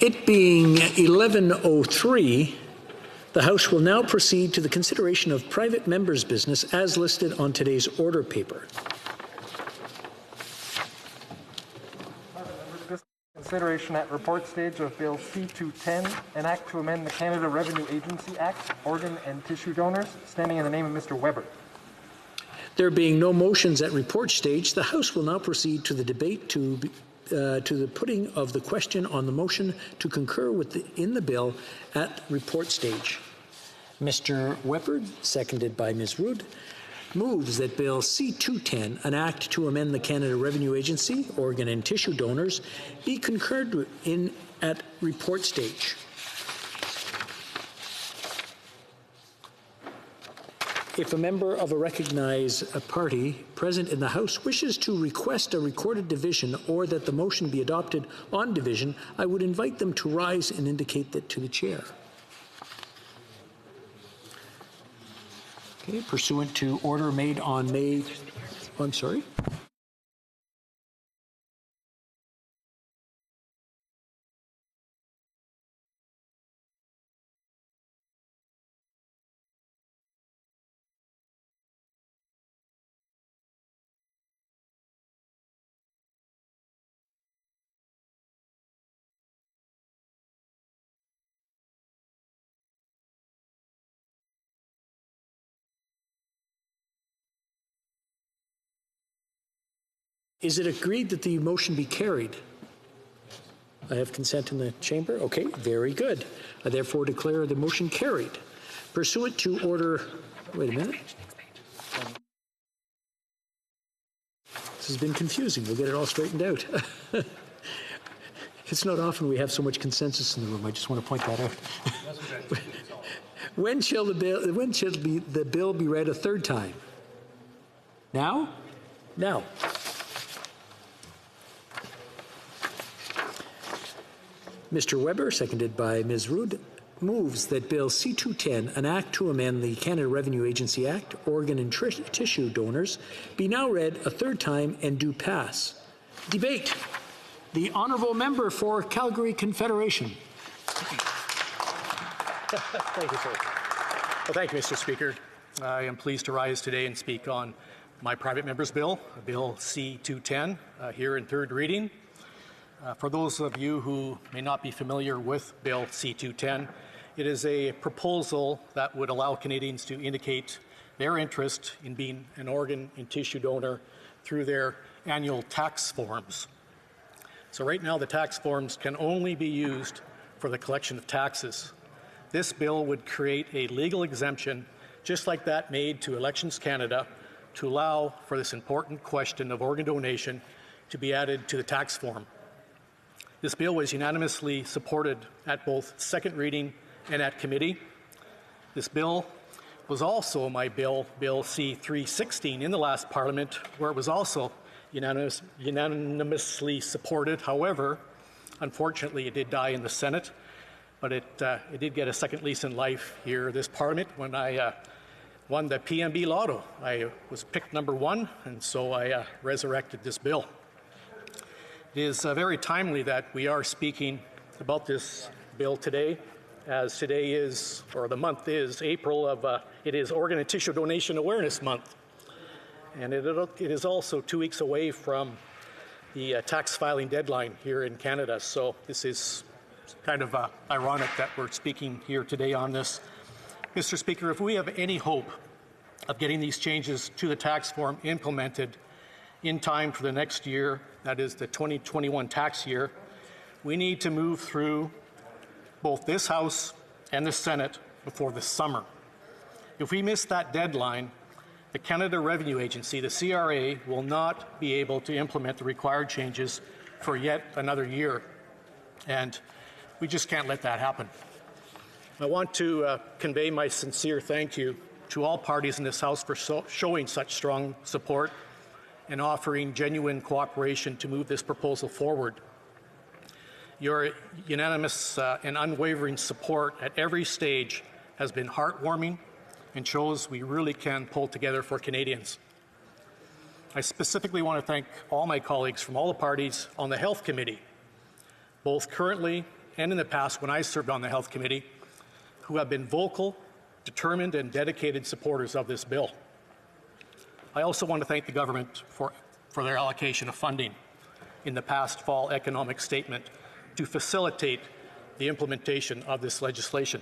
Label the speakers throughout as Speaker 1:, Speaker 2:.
Speaker 1: It being 11:03, the House will now proceed to the consideration of private members' business as listed on today's order paper.
Speaker 2: Consideration at report stage of Bill C-210, an act to amend the Canada Revenue Agency Act, organ and tissue donors, standing in the name of Mr. Weber. There
Speaker 1: being no motions at report stage, the House will now proceed to the debate to the putting of the question on the motion to concur in the bill at report stage. Mr. Weber, seconded by Ms. Rood, moves that Bill C-210, an act to amend the Canada Revenue Agency, organ and tissue donors, be concurred in at report stage. If a member of a recognized party present in the House wishes to request a recorded division or that the motion be adopted on division, I would invite them to rise and indicate that to the chair. Okay, pursuant to order made on May, I'm sorry. Is it agreed that the motion be carried? I have consent in the chamber. Okay, very good. I therefore declare the motion carried. Pursuant to order, wait a minute. This has been confusing. We'll get it all straightened out. It's not often we have so much consensus in the room. I just want to point that out. When shall the bill be read a third time? Now? Now. Mr. Weber, seconded by Ms. Rood, moves that Bill C-210, an act to amend the Canada Revenue Agency Act, organ and tissue donors, be now read a third time and do pass. Debate. The Honourable Member for Calgary Confederation.
Speaker 3: Thank you, sir. Well, thank you, Mr. Speaker. I am pleased to rise today and speak on my private member's bill, Bill C-210, here in third reading. For those of you who may not be familiar with Bill C-210, it is a proposal that would allow Canadians to indicate their interest in being an organ and tissue donor through their annual tax forms. So right now the tax forms can only be used for the collection of taxes. This bill would create a legal exemption just like that made to Elections Canada to allow for this important question of organ donation to be added to the tax form. This bill was unanimously supported at both second reading and at committee. This bill was also my bill, Bill C-316, in the last Parliament, where it was also unanimously supported. However, unfortunately, it did die in the Senate, but it did get a second lease in life here this Parliament when I won the PMB Lotto. I was picked number one, and so I resurrected this bill. It is very timely that we are speaking about this bill today, as today is, or the month is, April of, it is Organ and Tissue Donation Awareness Month. And it is also 2 weeks away from the tax filing deadline here in Canada. So this is kind of ironic that we're speaking here today on this. Mr. Speaker, if we have any hope of getting these changes to the tax form implemented in time for the next year, that is the 2021 tax year, we need to move through both this House and the Senate before the summer. If we miss that deadline, the Canada Revenue Agency, the CRA, will not be able to implement the required changes for yet another year. And we just can't let that happen. I want to convey my sincere thank you to all parties in this House for showing such strong support and offering genuine cooperation to move this proposal forward. Your unanimous and unwavering support at every stage has been heartwarming and shows we really can pull together for Canadians. I specifically want to thank all my colleagues from all the parties on the Health Committee, both currently and in the past when I served on the Health Committee, who have been vocal, determined, and dedicated supporters of this bill. I also want to thank the government for their allocation of funding in the past fall economic statement to facilitate the implementation of this legislation.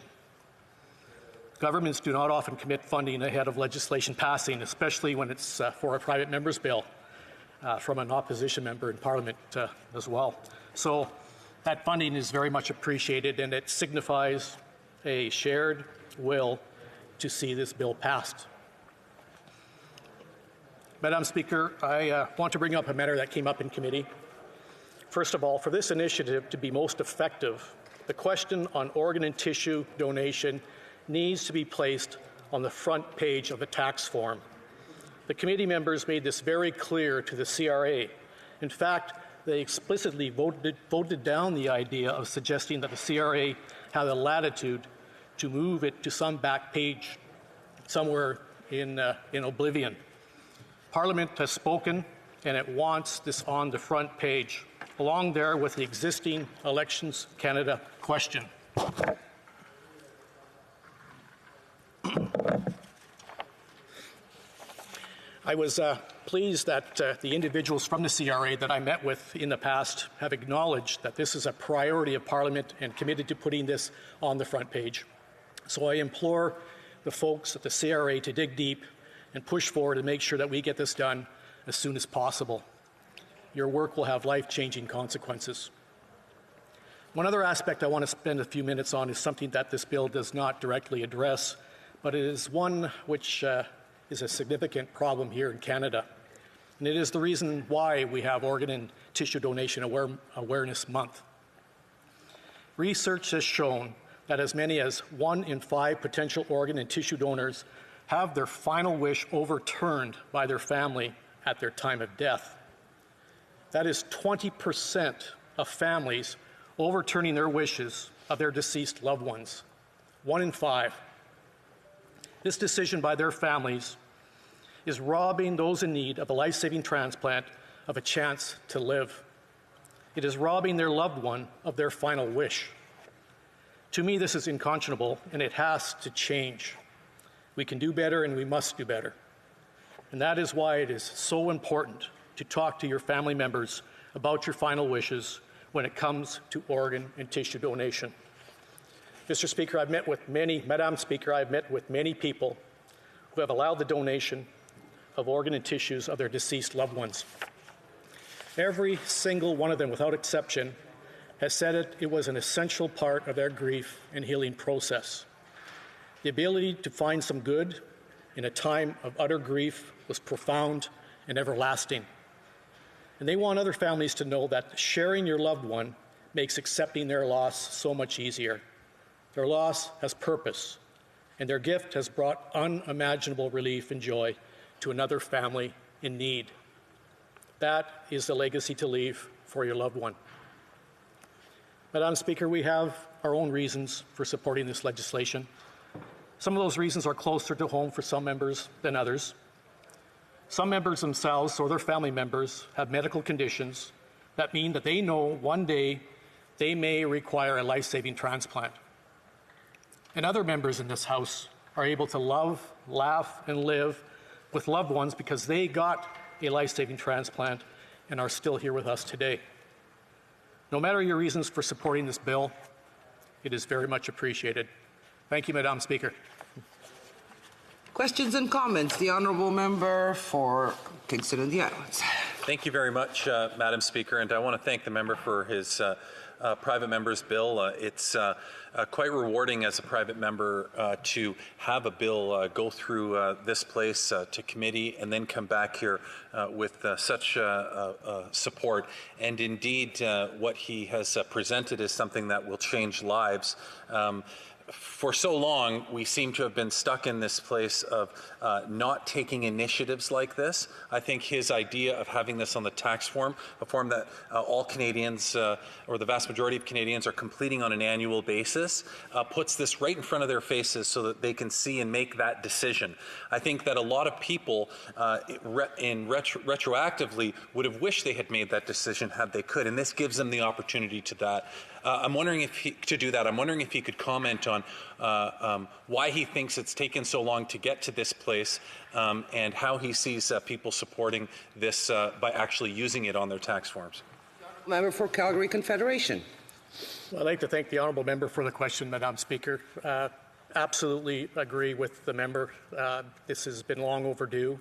Speaker 3: Governments do not often commit funding ahead of legislation passing, especially when it's for a private member's bill from an opposition member in Parliament as well. So that funding is very much appreciated, and it signifies a shared will to see this bill passed. Madam Speaker, I want to bring up a matter that came up in committee. First of all, for this initiative to be most effective, the question on organ and tissue donation needs to be placed on the front page of the tax form. The committee members made this very clear to the CRA. In fact, they explicitly voted down the idea of suggesting that the CRA had the latitude to move it to some back page somewhere in oblivion. Parliament has spoken, and it wants this on the front page, along there with the existing Elections Canada question. I was pleased that the individuals from the CRA that I met with in the past have acknowledged that this is a priority of Parliament and committed to putting this on the front page. So I implore the folks at the CRA to dig deep and push forward and make sure that we get this done as soon as possible. Your work will have life-changing consequences. One other aspect I want to spend a few minutes on is something that this bill does not directly address, but it is one which is a significant problem here in Canada. And it is the reason why we have Organ and Tissue Donation Awareness Month. Research has shown that as many as 1 in 5 potential organ and tissue donors have their final wish overturned by their family at their time of death. That is 20% of families overturning their wishes of their deceased loved ones. 1 in 5. This decision by their families is robbing those in need of a life-saving transplant of a chance to live. It is robbing their loved one of their final wish. To me, this is unconscionable, and it has to change. We can do better, and we must do better. And that is why it is so important to talk to your family members about your final wishes when it comes to organ and tissue donation. Mr. Speaker, Madam Speaker, I've met with many people who have allowed the donation of organ and tissues of their deceased loved ones. Every single one of them, without exception, has said it was an essential part of their grief and healing process. The ability to find some good in a time of utter grief was profound and everlasting. And they want other families to know that sharing your loved one makes accepting their loss so much easier. Their loss has purpose, and their gift has brought unimaginable relief and joy to another family in need. That is the legacy to leave for your loved one. Madam Speaker, we have our own reasons for supporting this legislation. Some of those reasons are closer to home for some members than others. Some members themselves or their family members have medical conditions that mean that they know one day they may require a life-saving transplant. And other members in this House are able to love, laugh, and live with loved ones because they got a life-saving transplant and are still here with us today. No matter your reasons for supporting this bill, it is very much appreciated. Thank you, Madam Speaker.
Speaker 4: Questions and comments. The Honourable Member for Kingston and the Islands.
Speaker 5: Thank you very much, Madam Speaker, and I want to thank the member for his private member's bill. It's quite rewarding as a private member to have a bill go through this place to committee and then come back here with such support. And indeed, what he has presented is something that will change lives. For so long, we seem to have been stuck in this place of not taking initiatives like this. I think his idea of having this on the tax form, a form that all Canadians, or the vast majority of Canadians, are completing on an annual basis, this, puts this right in front of their faces so that they can see and make that decision. I think that a lot of people retroactively would have wished they had made that decision had they could, and this gives them the opportunity to that. I'm wondering if he could comment on why he thinks it's taken so long to get to this place, and how he sees people supporting this by actually using it on their tax forms.
Speaker 4: Member for Calgary Confederation.
Speaker 3: Well, I'd like to thank the honourable member for the question, Madam Speaker. Absolutely agree with the member. This has been long overdue.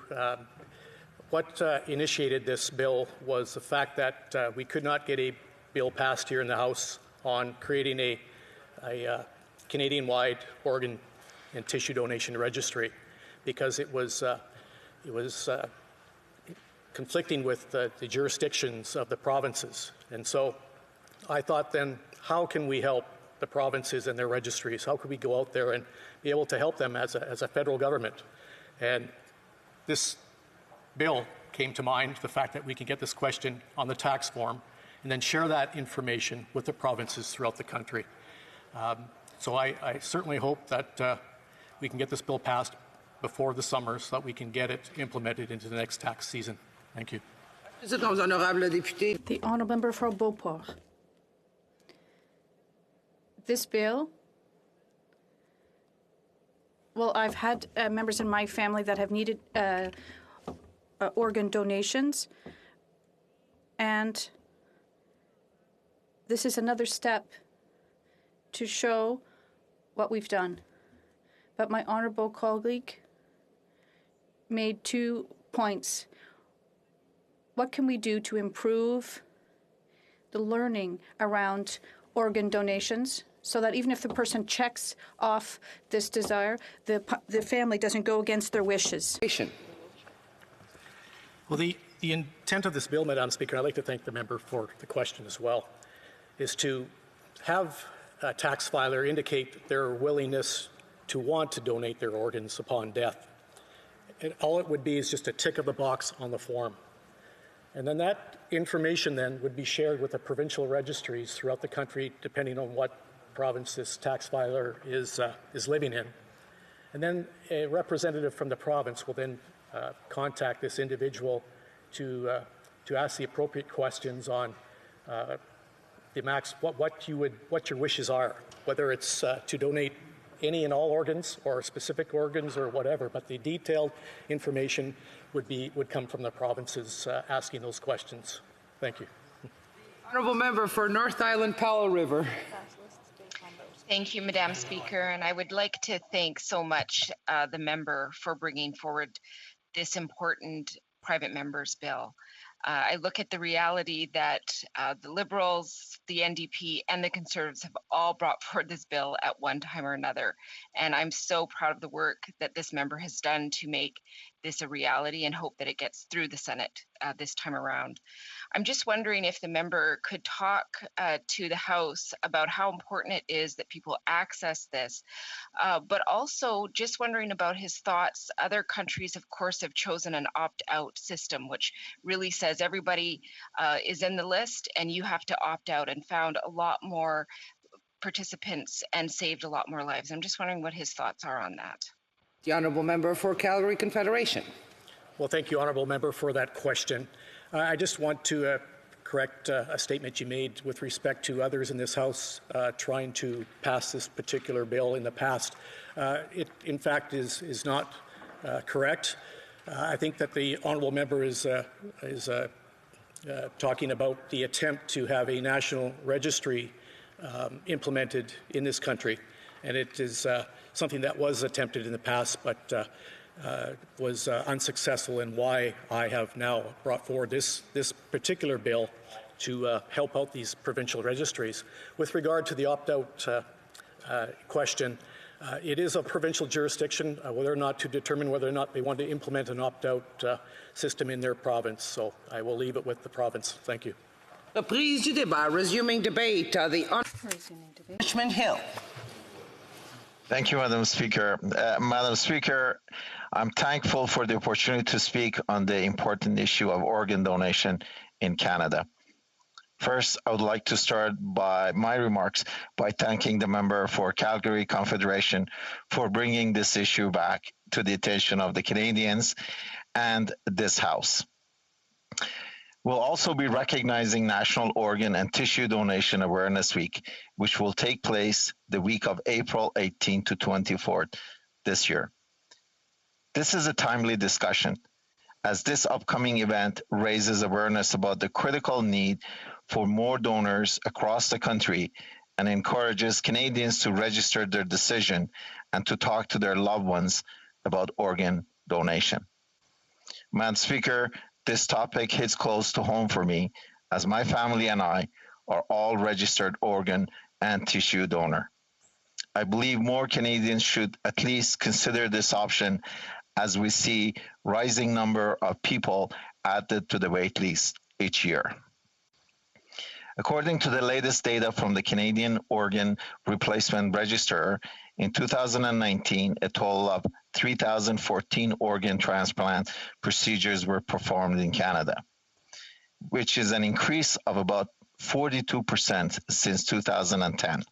Speaker 3: What initiated this bill was the fact that we could not get a bill passed here in the House on creating a Canadian-wide organ and tissue donation registry, because it was conflicting with the jurisdictions of the provinces. And so I thought then, how can we help the provinces and their registries? How could we go out there and be able to help them as a federal government? And this bill came to mind, the fact that we can get this question on the tax form and then share that information with the provinces throughout the country. So I certainly hope that we can get this bill passed before the summer so that we can get it implemented into the next tax season. Thank you.
Speaker 6: The honourable member for Beauport. This bill, well, I've had members in my family that have needed organ donations, and this is another step to show what we've done. But my honourable colleague made 2 points. What can we do to improve the learning around organ donations so that even if the person checks off this desire, the family doesn't go against their wishes?
Speaker 3: Well, the intent of this bill, Madam Speaker, I'd like to thank the member for the question as well, is to have a tax filer indicate their willingness to want to donate their organs upon death. And all it would be is just a tick of the box on the form. And then that information then would be shared with the provincial registries throughout the country, depending on what province this tax filer is living in. And then a representative from the province will then contact this individual to ask the appropriate questions on what your wishes are, whether it's to donate any and all organs or specific organs or whatever, but the detailed information would come from the provinces asking those questions. Thank you.
Speaker 4: Honourable member for North Island Powell River.
Speaker 7: Thank you, Madam Speaker, and I would like to thank so much the member for bringing forward this important private members bill. I look at the reality that the Liberals, the NDP, and the Conservatives have all brought forward this bill at one time or another. And I'm so proud of the work that this member has done to make this a reality and hope that it gets through the Senate this time around. I'm just wondering if the member could talk to the House about how important it is that people access this, but also just wondering about his thoughts. Other countries, of course, have chosen an opt-out system, which really says everybody is in the list and you have to opt out, and found a lot more participants and saved a lot more lives. I'm just wondering what his thoughts are on that.
Speaker 4: The honourable member for Calgary Confederation.
Speaker 3: Well, thank you, honourable member, for that question. I just want to correct a statement you made with respect to others in this House trying to pass this particular bill in the past. It, in fact, is not correct. I think that the honourable member is talking about the attempt to have a national registry implemented in this country, and it is something that was attempted in the past, but was unsuccessful, and why I have now brought forward this particular bill to help out these provincial registries. With regard to the opt-out question, it is a provincial jurisdiction whether or not to determine whether or not they want to implement an opt-out system in their province. So I will leave it with the province. Thank you.
Speaker 4: Reprise du débat, resuming debate. The Richmond Hill.
Speaker 8: Thank you, Madam Speaker. Madam Speaker, I'm thankful for the opportunity to speak on the important issue of organ donation in Canada. First, I would like to start by my remarks by thanking the member for Calgary Confederation for bringing this issue back to the attention of the Canadians and this House. We'll also be recognizing National Organ and Tissue Donation Awareness Week, which will take place the week of April 18 to 24th this year. This is a timely discussion, as this upcoming event raises awareness about the critical need for more donors across the country and encourages Canadians to register their decision and to talk to their loved ones about organ donation. Madam Speaker, this topic hits close to home for me, as my family and I are all registered organ and tissue donor. I believe more Canadians should at least consider this option, as we see rising number of people added to the wait list each year. According to the latest data from the Canadian Organ Replacement Register, in 2019, a total of 3,014 organ transplant procedures were performed in Canada, which is an increase of about 42% since 2010.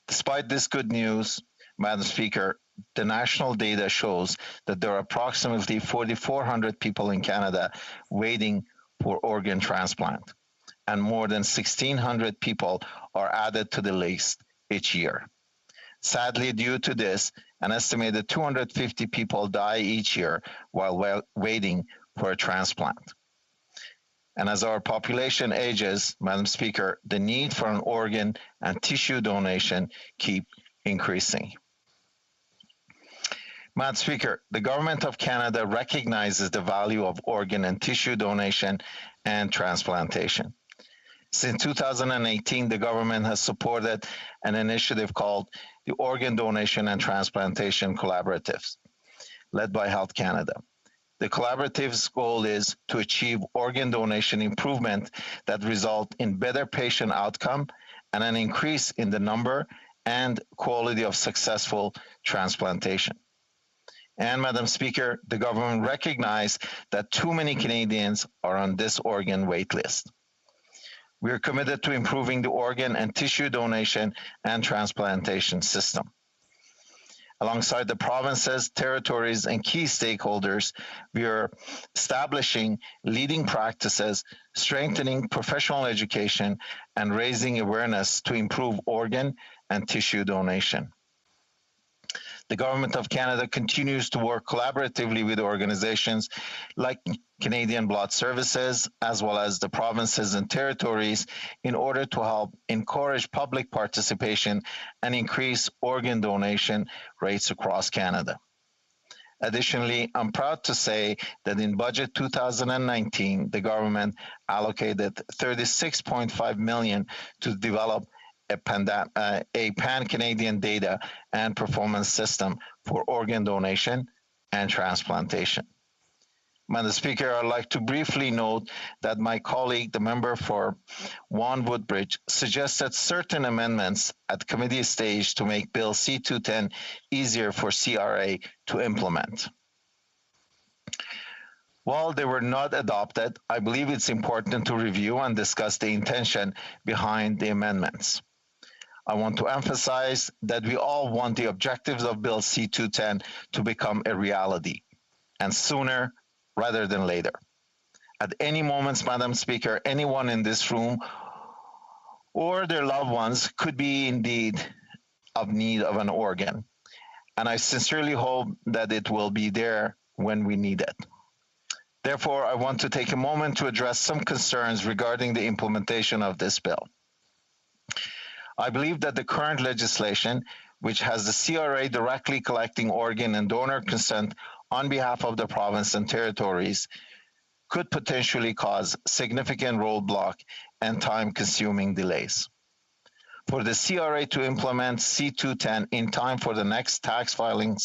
Speaker 8: Despite this good news, Madam Speaker, the national data shows that there are approximately 4,400 people in Canada waiting for organ transplant, and more than 1,600 people are added to the list each year. Sadly, due to this, an estimated 250 people die each year while waiting for a transplant. And as our population ages, Madam Speaker, the need for an organ and tissue donation keep increasing. Madam Speaker, the Government of Canada recognizes the value of organ and tissue donation and transplantation. Since 2018, the government has supported an initiative called the Organ Donation and Transplantation Collaboratives, led by Health Canada. The collaborative's goal is to achieve organ donation improvement that result in better patient outcome and an increase in the number and quality of successful transplantation. And Madam Speaker, the government recognized that too many Canadians are on this organ wait list. We are committed to improving the organ and tissue donation and transplantation system. Alongside the provinces, territories, and key stakeholders, we are establishing leading practices, strengthening professional education, and raising awareness to improve organ and tissue donation. The Government of Canada continues to work collaboratively with organizations like Canadian Blood Services, as well as the provinces and territories, in order to help encourage public participation and increase organ donation rates across Canada. Additionally, I'm proud to say that in budget 2019, the government allocated $36.5 million to develop a pan-Canadian data and performance system for organ donation and transplantation. Madam Speaker, I'd like to briefly note that my colleague, the member for Vaughan Woodbridge, suggested certain amendments at committee stage to make Bill C-210 easier for CRA to implement. While they were not adopted, I believe it's important to review and discuss the intention behind the amendments. I want to emphasize that we all want the objectives of Bill C-210 to become a reality, and sooner rather than later. At any moment, Madam Speaker, anyone in this room or their loved ones could be indeed of need of an organ, and I sincerely hope that it will be there when we need it. Therefore, I want to take a moment to address some concerns regarding the implementation of this bill. I believe that the current legislation, which has the CRA directly collecting organ and donor consent on behalf of the province and territories, could potentially cause significant roadblock and time-consuming delays. For the CRA to implement C-210 in time for the next tax filing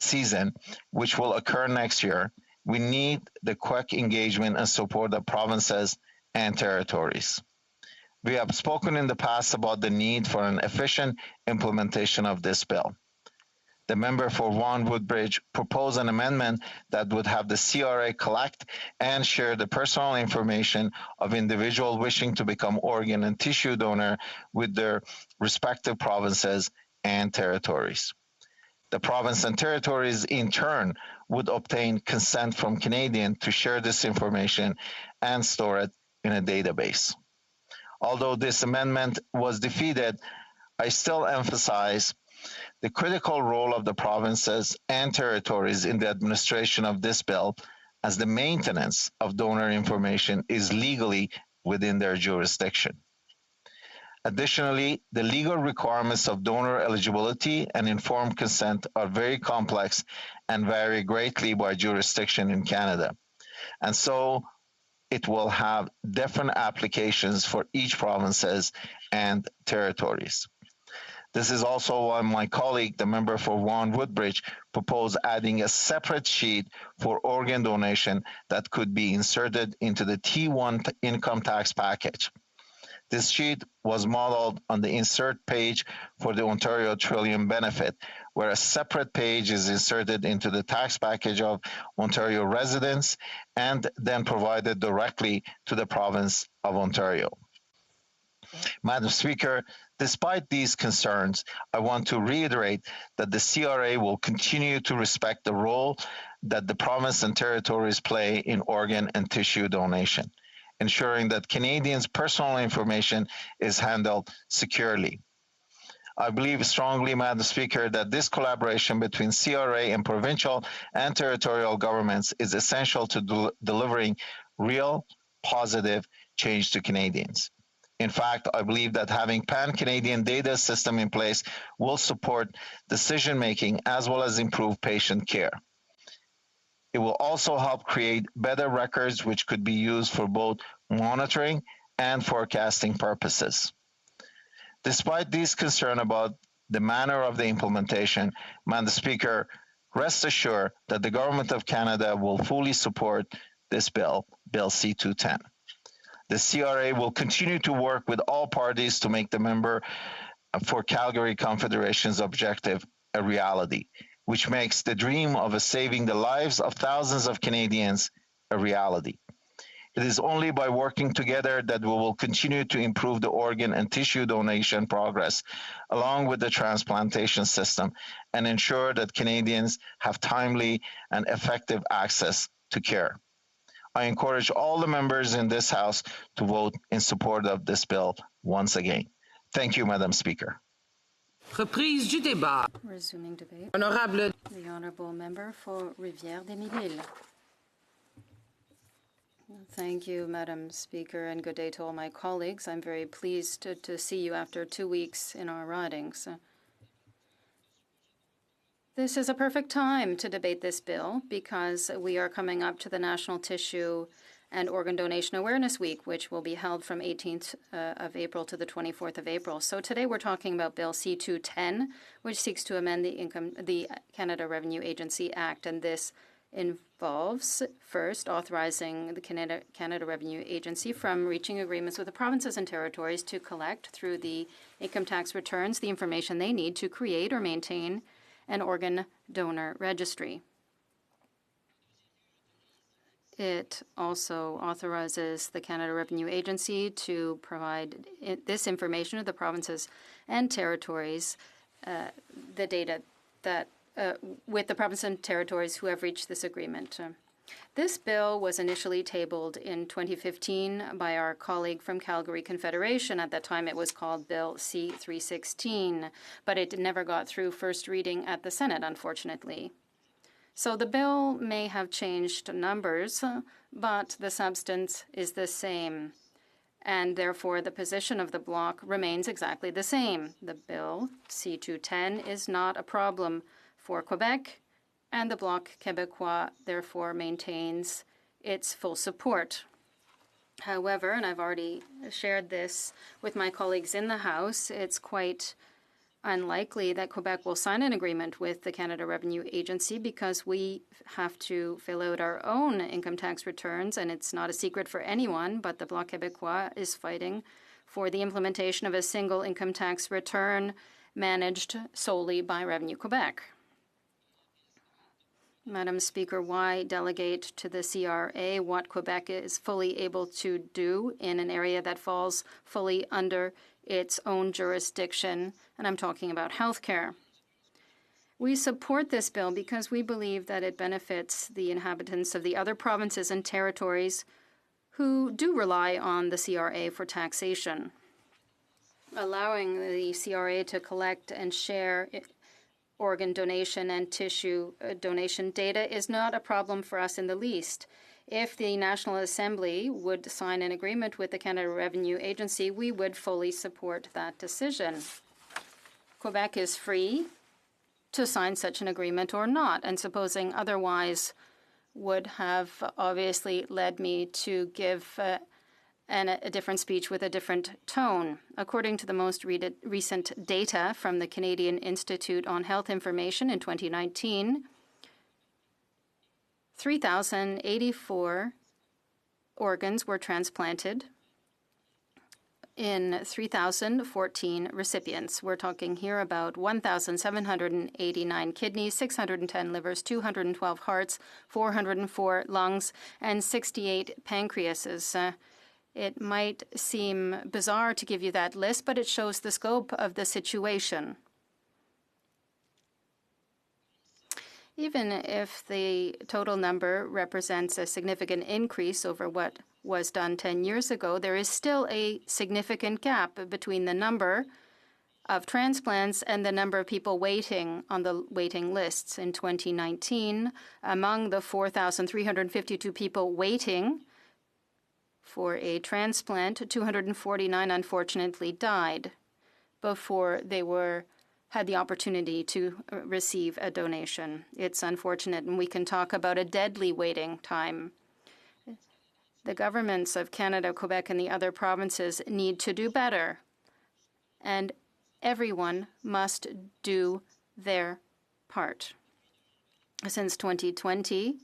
Speaker 8: season, which will occur next year, we need the quick engagement and support of provinces and territories. We have spoken in the past about the need for an efficient implementation of this bill. The member for Vaughan Woodbridge proposed an amendment that would have the CRA collect and share the personal information of individuals wishing to become organ and tissue donor with their respective provinces and territories. The province and territories, in turn, would obtain consent from Canadians to share this information and store it in a database. Although this amendment was defeated, I still emphasize the critical role of the provinces and territories in the administration of this bill, as the maintenance of donor information is legally within their jurisdiction. Additionally, the legal requirements of donor eligibility and informed consent are very complex and vary greatly by jurisdiction in Canada. And so it will have different applications for each provinces and territories. This is also why my colleague, the member for Vaughan Woodbridge, proposed adding a separate sheet for organ donation that could be inserted into the T1 income tax package. This sheet was modeled on the insert page for the Ontario Trillium benefit, where a separate page is inserted into the tax package of Ontario residents and then provided directly to the province of Ontario. Madam Speaker, despite these concerns, I want to reiterate that the CRA will continue to respect the role that the province and territories play in organ and tissue donation, ensuring that Canadians' personal information is handled securely. I believe strongly, Madam Speaker, that this collaboration between CRA and provincial and territorial governments is essential to delivering real, positive change to Canadians. In fact, I believe that having pan-Canadian data system in place will support decision-making as well as improve patient care. It will also help create better records which could be used for both monitoring and forecasting purposes. Despite these concerns about the manner of the implementation, Madam Speaker, rest assured that the Government of Canada will fully support this bill, Bill C-210. The CRA will continue to work with all parties to make the member for Calgary Confederation's objective a reality, which makes the dream of saving the lives of thousands of Canadians a reality. It is only by working together that we will continue to improve the organ and tissue donation progress, along with the transplantation system, and ensure that Canadians have timely and effective access to care. I encourage all the members in this House to vote in support of this bill once again. Thank you, Madam Speaker.
Speaker 4: Reprise du débat.
Speaker 6: Resuming debate.
Speaker 4: Honorable.
Speaker 6: The Honourable Member for Rivière-des-Mille-Îles. Thank you, Madam Speaker, and good day to all my colleagues. I'm very pleased to see you after 2 weeks in our ridings. This is a perfect time to debate this bill because we are coming up to the National Tissue and Organ Donation Awareness Week, which will be held from 18th of April to the 24th of April. So today we're talking about Bill C-210, which seeks to amend the Canada Revenue Agency Act, and this involves, first, authorizing the Canada Revenue Agency from reaching agreements with the provinces and territories to collect through the income tax returns the information they need to create or maintain an organ donor registry. It also authorizes the Canada Revenue Agency to provide this information to the provinces and territories, the data that with the provinces and territories who have reached this agreement. This bill was initially tabled in 2015 by our colleague from Calgary Confederation. At that time, it was called Bill C-316, but it never got through first reading at the Senate, unfortunately. So the bill may have changed numbers, but the substance is the same, and therefore the position of the Bloc remains exactly the same. The bill, C-210, is not a problem for Quebec, and the Bloc Québécois therefore maintains its full support. However, and I've already shared this with my colleagues in the House, it's quite unlikely that Quebec will sign an agreement with the Canada Revenue Agency because we have to fill out our own income tax returns, and it's not a secret for anyone, but the Bloc Québécois is fighting for the implementation of a single income tax return managed solely by Revenue Quebec.
Speaker 9: Madam Speaker, why delegate to the CRA what Quebec is fully able to do in an area that falls fully under its own jurisdiction? And I'm talking about healthcare. We support this bill because we believe that it benefits the inhabitants of the other provinces and territories who do rely on the CRA for taxation. Allowing the CRA to collect and share organ donation and tissue donation data is not a problem for us in the least. If the National Assembly would sign an agreement with the Canada Revenue Agency, we would fully support that decision. Quebec is free to sign such an agreement or not, and supposing otherwise would have obviously led me to give a different speech with a different tone. According to the most recent data from the Canadian Institute on Health Information in 2019, 3,084 organs were transplanted in 3,014 recipients. We're talking here about 1,789 kidneys, 610 livers, 212 hearts, 404 lungs, and 68 pancreases. It might seem bizarre to give you that list, but it shows the scope of the situation. Even if the total number represents a significant increase over what was done 10 years ago, there is still a significant gap between the number of transplants and the number of people waiting on the waiting lists. In 2019, among the 4,352 people waiting for a transplant, 249 unfortunately died before they had the opportunity to receive a donation. It's unfortunate, and we can talk about a deadly waiting time. The governments of Canada, Quebec, and the other provinces need to do better, and everyone must do their part. Since 2020,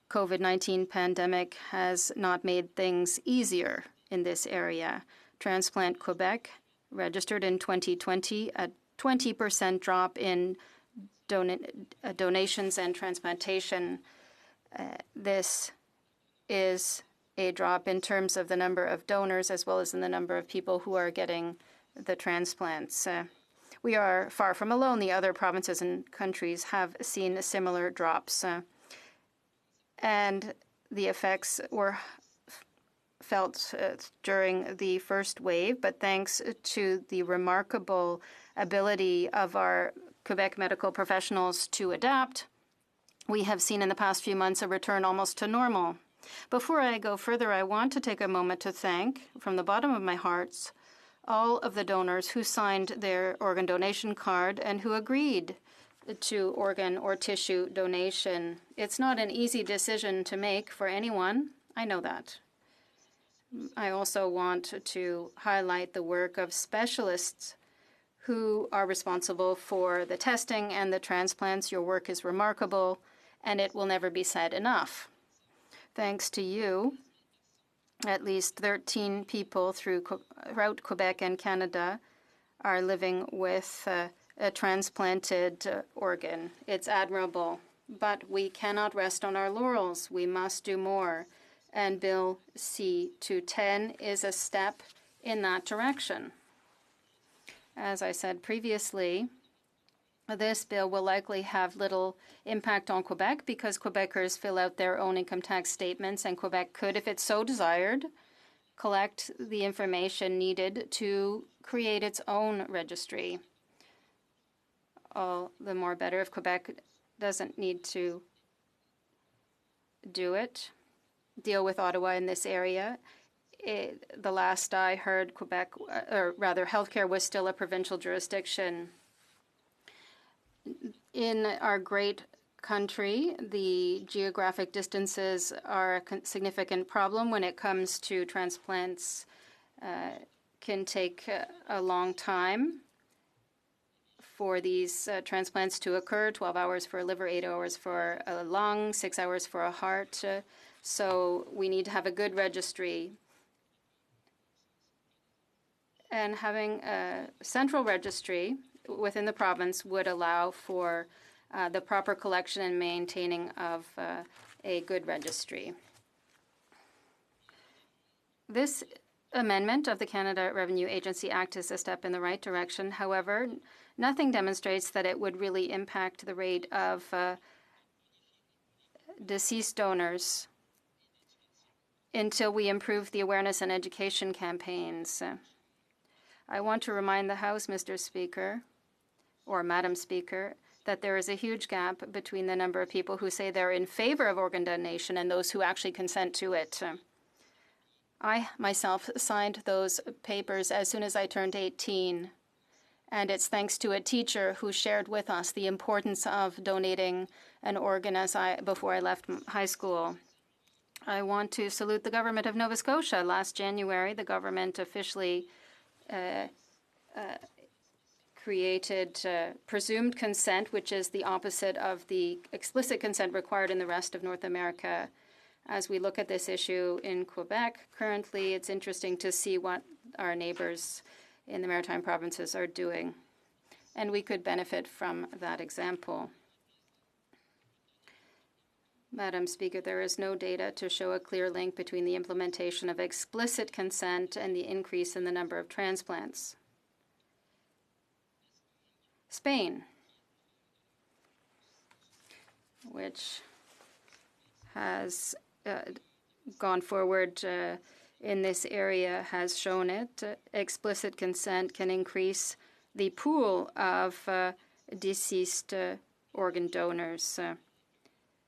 Speaker 9: COVID-19 pandemic has not made things easier in this area. Transplant Quebec registered in 2020 a 20% drop in donations and transplantation. This is a drop in terms of the number of donors as well as in the number of people who are getting the transplants. We are far from alone. The other provinces and countries have seen similar drops. And the effects were felt during the first wave, but thanks to the remarkable ability of our Quebec medical professionals to adapt, we have seen in the past few months a return almost to normal. Before I go further, I want to take a moment to thank, from the bottom of my heart, all of the donors who signed their organ donation card and who agreed to organ or tissue donation. It's not an easy decision to make for anyone. I know that. I also want to highlight the work of specialists who are responsible for the testing and the transplants. Your work is remarkable, and it will never be said enough. Thanks to you, at least 13 people throughout Quebec and Canada are living with a transplanted organ. It's admirable, but we cannot rest on our laurels. We must do more. And Bill C-210 is a step in that direction. As I said previously, this bill will likely have little impact on Quebec because Quebecers fill out their own income tax statements, and Quebec could, if it so desired, collect the information needed to create its own registry. All the more better if Quebec doesn't need to deal with Ottawa in this area. The last I heard, Quebec, or rather healthcare was still a provincial jurisdiction. In our great country, the geographic distances are a significant problem when it comes to transplants. Can take a long time for these transplants to occur, 12 hours for a liver, 8 hours for a lung, 6 hours for a heart. So we need to have a good registry. And having a central registry within the province would allow for the proper collection and maintaining of a good registry. This amendment of the Canada Revenue Agency Act is a step in the right direction. However, nothing demonstrates that it would really impact the rate of deceased donors until we improve the awareness and education campaigns. I want to remind the House, Mr. Speaker, or Madam Speaker, that there is a huge gap between the number of people who say they're in favor of organ donation and those who actually consent to it. I myself signed those papers as soon as I turned 18, and it's thanks to a teacher who shared with us the importance of donating an organ before I left high school. I want to salute the government of Nova Scotia. Last January, the government officially created presumed consent, which is the opposite of the explicit consent required in the rest of North America. As we look at this issue in Quebec, currently it's interesting to see what our neighbors in the Maritime provinces are doing, and we could benefit from that example. Madam Speaker, there is no data to show a clear link between the implementation of explicit consent and the increase in the number of transplants. Spain, which has gone forward in this area, has shown it. Explicit consent can increase the pool of deceased organ donors,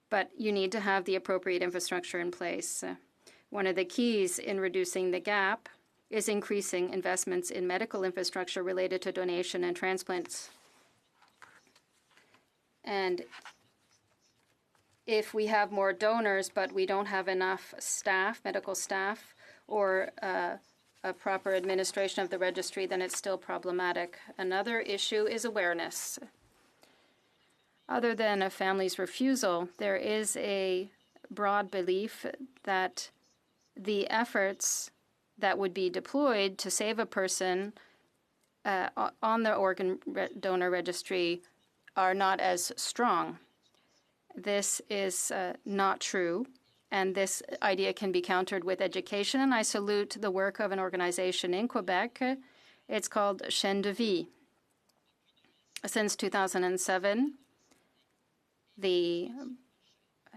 Speaker 9: but you need to have the appropriate infrastructure in place. One of the keys in reducing the gap is increasing investments in medical infrastructure related to donation and transplants. And if we have more donors, but we don't have enough staff, medical staff, or a proper administration of the registry, then it's still problematic. Another issue is awareness. Other than a family's refusal, there is a broad belief that the efforts that would be deployed to save a person on the organ donor registry are not as strong. This is not true, and this idea can be countered with education, and I salute the work of an organization in Quebec. It's called Chaîne de Vie. Since 2007, the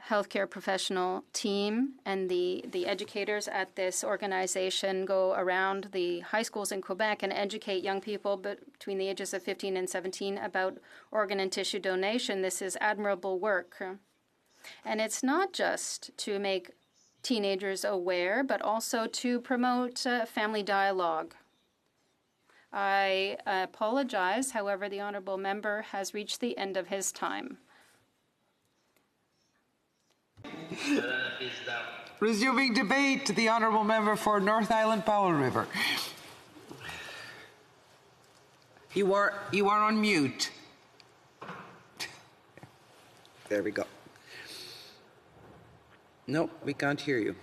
Speaker 9: healthcare professional team and the educators at this organization go around the high schools in Quebec and educate young people between the ages of 15 and 17 about organ and tissue donation. This is admirable work. And it's not just to make teenagers aware, but also to promote family dialogue. I apologize. However, the honourable member has reached the end of his time.
Speaker 4: Resuming debate, the honourable member for North Island Powell River. You are on mute. There we go. Nope, we can't hear you.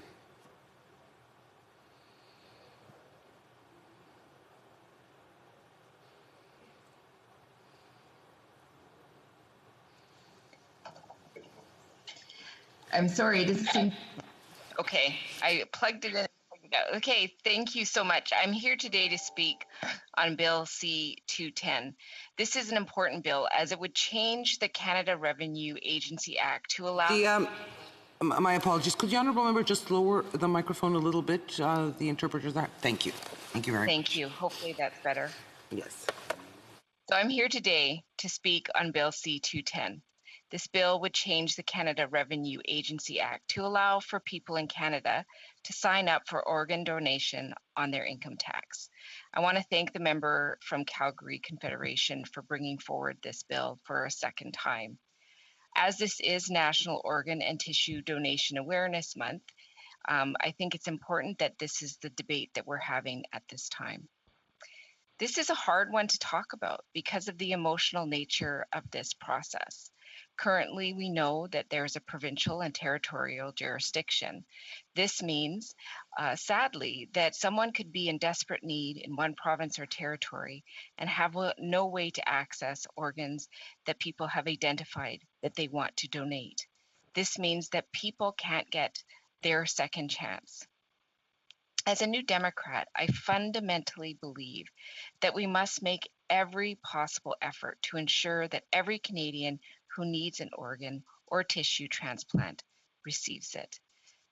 Speaker 7: I'm sorry, it doesn't seem. Okay, I plugged it in. Okay, thank you so much. I'm here today to speak on Bill C-210. This is an important bill as it would change the Canada Revenue Agency Act to allow...
Speaker 4: My apologies. Could the honourable member just lower the microphone a little bit? The interpreters are. Thank you. Thank you very much.
Speaker 7: Thank you. Hopefully that's better.
Speaker 4: Yes.
Speaker 7: So I'm here today to speak on Bill C-210. This bill would change the Canada Revenue Agency Act to allow for people in Canada to sign up for organ donation on their income tax. I want to thank the member from Calgary Confederation for bringing forward this bill for a second time. As this is National Organ and Tissue Donation Awareness Month, I think it's important that this is the debate that we're having at this time. This is a hard one to talk about because of the emotional nature of this process. Currently, we know that there's a provincial and territorial jurisdiction. This means, sadly, that someone could be in desperate need in one province or territory and have no way to access organs that people have identified that they want to donate. This means that people can't get their second chance. As a New Democrat, I fundamentally believe that we must make every possible effort to ensure that every Canadian who needs an organ or tissue transplant receives it.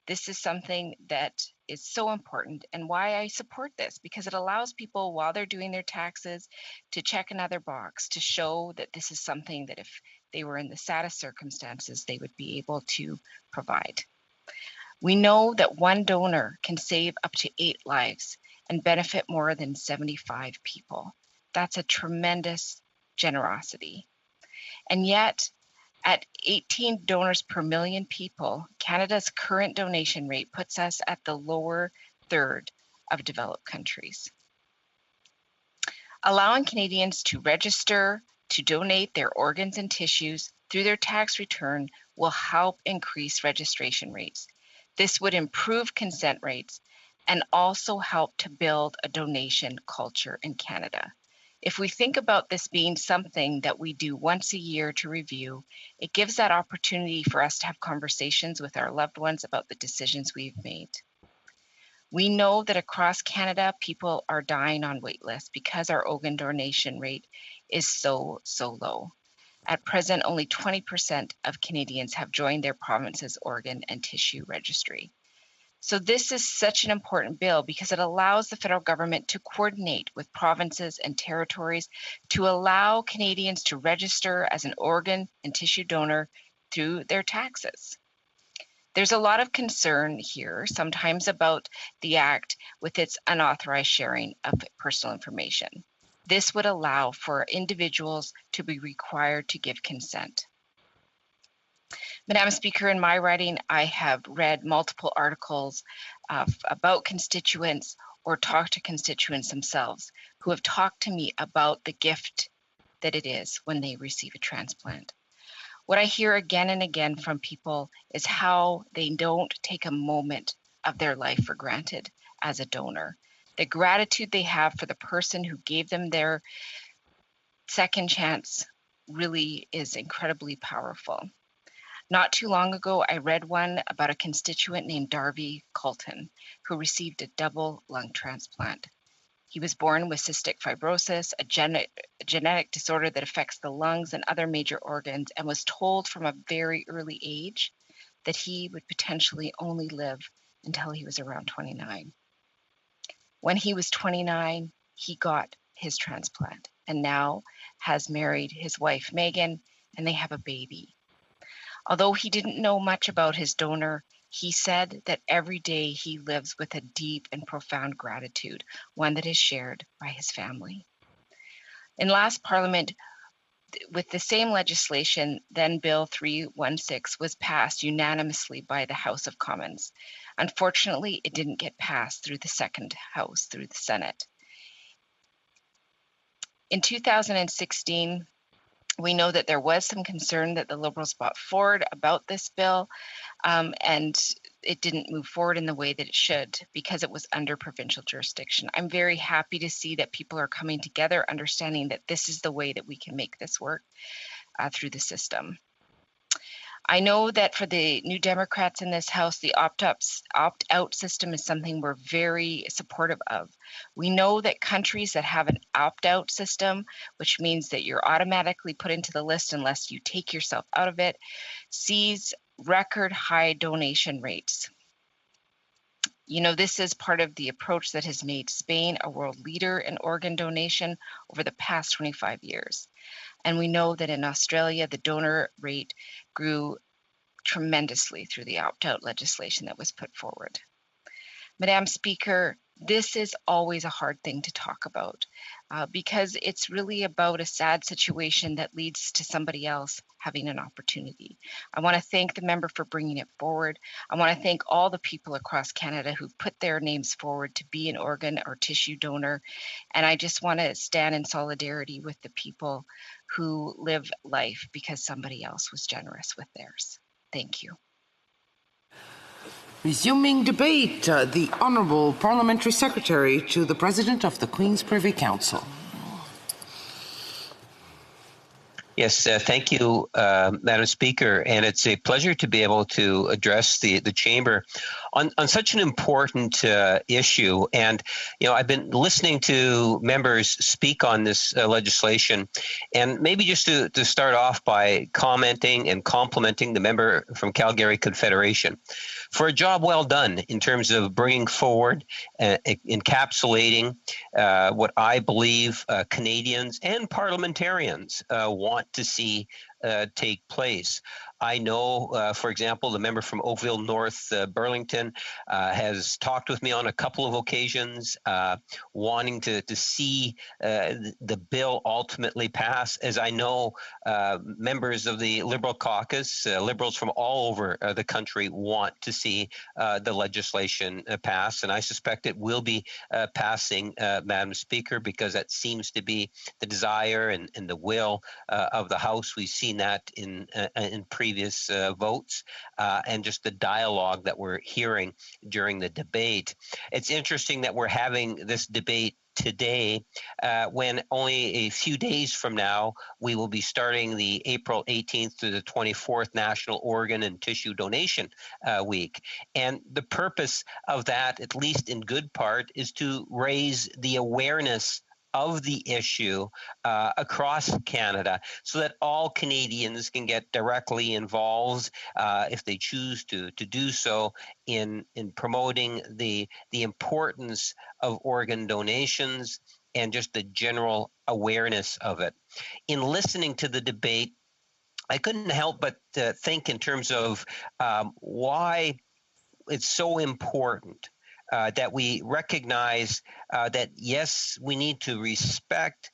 Speaker 7: This is something that is so important, and why I support this, because it allows people, while they're doing their taxes, to check another box to show that this is something that if they were in the saddest circumstances, they would be able to provide. We know that one donor can save up to 8 lives and benefit more than 75 people. That's a tremendous generosity. And yet, at 18 donors per million people, Canada's current donation rate puts us at the lower third of developed countries. Allowing Canadians to register to donate their organs and tissues through their tax return will help increase registration rates. This would improve consent rates and also help to build a donation culture in Canada. If we think about this being something that we do once a year to review, it gives that opportunity for us to have conversations with our loved ones about the decisions we've made. We know that across Canada, people are dying on wait lists because our organ donation rate is so low. At present, only 20% of Canadians have joined their province's organ and tissue registry. So this is such an important bill because it allows the federal government to coordinate with provinces and territories to allow Canadians to register as an organ and tissue donor through their taxes. There's a lot of concern here, sometimes about the Act with its unauthorized sharing of personal information. This would allow for individuals to be required to give consent. Madam Speaker, in my writing, I have read multiple articles about constituents or talked to constituents themselves who have talked to me about the gift that it is when they receive a transplant. What I hear again and again from people is how they don't take a moment of their life for granted as a donor. The gratitude they have for the person who gave them their second chance really is incredibly powerful. Not too long ago, I read one about a constituent named Darby Colton, who received a double lung transplant. He was born with cystic fibrosis, a genetic disorder that affects the lungs and other major organs, and was told from a very early age that he would potentially only live until he was around 29. When he was 29, he got his transplant and now has married his wife, Megan, and they have a baby. Although he didn't know much about his donor, he said that every day he lives with a deep and profound gratitude, one that is shared by his family. In last Parliament, with the same legislation, then Bill 316 was passed unanimously by the House of Commons. Unfortunately, it didn't get passed through the second House, through the Senate. In 2016, we know that there was some concern that the Liberals brought forward about this bill, and it didn't move forward in the way that it should because it was under provincial jurisdiction. I'm very happy to see that people are coming together, understanding that this is the way that we can make this work through the system. I know that for the New Democrats in this House, the opt-out system is something we're very supportive of. We know that countries that have an opt-out system, which means that you're automatically put into the list unless you take yourself out of it, sees record high donation rates. You know, this is part of the approach that has made Spain a world leader in organ donation over the past 25 years. And we know that in Australia, the donor rate grew tremendously through the opt-out legislation that was put forward. Madam Speaker, This is always a hard thing to talk about because it's really about a sad situation that leads to somebody else having an opportunity. I want to thank the member for bringing it forward. I want to thank all the people across Canada who've put their names forward to be an organ or tissue donor. And I just want to stand in solidarity with the people who live life because somebody else was generous with theirs. Thank you.
Speaker 4: Resuming debate, the Honourable Parliamentary Secretary to the President of the Queen's Privy Council.
Speaker 10: Yes, thank you, Madam Speaker, and it's a pleasure to be able to address the Chamber on such an important issue. And, you know, I've been listening to members speak on this legislation, and maybe just to start off by commenting and complimenting the member from Calgary Confederation for a job well done in terms of bringing forward, encapsulating what I believe Canadians and parliamentarians want to see take place. I know, for example, the member from Oakville North Burlington has talked with me on a couple of occasions, wanting to see the bill ultimately pass. As I know, members of the Liberal caucus, Liberals from all over the country, want to see the legislation pass, and I suspect it will be passing, Madam Speaker, because that seems to be the desire and the will of the House. We've seen that in previous votes, and just the dialogue that we're hearing during the debate. It's interesting that we're having this debate today, when only a few days from now we will be starting the April 18th to the 24th National Organ and Tissue Donation Week. And the purpose of that, at least in good part, is to raise the awareness of the issue across Canada so that all Canadians can get directly involved if they choose to do so in promoting the importance of organ donations and just the general awareness of it. In listening to the debate, I couldn't help but think in terms of why it's so important that we recognize that, yes, we need to respect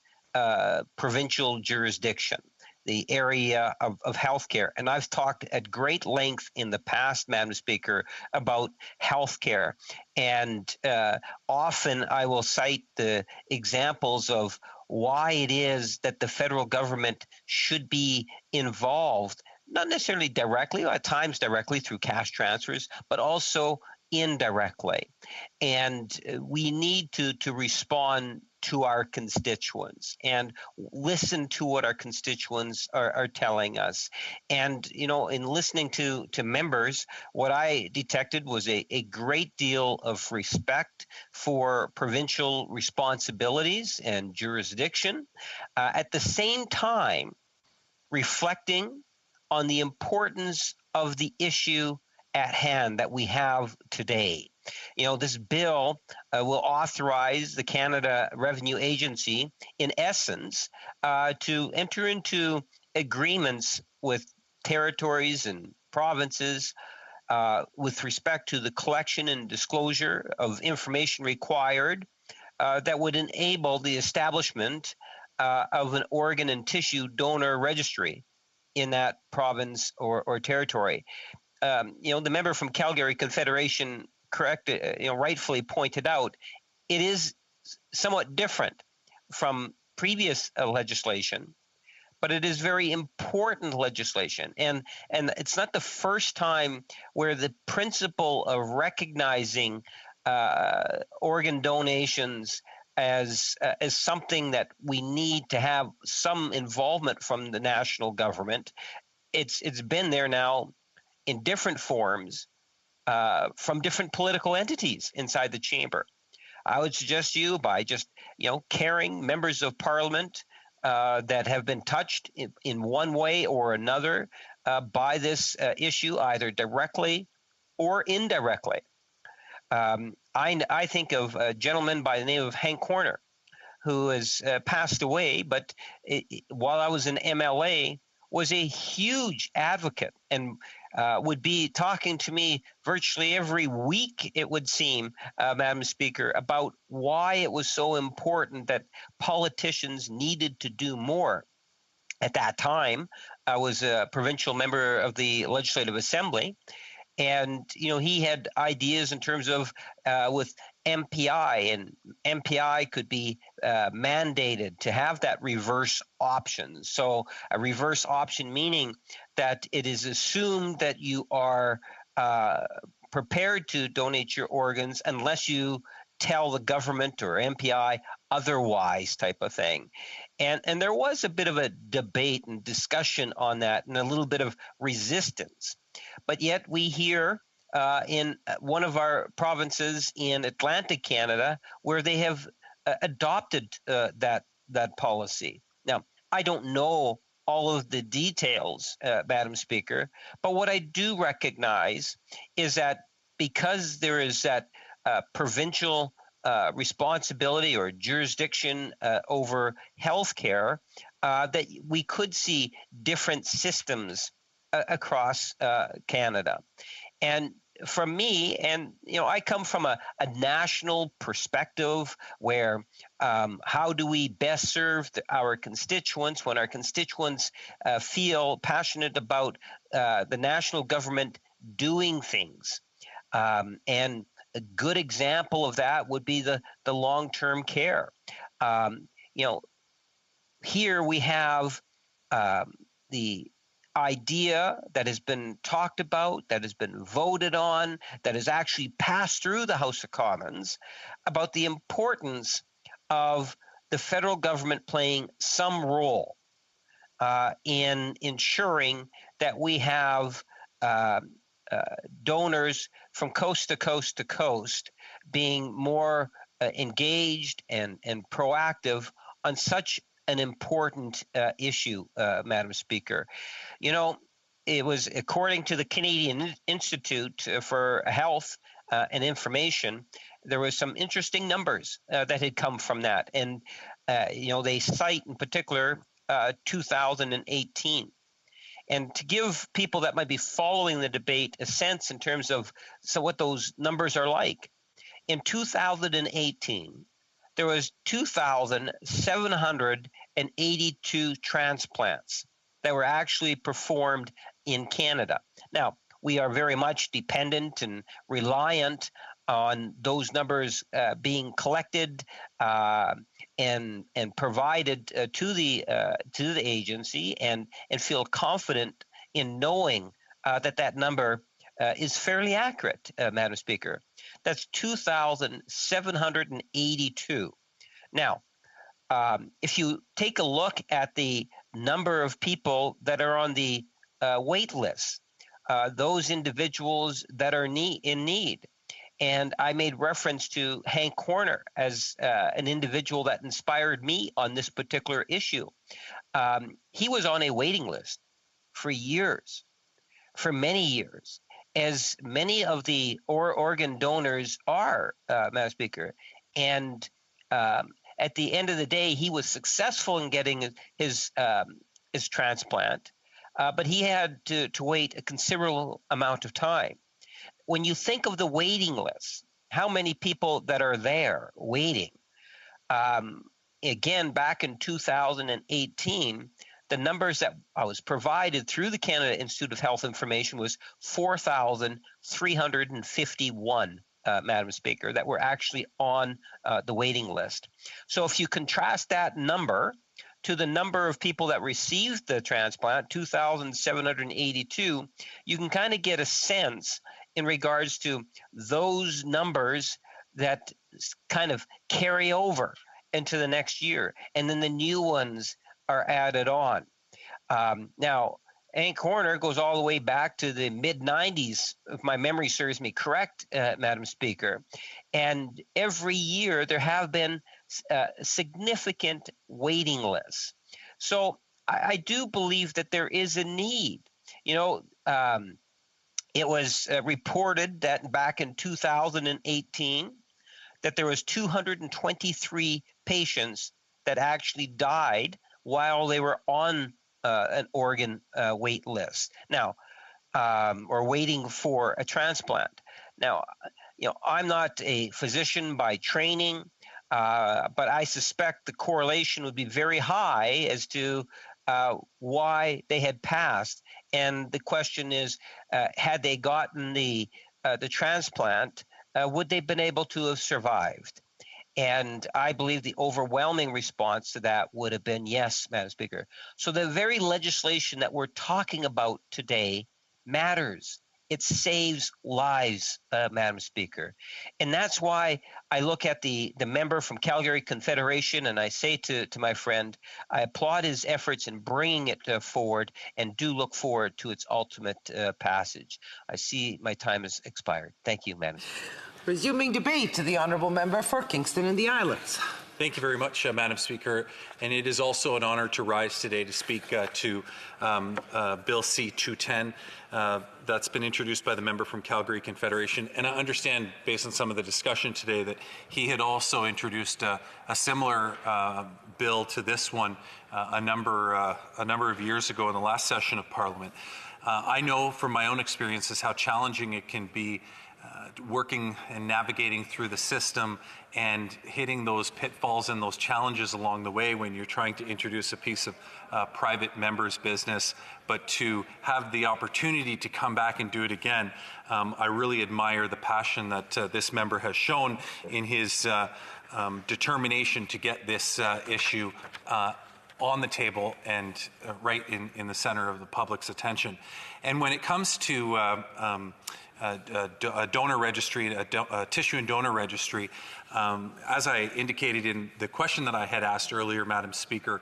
Speaker 10: provincial jurisdiction, the area of healthcare. And I've talked at great length in the past, Madam Speaker, about healthcare. And often I will cite the examples of why it is that the federal government should be involved, not necessarily directly, at times directly through cash transfers, but also indirectly. And we need to respond to our constituents and listen to what our constituents are telling us. And, you know, in listening to members, what I detected was a great deal of respect for provincial responsibilities and jurisdiction. At the same time, reflecting on the importance of the issue at hand that we have today. You know, this bill will authorize the Canada Revenue Agency, in essence, to enter into agreements with territories and provinces with respect to the collection and disclosure of information required that would enable the establishment of an organ and tissue donor registry in that province or territory. You know, the member from Calgary Confederation rightfully pointed out, it is somewhat different from previous legislation, but it is very important legislation. And it's not the first time where the principle of recognizing organ donations as something that we need to have some involvement from the national government. It's been there now in different forms from different political entities inside the chamber. I would suggest to you, by just caring members of parliament that have been touched in one way or another by this issue, either directly or indirectly. I think of a gentleman by the name of Hank Horner, who has passed away, but while I was an MLA, was a huge advocate and would be talking to me virtually every week, it would seem, Madam Speaker, about why it was so important that politicians needed to do more. At that time, I was a provincial member of the Legislative Assembly, and he had ideas in terms of with MPI, and MPI could be mandated to have that reverse option. So a reverse option meaning that it is assumed that you are prepared to donate your organs unless you tell the government or MPI otherwise, type of thing. And there was a bit of a debate and discussion on that and a little bit of resistance. But yet we hear in one of our provinces in Atlantic Canada where they have adopted that policy. Now, I don't know all of the details, Madam Speaker, but what I do recognize is that because there is that provincial responsibility or jurisdiction over healthcare, that we could see different systems across Canada. And for me, and I come from a national perspective where how do we best serve our constituents when our constituents feel passionate about the national government doing things. And a good example of that would be the long-term care. Here we have the idea that has been talked about, that has been voted on, that has actually passed through the House of Commons about the importance of the federal government playing some role in ensuring that we have donors from coast to coast to coast being more engaged and proactive on such an important issue, Madam Speaker. It was according to the Canadian Institute for Health and Information, there was some interesting numbers that had come from that. And, they cite in particular 2018. And to give people that might be following the debate a sense in terms of what those numbers are like, in 2018, there was 2,782 transplants that were actually performed in Canada. Now, we are very much dependent and reliant on those numbers being collected and provided to the agency, and feel confident in knowing that number is fairly accurate, Madam Speaker. That's 2,782. Now, if you take a look at the number of people that are on the wait list, those individuals that are in need, and I made reference to Hank Horner as an individual that inspired me on this particular issue. He was on a waiting list for years, for many years, as many of the organ donors are, Madam Speaker. And at the end of the day, he was successful in getting his transplant, but he had to wait a considerable amount of time. When you think of the waiting list, how many people that are there waiting? Again, back in 2018, the numbers that I was provided through the Canada Institute of Health Information was 4,351, Madam Speaker, that were actually on the waiting list. So if you contrast that number to the number of people that received the transplant, 2,782, you can kind of get a sense in regards to those numbers that kind of carry over into the next year, and then the new ones are added on. Now, Hank Horner goes all the way back to the mid-90s, if my memory serves me correct, Madam Speaker. And every year there have been significant waiting lists. So I do believe that there is a need. It was reported that back in 2018 that there was 223 patients that actually died while they were on an organ wait list. Now, or waiting for a transplant. Now, I'm not a physician by training, but I suspect the correlation would be very high as to why they had passed. And the question is, had they gotten the transplant, would they have been able to have survived? And I believe the overwhelming response to that would have been yes, Madam Speaker. So the very legislation that we're talking about today matters. It saves lives, Madam Speaker. And that's why I look at the member from Calgary Confederation and I say to my friend, I applaud his efforts in bringing it forward and do look forward to its ultimate passage. I see my time has expired. Thank you, Madam Speaker.
Speaker 4: Resuming debate, the honourable member for Kingston and the Islands.
Speaker 5: Thank you very much, Madam Speaker. And it is also an honour to rise today to speak to Bill C-210 that's been introduced by the member from Calgary Confederation. And I understand, based on some of the discussion today, that he had also introduced a similar bill to this one a number of years ago in the last session of Parliament. I know from my own experiences how challenging it can be working and navigating through the system and hitting those pitfalls and those challenges along the way when you're trying to introduce a piece of private member's business, but to have the opportunity to come back and do it again. I really admire the passion that this member has shown in his determination to get this issue on the table and right in the center of the public's attention. And when it comes to a donor registry, a tissue and donor registry, as I indicated in the question that I had asked earlier, Madam Speaker,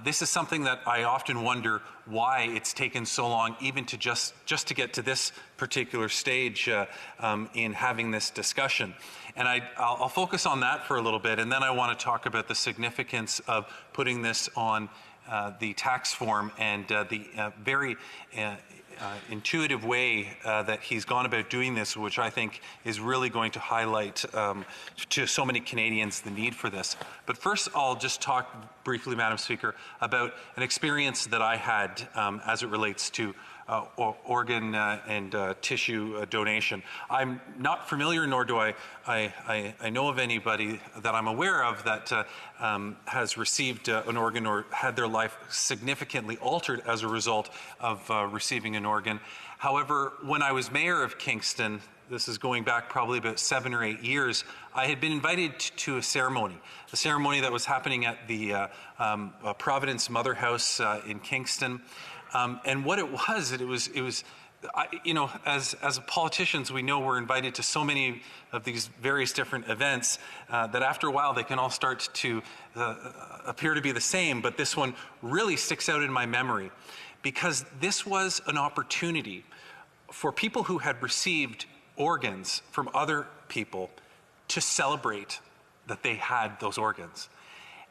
Speaker 5: this is something that I often wonder why it's taken so long even to just to get to this particular stage in having this discussion. And I'll focus on that for a little bit, and then I want to talk about the significance of putting this on the tax form and the very intuitive way that he's gone about doing this, which I think is really going to highlight to so many Canadians the need for this. But first, I'll just talk briefly, Madam Speaker, about an experience that I had as it relates to organ and tissue donation. I'm not familiar, nor do I know of anybody that I'm aware of that has received an organ or had their life significantly altered as a result of receiving an organ. However, when I was mayor of Kingston, this is going back probably about 7 or 8 years, I had been invited to a ceremony that was happening at the Providence Mother House in Kingston. And what it was, as politicians, we know we're invited to so many of these various different events that after a while they can all start to appear to be the same, but this one really sticks out in my memory because this was an opportunity for people who had received organs from other people to celebrate that they had those organs.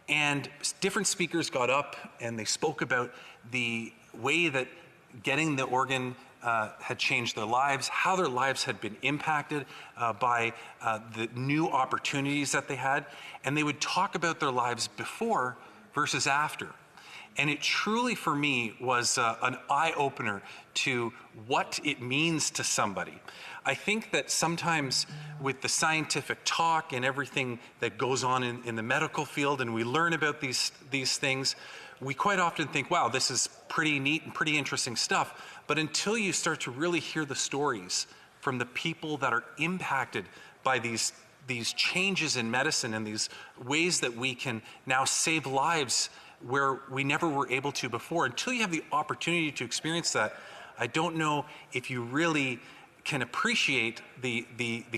Speaker 5: And different speakers got up and they spoke about the way that getting the organ had changed their lives, how their lives had been impacted by the new opportunities that they had, and they would talk about their lives before versus after. And it truly, for me, was an eye-opener to what it means to somebody. I think that sometimes with the scientific talk and everything that goes on in the medical field, and we learn about these things, we quite often think, wow, this is pretty neat and pretty interesting stuff. But until you start to really hear the stories from the people that are impacted by these changes in medicine and these ways that we can now save lives where we never were able to before, until you have the opportunity to experience that, I don't know if you really can appreciate the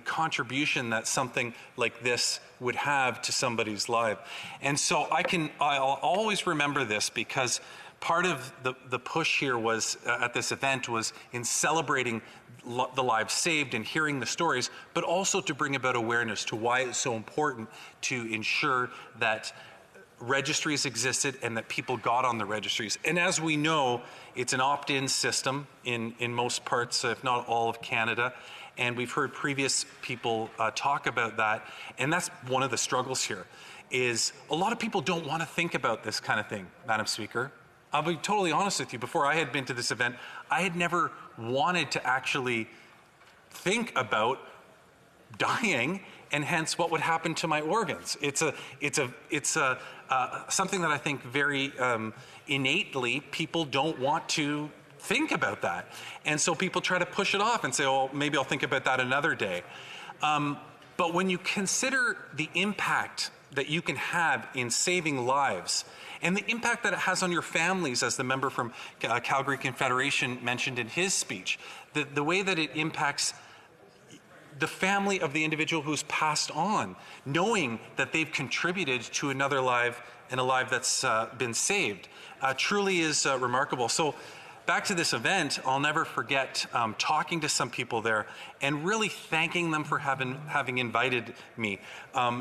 Speaker 5: contribution that something like this would have to somebody's life. And so I'll always remember this because part of the push here was at this event was in celebrating the lives saved and hearing the stories, but also to bring about awareness to why it's so important to ensure that registries existed and that people got on the registries. And as we know, it's an opt-in system in most parts, if not all of Canada. And we've heard previous people talk about that. And that's one of the struggles here, is a lot of people don't want to think about this kind of thing, Madam Speaker. I'll be totally honest with you. Before I had been to this event, I had never wanted to actually think about dying, and hence what would happen to my organs. It's something that I think very innately people don't want to think about that, and so people try to push it off and say, "Oh, maybe I'll think about that another day." But when you consider the impact that you can have in saving lives, and the impact that it has on your families, as the member from Calgary Confederation mentioned in his speech, the way that it impacts the family of the individual who's passed on, knowing that they've contributed to another life and a life that's been saved, truly is remarkable. So back to this event, I'll never forget talking to some people there and really thanking them for having invited me.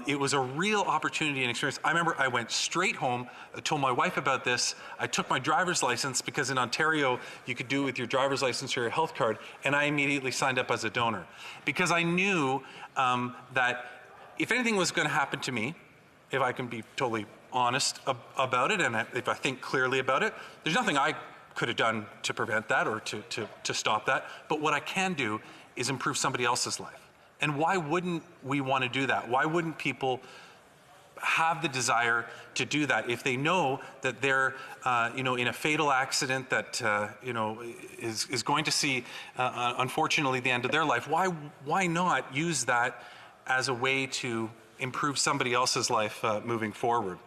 Speaker 5: It was a real opportunity and experience. I remember I went straight home, told my wife about this. I took my driver's license, because in Ontario you could do it with your driver's license or your health card, and I immediately signed up as a donor, because I knew that if anything was going to happen to me, if I can be totally honest about it, and if I think clearly about it, there's nothing I could have done to prevent that or to stop that. But what I can do is improve somebody else's life. And why wouldn't we want to do that? Why wouldn't people have the desire to do that if they know that they're in a fatal accident that is going to see unfortunately the end of their life? Why not use that as a way to improve somebody else's life moving forward?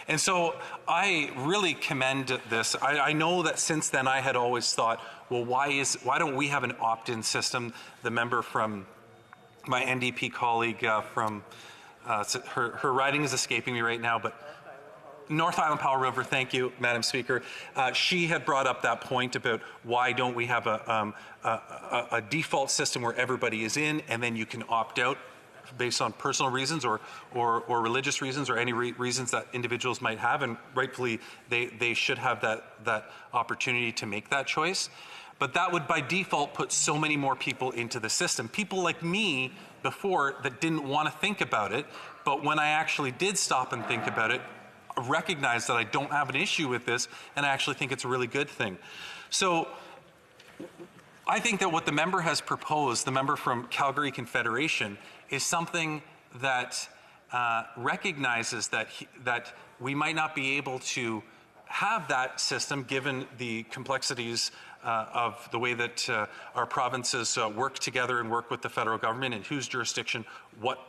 Speaker 5: And so I really commend this. I know that since then I had always thought, well, why don't we have an opt-in system? The member from my NDP colleague from her riding is escaping me right now, but North Island Powell River, thank you, Madam Speaker. She had brought up that point about why don't we have a default system where everybody is in and then you can opt out based on personal reasons or religious reasons or any reasons that individuals might have, and rightfully they should have that opportunity to make that choice. But that would by default put so many more people into the system. People like me before that didn't want to think about it, but when I actually did stop and think about it, recognize that I don't have an issue with this, and I actually think it's a really good thing. So I think that what the member has proposed, the member from Calgary Confederation, is something that recognizes that we might not be able to have that system given the complexities of the way that our provinces work together and work with the federal government and whose jurisdiction what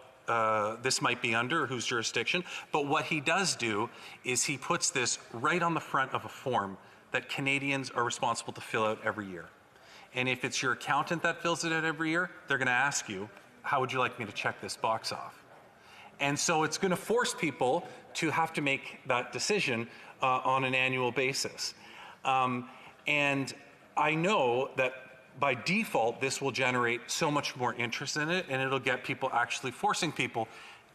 Speaker 5: this might be under, whose jurisdiction. But what he does do is he puts this right on the front of a form that Canadians are responsible to fill out every year. And if it's your accountant that fills it out every year, they're going to ask you, how would you like me to check this box off? And so it's going to force people to have to make that decision on an annual basis. And I know that by default, this will generate so much more interest in it, and it'll get people actually forcing people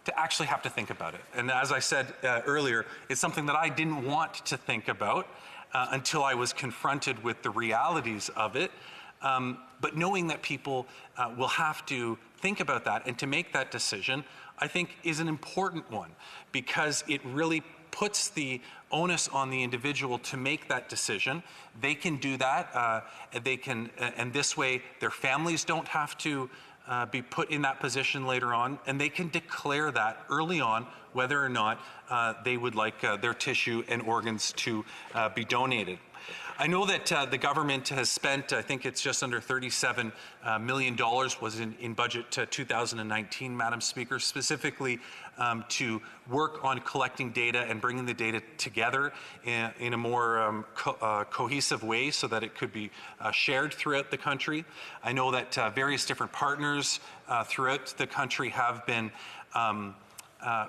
Speaker 5: to actually have to think about it. And as I said earlier, it's something that I didn't want to think about until I was confronted with the realities of it. But knowing that people will have to think about that and to make that decision, I think is an important one, because it really puts the onus on the individual to make that decision. They can do that. And this way their families don't have to be put in that position later on, and they can declare that early on whether or not they would like their tissue and organs to be donated. I know that the government has spent, I think it's just under $37 million was in budget 2019, Madam Speaker, specifically to work on collecting data and bringing the data together in a more cohesive way so that it could be shared throughout the country. I know that various different partners throughout the country have been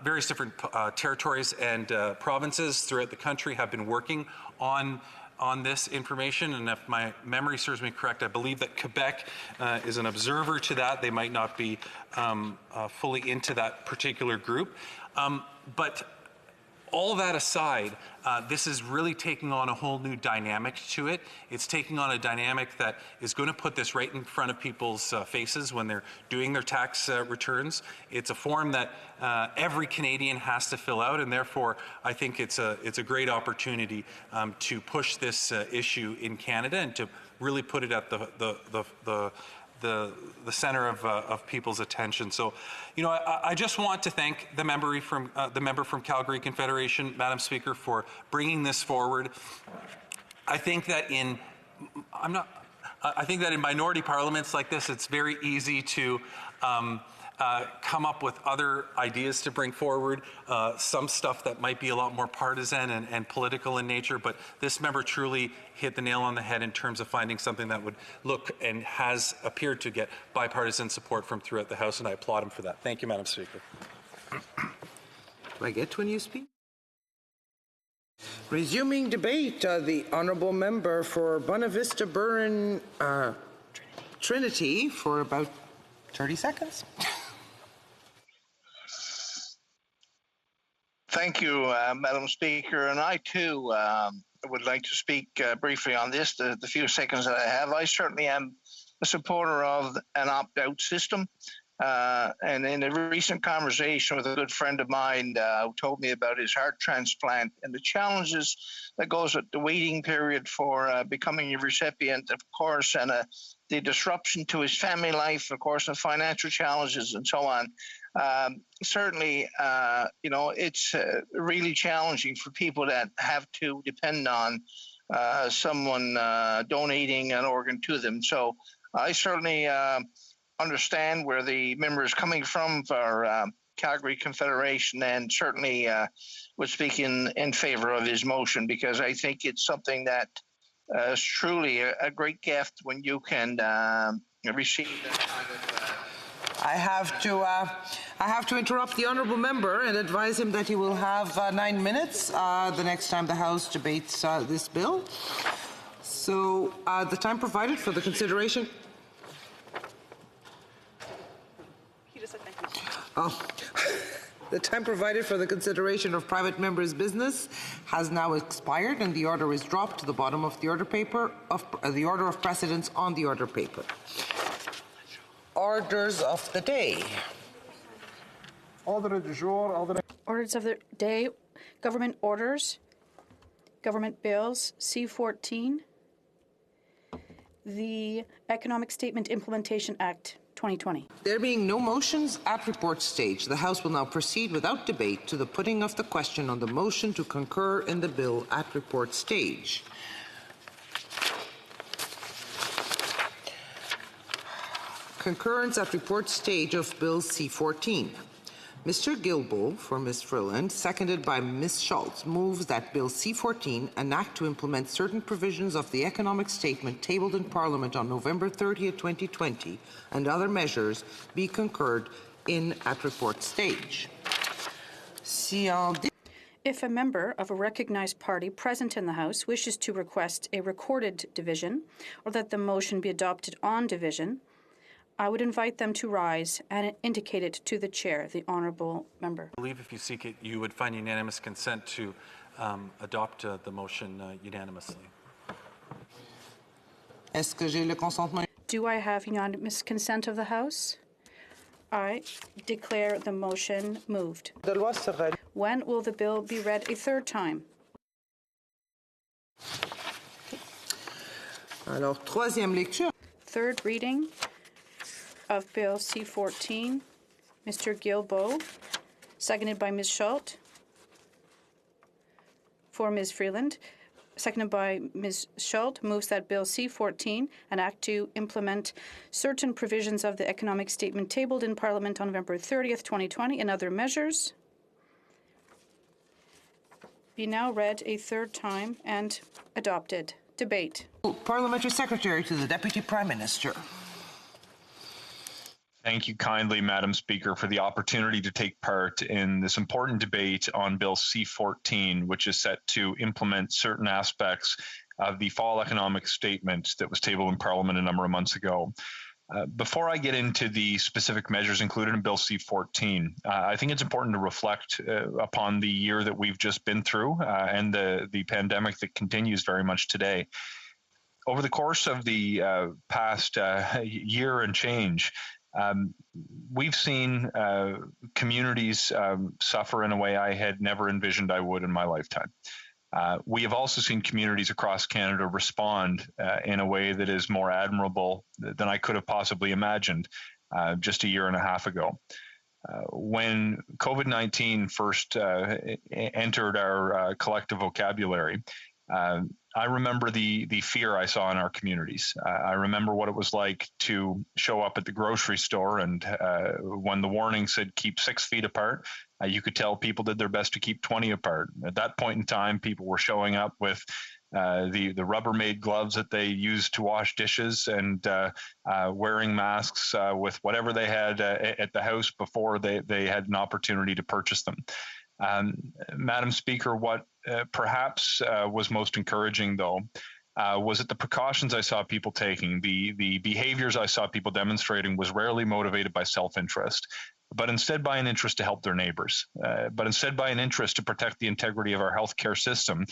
Speaker 5: various different territories and provinces throughout the country have been working on this information, and if my memory serves me correct, I believe that Quebec is an observer to that. They might not be fully into that particular group. But all that aside, this is really taking on a whole new dynamic to it. It's taking on a dynamic that is going to put this right in front of people's faces when they're doing their tax returns. It's a form that every Canadian has to fill out, and therefore I think it's a great opportunity to push this issue in Canada and to really put it at the center of people's attention. So, you know, I just want to thank the member from Calgary Confederation, Madam Speaker, for bringing this forward. I think that in minority parliaments like this, it's very easy to come up with other ideas to bring forward, some stuff that might be a lot more partisan and political in nature, but this member truly hit the nail on the head in terms of finding something that would look and has appeared to get bipartisan support from throughout the House, and I applaud him for that. Thank you, Madam Speaker.
Speaker 4: Do I get when you speak? Resuming debate, the honourable member for Buena Vista Burren Trinity for about 30 seconds.
Speaker 11: Thank you, Madam Speaker. And I, too, would like to speak briefly on this, the few seconds that I have. I certainly am a supporter of an opt-out system. And in a recent conversation with a good friend of mine who told me about his heart transplant and the challenges that goes with the waiting period for becoming a recipient, of course, and the disruption to his family life, of course, and financial challenges and so on. Certainly, you know, it's really challenging for people that have to depend on someone donating an organ to them. So I certainly understand where the member is coming from for Calgary Confederation, and certainly would speak in favor of his motion, because I think it's something that is truly a great gift when you can receive that kind of
Speaker 4: I have to interrupt the honourable member and advise him that he will have 9 minutes the next time the House debates this bill. So the time provided for the consideration. He just said thank you. Oh. The time provided for the consideration of private members' business has now expired, and the order is dropped to the bottom of the order paper of the order of precedence on the order paper. Orders of the day.
Speaker 2: Ordre du jour,
Speaker 6: Orders of the day, government orders, government bills, C-14, the Economic Statement Implementation Act 2020.
Speaker 4: There being no motions at report stage, the House will now proceed without debate to the putting of the question on the motion to concur in the bill at report stage. Concurrence at report stage of Bill C-14. Mr. Guilbeault for Ms. Freeland, seconded by Ms. Schultz, moves that Bill C-14, an act to implement certain provisions of the economic statement tabled in Parliament on November 30th, 2020, and other measures, be concurred in at report stage.
Speaker 6: If a member of a recognized party present in the House wishes to request a recorded division, or that the motion be adopted on division, I would invite them to rise and indicate it to the chair, the honourable member.
Speaker 5: I believe if you seek it, you would find unanimous consent to adopt the motion unanimously.
Speaker 4: Est-ce que j'ai le consentement?
Speaker 6: Do I have unanimous consent of the House? I declare the motion moved. When will the bill be read a third time?
Speaker 4: Alors, troisième lecture.
Speaker 6: Third reading of Bill C-14. Mr. Guilbeault, seconded by Ms. Schultz. For Ms. Freeland, seconded by Ms. Schultz, moves that Bill C-14, an act to implement certain provisions of the economic statement tabled in Parliament on November 30th, 2020, and other measures, be now read a third time and adopted. Debate.
Speaker 4: Parliamentary Secretary to the Deputy Prime Minister.
Speaker 12: Thank you kindly, Madam Speaker, for the opportunity to take part in this important debate on Bill C-14, which is set to implement certain aspects of the fall economic statement that was tabled in Parliament a number of months ago. Before I get into the specific measures included in Bill C-14, I think it's important to reflect upon the year that we've just been through and the pandemic that continues very much today. Over the course of the past year and change, we've seen communities suffer in a way I had never envisioned I would in my lifetime. We have also seen communities across Canada respond in a way that is more admirable than I could have possibly imagined just a year and a half ago. When COVID-19 first entered our collective vocabulary, I remember the fear I saw in our communities. I remember what it was like to show up at the grocery store and when the warning said keep 6 feet apart, you could tell people did their best to keep 20 apart. At that point in time, people were showing up with the Rubbermaid gloves that they used to wash dishes and wearing masks with whatever they had at the house before they had an opportunity to purchase them. Madam Speaker, what perhaps was most encouraging, though, was that the precautions I saw people taking, the behaviors I saw people demonstrating was rarely motivated by self-interest, but instead by an interest to help their neighbors, but instead by an interest to protect the integrity of our healthcare system.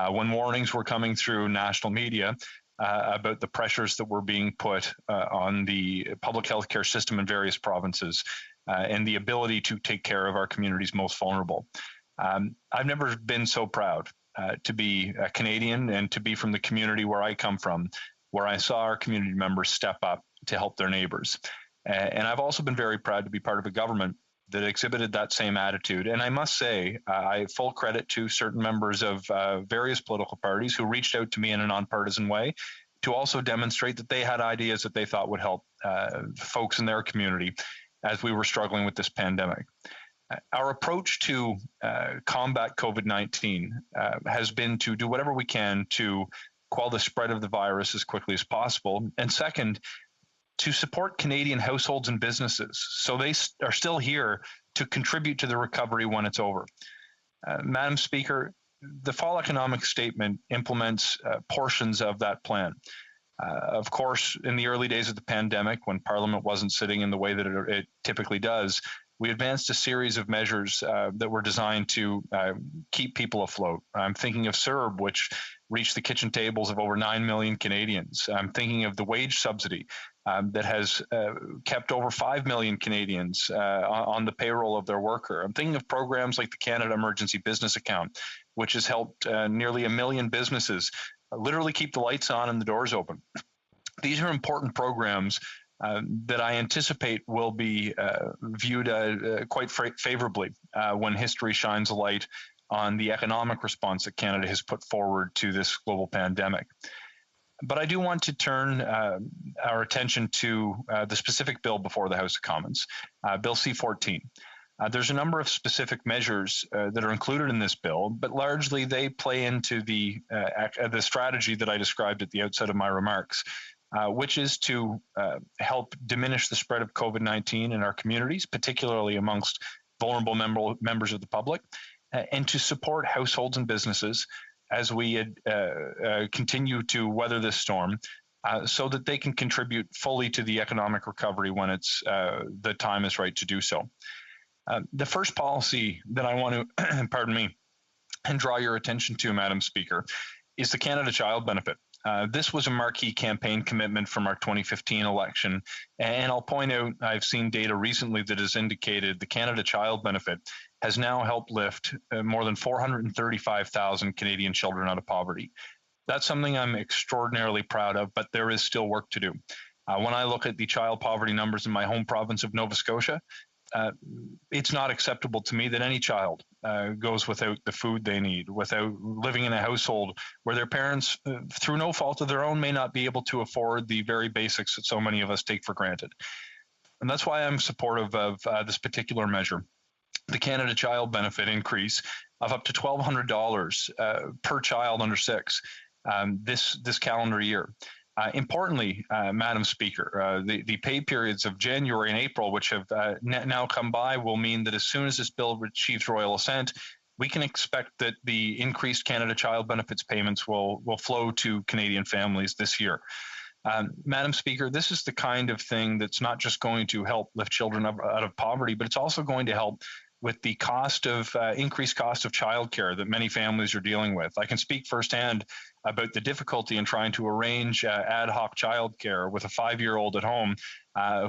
Speaker 12: When warnings were coming through national media about the pressures that were being put on the public healthcare system in various provinces, and the ability to take care of our community's most vulnerable. I've never been so proud to be a Canadian and to be from the community where I come from, where I saw our community members step up to help their neighbors. And I've also been very proud to be part of a government that exhibited that same attitude. And I must say, I full credit to certain members of various political parties who reached out to me in a nonpartisan way to also demonstrate that they had ideas that they thought would help folks in their community as we were struggling with this pandemic. Our approach to combat COVID-19 has been to do whatever we can to quell the spread of the virus as quickly as possible. And second, to support Canadian households and businesses so they are still here to contribute to the recovery when it's over. Madam Speaker, the Fall Economic Statement implements portions of that plan. Of course, in the early days of the pandemic, when Parliament wasn't sitting in the way that it typically does, we advanced a series of measures that were designed to keep people afloat. I'm thinking of CERB, which reached the kitchen tables of over 9 million Canadians. I'm thinking of the wage subsidy that has kept over 5 million Canadians on the payroll of their worker. I'm thinking of programs like the Canada Emergency Business Account, which has helped nearly 1 million businesses literally keep the lights on and the doors open. These are important programs that I anticipate will be viewed quite favorably when history shines a light on the economic response that Canada has put forward to this global pandemic. But I do want to turn our attention to the specific bill before the House of Commons, Bill C-14. There's a number of specific measures that are included in this bill, but largely they play into the strategy that I described at the outset of my remarks, which is to help diminish the spread of COVID-19 in our communities, particularly amongst vulnerable members of the public, and to support households and businesses as we continue to weather this storm, so that they can contribute fully to the economic recovery when the time is right to do so. The first policy that I want to, pardon me, and draw your attention to, Madam Speaker, is the Canada Child Benefit. This was a marquee campaign commitment from our 2015 election, and I'll point out I've seen data recently that has indicated the Canada Child Benefit has now helped lift more than 435,000 Canadian children out of poverty. That's something I'm extraordinarily proud of, but there is still work to do. When I look at the child poverty numbers in my home province of Nova Scotia, it's not acceptable to me that any child goes without the food they need, without living in a household where their parents, through no fault of their own, may not be able to afford the very basics that so many of us take for granted. And that's why I'm supportive of this particular measure. The Canada Child Benefit increase of up to $1,200 per child under 6 this calendar year. Importantly, Madam Speaker, the pay periods of January and April, which have now come by, will mean that as soon as this bill achieves royal assent, we can expect that the increased Canada Child Benefits payments will flow to Canadian families this year. Madam Speaker, this is the kind of thing that's not just going to help lift children out of poverty, but it's also going to help with the increased cost of childcare that many families are dealing with. I can speak firsthand about the difficulty in trying to arrange ad hoc childcare with a 5-year-old at home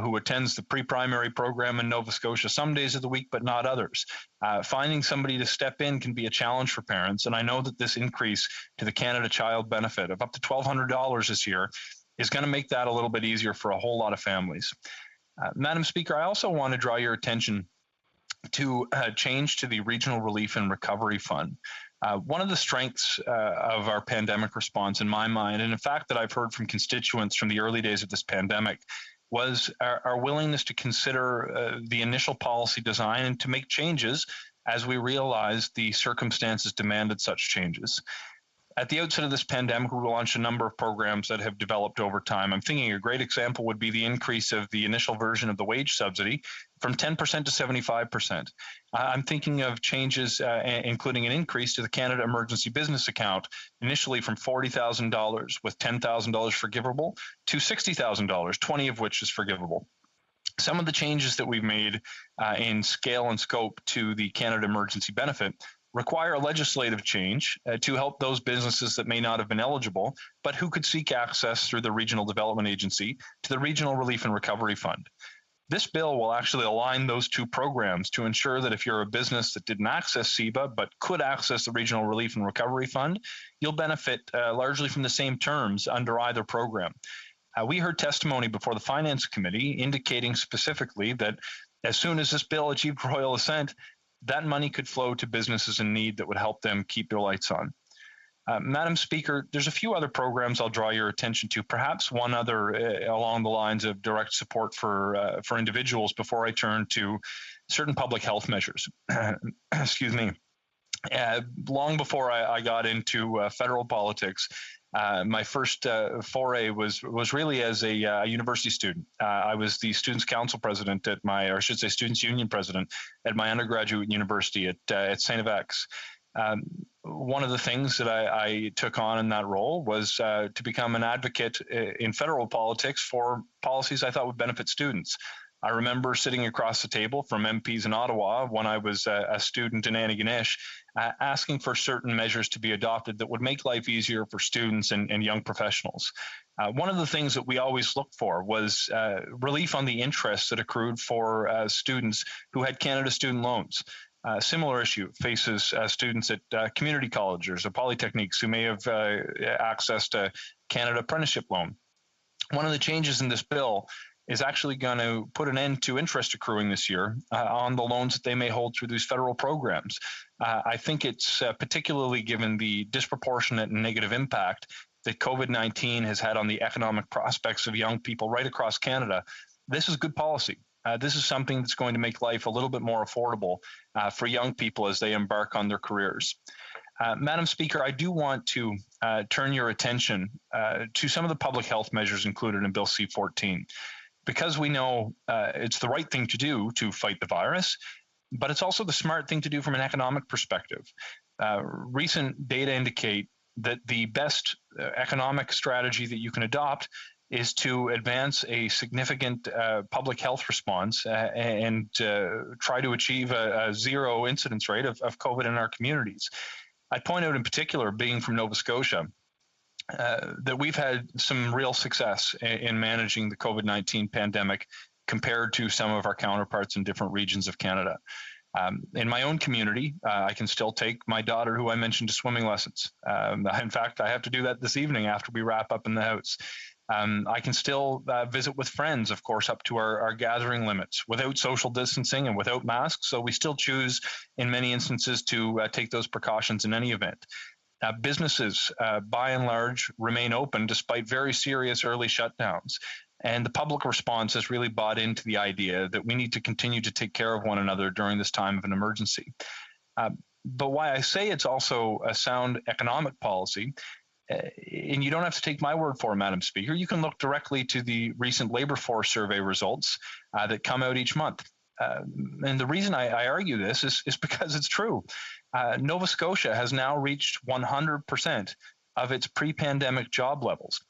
Speaker 12: who attends the pre-primary program in Nova Scotia some days of the week, but not others. Finding somebody to step in can be a challenge for parents, and I know that this increase to the Canada Child Benefit of up to $1,200 this year is going to make that a little bit easier for a whole lot of families. Madam Speaker, I also want to draw your attention to change to the Regional Relief and Recovery Fund. One of the strengths of our pandemic response, in my mind, and in fact that I've heard from constituents from the early days of this pandemic, was our willingness to consider the initial policy design and to make changes as we realized the circumstances demanded such changes. At the outset of this pandemic, we launched a number of programs that have developed over time. I'm thinking a great example would be the increase of the initial version of the wage subsidy from 10% to 75%. I'm thinking of changes, including an increase to the Canada Emergency Business Account, initially from $40,000 with $10,000 forgivable to $60,000, $20,000 of which is forgivable. Some of the changes that we've made in scale and scope to the Canada Emergency Benefit require a legislative change to help those businesses that may not have been eligible, but who could seek access through the Regional Development Agency to the Regional Relief and Recovery Fund. This bill will actually align those two programs to ensure that if you're a business that didn't access CEBA but could access the Regional Relief and Recovery Fund, you'll benefit largely from the same terms under either program. We heard testimony before the Finance Committee indicating specifically that as soon as this bill achieved royal assent, that money could flow to businesses in need that would help them keep their lights on. Madam Speaker, there's a few other programs I'll draw your attention to, perhaps one other along the lines of direct support for individuals before I turn to certain public health measures. Excuse me. Long before I got into federal politics, my first foray was really as a university student. I was the Students' Council president at Students' Union president at my undergraduate university at St. FX. One of the things that I took on in that role was to become an advocate in federal politics for policies I thought would benefit students. I remember sitting across the table from MPs in Ottawa when I was a student in Antigonish, asking for certain measures to be adopted that would make life easier for students and young professionals. One of the things that we always looked for was relief on the interest that accrued for students who had Canada student loans. Similar issue faces students at community colleges or polytechniques who may have accessed a Canada apprenticeship loan. One of the changes in this bill is actually going to put an end to interest accruing this year on the loans that they may hold through these federal programs. I think it's particularly given the disproportionate and negative impact that COVID-19 has had on the economic prospects of young people right across Canada. This is good policy. This is something that's going to make life a little bit more affordable for young people as they embark on their careers. Madam Speaker, I do want to turn your attention to some of the public health measures included in Bill C-14. Because we know it's the right thing to do to fight the virus, but it's also the smart thing to do from an economic perspective. Recent data indicate that the best economic strategy that you can adopt is to advance a significant public health response and try to achieve a zero incidence rate of COVID in our communities. I'd point out in particular, being from Nova Scotia, that we've had some real success in managing the COVID-19 pandemic compared to some of our counterparts in different regions of Canada. In my own community, I can still take my daughter, who I mentioned, to swimming lessons. In fact, I have to do that this evening after we wrap up in the house. I can still visit with friends, of course, up to our gathering limits without social distancing and without masks. So we still choose in many instances to take those precautions in any event. Businesses, by and large, remain open despite very serious early shutdowns. And the public response has really bought into the idea that we need to continue to take care of one another during this time of an emergency. But why I say it's also a sound economic policy, and you don't have to take my word for it, Madam Speaker, you can look directly to the recent labor force survey results that come out each month. And the reason I argue this is because it's true. Nova Scotia has now reached 100% of its pre-pandemic job levels.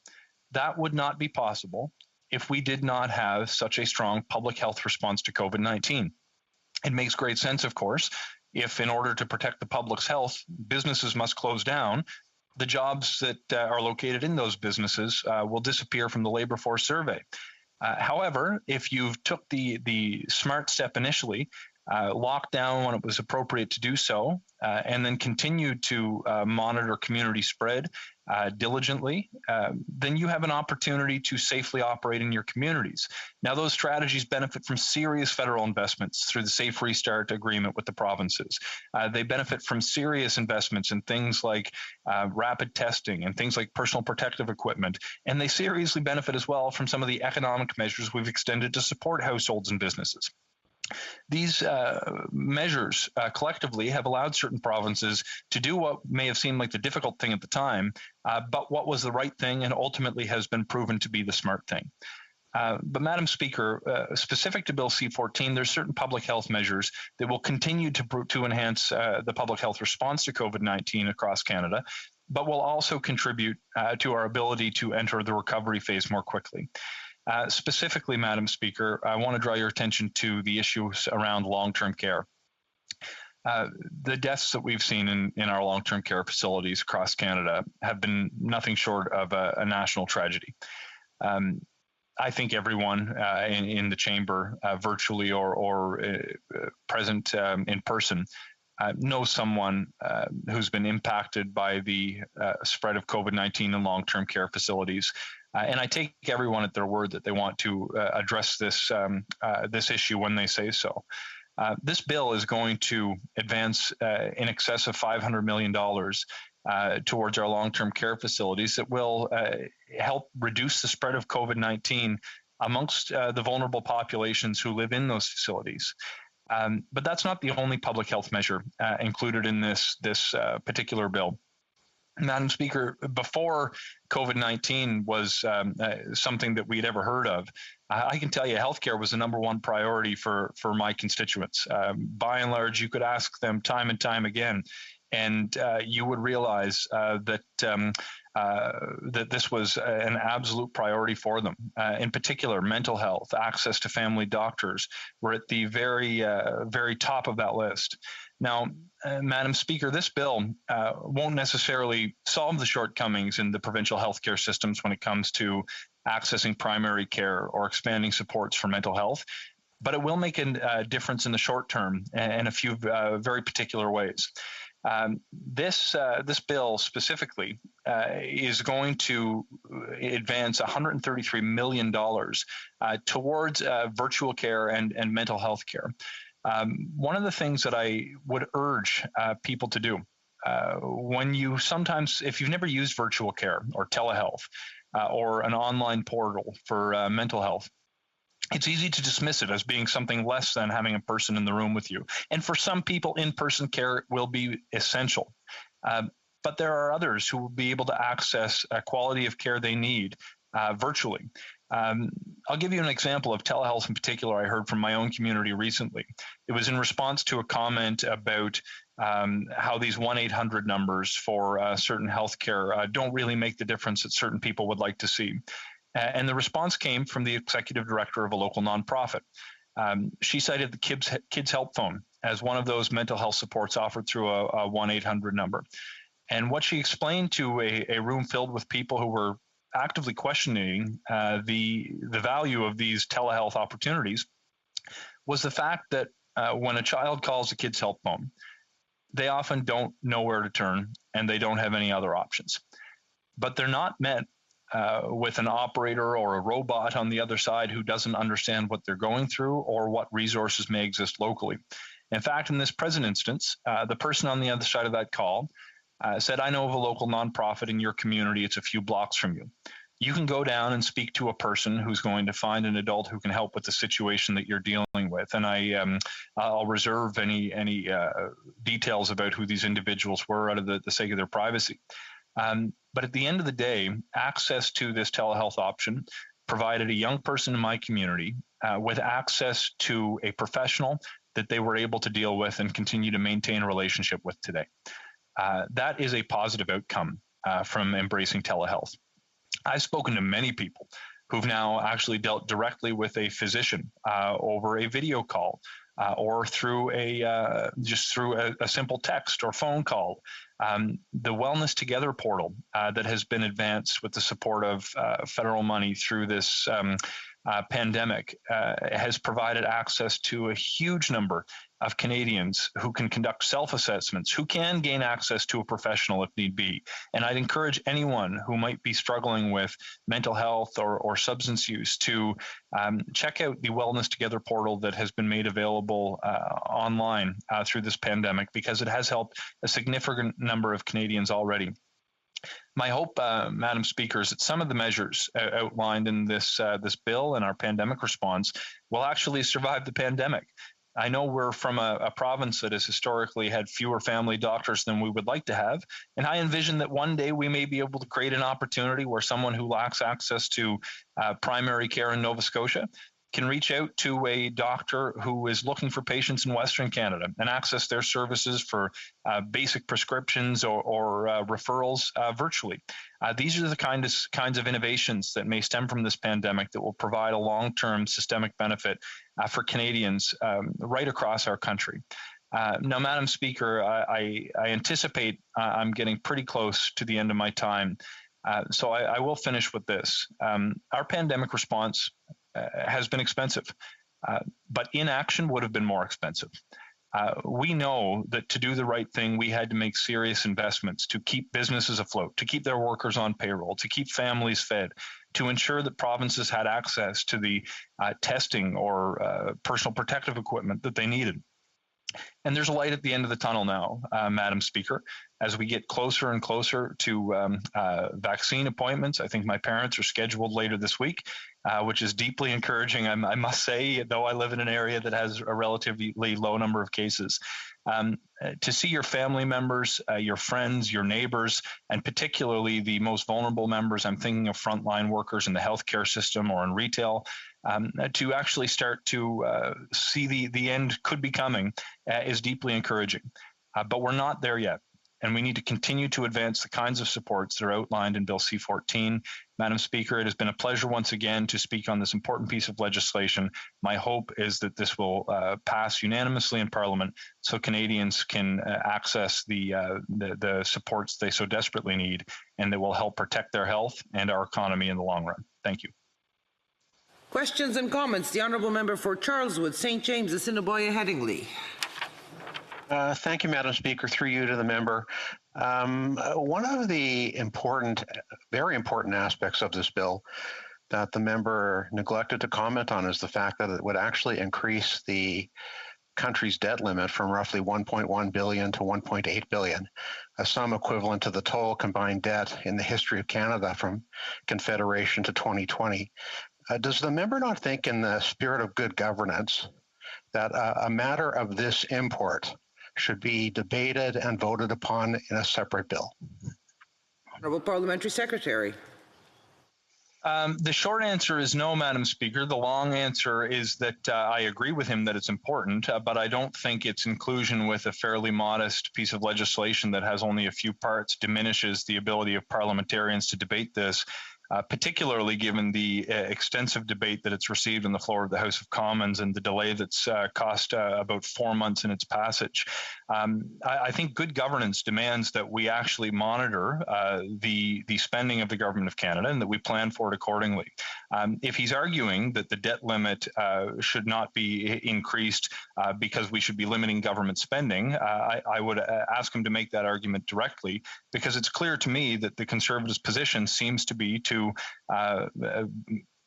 Speaker 12: That would not be possible if we did not have such a strong public health response to COVID-19. It makes great sense, of course, if in order to protect the public's health, businesses must close down, the jobs that are located in those businesses will disappear from the labor force survey. However, if you took the smart step initially, locked down when it was appropriate to do so, and then continued to monitor community spread diligently, then you have an opportunity to safely operate in your communities. Now, those strategies benefit from serious federal investments through the Safe Restart Agreement with the provinces. They benefit from serious investments in things like rapid testing and things like personal protective equipment. And they seriously benefit as well from some of the economic measures we've extended to support households and businesses. These measures collectively have allowed certain provinces to do what may have seemed like the difficult thing at the time, but what was the right thing and ultimately has been proven to be the smart thing. But Madam Speaker, specific to Bill C-14, there's certain public health measures that will continue to enhance the public health response to COVID-19 across Canada, but will also contribute to our ability to enter the recovery phase more quickly. Specifically, Madam Speaker, I want to draw your attention to the issues around long-term care. The deaths that we've seen in our long-term care facilities across Canada have been nothing short of a national tragedy. I think everyone in the chamber, virtually or present in person, knows someone who's been impacted by the spread of COVID-19 in long-term care facilities. And I take everyone at their word that they want to address this issue when they say so. This bill is going to advance in excess of $500 million towards our long-term care facilities that will help reduce the spread of COVID-19 amongst the vulnerable populations who live in those facilities. But that's not the only public health measure included in this particular bill. Madam Speaker, before COVID-19 was something that we'd ever heard of, I can tell you healthcare was the number one priority for my constituents. By and large, you could ask them time and time again, and you would realize that this was an absolute priority for them. In particular, mental health, access to family doctors were at the very top of that list. Now, Madam Speaker, this bill won't necessarily solve the shortcomings in the provincial healthcare systems when it comes to accessing primary care or expanding supports for mental health, but it will make a difference in the short term in a few very particular ways. This bill specifically is going to advance $133 million towards virtual care and mental health care. One of the things that I would urge people to do when if you've never used virtual care or telehealth or an online portal for mental health, it's easy to dismiss it as being something less than having a person in the room with you. And for some people, in-person care will be essential. But there are others who will be able to access a quality of care they need virtually. I'll give you an example of telehealth in particular I heard from my own community recently. It was in response to a comment about how these 1-800 numbers for certain healthcare don't really make the difference that certain people would like to see. And the response came from the executive director of a local nonprofit. She cited the Kids Help Phone as one of those mental health supports offered through a 1-800 number. And what she explained to a room filled with people who were actively questioning the value of these telehealth opportunities was the fact that when a child calls the Kids Help Phone, they often don't know where to turn and they don't have any other options. But they're not met with an operator or a robot on the other side who doesn't understand what they're going through or what resources may exist locally. In fact, in this present instance, the person on the other side of that call said, I know of a local nonprofit in your community. It's a few blocks from you. You can go down and speak to a person who's going to find an adult who can help with the situation that you're dealing with. And I'll reserve any details about who these individuals were out of the sake of their privacy. But at the end of the day, access to this telehealth option provided a young person in my community with access to a professional that they were able to deal with and continue to maintain a relationship with today. That is a positive outcome from embracing telehealth. I've spoken to many people who've now actually dealt directly with a physician over a video call or through a simple text or phone call. The Wellness Together portal that has been advanced with the support of federal money through this pandemic has provided access to a huge number of Canadians who can conduct self-assessments, who can gain access to a professional if need be. And I'd encourage anyone who might be struggling with mental health or substance use to check out the Wellness Together portal that has been made available online through this pandemic, because it has helped a significant number of Canadians already. My hope, Madam Speaker, is that some of the measures outlined in this bill and our pandemic response will actually survive the pandemic. I know we're from a province that has historically had fewer family doctors than we would like to have, and I envision that one day we may be able to create an opportunity where someone who lacks access to primary care in Nova Scotia can reach out to a doctor who is looking for patients in Western Canada and access their services for basic prescriptions or referrals virtually. These are the kinds of innovations that may stem from this pandemic that will provide a long-term systemic benefit for Canadians right across our country. Now, Madam Speaker, I anticipate I'm getting pretty close to the end of my time, so I will finish with this. Our pandemic response has been expensive, but inaction would have been more expensive. We know that to do the right thing, we had to make serious investments to keep businesses afloat, to keep their workers on payroll, to keep families fed, to ensure that provinces had access to the testing or personal protective equipment that they needed. And there's a light at the end of the tunnel now, Madam Speaker, as we get closer and closer to vaccine appointments. I think my parents are scheduled later this week, which is deeply encouraging, I must say, though I live in an area that has a relatively low number of cases. To see your family members, your friends, your neighbors, and particularly the most vulnerable members, I'm thinking of frontline workers in the healthcare system or in retail, to actually start to see the end could be coming is deeply encouraging. But we're not there yet. And we need to continue to advance the kinds of supports that are outlined in Bill C-14. Madam Speaker, it has been a pleasure once again to speak on this important piece of legislation. My hope is that this will pass unanimously in Parliament so Canadians can access the supports they so desperately need, and that will help protect their health and our economy in the long run. Thank you.
Speaker 4: Questions and comments. The Honourable Member for Charleswood, St. James, Assiniboia, Headingley.
Speaker 13: Thank you, Madam Speaker. Through you to the member. One of the very important aspects of this bill that the member neglected to comment on is the fact that it would actually increase the country's debt limit from roughly 1.1 billion to 1.8 billion, a sum equivalent to the total combined debt in the history of Canada from Confederation to 2020. Does the member not think, in the spirit of good governance, that a matter of this import should be debated and voted upon in a separate bill?
Speaker 4: Honourable Parliamentary Secretary.
Speaker 12: The short answer is no, Madam Speaker. The long answer is that I agree with him that it's important, but I don't think its inclusion with a fairly modest piece of legislation that has only a few parts diminishes the ability of parliamentarians to debate this. Particularly given the extensive debate that it's received on the floor of the House of Commons and the delay that's cost about 4 months in its passage. I think good governance demands that we actually monitor the spending of the Government of Canada and that we plan for it accordingly. If he's arguing that the debt limit should not be increased because we should be limiting government spending, I would ask him to make that argument directly, because it's clear to me that the Conservatives' position seems to be to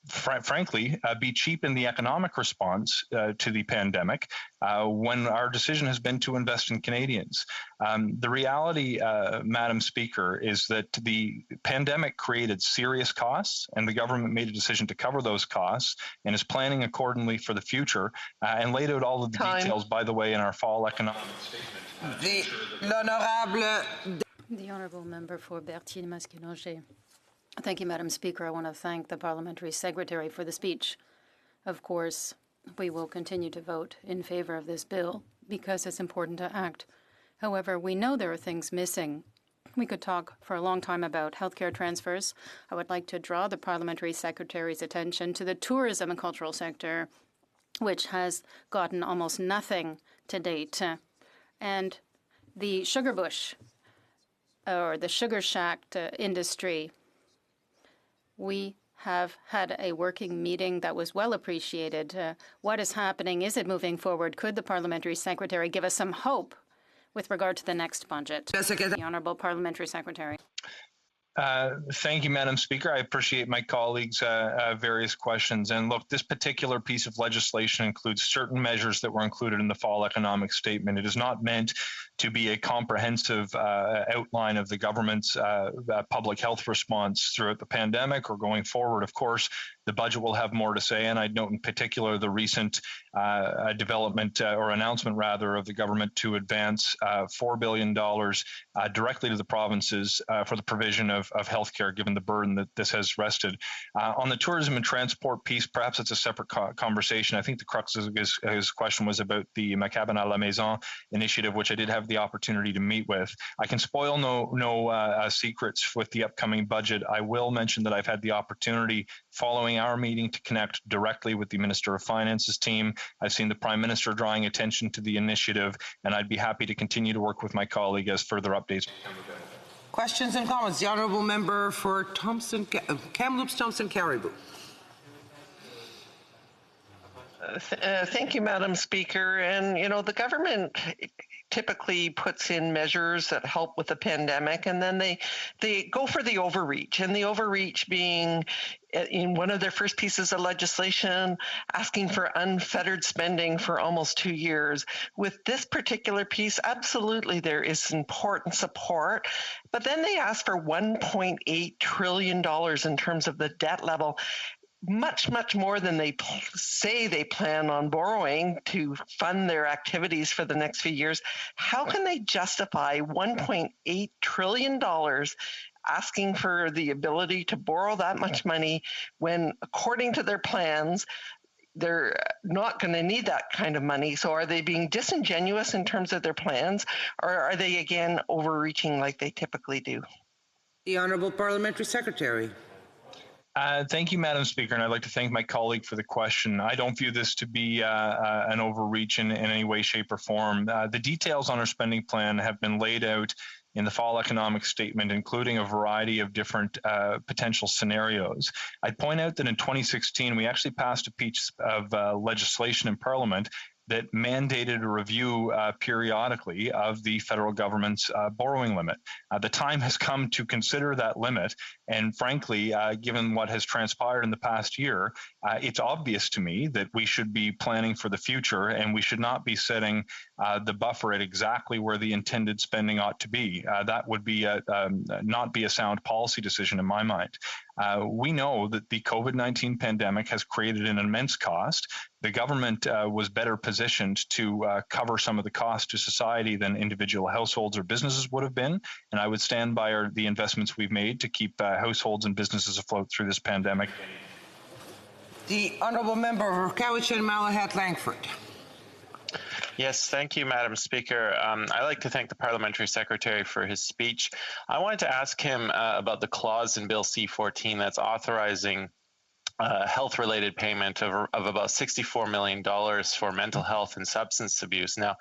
Speaker 12: frankly, be cheap in the economic response to the pandemic when our decision has been to invest in Canadians. The reality, Madam Speaker, is that the pandemic created serious costs, and the government made a decision to cover those costs and is planning accordingly for the future and laid out all of the details, by the way, in our fall economic statement.
Speaker 9: The Honourable Member for Berthier-Masquinongé. Thank you, Madam Speaker. I want to thank the Parliamentary Secretary for the speech. Of course, we will continue to vote in favour of this bill because it's important to act. However, we know there are things missing We could talk for a long time about healthcare transfers. I would like to draw the Parliamentary Secretary's attention to the tourism and cultural sector, which has gotten almost nothing to date. And the sugar bush, or the sugar shack industry, we have had a working meeting that was well appreciated. What is happening? Is it moving forward? Could the Parliamentary Secretary give us some hope with regard to the next budget? The Honourable Parliamentary Secretary.
Speaker 12: Thank you, Madam Speaker. I appreciate my colleagues' various questions. And look, this particular piece of legislation includes certain measures that were included in the fall economic statement. It is not meant to be a comprehensive outline of the government's public health response throughout the pandemic or going forward. Of course, the budget will have more to say, and I'd note in particular the recent development or announcement, rather, of the government to advance $4 billion directly to the provinces for the provision of healthcare, given the burden that this has rested. On the tourism and transport piece, perhaps it's a separate conversation. I think the crux of his question was about the Ma Cabane à la Maison initiative, which I did have the opportunity to meet with. I can spoil no secrets with the upcoming budget. I will mention that I've had the opportunity following our meeting to connect directly with the Minister of Finance's team. I've seen the Prime Minister drawing attention to the initiative, and I'd be happy to continue to work with my colleague as further updates become available.
Speaker 4: Questions and comments? The Honourable Member for Kamloops Thompson Caribou.
Speaker 14: Thank you, Madam Speaker. And, you know, the government typically puts in measures that help with the pandemic, and then they go for the overreach, and the overreach being in one of their first pieces of legislation asking for unfettered spending for almost 2 years. With this particular piece, absolutely there is important support, but then they ask for $1.8 trillion in terms of the debt level. Much, much more than they say they plan on borrowing to fund their activities for the next few years. How can they justify $1.8 trillion asking for the ability to borrow that much money when, according to their plans, they're not going to need that kind of money? So are they being disingenuous in terms of their plans, or are they again overreaching like they typically do?
Speaker 4: The Honourable Parliamentary Secretary.
Speaker 12: Thank you, Madam Speaker, and I'd like to thank my colleague for the question. I don't view this to be an overreach in any way, shape, or form. The details on our spending plan have been laid out in the fall economic statement, including a variety of different potential scenarios. I'd point out that in 2016, we actually passed a piece of legislation in Parliament that mandated a review periodically of the federal government's borrowing limit. The time has come to consider that limit, and frankly, given what has transpired in the past year, it's obvious to me that we should be planning for the future, and we should not be setting the buffer at exactly where the intended spending ought to be. That would be not be a sound policy decision in my mind. We know that the COVID-19 pandemic has created an immense cost. The government was better positioned to cover some of the cost to society than individual households or businesses would have been. And I would stand by the investments we've made to keep households and businesses afloat through this pandemic.
Speaker 4: The Honourable Member for Cowichan Malahat Langford.
Speaker 15: Yes, thank you, Madam Speaker. I'd like to thank the Parliamentary Secretary for his speech. I wanted to ask him about the clause in Bill C-14 that's authorizing health-related payment of about $64 million for mental health and substance abuse. Now,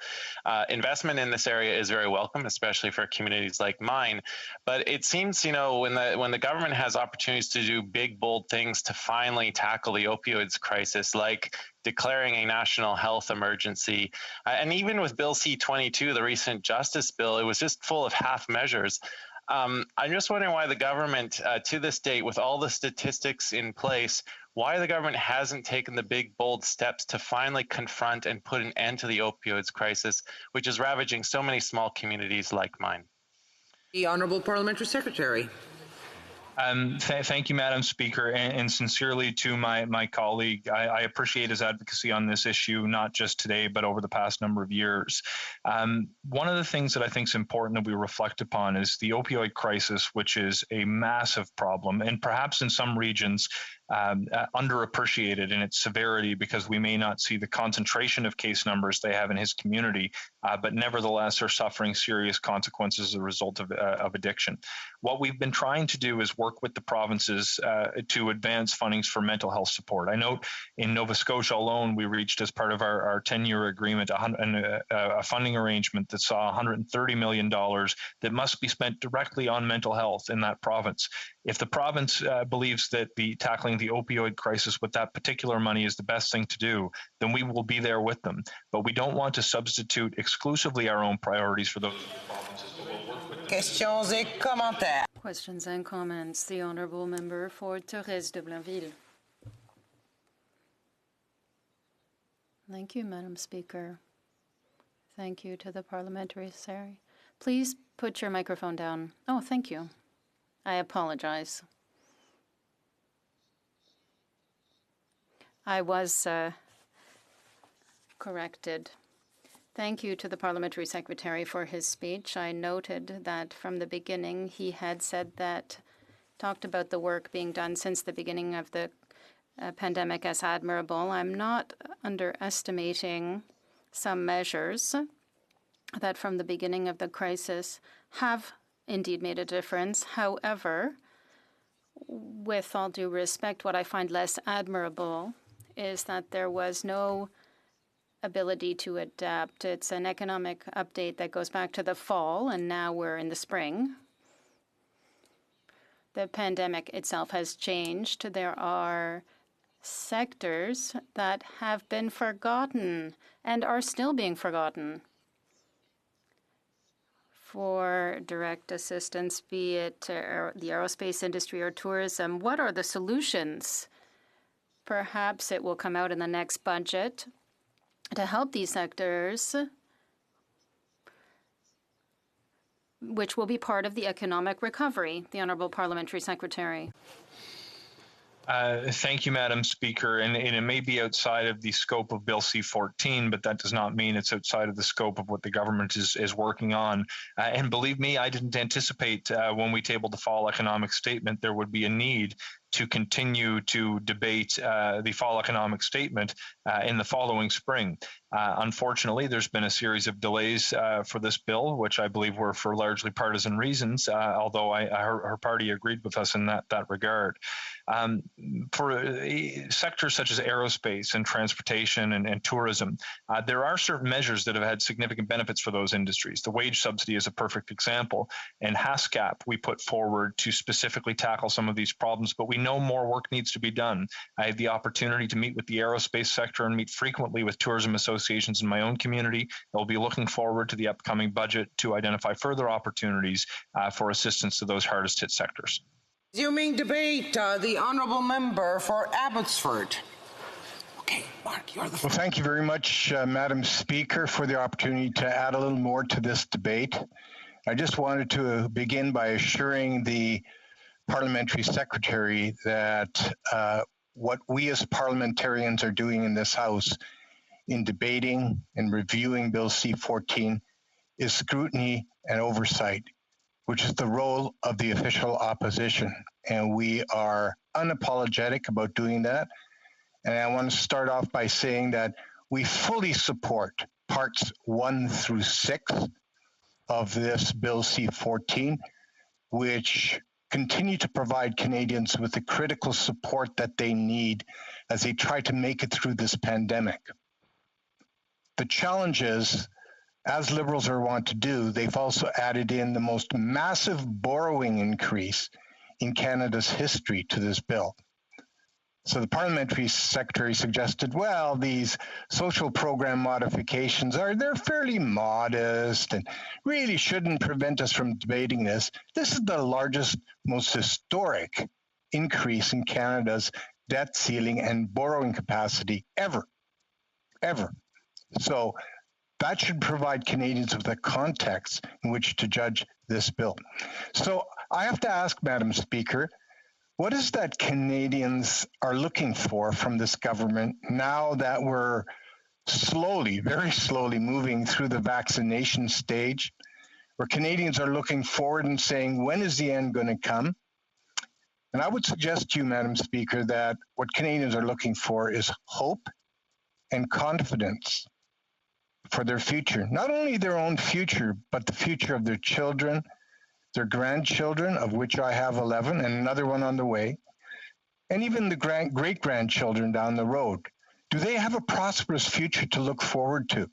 Speaker 15: investment in this area is very welcome, especially for communities like mine. But it seems, you know, when the government has opportunities to do big, bold things to finally tackle the opioids crisis, like declaring a national health emergency, and even with Bill C-22, the recent Justice Bill, it was just full of half measures. I'm just wondering why the government, to this date, with all the statistics in place, why the government hasn't taken the big, bold steps to finally confront and put an end to the opioids crisis, which is ravaging so many small communities like mine.
Speaker 4: The Honourable Parliamentary Secretary.
Speaker 12: Thank you, Madam Speaker, and sincerely to my colleague. I appreciate his advocacy on this issue, not just today, but over the past number of years. One of the things that I think is important that we reflect upon is the opioid crisis, which is a massive problem, and perhaps in some regions underappreciated in its severity because we may not see the concentration of case numbers they have in his community but nevertheless are suffering serious consequences as a result of addiction. What we've been trying to do is work with the provinces to advance fundings for mental health support. I note in Nova Scotia alone, we reached as part of our 10-year agreement a funding arrangement that saw $130 million that must be spent directly on mental health in that province. If the province believes that tackling the opioid crisis with that particular money is the best thing to do, then we will be there with them. But we don't want to substitute exclusively our own priorities for those provinces, but we'll work with them.
Speaker 4: Questions et commentaires.
Speaker 9: Questions and comments. The Honourable Member for Thérèse de Blainville. Thank you, Madam Speaker. Thank you to the Parliamentary Secretary. Please put your microphone down. Oh, thank you. I apologize. I was corrected. Thank you to the Parliamentary Secretary for his speech. I noted that from the beginning he had talked about the work being done since the beginning of the pandemic as admirable. I'm not underestimating some measures that from the beginning of the crisis have indeed made a difference. However, with all due respect, what I find less admirable is that there was no ability to adapt. It's an economic update that goes back to the fall, and now we're in the spring. The pandemic itself has changed. There are sectors that have been forgotten and are still being forgotten. For direct assistance, be it the aerospace industry or tourism, what are the solutions? Perhaps it will come out in the next budget to help these sectors, which will be part of the economic recovery. The Honourable Parliamentary Secretary.
Speaker 12: Thank you, Madam Speaker. And it may be outside of the scope of Bill C-14, but that does not mean it's outside of the scope of what the government is working on. And believe me, I didn't anticipate when we tabled the fall economic statement there would be a need to continue to debate the fall economic statement in the following spring. Unfortunately, there's been a series of delays for this bill, which I believe were for largely partisan reasons, although her party agreed with us in that regard. For sectors such as aerospace and transportation and tourism, there are certain measures that have had significant benefits for those industries. The wage subsidy is a perfect example, and HASCAP we put forward to specifically tackle some of these problems, but we know more work needs to be done. I had the opportunity to meet with the aerospace sector and meet frequently with tourism associations in my own community. I'll be looking forward to the upcoming budget to identify further opportunities for assistance to those hardest hit sectors.
Speaker 4: Resuming debate, the Honourable Member for Abbotsford. Okay, Mark, you're the first.
Speaker 16: Well, thank you very much, Madam Speaker, for the opportunity to add a little more to this debate. I just wanted to begin by assuring the Parliamentary Secretary that what we as parliamentarians are doing in this House in debating and reviewing Bill C-14 is scrutiny and oversight, which is the role of the official opposition. And we are unapologetic about doing that. And I want to start off by saying that we fully support parts 1 through 6 of this Bill C-14, which continue to provide Canadians with the critical support that they need as they try to make it through this pandemic. The challenge is, as Liberals are wont to do, they've also added in the most massive borrowing increase in Canada's history to this bill. So the Parliamentary Secretary suggested, well, these social program modifications they're fairly modest and really shouldn't prevent us from debating this. This is the largest, most historic increase in Canada's debt ceiling and borrowing capacity ever. So that should provide Canadians with a context in which to judge this bill. So I have to ask, Madam Speaker, what is that Canadians are looking for from this government now that we're slowly, very slowly moving through the vaccination stage, where Canadians are looking forward and saying, when is the end going to come? And I would suggest to you, Madam Speaker, that what Canadians are looking for is hope and confidence for their future, not only their own future, but the future of their children, their grandchildren, of which I have 11 and another one on the way, and even the great-grandchildren down the road. Do they have a prosperous future to look forward to?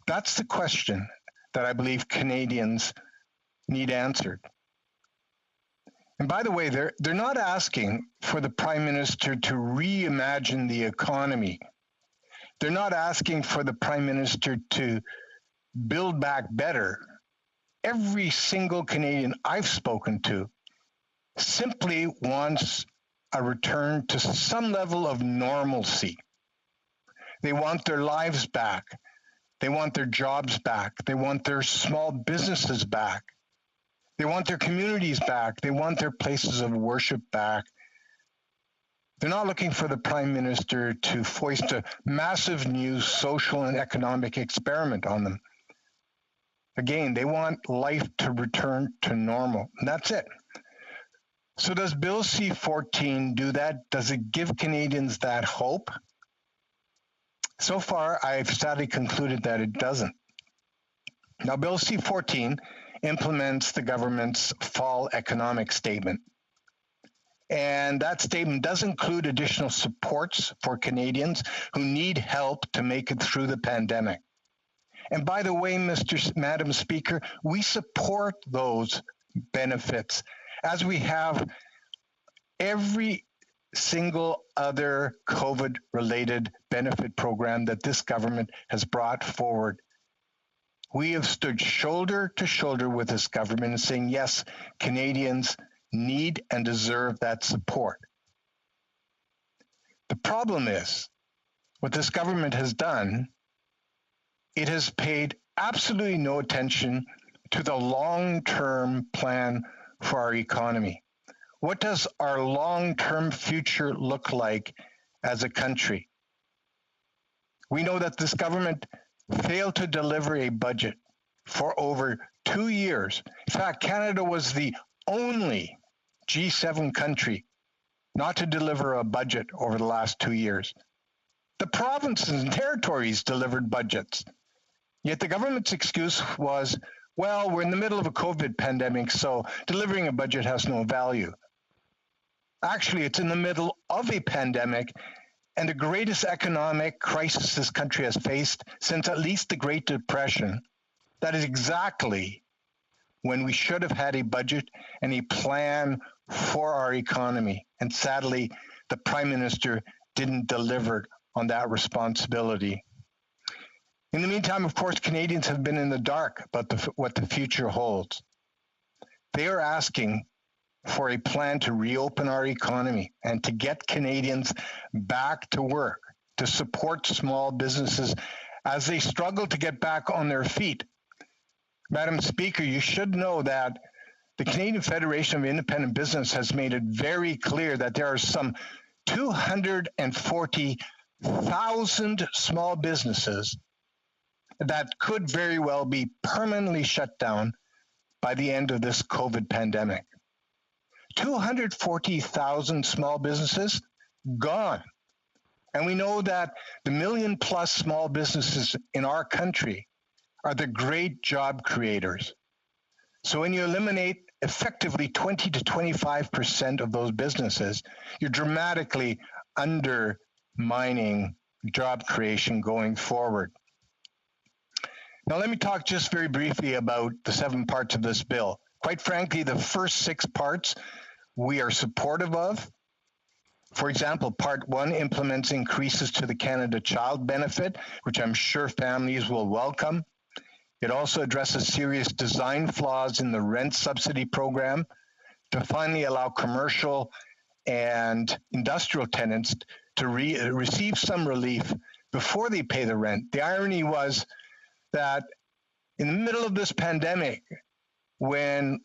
Speaker 16: That's the question that I believe Canadians need answered. And by the way, they're not asking for the Prime Minister to reimagine the economy. They're not asking for the Prime Minister to build back better. Every single Canadian I've spoken to simply wants a return to some level of normalcy. They want their lives back. They want their jobs back. They want their small businesses back. They want their communities back. They want their places of worship back. They're not looking for the Prime Minister to foist a massive new social and economic experiment on them. Again, they want life to return to normal, and that's it. So does Bill C-14 do that? Does it give Canadians that hope? So far, I've sadly concluded that it doesn't. Now, Bill C-14 implements the government's fall economic statement. And that statement does include additional supports for Canadians who need help to make it through the pandemic. And by the way, Madam Speaker, we support those benefits as we have every single other COVID-related benefit program that this government has brought forward. We have stood shoulder to shoulder with this government and saying, yes, Canadians need and deserve that support. The problem is, what this government has done, it has paid absolutely no attention to the long-term plan for our economy. What does our long-term future look like as a country? We know that this government failed to deliver a budget for over 2 years. In fact, Canada was the only G7 country not to deliver a budget over the last 2 years. The provinces and territories delivered budgets. Yet the government's excuse was, well, we're in the middle of a COVID pandemic, so delivering a budget has no value. Actually, it's in the middle of a pandemic and the greatest economic crisis this country has faced since at least the Great Depression. That is exactly when we should have had a budget and a plan for our economy. And sadly, the Prime Minister didn't deliver on that responsibility. In the meantime, of course, Canadians have been in the dark about what the future holds. They are asking for a plan to reopen our economy and to get Canadians back to work, to support small businesses as they struggle to get back on their feet. Madam Speaker, you should know that the Canadian Federation of Independent Business has made it very clear that there are some 240,000 small businesses that could very well be permanently shut down by the end of this COVID pandemic. 240,000 small businesses gone. And we know that the million-plus small businesses in our country are the great job creators. So when you eliminate effectively 20 to 25% of those businesses, you're dramatically undermining job creation going forward. Now, let me talk just very briefly about the 7 parts of this bill. Quite frankly, the first 6 parts we are supportive of. For example, Part 1 implements increases to the Canada Child Benefit, which I'm sure families will welcome. It also addresses serious design flaws in the rent subsidy program to finally allow commercial and industrial tenants to receive some relief before they pay the rent. The irony was that in the middle of this pandemic, when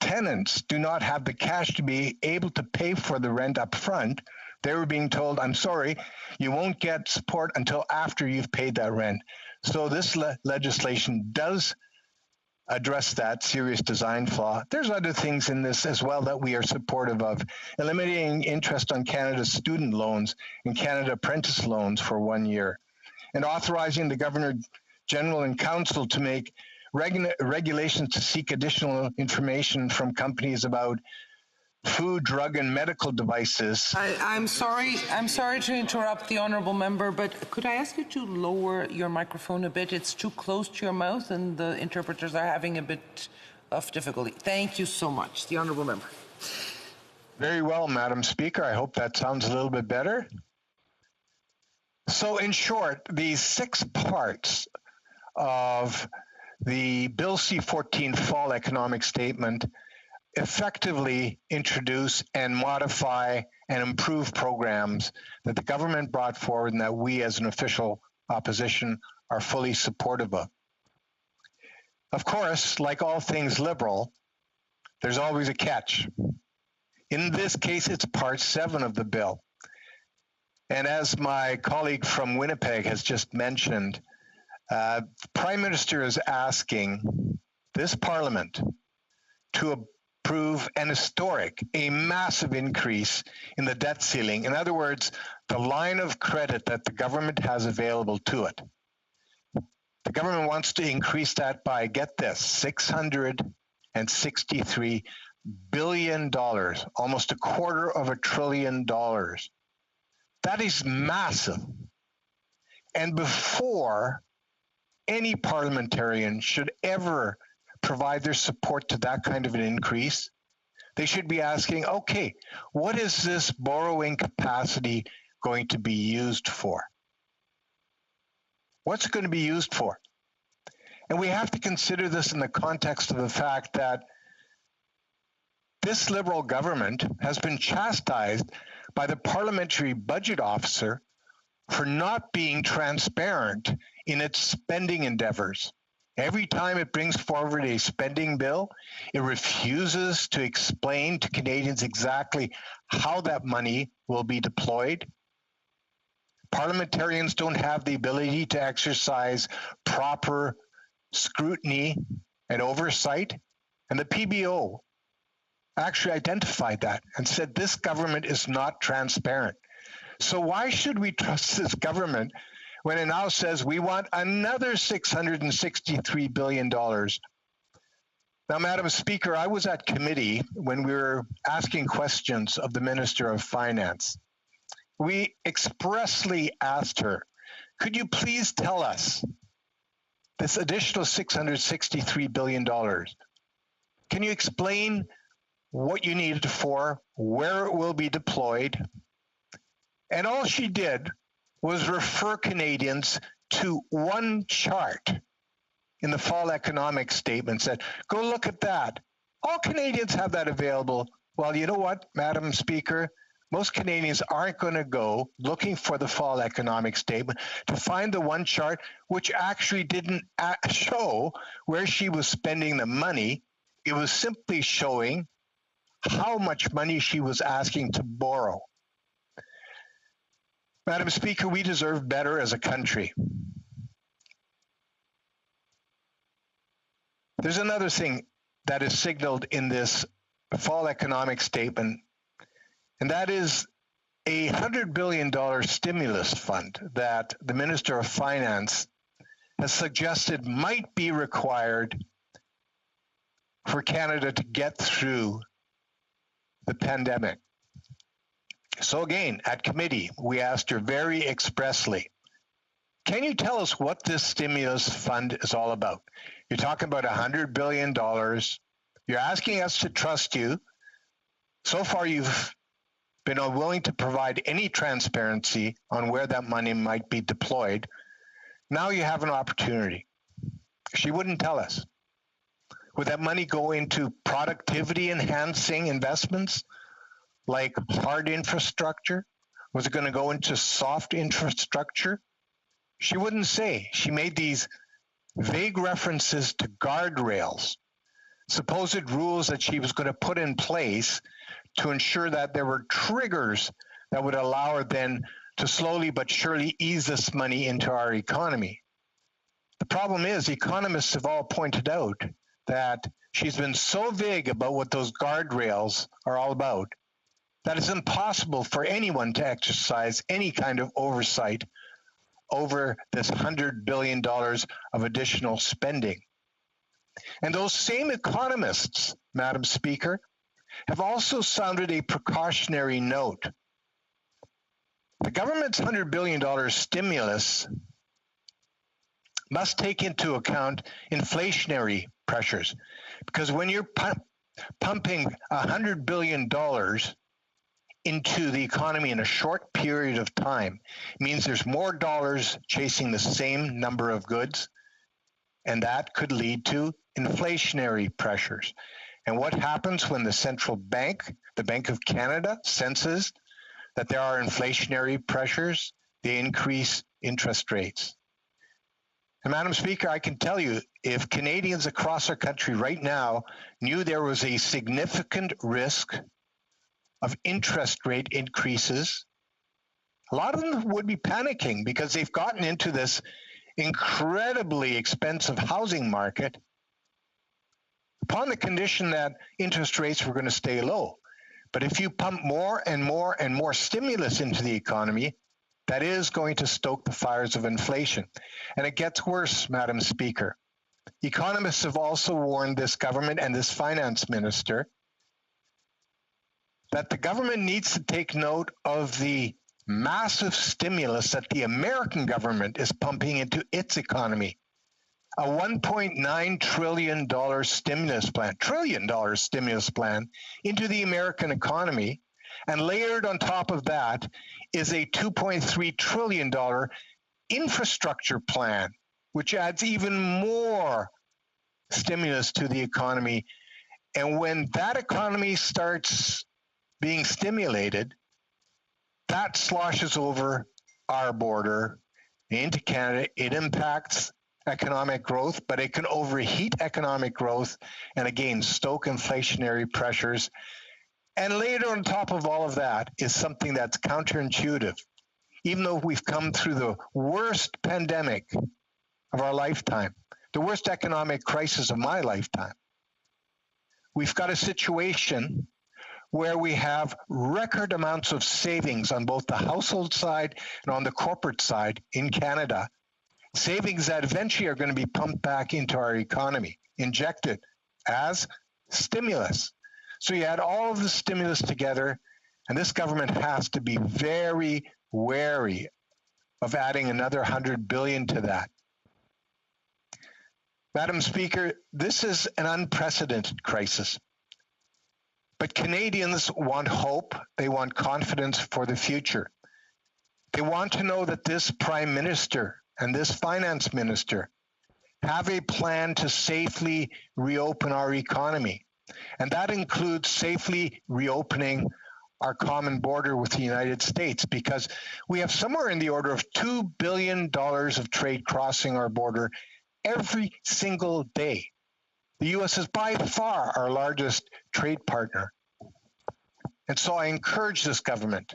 Speaker 16: tenants do not have the cash to be able to pay for the rent up front, they were being told, I'm sorry, you won't get support until after you've paid that rent. So this legislation does address that serious design flaw. There's other things in this as well that we are supportive of. Eliminating interest on Canada's student loans and Canada apprentice loans for 1 year. and authorizing the Governor General and Council to make regulations to seek additional information from companies about food, drug, and medical devices.
Speaker 4: I'm sorry to interrupt the honourable member, but could I ask you to lower your microphone a bit? It's too close to your mouth and the interpreters are having a bit of difficulty. Thank you so much. The honourable member.
Speaker 16: Very well, Madam Speaker. I hope that sounds a little bit better. So in short, these 6 parts of the Bill C-14 Fall Economic Statement effectively introduce and modify and improve programs that the government brought forward and that we as an official opposition are fully supportive of. Of course, like all things liberal, there's always a catch. In this case, it's part 7 of the bill. And as my colleague from Winnipeg has just mentioned, the Prime Minister is asking this Parliament to approve an historic, a massive increase in the debt ceiling. In other words, the line of credit that the government has available to it. The government wants to increase that by, get this, $663 billion, almost $250 billion. That is massive. And before any parliamentarian should ever provide their support to that kind of an increase, they should be asking, okay, what is this borrowing capacity going to be used for? What's it going to be used for? And we have to consider this in the context of the fact that this Liberal government has been chastised by the Parliamentary Budget Officer for not being transparent in its spending endeavors. Every time it brings forward a spending bill, it refuses to explain to Canadians exactly how that money will be deployed. Parliamentarians don't have the ability to exercise proper scrutiny and oversight, and the PBO actually identified that and said this government is not transparent. So why should we trust this government when it now says we want another $663 billion? Now, Madam Speaker, I was at committee when we were asking questions of the Minister of Finance. We expressly asked her, could you please tell us this additional $663 billion? Can you explain what you need it for, where it will be deployed? And all she did was refer Canadians to one chart in the Fall Economic Statement, said, go look at that. All Canadians have that available. Well, you know what, Madam Speaker? Most Canadians aren't going to go looking for the Fall Economic Statement to find the one chart which actually didn't show where she was spending the money. It was simply showing how much money she was asking to borrow. Madam Speaker, we deserve better as a country. There's another thing that is signaled in this Fall Economic Statement, and that is a $100 billion stimulus fund that the Minister of Finance has suggested might be required for Canada to get through the pandemic. So again, at committee, we asked her very expressly, can you tell us what this stimulus fund is all about? You're talking about $100 billion. You're asking us to trust you. So far, you've been unwilling to provide any transparency on where that money might be deployed. Now you have an opportunity. She wouldn't tell us. Would that money go into productivity enhancing investments like hard infrastructure? Was it going to go into soft infrastructure? She wouldn't say. She made these vague references to guardrails, supposed rules that she was going to put in place to ensure that there were triggers that would allow her then to slowly but surely ease this money into our economy. The problem is, economists have all pointed out that she's been so vague about what those guardrails are all about that it's impossible for anyone to exercise any kind of oversight over this $100 billion of additional spending. And those same economists, Madam Speaker, have also sounded a precautionary note. The government's $100 billion stimulus must take into account inflationary pressures, because when you're pumping $100 billion into the economy in a short period of time, it means there's more dollars chasing the same number of goods, and that could lead to inflationary pressures. And what happens when the central bank, the Bank of Canada, senses that there are inflationary pressures? They increase interest rates. And Madam Speaker, I can tell you, if Canadians across our country right now knew there was a significant risk of interest rate increases, a lot of them would be panicking because they've gotten into this incredibly expensive housing market upon the condition that interest rates were going to stay low. But if you pump more and more and more stimulus into the economy, that is going to stoke the fires of inflation. And it gets worse, Madam Speaker. Economists have also warned this government and this finance minister that the government needs to take note of the massive stimulus that the American government is pumping into its economy. A $1.9 trillion stimulus plan into the American economy, and layered on top of that is a $2.3 trillion infrastructure plan, which adds even more stimulus to the economy. And when that economy starts being stimulated, that sloshes over our border into Canada. It impacts economic growth, but it can overheat economic growth and again stoke inflationary pressures. And later on top of all of that is something that's counterintuitive. Even though we've come through the worst pandemic of our lifetime, the worst economic crisis of my lifetime, we've got a situation where we have record amounts of savings on both the household side and on the corporate side in Canada. Savings that eventually are going to be pumped back into our economy, injected as stimulus. So you add all of the stimulus together, and this government has to be very wary of adding another $100 billion to that. Madam Speaker, this is an unprecedented crisis. But Canadians want hope. They want confidence for the future. They want to know that this Prime Minister and this Finance Minister have a plan to safely reopen our economy. And that includes safely reopening our common border with the United States, because we have somewhere in the order of $2 billion of trade crossing our border every single day. The U.S. is by far our largest trade partner. And so I encourage this government,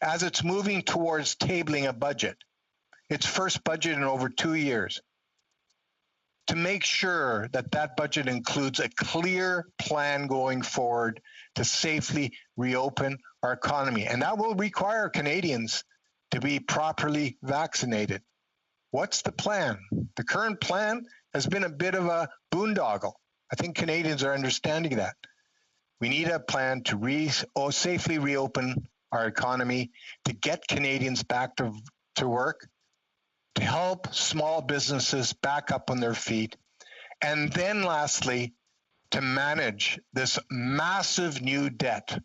Speaker 16: as it's moving towards tabling a budget, its first budget in over 2 years, to make sure that that budget includes a clear plan going forward to safely reopen our economy. And that will require Canadians to be properly vaccinated. What's the plan? The current plan has been a bit of a boondoggle. I think Canadians are understanding that. We need a plan to safely reopen our economy, to get Canadians back to work, to help small businesses back up on their feet, and then lastly, to manage this massive new debt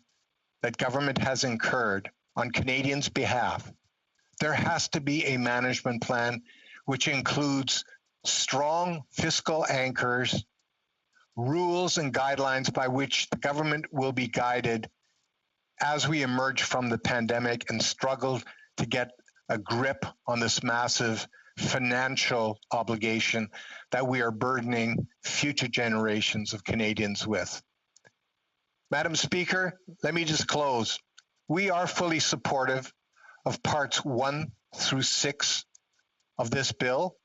Speaker 16: that government has incurred on Canadians' behalf. There has to be a management plan which includes strong fiscal anchors, rules and guidelines by which the government will be guided as we emerge from the pandemic and struggle to get a grip on this massive financial obligation that we are burdening future generations of Canadians with. Madam Speaker, let me just close. We are fully supportive of parts 1 through 6 of this bill.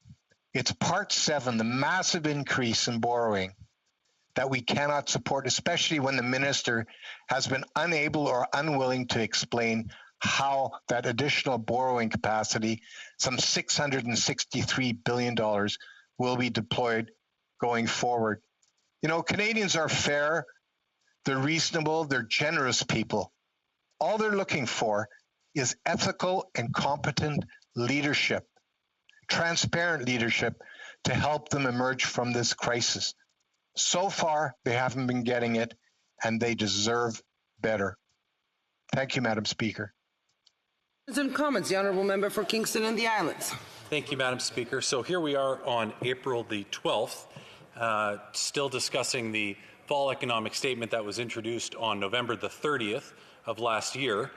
Speaker 16: It's part 7, the massive increase in borrowing, that we cannot support, especially when the minister has been unable or unwilling to explain how that additional borrowing capacity, some $663 billion, will be deployed going forward. You know, Canadians are fair, they're reasonable, they're generous people. All they're looking for is ethical and competent leadership, transparent leadership to help them emerge from this crisis. So far, they haven't been getting it, and they deserve better. Thank you, Madam Speaker.
Speaker 4: And comments, the Honourable Member for Kingston and the Islands.
Speaker 5: Thank you, Madam Speaker. So here we are on April the 12th, still discussing the fall economic statement that was introduced on November the 30th of last year.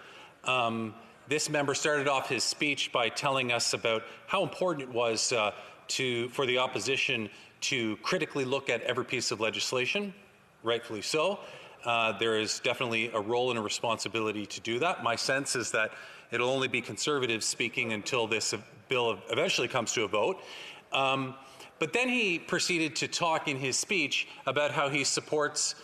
Speaker 5: This member started off his speech by telling us about how important it was for the opposition to critically look at every piece of legislation, rightfully so. There is definitely a role and a responsibility to do that. My sense is that it'll only be Conservatives speaking until this bill eventually comes to a vote. But then he proceeded to talk in his speech about how he supports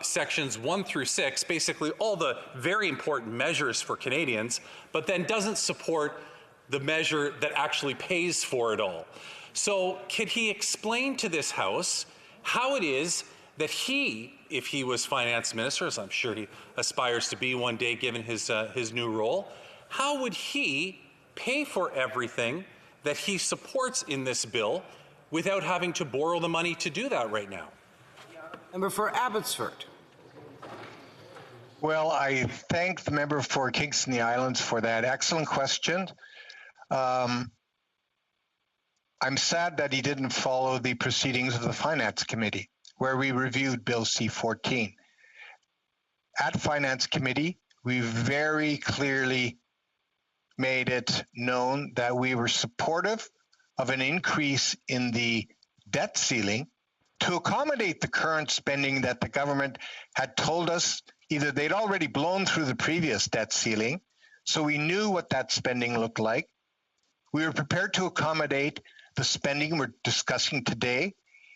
Speaker 5: sections 1 through 6, basically all the very important measures for Canadians, but then doesn't support the measure that actually pays for it all. So could he explain to this House how it is that he, if he was finance minister, as I'm sure he aspires to be one day given his new role, how would he pay for everything that he supports in this bill without having to borrow the money to do that right now?
Speaker 4: Member for Abbotsford.
Speaker 16: Well, I thank the member for Kingston and the Islands for that excellent question. I'm sad that he didn't follow the proceedings of the Finance Committee, where we reviewed Bill C-14. At Finance Committee, we very clearly made it known that we were supportive of an increase in the debt ceiling to accommodate the current spending that the government had told us either they'd already blown through the previous debt ceiling, so we knew what that spending looked like. We were prepared to accommodate the spending we're discussing today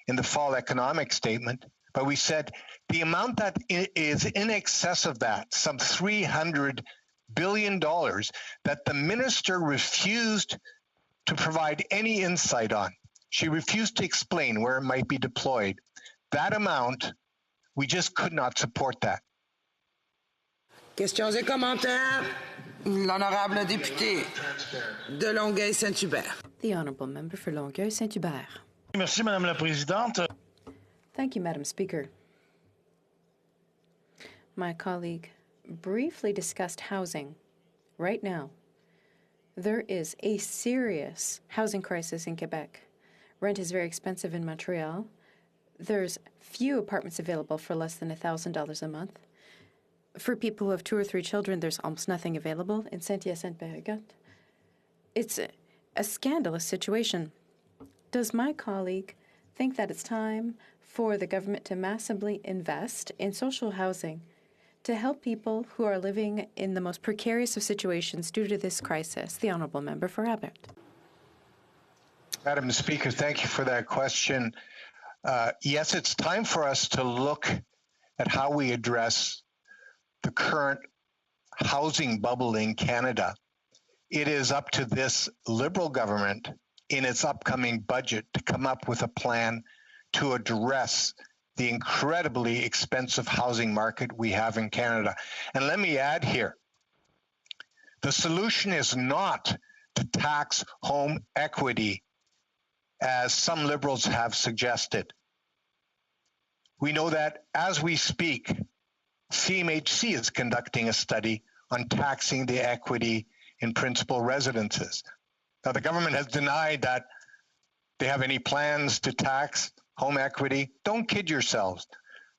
Speaker 16: in the fall economic statement, but we said the amount that is in excess of that, some $300 billion, that the minister refused to provide any insight on. She refused to explain where it might be deployed. That amount, we just could not support that.
Speaker 4: Questions et commentaires? L'honorable député de Longueuil-Saint-Hubert.
Speaker 17: The Honourable Member for Longueuil-Saint-Hubert.
Speaker 18: Merci, Madame la Présidente.
Speaker 17: Thank you, Madam Speaker. My colleague briefly discussed housing. Right now, there is a serious housing crisis in Quebec. Rent is very expensive in Montreal. There's few apartments available for less than $1,000 a month. For people who have 2 or 3 children, there's almost nothing available in Saint-Hyacinthe-Périgotte. It's a scandalous situation. Does my colleague think that it's time for the government to massively invest in social housing to help people who are living in the most precarious of situations due to this crisis? The Honourable Member for Abbott.
Speaker 16: Madam Speaker, thank you for that question. Yes, it's time for us to look at how we address the current housing bubble in Canada. It is up to this Liberal government in its upcoming budget to come up with a plan to address the incredibly expensive housing market we have in Canada. And let me add here, the solution is not to tax home equity, as some Liberals have suggested. We know that as we speak, CMHC is conducting a study on taxing the equity in principal residences. Now, the government has denied that they have any plans to tax home equity. Don't kid yourselves.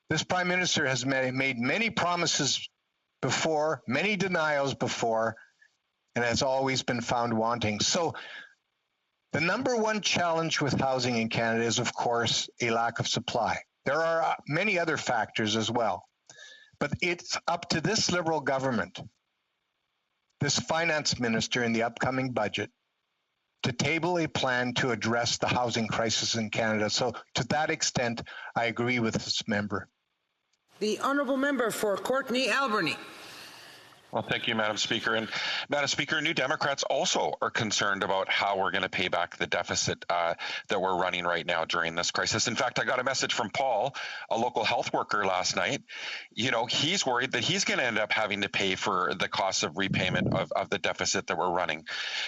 Speaker 16: This Prime Minister has made many promises before, many denials before, and has always been found wanting. So the number one challenge with housing in Canada is, of course, a lack of supply. There are many other factors as well. But it's up to this Liberal government, this finance minister in the upcoming budget, to table a plan to address the housing crisis in Canada. So to that extent, I agree with this member.
Speaker 4: The Honourable Member for Courtenay Alberni.
Speaker 19: Well, thank you, Madam Speaker. And Madam Speaker, New Democrats also are concerned about how we're going to pay back the deficit that we're running right now during this crisis. In fact, I got a message from Paul, a local health worker last night. You know, he's worried that he's going to end up having to pay for the cost of repayment of the deficit that we're running.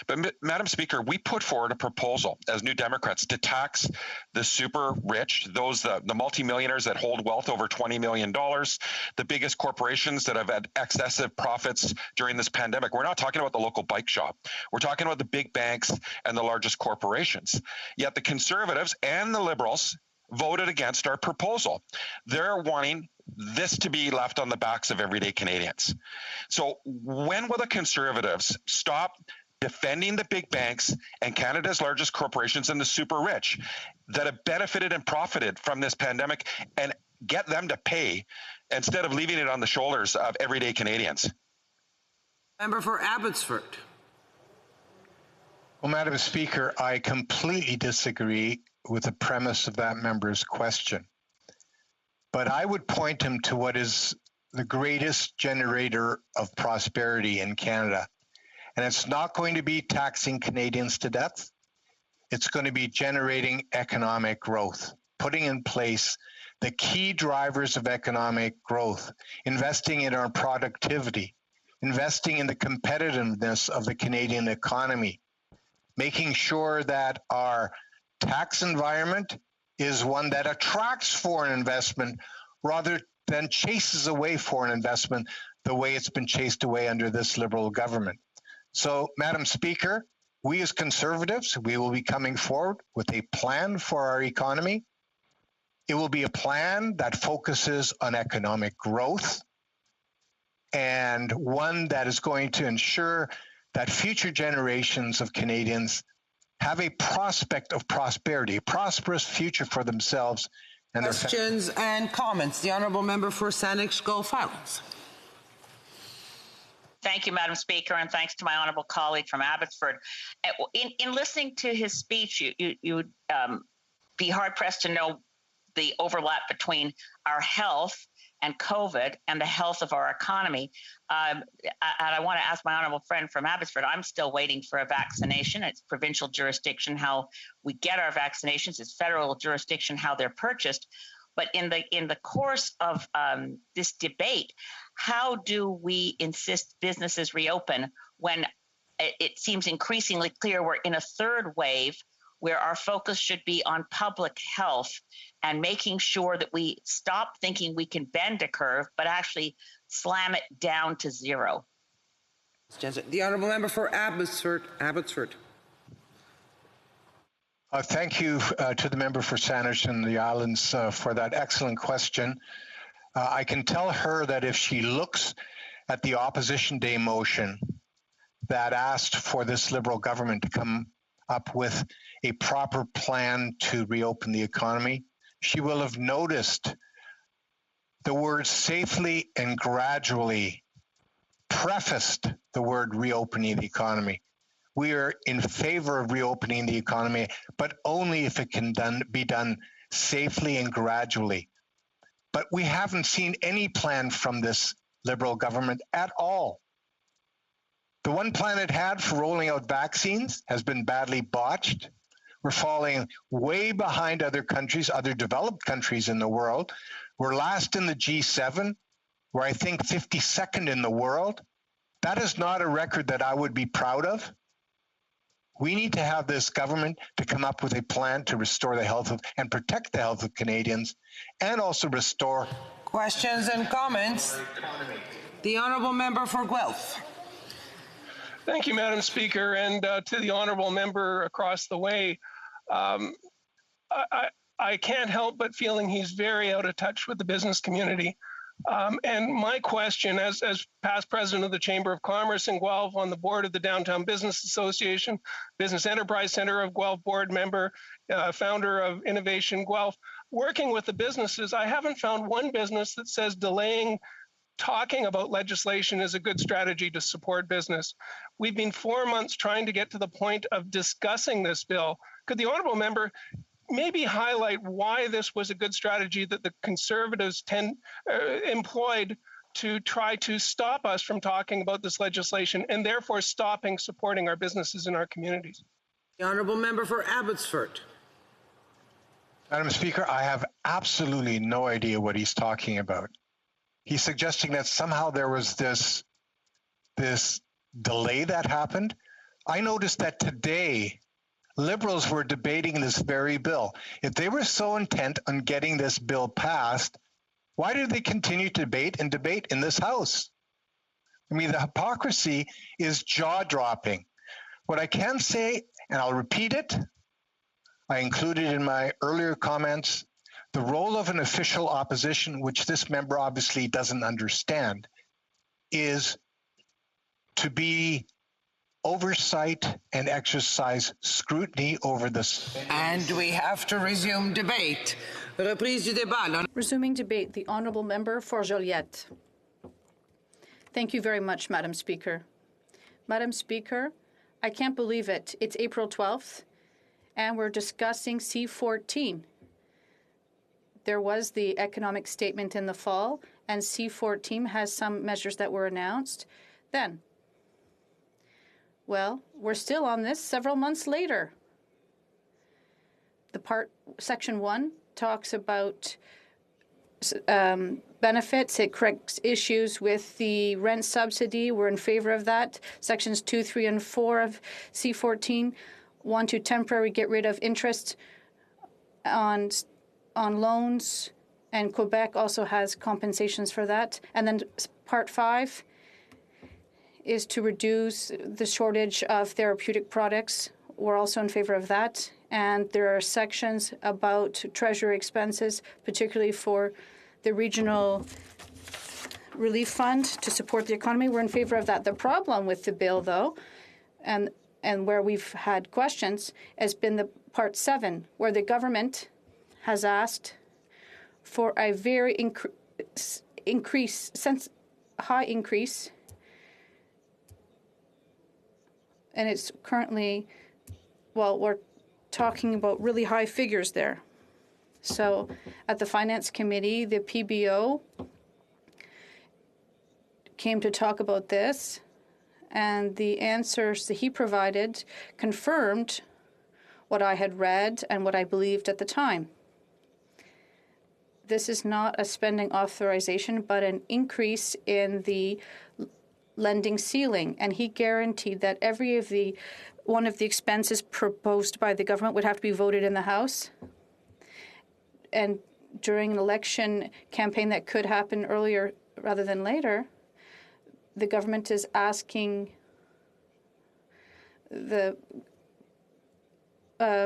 Speaker 19: But Madam Speaker, we put forward a proposal as New Democrats to tax the super rich, those the multimillionaires that hold wealth over $20 million, the biggest corporations that have had excessive profits during this pandemic. We're not talking about the local bike shop. We're talking about the big banks and the largest corporations. Yet the Conservatives and the Liberals voted against our proposal. They're wanting this to be left on the backs of everyday Canadians. So when will the Conservatives stop defending the big banks and Canada's largest corporations and the super rich that have benefited and profited from this pandemic and get them to pay instead of leaving it on the shoulders of everyday Canadians?
Speaker 4: Member for Abbotsford.
Speaker 16: Well, Madam Speaker, I completely disagree with the premise of that member's question. But I would point him to what is the greatest generator of prosperity in Canada. And it's not going to be taxing Canadians to death. It's going to be generating economic growth, putting in place the key drivers of economic growth, investing in our productivity, investing in the competitiveness of the Canadian economy, making sure that our tax environment is one that attracts foreign investment rather than chases away foreign investment the way it's been chased away under this Liberal government. So, Madam Speaker, we as Conservatives, we will be coming forward with a plan for our economy. It will be a plan that focuses on economic growth, and one that is going to ensure that future generations of Canadians have a prospect of prosperity, a prosperous future for themselves and their families.
Speaker 4: Questions and comments. The Honourable Member for Saanich Gulf Islands.
Speaker 20: Thank you, Madam Speaker, and thanks to my honourable colleague from Abbotsford. In listening to his speech, you would be hard-pressed to know the overlap between our health and COVID and the health of our economy. And I want to ask my honourable friend from Abbotsford, I'm still waiting for a vaccination. It's provincial jurisdiction how we get our vaccinations. It's federal jurisdiction how they're purchased. But in the course of this debate, how do we insist businesses reopen when it seems increasingly clear we're in a third wave where our focus should be on public health and making sure that we stop thinking we can bend a curve, but actually slam it down to zero?
Speaker 4: The Honourable Member for Abbotsford.
Speaker 16: Thank you to the member for Saanich and the Islands for that excellent question. I can tell her that if she looks at the Opposition Day motion that asked for this Liberal government to come up with a proper plan to reopen the economy, she will have noticed the words safely and gradually prefaced the word reopening the economy. We are in favor of reopening the economy, but only if it can be done safely and gradually. But we haven't seen any plan from this Liberal government at all. The one plan it had for rolling out vaccines has been badly botched. We're falling way behind other countries, other developed countries in the world. We're last in the G7. We're, I think, 52nd in the world. That is not a record that I would be proud of. We need to have this government to come up with a plan to restore the health of and protect the health of Canadians and also restore.
Speaker 4: Questions and comments. The Honourable Member for Guelph.
Speaker 21: Thank you, Madam Speaker, and to the Honourable Member across the way. I can't help but feeling he's very out of touch with the business community. And my question, as past president of the Chamber of Commerce in Guelph, on the board of the Downtown Business Association, Business Enterprise Center of Guelph board member, founder of Innovation Guelph, working with the businesses, I haven't found one business that says delaying talking about legislation is a good strategy to support business. We've been 4 months trying to get to the point of discussing this bill. Could the Honourable Member maybe highlight why this was a good strategy that the Conservatives employed to try to stop us from talking about this legislation and therefore stopping supporting our businesses in our communities.
Speaker 4: The honourable member for Abbotsford.
Speaker 16: Madam Speaker, I have absolutely no idea what he's talking about. He's suggesting that somehow there was this delay that happened. I noticed that today, Liberals were debating this very bill. If they were so intent on getting this bill passed, why do they continue to debate in this House? I mean, the hypocrisy is jaw-dropping. What I can say, and I'll repeat it, I included in my earlier comments, the role of an official opposition, which this member obviously doesn't understand, is to be oversight and exercise scrutiny over this.
Speaker 4: And we have to resume debate. Reprise du débat.
Speaker 6: Resuming debate, the honourable member for Joliette. Thank you very much, Madam Speaker. Madam Speaker, I can't believe it. It's April 12th, and we're discussing C14. There was the economic statement in the fall, and C14 has some measures that were announced then. Well, we're still on this several months later. Section 1 talks about benefits. It corrects issues with the rent subsidy. We're in favor of that. Sections 2, 3, and 4 of C14 want to temporarily get rid of interest on loans, and Quebec also has compensations for that. And then Part 5 is to reduce the shortage of therapeutic products. We're also in favor of that. And there are sections about treasury expenses, particularly for the regional relief fund to support the economy. We're in favor of that. The problem with the bill, though, and where we've had questions, has been the Part 7, where the government has asked for a very high increase. And it's currently, well, we're talking about really high figures there. So at the Finance Committee, the PBO came to talk about this, and the answers that he provided confirmed what I had read and what I believed at the time. This is not a spending authorization, but an increase in the lending ceiling, and he guaranteed that one of the expenses proposed by the government would have to be voted in the House. And during an election campaign that could happen earlier rather than later, the government is asking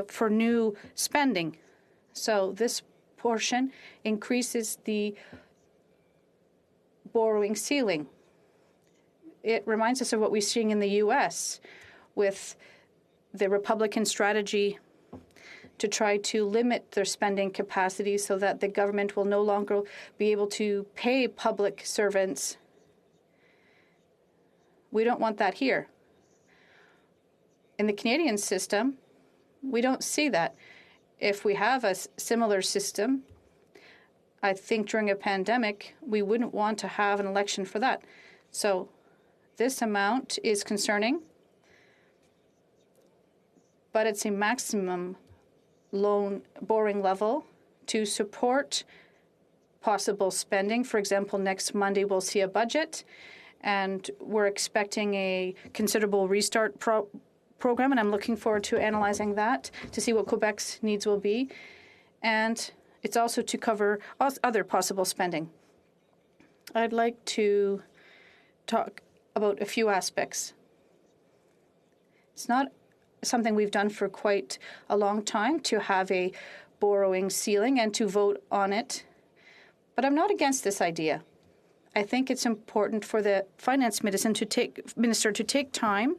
Speaker 6: for new spending. So this portion increases the borrowing ceiling. It reminds us of what we're seeing in the U.S. with the Republican strategy to try to limit their spending capacity so that the government will no longer be able to pay public servants. We don't want that here. In the Canadian system, we don't see that. If we have a similar system, I think during a pandemic, we wouldn't want to have an election for that. So this amount is concerning, but it's a maximum borrowing level to support possible spending. For example, next Monday we'll see a budget, and we're expecting a considerable restart program, and I'm looking forward to analyzing that to see what Quebec's needs will be. And it's also to cover other possible spending. I'd like to talk about a few aspects. It's not something we've done for quite a long time to have a borrowing ceiling and to vote on it, but I'm not against this idea. I think it's important for the finance minister to take time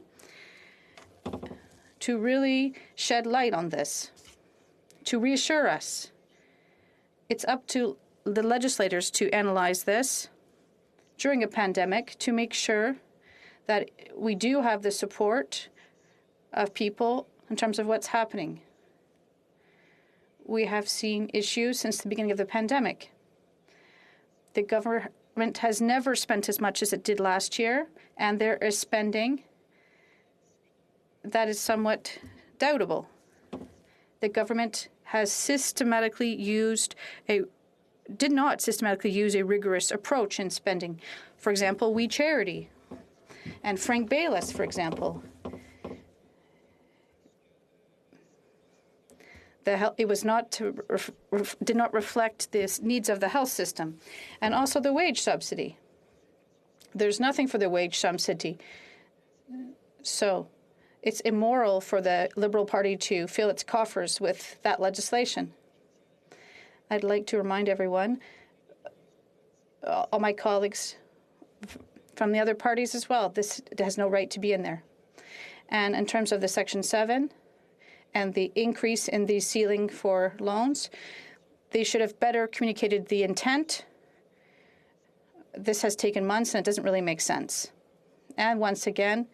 Speaker 6: to really shed light on this, to reassure us. It's up to the legislators to analyze this during a pandemic to make sure that we do have the support of people in terms of what's happening. We have seen issues since the beginning of the pandemic. The government has never spent as much as it did last year, and there is spending that is somewhat doubtable. The government has did not systematically use a rigorous approach in spending. For example, We Charity and Frank Bayless, for example. It was did not reflect the needs of the health system, and also the wage subsidy. There's nothing for the wage subsidy, so it's immoral for the Liberal Party to fill its coffers with that legislation. I'd like to remind everyone, all my colleagues from the other parties as well, this has no right to be in there. And in terms of the Section 7 and the increase in the ceiling for loans, they should have better communicated the intent. This has taken months and it doesn't really make sense. And once again,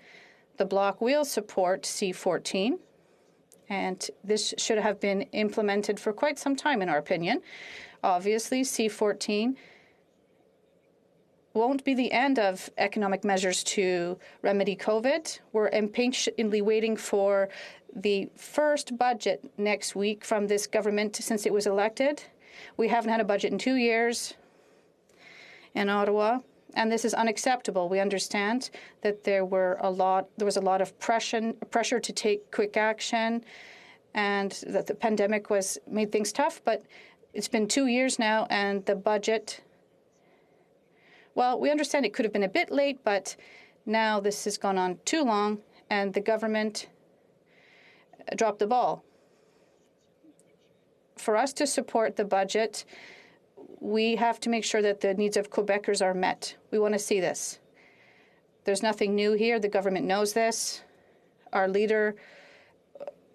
Speaker 6: the Bloc will support C14. And this should have been implemented for quite some time, in our opinion. Obviously, C14 won't be the end of economic measures to remedy COVID. We're impatiently waiting for the first budget next week from this government since it was elected. We haven't had a budget in 2 years in Ottawa, and this is unacceptable. We understand that there was a lot of pressure to take quick action, and that the pandemic made things tough. But it's been 2 years now, and the budget. Well, we understand it could have been a bit late, but now this has gone on too long, and the government dropped the ball. For us to support the budget, we have to make sure that the needs of Quebecers are met. We want to see this. There's nothing new here. The government knows this. Our leader,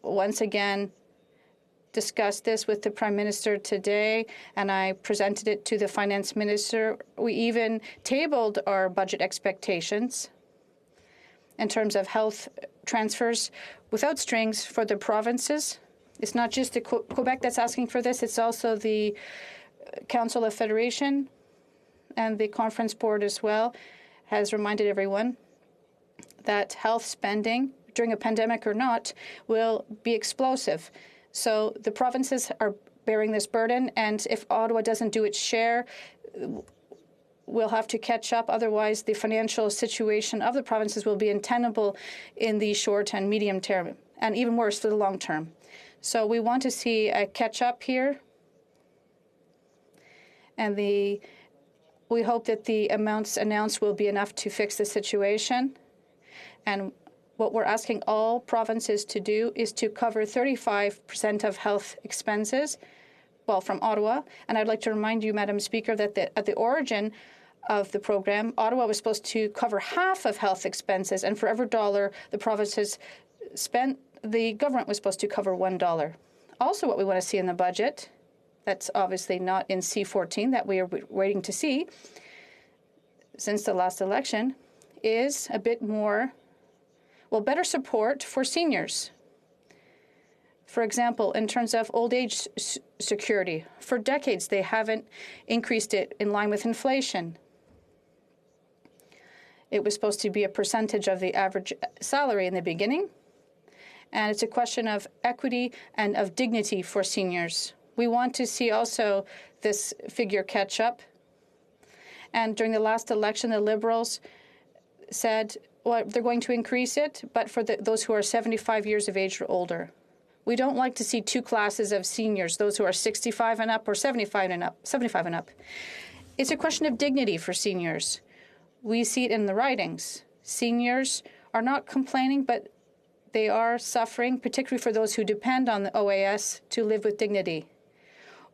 Speaker 6: once again, discussed this with the Prime Minister today, and I presented it to the Finance Minister. We even tabled our budget expectations in terms of health transfers without strings for the provinces. It's not just Quebec that's asking for this, it's also the Council of Federation, and the Conference Board as well has reminded everyone that health spending, during a pandemic or not, will be explosive. So the provinces are bearing this burden, and if Ottawa doesn't do its share, we'll have to catch up. Otherwise, the financial situation of the provinces will be untenable in the short and medium term, and even worse for the long term. So we want to see a catch-up here, and we hope that the amounts announced will be enough to fix the situation. And what we're asking all provinces to do is to cover 35% of health expenses, well, from Ottawa. And I'd like to remind you, Madam Speaker, that at the origin of the program, Ottawa was supposed to cover half of health expenses, and for every dollar the provinces spent, the government was supposed to cover $1. Also, what we want to see in the budget, that's obviously not in C14 that we are waiting to see since the last election, is a bit more, better support for seniors. For example, in terms of old age security, for decades they haven't increased it in line with inflation. It was supposed to be a percentage of the average salary in the beginning, and it's a question of equity and of dignity for seniors. We want to see also this figure catch up. And during the last election, the Liberals said, well, they're going to increase it, but for those who are 75 years of age or older. We don't like to see two classes of seniors, those who are 65 and up or 75 and up. It's a question of dignity for seniors. We see it in the writings. Seniors are not complaining, but they are suffering, particularly for those who depend on the OAS to live with dignity.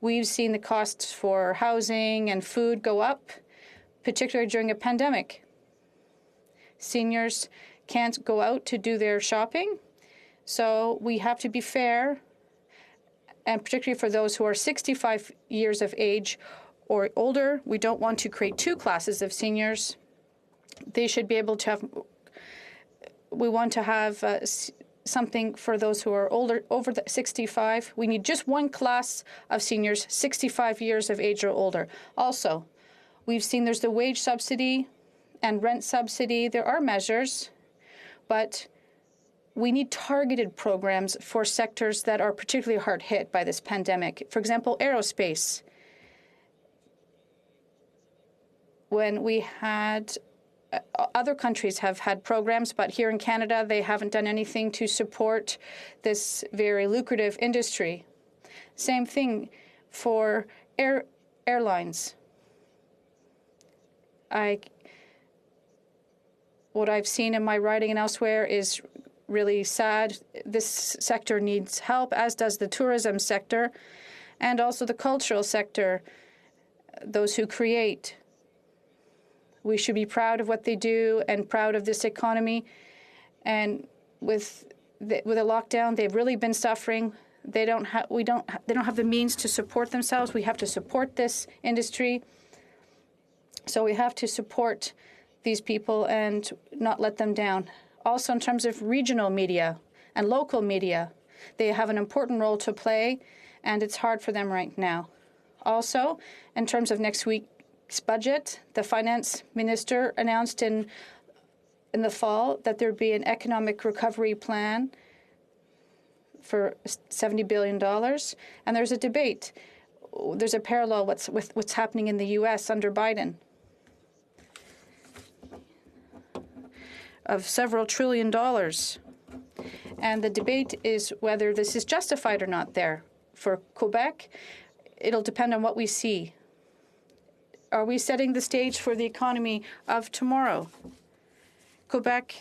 Speaker 6: We've seen the costs for housing and food go up, particularly during a pandemic. Seniors can't go out to do their shopping, so we have to be fair, and particularly for those who are 65 years of age or older, we don't want to create two classes of seniors. They should be able to have, we want to have something for those who are older, over 65. We need just one class of seniors, 65 years of age or older. Also, We've seen there's the wage subsidy and rent subsidy. There are measures, but we need targeted programs for sectors that are particularly hard hit by this pandemic. For example, aerospace. When we had other countries have had programs, but here in Canada, they haven't done anything to support this very lucrative industry. Same thing for airlines. What I've seen in my writing and elsewhere is really sad. This sector needs help, as does the tourism sector and also the cultural sector, those who create. We should be proud of what they do and proud of this economy. And with the lockdown, they've really been suffering. They don't have the means to support themselves. We have to support this industry. So we have to support these people and not let them down. Also, in terms of regional media and local media, they have an important role to play, and it's hard for them right now. Also, in terms of next week's budget, the finance minister announced in the fall that there'd be an economic recovery plan for $70 billion, and there's a debate. There's a parallel with what's happening in the U.S. under Biden of several $1 trillion. And the debate is whether this is justified or not there. For Quebec, it'll depend on what we see. Are we setting the stage for the economy of tomorrow? Quebec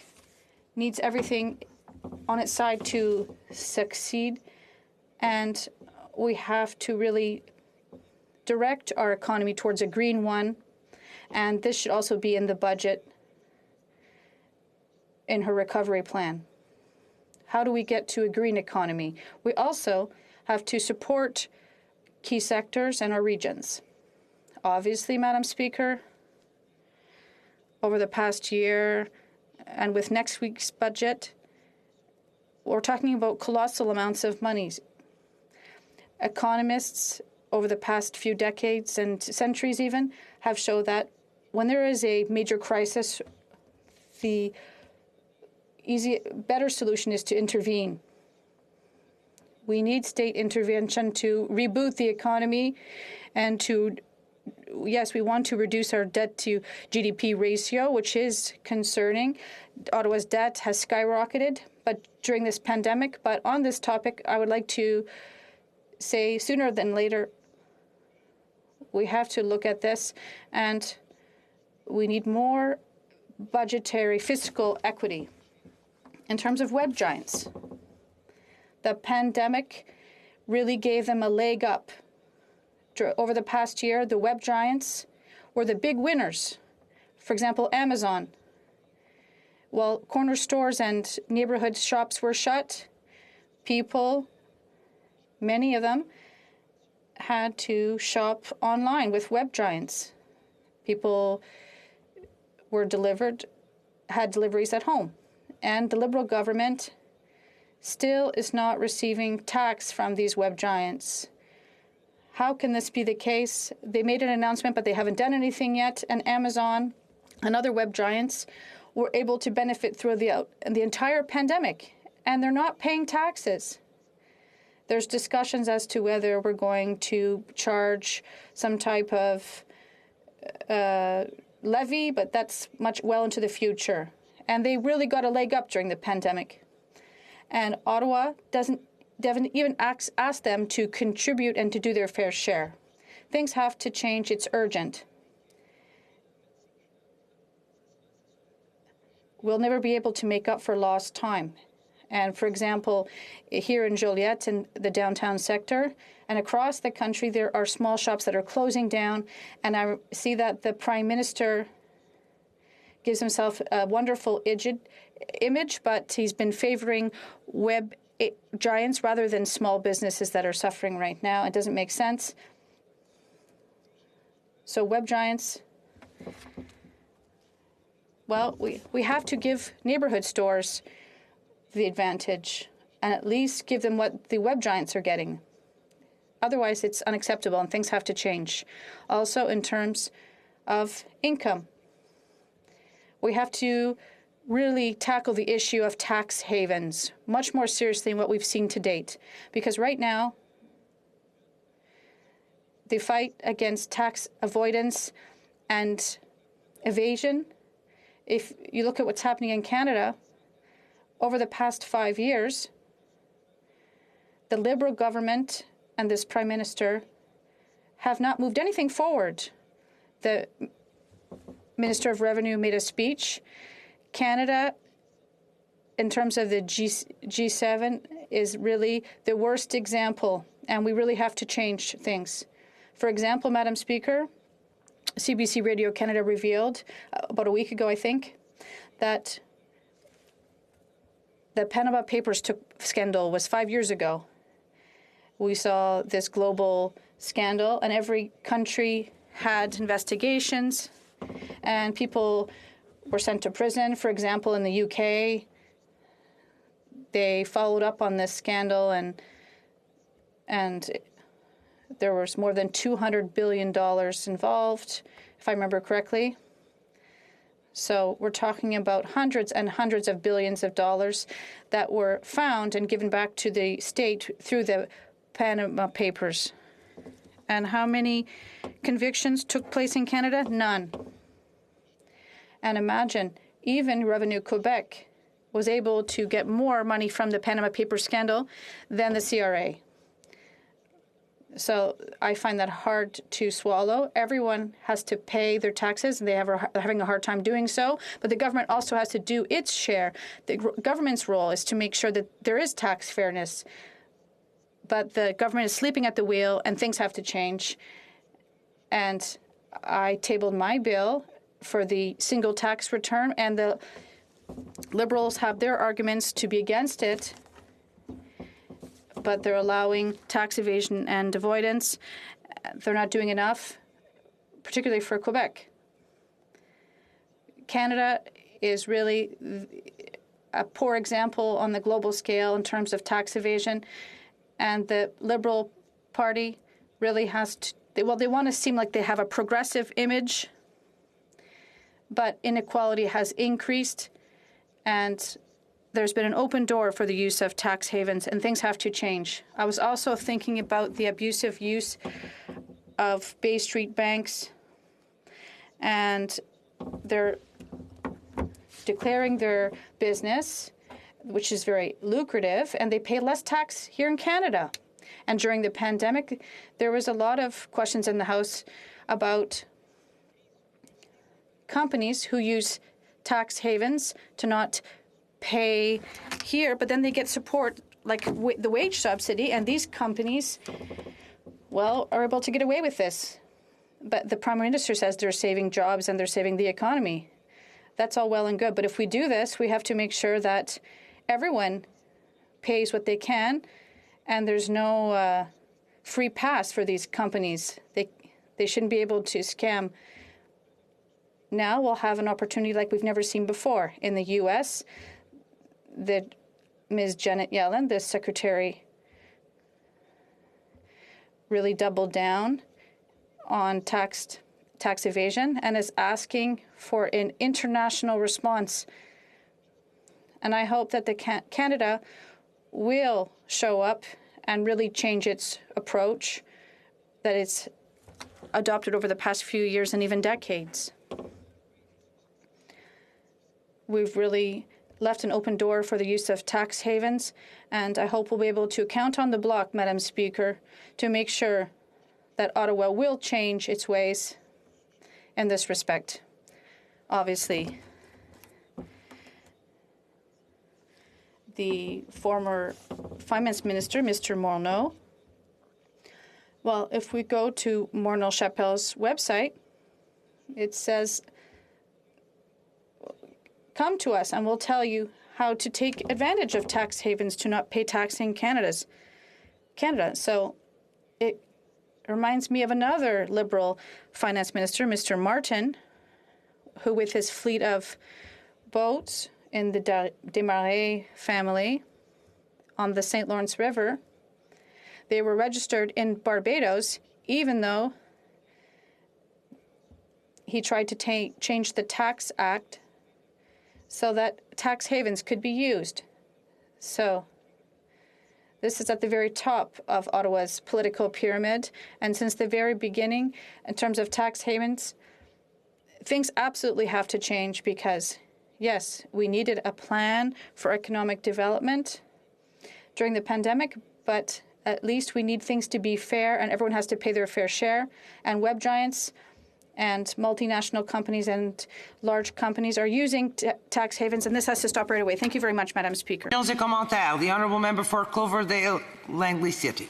Speaker 6: needs everything on its side to succeed, and we have to really direct our economy towards a green one, and this should also be in the budget in her recovery plan. How do we get to a green economy? We also have to support key sectors and our regions. Obviously, Madam Speaker, over the past year and with next week's budget, we're talking about colossal amounts of money. Economists over the past few decades and centuries even have shown that when there is a major crisis, the better solution is to intervene. We need state intervention to reboot the economy and to, yes, we want to reduce our debt to GDP ratio, which is concerning. Ottawa's debt has skyrocketed during this pandemic. But on this topic, I would like to say sooner than later, we have to look at this, and we need more budgetary fiscal equity. In terms of web giants, the pandemic really gave them a leg up. Over the past year, the web giants were the big winners. For example, Amazon. While corner stores and neighborhood shops were shut, people, many of them, had to shop online with web giants. People had deliveries at home. And the Liberal government still is not receiving tax from these web giants. How can this be the case? They made an announcement, but they haven't done anything yet. And Amazon and other web giants were able to benefit through the entire pandemic, and they're not paying taxes. There's discussions as to whether we're going to charge some type of levy, but that's well into the future. And they really got a leg up during the pandemic. And Ottawa doesn't even ask them to contribute and to do their fair share. Things have to change. It's urgent. We'll never be able to make up for lost time. And for example, here in Joliette, in the downtown sector, and across the country, there are small shops that are closing down. And I see that the Prime Minister gives himself a wonderful image, but he's been favoring web giants rather than small businesses that are suffering right now. It doesn't make sense. So web giants, well, we have to give neighborhood stores the advantage and at least give them what the web giants are getting. Otherwise, it's unacceptable and things have to change. Also, in terms of income. We have to really tackle the issue of tax havens much more seriously than what we've seen to date. Because right now, the fight against tax avoidance and evasion, if you look at what's happening in Canada, over the past 5 years, the Liberal government and this Prime Minister have not moved anything forward. The Minister of Revenue made a speech. Canada, in terms of the G7, is really the worst example, and we really have to change things. For example, Madam Speaker, CBC Radio Canada revealed about a week ago, I think, that the Panama Papers scandal was 5 years ago. We saw this global scandal, and every country had investigations, and people were sent to prison. For example, in the UK, they followed up on this scandal, and there was more than $200 billion involved, if I remember correctly. So we're talking about hundreds and hundreds of billions of dollars that were found and given back to the state through the Panama Papers. And how many convictions took place in Canada? None. And imagine, even Revenue Quebec was able to get more money from the Panama Papers scandal than the CRA. So I find that hard to swallow. Everyone has to pay their taxes, and they're having a hard time doing so. But the government also has to do its share. The government's role is to make sure that there is tax fairness. But the government is sleeping at the wheel, and things have to change. And I tabled my bill for the single tax return, and the Liberals have their arguments to be against it, but they're allowing tax evasion and avoidance. They're not doing enough, particularly for Quebec. Canada is really a poor example on the global scale in terms of tax evasion, and the Liberal Party really has to, they want to seem like they have a progressive image, but inequality has increased, and there's been an open door for the use of tax havens, and things have to change. I was also thinking about the abusive use of Bay Street banks, and they're declaring their business, which is very lucrative, and they pay less tax here in Canada. And during the pandemic, there was a lot of questions in the House about companies who use tax havens to not pay here, but then they get support like the wage subsidy, and these companies, well, are able to get away with this. But the Prime Minister says they're saving jobs and they're saving the economy. That's all well and good, but if we do this, we have to make sure that everyone pays what they can, and there's no free pass for these companies. They shouldn't be able to scam. Now we'll have an opportunity like we've never seen before. In the U.S., Ms. Janet Yellen, the secretary, really doubled down on tax evasion and is asking for an international response. And I hope that Canada will show up and really change its approach that it's adopted over the past few years and even decades. We've really left an open door for the use of tax havens, and I hope we'll be able to count on the bloc, Madam Speaker, to make sure that Ottawa will change its ways in this respect. Obviously, the former finance minister, Mr. Morneau, well, if we go to Morneau Chapelle's website, it says, come to us and we'll tell you how to take advantage of tax havens to not pay tax in Canada. So it reminds me of another Liberal finance minister, Mr. Martin, who with his fleet of boats in the Desmarais family on the St. Lawrence River, they were registered in Barbados, even though he tried to change the Tax Act so that tax havens could be used. So this is at the very top of Ottawa's political pyramid. And since the very beginning, in terms of tax havens, things absolutely have to change because, yes, we needed a plan for economic development during the pandemic, but at least we need things to be fair and everyone has to pay their fair share. And web giants and multinational companies and large companies are using tax havens, and this has to stop right away. Thank you very much, Madam Speaker.
Speaker 4: The honourable member for Cloverdale, Langley City.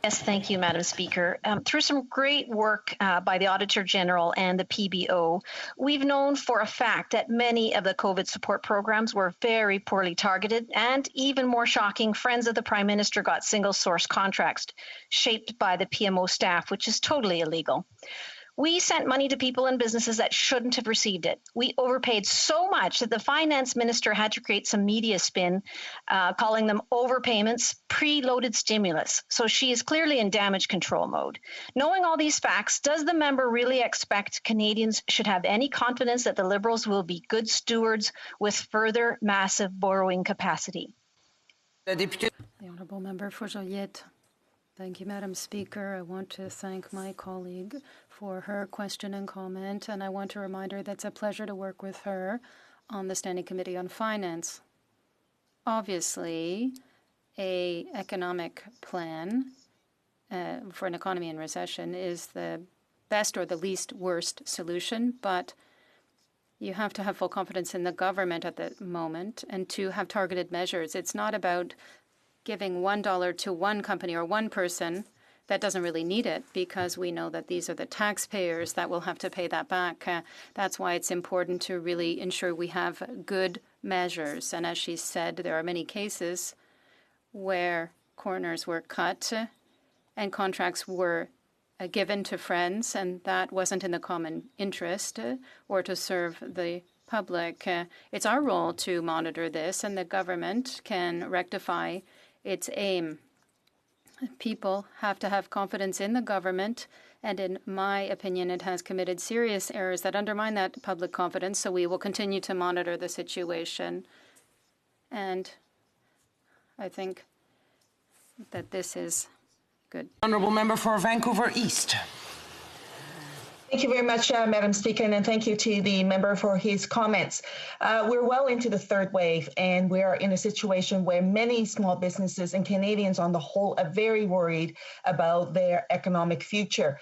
Speaker 1: Yes, thank you, Madam Speaker. Through some great work by the Auditor General and the PBO, we've known for a fact that many of the COVID support programs were very poorly targeted, and even more shocking, Friends of the Prime Minister got single source contracts shaped by the PMO staff, which is totally illegal. We sent money to people and businesses that shouldn't have received it. We overpaid so much that the finance minister had to create some media spin, calling them overpayments, preloaded stimulus. So she is clearly in damage control mode. Knowing all these facts, does the member really expect Canadians should have any confidence that the Liberals will be good stewards with further massive borrowing capacity?
Speaker 17: The Honourable Member for Joliette. Thank you, Madam Speaker. I want to thank my colleague for her question and comment, and I want to remind her that it's a pleasure to work with her on the Standing Committee on Finance. Obviously, an economic plan for an economy in recession is the best or the least worst solution, but you have to have full confidence in the government at the moment and to have targeted measures. It's not about giving $1 to one company or one person that doesn't really need it, because we know that these are the taxpayers that will have to pay that back. That's why it's important to really ensure we have good measures. And as she said, there are many cases where corners were cut and contracts were given to friends, and that wasn't in the common interest or to serve the public. It's our role to monitor this, and the government can rectify its aim. People have to have confidence in the government, and in my opinion, it has committed serious errors that undermine that public confidence, so we will continue to monitor the situation. And I think that this is good.
Speaker 4: Honourable Member for Vancouver East.
Speaker 22: Thank you very much, Madam Speaker, and thank you to the member for his comments. We're well into the third wave, and we are in a situation where many small businesses and Canadians on the whole are very worried about their economic future.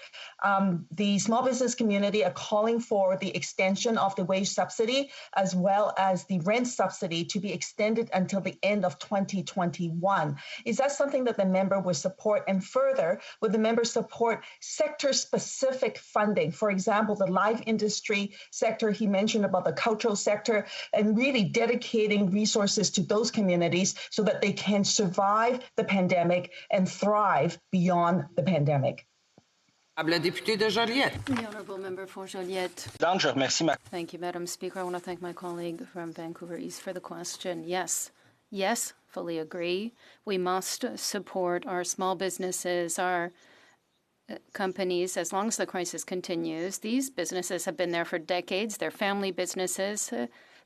Speaker 22: The small business community are calling for the extension of the wage subsidy as well as the rent subsidy to be extended until the end of 2021. Is that something that the member would support? And further, would the member support sector-specific funding? For example, the live industry sector, he mentioned about the cultural sector, and really dedicating resources to those communities so that they can survive the pandemic and thrive beyond the pandemic.
Speaker 17: The Honourable Member for Joliette. Thank you, Madam Speaker. I want to thank my colleague from Vancouver East for the question. Yes, fully agree. We must support our small businesses, our companies, as long as the crisis continues. These businesses have been there for decades. They're family businesses,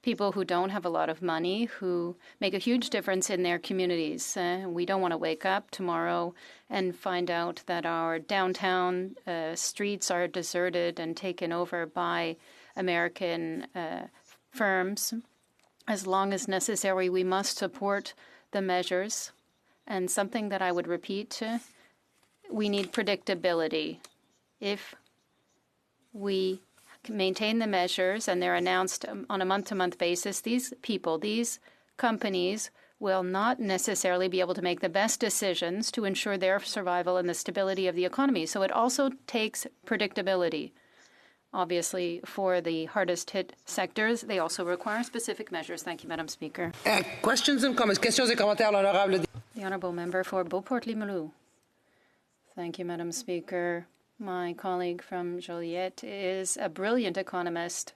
Speaker 17: people who don't have a lot of money, who make a huge difference in their communities. We don't want to wake up tomorrow and find out that our downtown streets are deserted and taken over by American firms. As long as necessary, we must support the measures. And something that I would repeat, we need predictability. If we maintain the measures and they're announced on a month-to-month basis, these people, these companies will not necessarily be able to make the best decisions to ensure their survival and the stability of the economy. So it also takes predictability. Obviously, for the hardest hit sectors, they also require specific measures. Thank you, Madam Speaker.
Speaker 4: Questions and comments. Questions et commentaires, l'honorable.
Speaker 17: The Honourable Member for Beauport-Limoilou. Thank you, Madam Speaker. My colleague from Joliette is a brilliant economist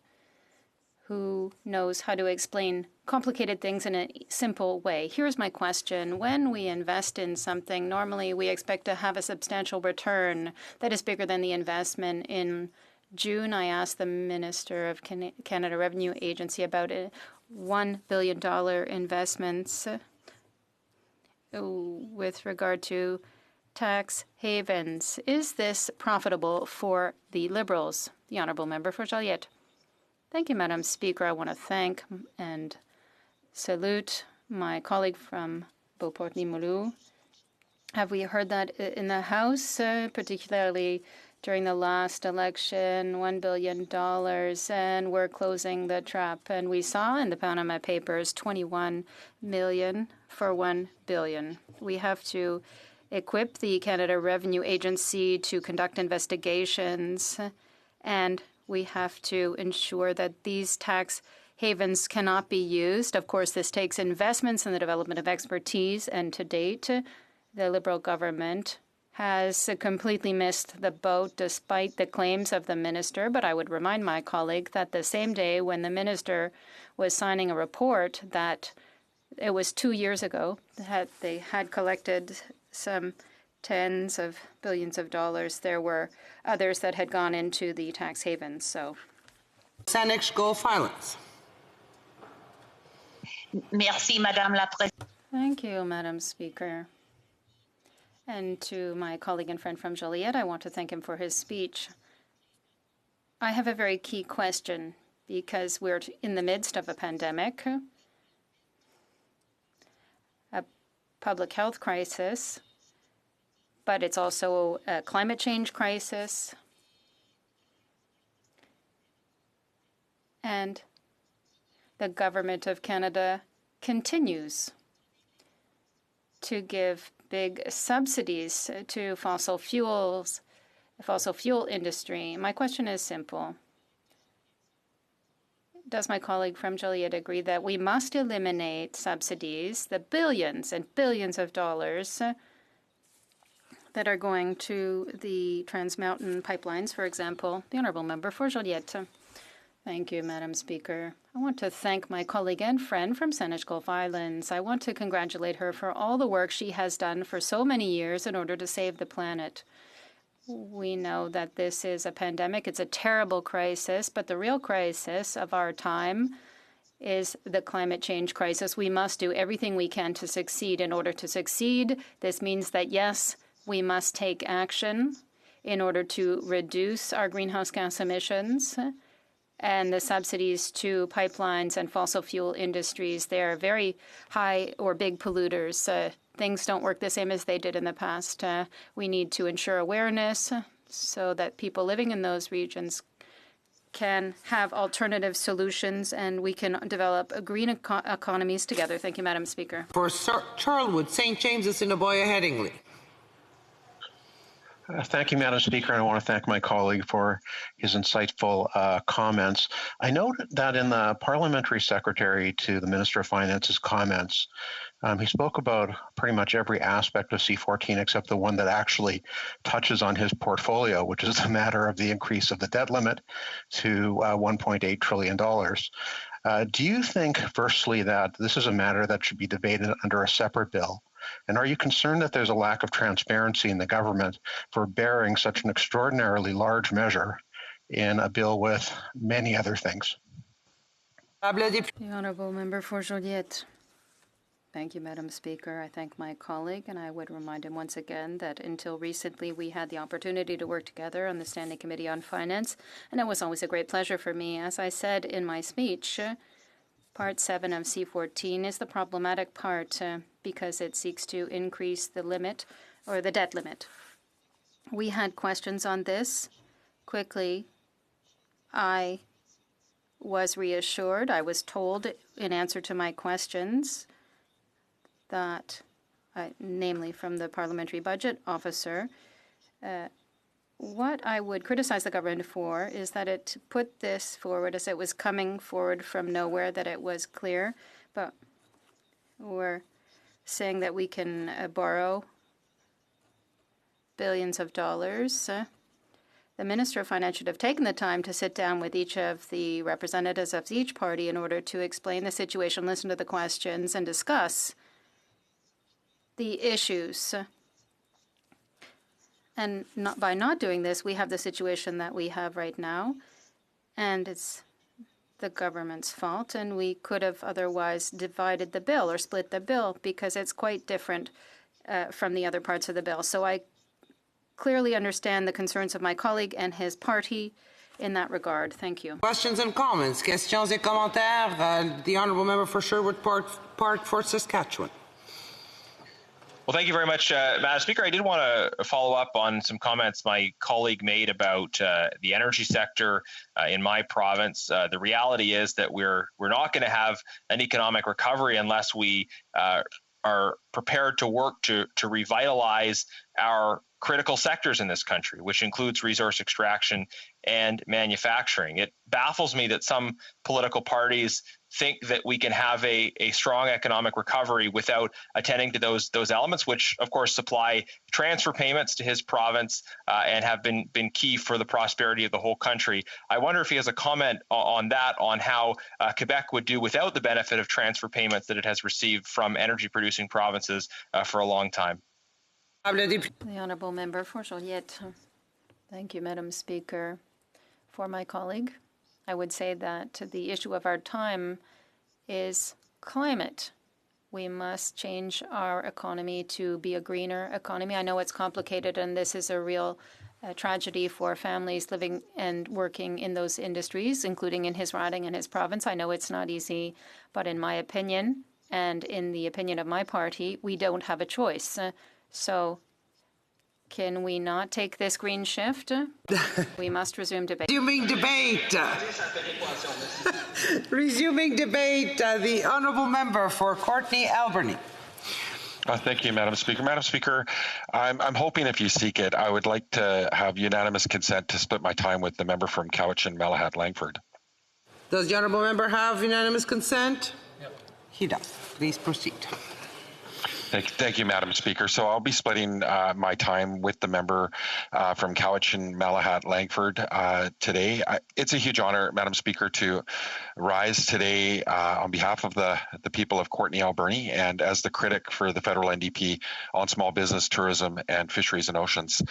Speaker 9: who knows how to explain complicated things in a simple way. Here's my question. When we invest in something, normally we expect to have a substantial return that is bigger than the investment. In June, I asked the Minister of Canada Revenue Agency about a $1 billion investments with regard to tax havens. Is this profitable for the Liberals? The Honourable Member for Joliette. Thank you, Madam Speaker. I want to thank and salute my colleague from Beauport-Limoilou. Have we heard that in the House, particularly during the last election, $1 billion, and we're closing the trap. And we saw in the Panama Papers 21 million for $1 billion. We have to equip the Canada Revenue Agency to conduct investigations, and we have to ensure that these tax havens cannot be used. Of course, this takes investments in the development of expertise, and to date, the Liberal government has completely missed the boat despite the claims of the minister. But I would remind my colleague that the same day when the minister was signing a report that it was 2 years ago that they had collected some tens of billions of dollars, there were others that had gone into the tax havens. So,
Speaker 4: Sanex Gulf Islands.
Speaker 20: Merci, Madame la Présidente.
Speaker 9: Thank you, Madam Speaker. And to my colleague and friend from Joliette, I want to thank him for his speech. I have a very key question because we're in the midst of a pandemic, a public health crisis, but it's also a climate change crisis. And the Government of Canada continues to give big subsidies to fossil fuel industry. My question is simple. Does my colleague from Joliette agree that we must eliminate subsidies, the billions and billions of dollars that are going to the Trans Mountain pipelines, for example? The Honourable Member for Joliette. Thank you, Madam Speaker. I want to thank my colleague and friend from Saanich Gulf Islands. I want to congratulate her for all the work she has done for so many years in order to save the planet. We know that this is a pandemic. It's a terrible crisis, but the real crisis of our time is the climate change crisis. We must do everything we can to succeed. In order to succeed, this means that, yes, we must take action in order to reduce our greenhouse gas emissions. And the subsidies to pipelines and fossil fuel industries, they're very high or big polluters. Things don't work the same as they did in the past. We need to ensure awareness so that people living in those regions can have alternative solutions and we can develop green economies together. Thank you, Madam Speaker.
Speaker 4: For Charlwood, St. James's, Assiniboia, Headingley.
Speaker 13: Thank you, Madam Speaker, and I want to thank my colleague for his insightful comments. I note that in the Parliamentary Secretary to the Minister of Finance's comments, he spoke about pretty much every aspect of C14 except the one that actually touches on his portfolio, which is the matter of the increase of the debt limit to $1.8 trillion. Do you think, firstly, that this is a matter that should be debated under a separate bill? And are you concerned that there's a lack of transparency in the government for bearing such an extraordinarily large measure in a bill with many other things?
Speaker 9: The Honourable Member for Joliette. Thank you, Madam Speaker. I thank my colleague, and I would remind him once again that until recently we had the opportunity to work together on the Standing Committee on Finance, and it was always a great pleasure for me. As I said in my speech, Part 7 of C14 is the problematic part because it seeks to increase the limit or the debt limit. We had questions on this. Quickly, I was reassured. I was told in answer to my questions that, namely from the Parliamentary Budget Officer, what I would criticize the government for is that it put this forward as it was coming forward from nowhere, that it was clear, but we're saying that we can borrow billions of dollars the Minister of Finance should have taken the time to sit down with each of the representatives of each party in order to explain the situation, listen to the questions, and discuss the issues. And by not doing this, we have the situation that we have right now, and it's the government's fault, and we could have otherwise divided the bill or split the bill because it's quite different from the other parts of the bill. So I clearly understand the concerns of my colleague and his party in that regard. Thank you.
Speaker 4: Questions and comments? Questions et commentaires? The Honourable Member for Sherwood Park for Saskatchewan.
Speaker 3: Well, thank you very much, Madam Speaker. I did want to follow up on some comments my colleague made about the energy sector in my province. The reality is that we're not going to have an economic recovery unless we are prepared to work to revitalize our critical sectors in this country, which includes resource extraction and manufacturing. It baffles me that some political parties think that we can have a strong economic recovery without attending to those elements, which of course supply transfer payments to his province and have been key for the prosperity of the whole country. I wonder if he has a comment on that, on how Quebec would do without the benefit of transfer payments that it has received from energy producing provinces for a long time.
Speaker 9: The Honourable Member for Joliette. Thank you, Madam Speaker. For my colleague, I would say that the issue of our time is climate. We must change our economy to be a greener economy. I know it's complicated, and this is a real tragedy for families living and working in those industries, including in his riding and his province. I know it's not easy, but in my opinion, and in the opinion of my party, we don't have a choice. So can we not take this green shift? We must resume debate.
Speaker 4: Resuming debate. Resuming debate. The Honourable Member for Courtenay Alberni.
Speaker 19: Thank you, Madam Speaker. Madam Speaker, I'm hoping if you seek it, I would like to have unanimous consent to split my time with the member from Cowichan, Malahat, Langford.
Speaker 4: Does the Honourable Member have unanimous consent? Yep. He does. Please proceed.
Speaker 19: Thank you, Madam Speaker. So I'll be splitting my time with the member from Cowichan, Malahat, Langford today. It's a huge honor, Madam Speaker, to rise today on behalf of the people of Courtenay, Alberni, and as the critic for the federal NDP on small business, tourism, and fisheries and oceans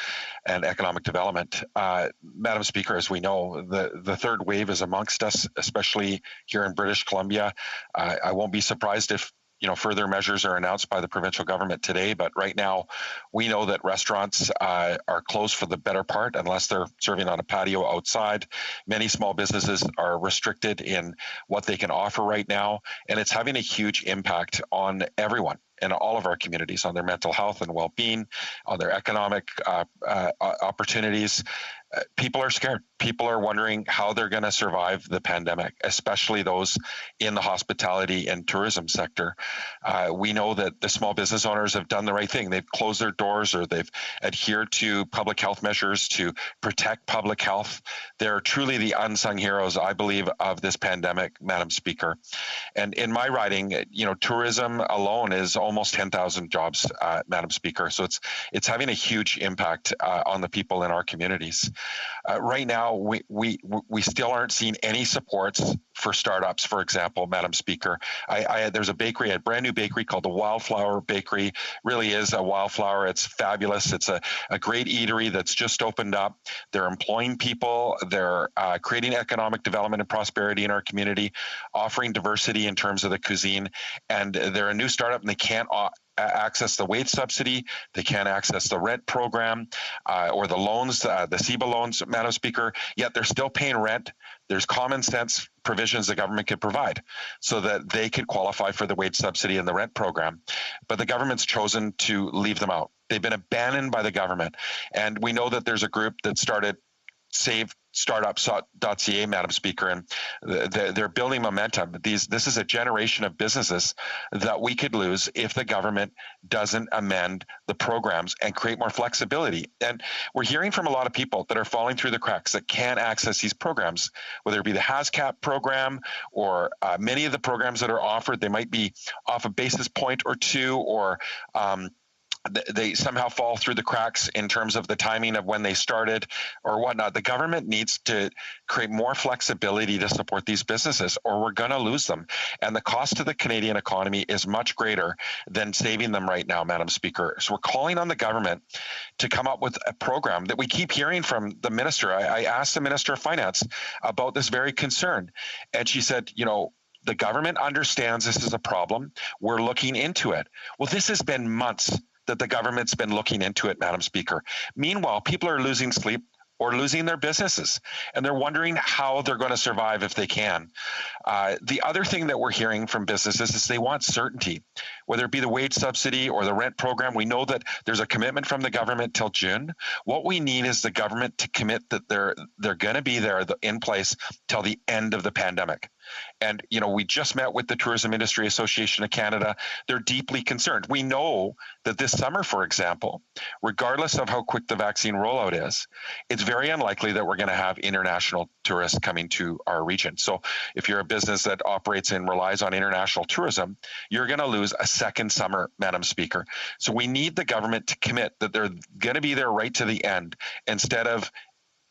Speaker 19: and economic development. Madam Speaker, as we know, the third wave is amongst us, especially here in British Columbia. I won't be surprised if further measures are announced by the provincial government today, but right now we know that restaurants are closed for the better part unless they're serving on a patio outside. Many small businesses are restricted in what they can offer right now, and it's having a huge impact on everyone in all of our communities, on their mental health and well-being, on their economic opportunities. People are scared. People are wondering how they're going to survive the pandemic, especially those in the hospitality and tourism sector. We know that the small business owners have done the right thing. They've closed their doors or they've adhered to public health measures to protect public health. They're truly the unsung heroes, I believe, of this pandemic, Madam Speaker. And in my riding, tourism alone is almost 10,000 jobs, Madam Speaker. So it's having a huge impact on the people in our communities. Right now, we still aren't seeing any supports for startups, for example, Madam Speaker. There's a bakery, a brand new bakery called the Wildflower Bakery. Really is a wildflower. It's fabulous. It's a great eatery that's just opened up. They're employing people. They're creating economic development and prosperity in our community, offering diversity in terms of the cuisine. And they're a new startup, and they can't access the wage subsidy. They can't access the rent program or the loans, the CEBA loans, Madam Speaker, yet they're still paying rent. There's common sense provisions the government could provide so that they could qualify for the wage subsidy and the rent program. But the government's chosen to leave them out. They've been abandoned by the government. And we know that there's a group that started SaveStartups.ca, Madam Speaker, and they're building momentum. This is a generation of businesses that we could lose if the government doesn't amend the programs and create more flexibility. And we're hearing from a lot of people that are falling through the cracks that can't access these programs, whether it be the HASCAP program or many of the programs that are offered. They might be off a basis point or two, or they somehow fall through the cracks in terms of the timing of when they started or whatnot. The government needs to create more flexibility to support these businesses, or we're going to lose them. And the cost to the Canadian economy is much greater than saving them right now, Madam Speaker. So we're calling on the government to come up with a program that we keep hearing from the minister. I asked the Minister of Finance about this very concern, and she said, the government understands this is a problem. We're looking into it. Well, this has been months that the government's been looking into it, Madam Speaker. Meanwhile, people are losing sleep or losing their businesses, and they're wondering how they're going to survive if they can. The other thing that we're hearing from businesses is they want certainty, whether it be the wage subsidy or the rent program. We know that there's a commitment from the government till June. What we need is the government to commit that they're going to be there in place till the end of the pandemic. And, we just met with the Tourism Industry Association of Canada. They're deeply concerned. We know that this summer, for example, regardless of how quick the vaccine rollout is, it's very unlikely that we're going to have international tourists coming to our region. So if you're a business that operates and relies on international tourism, you're going to lose a second summer, Madam Speaker. So we need the government to commit that they're going to be there right to the end, instead of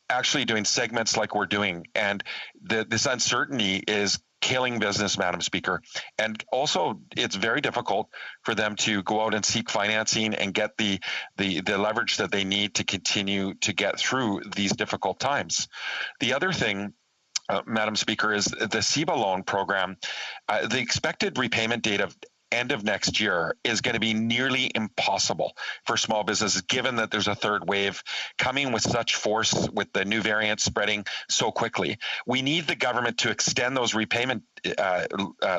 Speaker 19: actually doing segments like we're doing. And this uncertainty is killing business, Madam Speaker. And also, it's very difficult for them to go out and seek financing and get the leverage that they need to continue to get through these difficult times. The other thing, Madam Speaker, is the CEBA loan program. The expected repayment date of end of next year is going to be nearly impossible for small businesses, given that there's a third wave coming with such force, with the new variant spreading so quickly. We need the government to extend those repayment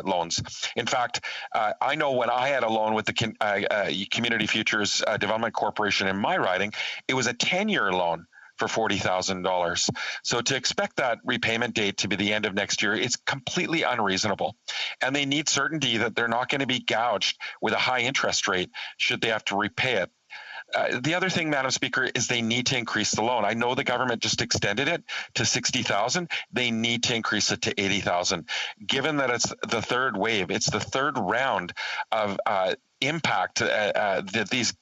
Speaker 19: loans. In fact, I know when I had a loan with the Community Futures Development Corporation in my riding, it was a 10-year loan for $40,000. So to expect that repayment date to be the end of next year, it's completely unreasonable. And they need certainty that they're not going to be gouged with a high interest rate should they have to repay it. The other thing, Madam Speaker, is they need to increase the loan. I know the government just extended it to 60,000. They need to increase it to 80,000. Given that it's the third wave, it's the third round of impact that these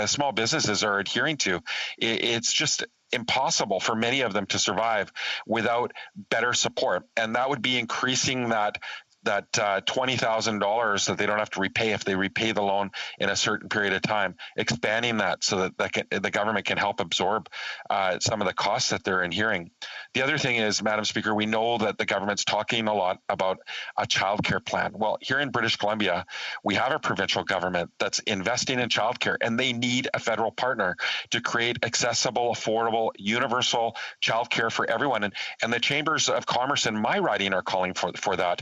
Speaker 19: small businesses are adhering to. It's just impossible for many of them to survive without better support. And that would be increasing that $20,000 that they don't have to repay if they repay the loan in a certain period of time, expanding that so that the government can help absorb some of the costs that they're incurring. The other thing is, Madam Speaker, we know that the government's talking a lot about a childcare plan. Well, here in British Columbia, we have a provincial government that's investing in childcare, and they need a federal partner to create accessible, affordable, universal childcare for everyone. And the Chambers of Commerce in my riding are calling for that.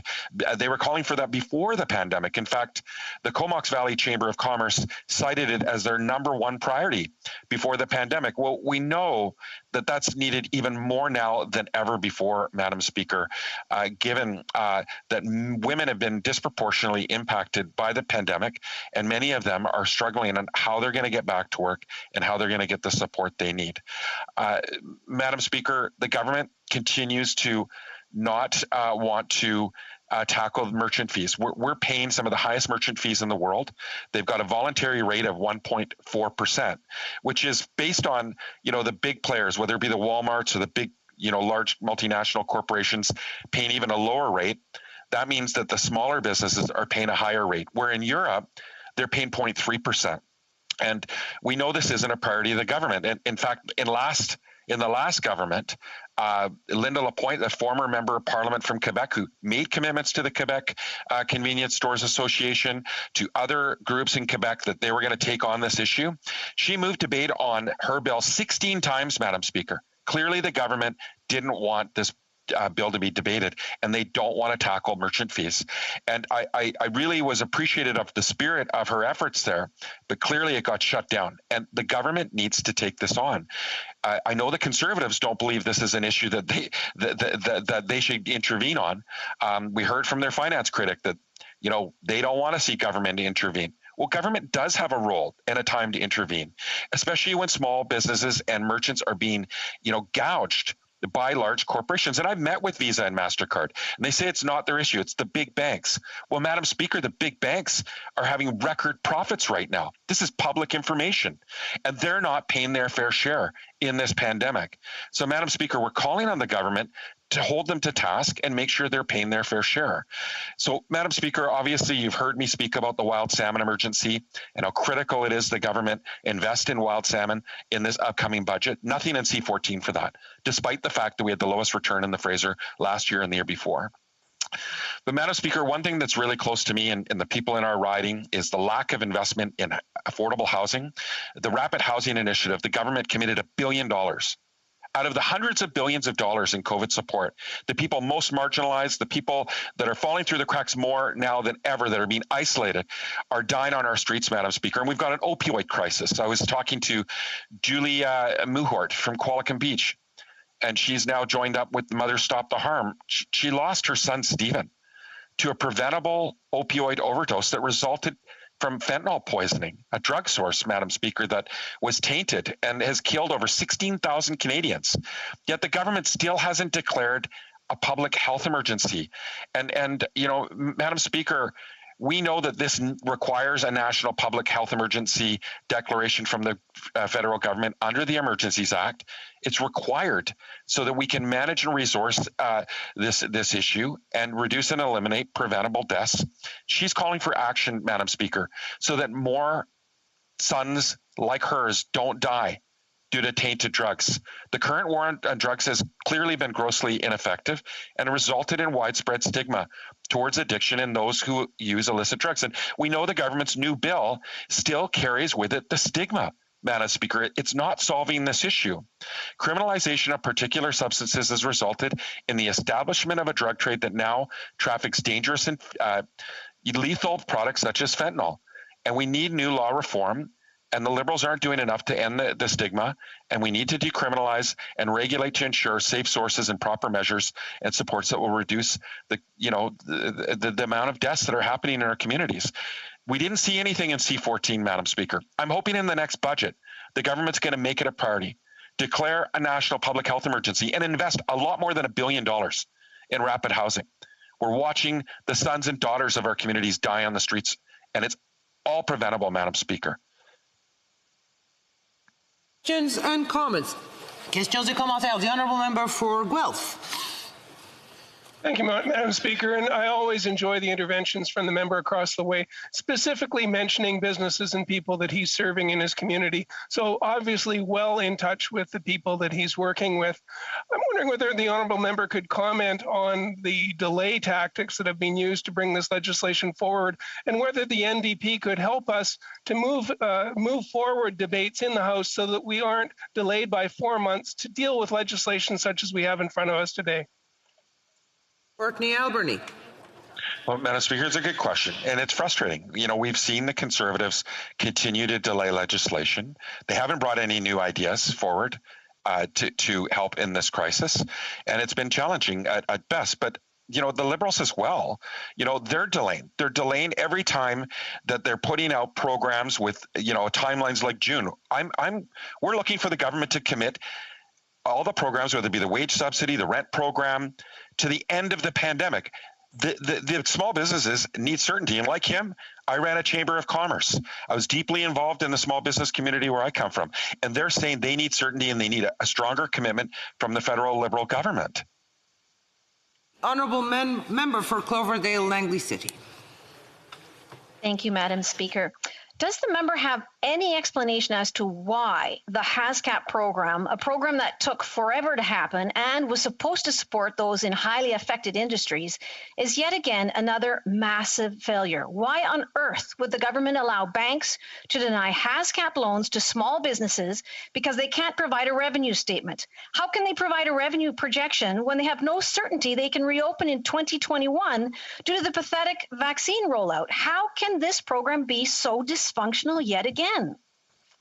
Speaker 19: They were calling for that before the pandemic. In fact, the Comox Valley Chamber of Commerce cited it as their number one priority before the pandemic. Well, we know that that's needed even more now than ever before, Madam Speaker, given that women have been disproportionately impacted by the pandemic, and many of them are struggling on how they're going to get back to work and how they're going to get the support they need. Madam Speaker, the government continues to not want to tackle merchant fees. We're paying some of the highest merchant fees in the world. They've got a voluntary rate of 1.4%, which is based on, the big players, whether it be the Walmarts or the big, large multinational corporations paying even a lower rate. That means that the smaller businesses are paying a higher rate, where in Europe, they're paying 0.3%. And we know this isn't a priority of the government. And in fact, in the last government, Linda Lapointe, the former member of Parliament from Quebec, who made commitments to the Quebec Convenience Stores Association, to other groups in Quebec that they were going to take on this issue, she moved debate on her bill 16 times, Madam Speaker. Clearly, the government didn't want this bill to be debated, and they don't want to tackle merchant fees. And I really was appreciative of the spirit of her efforts there, but clearly it got shut down, and the government needs to take this on. I know the Conservatives don't believe this is an issue that they should intervene on. We heard from their finance critic that they don't want to see government intervene. Well, government does have a role and a time to intervene, especially when small businesses and merchants are being, gouged by large corporations. And I've met with Visa and MasterCard, and they say it's not their issue. It's the big banks. Well, Madam Speaker, the big banks are having record profits right now. This is public information, and they're not paying their fair share in this pandemic. So, Madam Speaker, we're calling on the government to hold them to task and make sure they're paying their fair share. So, Madam Speaker, obviously you've heard me speak about the wild salmon emergency and how critical it is the government invest in wild salmon in this upcoming budget. Nothing in C14 for that, despite the fact that we had the lowest return in the Fraser last year and the year before. But, Madam Speaker, one thing that's really close to me and the people in our riding is the lack of investment in affordable housing. The Rapid Housing Initiative, the government committed $1 billion out of the hundreds of billions of dollars in COVID support. The people most marginalized, the people that are falling through the cracks more now than ever, that are being isolated, are dying on our streets, Madam Speaker. And we've got an opioid crisis. I was talking to Julia Muhort from Qualicum Beach, and she's now joined up with Mothers Stop the Harm. She lost her son, Stephen, to a preventable opioid overdose that resulted from fentanyl poisoning, a drug source, Madam Speaker, that was tainted and has killed over 16,000 Canadians. Yet the government still hasn't declared a public health emergency. And you know, Madam Speaker, we know that this requires a national public health emergency declaration from the federal government under the Emergencies Act. It's required so that we can manage and resource this issue and reduce and eliminate preventable deaths. She's calling for action, Madam Speaker, so that more sons like hers don't die due to tainted drugs. The current war on drugs has clearly been grossly ineffective and resulted in widespread stigma towards addiction in those who use illicit drugs. And we know the government's new bill still carries with it the stigma, Madam Speaker. It's not solving this issue. Criminalization of particular substances has resulted in the establishment of a drug trade that now traffics dangerous and lethal products such as fentanyl. And we need new law reform. And the Liberals aren't doing enough to end the stigma, and we need to decriminalize and regulate to ensure safe sources and proper measures and supports that will reduce the amount of deaths that are happening in our communities. We didn't see anything in C14, Madam Speaker. I'm hoping in the next budget, the government's going to make it a priority, declare a national public health emergency, and invest a lot more than $1 billion in rapid housing. We're watching the sons and daughters of our communities die on the streets, and it's all preventable, Madam Speaker.
Speaker 4: Questions and comments. Questions et commentaires. The honourable member for Guelph.
Speaker 21: Thank you, Madam Speaker. And I always enjoy the interventions from the member across the way, specifically mentioning businesses and people that he's serving in his community. So obviously well in touch with the people that he's working with. I'm wondering whether the honourable member could comment on the delay tactics that have been used to bring this legislation forward, and whether the NDP could help us to move forward debates in the House so that we aren't delayed by 4 months to deal with legislation such as we have in front of us today.
Speaker 4: Courtney Alberni.
Speaker 19: Well, Madam Speaker, it's a good question, and it's frustrating. You know, we've seen the Conservatives continue to delay legislation. They haven't brought any new ideas forward to help in this crisis, and it's been challenging at best. But you know, the Liberals as well, you know, they're delaying. They're delaying every time that they're putting out programs with, you know, timelines like June. We're looking for the government to commit all the programs, whether it be the wage subsidy, the rent program, to the end of the pandemic. The small businesses need certainty. And like him, I ran a Chamber of Commerce. I was deeply involved in the small business community where I come from. And they're saying they need certainty and they need a stronger commitment from the federal Liberal government.
Speaker 4: Honourable member for Cloverdale, Langley City.
Speaker 1: Thank you, Madam Speaker. Does the member have any explanation as to why the HASCAP program, a program that took forever to happen and was supposed to support those in highly affected industries, is yet again another massive failure? Why on earth would the government allow banks to deny HASCAP loans to small businesses because they can't provide a revenue statement? How can they provide a revenue projection when they have no certainty they can reopen in 2021 due to the pathetic vaccine rollout? How can this program be so dysfunctional yet again?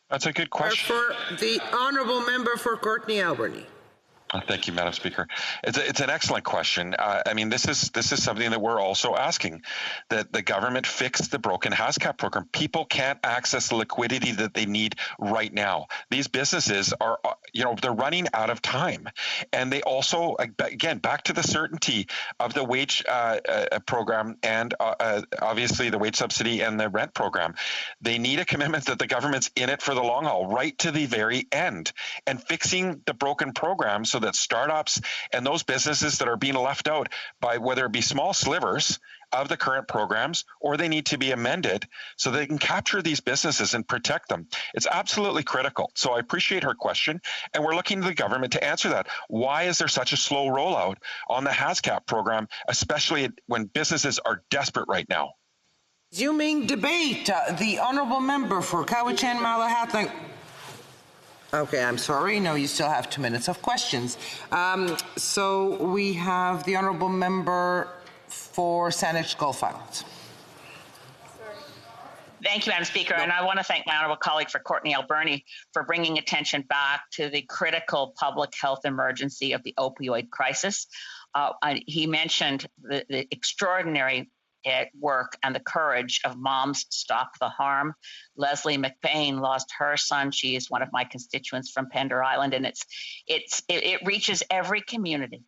Speaker 19: That's a good question.
Speaker 4: For the honourable member for Courtney Alberni.
Speaker 19: Thank you, Madam Speaker. It's an excellent question. I mean, this is something that we're also asking, that the government fix the broken HASCAP program. People can't access the liquidity that they need right now. These businesses are, they're running out of time, and they also, again, back to the certainty of the wage program and obviously the wage subsidy and the rent program. They need a commitment that the government's in it for the long haul, right to the very end, and fixing the broken program so that startups and those businesses that are being left out by whether it be small slivers of the current programs or they need to be amended so they can capture these businesses and protect them. It's absolutely critical. So I appreciate her question, and we're looking to the government to answer that. Why is there such a slow rollout on the HASCAP program, especially when businesses are desperate right now?
Speaker 4: Resuming debate, the honourable member for Cowichan Malahatlang. Okay, I'm sorry. No, you still have 2 minutes of questions. So we have the honourable member for Saanich Gulf Islands.
Speaker 20: Thank you, Madam Speaker. And I want to thank my honourable colleague for Courtney Alberni for bringing attention back to the critical public health emergency of the opioid crisis. He mentioned the extraordinary work and the courage of Moms Stop the Harm. Leslie McBain lost her son. She is one of my constituents from Pender Island, and it reaches every community.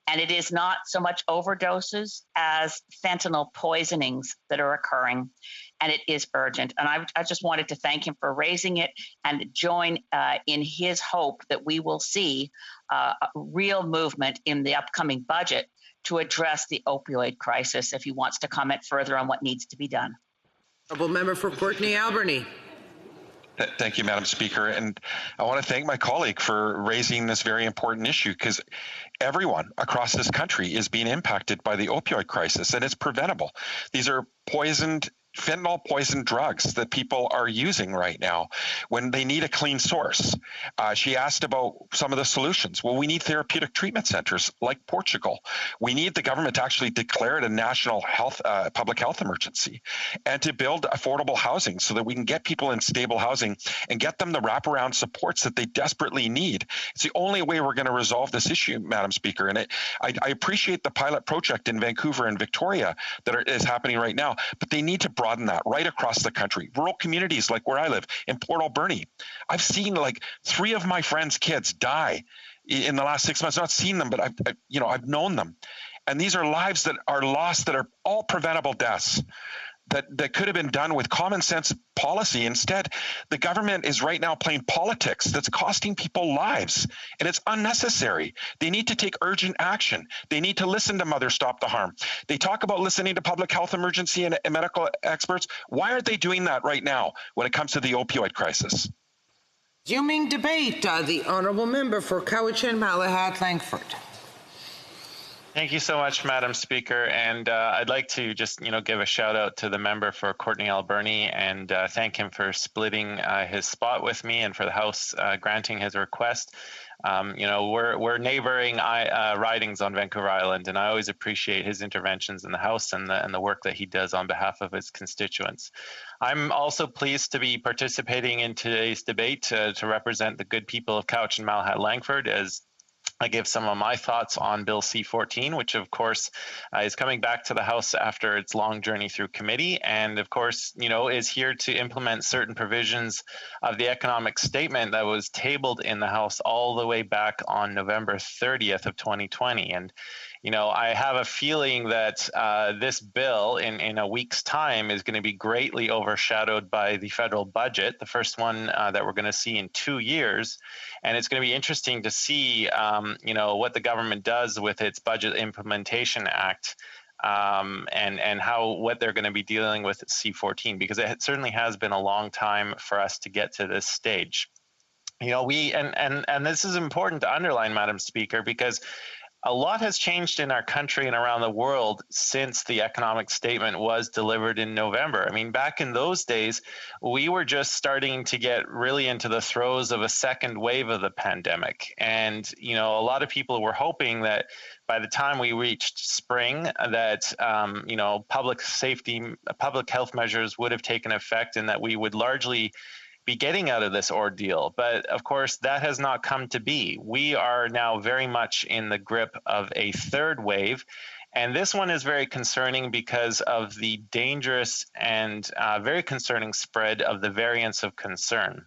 Speaker 20: And it is not so much overdoses as fentanyl poisonings that are occurring, and it is urgent. And I just wanted to thank him for raising it and join in his hope that we will see a real movement in the upcoming budget to address the opioid crisis, if he wants to comment further on what needs to be done.
Speaker 4: Honourable member for Courtney Alberni.
Speaker 19: Thank you, Madam Speaker. And I want to thank my colleague for raising this very important issue, because everyone across this country is being impacted by the opioid crisis, and it's preventable. These are fentanyl poisoned drugs that people are using right now when they need a clean source. She asked about some of the solutions. Well, we need therapeutic treatment centers like Portugal. We need the government to actually declare it a national public health emergency, and to build affordable housing so that we can get people in stable housing and get them the wraparound supports that they desperately need. It's the only way we're going to resolve this issue, Madam Speaker. And I appreciate the pilot project in Vancouver and Victoria that is happening right now, but they need to broaden that right across the country. Rural communities like where I live in Port Alberni, I've seen like 3 of my friends' kids die in the last 6 months. I've not seen them, but I've known them, and these are lives that are lost, that are all preventable deaths that could have been done with common sense policy. Instead, the government is right now playing politics that's costing people lives, and it's unnecessary. They need to take urgent action. They need to listen to Mother Stop the Harm. They talk about listening to public health emergency and medical experts. Why aren't they doing that right now when it comes to the opioid crisis?
Speaker 4: Resuming debate, the honourable member for Cowichan Malahat Langford.
Speaker 15: Thank you so much, Madam Speaker. And I'd like to just, give a shout out to the member for Courtney Alberni and thank him for splitting his spot with me and for the House granting his request. We're neighboring ridings on Vancouver Island, and I always appreciate his interventions in the House and the work that he does on behalf of his constituents. I'm also pleased to be participating in today's debate to represent the good people of Cowichan Malahat Langford as I give some of my thoughts on Bill C-14, which of course is coming back to the House after its long journey through committee, and of course, is here to implement certain provisions of the economic statement that was tabled in the House all the way back on November 30th of 2020. And I have a feeling that this bill in a week's time is going to be greatly overshadowed by the federal budget, the first one that we're going to see in 2 years. And it's going to be interesting to see, what the government does with its Budget Implementation Act and what they're going to be dealing with at C-14, because it certainly has been a long time for us to get to this stage. And this is important to underline, Madam Speaker, because a lot has changed in our country and around the world since the economic statement was delivered in November. I mean, back in those days, we were just starting to get really into the throes of a second wave of the pandemic. And, a lot of people were hoping that by the time we reached spring that, public health measures would have taken effect and that we would largely be getting out of this ordeal. But of course, that has not come to be. We are now very much in the grip of a third wave. And this one is very concerning because of the dangerous and very concerning spread of the variants of concern.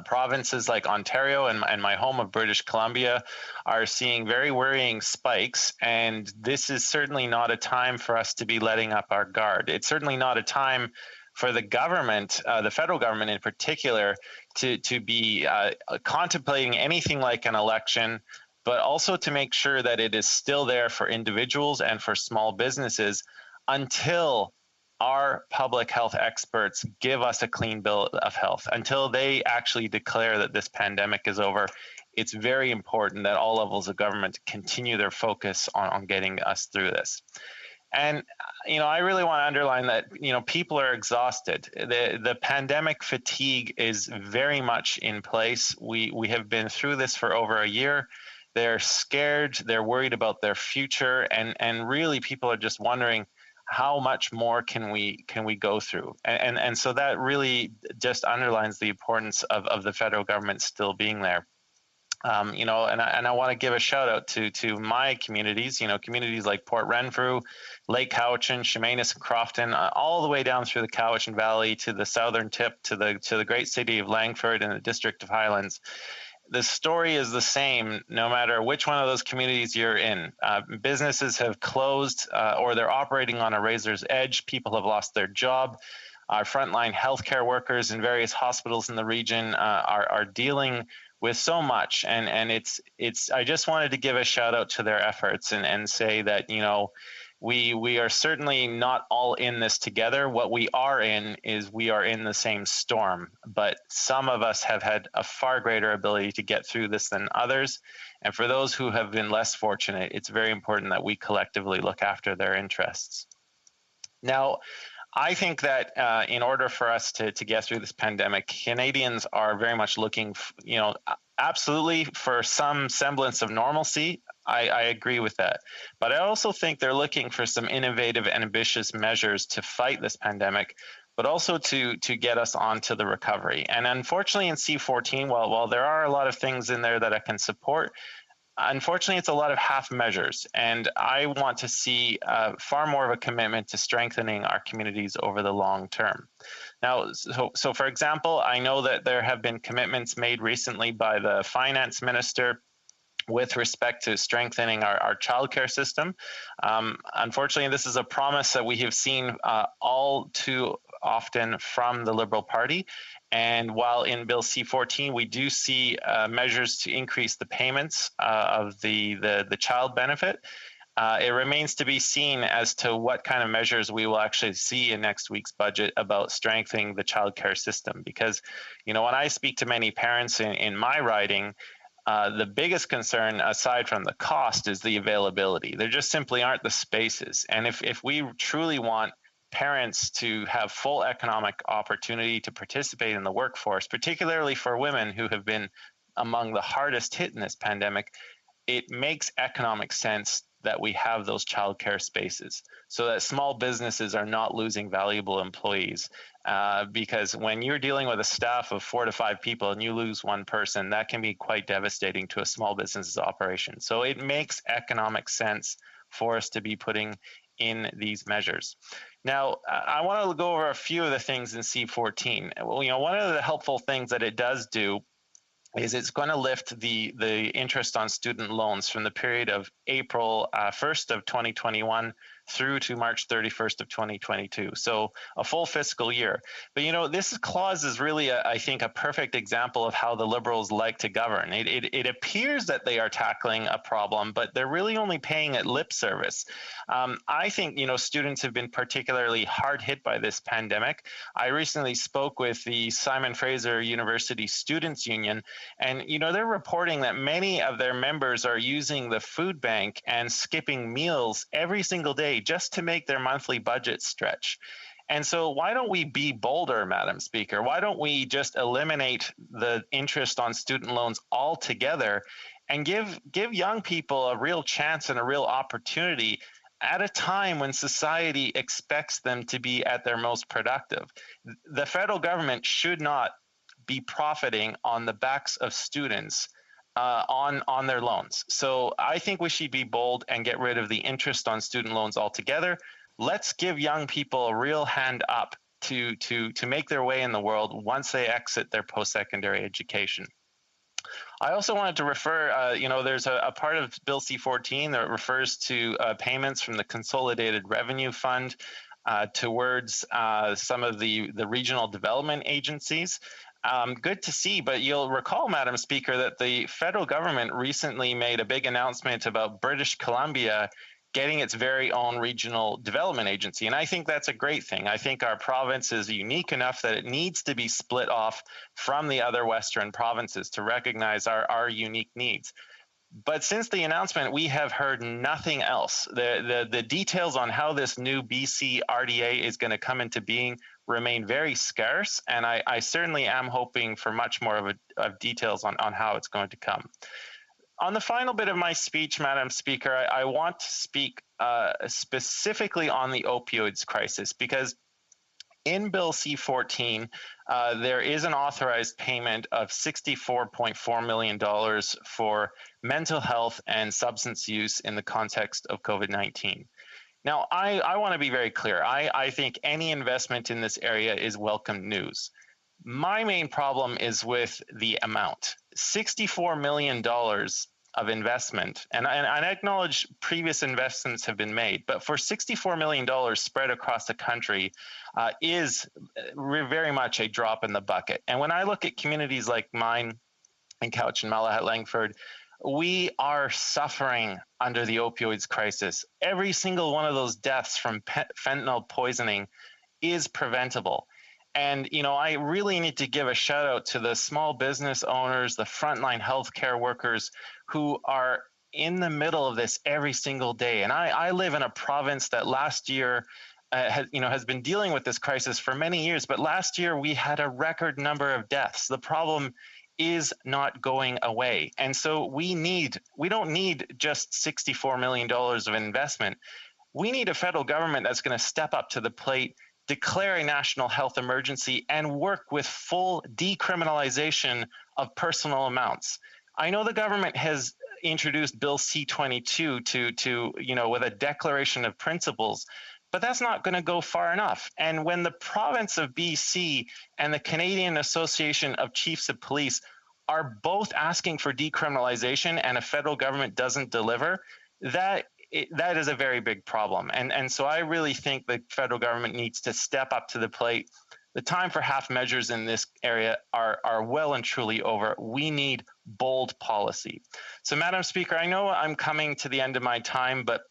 Speaker 15: Provinces like Ontario and my home of British Columbia are seeing very worrying spikes, and this is certainly not a time for us to be letting up our guard. It's certainly not a time for the government, the federal government in particular, to be contemplating anything like an election, but also to make sure that it is still there for individuals and for small businesses until our public health experts give us a clean bill of health, until they actually declare that this pandemic is over. It's very important that all levels of government continue their focus on getting us through this. And, I really want to underline that, people are exhausted. The pandemic fatigue is very much in place. We have been through this for over a year. They're scared, they're worried about their future, and really people are just wondering, how much more can we go through? And so that really just underlines the importance of the federal government still being there. And I want to give a shout out to my communities, communities like Port Renfrew, Lake Cowichan, Chemainus, and Crofton, all the way down through the Cowichan Valley to the southern tip to the great city of Langford and the District of Highlands. The story is the same no matter which one of those communities you're in. Businesses have closed or they're operating on a razor's edge. People have lost their job. Our frontline healthcare workers in various hospitals in the region are dealing with so much. And it's I just wanted to give a shout out to their efforts and say that, we are certainly not all in this together. What we are in is we are in the same storm, but some of us have had a far greater ability to get through this than others. And for those who have been less fortunate, it's very important that we collectively look after their interests. Now, I think that in order for us to get through this pandemic, Canadians are very much looking, absolutely for some semblance of normalcy. I agree with that. But I also think they're looking for some innovative and ambitious measures to fight this pandemic, but also to get us onto the recovery. And unfortunately in C14, while there are a lot of things in there that I can support, unfortunately, it's a lot of half measures, and I want to see far more of a commitment to strengthening our communities over the long term. Now, so for example, I know that there have been commitments made recently by the finance minister with respect to strengthening our childcare system. Unfortunately, this is a promise that we have seen all too often from the Liberal Party. And while in Bill C14, we do see measures to increase the payments of the child benefit, it remains to be seen as to what kind of measures we will actually see in next week's budget about strengthening the childcare system. Because, when I speak to many parents in my riding, the biggest concern, aside from the cost, is the availability. There just simply aren't the spaces. And if we truly want parents to have full economic opportunity to participate in the workforce, particularly for women who have been among the hardest hit in this pandemic, it makes economic sense that we have those childcare spaces so that small businesses are not losing valuable employees. Because when you're dealing with a staff of 4 to 5 people and you lose one person, that can be quite devastating to a small business's operation. So it makes economic sense for us to be putting in these measures. Now, I want to go over a few of the things in C14. Well, one of the helpful things that it does do is it's going to lift the interest on student loans from the period of April 1st of 2021 through to March 31st of 2022. So a full fiscal year. But this clause is really, I think, a perfect example of how the Liberals like to govern. It appears that they are tackling a problem, but they're really only paying it lip service. I think, students have been particularly hard hit by this pandemic. I recently spoke with the Simon Fraser University Students Union, and, they're reporting that many of their members are using the food bank and skipping meals every single day just to make their monthly budget stretch. And so why don't we be bolder, Madam Speaker? Why don't we just eliminate the interest on student loans altogether and give young people a real chance and a real opportunity at a time when society expects them to be at their most productive? The federal government should not be profiting on the backs of students on their loans. So I think we should be bold and get rid of the interest on student loans altogether. Let's give young people a real hand up to make their way in the world once they exit their post-secondary education. I also wanted to refer, there's a part of Bill C-14 that refers to payments from the Consolidated Revenue Fund towards some of the regional development agencies. Good to see, but you'll recall, Madam Speaker, that the federal government recently made a big announcement about British Columbia getting its very own regional development agency. And I think that's a great thing. I think our province is unique enough that it needs to be split off from the other Western provinces to recognize our unique needs. But since the announcement, we have heard nothing else. The details on how this new BC RDA is going to come into being remain very scarce, and I certainly am hoping for much more of details on how it's going to come. On the final bit of my speech, Madam Speaker, I want to speak specifically on the opioids crisis, because in Bill C-14, there is an authorized payment of $64.4 million for mental health and substance use in the context of COVID-19. Now, I want to be very clear. I think any investment in this area is welcome news. My main problem is with the amount. $64 million of investment, and I acknowledge previous investments have been made, but for $64 million spread across the country is very much a drop in the bucket. And when I look at communities like mine in Couch and Malahat Langford, we are suffering under the opioids crisis. Every single one of those deaths from fentanyl poisoning is preventable. And, I really need to give a shout out to the small business owners, the frontline healthcare workers who are in the middle of this every single day. And I live in a province that last year has been dealing with this crisis for many years, but last year we had a record number of deaths. The problem is not going away. And so we don't need just $64 million of investment. We need a federal government that's going to step up to the plate, declare a national health emergency, and work with full decriminalization of personal amounts. I know the government has introduced Bill C-22 with a declaration of principles, but that's not going to go far enough. And when the province of BC and the Canadian Association of Chiefs of Police are both asking for decriminalization and a federal government doesn't deliver, that is a very big problem. And so I really think the federal government needs to step up to the plate. The time for half measures in this area are well and truly over. We need bold policy. So, Madam Speaker, I know I'm coming to the end of my time, but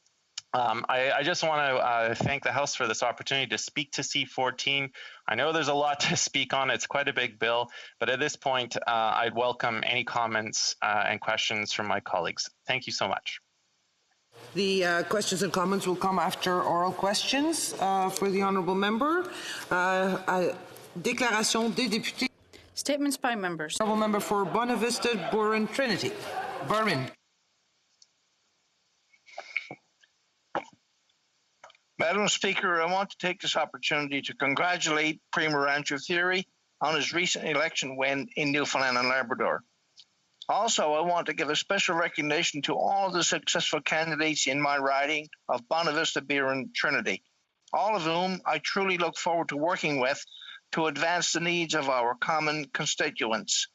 Speaker 15: I just want to thank the House for this opportunity to speak to C-14. I know there's a lot to speak on. It's quite a big bill, but at this point, I'd welcome any comments and questions from my colleagues. Thank you so much.
Speaker 4: The questions and comments will come after oral questions for the honourable member. Déclaration des députés.
Speaker 6: Statements by members.
Speaker 4: Honourable member for Bonavista, Burin, Trinity. Burin.
Speaker 11: Madam Speaker, I want to take this opportunity to congratulate Premier Andrew Thierry on his recent election win in Newfoundland and Labrador. Also, I want to give a special recognition to all of the successful candidates in my riding of Bonavista, Burin, Trinity, all of whom I truly look forward to working with to advance the needs of our common constituents.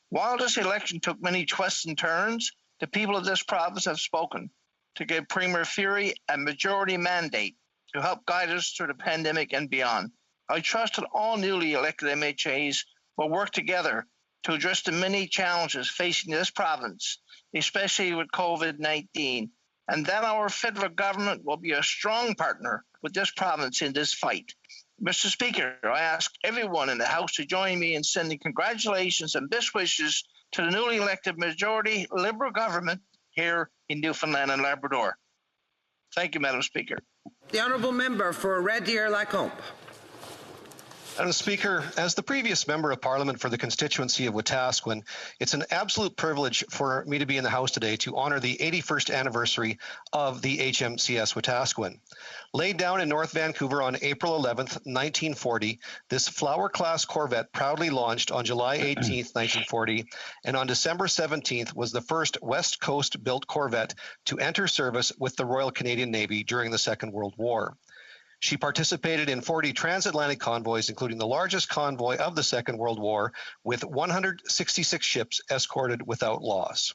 Speaker 11: While this election took many twists and turns, the people of this province have spoken to give Premier Fury a majority mandate to help guide us through the pandemic and beyond. I trust that all newly elected MHAs will work together to address the many challenges facing this province, especially with COVID-19, and that our federal government will be a strong partner with this province in this fight. Mr. Speaker, I ask everyone in the House to join me in sending congratulations and best wishes to the newly elected majority Liberal government here in Newfoundland and Labrador. Thank you, Madam Speaker.
Speaker 4: The honourable member for Red Deer Lacombe.
Speaker 7: Madam Speaker, as the previous Member of Parliament for the constituency of Wetaskiwin, it's an absolute privilege for me to be in the House today to honor the 81st anniversary of the HMCS Wetaskiwin. Laid down in North Vancouver on April 11th, 1940, this Flower-class corvette proudly launched on July 18th, 1940, and on December 17th was the first West Coast-built corvette to enter service with the Royal Canadian Navy during the Second World War. She participated in 40 transatlantic convoys, including the largest convoy of the Second World War, with 166 ships escorted without loss.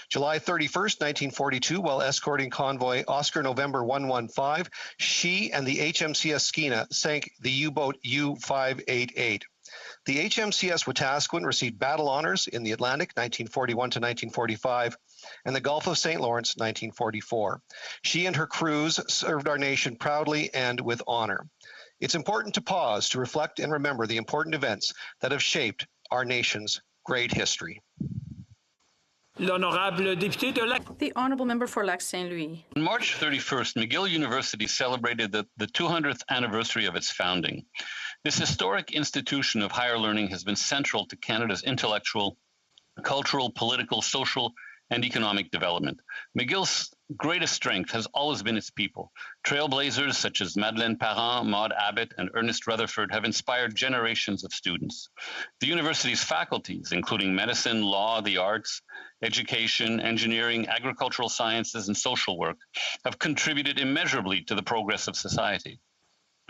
Speaker 7: July 31st, 1942, while escorting convoy Oscar November 115, she and the HMCS Skeena sank the U-boat U-588. The HMCS Wetaskiwin received battle honors in the Atlantic 1941 to 1945 and the Gulf of St. Lawrence 1944. She and her crews served our nation proudly and with honor. It's important to pause to reflect and remember the important events that have shaped our nation's great history.
Speaker 6: The Honourable Member for Lac Saint Louis.
Speaker 8: On March 31st, McGill University celebrated the 200th anniversary of its founding. This historic institution of higher learning has been central to Canada's intellectual, cultural, political, social, and economic development. McGill's greatest strength has always been its people. Trailblazers such as Madeleine Parent, Maud Abbott, and Ernest Rutherford have inspired generations of students. The university's faculties, including medicine, law, the arts, education, engineering, agricultural sciences, and social work, have contributed immeasurably to the progress of society.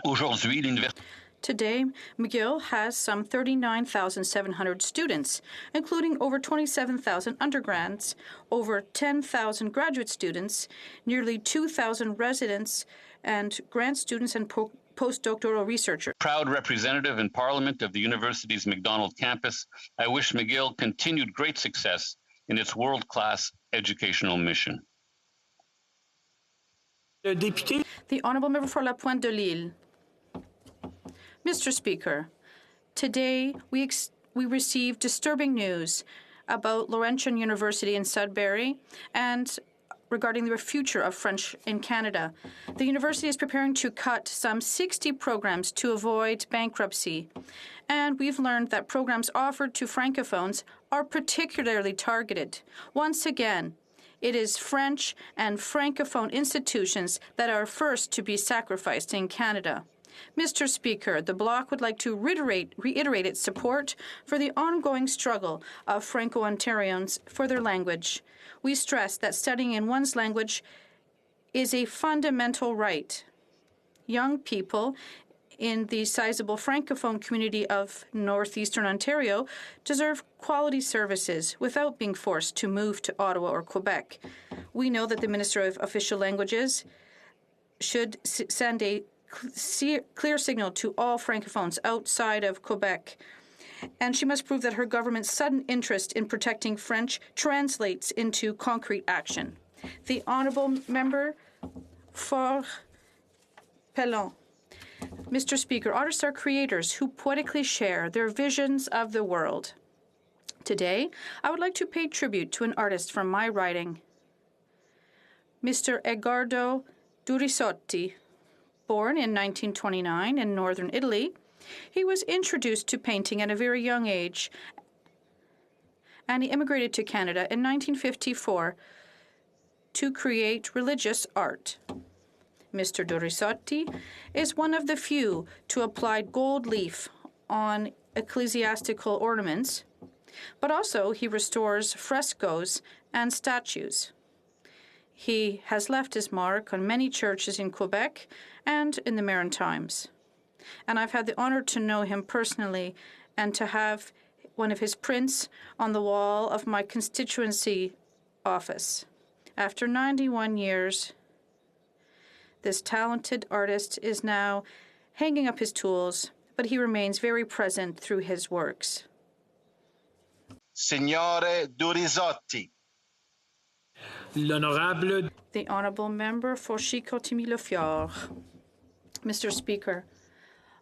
Speaker 8: Aujourd'hui, l'université
Speaker 6: Today, McGill has some 39,700 students, including over 27,000 undergrads, over 10,000 graduate students, nearly 2,000 residents and grant students and postdoctoral researchers.
Speaker 8: Proud representative in Parliament of the university's MacDonald campus, I wish McGill continued great success in its world-class educational mission.
Speaker 6: The Honourable Member for La Pointe de l'Île. Mr. Speaker, today we received disturbing news about Laurentian University in Sudbury and regarding the future of French in Canada. The university is preparing to cut some 60 programs to avoid bankruptcy. And we've learned that programs offered to Francophones are particularly targeted. Once again, it is French and Francophone institutions that are first to be sacrificed in Canada. Mr. Speaker, the Bloc would like to reiterate its support for the ongoing struggle of Franco-Ontarians for their language. We stress that studying in one's language is a fundamental right. Young people in the sizable Francophone community of northeastern Ontario deserve quality services without being forced to move to Ottawa or Quebec. We know that the Minister of Official Languages should send a clear signal to all Francophones outside of Quebec, and she must prove that her government's sudden interest in protecting French translates into concrete action. The Honourable Member for Pelon. Mr. Speaker, artists are creators who poetically share their visions of the world. Today, I would like to pay tribute to an artist from my writing, Mr. Edgardo Durisotti. Born in 1929 in northern Italy, he was introduced to painting at a very young age, and he immigrated to Canada in 1954 to create religious art. Mr. Durisotti is one of the few to apply gold leaf on ecclesiastical ornaments, but also he restores frescoes and statues. He has left his mark on many churches in Quebec and in the Maritimes. And I've had the honor to know him personally and to have one of his prints on the wall of my constituency office. After 91 years, this talented artist is now hanging up his tools, but he remains very present through his works.
Speaker 23: Signore Durisotti.
Speaker 6: L'Honorable. The Honourable Member for Chicoutimi-Le-Fjord. Mr. Speaker,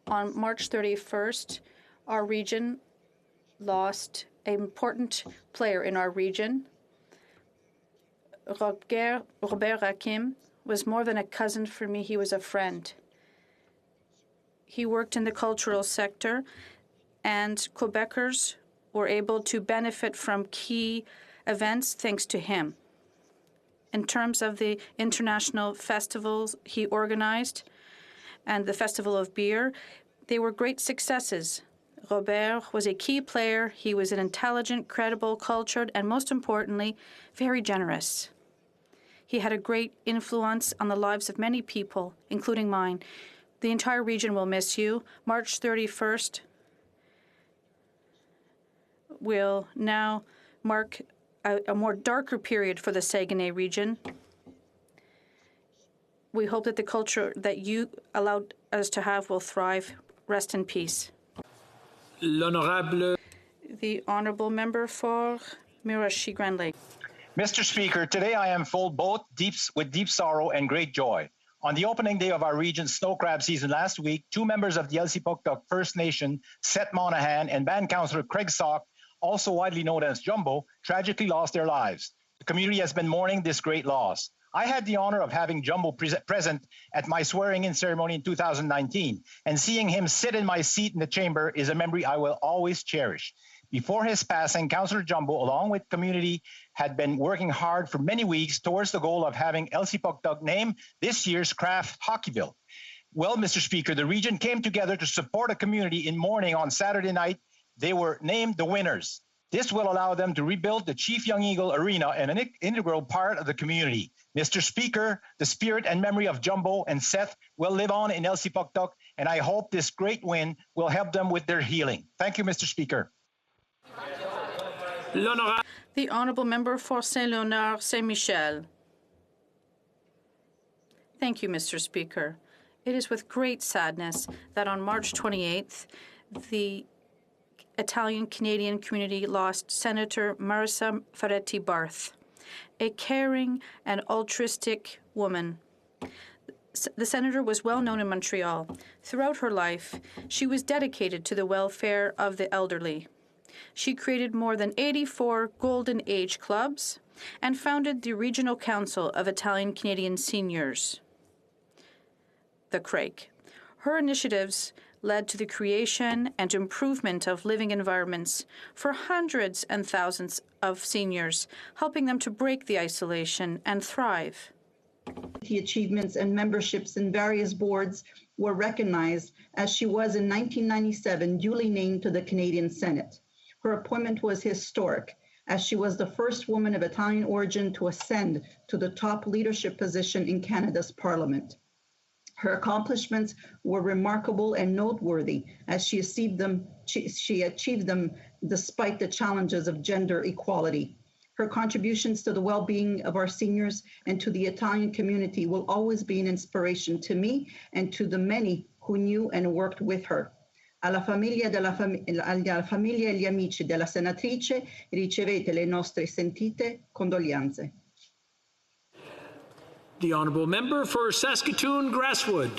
Speaker 6: on March 31st, our region lost an important player in our region. Robert Rakim was more than a cousin for me, he was a friend. He worked in the cultural sector, and Quebecers were able to benefit from key events thanks to him. In terms of the international festivals he organized and the Festival of Beer, they were great successes. Robert was a key player. He was an intelligent, credible, cultured, and most importantly, very generous. He had a great influence on the lives of many people, including mine. The entire region will miss you. March 31st will now mark a more darker period for the Saguenay region. We hope that the culture that you allowed us to have will thrive. Rest in peace.
Speaker 2: L'honorable.
Speaker 6: The honourable member for Miramichi Grand Lake.
Speaker 2: Mr. Speaker, today I am full both with deep sorrow and great joy. On the opening day of our region's snow crab season last week, 2 members of the Elsipogtog First Nation, Seth Monahan and band councillor Craig Sock, also widely known as Jumbo, tragically lost their lives. The community has been mourning this great loss. I had the honor of having Jumbo present at my swearing-in ceremony in 2019, and seeing him sit in my seat in the chamber is a memory I will always cherish. Before his passing, Councillor Jumbo, along with community, had been working hard for many weeks towards the goal of having Elsipogtog name this year's Craft Hockeyville. Well, Mr. Speaker, the region came together to support a community in mourning on Saturday night. They were named the winners. This will allow them to rebuild the Chief Young Eagle Arena and an integral part of the community. Mr. Speaker, the spirit and memory of Jumbo and Seth will live on in Elsipogtog, and I hope this great win will help them with their healing. Thank you, Mr. Speaker.
Speaker 6: The honourable member for Saint-Léonard, Saint-Michel. Thank you, Mr. Speaker. It is with great sadness that on March 28th, the Italian-Canadian community lost Senator Marisa Ferretti-Barth, a caring and altruistic woman. The senator was well known in Montreal. Throughout her life, she was dedicated to the welfare of the elderly. She created more than 84 Golden Age clubs and founded the Regional Council of Italian-Canadian Seniors, the CRAIC. Her initiatives led to the creation and improvement of living environments for hundreds and thousands of seniors, helping them to break the isolation and thrive.
Speaker 10: The achievements and memberships in various boards were recognized, as she was in 1997 duly named to the Canadian Senate. Her appointment was historic, as she was the first woman of Italian origin to ascend to the top leadership position in Canada's Parliament. Her accomplishments were remarkable and noteworthy, as she achieved them despite the challenges of gender equality. Her contributions to the well-being of our seniors and to the Italian community will always be an inspiration to me and to the many who knew and worked with her. Alla famiglia e gli amici della senatrice ricevete le nostre sentite condoglianze.
Speaker 2: The honourable member for Saskatoon Grasswood.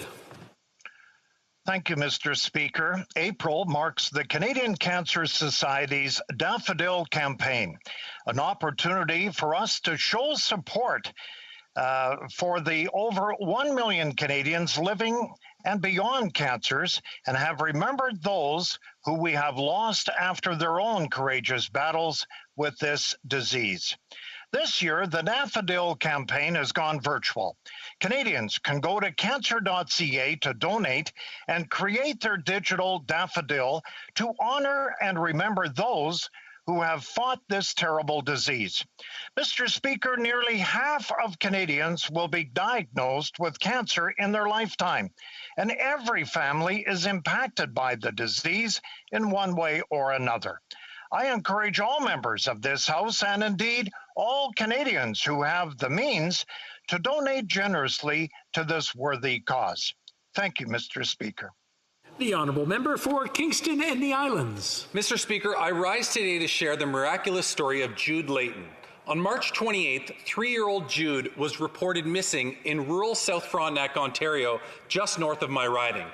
Speaker 14: Thank you, Mr. Speaker. April marks the Canadian Cancer Society's Daffodil Campaign, an opportunity for us to show support for the over 1 million Canadians living and beyond cancers, and have remembered those who we have lost after their own courageous battles with this disease. This year, the Daffodil campaign has gone virtual. Canadians can go to cancer.ca to donate and create their digital daffodil to honor and remember those who have fought this terrible disease. Mr. Speaker, nearly half of Canadians will be diagnosed with cancer in their lifetime, and every family is impacted by the disease in one way or another. I encourage all members of this House, and indeed all Canadians who have the means, to donate generously to this worthy cause. Thank you, Mr. Speaker.
Speaker 2: The honourable member for Kingston and the Islands.
Speaker 5: Mr. Speaker, I rise today to share the miraculous story of Jude Layton. On March 28th, 3-year-old Jude was reported missing in rural South Frontenac, Ontario, just north of my riding.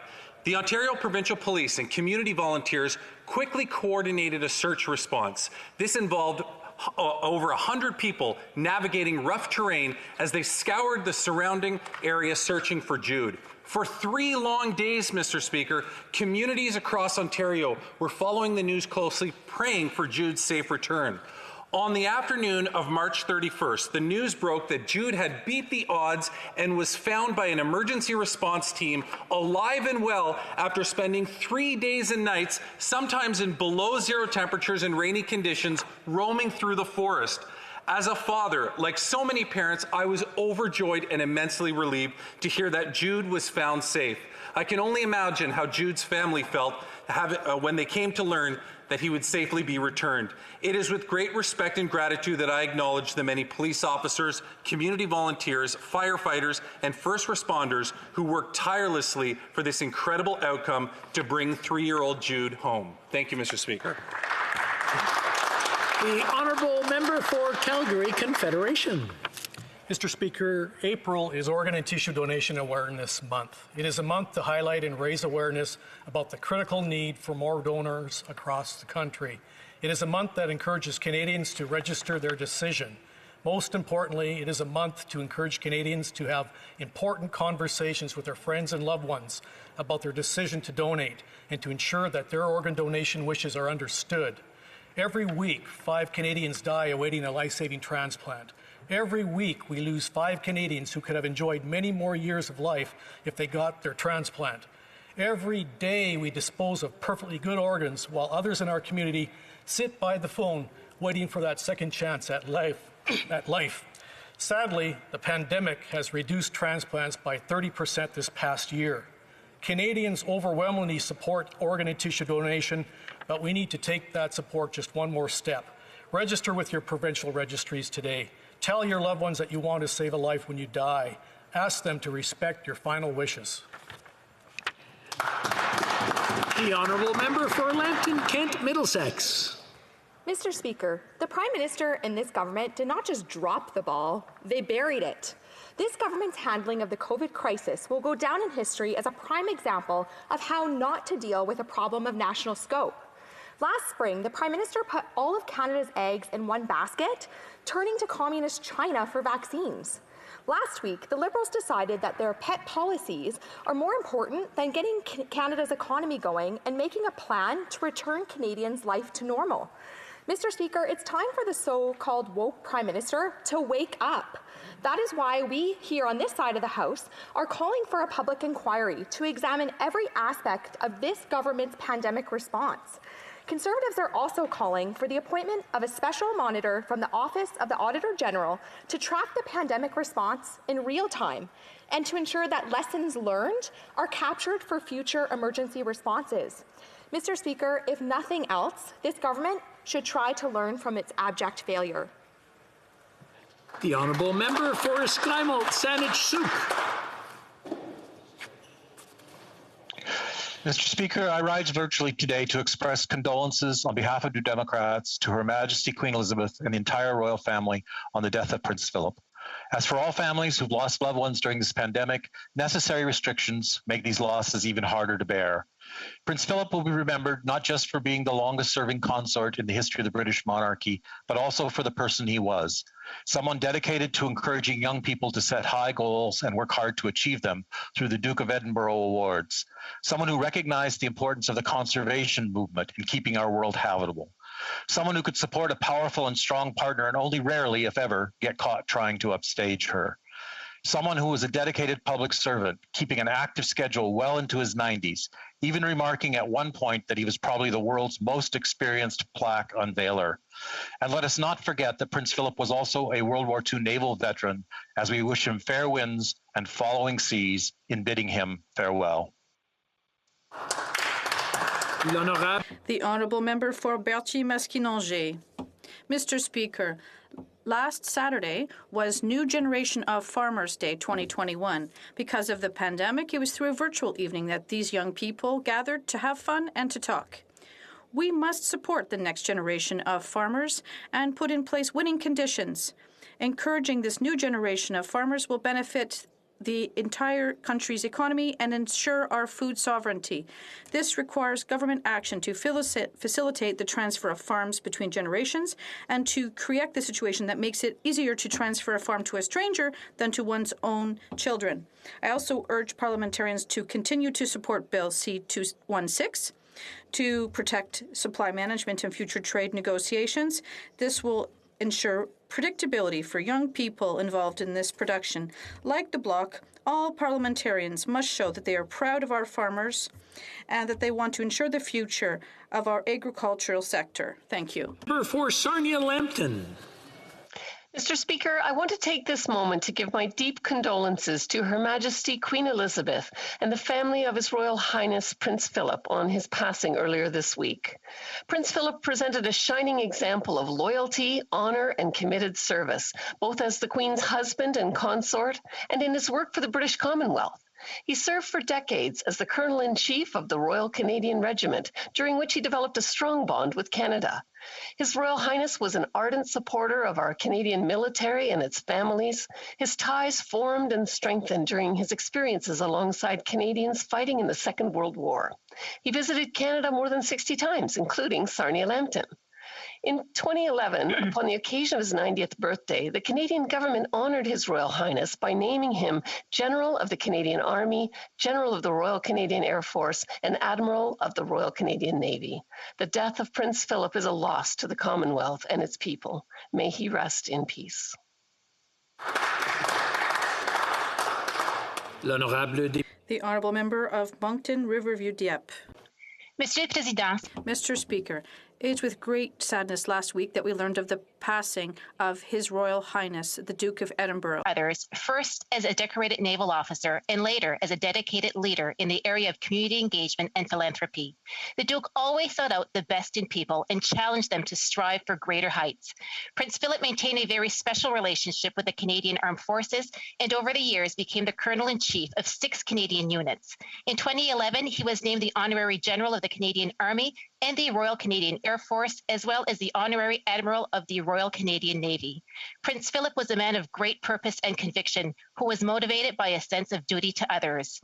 Speaker 5: The Ontario Provincial Police and community volunteers quickly coordinated a search response. This involved over 100 people navigating rough terrain as they scoured the surrounding area searching for Jude. For 3 long days, Mr. Speaker, communities across Ontario were following the news closely, praying for Jude's safe return. On the afternoon of March 31st, the news broke that Jude had beat the odds and was found by an emergency response team alive and well after spending 3 days and nights, sometimes in below zero temperatures and rainy conditions, roaming through the forest. As a father, like so many parents, I was overjoyed and immensely relieved to hear that Jude was found safe. I can only imagine how Jude's family felt when they came to learn that he would safely be returned. It is with great respect and gratitude that I acknowledge the many police officers, community volunteers, firefighters, and first responders who worked tirelessly for this incredible outcome to bring 3-year-old Jude home. Thank you, Mr. Speaker.
Speaker 12: The honourable member for Calgary Confederation.
Speaker 16: Mr. Speaker, April is Organ and Tissue Donation Awareness Month. It is a month to highlight and raise awareness about the critical need for more donors across the country. It is a month that encourages Canadians to register their decision. Most importantly, it is a month to encourage Canadians to have important conversations with their friends and loved ones about their decision to donate and to ensure that their organ donation wishes are understood. Every week, 5 Canadians die awaiting a life-saving transplant. Every week, we lose 5 Canadians who could have enjoyed many more years of life if they got their transplant. Every day, we dispose of perfectly good organs while others in our community sit by the phone waiting for that second chance at life. Sadly, the pandemic has reduced transplants by 30% this past year. Canadians overwhelmingly support organ and tissue donation, but we need to take that support just one more step. Register with your provincial registries today. Tell your loved ones that you want to save a life when you die. Ask them to respect your final wishes.
Speaker 12: The honourable member for Lambton Kent Middlesex.
Speaker 18: Mr. Speaker, the Prime Minister and this government did not just drop the ball, they buried it. This government's handling of the COVID crisis will go down in history as a prime example of how not to deal with a problem of national scope. Last spring, the Prime Minister put all of Canada's eggs in one basket, turning to communist China for vaccines. Last week, the Liberals decided that their pet policies are more important than getting Canada's economy going and making a plan to return Canadians' life to normal. Mr. Speaker, it's time for the so-called woke Prime Minister to wake up. That is why we here on this side of the House are calling for a public inquiry to examine every aspect of this government's pandemic response. Conservatives are also calling for the appointment of a special monitor from the Office of the Auditor General to track the pandemic response in real time and to ensure that lessons learned are captured for future emergency responses. Mr. Speaker, if nothing else, this government should try to learn from its abject failure.
Speaker 12: The honourable member for Esquimalt, Saanich-Sooke.
Speaker 2: Mr. Speaker, I rise virtually today to express condolences on behalf of New Democrats to Her Majesty Queen Elizabeth and the entire royal family on the death of Prince Philip. As for all families who've lost loved ones during this pandemic, necessary restrictions make these losses even harder to bear. Prince Philip will be remembered not just for being the longest-serving consort in the history of the British monarchy, but also for the person he was. Someone dedicated to encouraging young people to set high goals and work hard to achieve them through the Duke of Edinburgh Awards. Someone who recognized the importance of the conservation movement in keeping our world habitable. Someone who could support a powerful and strong partner and only rarely, if ever, get caught trying to upstage her. Someone who was a dedicated public servant, keeping an active schedule well into his 90s, even remarking at one point that he was probably the world's most experienced plaque unveiler. And let us not forget that Prince Philip was also a World War II naval veteran, as we wish him fair winds and following seas in bidding him farewell.
Speaker 6: The honourable member for Berthier-Maskinongé. Mr. Speaker, last Saturday was New Generation of Farmers Day 2021. Because of the pandemic, it was through a virtual evening that these young people gathered to have fun and to talk. We must support the next generation of farmers and put in place winning conditions. Encouraging this new generation of farmers will benefit the entire country's economy and ensure our food sovereignty. This requires government action to facilitate the transfer of farms between generations and to create the situation that makes it easier to transfer a farm to a stranger than to one's own children. I also urge parliamentarians to continue to support Bill C-216 to protect supply management and future trade negotiations. This will ensure predictability for young people involved in this production. Like the bloc, all parliamentarians must show that they are proud of our farmers and that they want to ensure the future of our agricultural sector. Thank you.
Speaker 12: Member for Sarnia-Lambton.
Speaker 13: Mr. Speaker, I want to take this moment to give my deep condolences to Her Majesty Queen Elizabeth and the family of His Royal Highness Prince Philip on his passing earlier this week. Prince Philip presented a shining example of loyalty, honor, and committed service, both as the Queen's husband and consort and in his work for the British Commonwealth. He served for decades as the Colonel-in-Chief of the Royal Canadian Regiment, during which he developed a strong bond with Canada. His Royal Highness was an ardent supporter of our Canadian military and its families. His ties formed and strengthened during his experiences alongside Canadians fighting in the Second World War. He visited Canada more than 60 times, including Sarnia-Lambton. In 2011, upon the occasion of his 90th birthday, the Canadian government honored His Royal Highness by naming him General of the Canadian Army, General of the Royal Canadian Air Force, and Admiral of the Royal Canadian Navy. The death of Prince Philip is a loss to the Commonwealth and its people. May he rest in peace.
Speaker 6: The Honourable Member of Moncton Riverview Dieppe.
Speaker 17: Monsieur le Président.
Speaker 6: Mr. Speaker, it's with great sadness last week that we learned of the passing of His Royal Highness, the Duke of Edinburgh.
Speaker 17: Others, first as a decorated naval officer and later as a dedicated leader in the area of community engagement and philanthropy. The Duke always sought out the best in people and challenged them to strive for greater heights. Prince Philip maintained a very special relationship with the Canadian Armed Forces and over the years became the Colonel-in-Chief of 6 Canadian units. In 2011, he was named the Honorary General of the Canadian Army and the Royal Canadian Air Force, as well as the Honorary Admiral of the Royal Canadian Navy. Prince Philip was a man of great purpose and conviction who was motivated by a sense of duty to others.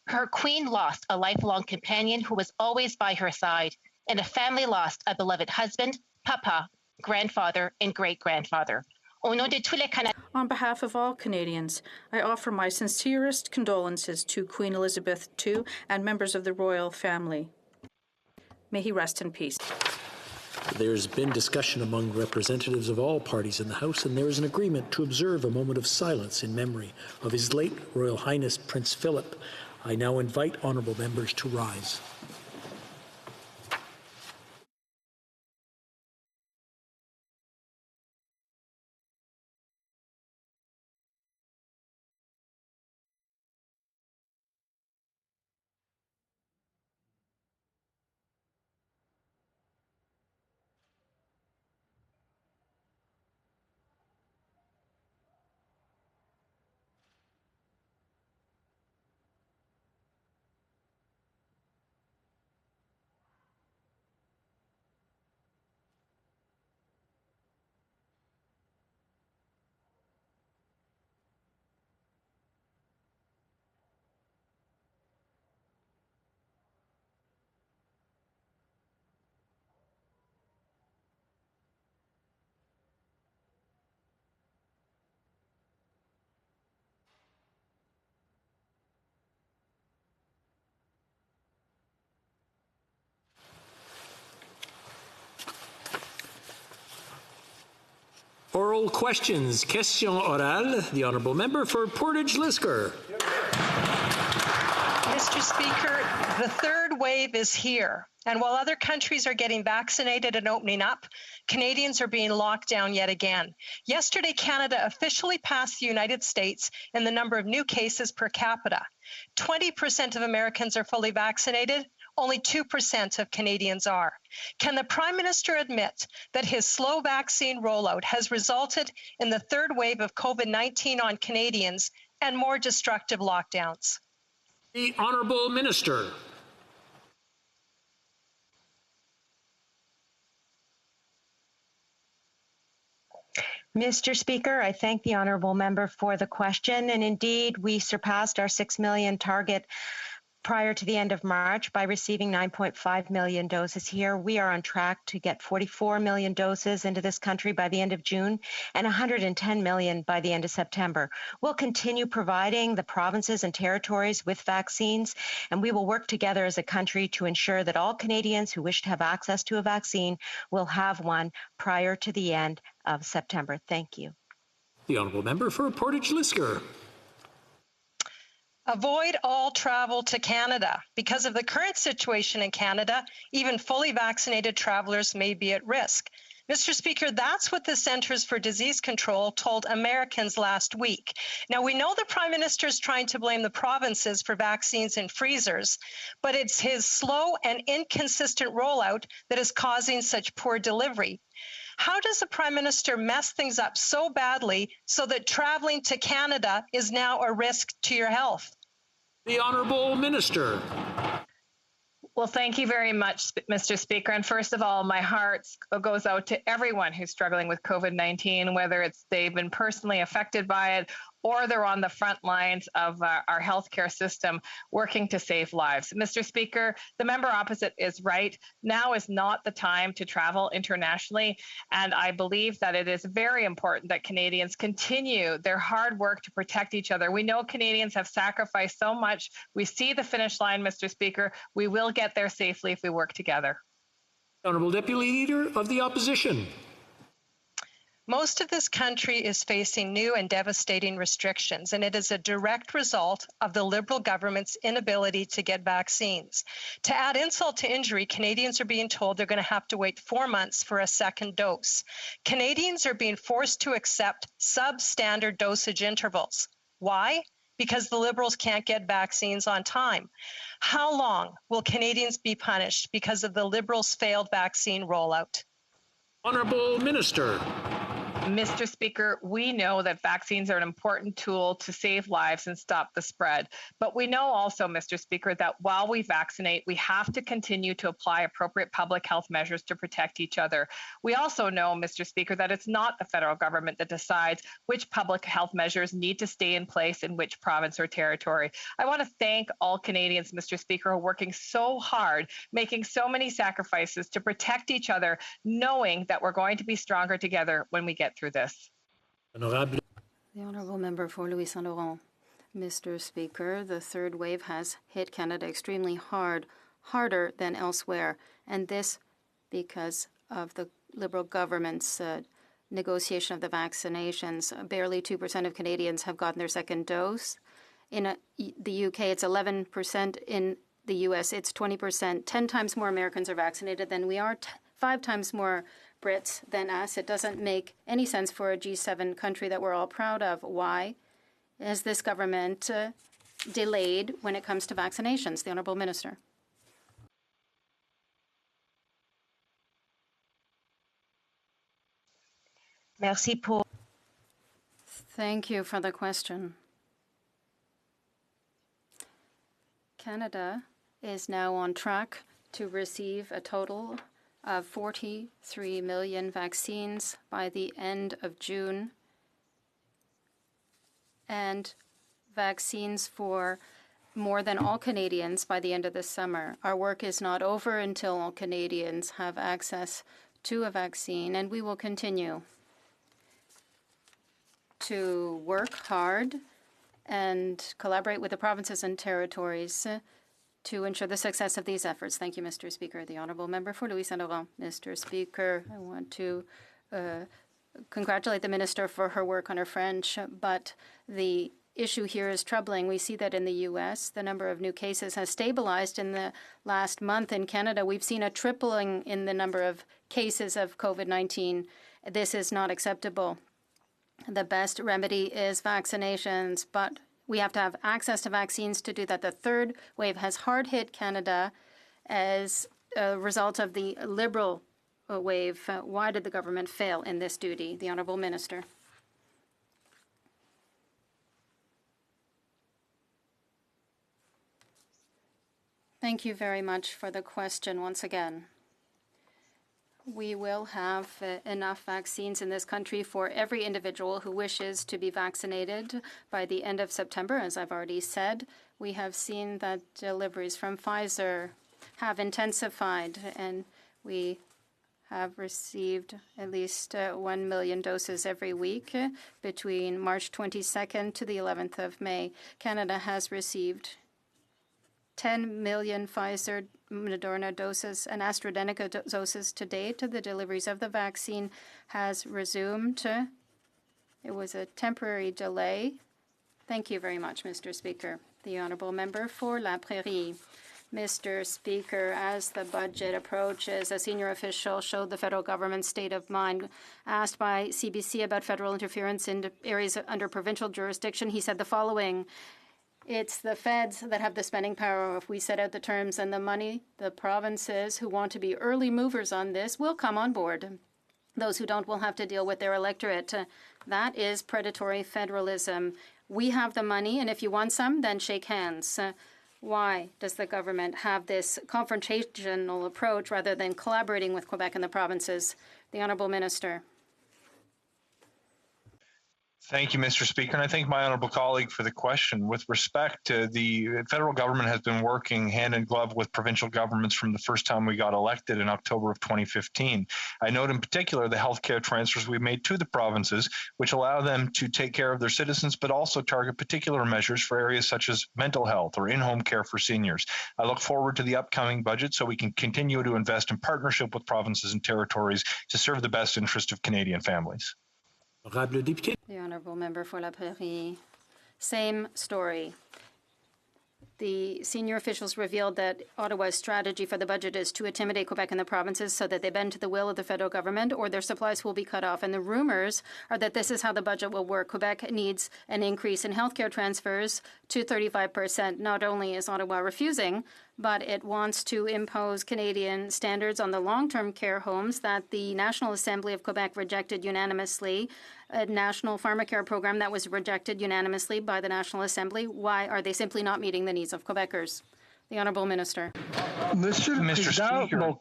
Speaker 17: Her Queen lost a lifelong companion who was always by her side, and a family lost a beloved husband, papa, grandfather, and great-grandfather.
Speaker 6: On behalf of all Canadians, I offer my sincerest condolences to Queen Elizabeth II and members of the royal family. May he rest in peace.
Speaker 12: There's been discussion among representatives of all parties in the House, and there is an agreement to observe a moment of silence in memory of His late Royal Highness Prince Philip. I now invite honourable members to rise. Oral questions. Question orale. The Honourable Member for Portage-Lisgar.
Speaker 22: Mr. Speaker, the third wave is here. And while other countries are getting vaccinated and opening up, Canadians are being locked down yet again. Yesterday, Canada officially passed the United States in the number of new cases per capita. 20% of Americans are fully vaccinated. Only 2% of Canadians are. Can the Prime Minister admit that his slow vaccine rollout has resulted in the third wave of COVID-19 on Canadians and more destructive lockdowns?
Speaker 12: The Honourable Minister.
Speaker 3: Mr. Speaker, I thank the honourable member for the question. And indeed, we surpassed our 6 million target prior to the end of March by receiving 9.5 million doses here. We are on track to get 44 million doses into this country by the end of June and 110 million by the end of September. We'll continue providing the provinces and territories with vaccines, and we will work together as a country to ensure that all Canadians who wish to have access to a vaccine will have one prior to the end of September. Thank you.
Speaker 12: The honourable member for Portage-Lisker.
Speaker 22: Avoid all travel to Canada. Because of the current situation in Canada, even fully vaccinated travelers may be at risk. Mr. Speaker, that's what the Centers for Disease Control told Americans last week. Now, we know the Prime Minister is trying to blame the provinces for vaccines in freezers, but it's his slow and inconsistent rollout that is causing such poor delivery. How does the Prime Minister mess things up so badly so that traveling to Canada is now a risk to your health?
Speaker 12: The Honourable Minister.
Speaker 9: Well, thank you very much, Mr. Speaker. And first of all, my heart goes out to everyone who's struggling with COVID-19, whether they've been personally affected by it or they're on the front lines of our healthcare system working to save lives. Mr. Speaker, the member opposite is right. Now is not the time to travel internationally. And I believe that it is very important that Canadians continue their hard work to protect each other. We know Canadians have sacrificed so much. We see the finish line, Mr. Speaker. We will get there safely if we work together.
Speaker 12: Honourable Deputy Leader of the Opposition.
Speaker 22: Most of this country is facing new and devastating restrictions, and it is a direct result of the Liberal government's inability to get vaccines. To add insult to injury, Canadians are being told they're going to have to wait 4 months for a second dose. Canadians are being forced to accept substandard dosage intervals. Why? Because the Liberals can't get vaccines on time. How long will Canadians be punished because of the Liberals' failed vaccine rollout?
Speaker 12: Honourable Minister.
Speaker 9: Mr. Speaker, we know that vaccines are an important tool to save lives and stop the spread. But we know also, Mr. Speaker, that while we vaccinate, we have to continue to apply appropriate public health measures to protect each other. We also know, Mr. Speaker, that it's not the federal government that decides which public health measures need to stay in place in which province or territory. I want to thank all Canadians, Mr. Speaker, who are working so hard, making so many sacrifices to protect each other, knowing that we're going to be stronger together when we get through this.
Speaker 6: The Honourable Member for Louis Saint Laurent. Mr. Speaker, the third wave has hit Canada extremely hard, harder than elsewhere, and this because of the Liberal government's negotiation of the vaccinations. Barely 2% of Canadians have gotten their second dose. In the UK, it's 11%. In the US, it's 20%. 10 times more Americans are vaccinated than we are. 5 times more Brits than us. It doesn't make any sense for a G7 country that we're all proud of. Why is this government delayed when it comes to vaccinations? The Honourable Minister.
Speaker 3: Merci pour.
Speaker 6: Thank you for the question. Canada is now on track to receive a total of 43 million vaccines by the end of June, and vaccines for more than all Canadians by the end of the summer. Our work is not over until all Canadians have access to a vaccine, and we will continue to work hard and collaborate with the provinces and territories to ensure the success of these efforts. Thank you, Mr. Speaker. The Honourable Member for Louis Saint Laurent. Mr. Speaker, I want to congratulate the Minister for her work on her French, but the issue here is troubling. We see that in the U.S., the number of new cases has stabilized in the last month. In Canada, we've seen a tripling in the number of cases of COVID-19. This is not acceptable. The best remedy is vaccinations, but we have to have access to vaccines to do that. The third wave has hard hit Canada as a result of the Liberal wave. Why did the government fail in this duty? The Honourable Minister. Thank you very much for the question once again. we will have enough vaccines in this country for every individual who wishes to be vaccinated by the end of September. As I've already said, we have seen that deliveries from Pfizer have intensified, and we have received at least 1 million doses every week between March 22nd to the 11th of May. Canada has received 10 million Pfizer Moderna doses and AstraZeneca doses to date. The deliveries of the vaccine has resumed. It was a temporary delay. Thank you very much, Mr. Speaker. The honourable member for La Prairie. Mr. Speaker, as the budget approaches, a senior official showed the federal government's state of mind. Asked by CBC about federal interference in areas under provincial jurisdiction, he said the following: it's the feds that have the spending power. If we set out the terms and the money, the provinces who want to be early movers on this will come on board. Those who don't will have to deal with their electorate. That is predatory federalism. We have the money, and if you want some, then shake hands. Why does the government have this confrontational approach rather than collaborating with Quebec and the provinces? The Honourable Minister.
Speaker 1: Thank you, Mr. Speaker, and I thank my honourable colleague for the question. With respect to the federal government has been working hand in glove with provincial governments from the first time we got elected in October of 2015. I note in particular the healthcare transfers we made to the provinces, which allow them to take care of their citizens, but also target particular measures for areas such as mental health or in-home care for seniors. I look forward to the upcoming budget so we can continue to invest in partnership with provinces and territories to serve the best interest of Canadian families.
Speaker 6: The honourable member for La Prairie. Same story. The senior officials revealed that Ottawa's strategy for the budget is to intimidate Quebec and the provinces so that they bend to the will of the federal government or their supplies will be cut off. And the rumors are that this is how the budget will work. Quebec needs an increase in healthcare transfers to 35%. Not only is Ottawa refusing, but it wants to impose Canadian standards on the long-term care homes that the National Assembly of Quebec rejected unanimously, a national pharmacare program that was rejected unanimously by the National Assembly. Why are they simply not meeting the needs of Quebecers? The Honourable Minister.
Speaker 1: Mr. Speaker.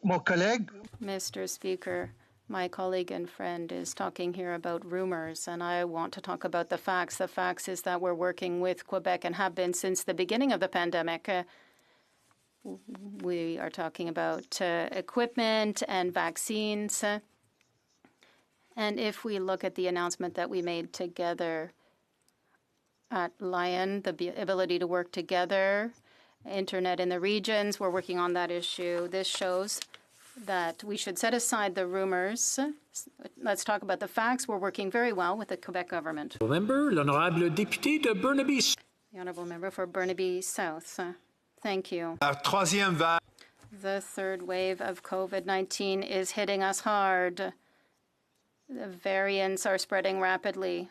Speaker 6: Mr. Speaker, my colleague and friend is talking here about rumors, and I want to talk about the facts. The facts is that we're working with Quebec and have been since the beginning of the pandemic. We are talking about equipment and vaccines. And if we look at the announcement that we made together at Lion, the ability to work together, internet in the regions, we're working on that issue. This shows that we should set aside the rumors. Let's talk about the facts. We're working very well with the Quebec government.
Speaker 12: Member, l'honorable député de Burnaby.
Speaker 6: The honourable member for Burnaby South. Thank you. The third wave of COVID-19 is hitting us hard. The variants are spreading rapidly.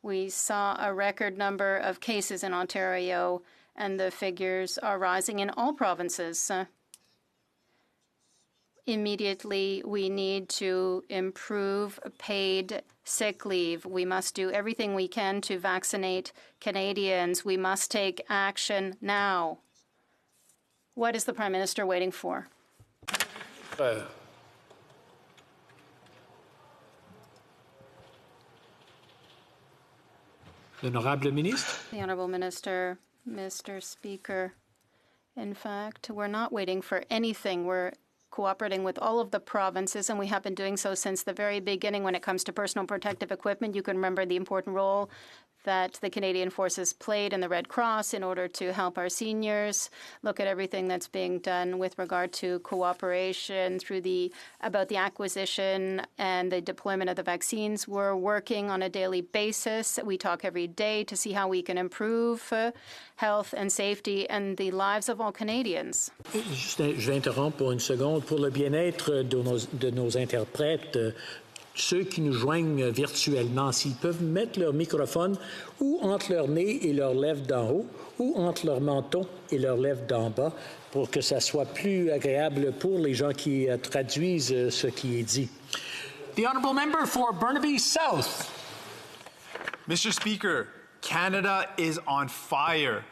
Speaker 6: We saw a record number of cases in Ontario, and the figures are rising in all provinces. Immediately, we need to improve paid sick leave. We must do everything we can to vaccinate Canadians. We must take action now. What is the Prime Minister waiting for?
Speaker 12: L'honorable ministre.
Speaker 6: The Honourable Minister, Mr. Speaker. In fact, we're not waiting for anything. We're cooperating with all of the provinces, and we have been doing so since the very beginning when it comes to personal protective equipment. You can remember the important role that the Canadian Forces played in the Red Cross in order to help our seniors. Look at everything that's being done with regard to cooperation about the acquisition and the deployment of the vaccines. We're working on a daily basis. We talk every day to see how we can improve health and safety and the lives of all Canadians.
Speaker 12: Je vais interrompre pour une seconde pour le bien-être de nos interprètes. Ceux qui nous joignent virtuellement, s'ils peuvent mettre leur microphone ou entre leur nez et leurs lèvres d'en haut, ou entre leur menton et leurs lèvres d'en bas, pour que ça soit plus agréable pour les gens qui traduisent ce qui est dit. The Honourable Member for Burnaby South.
Speaker 20: Mr. Speaker, Canada is on fire.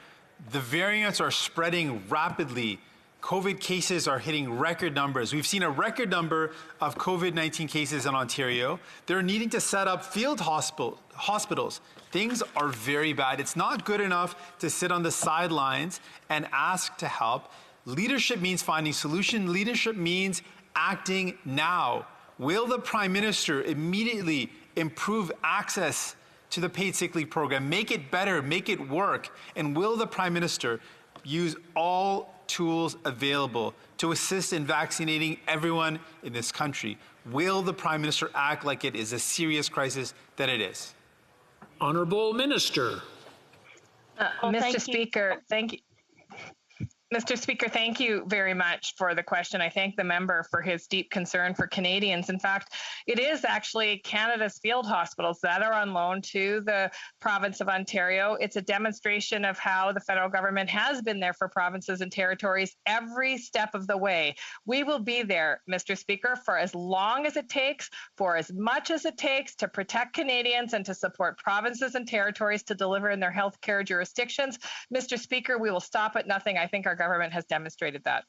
Speaker 20: The variants are spreading rapidly. COVID cases are hitting record numbers. We've seen a record number of COVID-19 cases in Ontario. They're needing to set up field hospitals. Things are very bad. It's not good enough to sit on the sidelines and ask to help. Leadership means finding solutions. Leadership means acting now. Will the Prime Minister immediately improve access to the paid sick leave program, make it better, make it work? And will the Prime Minister use all tools available to assist in vaccinating everyone in this country? Will the Prime Minister act like it is a serious crisis that it is?
Speaker 12: Honourable Minister.
Speaker 9: Mr. Speaker, thank you. Mr. Speaker, thank you very much for the question. I thank the member for his deep concern for Canadians. In fact, it is actually Canada's field hospitals that are on loan to the province of Ontario. It's a demonstration of how the federal government has been there for provinces and territories every step of the way. We will be there, Mr. Speaker, for as long as it takes, for as much as it takes to protect Canadians and to support provinces and territories to deliver in their healthcare jurisdictions. Mr. Speaker, we will stop at nothing. I think our government has demonstrated that.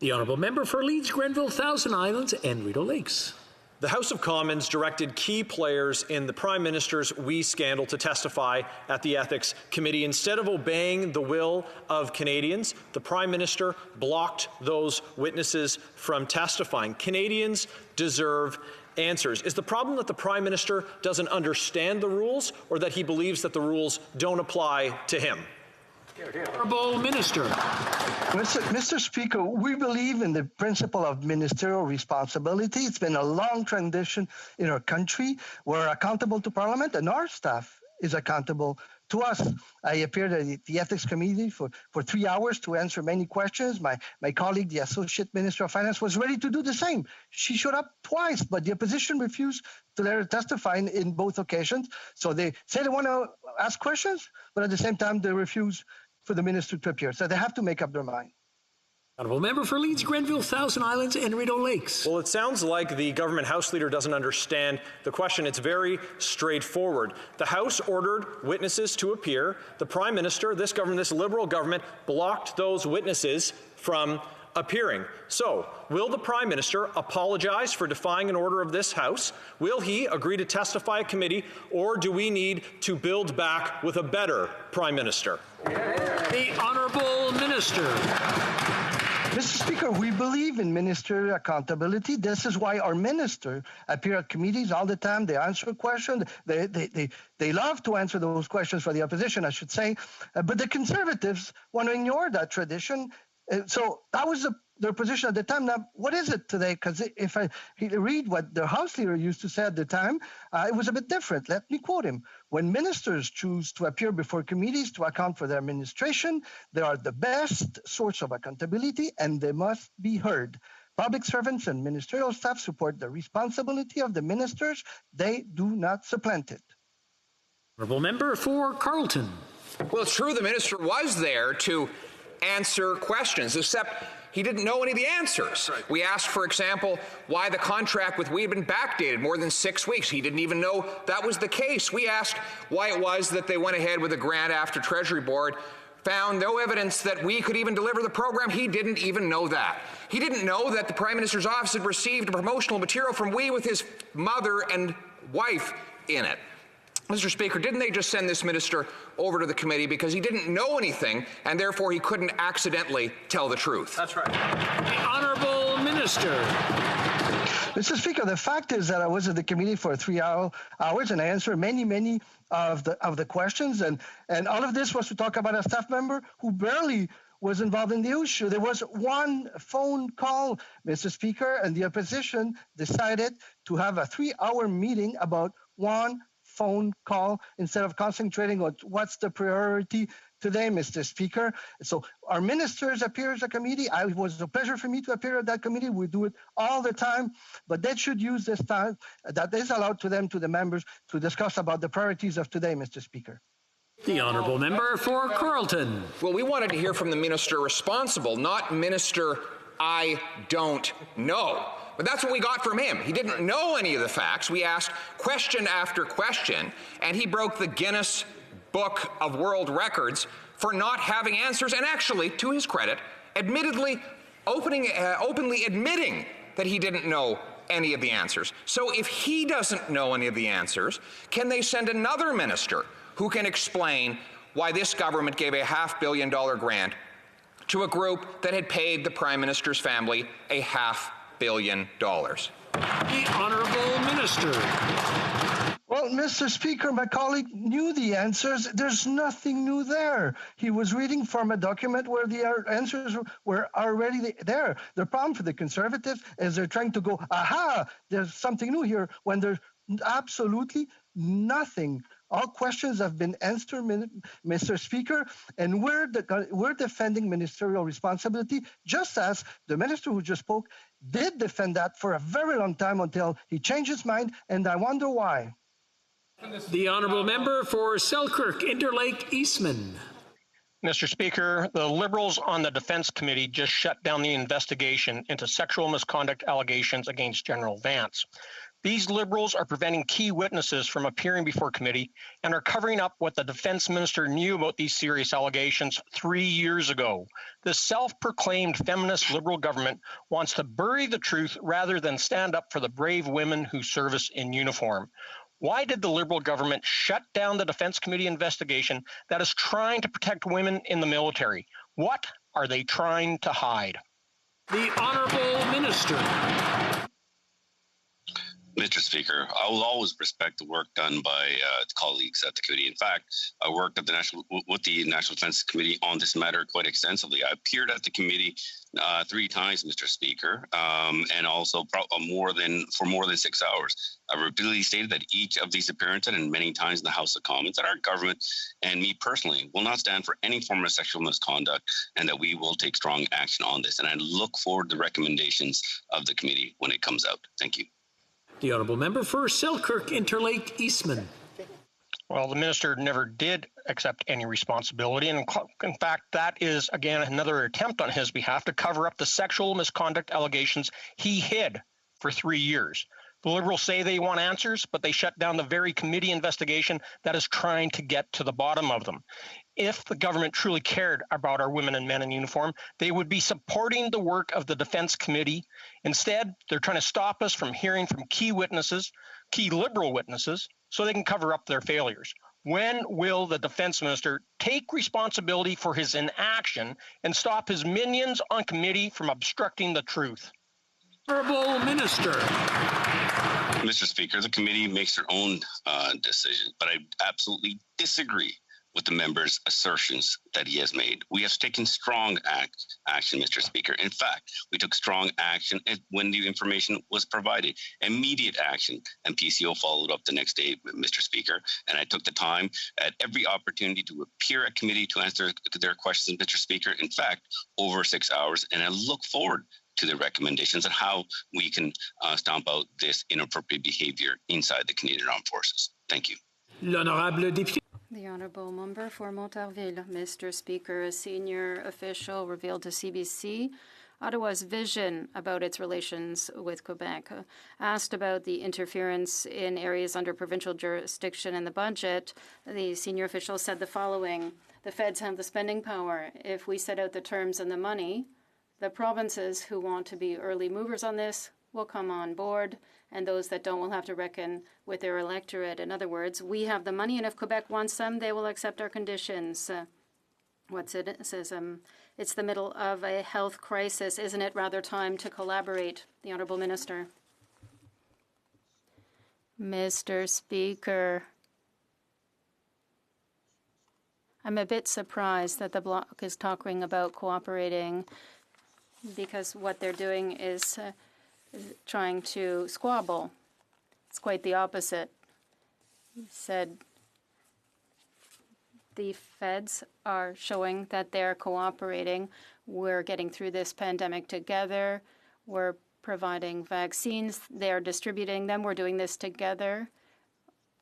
Speaker 12: The honourable member for Leeds, Grenville, Thousand Islands and Rideau Lakes.
Speaker 15: The House of Commons directed key players in the Prime Minister's WE scandal to testify at the Ethics Committee. Instead of obeying the will of Canadians, the Prime Minister blocked those witnesses from testifying. Canadians deserve answers. Is the problem that the Prime Minister doesn't understand the rules, or that he believes that the rules don't apply to him?
Speaker 12: Honourable Minister.
Speaker 19: Mr. Speaker, we believe in the principle of ministerial responsibility. It's been a long tradition in our country. We're accountable to Parliament, and our staff is accountable to us. I appeared at the Ethics Committee for 3 hours to answer many questions. My colleague, the Associate Minister of Finance, was ready to do the same. She showed up twice, but the opposition refused to let her testify in both occasions. So they say they want to ask questions, but at the same time, they refuse for the minister to appear. So they have to make up their mind.
Speaker 12: Honourable member for Leeds, Grenville, Thousand Islands and Rideau Lakes.
Speaker 15: Well, it sounds like the government House leader doesn't understand the question. It's very straightforward. The House ordered witnesses to appear. The Prime Minister, this government, this Liberal government, blocked those witnesses from appearing. So, will the Prime Minister apologize for defying an order of this House? Will he agree to testify at committee, or do we need to build back with a better Prime Minister?
Speaker 12: The Honourable Minister.
Speaker 19: Mr. Speaker, we believe in ministerial accountability. This is why our ministers appear at committees all the time. They answer questions. They love to answer those questions for the opposition, I should say. But the Conservatives want to ignore that tradition. So that was their position at the time. Now, what is it today? Because if I read what the House leader used to say at the time, it was a bit different. Let me quote him. When ministers choose to appear before committees to account for their administration, they are the best source of accountability and they must be heard. Public servants and ministerial staff support the responsibility of the ministers. They do not supplant it.
Speaker 12: Honourable member for Carleton.
Speaker 21: Well, it's true the minister was there to answer questions, except he didn't know any of the answers. Right. We asked, for example, why the contract with WE had been backdated more than 6 weeks. He didn't even know that was the case. We asked why it was that they went ahead with a grant after Treasury Board, found no evidence that we could even deliver the program. He didn't even know that. He didn't know that the Prime Minister's office had received promotional material from WE with his mother and wife in it. Mr. Speaker, didn't they just send this minister over to the committee because he didn't know anything and therefore he couldn't accidentally tell the truth?
Speaker 15: That's right.
Speaker 12: The Honourable Minister.
Speaker 19: Mr. Speaker, the fact is that I was at the committee for 3 hours and I answered many of the questions, and all of this was to talk about a staff member who barely was involved in the issue. There was one phone call, Mr. Speaker, and the opposition decided to have a 3-hour meeting about one phone call instead of concentrating on what's the priority today, Mr. Speaker. So our ministers appear at a committee. It was a pleasure for me to appear at that committee. We do it all the time, but they should use this time that is allowed to them, to the members, to discuss about the priorities of today, Mr. Speaker.
Speaker 12: The honourable member for Carleton.
Speaker 21: Well, we wanted to hear from the minister responsible, not Minister I don't know. But that's what we got from him. He didn't know any of the facts. We asked question after question, and he broke the Guinness Book of World Records for not having answers. And actually, to his credit, admittedly openly admitting that he didn't know any of the answers. So if he doesn't know any of the answers, can they send another minister who can explain why this government gave a $500 million grant to a group that had paid the Prime Minister's family a $500 million?
Speaker 12: The Honourable Minister.
Speaker 19: Well, Mr. Speaker, my colleague knew the answers. There's nothing new there. He was reading from a document where the answers were already there. The problem for the Conservatives is they're trying to go, aha, there's something new here, when there's absolutely nothing. All questions have been answered, Mr. Speaker, and we're defending ministerial responsibility, just as the minister who just spoke did defend that for a very long time until he changed his mind, and I wonder why.
Speaker 12: The Honourable Member for Selkirk, Interlake, Eastman.
Speaker 4: Mr. Speaker, the Liberals on the Defence Committee just shut down the investigation into sexual misconduct allegations against General Vance. These Liberals are preventing key witnesses from appearing before committee and are covering up what the Defence Minister knew about these serious allegations 3 years ago. The self-proclaimed feminist Liberal government wants to bury the truth rather than stand up for the brave women who service in uniform. Why did the Liberal government shut down the Defence Committee investigation that is trying to protect women in the military? What are they trying to hide?
Speaker 12: The Honourable Minister.
Speaker 7: Mr. Speaker, I will always respect the work done by colleagues at the committee. In fact, I worked at with the National Defence Committee on this matter quite extensively. I appeared at the committee 3 times, Mr. Speaker, and also for more than 6 hours. I repeatedly stated that each of these appearances and many times in the House of Commons that our government and me personally will not stand for any form of sexual misconduct and that we will take strong action on this. And I look forward to the recommendations of the committee when it comes out. Thank you.
Speaker 12: The Honourable Member for Selkirk, Interlake, Eastman.
Speaker 4: Well, the minister never did accept any responsibility. And in fact, that is, again, another attempt on his behalf to cover up the sexual misconduct allegations he hid for 3 years. The Liberals say they want answers, but they shut down the very committee investigation that is trying to get to the bottom of them. If the government truly cared about our women and men in uniform, they would be supporting the work of the Defence Committee. Instead, they're trying to stop us from hearing from key witnesses, key Liberal witnesses, so they can cover up their failures. When will the Defence Minister take responsibility for his inaction and stop his minions on committee from obstructing the truth?
Speaker 12: Honourable Minister.
Speaker 7: Mr. Speaker, the committee makes their own decision, but I absolutely disagree with the member's assertions that he has made. We have taken strong action, Mr. Speaker. In fact, we took strong action when the information was provided, immediate action, and PCO followed up the next day, Mr. Speaker. And I took the time at every opportunity to appear at committee to answer their questions, Mr. Speaker. In fact, over 6 hours, and I look forward to the recommendations on how we can stomp out this inappropriate behavior inside the Canadian Armed Forces. Thank you.
Speaker 12: L'honorable député.
Speaker 6: The Honourable Member for Montarville. Mr. Speaker, a senior official revealed to CBC Ottawa's vision about its relations with Quebec. Asked about the interference in areas under provincial jurisdiction in the budget, the senior official said the following: the feds have the spending power. If we set out the terms and the money, the provinces who want to be early movers on this will come on board, and those that don't will have to reckon with their electorate. In other words, we have the money, and if Quebec wants them, they will accept our conditions. What's it? It says, it's the middle of a health crisis. Isn't it rather time to collaborate? The Honourable Minister. Mr. Speaker, I'm a bit surprised that the Bloc is talking about cooperating, because what they're doing is trying to squabble. It's quite the opposite. He said the feds are showing that they're cooperating. We're getting through this pandemic together. We're providing vaccines. They're distributing them. We're doing this together.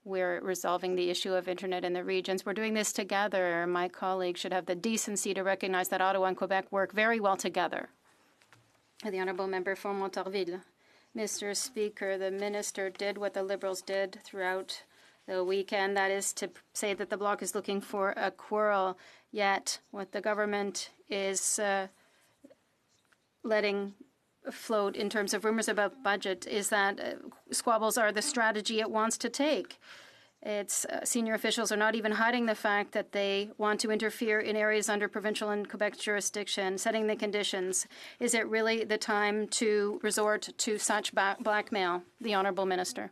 Speaker 6: We're resolving the issue of internet in the regions. We're doing this together. My colleagues should have the decency to recognize that Ottawa and Quebec work very well together. The Honourable Member for Montarville. Mr. Speaker, the minister did what the Liberals did throughout the weekend, that is to say that the Bloc is looking for a quarrel. Yet what the government is letting float in terms of rumors about budget is that squabbles are the strategy it wants to take. Its senior officials are not even hiding the fact that they want to interfere in areas under provincial and Quebec jurisdiction, setting the conditions. Is it really the time to resort to such blackmail? The Honourable Minister.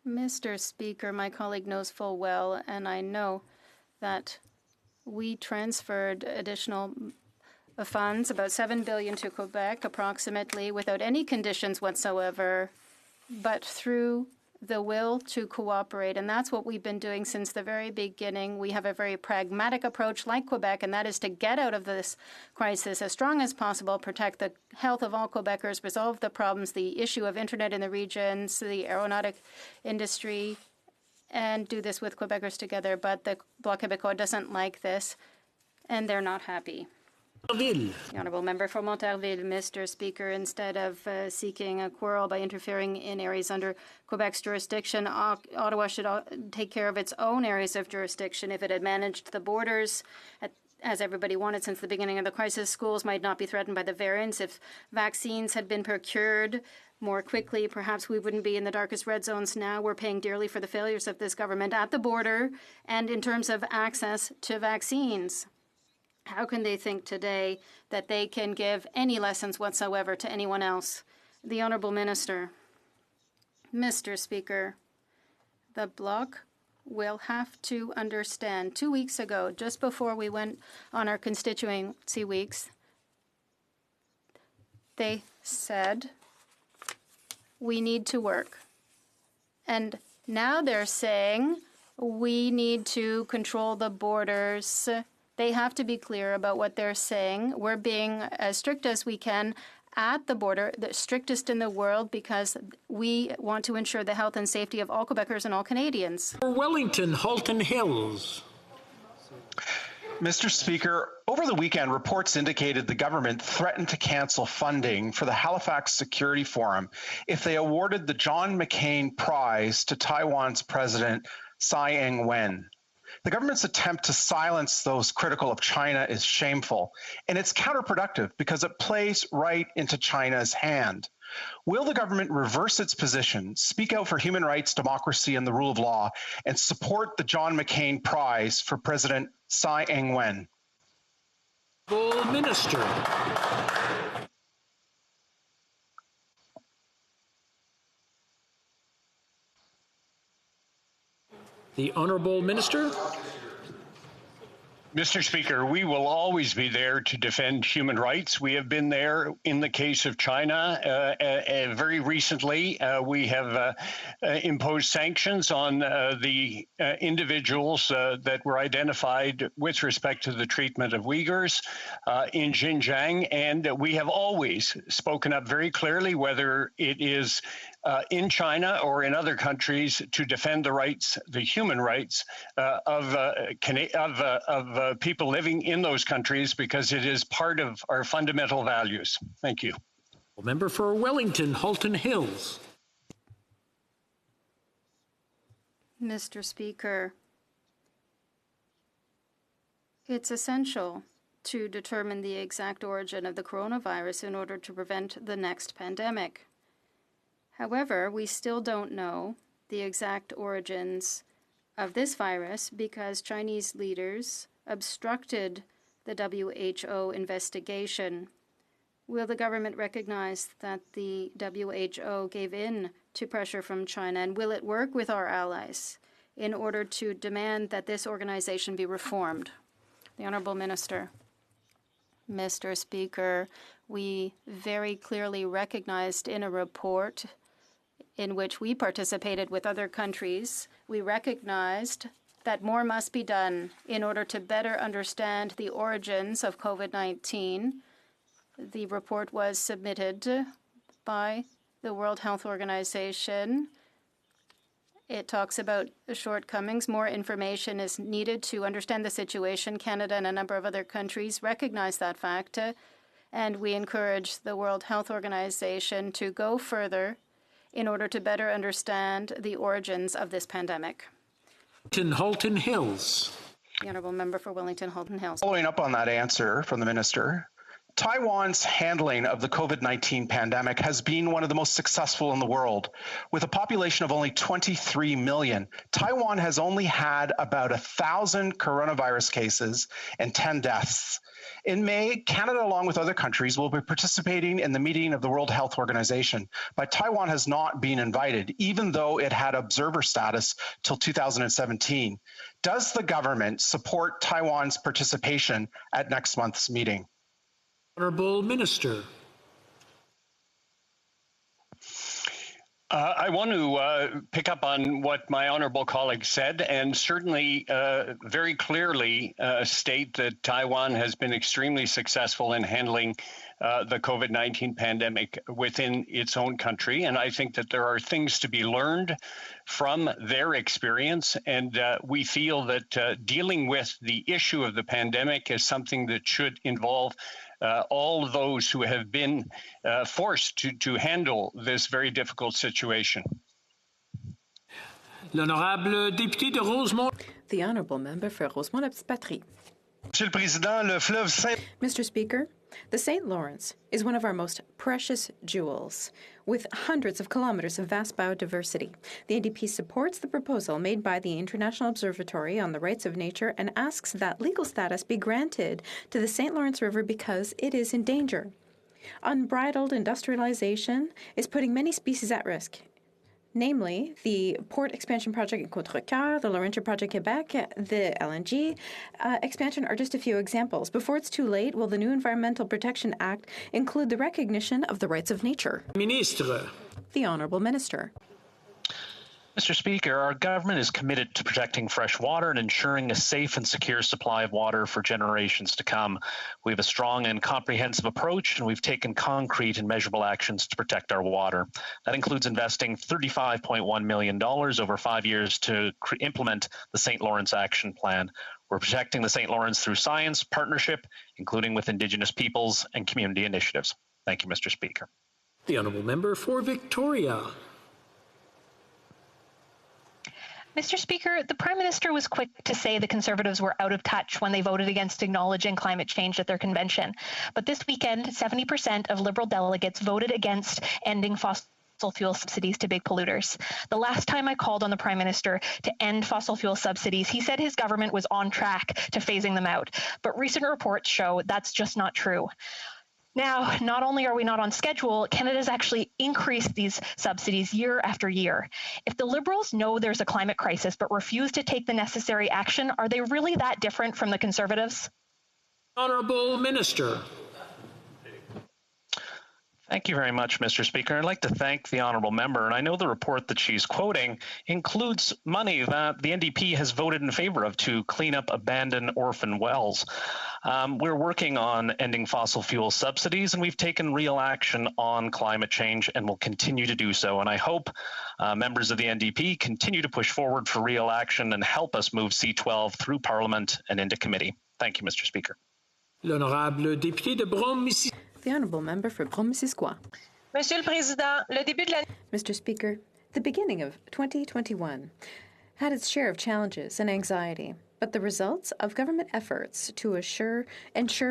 Speaker 6: Mr. Speaker, my colleague knows full well, and I know that we transferred additional funds, about $7 billion to Quebec approximately, without any conditions whatsoever, but through the will to cooperate. And that's what we've been doing since the very beginning. We have a very pragmatic approach like Quebec, and that is to get out of this crisis as strong as possible, protect the health of all Quebecers, resolve the problems, the issue of internet in the regions, the aeronautic industry, and do this with Quebecers together. But the Bloc Québécois doesn't like this, and they're not happy. The Honourable Member for Montarville. Mr. Speaker, instead of seeking a quarrel by interfering in areas under Quebec's jurisdiction, Ottawa should take care of its own areas of jurisdiction. If it had managed the borders as everybody wanted since the beginning of the crisis, schools might not be threatened by the variants. If vaccines had been procured more quickly, perhaps we wouldn't be in the darkest red zones now. We're paying dearly for the failures of this government at the border and in terms of access to vaccines. How can they think today that they can give any lessons whatsoever to anyone else? The Honourable Minister. Mr. Speaker, the Bloc will have to understand. 2 weeks ago, just before we went on our constituency weeks, they said we need to work. And now they're saying we need to control the borders. They have to be clear about what they're saying. We're being as strict as we can at the border, the strictest in the world, because we want to ensure the health and safety of all Quebecers and all Canadians.
Speaker 12: For Wellington, Halton Hills.
Speaker 8: Mr. Speaker, over the weekend, reports indicated the government threatened to cancel funding for the Halifax Security Forum if they awarded the John McCain Prize to Taiwan's President Tsai Ing-wen. The government's attempt to silence those critical of China is shameful, and it's counterproductive because it plays right into China's hand. Will the government reverse its position, speak out for human rights, democracy, and the rule of law, and support the John McCain Prize for President Tsai Ing-wen?
Speaker 12: Minister. The Honourable Minister.
Speaker 11: Mr. Speaker, we will always be there to defend human rights. We have been there in the case of China. Very recently, we have imposed sanctions on the individuals that were identified with respect to the treatment of Uyghurs in Xinjiang. And we have always spoken up very clearly, whether it is in China or in other countries, to defend the rights, the human rights of people living in those countries, because it is part of our fundamental values. Thank you.
Speaker 12: Member for Wellington, Halton Hills.
Speaker 6: Mr. Speaker, it's essential to determine the exact origin of the coronavirus in order to prevent the next pandemic. However, we still don't know the exact origins of this virus because Chinese leaders obstructed the WHO investigation. Will the government recognize that the WHO gave in to pressure from China, and will it work with our allies in order to demand that this organization be reformed? The Honourable Minister. Mr. Speaker, we very clearly recognized in a report in which we participated with other countries, we recognized that more must be done in order to better understand the origins of COVID-19. The report was submitted by the World Health Organization. It talks about the shortcomings. More information is needed to understand the situation. Canada and a number of other countries recognize that fact, and we encourage the World Health Organization to go further in order to better understand the origins of this pandemic.
Speaker 12: Halton Hills.
Speaker 6: The Honourable Member for Wellington, Halton Hills.
Speaker 8: Following up on that answer from the Minister, Taiwan's handling of the COVID-19 pandemic has been one of the most successful in the world. With a population of only 23 million, Taiwan has only had about 1,000 coronavirus cases and 10 deaths. In May, Canada, along with other countries, will be participating in the meeting of the World Health Organization, but Taiwan has not been invited, even though it had observer status till 2017. Does the government support Taiwan's participation at next month's meeting?
Speaker 12: Honourable Minister.
Speaker 11: I want to pick up on what my honourable colleague said, and certainly very clearly state that Taiwan has been extremely successful in handling the COVID-19 pandemic within its own country. And I think that there are things to be learned from their experience. And we feel that dealing with the issue of the pandemic is something that should involve all those who have been forced to handle this very difficult situation.
Speaker 12: L'honorable député de Rosemont.
Speaker 10: The honourable member for Rosemont-Patrie.
Speaker 14: Monsieur le Président, le fleuve Saint...
Speaker 10: Mr. Speaker, the St. Lawrence is one of our most precious jewels, with hundreds of kilometres of vast biodiversity. The NDP supports the proposal made by the International Observatory on the Rights of Nature and asks that legal status be granted to the St. Lawrence River because it is in danger. Unbridled industrialization is putting many species at risk, namely the port expansion project in Côte-Rôcaire, the Laurentian Project Quebec, the LNG expansion are just a few examples. Before it's too late, will the new Environmental Protection Act include the recognition of the rights of nature?
Speaker 12: Ministre.
Speaker 10: The Honourable Minister.
Speaker 23: Mr. Speaker, our government is committed to protecting fresh water and ensuring a safe and secure supply of water for generations to come. We have a strong and comprehensive approach, and we've taken concrete and measurable actions to protect our water. That includes investing $35.1 million over 5 years to implement the St. Lawrence Action Plan. We're protecting the St. Lawrence through science, partnership, including with Indigenous peoples and community initiatives. Thank you, Mr. Speaker.
Speaker 12: The honourable member for Victoria.
Speaker 24: Mr. Speaker, the Prime Minister was quick to say the Conservatives were out of touch when they voted against acknowledging climate change at their convention. But this weekend, 70% of Liberal delegates voted against ending fossil fuel subsidies to big polluters. The last time I called on the Prime Minister to end fossil fuel subsidies, he said his government was on track to phasing them out. But recent reports show that's just not true. Now, not only are we not on schedule, Canada's actually increased these subsidies year after year. If the Liberals know there's a climate crisis but refuse to take the necessary action, are they really that different from the Conservatives?
Speaker 12: Honourable Minister.
Speaker 23: Thank you very much, Mr. Speaker. I'd like to thank the honourable member, and I know the report that she's quoting includes money that the NDP has voted in favour of to clean up abandoned orphan wells. We're working on ending fossil fuel subsidies, and we've taken real action on climate change and will continue to do so. And I hope members of the NDP continue to push forward for real action and help us move C12 through Parliament and into committee. Thank you, Mr. Speaker.
Speaker 12: L'honorable député de Brome-Missisquoi.
Speaker 10: The honourable member for Brome-Missisquoi.
Speaker 22: Monsieur le Président, le début de l'année.
Speaker 10: Mr. Speaker, the beginning of 2021 had its share of challenges and anxiety, but the results of government efforts to ensure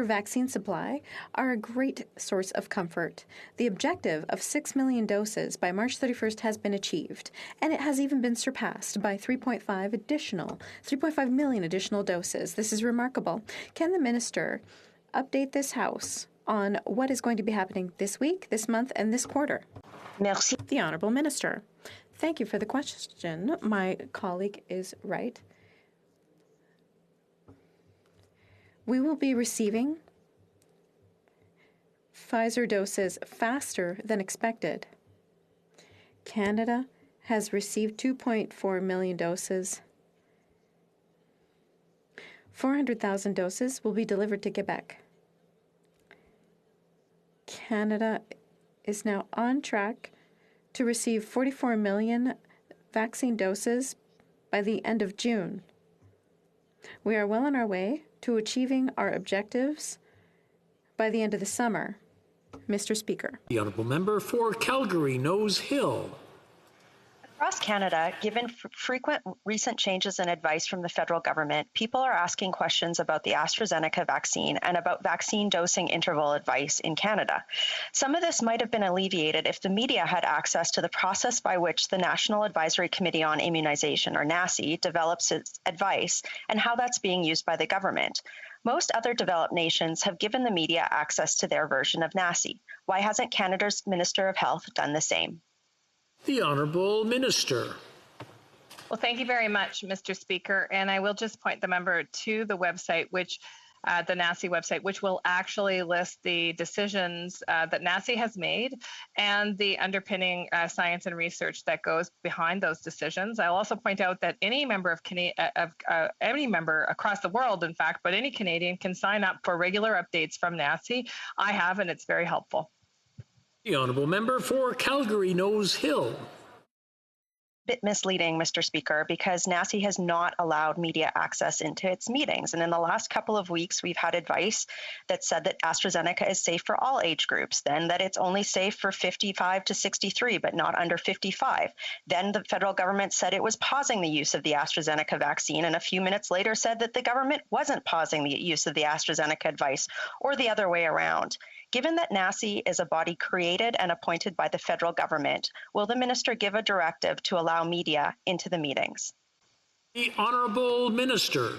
Speaker 10: vaccine supply are a great source of comfort. The objective of 6 million doses by March 31st has been achieved, and it has even been surpassed by 3.5 million additional doses. This is remarkable. Can the minister update this House on what is going to be happening this week, this month, and this quarter?
Speaker 3: Merci.
Speaker 10: The Honourable Minister. Thank you for the question. My colleague is right. We will be receiving Pfizer doses faster than expected. Canada has received 2.4 million doses. 400,000 doses will be delivered to Quebec. Canada is now on track to receive 44 million vaccine doses by the end of June. We are well on our way to achieving our objectives by the end of the summer. Mr. Speaker.
Speaker 12: The honourable member for Calgary Nose Hill.
Speaker 2: Across Canada, given frequent recent changes in advice from the federal government, people are asking questions about the AstraZeneca vaccine and about vaccine dosing interval advice in Canada. Some of this might have been alleviated if the media had access to the process by which the National Advisory Committee on Immunization, or NACI, develops its advice and how that's being used by the government. Most other developed nations have given the media access to their version of NACI. Why hasn't Canada's Minister of Health done the same?
Speaker 12: The Honourable Minister.
Speaker 9: Well, thank you very much, Mr. Speaker. And I will just point the member to the website, which the NACI website, which will actually list the decisions that NACI has made and the underpinning science and research that goes behind those decisions. I'll also point out that any member any member across the world, in fact, but any Canadian can sign up for regular updates from NACI. I have, and it's very helpful.
Speaker 12: The Honourable Member for Calgary Nose Hill.
Speaker 2: Bit misleading, Mr. Speaker, because NACI has not allowed media access into its meetings. And in the last couple of weeks, we've had advice that said that AstraZeneca is safe for all age groups, then that it's only safe for 55 to 63, but not under 55. Then the federal government said it was pausing the use of the AstraZeneca vaccine, and a few minutes later said that the government wasn't pausing the use of the AstraZeneca advice, or the other way around. Given that NACI is a body created and appointed by the federal government, will the minister give a directive to allow media into the meetings?
Speaker 12: The Honourable Minister.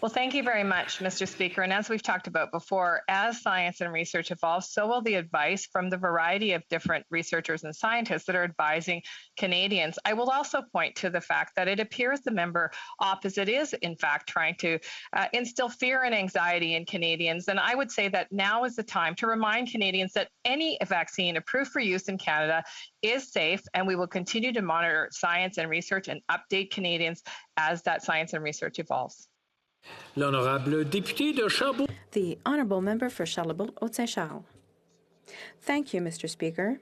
Speaker 9: Well, thank you very much, Mr. Speaker. And as we've talked about before, as science and research evolves, so will the advice from the variety of different researchers and scientists that are advising Canadians. I will also point to the fact that it appears the member opposite is, in fact, trying to instill fear and anxiety in Canadians. And I would say that now is the time to remind Canadians that any vaccine approved for use in Canada is safe, and we will continue to monitor science and research and update Canadians as that science and research evolves.
Speaker 12: L'honorable député de Charbonneau.
Speaker 10: The Honourable Member for Charlebourg-Haute-Saint-Charles. Thank you, Mr. Speaker.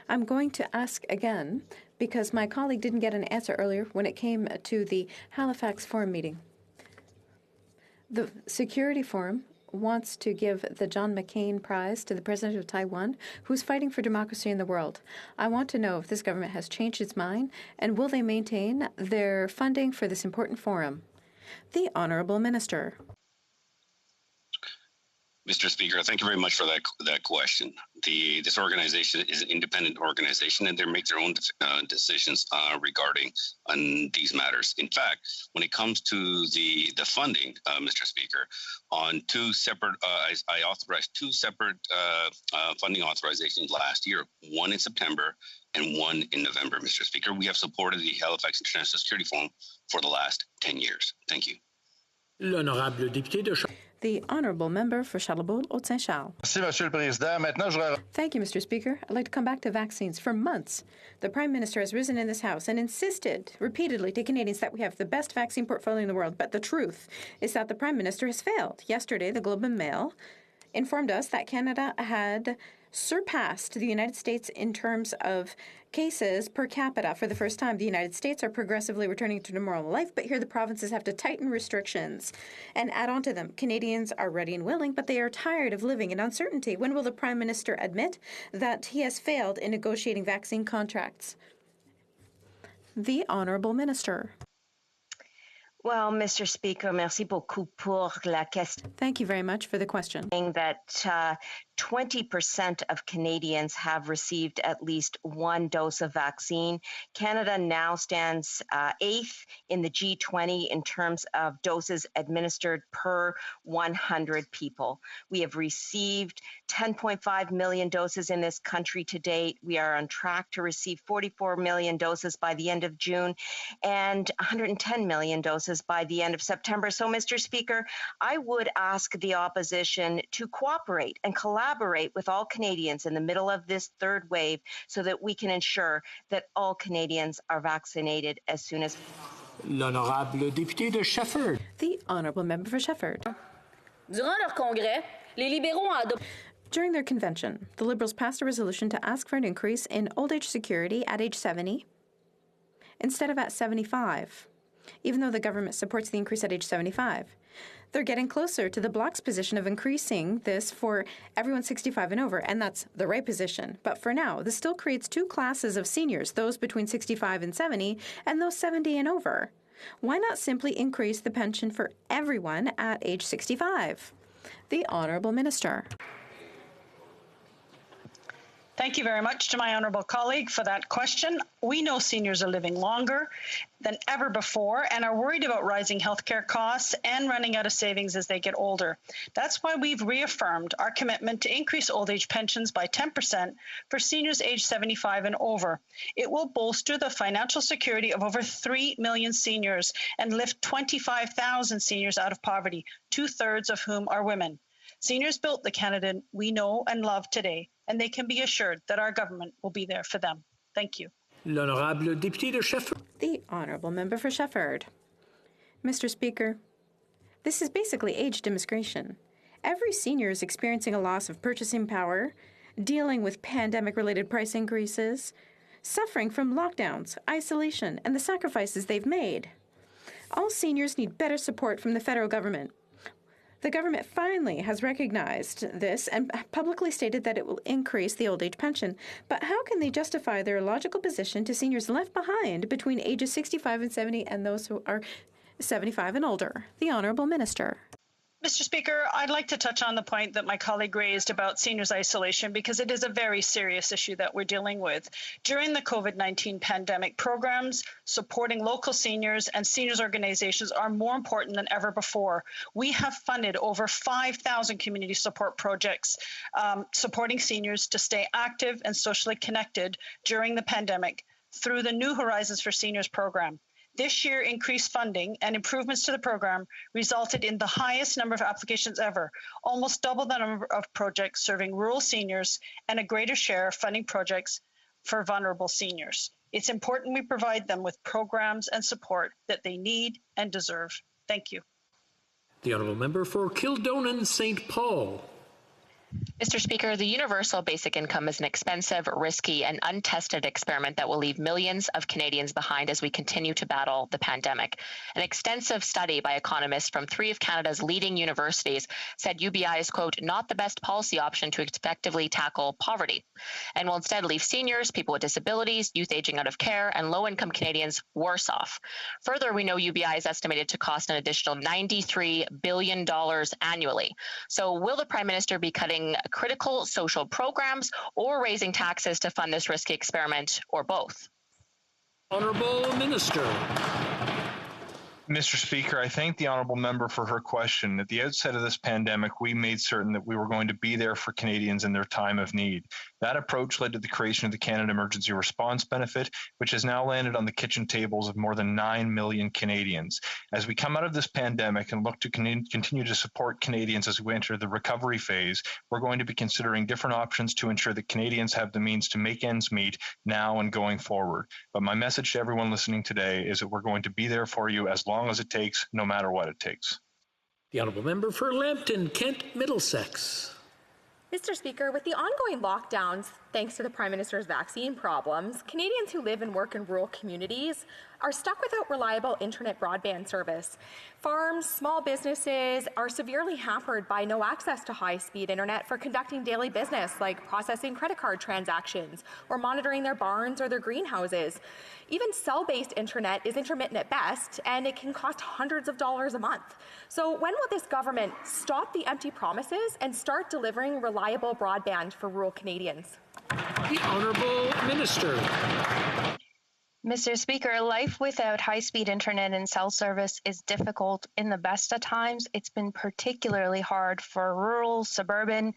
Speaker 10: I'm going to ask again because my colleague didn't get an answer earlier when it came to the Halifax Forum meeting. The Security Forum wants to give the John McCain Prize to the President of Taiwan, who's fighting for democracy in the world. I want to know if this government has changed its mind, and will they maintain their funding for this important forum? The Honourable Minister.
Speaker 7: Mr. Speaker, thank you very much for that question. This organization is an independent organization, and they make their own decisions regarding these matters. In fact, when it comes to the funding, Mr. Speaker, on two separate, I authorized two separate funding authorizations last year, one in September and one in November, Mr. Speaker. We have supported the Halifax International Security Forum for the last 10 years. Thank you.
Speaker 12: L'honorable député de
Speaker 10: The Honourable Member for Charlebourg-Haute-Saint-Charles.
Speaker 14: Merci, Monsieur le Président. Maintenant, je voudrais...
Speaker 10: Thank you, Mr. Speaker. I'd like to come back to vaccines. For months, the Prime Minister has risen in this House and insisted repeatedly to Canadians that we have the best vaccine portfolio in the world. But the truth is that the Prime Minister has failed. Yesterday, the Globe and Mail informed us that Canada had surpassed the United States in terms of cases per capita. For the first time, the United States are progressively returning to normal life, but here the provinces have to tighten restrictions and add on to them. Canadians are ready and willing, but they are tired of living in uncertainty. When will the Prime Minister admit that he has failed in negotiating vaccine contracts? The Honourable Minister.
Speaker 3: Well, Mr. Speaker, merci beaucoup pour la question.
Speaker 10: Thank you very much for the question.
Speaker 3: That 20% of Canadians have received at least one dose of vaccine. Canada now stands 8th in the G20 in terms of doses administered per 100 people. We have received 10.5 million doses in this country to date. We are on track to receive 44 million doses by the end of June and 110 million doses by the end of September. So, Mr. Speaker, I would ask the opposition to cooperate and collaborate with all Canadians in the middle of this third wave so that we can ensure that all Canadians are vaccinated as soon as possible.
Speaker 12: L'honorable député de Shefford.
Speaker 10: The Honourable Member for Shefford.
Speaker 5: Durant leur congrès, les libéraux ont adopté.
Speaker 10: During their convention, the Liberals passed a resolution to ask for an increase in old age security at age 70 instead of at 75, even though the government supports the increase at age 75. They're getting closer to the Bloc's position of increasing this for everyone 65 and over, and that's the right position. But for now, this still creates two classes of seniors, those between 65 and 70, and those 70 and over. Why not simply increase the pension for everyone at age 65? The Honourable Minister.
Speaker 13: Thank you very much to my honourable colleague for that question. We know seniors are living longer than ever before and are worried about rising healthcare costs and running out of savings as they get older. That's why we've reaffirmed our commitment to increase old age pensions by 10% for seniors aged 75 and over. It will bolster the financial security of over 3 million seniors and lift 25,000 seniors out of poverty, 2/3 of whom are women. Seniors built the Canada we know and love today, and they can be assured that our government will be there for them. Thank you.
Speaker 12: L'honorable député de Shefford.
Speaker 10: The Honourable Member for Shefford. Mr. Speaker, this is basically age discrimination. Every senior is experiencing a loss of purchasing power, dealing with pandemic-related price increases, suffering from lockdowns, isolation, and the sacrifices they've made. All seniors need better support from the federal government. The government finally has recognized this and publicly stated that it will increase the old age pension. But how can they justify their illogical position to seniors left behind between ages 65 and 70 and those who are 75 and older? The Honourable Minister.
Speaker 13: Mr. Speaker, I'd like to touch on the point that my colleague raised about seniors' isolation because it is a very serious issue that we're dealing with. During the COVID-19 pandemic, programs supporting local seniors and seniors organizations are more important than ever before. We have funded over 5,000 community support projects supporting seniors to stay active and socially connected during the pandemic through the New Horizons for Seniors program. This year, increased funding and improvements to the program resulted in the highest number of applications ever, almost double the number of projects serving rural seniors and a greater share of funding projects for vulnerable seniors. It's important we provide them with programs and support that they need and deserve. Thank you.
Speaker 12: The Honourable Member for Kildonan St. Paul.
Speaker 16: Mr. Speaker, the universal basic income is an expensive, risky, and untested experiment that will leave millions of Canadians behind as we continue to battle the pandemic. An extensive study by economists from 3 of Canada's leading universities said UBI is, quote, not the best policy option to effectively tackle poverty, and will instead leave seniors, people with disabilities, youth aging out of care, and low-income Canadians worse off. Further, we know UBI is estimated to cost an additional $93 billion annually. So will the Prime Minister be cutting critical social programs or raising taxes to fund this risky experiment, or both?
Speaker 12: Honourable Minister.
Speaker 1: Mr. Speaker, I thank the honourable member for her question. At the outset of this pandemic, we made certain that we were going to be there for Canadians in their time of need. That approach led to the creation of the Canada Emergency Response Benefit, which has now landed on the kitchen tables of more than 9 million Canadians. As we come out of this pandemic and look to continue to support Canadians as we enter the recovery phase, we're going to be considering different options to ensure that Canadians have the means to make ends meet now and going forward. But my message to everyone listening today is that we're going to be there for you as long as it takes, no matter what it takes.
Speaker 12: The Honourable Member for Lambton, Kent, Middlesex.
Speaker 17: Mr. Speaker, with the ongoing lockdowns, thanks to the Prime Minister's vaccine problems, Canadians who live and work in rural communities are stuck without reliable internet broadband service. Farms, small businesses are severely hampered by no access to high-speed internet for conducting daily business, like processing credit card transactions or monitoring their barns or their greenhouses. Even cell-based internet is intermittent at best, and it can cost hundreds of dollars a month. So when will this government stop the empty promises and start delivering reliable broadband for rural Canadians?
Speaker 12: The Honourable Minister.
Speaker 2: Mr. Speaker, life without high-speed internet and cell service is difficult in the best of times. It's been particularly hard for rural, suburban,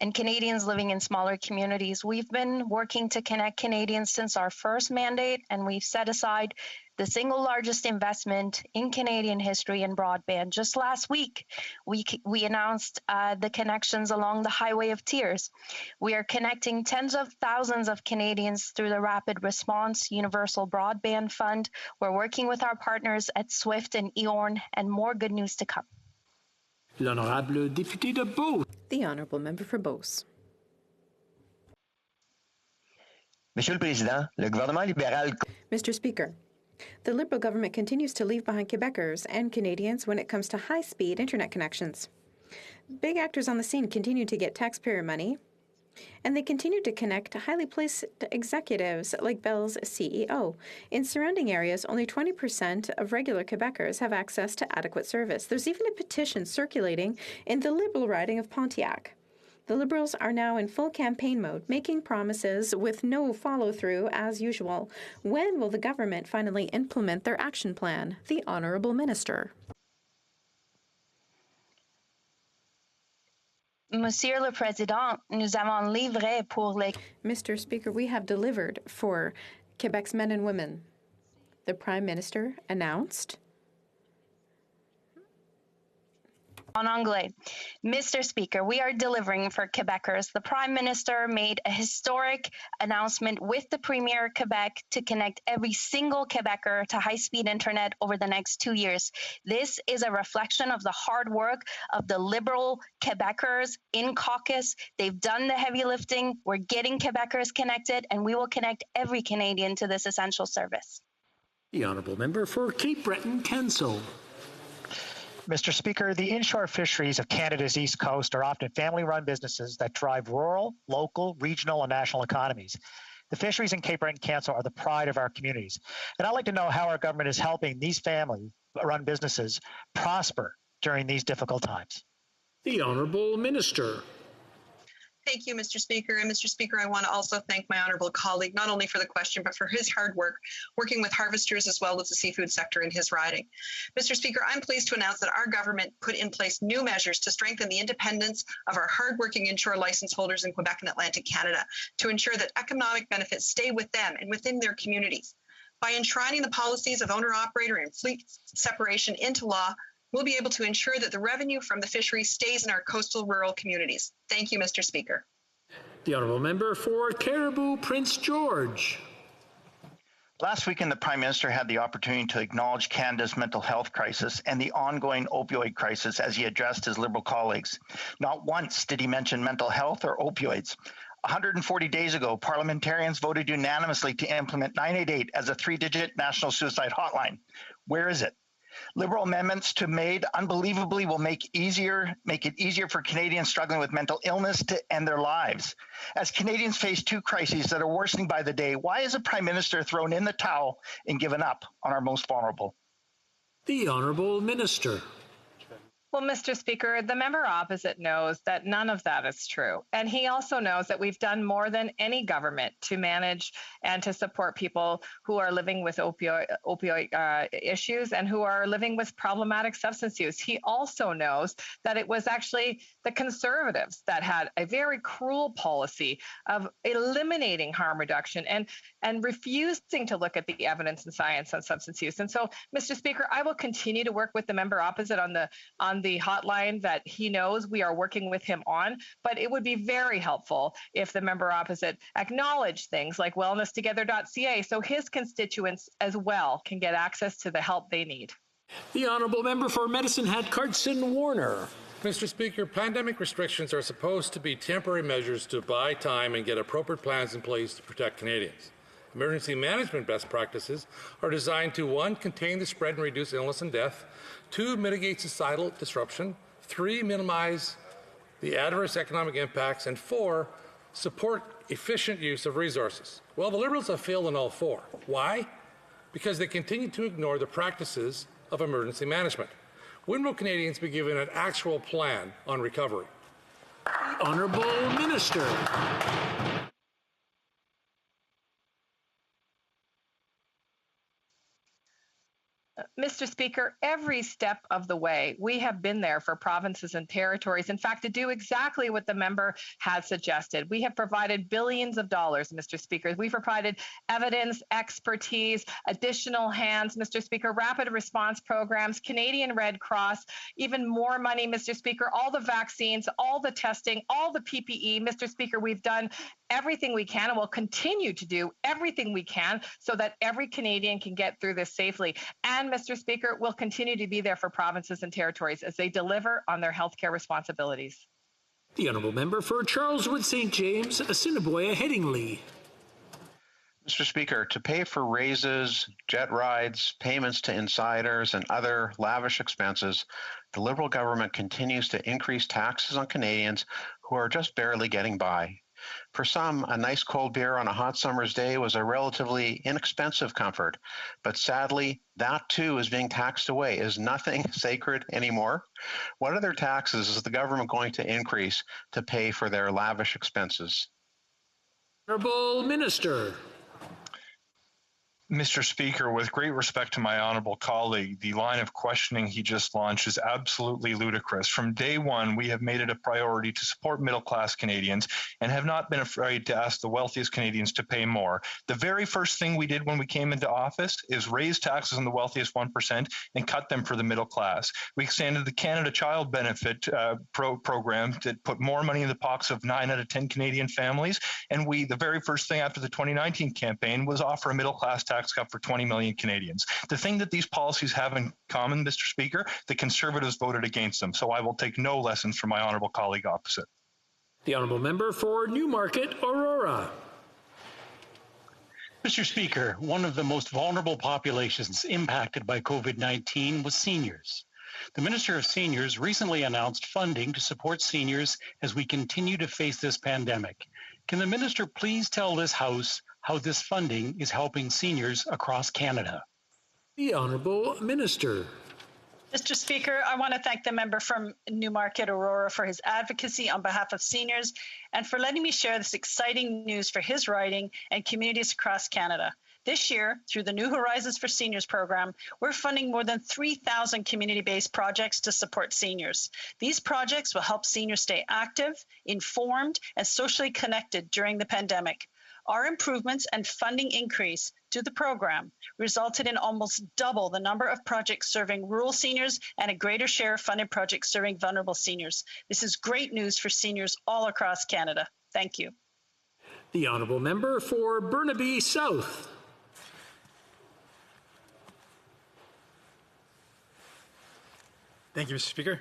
Speaker 2: and Canadians living in smaller communities. We've been working to connect Canadians since our first mandate, and we've set aside the single largest investment in Canadian history in broadband. Just last week, we announced the connections along the Highway of Tears. We are connecting tens of thousands of Canadians through the Rapid Response Universal Broadband Fund. We're working with our partners at SWIFT and EORN, and more good news to come.
Speaker 12: L'honorable député de Beauce.
Speaker 10: The Honourable Member for Beauce.
Speaker 18: Monsieur le Président, le gouvernement libéral.
Speaker 10: Mr. Speaker, The Liberal government continues to leave behind Quebecers and Canadians when it comes to high-speed internet connections. Big actors on the scene continue to get taxpayer money, and they continue to connect highly placed executives like Bell's CEO. In surrounding areas, only 20% of regular Quebecers have access to adequate service. There's even a petition circulating in the Liberal riding of Pontiac. The Liberals are now in full campaign mode, making promises with no follow-through as usual. When will the government finally implement their action plan? The Honourable Minister.
Speaker 15: Monsieur le Président, nous avons livré pour les...
Speaker 10: Mr. Speaker, we have delivered for Quebec's men and women. The Prime Minister announced...
Speaker 15: En anglais. Mr. Speaker, we are delivering for Quebecers. The Prime Minister made a historic announcement with the Premier of Quebec to connect every single Quebecer to high-speed internet over the next 2 years. This is a reflection of the hard work of the Liberal Quebecers in caucus. They've done the heavy lifting. We're getting Quebecers connected, and we will connect every Canadian to this essential service.
Speaker 12: The Honourable Member for Cape Breton-Canso.
Speaker 18: Mr. Speaker, the inshore fisheries of Canada's East Coast are often family-run businesses that drive rural, local, regional, and national economies. The fisheries in Cape Breton-Canso are the pride of our communities. And I'd like to know how our government is helping these family-run businesses prosper during these difficult times.
Speaker 12: The Honourable Minister.
Speaker 20: Thank you, Mr. Speaker. And Mr. Speaker, I want to also thank my honourable colleague, not only for the question, but for his hard work working with harvesters as well as the seafood sector in his riding. Mr. Speaker, I'm pleased to announce that our government put in place new measures to strengthen the independence of our hardworking inshore license holders in Quebec and Atlantic Canada to ensure that economic benefits stay with them and within their communities. By enshrining the policies of owner-operator and fleet separation into law, we'll be able to ensure that the revenue from the fishery stays in our coastal rural communities. Thank you, Mr. Speaker.
Speaker 12: The Honourable Member for Caribou Prince George.
Speaker 14: Last weekend, the Prime Minister had the opportunity to acknowledge Canada's mental health crisis and the ongoing opioid crisis as he addressed his Liberal colleagues. Not once did he mention mental health or opioids. 140 days ago, parliamentarians voted unanimously to implement 988 as a 3-digit national suicide hotline. Where is it? Liberal amendments to MAID unbelievably will make it easier for Canadians struggling with mental illness to end their lives. As Canadians face two crises that are worsening by the day, why has the Prime Minister thrown in the towel and given up on our most vulnerable?
Speaker 12: The Honourable Minister.
Speaker 9: Well, Mr. Speaker, the member opposite knows that none of that is true. And he also knows that we've done more than any government to manage and to support people who are living with opioid issues and who are living with problematic substance use. He also knows that it was actually the Conservatives that had a very cruel policy of eliminating harm reduction and refusing to look at the evidence and science on substance use. And so, Mr. Speaker, I will continue to work with the member opposite on the hotline that he knows we are working with him on, but it would be very helpful if the member opposite acknowledged things like wellnesstogether.ca so his constituents as well can get access to the help they need.
Speaker 12: The Honourable Member for Medicine Hat Carson Warner.
Speaker 21: Mr. Speaker, pandemic restrictions are supposed to be temporary measures to buy time and get appropriate plans in place to protect Canadians. Emergency management best practices are designed to 1, contain the spread and reduce illness and death, 2, mitigate societal disruption, 3, minimize the adverse economic impacts, and 4, support efficient use of resources. Well, the Liberals have failed in all 4. Why? Because they continue to ignore the practices of emergency management. When will Canadians be given an actual plan on recovery?
Speaker 12: Honourable Minister.
Speaker 9: Mr. Speaker, every step of the way, we have been there for provinces and territories. In fact, to do exactly what the member has suggested. We have provided billions of dollars, Mr. Speaker. We've provided evidence, expertise, additional hands, Mr. Speaker, rapid response programs, Canadian Red Cross, even more money, Mr. Speaker, all the vaccines, all the testing, all the PPE. Mr. Speaker, we've done everything we can and will continue to do everything we can so that every Canadian can get through this safely. And Mr. Speaker, we'll continue to be there for provinces and territories as they deliver on their healthcare responsibilities.
Speaker 12: The Honourable Member for Charleswood St. James, Assiniboia Headingley.
Speaker 4: Mr. Speaker, to pay for raises, jet rides, payments to insiders, and other lavish expenses, the Liberal government continues to increase taxes on Canadians who are just barely getting by. For some, a nice cold beer on a hot summer's day was a relatively inexpensive comfort, but sadly, that too is being taxed away. Is nothing sacred anymore? What other taxes is the government going to increase to pay for their lavish expenses?
Speaker 12: Honourable Minister.
Speaker 1: Mr. Speaker, with great respect to my honourable colleague, the line of questioning he just launched is absolutely ludicrous. From day one, we have made it a priority to support middle-class Canadians and have not been afraid to ask the wealthiest Canadians to pay more. The very first thing we did when we came into office is raise taxes on the wealthiest 1% and cut them for the middle class. We extended the Canada Child Benefit program that put more money in the pockets of 9 out of 10 Canadian families. And the very first thing after the 2019 campaign was offer a middle-class tax cut for 20 million Canadians. The thing that these policies have in common, Mr. Speaker, the Conservatives voted against them. So I will take no lessons from my honourable colleague opposite.
Speaker 12: The honourable member for Newmarket, Aurora.
Speaker 6: Mr. Speaker, one of the most vulnerable populations impacted by COVID-19 was seniors. The Minister of Seniors recently announced funding to support seniors as we continue to face this pandemic. Can the Minister please tell this House how this funding is helping seniors across Canada?
Speaker 12: The Honourable Minister.
Speaker 13: Mr. Speaker, I want to thank the member from Newmarket, Aurora, for his advocacy on behalf of seniors and for letting me share this exciting news for his riding and communities across Canada. This year, through the New Horizons for Seniors program, we're funding more than 3,000 community-based projects to support seniors. These projects will help seniors stay active, informed, and socially connected during the pandemic. Our improvements and funding increase to the program resulted in almost double the number of projects serving rural seniors and a greater share of funded projects serving vulnerable seniors. This is great news for seniors all across Canada. Thank you.
Speaker 12: The Honourable Member for Burnaby South.
Speaker 8: Thank you, Mr. Speaker.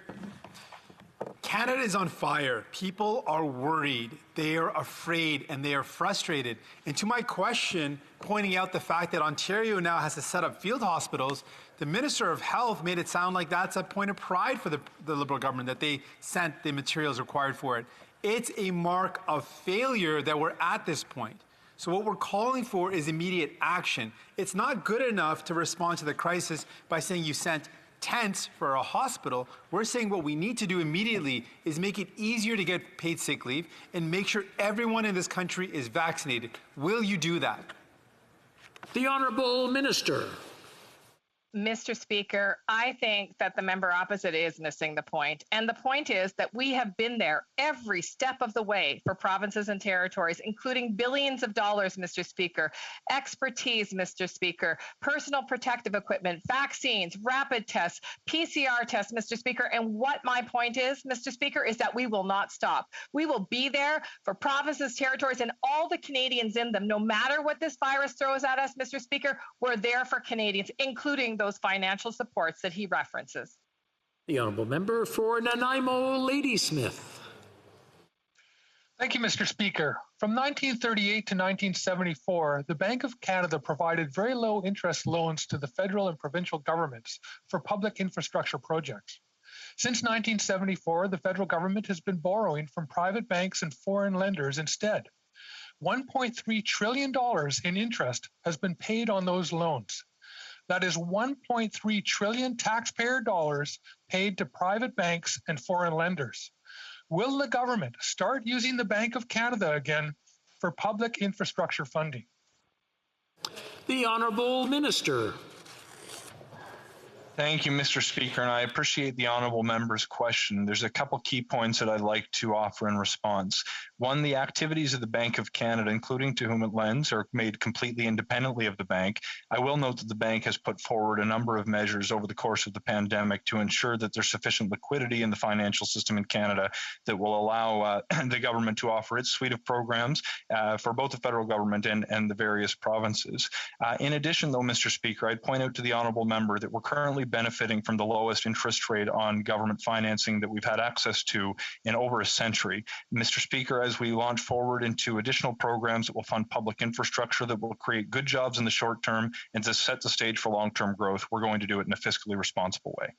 Speaker 8: Canada is on fire. People are worried, they are afraid, and they are frustrated. And to my question, pointing out the fact that Ontario now has to set up field hospitals, the Minister of Health made it sound like that's a point of pride for the Liberal government, that they sent the materials required for it. It's a mark of failure that we're at this point. So what we're calling for is immediate action. It's not good enough to respond to the crisis by saying you sent tents for a hospital. We're saying what we need to do immediately is make it easier to get paid sick leave and make sure everyone in this country is vaccinated. Will you do that?
Speaker 12: The Honourable Minister.
Speaker 9: Mr. Speaker, I think that the member opposite is missing the point. And the point is that we have been there every step of the way for provinces and territories, including billions of dollars, Mr. Speaker, expertise, Mr. Speaker, personal protective equipment, vaccines, rapid tests, PCR tests, Mr. Speaker. And what my point is, Mr. Speaker, is that we will not stop. We will be there for provinces, territories, and all the Canadians in them. No matter what this virus throws at us, Mr. Speaker, we're there for Canadians, including those financial supports that he references.
Speaker 12: The Honourable Member for Nanaimo Ladysmith.
Speaker 19: Thank you, Mr. Speaker. From 1938 to 1974, the Bank of Canada provided very low interest loans to the federal and provincial governments for public infrastructure projects. Since 1974, the federal government has been borrowing from private banks and foreign lenders instead. $1.3 trillion in interest has been paid on those loans. That is 1.3 trillion taxpayer dollars paid to private banks and foreign lenders. Will the government start using the Bank of Canada again for public infrastructure funding?
Speaker 12: The Honourable Minister.
Speaker 1: Thank you, Mr. Speaker, and I appreciate the honourable member's question. There's a couple key points that I'd like to offer in response. One, the activities of the Bank of Canada, including to whom it lends, are made completely independently of the bank. I will note that the bank has put forward a number of measures over the course of the pandemic to ensure that there's sufficient liquidity in the financial system in Canada that will allow the government to offer its suite of programs for both the federal government and the various provinces. In addition, though, Mr. Speaker, I'd point out to the honourable member that we're currently directly benefiting from the lowest interest rate on government financing that we've had access to in over a century. Mr. Speaker, as we launch forward into additional programs that will fund public infrastructure that will create good jobs in the short term and to set the stage for long-term growth, we're going to do it in a fiscally responsible way.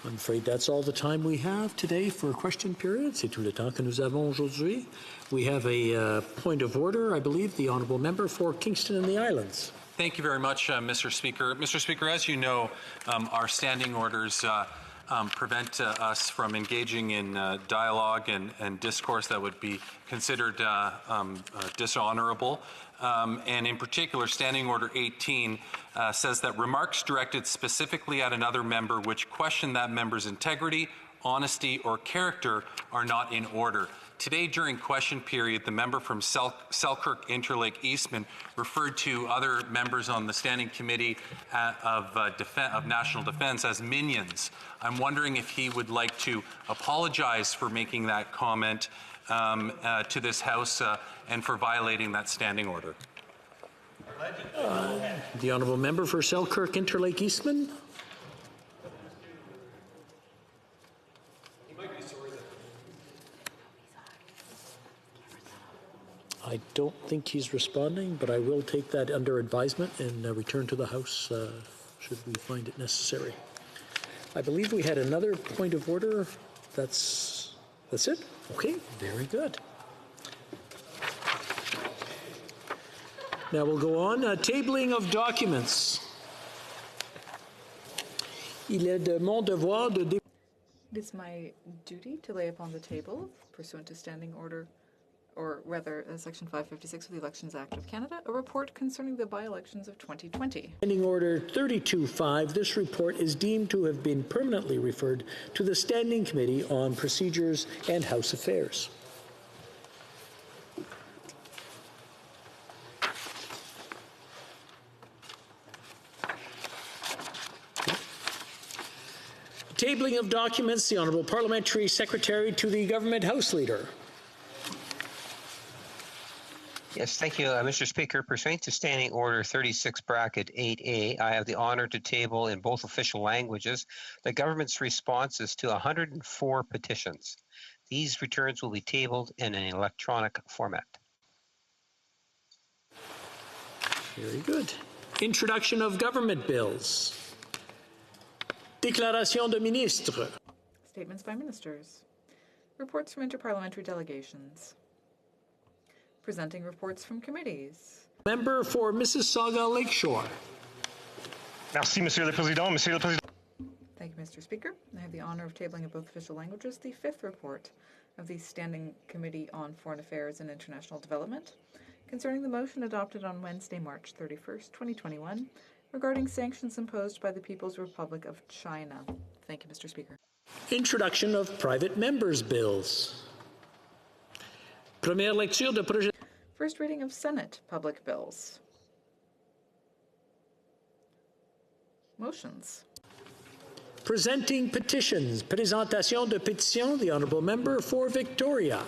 Speaker 12: I'm afraid that's all the time we have today for question period. C'est tout le temps que nous avons aujourd'hui. We have a point of order, I believe, the honourable member for Kingston and the Islands.
Speaker 11: Thank you very much, Mr. Speaker. Mr. Speaker, as you know, our standing orders prevent us from engaging in dialogue and discourse that would be considered dishonorable. And in particular, Standing Order 18 says that remarks directed specifically at another member which question that member's integrity, honesty, or character are not in order. Today, during question period, the member from Selkirk Interlake Eastman referred to other members on the Standing Committee of National Defence as minions. I'm wondering if he would like to apologize for making that comment to this House and for violating that standing order.
Speaker 12: The honourable member for Selkirk Interlake Eastman. I don't think he's responding, but I will take that under advisement and return to the House should we find it necessary. I believe we had another point of order. That's it? Okay, very good. Now we'll go on. Tabling of documents. Il est de mon devoir de...
Speaker 22: It is my duty to lay upon the table, pursuant to Standing Order, or rather Section 556 of the Elections Act of Canada, a report concerning the by-elections of 2020.
Speaker 12: Standing Order 32.5, this report is deemed to have been permanently referred to the Standing Committee on Procedures and House Affairs. Tabling of documents, the Honourable Parliamentary Secretary to the Government House Leader.
Speaker 23: Yes, thank you, Mr. Speaker. Pursuant to Standing Order 36 bracket 8A, I have the honor to table in both official languages the government's responses to 104 petitions. These returns will be tabled in an electronic format.
Speaker 12: Very good. Introduction of government bills. Déclaration de ministre.
Speaker 22: Statements by ministers. Reports from interparliamentary delegations. Presenting reports from committees.
Speaker 12: Member for Mississauga Lakeshore.
Speaker 24: Merci, Monsieur le Président. Monsieur le Président.
Speaker 22: Thank you, Mr. Speaker. I have the honor of tabling in both official languages the fifth report of the Standing Committee on Foreign Affairs and International Development concerning the motion adopted on Wednesday, March 31st, 2021, regarding sanctions imposed by the People's Republic of China. Thank you, Mr. Speaker.
Speaker 12: Introduction of private members' bills. Première lecture de projet.
Speaker 22: First reading of Senate public bills. Motions.
Speaker 12: Presenting petitions. Présentation de pétition. The Honourable Member for Victoria.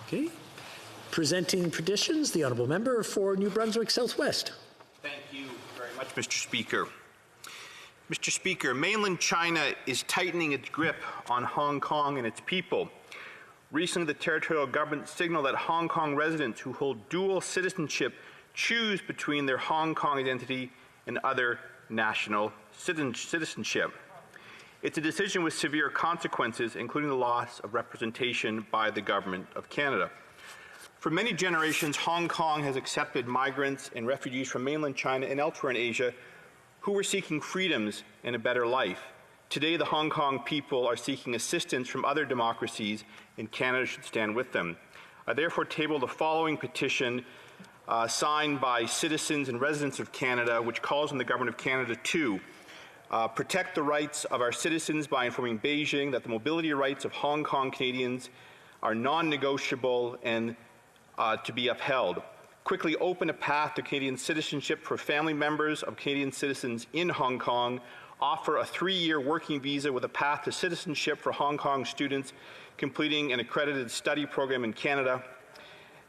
Speaker 12: Okay. Presenting petitions, the Honourable Member for New Brunswick Southwest.
Speaker 25: Thank you very much, Mr. Speaker. Mr. Speaker, mainland China is tightening its grip on Hong Kong and its people. Recently, the territorial government signaled that Hong Kong residents who hold dual citizenship choose between their Hong Kong identity and other national citizenship. It's a decision with severe consequences, including the loss of representation by the Government of Canada. For many generations, Hong Kong has accepted migrants and refugees from mainland China and elsewhere in Asia who were seeking freedoms and a better life. Today, the Hong Kong people are seeking assistance from other democracies, and Canada should stand with them. I therefore table the following petition signed by citizens and residents of Canada, which calls on the Government of Canada to protect the rights of our citizens by informing Beijing that the mobility rights of Hong Kong Canadians are non-negotiable and to be upheld. quickly open a path to Canadian citizenship for family members of Canadian citizens in Hong Kong, offer a 3-year working visa with a path to citizenship for Hong Kong students completing an accredited study program in Canada,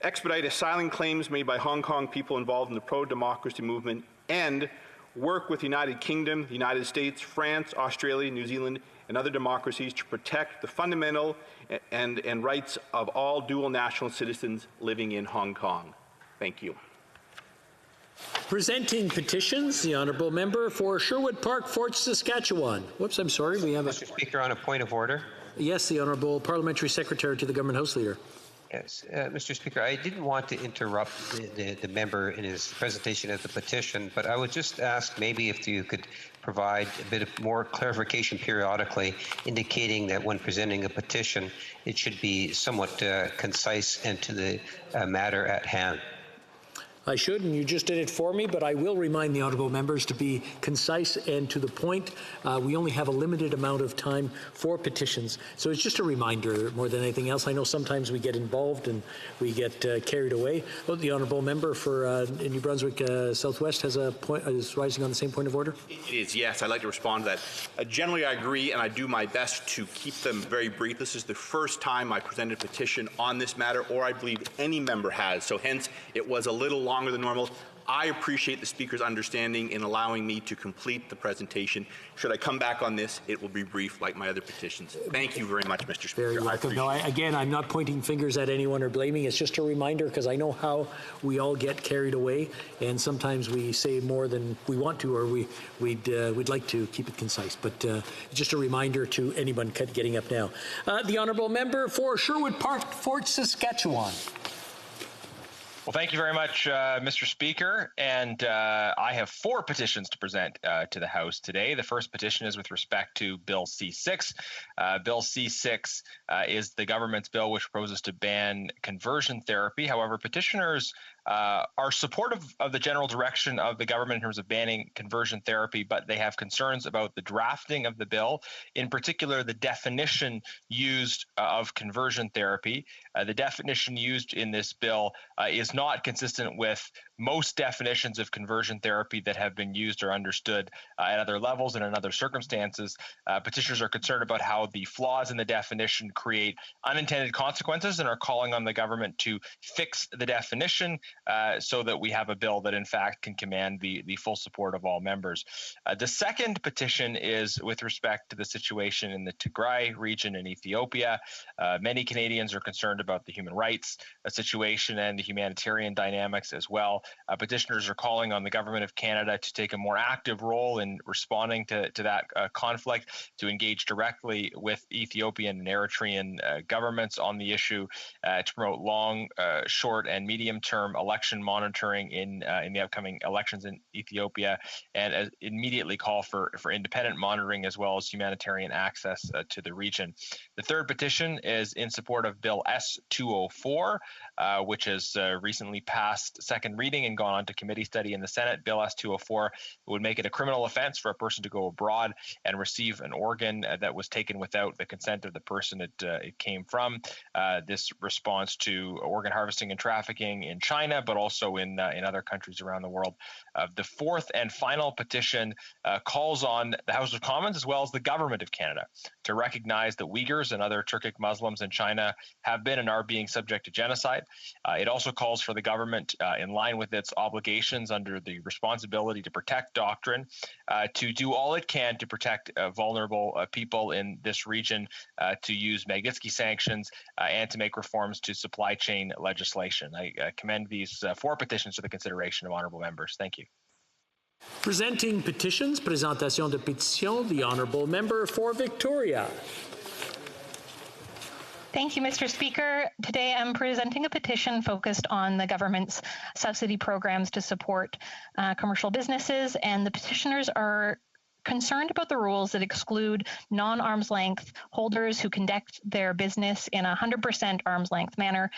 Speaker 25: expedite asylum claims made by Hong Kong people involved in the pro-democracy movement, and work with the United Kingdom, the United States, France, Australia, New Zealand, and other democracies to protect the fundamental and rights of all dual national citizens living in Hong Kong. Thank you.
Speaker 12: Presenting petitions, the honourable member for Sherwood Park, Fort Saskatchewan. Whoops, I'm sorry. We have
Speaker 23: Mr. Speaker, on a point of order.
Speaker 12: Yes, the honourable parliamentary secretary to the government house leader.
Speaker 23: Yes, Mr. Speaker, I didn't want to interrupt the member in his presentation of the petition, but I would just ask maybe if you could provide a bit of more clarification periodically, indicating that when presenting a petition, it should be somewhat concise and to the matter at hand.
Speaker 12: I should, and you just did it for me, but I will remind the honourable members to be concise and to the point. We only have a limited amount of time for petitions, so it's just a reminder more than anything else. I know sometimes we get involved and we get carried away. Oh, the honourable member for New Brunswick Southwest has a point, is rising on the same point of order.
Speaker 25: It is, yes. I'd like to respond to that. Generally, I agree, and I do my best to keep them very brief. This is the first time I presented a petition on this matter, or I believe any member has, so hence it was a little longer than normal. I appreciate the Speaker's understanding in allowing me to complete the presentation. Should I come back on this, it will be brief like my other petitions. Thank you very much, Mr. Speaker.
Speaker 12: Very welcome. No, again, I'm not pointing fingers at anyone or blaming. It's just a reminder, because I know how we all get carried away, and sometimes we say more than we want to, or we'd like to keep it concise. But just a reminder to anyone getting up now. The honourable member for Sherwood Park, Fort Saskatchewan.
Speaker 3: Well, thank you very much, Mr. Speaker. And I have 4 petitions to present to the House today. The first petition is with respect to Bill C6. Bill C6 is the government's bill which proposes to ban conversion therapy. However, petitioners are supportive of the general direction of the government in terms of banning conversion therapy, but they have concerns about the drafting of the bill, in particular the definition used of conversion therapy. The definition used in this bill is not consistent with most definitions of conversion therapy that have been used or understood at other levels and in other circumstances. Petitioners are concerned about how the flaws in the definition create unintended consequences and are calling on the government to fix the definition so that we have a bill that in fact can command the full support of all members. The second petition is with respect to the situation in the Tigray region in Ethiopia. Many Canadians are concerned about the human rights situation and the humanitarian dynamics as well. Petitioners are calling on the government of Canada to take a more active role in responding to that conflict, to engage directly with Ethiopian and Eritrean governments on the issue, to promote long, short, and medium-term election monitoring in the upcoming elections in Ethiopia, and immediately call for independent monitoring as well as humanitarian access to the region. The third petition is in support of Bill S-204, which has recently passed second reading and gone on to committee study in the Senate. Bill S-204 would make it a criminal offense for a person to go abroad and receive an organ that was taken without the consent of the person it came from. This responds to organ harvesting and trafficking in China, but also in other countries around the world. The fourth and final petition calls on the House of Commons as well as the government of Canada to recognize that Uyghurs and other Turkic Muslims in China have been and are being subject to genocide. It also calls for the government, in line with its obligations under the responsibility to protect doctrine, to do all it can to protect vulnerable people in this region, to use Magnitsky sanctions, and to make reforms to supply chain legislation. I commend these 4 petitions to the consideration of honourable members. Thank you.
Speaker 12: Presenting petitions, présentation de pétitions, the honourable member for Victoria.
Speaker 5: Thank you, Mr. Speaker. Today I'm presenting a petition focused on the government's subsidy programs to support commercial businesses, and the petitioners are concerned about the rules that exclude non-arm's length holders who conduct their business in a 100% arm's length manner.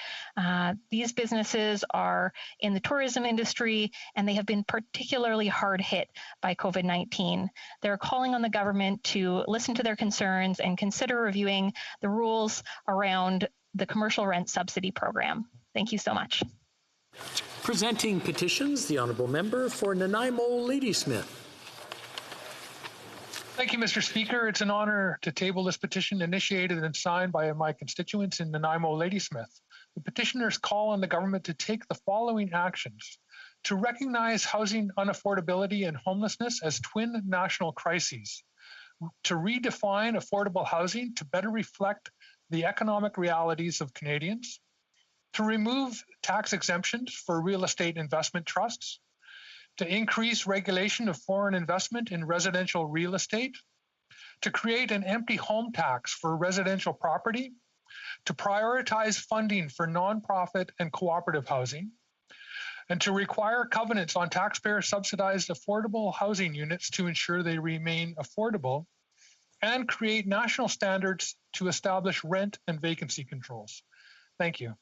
Speaker 5: These businesses are in the tourism industry, and they have been particularly hard hit by COVID-19. They're calling on the government to listen to their concerns and consider reviewing the rules around the commercial rent subsidy program. Thank you so much.
Speaker 12: Presenting petitions, the Honourable Member for Nanaimo Ladysmith.
Speaker 19: Thank you, Mr. Speaker. It's an honor to table this petition initiated and signed by my constituents in Nanaimo Ladysmith. The petitioners call on the government to take the following actions: to recognize housing unaffordability and homelessness as twin national crises, to redefine affordable housing to better reflect the economic realities of Canadians, to remove tax exemptions for real estate investment trusts, to increase regulation of foreign investment in residential real estate, to create an empty home tax for residential property, to prioritize funding for nonprofit and cooperative housing, and to require covenants on taxpayer-subsidized affordable housing units to ensure they remain affordable, and create national standards to establish rent and vacancy controls. Thank you.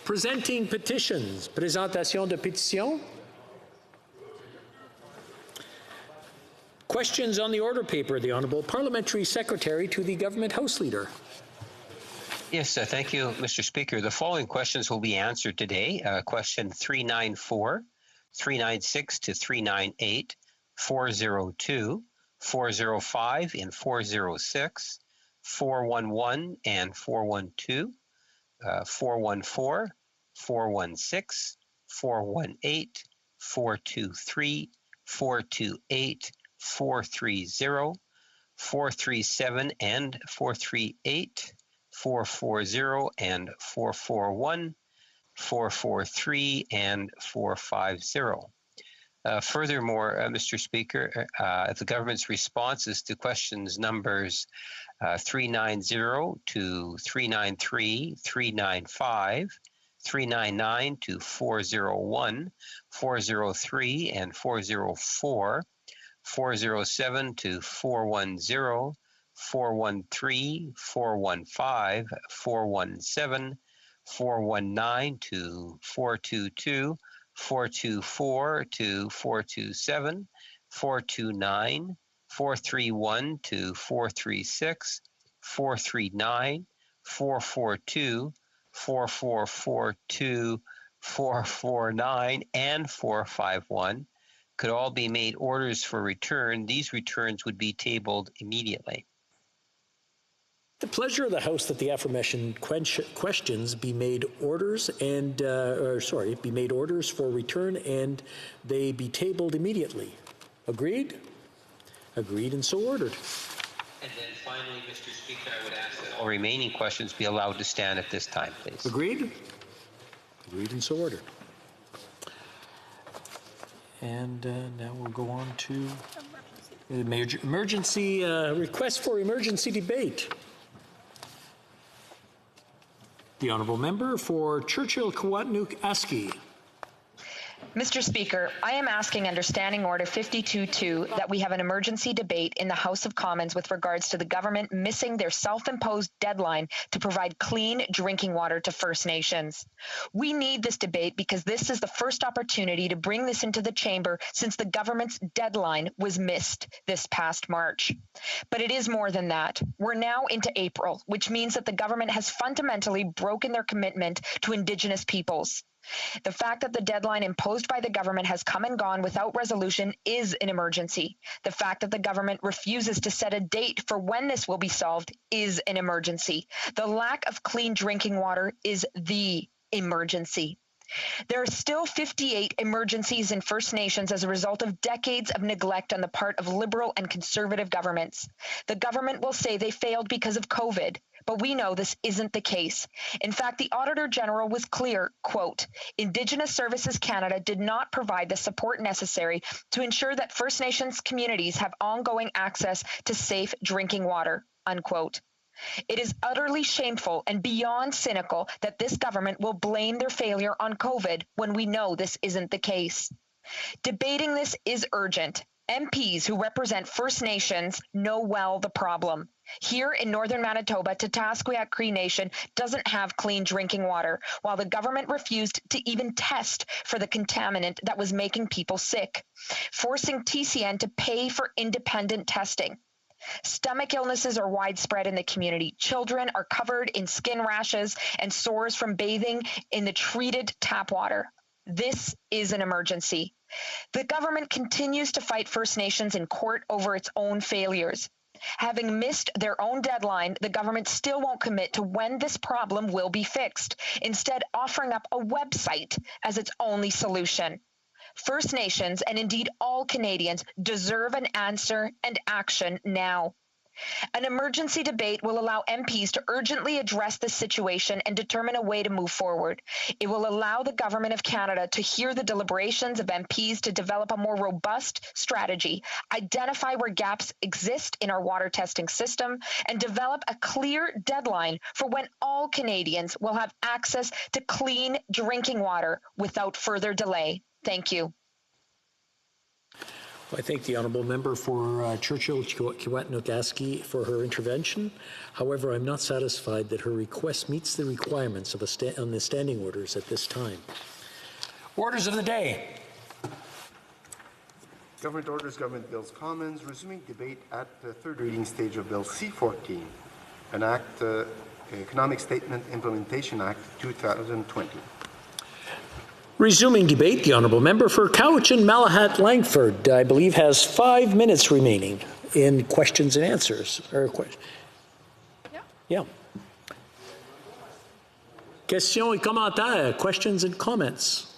Speaker 12: Presenting petitions. Présentation de pétitions. Questions on the order paper. The Honourable Parliamentary Secretary to the Government House Leader.
Speaker 23: Yes, thank you, Mr. Speaker. The following questions will be answered today. Question 394, 396 to 398, 402, 405 and 406, 411 and 412, 414, 416, 418, 423, 428, 430, 437 and 438, 440 and 441, 443 and 450. Furthermore, Mr. Speaker, the government's responses to questions numbers 390 to 393, 395, 399 to 401, 403 and 404, 407 to 410, 413, 415, 417, 419 to 422, 424 to 427, 429, 431 to 436, 439, 442, 4442, 449, and 451 could all be made orders for return. These returns would be tabled immediately.
Speaker 12: The pleasure of the House that the aforementioned questions be made orders and, be made orders for return and they be tabled immediately. Agreed? Agreed and so ordered.
Speaker 23: And then finally, Mr. Speaker, I would ask that all remaining questions be allowed to stand at this time, please.
Speaker 12: Agreed? Agreed and so ordered. And now we'll go on to emergency request for emergency debate. The Honourable Member for Churchill-Kawatnook-Aski.
Speaker 2: Mr. Speaker, I am asking under Standing Order 52.2 that we have an emergency debate in the House of Commons with regards to the government missing their self-imposed deadline to provide clean drinking water to First Nations. We need this debate because this is the first opportunity to bring this into the chamber since the government's deadline was missed this past March. But it is more than that. We're now into April, which means that the government has fundamentally broken their commitment to Indigenous peoples. The fact that the deadline imposed by the government has come and gone without resolution is an emergency. The fact that the government refuses to set a date for when this will be solved is an emergency. The lack of clean drinking water is the emergency. There are still 58 emergencies in First Nations as a result of decades of neglect on the part of Liberal and Conservative governments. The government will say they failed because of COVID, but we know this isn't the case. In fact, the Auditor General was clear, quote, Indigenous Services Canada did not provide the support necessary to ensure that First Nations communities have ongoing access to safe drinking water, unquote. It is utterly shameful and beyond cynical that this government will blame their failure on COVID when we know this isn't the case. Debating this is urgent. MPs who represent First Nations know well the problem. Here in northern Manitoba, Tatasqueyak Cree Nation doesn't have clean drinking water, while the government refused to even test for the contaminant that was making people sick, forcing TCN to pay for independent testing. Stomach illnesses are widespread in the community. Children are covered in skin rashes and sores from bathing in the treated tap water. This is an emergency. The government continues to fight First Nations in court over its own failures. Having missed their own deadline, the government still won't commit to when this problem will be fixed, instead offering up a website as its only solution. First Nations, and indeed all Canadians, deserve an answer and action now. An emergency debate will allow MPs to urgently address this situation and determine a way to move forward. It will allow the Government of Canada to hear the deliberations of MPs to develop a more robust strategy, identify where gaps exist in our water testing system, and develop a clear deadline for when all Canadians will have access to clean drinking water without further delay. Thank you.
Speaker 12: I thank the honourable member for Churchill-Kiewat-Nogaski for her intervention. However, I'm not satisfied that her request meets the requirements of on the standing orders at this time. Orders of the day.
Speaker 7: Government Orders, Government Bills, Commons, resuming debate at the third reading stage of Bill C-14, an Act, Economic Statement Implementation Act 2020.
Speaker 12: Resuming debate, the honourable member for Cowichan-Malahat-Langford, I believe, has 5 minutes remaining in questions and answers. Yeah. Questions et commentaires, questions and comments.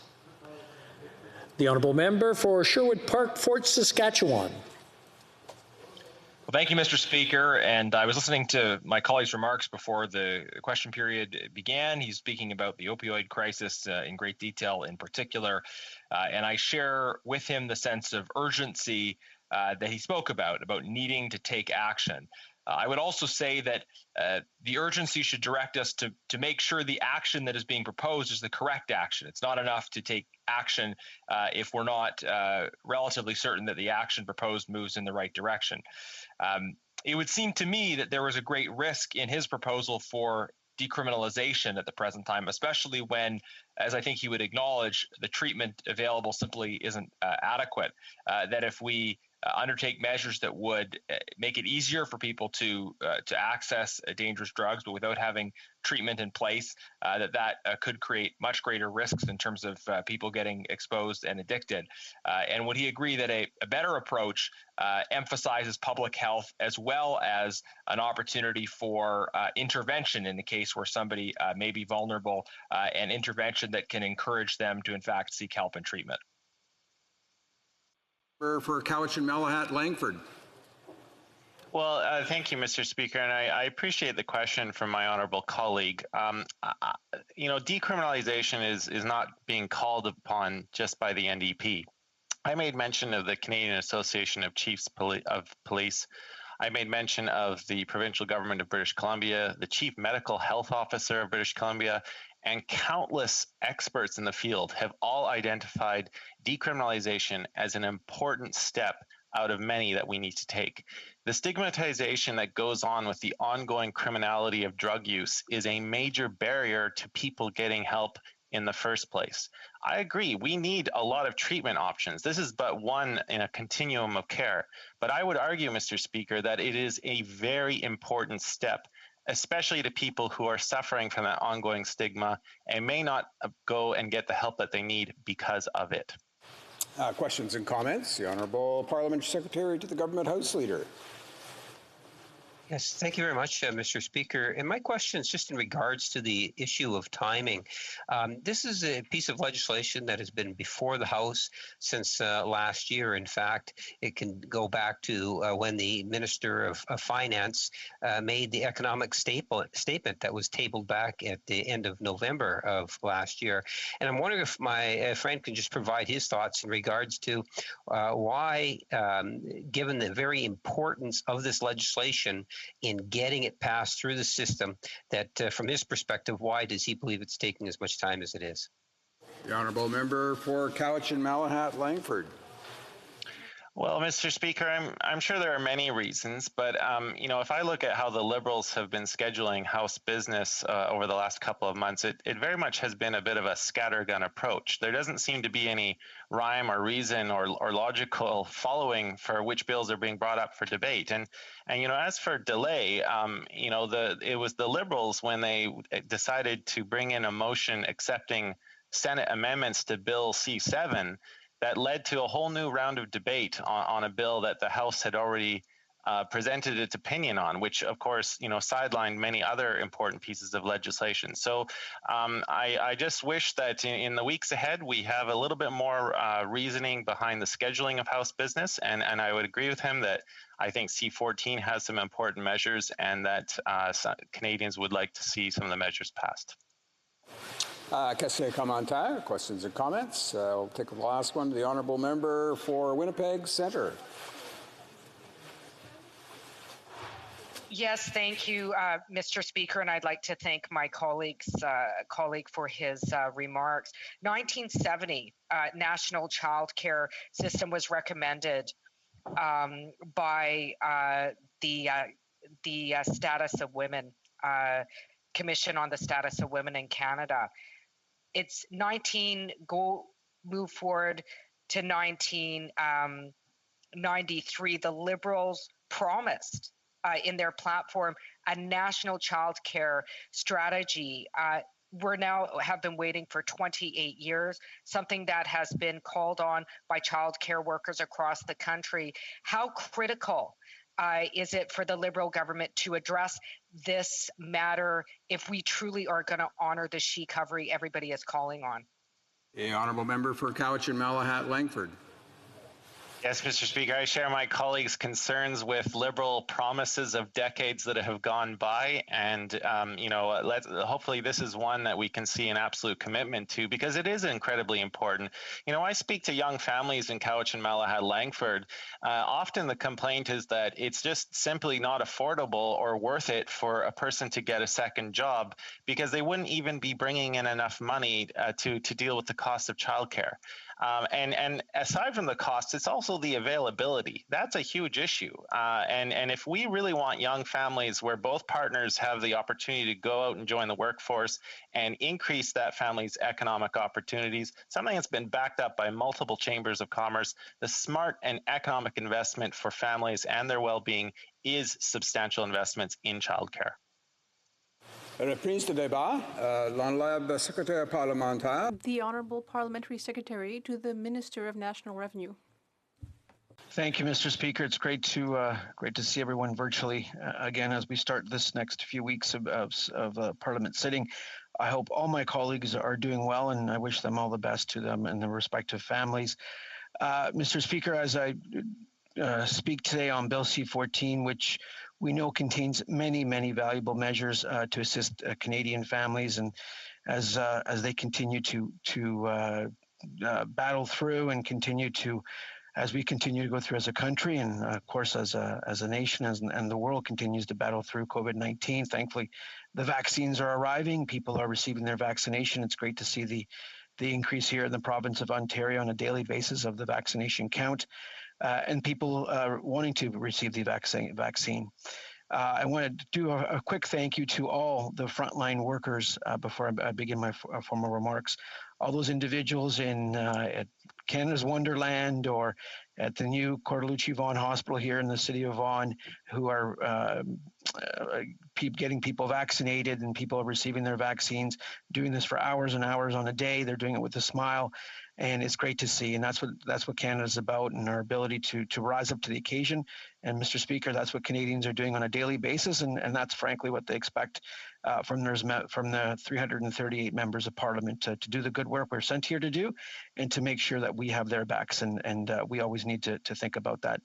Speaker 12: The honourable member for Sherwood Park, Fort Saskatchewan.
Speaker 3: Well, thank you, Mr. Speaker. And I was listening to my colleague's remarks before the question period began. He's speaking about the opioid crisis in great detail in particular. And I share with him the sense of urgency that he spoke about needing to take action. I would also say that the urgency should direct us to make sure the action that is being proposed is the correct action. It's not enough to take action if we're not relatively certain that the action proposed moves in the right direction. It would seem to me that there was a great risk in his proposal for decriminalization at the present time, especially when, as I think he would acknowledge, the treatment available simply isn't adequate. That if we undertake measures that would make it easier for people to access dangerous drugs, but without having treatment in place, that could create much greater risks in terms of people getting exposed and addicted. And would he agree that a better approach emphasizes public health as well as an opportunity for intervention in the case where somebody may be vulnerable, and intervention that can encourage them to in fact seek help and treatment?
Speaker 10: For Cowichan-Malahat-Langford.
Speaker 15: Well, thank you, Mr. Speaker, and I appreciate the question from my honourable colleague. Decriminalization is not being called upon just by the NDP. I made mention of the Canadian Association of Chiefs of Police. I made mention of the provincial government of British Columbia, the Chief Medical Health Officer of British Columbia, and countless experts in the field have all identified decriminalization as an important step out of many that we need to take. The stigmatization that goes on with the ongoing criminality of drug use is a major barrier to people getting help in the first place. I agree, we need a lot of treatment options. This is but one in a continuum of care. But I would argue, Mr. Speaker, that it is a very important step, especially to people who are suffering from that ongoing stigma and may not go and get the help that they need because of it.
Speaker 10: Questions and comments? The Honourable Parliamentary Secretary to the Government House Leader.
Speaker 23: Yes, thank you very much, Mr. Speaker. And my question is just in regards to the issue of timing. This is a piece of legislation that has been before the House since last year. In fact, it can go back to when the Minister of Finance made the economic statement that was tabled back at the end of November of last year. And I'm wondering if my friend can just provide his thoughts in regards to why, given the very importance of this legislation, in getting it passed through the system, that from his perspective, why does he believe it's taking as much time as it is?
Speaker 10: The Honourable Member for Cowichan-Malahat-Langford.
Speaker 15: Well, Mr. Speaker, I'm sure there are many reasons, but if I look at how the Liberals have been scheduling House business over the last couple of months, it very much has been a bit of a scattergun approach. There doesn't seem to be any rhyme or reason or logical following for which bills are being brought up for debate. And as for delay, it was the Liberals when they decided to bring in a motion accepting Senate amendments to Bill C7 that led to a whole new round of debate on a bill that the House had already presented its opinion on, which of course, sidelined many other important pieces of legislation. So I just wish that in the weeks ahead, we have a little bit more reasoning behind the scheduling of House business. And I would agree with him that I think C14 has some important measures and that Canadians would like to see some of the measures passed.
Speaker 10: Question commentaire, questions and comments. We'll take the last one, the honourable member for Winnipeg Centre.
Speaker 2: Yes, thank you, Mr. Speaker, and I'd like to thank my colleague for his remarks. 1970, national child care system was recommended by the Status of Women Commission on the Status of Women in Canada. It's move forward to 1993. The Liberals promised in their platform a national child care strategy. We're now have been waiting for 28 years, something that has been called on by child care workers across the country. How critical is it for the Liberal government to address this matter if we truly are going to honor the she-covery everybody is calling on?
Speaker 10: The honourable member for Cowichan-Malahat-Langford.
Speaker 15: Yes, Mr. Speaker, I share my colleagues' concerns with Liberal promises of decades that have gone by, and hopefully this is one that we can see an absolute commitment to, because it is incredibly important. I speak to young families in Cowichan-Malahat-Langford. Often the complaint is that it's just simply not affordable or worth it for a person to get a second job, because they wouldn't even be bringing in enough money to deal with the cost of childcare. And aside from the cost, it's also the availability. That's a huge issue. And if we really want young families where both partners have the opportunity to go out and join the workforce and increase that family's economic opportunities, something that's been backed up by multiple chambers of commerce, the smart and economic investment for families and their well-being is substantial investments in childcare.
Speaker 10: Reprise de débat, l'honorable secrétaire parlementaire.
Speaker 14: The Honourable Parliamentary Secretary to the Minister of National Revenue.
Speaker 16: Thank you, Mr. Speaker. It's great to see everyone virtually again as we start this next few weeks of Parliament sitting. I hope all my colleagues are doing well, and I wish them all the best to them and their respective families. Mr. Speaker, as I speak today on Bill C14, which we know contains many, many valuable measures to assist Canadian families, and as they continue to battle through and as we continue to go through as a country, and of course as a nation, and the world continues to battle through COVID-19. Thankfully, the vaccines are arriving. People are receiving their vaccination. It's great to see the increase here in the province of Ontario on a daily basis of the vaccination count. And people wanting to receive the vaccine. I want to do a quick thank you to all the frontline workers before I begin my formal remarks. All those individuals at Canada's Wonderland or at the new Cordalucci Vaughan Hospital here in the city of Vaughan, who are getting people vaccinated, and people are receiving their vaccines, doing this for hours and hours on a day. They're doing it with a smile. And it's great to see, and that's what Canada's about, and our ability to rise up to the occasion. And Mr. Speaker, that's what Canadians are doing on a daily basis, and that's frankly what they expect from the 338 members of Parliament to do the good work we're sent here to do, and to make sure that we have their backs, and we always need to think about that.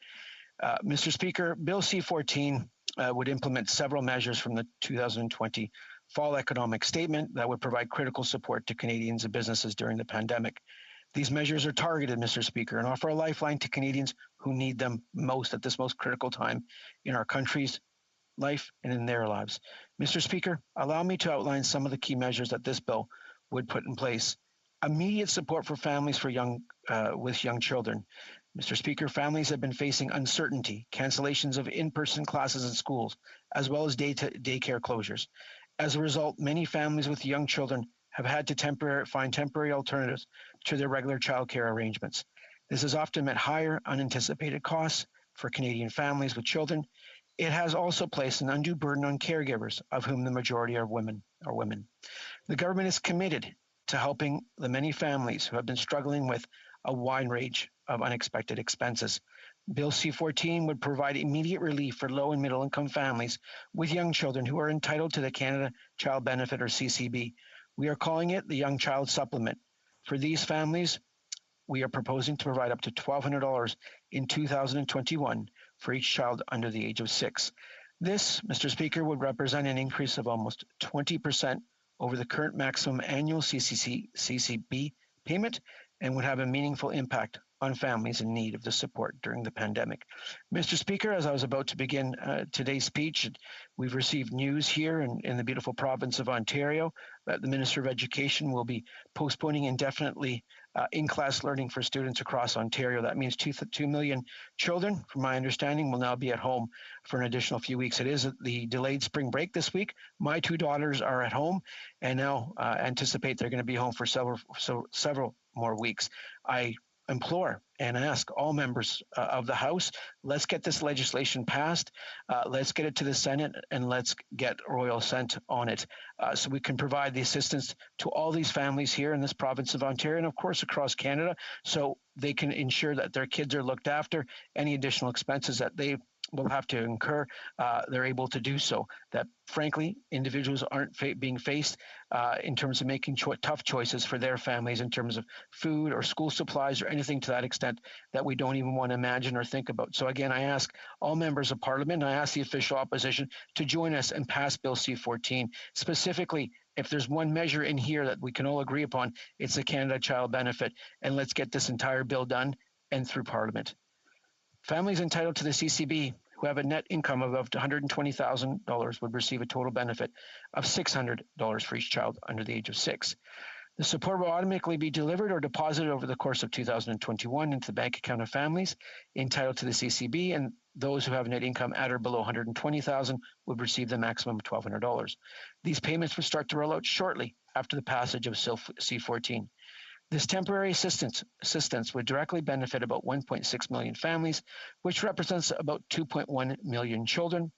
Speaker 16: Mr. Speaker, Bill C14 would implement several measures from the 2020 Fall Economic Statement that would provide critical support to Canadians and businesses during the pandemic. These measures are targeted, Mr. Speaker, and offer a lifeline to Canadians who need them most at this most critical time in our country's life and in their lives. Mr. Speaker, allow me to outline some of the key measures that this bill would put in place. Immediate support for families with young children. Mr. Speaker, families have been facing uncertainty, cancellations of in-person classes in schools, as well as daycare closures. As a result, many families with young children have had to find temporary alternatives to their regular childcare arrangements. This has often meant higher unanticipated costs for Canadian families with children. It has also placed an undue burden on caregivers, of whom the majority are women. The government is committed to helping the many families who have been struggling with a wide range of unexpected expenses. Bill C-14 would provide immediate relief for low and middle income families with young children who are entitled to the Canada Child Benefit, or CCB. We are calling it the Young Child Supplement. For these families, we are proposing to provide up to $1,200 in 2021 for each child under the age of 6. This, Mr. Speaker, would represent an increase of almost 20% over the current maximum annual CCB payment, and would have a meaningful impact on families in need of the support during the pandemic. Mr. Speaker, as I was about to begin today's speech, we've received news here in the beautiful province of Ontario that the Minister of Education will be postponing indefinitely in-class learning for students across Ontario. That means 2 million children, from my understanding, will now be at home for an additional few weeks. It is the delayed spring break this week. My 2 daughters are at home and now anticipate they're going to be home for several more weeks. I implore and ask all members of the House, let's get this legislation passed, let's get it to the Senate, and let's get royal assent on it so we can provide the assistance to all these families here in this province of Ontario and, of course, across Canada, so they can ensure that their kids are looked after. Any additional expenses that they will have to incur, they're able to do so. That, frankly, individuals aren't being faced in terms of making tough choices for their families in terms of food or school supplies or anything to that extent that we don't even want to imagine or think about. So again, I ask all members of Parliament, and I ask the official opposition to join us and pass Bill C-14. Specifically, if there's one measure in here that we can all agree upon, it's the Canada Child Benefit, and let's get this entire bill done and through Parliament. Families entitled to the CCB who have a net income of $120,000 would receive a total benefit of $600 for each child under the age of 6. The support will automatically be delivered or deposited over the course of 2021 into the bank account of families entitled to the CCB, and those who have net income at or below $120,000 would receive the maximum of $1,200. These payments would start to roll out shortly after the passage of C-14. This temporary assistance would directly benefit about 1.6 million families, which represents about 2.1 million children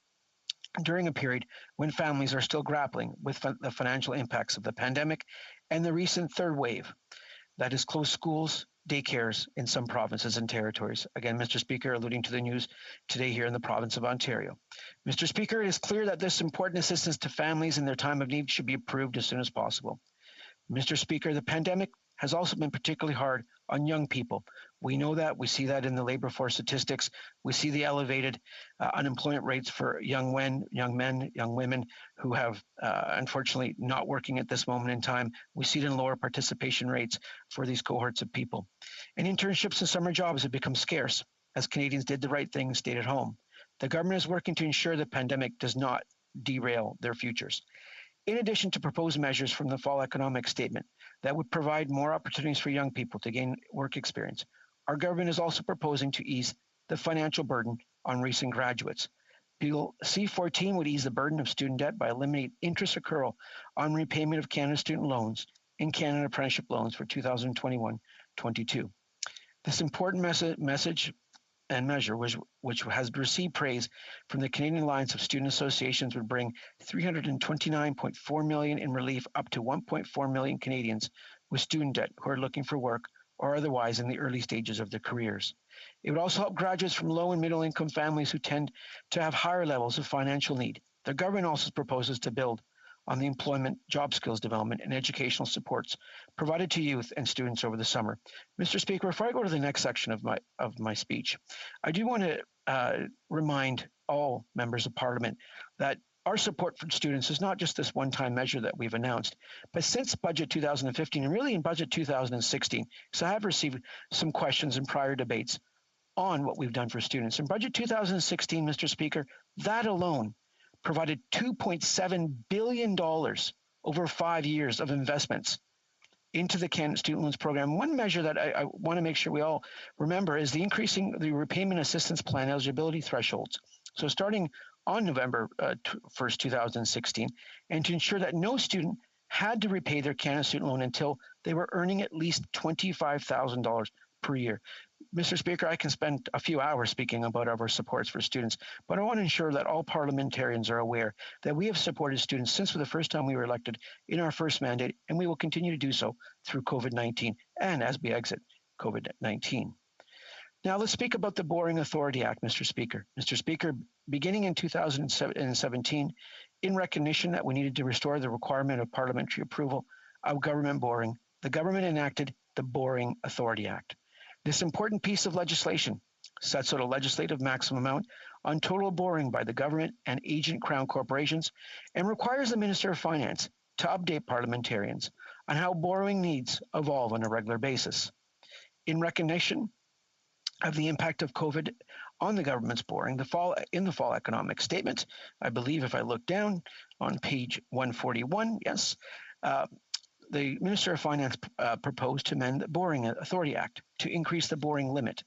Speaker 16: during a period when families are still grappling with the financial impacts of the pandemic and the recent third wave that has closed schools, daycares in some provinces and territories. Again, Mr. Speaker, alluding to the news today here in the province of Ontario. Mr. Speaker, it is clear that this important assistance to families in their time of need should be approved as soon as possible. Mr. Speaker, the pandemic has also been particularly hard on young people. We know that. We see that in the labor force statistics. We see the elevated unemployment rates for young men, young women who have unfortunately not working at this moment in time. We see it in lower participation rates for these cohorts of people. And internships and summer jobs have become scarce as Canadians did the right thing and stayed at home. The government is working to ensure the pandemic does not derail their futures. In addition to proposed measures from the fall economic statement that would provide more opportunities for young people to gain work experience, our government is also proposing to ease the financial burden on recent graduates. Bill C-14 would ease the burden of student debt by eliminating interest accrual on repayment of Canada student loans and Canada apprenticeship loans for 2021-22. This important message and measure, which has received praise from the Canadian Alliance of Student Associations, would bring $329.4 million in relief up to 1.4 million Canadians with student debt who are looking for work or otherwise in the early stages of their careers. It would also help graduates from low and middle income families who tend to have higher levels of financial need. The government also proposes to build on the employment, job skills development, and educational supports provided to youth and students over the summer. Mr. Speaker, before I go to the next section of my speech, I do want to remind all members of Parliament that our support for students is not just this one-time measure that we've announced, but since Budget 2015 and really in Budget 2016, so I have received some questions in prior debates on what we've done for students. In Budget 2016, Mr. Speaker, that alone provided $2.7 billion over 5 years of investments into the Canada Student Loans Program. One measure that I want to make sure we all remember is the increasing the repayment assistance plan eligibility thresholds. So starting on November 1st, 2016, and to ensure that no student had to repay their Canada Student Loan until they were earning at least $25,000 per year. Mr. Speaker, I can spend a few hours speaking about our supports for students, but I want to ensure that all parliamentarians are aware that we have supported students since the first time we were elected in our first mandate, and we will continue to do so through COVID-19 and as we exit COVID-19. Now let's speak about the Borrowing Authority Act, Mr. Speaker. Mr. Speaker, beginning in 2017, in recognition that we needed to restore the requirement of parliamentary approval of government borrowing, the government enacted the Borrowing Authority Act. This important piece of legislation sets out a legislative maximum amount on total borrowing by the government and agent crown corporations and requires the Minister of Finance to update parliamentarians on how borrowing needs evolve on a regular basis. In recognition of the impact of COVID on the government's borrowing, in the fall economic statement, I believe if I look down on page 141, yes, the Minister of Finance proposed to amend the Borrowing Authority Act to increase the borrowing limit.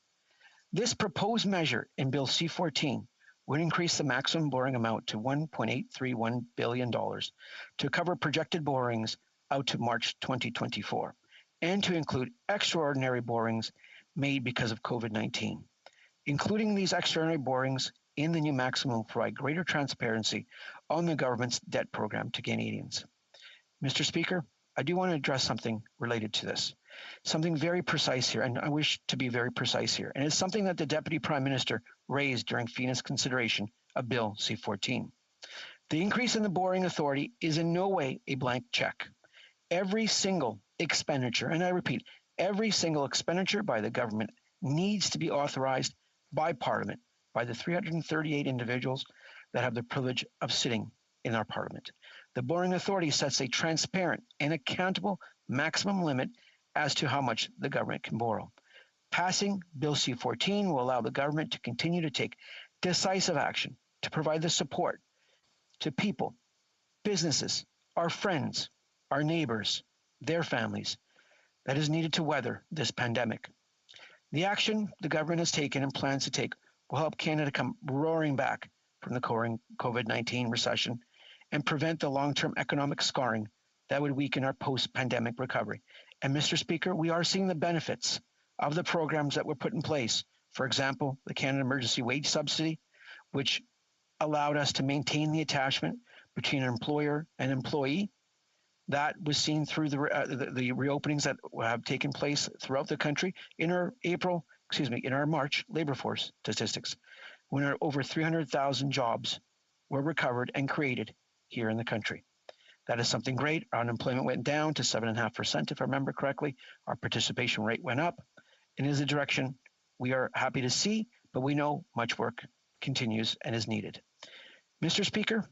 Speaker 16: This proposed measure in Bill C-14 would increase the maximum borrowing amount to $1.831 billion to cover projected borrowings out to March 2024, and to include extraordinary borrowings made because of COVID-19. Including these extraordinary borrowings in the new maximum will provide greater transparency on the government's debt program to Canadians. Mr. Speaker, I do want to address something related to this, something very precise here, and I wish to be very precise here, and it's something that the Deputy Prime Minister raised during FINA's consideration of Bill C-14. The increase in the borrowing authority is in no way a blank check. Every single expenditure, and I repeat, every single expenditure by the government needs to be authorized by Parliament, by the 338 individuals that have the privilege of sitting in our Parliament. The borrowing authority sets a transparent and accountable maximum limit as to how much the government can borrow. Passing Bill C-14 will allow the government to continue to take decisive action to provide the support to people, businesses, our friends, our neighbors, their families, that is needed to weather this pandemic. The action the government has taken and plans to take will help Canada come roaring back from the COVID-19 recession and prevent the long-term economic scarring that would weaken our post-pandemic recovery. And Mr. Speaker, we are seeing the benefits of the programs that were put in place. For example, the Canada Emergency Wage Subsidy, which allowed us to maintain the attachment between an employer and employee. That was seen through the reopenings that have taken place throughout the country in our March labor force statistics, when over 300,000 jobs were recovered and created here in the country. That is something great. Our unemployment went down to 7.5%, if I remember correctly. Our participation rate went up, and is a direction we are happy to see, but we know much work continues and is needed. Mr. Speaker,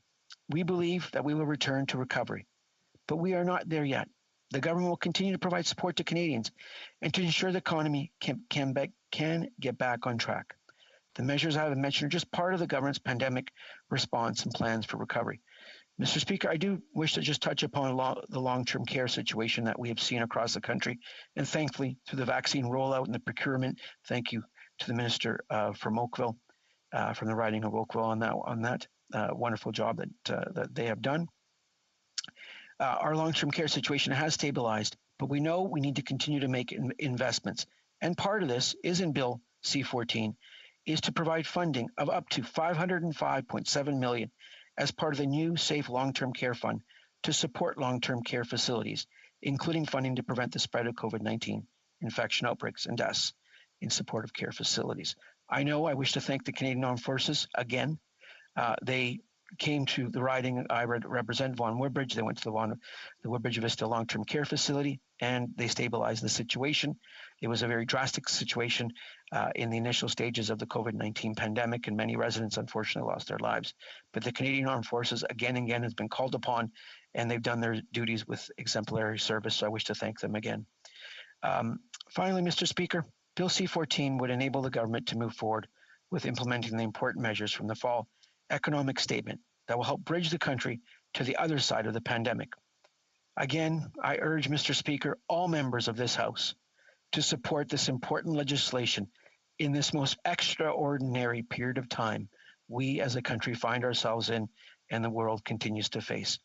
Speaker 16: we believe that we will return to recovery, but we are not there yet. The government will continue to provide support to Canadians and to ensure the economy can get back on track. The measures I have mentioned are just part of the government's pandemic response and plans for recovery. Mr. Speaker, I do wish to just touch upon the long-term care situation that we have seen across the country, and thankfully through the vaccine rollout and the procurement, thank you to the Minister from Oakville, from the riding of Oakville on that wonderful job that they have done. Our long-term care situation has stabilized, but we know we need to continue to make investments. And part of this is in Bill C-14, is to provide funding of up to $505.7 million as part of the new Safe Long-Term Care Fund to support long-term care facilities, including funding to prevent the spread of COVID-19 infection outbreaks and deaths in support of care facilities. I wish to thank the Canadian Armed Forces again. They came to the riding I represent, Vaughan Woodbridge. They went to the Woodbridge Vista Long-Term Care Facility, and they stabilized the situation. It was a very drastic situation in the initial stages of the COVID-19 pandemic, and many residents unfortunately lost their lives. But the Canadian Armed Forces again and again has been called upon, and they've done their duties with exemplary service, so I wish to thank them again. Finally, Mr. Speaker, Bill C-14 would enable the government to move forward with implementing the important measures from the fall economic statement that will help bridge the country to the other side of the pandemic. Again, I urge, Mr. Speaker, all members of this House to support this important legislation in this most extraordinary period of time we as a country find ourselves in and the world continues to face.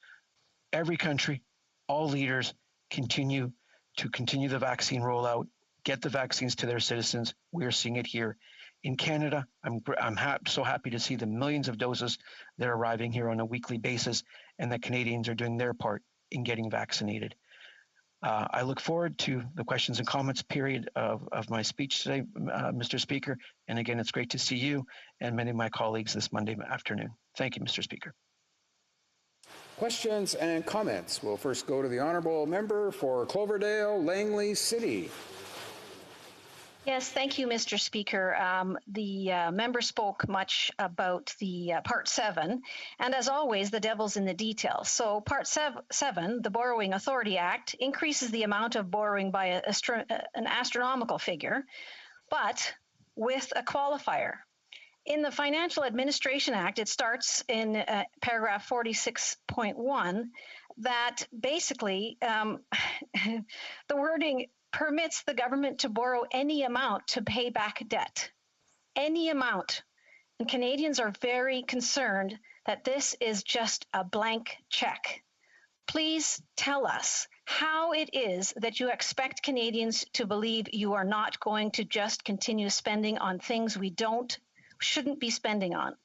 Speaker 16: Every country, all leaders continue the vaccine rollout, get the vaccines to their citizens. We are seeing it here in Canada. I'm so happy to see the millions of doses that are arriving here on a weekly basis, and that Canadians are doing their part in getting vaccinated. I look forward to the questions and comments period of my speech today, Mr. Speaker. And again, it's great to see you and many of my colleagues this Monday afternoon. Thank you, Mr. Speaker.
Speaker 10: Questions and comments. We'll first go to the honourable member for Cloverdale, Langley City.
Speaker 4: Yes, thank you, Mr. Speaker. The member spoke much about the Part 7, and as always, the devil's in the details. So Part 7, the Borrowing Authority Act, increases the amount of borrowing by an astronomical figure, but with a qualifier. In the Financial Administration Act, it starts in paragraph 46.1 that basically the wording permits the government to borrow any amount to pay back debt. Any amount. And Canadians are very concerned that this is just a blank check. Please tell us how it is that you expect Canadians to believe you are not going to just continue spending on things we shouldn't be spending on.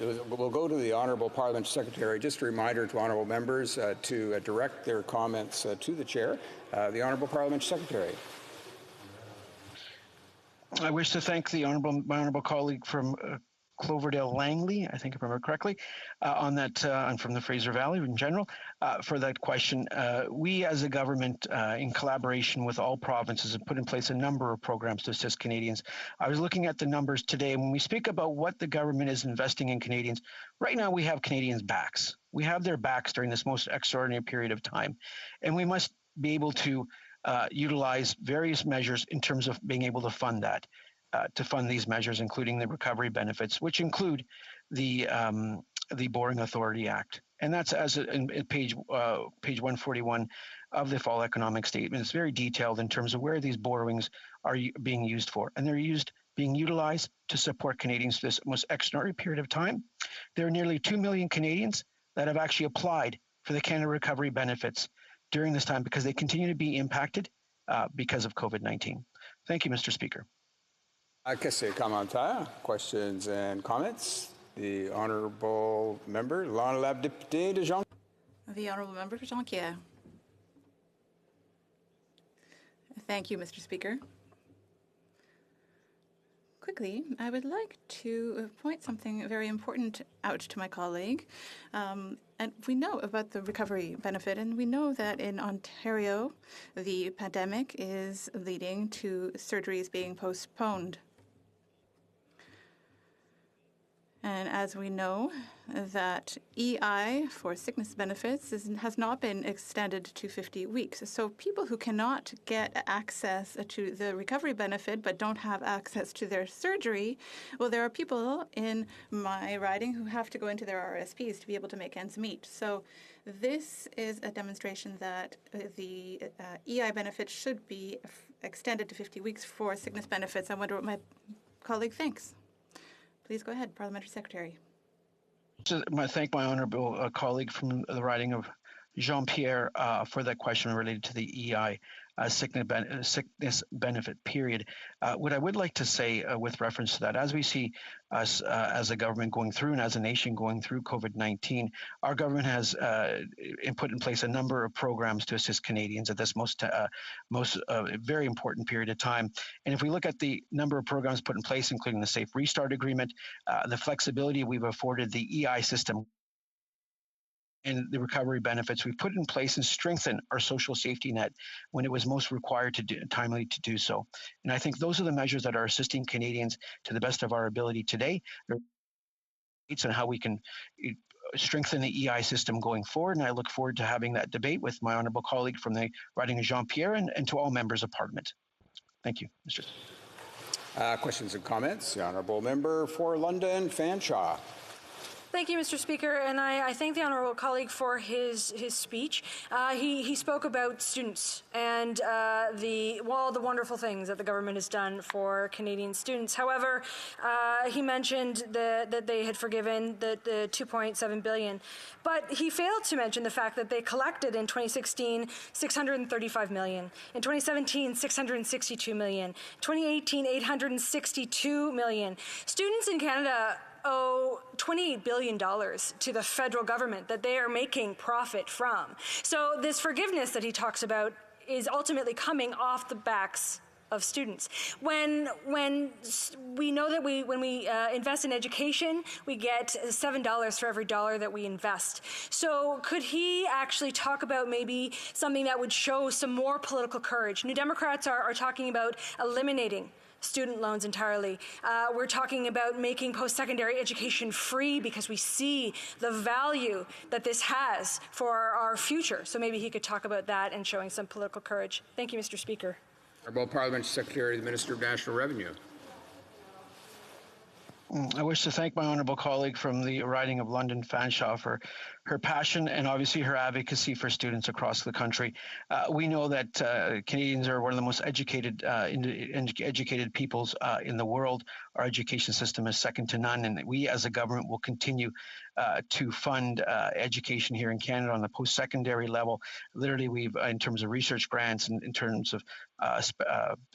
Speaker 10: We'll go to the Honourable Parliament Secretary. Just a reminder to honourable members to direct their comments to the Chair. The Honourable Parliament Secretary.
Speaker 16: I wish to thank my honourable colleague from Cloverdale Langley, I think if I remember correctly, on that, and from the Fraser Valley in general, for that question. We as a government, in collaboration with all provinces, have put in place a number of programs to assist Canadians. I was looking at the numbers today, and when we speak about what the government is investing in Canadians, right now we have Canadians' backs. We have their backs during this most extraordinary period of time, and we must be able to utilize various measures in terms of being able to fund that. To fund these measures, including the recovery benefits, which include the Borrowing Authority Act, and that's as in page 141 of the Fall Economic Statement. It's very detailed in terms of where these borrowings are being used for, and they're being utilized to support Canadians this most extraordinary period of time. There are nearly 2 million Canadians that have actually applied for the Canada Recovery benefits during this time because they continue to be impacted because of COVID-19. Thank you, Mr. Speaker.
Speaker 10: Questions and comments. The honourable member, l'honorable député de Jean.
Speaker 22: The honourable member for Jonquière. Thank you, Mr. Speaker. Quickly, I would like to point something very important out to my colleague. And we know about the recovery benefit, and we know that in Ontario, the pandemic is leading to surgeries being postponed. And as we know, that EI for sickness benefits has not been extended to 50 weeks. So people who cannot get access to the recovery benefit but don't have access to their surgery, well, there are people in my riding who have to go into their RSPs to be able to make ends meet. So this is a demonstration that the EI benefit should be extended to 50 weeks for sickness benefits. I wonder what my colleague thinks. Please go ahead, Parliamentary Secretary.
Speaker 16: I thank my honourable colleague from the riding of Jean-Pierre for that question related to the EI sickness benefit period. What I would like to say with reference to that, as we see us as a government going through and as a nation going through COVID-19, our government has put in place a number of programs to assist Canadians at this most very important period of time. And if we look at the number of programs put in place, including the Safe Restart Agreement, the flexibility we've afforded the EI system, and the recovery benefits we've put in place and strengthened our social safety net when it was most required timely to do so. And I think those are the measures that are assisting Canadians to the best of our ability today. It's on how we can strengthen the EI system going forward. And I look forward to having that debate with my honourable colleague from the riding of Jean-Pierre and to all members of Parliament. Thank you, Mr.
Speaker 10: Questions and comments. The honourable member for London, Fanshawe.
Speaker 6: Thank you, Mr. Speaker, and I thank the honourable colleague for his speech. He spoke about students and all the wonderful things that the government has done for Canadian students. However, he mentioned that they had forgiven the $2.7 billion, but he failed to mention the fact that they collected in 2016 $635 million, in 2017 $662 million, 2018 $862 million. Students in Canada owe $28 billion to the federal government that they are making profit from. So this forgiveness that he talks about is ultimately coming off the backs of students. When we know that when we invest in education, we get $7 for every dollar that we invest. So could he actually talk about maybe something that would show some more political courage? New Democrats are talking about eliminating student loans entirely. We're talking about making post-secondary education free because we see the value that this has for our future. So maybe he could talk about that and showing some political courage. Thank you, Mr. Speaker.
Speaker 10: Honourable Parliamentary Secretary to the Minister of National Revenue.
Speaker 16: I wish to thank my honourable colleague from the riding of London Fanshawe for her passion and obviously her advocacy for students across the country. We know that Canadians are one of the most educated peoples in the world. Our education system is second to none, and we as a government will continue to fund education here in Canada on the post-secondary level. Literally, we've, in terms of research grants and in terms of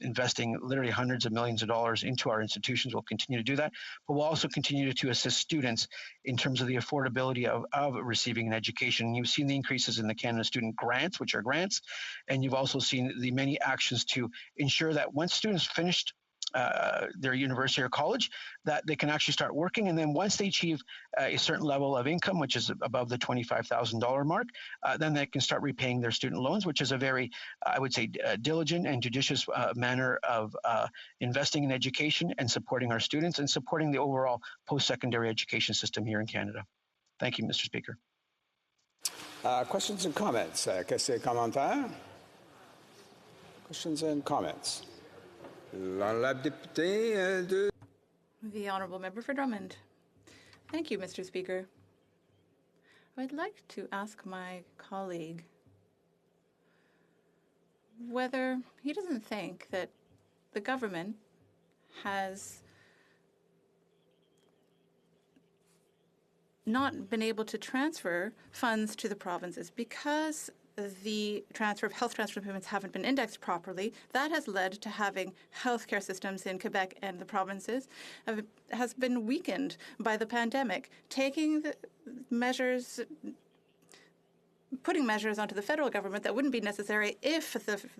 Speaker 16: investing literally hundreds of millions of dollars into our institutions, we'll continue to do that. But we'll also continue to assist students in terms of the affordability of receiving an education. You've seen the increases in the Canada Student Grants, which are grants, and you've also seen the many actions to ensure that once students finished their university or college, that they can actually start working. And then once they achieve a certain level of income, which is above the $25,000 mark, then they can start repaying their student loans, which is a very, I would say, diligent and judicious manner of investing in education and supporting our students and supporting the overall post-secondary education system here in Canada. Thank you, Mr. Speaker.
Speaker 10: Questions and comments? Questions and comments?
Speaker 22: The Honourable Member for Drummond. Thank you, Mr. Speaker. I'd like to ask my colleague whether he doesn't think that the government has not been able to transfer funds to the provinces because the transfer of health transfer payments haven't been indexed properly. That has led to having healthcare systems in Quebec and the provinces has been weakened by the pandemic. Taking the measures, putting measures onto the federal government that wouldn't be necessary if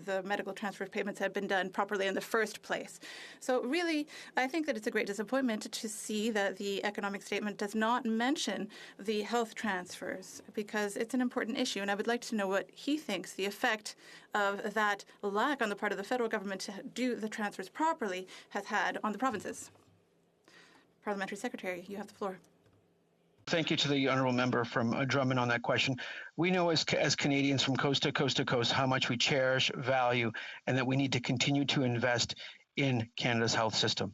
Speaker 22: the medical transfer payments had been done properly in the first place. So really, I think that it's a great disappointment to see that the economic statement does not mention the health transfers because it's an important issue. And I would like to know what he thinks the effect of that lack on the part of the federal government to do the transfers properly has had on the provinces. Parliamentary Secretary, you have the floor.
Speaker 16: Thank you to the honourable member from Drummond on that question. We know as Canadians from coast to coast to coast how much we cherish, value, and that we need to continue to invest in Canada's health system.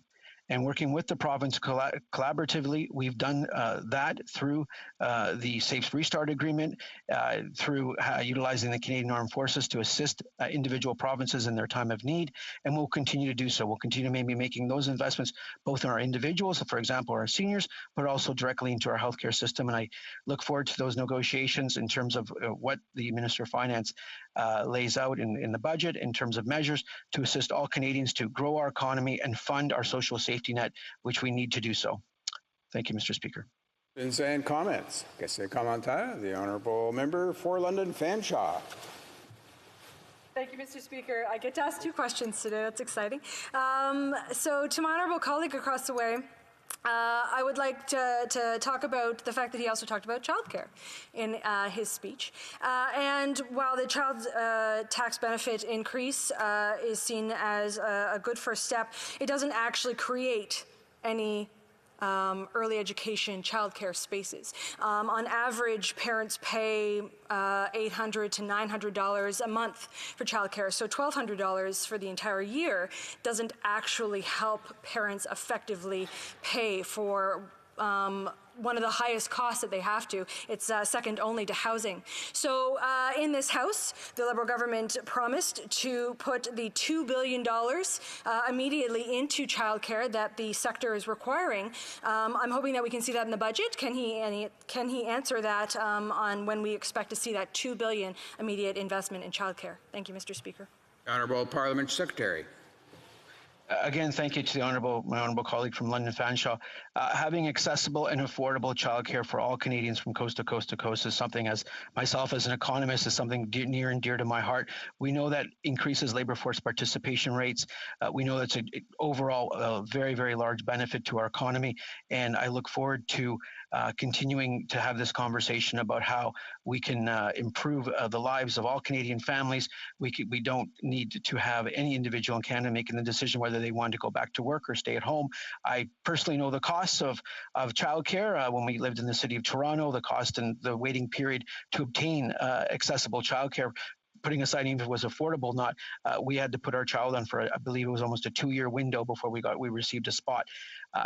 Speaker 16: And working with the province collaboratively, we've done that through the Safe Restart Agreement, through utilizing the Canadian Armed Forces to assist individual provinces in their time of need, and we'll continue to do so. We'll continue maybe making those investments both in our individuals, for example, our seniors, but also directly into our healthcare system. And I look forward to those negotiations in terms of what the Minister of Finance lays out in the budget in terms of measures to assist all Canadians to grow our economy and fund our social safety net, which we need to do so. Thank you, Mr. Speaker.
Speaker 10: Questions and comments? The Honourable Member for London Fanshawe.
Speaker 6: Thank you, Mr. Speaker. I get to ask 2 questions today. That's exciting. So to my honourable colleague across the way, I would like to talk about the fact that he also talked about childcare in his speech. And while the child tax benefit increase is seen as a good first step, it doesn't actually create any early education childcare spaces. On average, parents pay $800 to $900 a month for childcare, so $1,200 for the entire year doesn't actually help parents effectively pay for one of the highest costs that they have to. It's second only to housing. So in this House, the Liberal government promised to put the $2 billion immediately into childcare that the sector is requiring. I'm hoping that we can see that in the budget. Can he answer that on when we expect to see that $2 billion immediate investment in childcare? Thank you, Mr. Speaker.
Speaker 10: Honourable Parliament Secretary.
Speaker 16: Again, thank you to my honourable colleague from London Fanshawe. Having accessible and affordable childcare for all Canadians from coast to coast to coast is something, as myself as an economist, is something near and dear to my heart. We know that increases labour force participation rates. We know that's an overall very, very large benefit to our economy. And I look forward to continuing to have this conversation about how we can improve the lives of all Canadian families. We don't need to have any individual in Canada making the decision whether they want to go back to work or stay at home. I personally know the costs of childcare. When we lived in the city of Toronto, the cost and the waiting period to obtain accessible childcare, putting aside even if it was affordable or not, we had to put our child on for, I believe it was almost a 2-year window before we received a spot,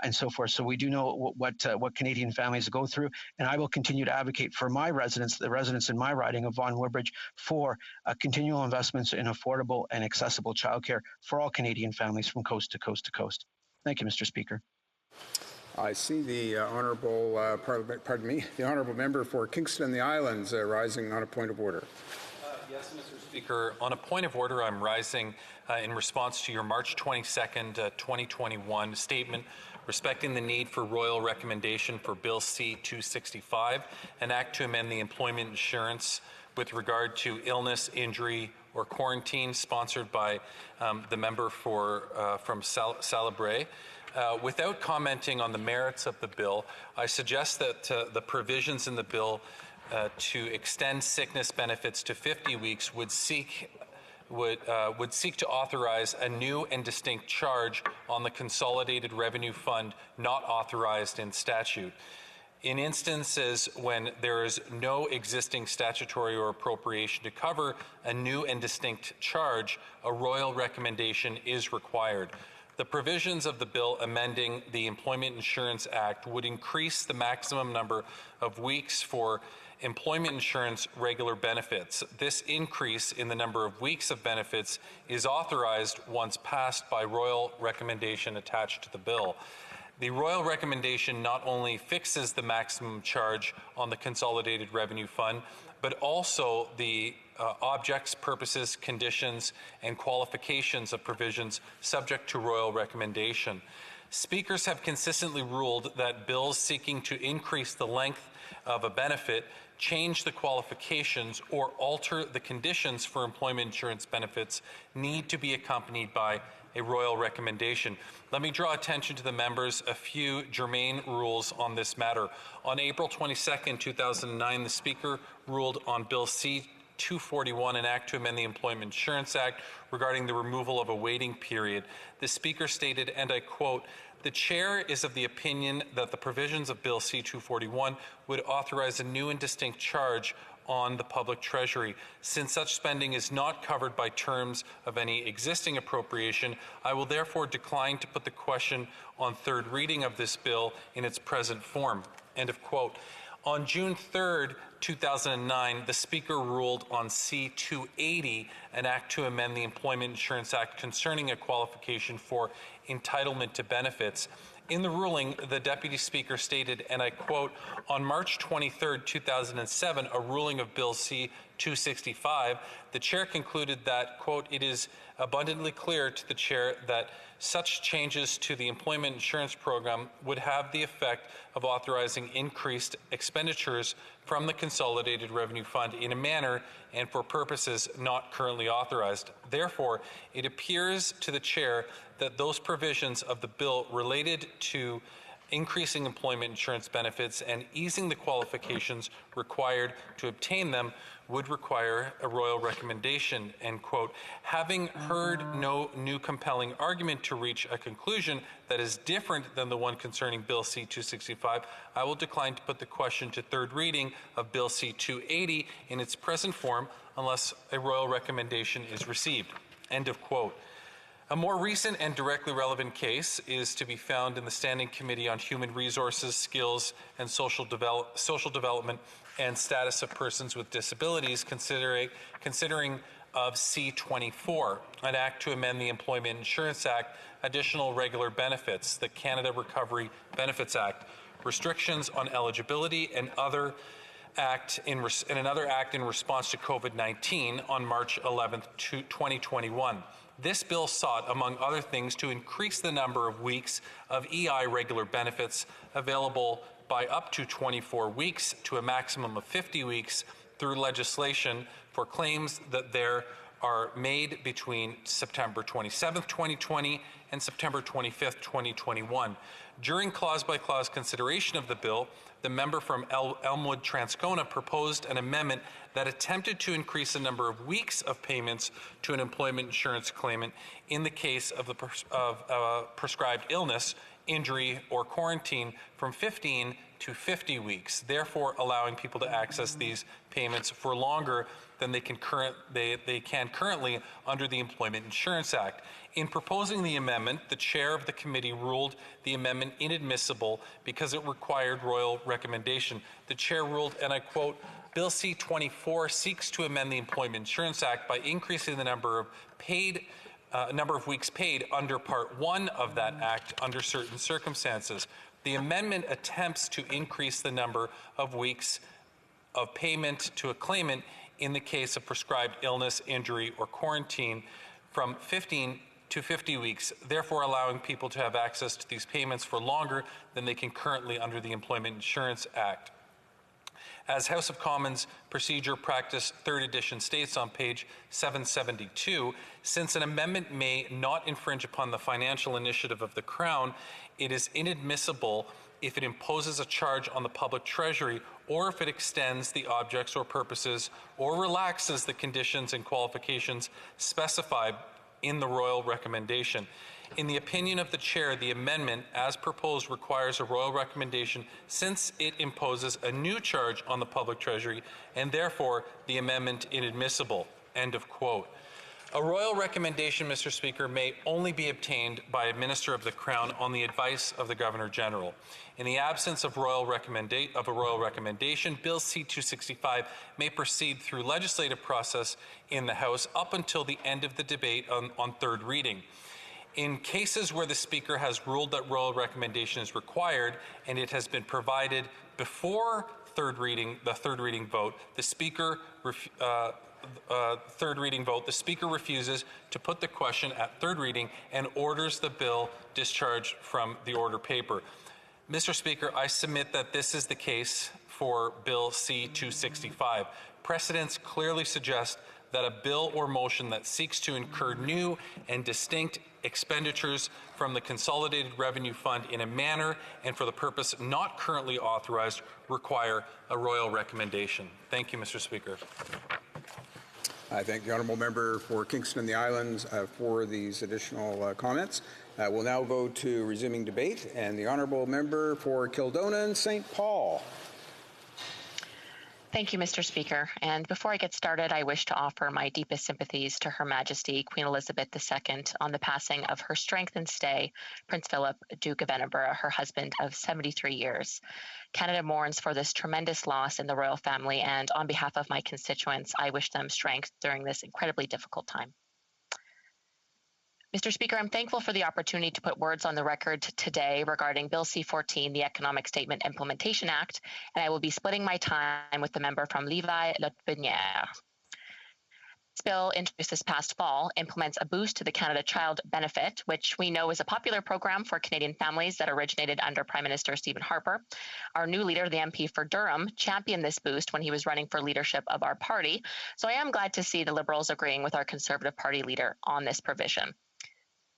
Speaker 16: and so forth. So we do know what Canadian families go through, and I will continue to advocate for my residents, the residents in my riding of Vaughan Woodbridge, for continual investments in affordable and accessible childcare for all Canadian families from coast to coast to coast. Thank you, Mr. Speaker.
Speaker 10: I see the honourable the honourable member for Kingston and the Islands rising on a point of order.
Speaker 11: Yes, Mr. Speaker. On a point of order, I'm rising in response to your March 22nd, 2021 statement respecting the need for royal recommendation for Bill C-265, an act to amend the employment insurance with regard to illness, injury, or quarantine, sponsored by the member from Salabray. Without commenting on the merits of the bill, I suggest that the provisions in the bill to extend sickness benefits to 50 weeks would seek to authorize a new and distinct charge on the Consolidated Revenue Fund not authorized in statute. In instances when there is no existing statutory or appropriation to cover a new and distinct charge, a royal recommendation is required. The provisions of the bill amending the Employment Insurance Act would increase the maximum number of weeks for employment insurance regular benefits. This increase in the number of weeks of benefits is authorized once passed by royal recommendation attached to the bill. The royal recommendation not only fixes the maximum charge on the Consolidated Revenue Fund, but also the objects, purposes, conditions, and qualifications of provisions subject to royal recommendation. Speakers have consistently ruled that bills seeking to increase the length of a benefit, change the qualifications, or alter the conditions for employment insurance benefits need to be accompanied by a royal recommendation. Let me draw attention to the members a few germane rules on this matter. On April 22nd, 2009, the Speaker ruled on Bill C-241, an act to amend the Employment Insurance Act regarding the removal of a waiting period. The Speaker stated, and I quote, "The Chair is of the opinion that the provisions of Bill C-241 would authorize a new and distinct charge on the public treasury. Since such spending is not covered by terms of any existing appropriation, I will therefore decline to put the question on third reading of this bill in its present form." End of quote. On June 3rd, 2009, the Speaker ruled on C-280, an act to amend the Employment Insurance Act concerning a qualification for entitlement to benefits. In the ruling, the Deputy Speaker stated, and I quote, "On March 23rd, 2007, a ruling of Bill C-265, the Chair concluded that, quote, it is abundantly clear to the Chair that such changes to the employment insurance program would have the effect of authorizing increased expenditures from the Consolidated Revenue Fund in a manner and for purposes not currently authorized. Therefore, it appears to the Chair that those provisions of the bill related to increasing employment insurance benefits and easing the qualifications required to obtain them would require a royal recommendation," end quote. Having heard no new compelling argument to reach a conclusion that is different than the one concerning Bill C-265, I will decline to put the question to third reading of Bill C-280 in its present form unless a royal recommendation is received, end of quote. A more recent and directly relevant case is to be found in the Standing Committee on Human Resources, Skills, and Social Development and Status of Persons with Disabilities, considering of C-24, an act to amend the Employment Insurance Act, Additional Regular Benefits, the Canada Recovery Benefits Act, restrictions on eligibility, and another act in response to COVID-19 on March 11, 2021. This bill sought, among other things, to increase the number of weeks of EI regular benefits available by up to 24 weeks to a maximum of 50 weeks through legislation for claims that there are made between September 27, 2020 and September 25, 2021. During clause-by-clause consideration of the bill, the member from Elmwood Transcona proposed an amendment that attempted to increase the number of weeks of payments to an employment insurance claimant in the case of prescribed illness, injury, or quarantine from 15 to 50 weeks, therefore allowing people to access these payments for longer than they can currently under the Employment Insurance Act. In proposing the amendment, the chair of the committee ruled the amendment inadmissible because it required royal recommendation. The chair ruled, and I quote, Bill C-24 seeks to amend the Employment Insurance Act by increasing the number of weeks paid under Part 1 of that Act under certain circumstances. The amendment attempts to increase the number of weeks of payment to a claimant in the case of prescribed illness, injury, or quarantine from 15 to 50 weeks, therefore allowing people to have access to these payments for longer than they can currently under the Employment Insurance Act. As House of Commons Procedure Practice 3rd edition states on page 772, since an amendment may not infringe upon the financial initiative of the Crown, it is inadmissible if it imposes a charge on the public treasury or if it extends the objects or purposes or relaxes the conditions and qualifications specified in the royal recommendation. In the opinion of the chair, the amendment, as proposed, requires a royal recommendation since it imposes a new charge on the public treasury, and therefore the amendment inadmissible. End of quote. A royal recommendation, Mr. Speaker, may only be obtained by a minister of the Crown on the advice of the Governor General. In the absence of a royal recommendation, Bill C-265 may proceed through legislative process in the House up until the end of the debate on third reading. In cases where the Speaker has ruled that royal recommendation is required and it has been provided before the third reading vote, the Speaker refuses to put the question at third reading and orders the bill discharged from the order paper. Mr. Speaker, I submit that this is the case for Bill C-265. Precedents clearly suggest that a bill or motion that seeks to incur new and distinct expenditures from the Consolidated Revenue Fund in a manner and for the purpose not currently authorized require a royal recommendation. Thank you, Mr. Speaker.
Speaker 10: I thank the honourable member for Kingston and the Islands for these additional comments. We'll now go to resuming debate, and the honourable member for Kildonan St. Paul.
Speaker 2: Thank you, Mr. Speaker. And before I get started, I wish to offer my deepest sympathies to Her Majesty Queen Elizabeth II on the passing of her strength and stay, Prince Philip, Duke of Edinburgh, her husband of 73 years. Canada mourns for this tremendous loss in the royal family, and on behalf of my constituents, I wish them strength during this incredibly difficult time. Mr. Speaker, I'm thankful for the opportunity to put words on the record today regarding Bill C-14, the Economic Statement Implementation Act, and I will be splitting my time with the member from Levi-Lotbinière. This bill, introduced this past fall, implements a boost to the Canada Child Benefit, which we know is a popular program for Canadian families that originated under Prime Minister Stephen Harper. Our new leader, the MP for Durham, championed this boost when he was running for leadership of our party, so I am glad to see the Liberals agreeing with our Conservative Party leader on this provision.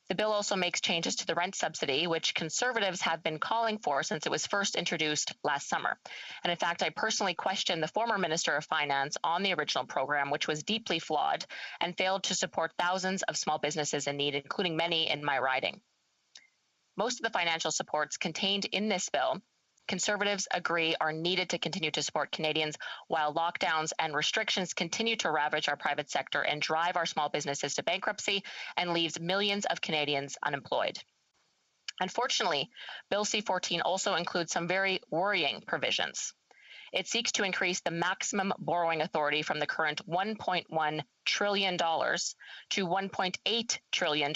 Speaker 2: The bill also makes changes to the rent subsidy, which Conservatives have been calling for since it was first introduced last summer. And in fact, I personally questioned the former Minister of Finance on the original program, which was deeply flawed and failed to support thousands of small businesses in need, including many in my riding. Most of the financial supports contained in this bill Conservatives agree are needed to continue to support Canadians while lockdowns and restrictions continue to ravage our private sector and drive our small businesses to bankruptcy and leaves millions of Canadians unemployed. Unfortunately, Bill C-14 also includes some very worrying provisions. It seeks to increase the maximum borrowing authority from the current $1.1 trillion to $1.8 trillion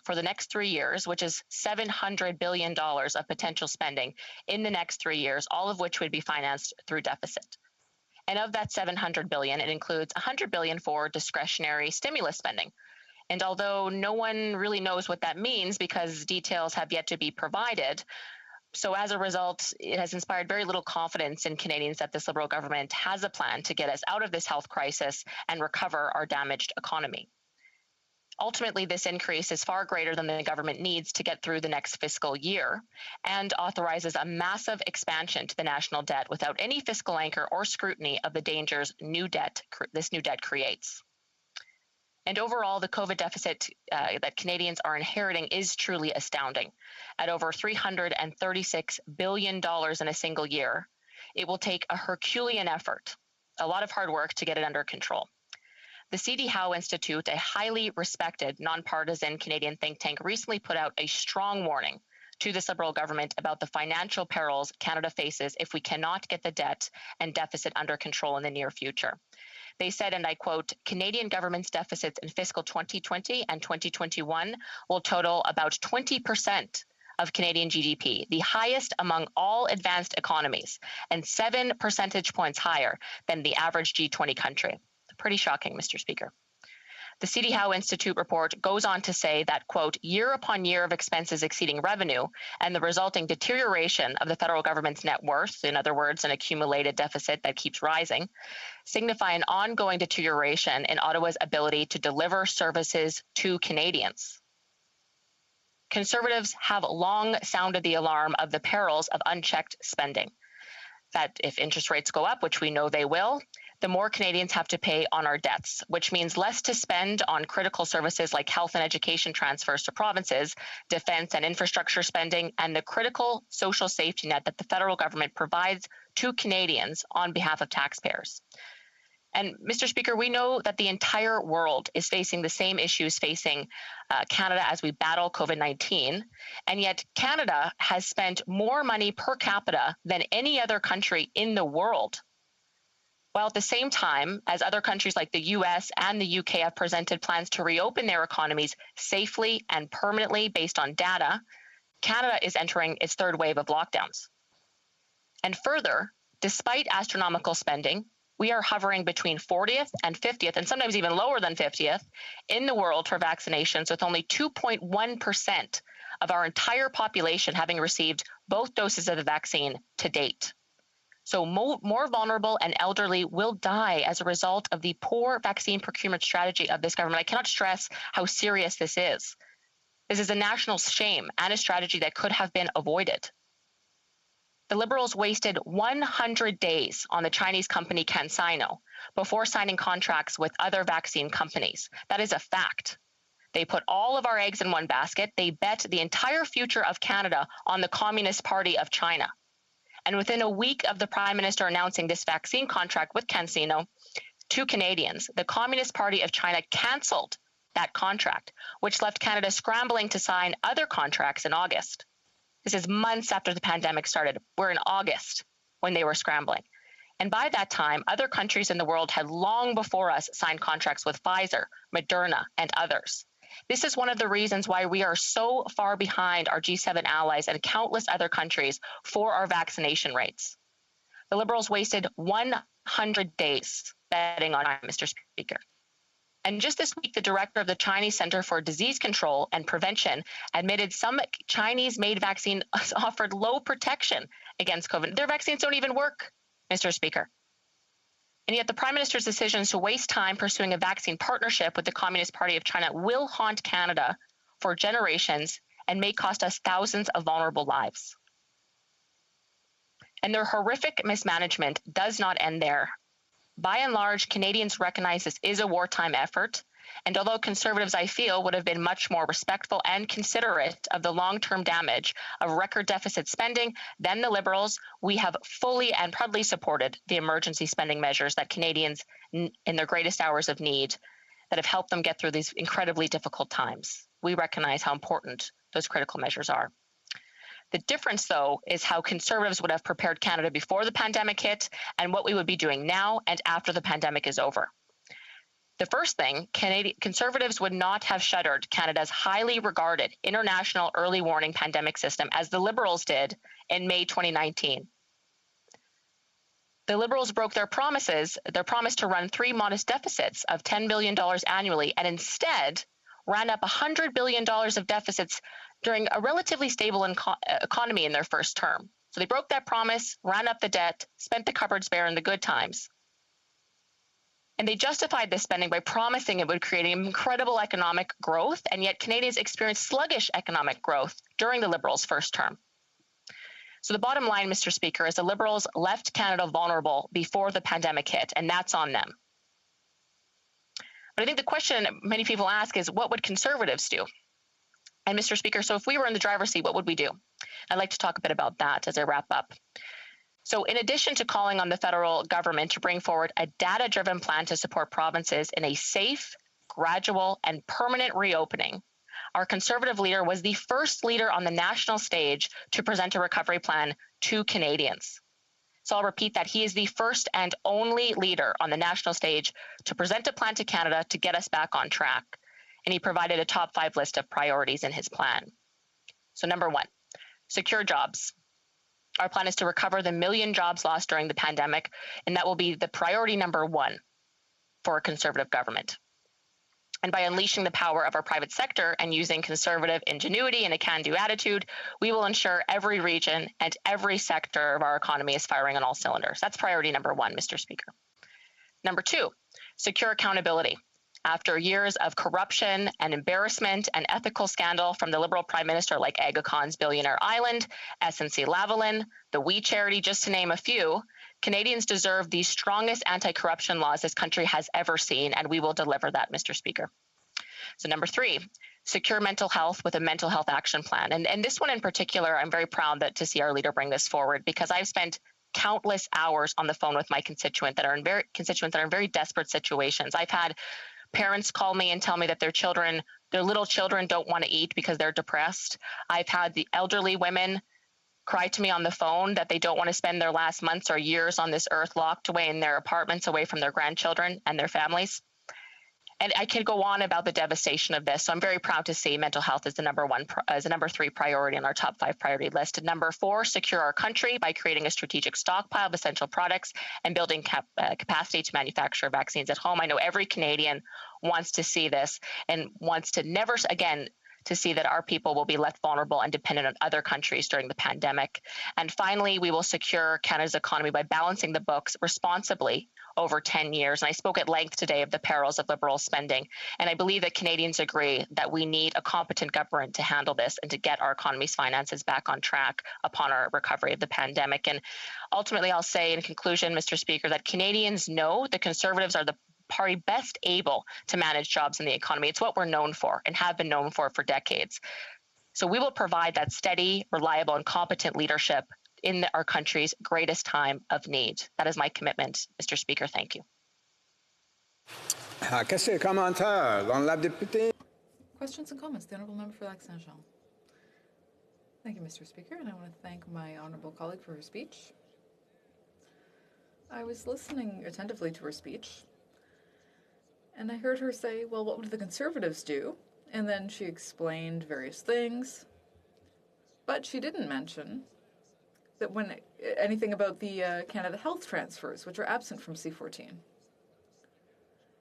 Speaker 2: for the next 3 years, which is $700 billion of potential spending in the next 3 years, all of which would be financed through deficit. And of that $700 billion, it includes $100 billion for discretionary stimulus spending. And although no one really knows what that means because details have yet to be provided, so as a result, it has inspired very little confidence in Canadians that this Liberal government has a plan to get us out of this health crisis and recover our damaged economy. Ultimately, this increase is far greater than the government needs to get through the next fiscal year and authorizes a massive expansion to the national debt without any fiscal anchor or scrutiny of the dangers this new debt creates. And overall, the COVID deficit that Canadians are inheriting is truly astounding. At over $336 billion in a single year, it will take a Herculean effort, a lot of hard work to get it under control. The C.D. Howe Institute, a highly respected, nonpartisan Canadian think tank, recently put out a strong warning to this Liberal government about the financial perils Canada faces if we cannot get the debt and deficit under control in the near future. They said, and I quote, Canadian government's deficits in fiscal 2020 and 2021 will total about 20% of Canadian GDP, the highest among all advanced economies, and 7 percentage points higher than the average G20 country. Pretty shocking, Mr. Speaker. The C.D. Howe Institute report goes on to say that, quote, year upon year of expenses exceeding revenue and the resulting deterioration of the federal government's net worth, in other words, an accumulated deficit that keeps rising, signify an ongoing deterioration in Ottawa's ability to deliver services to Canadians. Conservatives have long sounded the alarm of the perils of unchecked spending, that if interest rates go up, which we know they will, the more Canadians have to pay on our debts, which means less to spend on critical services like health and education transfers to provinces, defense and infrastructure spending, and the critical social safety net that the federal government provides to Canadians on behalf of taxpayers. And Mr. Speaker, we know that the entire world is facing the same issues facing Canada as we battle COVID-19, and yet Canada has spent more money per capita than any other country in the world. While at the same time, as other countries like the US and the UK have presented plans to reopen their economies safely and permanently based on data, Canada is entering its third wave of lockdowns. And further, despite astronomical spending, we are hovering between 40th and 50th, and sometimes even lower than 50th, in the world for vaccinations, with only 2.1% of our entire population having received both doses of the vaccine to date. So more vulnerable and elderly will die as a result of the poor vaccine procurement strategy of this government. I cannot stress how serious this is. This is a national shame and a strategy that could have been avoided. The Liberals wasted 100 days on the Chinese company CanSino before signing contracts with other vaccine companies. That is a fact. They put all of our eggs in one basket. They bet the entire future of Canada on the Communist Party of China. And within a week of the Prime Minister announcing this vaccine contract with CanSino to Canadians, the Communist Party of China canceled that contract, which left Canada scrambling to sign other contracts in August. This is months after the pandemic started. We're in August when they were scrambling. And by that time, other countries in the world had long before us signed contracts with Pfizer, Moderna, and others. This is one of the reasons why we are so far behind our G7 allies and countless other countries for our vaccination rates. The Liberals wasted 100 days betting on it, Mr. Speaker. And just this week, the director of the Chinese Center for Disease Control and Prevention admitted some Chinese-made vaccine offered low protection against COVID. Their vaccines don't even work, Mr. Speaker. And yet the Prime Minister's decisions to waste time pursuing a vaccine partnership with the Communist Party of China will haunt Canada for generations and may cost us thousands of vulnerable lives. And their horrific mismanagement does not end there. By and large, Canadians recognize this is a wartime effort, And although Conservatives, I feel, would have been much more respectful and considerate of the long-term damage of record deficit spending than the Liberals, we have fully and proudly supported the emergency spending measures that Canadians in their greatest hours of need that have helped them get through these incredibly difficult times. We recognize how important those critical measures are. The difference, though, is how Conservatives would have prepared Canada before the pandemic hit and what we would be doing now and after the pandemic is over. The first thing, Conservatives would not have shuttered Canada's highly regarded international early warning pandemic system as the Liberals did in May 2019. The Liberals broke their promise to run 3 modest deficits of $10 billion annually, and instead ran up $100 billion of deficits during a relatively stable economy in their first term. So they broke that promise, ran up the debt, spent the cupboards bare in the good times. And they justified this spending by promising it would create incredible economic growth, and yet Canadians experienced sluggish economic growth during the Liberals' first term. So the bottom line, Mr. Speaker, is the Liberals left Canada vulnerable before the pandemic hit, and that's on them. But I think the question many people ask is, what would Conservatives do? And Mr. Speaker, so if we were in the driver's seat, what would we do? I'd like to talk a bit about that as I wrap up. So in addition to calling on the federal government to bring forward a data-driven plan to support provinces in a safe, gradual, and permanent reopening, our Conservative leader was the first leader on the national stage to present a recovery plan to Canadians. So I'll repeat that. He is the first and only leader on the national stage to present a plan to Canada to get us back on track. And he provided a top 5 list of priorities in his plan. So number 1, secure jobs. Our plan is to recover the 1 million jobs lost during the pandemic, and that will be the priority number 1 for a Conservative government. And by unleashing the power of our private sector and using Conservative ingenuity and a can-do attitude, we will ensure every region and every sector of our economy is firing on all cylinders. That's priority number 1, Mr. Speaker. Number 2, secure accountability. After years of corruption and embarrassment and ethical scandal from the Liberal Prime Minister like Aga Khan's Billionaire Island, SNC-Lavalin, the We Charity, just to name a few, Canadians deserve the strongest anti-corruption laws this country has ever seen, and we will deliver that, Mr. Speaker. So number 3, secure mental health with a mental health action plan. And this one in particular, I'm very proud to see our leader bring this forward, because I've spent countless hours on the phone with my constituents that are in very desperate situations. I've had parents call me and tell me that their little children don't want to eat because they're depressed. I've had the elderly women cry to me on the phone that they don't want to spend their last months or years on this earth locked away in their apartments away from their grandchildren and their families. And I could go on about the devastation of this. So I'm very proud to see mental health as the number 3 priority on our top 5 priority list. And number 4, secure our country by creating a strategic stockpile of essential products and building capacity to manufacture vaccines at home. I know every Canadian wants to see this and wants to never again to see that our people will be left vulnerable and dependent on other countries during the pandemic. And finally, we will secure Canada's economy by balancing the books responsibly over 10 years. And I spoke at length today of the perils of Liberal spending. And I believe that Canadians agree that we need a competent government to handle this and to get our economy's finances back on track upon our recovery of the pandemic. And ultimately, I'll say in conclusion, Mr. Speaker, that Canadians know the Conservatives are the party best able to manage jobs in the economy. It's what we're known for and have been known for decades. So we will provide that steady, reliable, and competent leadership in our country's greatest time of need. That is my commitment, Mr. Speaker. Thank you.
Speaker 22: Questions and comments? The Honourable Member for Lac-Saint-Jean. Thank you, Mr. Speaker, and I want to thank my honourable colleague for her speech. I was listening attentively to her speech, and I heard her say, well, what would the Conservatives do? And then she explained various things, but she didn't mention that anything about the Canada Health transfers, which are absent from C14.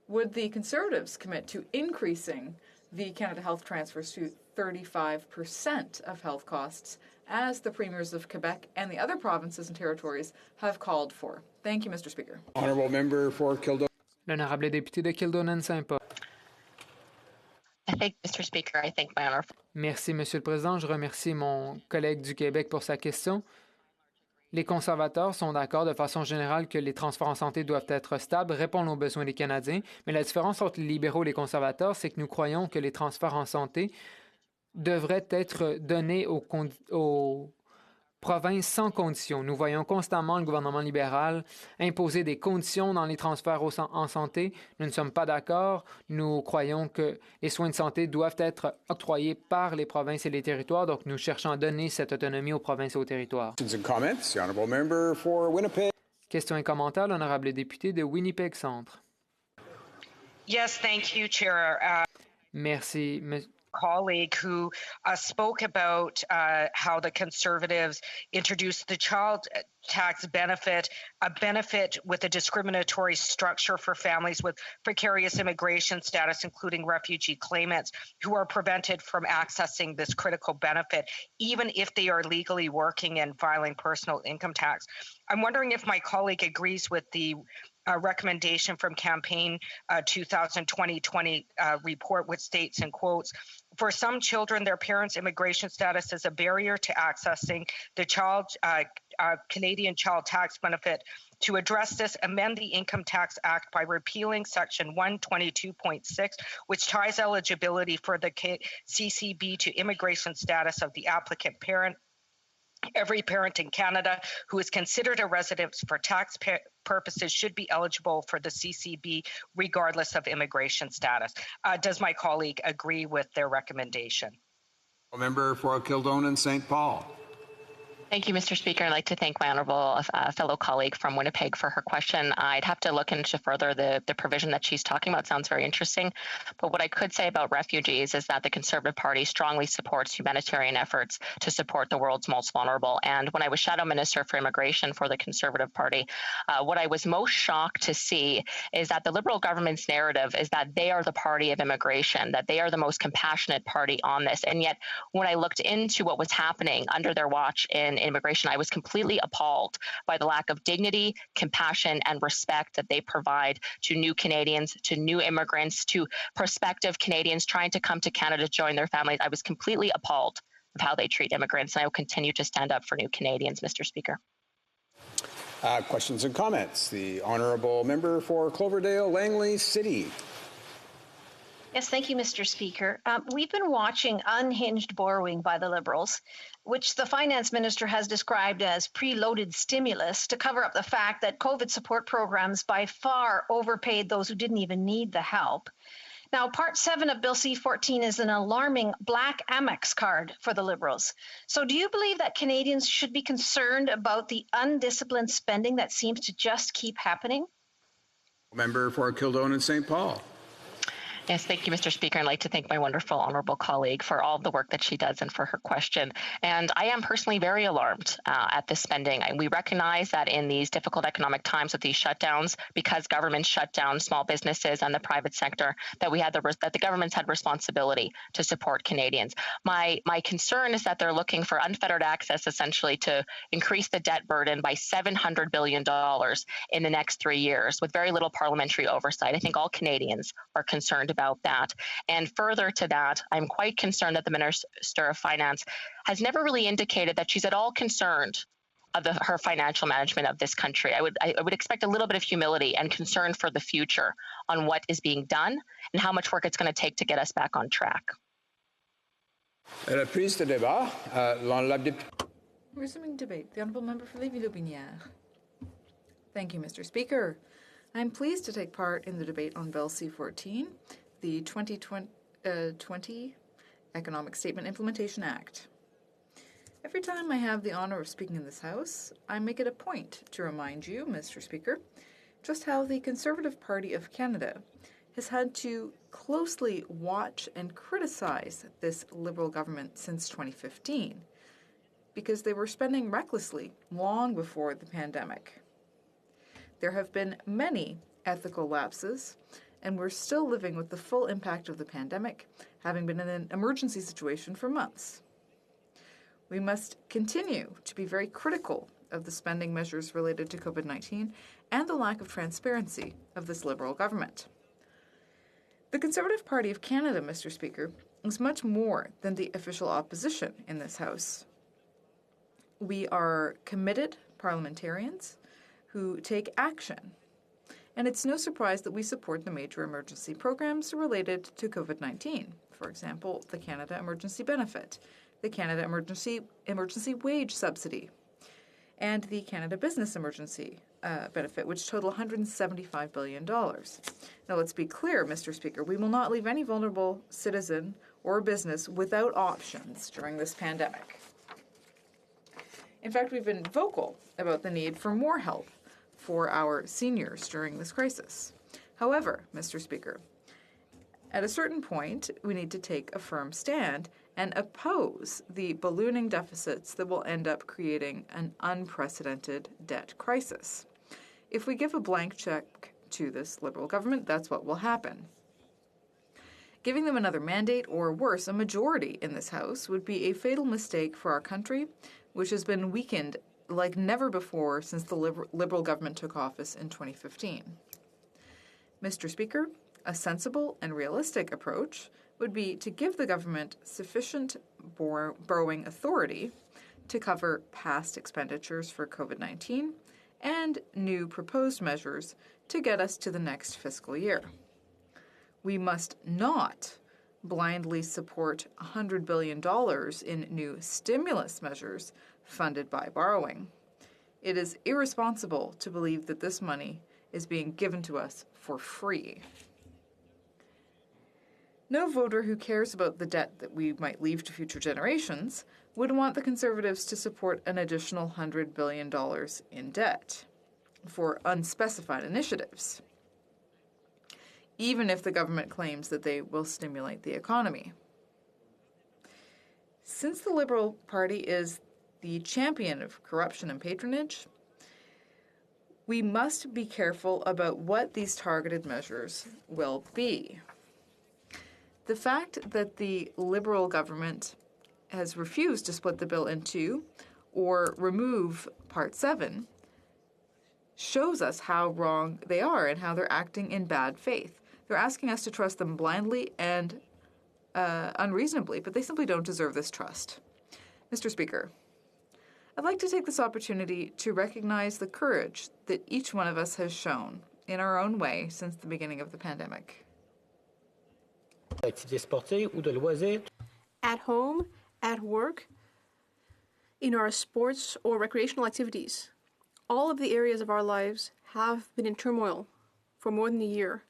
Speaker 22: Would the Conservatives commit to increasing the Canada Health transfers to 35% of health costs, as the premiers of Quebec and the other provinces and territories have called for? Thank you, Mr. Speaker.
Speaker 10: Honourable Member for Kildonan.
Speaker 13: L'honorable député de Kildonan-Saint-Paul.
Speaker 2: I thank Mr. Speaker. I thank my honor.
Speaker 13: Merci, Monsieur le Président. Je remercie mon collègue du Québec pour sa question. Les conservateurs sont d'accord de façon générale que les transferts en santé doivent être stables, répondre aux besoins des Canadiens, mais la différence entre les libéraux et les conservateurs, c'est que nous croyons que les transferts en santé devraient être donnés aux provinces sans condition. Nous voyons constamment le gouvernement libéral imposer des conditions dans les transferts en santé. Nous ne sommes pas d'accord. Nous croyons que les soins de santé doivent être octroyés par les provinces et les territoires. Donc, nous cherchons à donner cette autonomie aux provinces et aux territoires. Questions et commentaires, l'honorable député de Winnipeg Centre.
Speaker 8: Yes, thank you, Chair.
Speaker 13: Merci,
Speaker 8: colleague who spoke about how the Conservatives introduced the child tax benefit, a benefit with a discriminatory structure for families with precarious immigration status, including refugee claimants who are prevented from accessing this critical benefit, even if they are legally working and filing personal income tax. I'm wondering if my colleague agrees with the recommendation from Campaign 2020 report, which states in quotes, for some children, their parents' immigration status is a barrier to accessing the Canadian child tax benefit. To address this, amend the Income Tax Act by repealing Section 122.6, which ties eligibility for the CCB to immigration status of the applicant parent. Every parent in Canada who is considered a resident for tax purposes should be eligible for the CCB regardless of immigration status. Does my colleague agree with their recommendation?
Speaker 10: Member for Kildonan St. Paul.
Speaker 17: Thank you, Mr. Speaker. I'd like to thank my honourable fellow colleague from Winnipeg for her question. I'd have to look into further the provision that she's talking about. Sounds very interesting. But what I could say about refugees is that the Conservative Party strongly supports humanitarian efforts to support the world's most vulnerable. And when I was Shadow Minister for Immigration for the Conservative Party, what I was most shocked to see is that the Liberal government's narrative is that they are the party of immigration, that they are the most compassionate party on this. And yet, when I looked into what was happening under their watch in immigration, I was completely appalled by the lack of dignity, compassion, and respect that they provide to new Canadians, to new immigrants, to prospective Canadians trying to come to Canada to join their families. I was completely appalled of how they treat immigrants, and I will continue to stand up for new Canadians, Mr. Speaker.
Speaker 10: Questions and comments. The Honourable Member for Cloverdale, Langley City.
Speaker 4: Yes, thank you, Mr. Speaker. We've been watching unhinged borrowing by the Liberals, which the Finance Minister has described as preloaded stimulus to cover up the fact that COVID support programs by far overpaid those who didn't even need the help. Now, Part 7 of Bill C-14 is an alarming black Amex card for the Liberals. So do you believe that Canadians should be concerned about the undisciplined spending that seems to just keep happening?
Speaker 10: Member for Kildonan St. Paul.
Speaker 17: Yes, thank you, Mr. Speaker. I'd like to thank my wonderful honourable colleague for all the work that she does and for her question. And I am personally very alarmed at this spending. We recognize that in these difficult economic times with these shutdowns, because governments shut down small businesses and the private sector, that the governments had responsibility to support Canadians. My concern is that they're looking for unfettered access, essentially, to increase the debt burden by $700 billion in the next 3 years with very little parliamentary oversight. I think all Canadians are concerned about that. And further to that, I'm quite concerned that the Minister of Finance has never really indicated that she's at all concerned of her financial management of this country. I would expect a little bit of humility and concern for the future on what is being done and how much work it's going to take to get us back on track.
Speaker 10: Reprise de débat.
Speaker 22: Resuming debate, the Honourable Member for Lévis-Lotbinière. Thank you, Mr. Speaker. I'm pleased to take part in the debate on Bill C-14, the 2020 Economic Statement Implementation Act. Every time I have the honour of speaking in this House, I make it a point to remind you, Mr. Speaker, just how the Conservative Party of Canada has had to closely watch and criticize this Liberal government since 2015, because they were spending recklessly long before the pandemic. There have been many ethical lapses, and we're still living with the full impact of the pandemic, having been in an emergency situation for months. We must continue to be very critical of the spending measures related to COVID-19 and the lack of transparency of this Liberal government. The Conservative Party of Canada, Mr. Speaker, is much more than the official opposition in this House. We are committed parliamentarians who take action. And it's no surprise that we support the major emergency programs related to COVID-19. For example, the Canada Emergency Benefit, the Canada Emergency Wage Subsidy, and the Canada Business Emergency Benefit, which total $175 billion. Now, let's be clear, Mr. Speaker, we will not leave any vulnerable citizen or business without options during this pandemic. In fact, we've been vocal about the need for more help for our seniors during this crisis. However, Mr. Speaker, at a certain point, we need to take a firm stand and oppose the ballooning deficits that will end up creating an unprecedented debt crisis. If we give a blank check to this Liberal government, that's what will happen. Giving them another mandate, or worse, a majority in this House, would be a fatal mistake for our country, which has been weakened like never before since the Liberal government took office in 2015. Mr. Speaker, a sensible and realistic approach would be to give the government sufficient borrowing authority to cover past expenditures for COVID-19 and new proposed measures to get us to the next fiscal year. We must not blindly support $100 billion in new stimulus measures funded by borrowing. It is irresponsible to believe that this money is being given to us for free. No voter who cares about the debt that we might leave to future generations would want the Conservatives to support an additional $100 billion in debt for unspecified initiatives, even if the government claims that they will stimulate the economy. Since the Liberal Party is the champion of corruption and patronage, we must be careful about what these targeted measures will be. The fact that the Liberal government has refused to split the bill in two or remove Part 7 shows us how wrong they are and how they're acting in bad faith. They're asking us to trust them blindly and unreasonably, but they simply don't deserve this trust. Mr. Speaker, I'd like to take this opportunity to recognize the courage that each one of us has shown in our own way since the beginning of the pandemic.
Speaker 14: At home, at work, in our sports or recreational activities, all of the areas of our lives have been in turmoil for more than a year.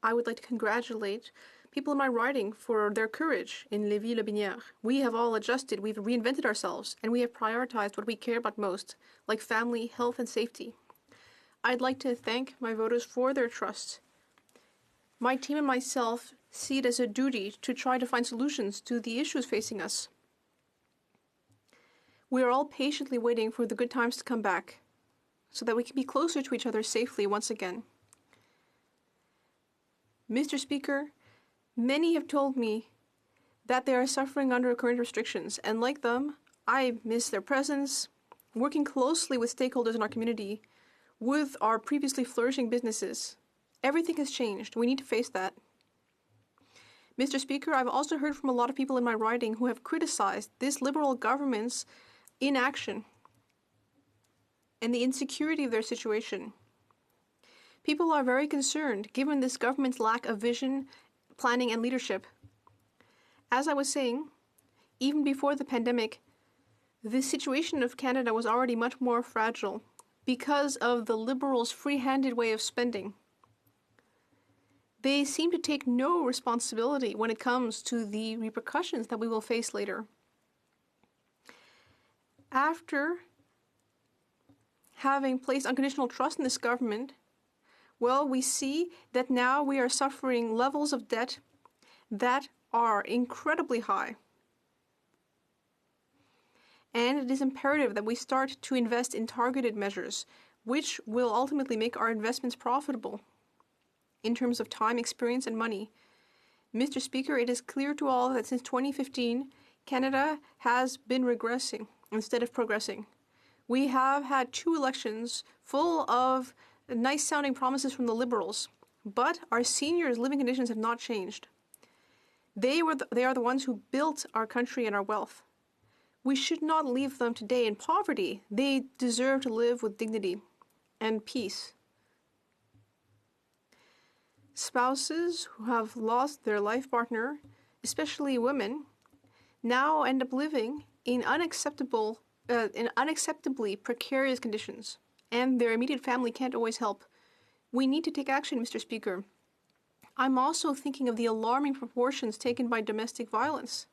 Speaker 14: I would like to congratulate people in my riding for their courage in Lévis-Lobinière. We have all adjusted, we've reinvented ourselves, and we have prioritized what we care about most, like family, health, and safety. I'd like to thank my voters for their trust. My team and myself see it as a duty to try to find solutions to the issues facing us. We are all patiently waiting for the good times to come back so that we can be closer to each other safely once again. Mr. Speaker, many have told me that they are suffering under current restrictions, and like them, I miss their presence, working closely with stakeholders in our community, with our previously flourishing businesses. Everything has changed. We need to face that. Mr. Speaker, I've also heard from a lot of people in my riding who have criticized this Liberal government's inaction and the insecurity of their situation. People are very concerned given this government's lack of vision, planning, and leadership. As I was saying, even before the pandemic, the situation of Canada was already much more fragile because of the Liberals' free-handed way of spending. They seem to take no responsibility when it comes to the repercussions that we will face later. After having placed unconditional trust in this government, well, we see that now we are suffering levels of debt that are incredibly high. And it is imperative that we start to invest in targeted measures, which will ultimately make our investments profitable in terms of time, experience, and money. Mr. Speaker, it is clear to all that since 2015, Canada has been regressing instead of progressing. We have had 2 elections full of nice-sounding promises from the Liberals, but our seniors' living conditions have not changed. They are the ones who built our country and our wealth. We should not leave them today in poverty. They deserve to live with dignity and peace. Spouses who have lost their life partner, especially women, now end up living in unacceptably precarious conditions, and their immediate family can't always help. We need to take action, Mr. Speaker. I'm also thinking of the alarming proportions taken by domestic violence.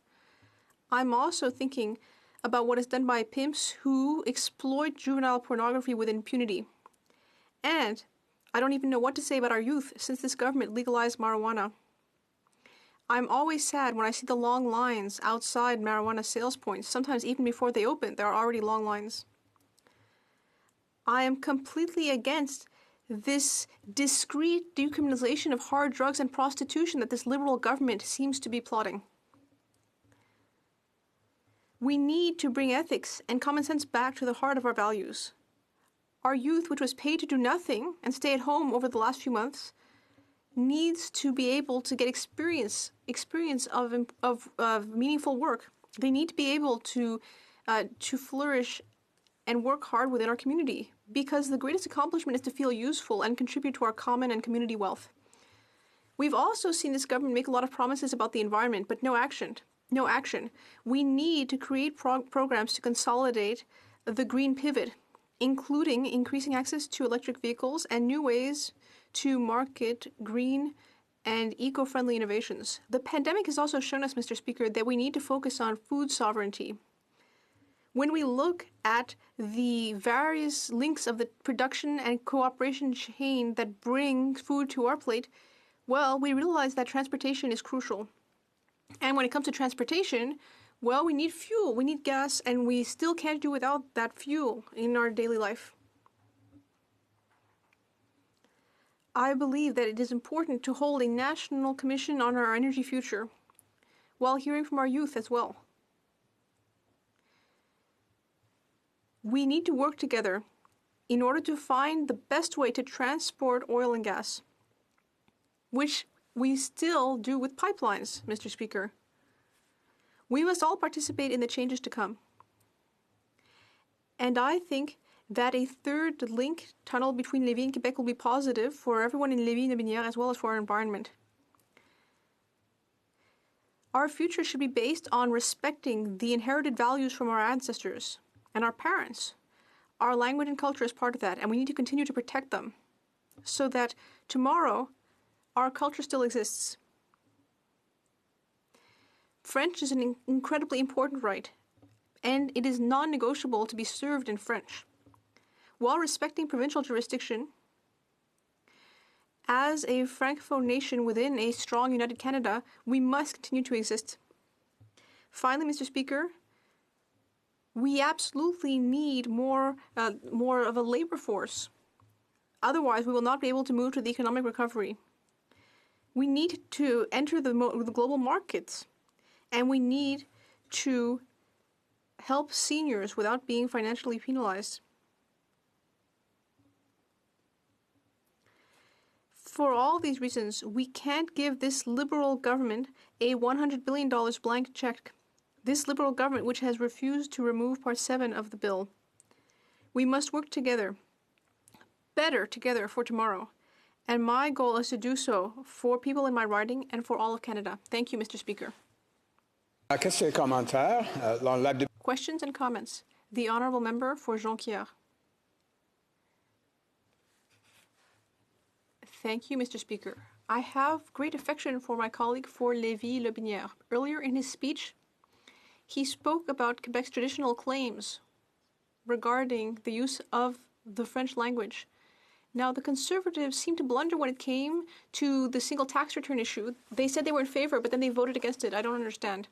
Speaker 14: I'm also thinking about what is done by pimps who exploit juvenile pornography with impunity. And I don't even know what to say about our youth since this government legalized marijuana. I'm always sad when I see the long lines outside marijuana sales points. Sometimes even before they open, there are already long lines. I am completely against this discreet decriminalization of hard drugs and prostitution that this liberal government seems to be plotting. We need to bring ethics and common sense back to the heart of our values. Our youth, which was paid to do nothing and stay at home over the last few months, needs to be able to get experience of meaningful work. They need to be able to flourish and work hard within our community, because the greatest accomplishment is to feel useful and contribute to our common and community wealth. We've also seen this government make a lot of promises about the environment, but no action. No action. We need to create programs to consolidate the green pivot, including increasing access to electric vehicles and new ways to market green and eco-friendly innovations. The pandemic has also shown us, Mr. Speaker, that we need to focus on food sovereignty. When we look at the various links of the production and cooperation chain that bring food to our plate, well, we realize that transportation is crucial. And when it comes to transportation, well, we need fuel, we need gas, and we still can't do without that fuel in our daily life. I believe that it is important to hold a national commission on our energy future, while hearing from our youth as well. We need to work together in order to find the best way to transport oil and gas, which we still do with pipelines, Mr. Speaker. We must all participate in the changes to come. And I think that a third link tunnel between Lévis and Quebec will be positive for everyone in Lévis and Lobinière, as well as for our environment. Our future should be based on respecting the inherited values from our ancestors and our parents. Our language and culture is part of that, and we need to continue to protect them so that tomorrow our culture still exists. French is an incredibly important right, and it is non-negotiable to be served in French. While respecting provincial jurisdiction, as a Francophone nation within a strong United Canada, we must continue to exist. Finally, Mr. Speaker, we absolutely need more of a labor force. Otherwise, we will not be able to move to the economic recovery. We need to enter the global markets, and we need to help seniors without being financially penalized. For all these reasons, we can't give this liberal government a $100 billion blank check. This liberal government, which has refused to remove Part 7 of the bill. We must work together, better together for tomorrow. And my goal is to do so for people in my riding and for all of Canada. Thank you, Mr. Speaker. Questions and comments. The Honourable Member for Jonquière. Thank you, Mr. Speaker. I have great affection for my colleague for Lévis-Lobinière. Earlier in his speech, he spoke about Quebec's traditional claims regarding the use of the French language. Now, the Conservatives seem to blunder when it came to the single tax return issue. They said they were in favor, but then they voted against it. I don't understand.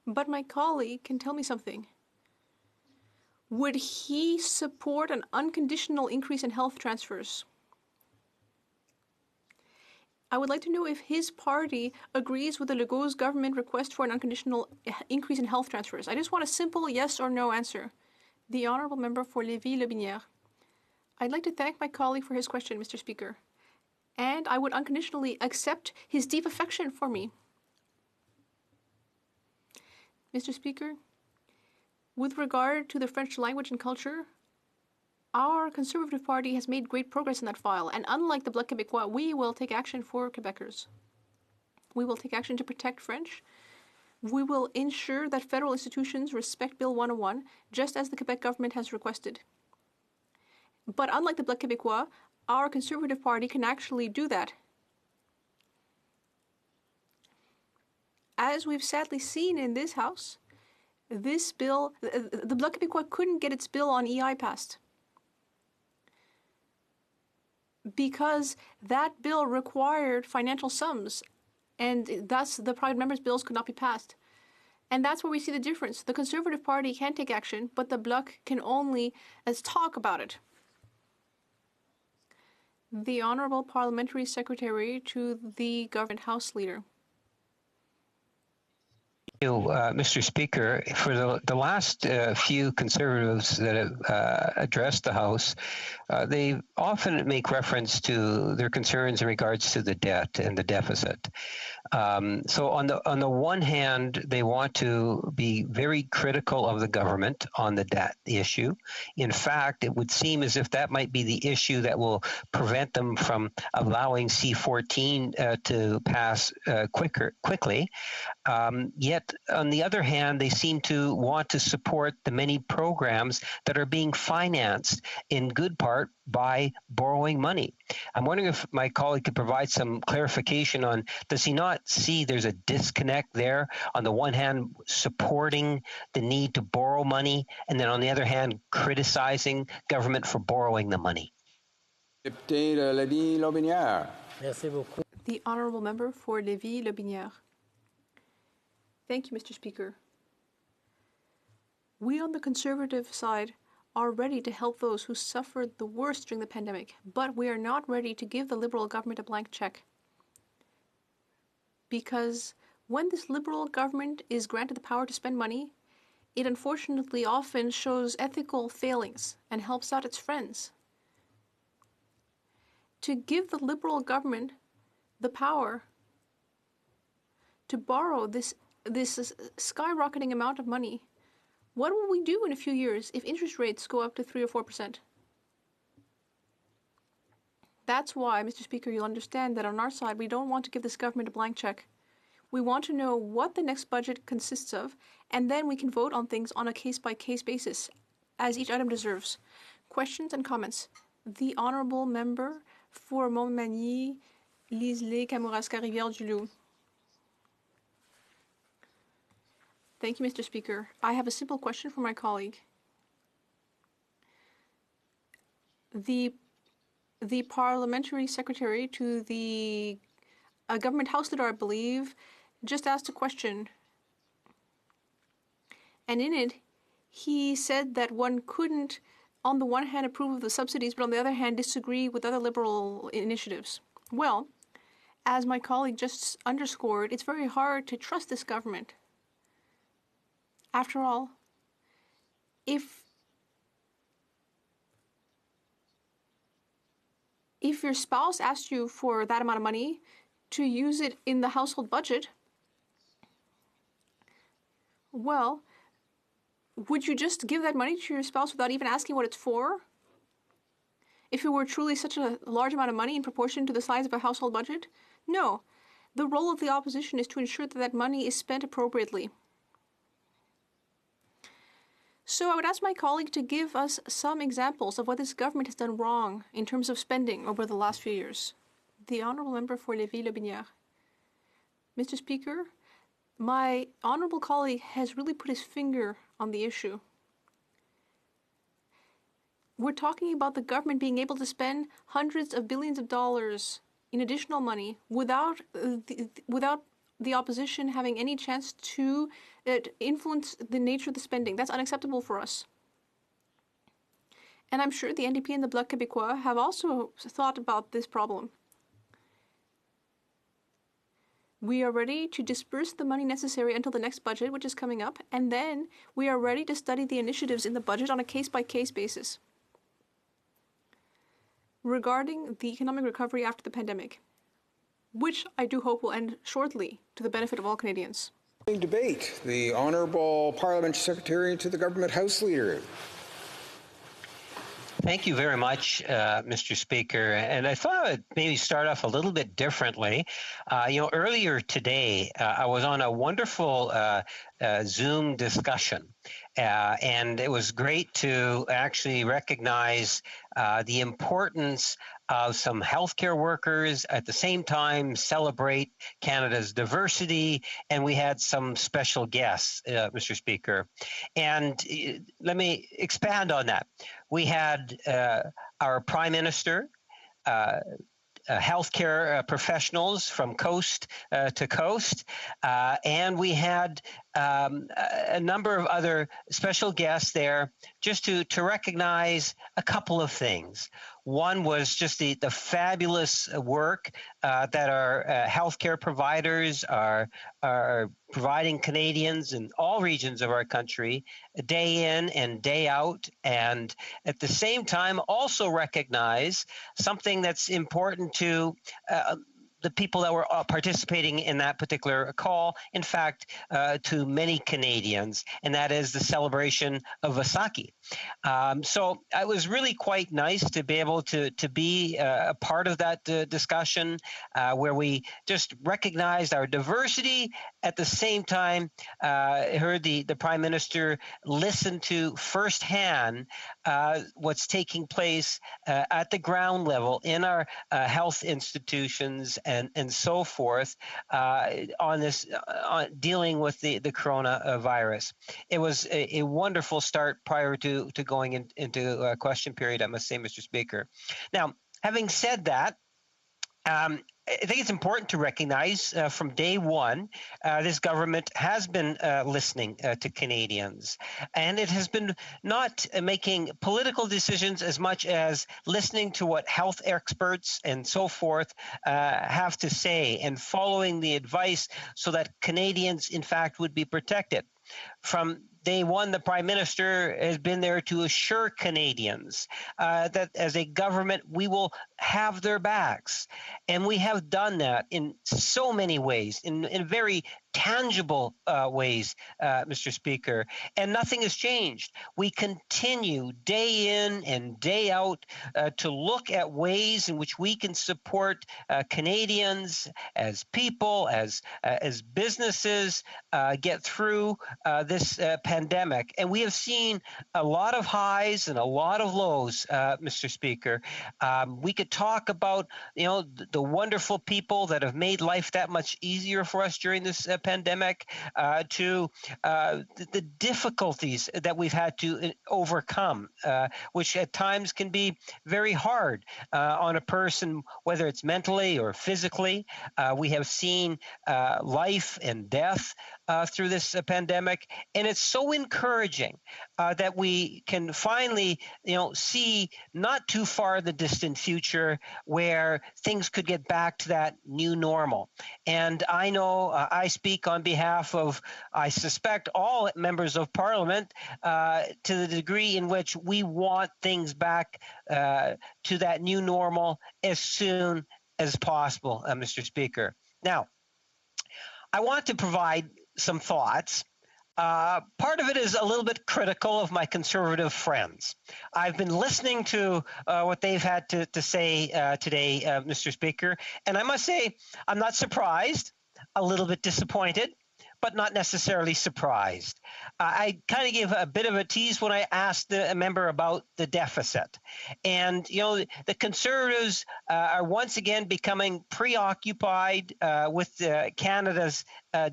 Speaker 14: But my colleague can tell me something. Would he support an unconditional increase in health transfers? I would like to know if his party agrees with the Legault's government request for an unconditional increase in health transfers. I just want a simple yes or no answer. The Honourable Member for Lévis-Lobinière. I'd like to thank my colleague for his question, Mr. Speaker. And I would unconditionally accept his deep affection for me. Mr. Speaker, With regard to the French language and culture, our Conservative Party has made great progress in that file, and unlike the Bloc Québécois, we will take action for Quebecers. We will take action to protect French. We will ensure that federal institutions respect Bill 101, just as the Quebec government has requested. But unlike the Bloc Québécois, our Conservative Party can actually do that. As we've sadly seen in this House, this bill, the Bloc Québécois couldn't get its bill on EI passed because that bill required financial sums, and thus the private members' bills could not be passed. And that's where we see the difference. The Conservative Party can take action, but the Bloc can only talk about it. The Honourable Parliamentary Secretary to the Government House Leader.
Speaker 23: Thank you, Mr. Speaker. For the last few Conservatives that have addressed the House, they often make reference to their concerns in regards to the debt and the deficit. So on the one hand, they want to be very critical of the government on the debt issue. In fact, it would seem as if that might be the issue that will prevent them from allowing C-14 to pass quickly. Yet, on the other hand, they seem to want to support the many programs that are being financed in good part by borrowing money. I'm wondering if my colleague could provide some clarification on, does he not see there's a disconnect there? On the one hand, supporting the need to borrow money, and then on the other hand, criticizing government for borrowing the money.
Speaker 14: The Honourable Member for Lévis-Lobinière. Thank you, Mr. Speaker. We on the Conservative side are ready to help those who suffered the worst during the pandemic, but we are not ready to give the Liberal government a blank check. Because when this Liberal government is granted the power to spend money, it unfortunately often shows ethical failings and helps out its friends. To give the Liberal government the power to borrow this skyrocketing amount of money, what will we do in a few years if interest rates go up to 3 or 4%? That's why, Mr. Speaker, you'll understand that on our side, we don't want to give this government a blank check. We want to know what the next budget consists of, and then we can vote on things on a case-by-case basis, as each item deserves. Questions and comments? The Honourable Member for Montmagny, Liselé, Kamouraska, Rivière-du-Loup. Thank you, Mr. Speaker. I have a simple question for my colleague. The Parliamentary Secretary to the Government House Leader, I believe, just asked a question. And in it, he said that one couldn't, on the one hand, approve of the subsidies, but on the other hand, disagree with other Liberal initiatives. Well, as my colleague just underscored, it's very hard to trust this government. After all, if your spouse asked you for that amount of money to use it in the household budget, well, would you just give that money to your spouse without even asking what it's for? If it were truly such a large amount of money in proportion to the size of a household budget? No. The role of the opposition is to ensure that that money is spent appropriately. So I would ask my colleague to give us some examples of what this government has done wrong in terms of spending over the last few years. The Honourable Member for Lévis-Lobinière. Mr. Speaker, my honourable colleague has really put his finger on the issue. We're talking about the government being able to spend hundreds of billions of dollars in additional money without the opposition having any chance to influence the nature of the spending. That's unacceptable for us. And I'm sure the NDP and the Bloc Québécois have also thought about this problem. We are ready to disperse the money necessary until the next budget, which is coming up, and then we are ready to study the initiatives in the budget on a case-by-case basis. Regarding the economic recovery after the pandemic, which I do hope will end shortly to the benefit of all Canadians.
Speaker 10: Debate. The Honourable Parliamentary Secretary to the Government House Leader.
Speaker 23: Thank you very much, Mr. Speaker. And I thought I would maybe start off a little bit differently. Earlier today, I was on a wonderful Zoom discussion, and it was great to actually recognize the importance of some healthcare workers, at the same time celebrate Canada's diversity, and we had some special guests, Mr. Speaker. And let me expand on that. We had our Prime Minister, healthcare professionals from coast to coast, and we had a number of other special guests there just to recognize a couple of things. One was just the fabulous work that our healthcare providers are providing Canadians in all regions of our country, day in and day out, and at the same time also recognize something that's important to the people that were participating in that particular call, in fact, to many Canadians, and that is the celebration of HoC. So it was really quite nice to be able to be a part of that discussion where we just recognized our diversity. At the same time, heard the Prime Minister listen to firsthand what's taking place at the ground level in our health institutions and so forth on this dealing with the coronavirus. It was a wonderful start prior to going into a question period, I must say, Mr. Speaker. Now, having said that, I think it's important to recognize from day one, this government has been listening to Canadians, and it has been not making political decisions as much as listening to what health experts and so forth have to say and following the advice so that Canadians, in fact, would be protected. From day one, the Prime Minister has been there to assure Canadians that as a government, we will have their backs. And we have done that in so many ways, in very tangible ways, Mr. Speaker, and nothing has changed. We continue day in and day out to look at ways in which we can support Canadians as people, as businesses get through this pandemic. And we have seen a lot of highs and a lot of lows, Mr. Speaker. We could talk about, the wonderful people that have made life that much easier for us during this pandemic, to the difficulties that we've had to overcome, which at times can be very hard on a person, whether it's mentally or physically. We have seen life and death through this pandemic, and it's so encouraging that we can finally, see not too far in the distant future where things could get back to that new normal. And I know I speak on behalf of, I suspect, all members of Parliament to the degree in which we want things back to that new normal as soon as possible, Mr. Speaker. Now, I want to provide some thoughts. Part of it is a little bit critical of my conservative friends. I've been listening to what they've had to say today, Mr. Speaker, and I must say I'm not surprised, a little bit disappointed, but not necessarily surprised. I kind of gave a bit of a tease when I asked a member about the deficit. And, the Conservatives are once again becoming preoccupied with Canada's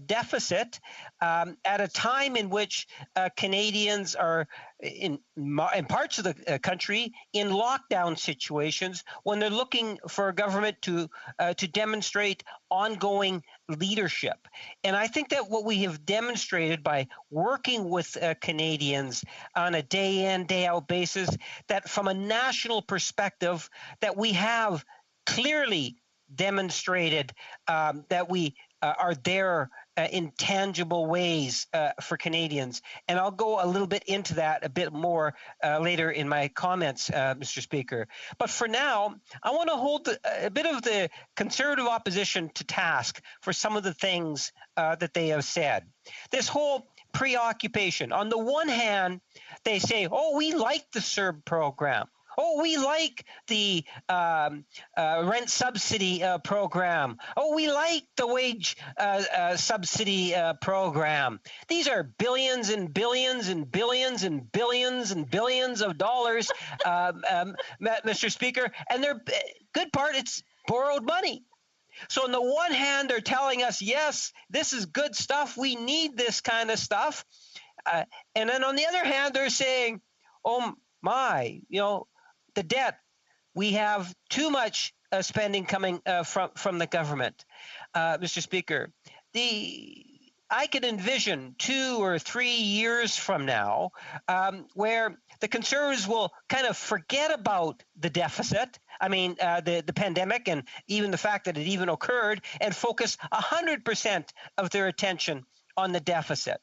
Speaker 23: deficit at a time in which Canadians are in parts of the country in lockdown situations when they're looking for a government to demonstrate ongoing leadership. And I think that what we have demonstrated by working with Canadians on a day in, day out basis, that from a national perspective, that we have clearly demonstrated that we are there in tangible ways for Canadians. And I'll go a little bit into that a bit more later in my comments, Mr. Speaker. But for now, I want to hold a bit of the Conservative opposition to task for some of the things that they have said. This whole preoccupation. On the one hand, they say, oh, we like the CERB program. Oh, we like the rent subsidy program. Oh, we like the wage subsidy program. These are billions and billions and billions and billions and billions of dollars, Mr. Speaker, and they're good part, it's borrowed money. So on the one hand, they're telling us, yes, this is good stuff. We need this kind of stuff. And then on the other hand, they're saying, oh my, the debt, we have too much spending coming from the government. Mr. Speaker, I could envision 2 or 3 years from now where the Conservatives will kind of forget about the deficit, the pandemic, and even the fact that it even occurred, and focus 100% of their attention on the deficit.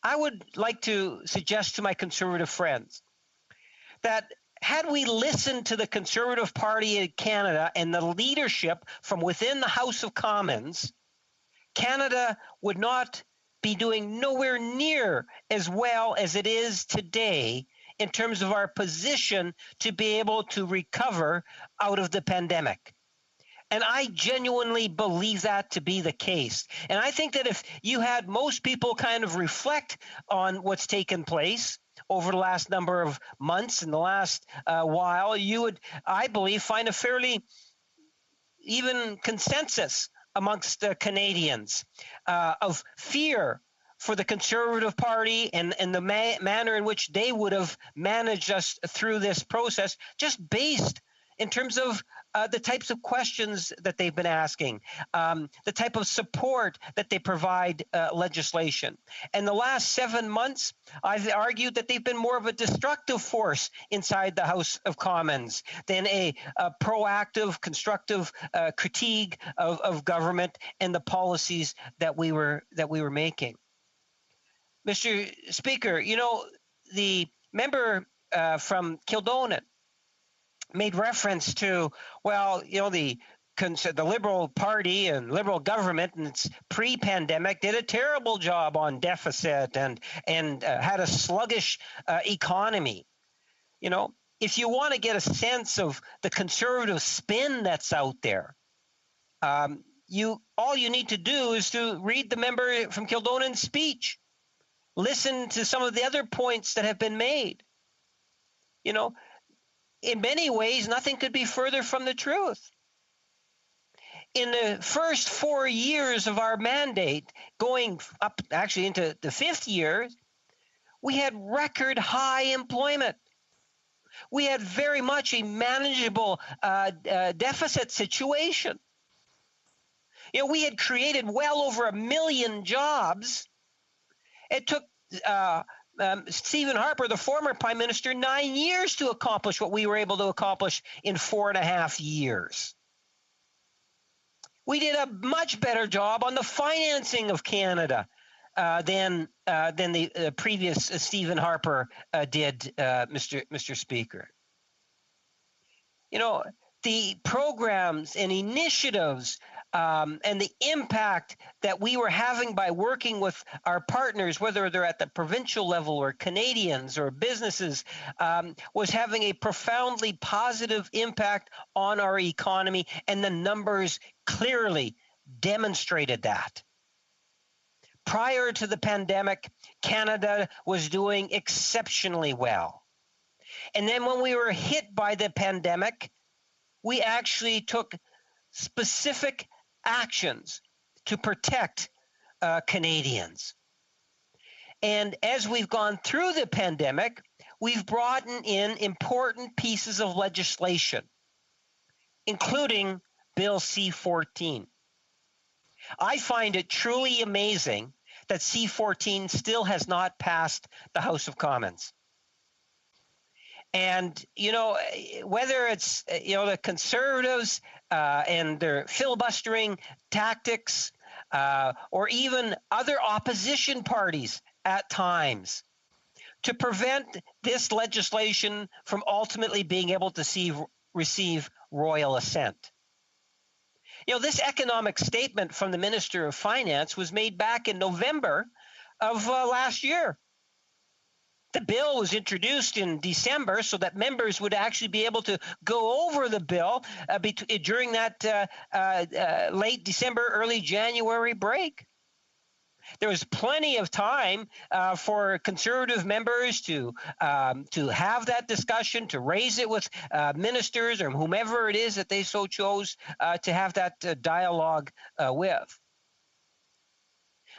Speaker 23: I would like to suggest to my Conservative friends that had we listened to the Conservative Party in Canada and the leadership from within the House of Commons, Canada would not be doing nowhere near as well as it is today in terms of our position to be able to recover out of the pandemic. And I genuinely believe that to be the case. And I think that if you had most people kind of reflect on what's taken place over the last number of months and the last while, you would, I believe, find a fairly even consensus amongst Canadians of fear for the Conservative Party and the manner in which they would have managed us through this process, just based in terms of the types of questions that they've been asking, the type of support that they provide legislation. And the last 7 months, I've argued that they've been more of a destructive force inside the House of Commons than a proactive, constructive critique of government and the policies that we were making. Mr. Speaker, the member from Kildonan made reference to, the Liberal Party and Liberal government and its pre-pandemic did a terrible job on deficit and had a sluggish economy. If you want to get a sense of the Conservative spin that's out there, all you need to do is to read the member from Kildonan's speech. Listen to some of the other points that have been made. In many ways, nothing could be further from the truth. In the first 4 years of our mandate, going up actually into the 5th year, we had record high employment. We had very much a manageable deficit situation. We had created well over 1 million jobs. It took Stephen Harper, the former Prime Minister, 9 years to accomplish what we were able to accomplish in 4.5 years. We did a much better job on the financing of Canada than the previous Stephen Harper did, Mr. Speaker. The programs and initiatives and the impact that we were having by working with our partners, whether they're at the provincial level or Canadians or businesses, was having a profoundly positive impact on our economy, and the numbers clearly demonstrated that. Prior to the pandemic, Canada was doing exceptionally well. And then when we were hit by the pandemic, we actually took specific actions to protect Canadians. And as we've gone through the pandemic, we've brought in important pieces of legislation, including Bill C-14. I find it truly amazing that C-14 still has not passed the House of Commons. And, whether it's, the Conservatives and their filibustering tactics, or even other opposition parties at times to prevent this legislation from ultimately being able to receive royal assent. You know, this economic statement from the Minister of Finance was made back in November of last year. The bill was introduced in December so that members would actually be able to go over the bill during that late December, early January break. There was plenty of time for Conservative members to have that discussion, to raise it with ministers or whomever it is that they so chose to have that dialogue with.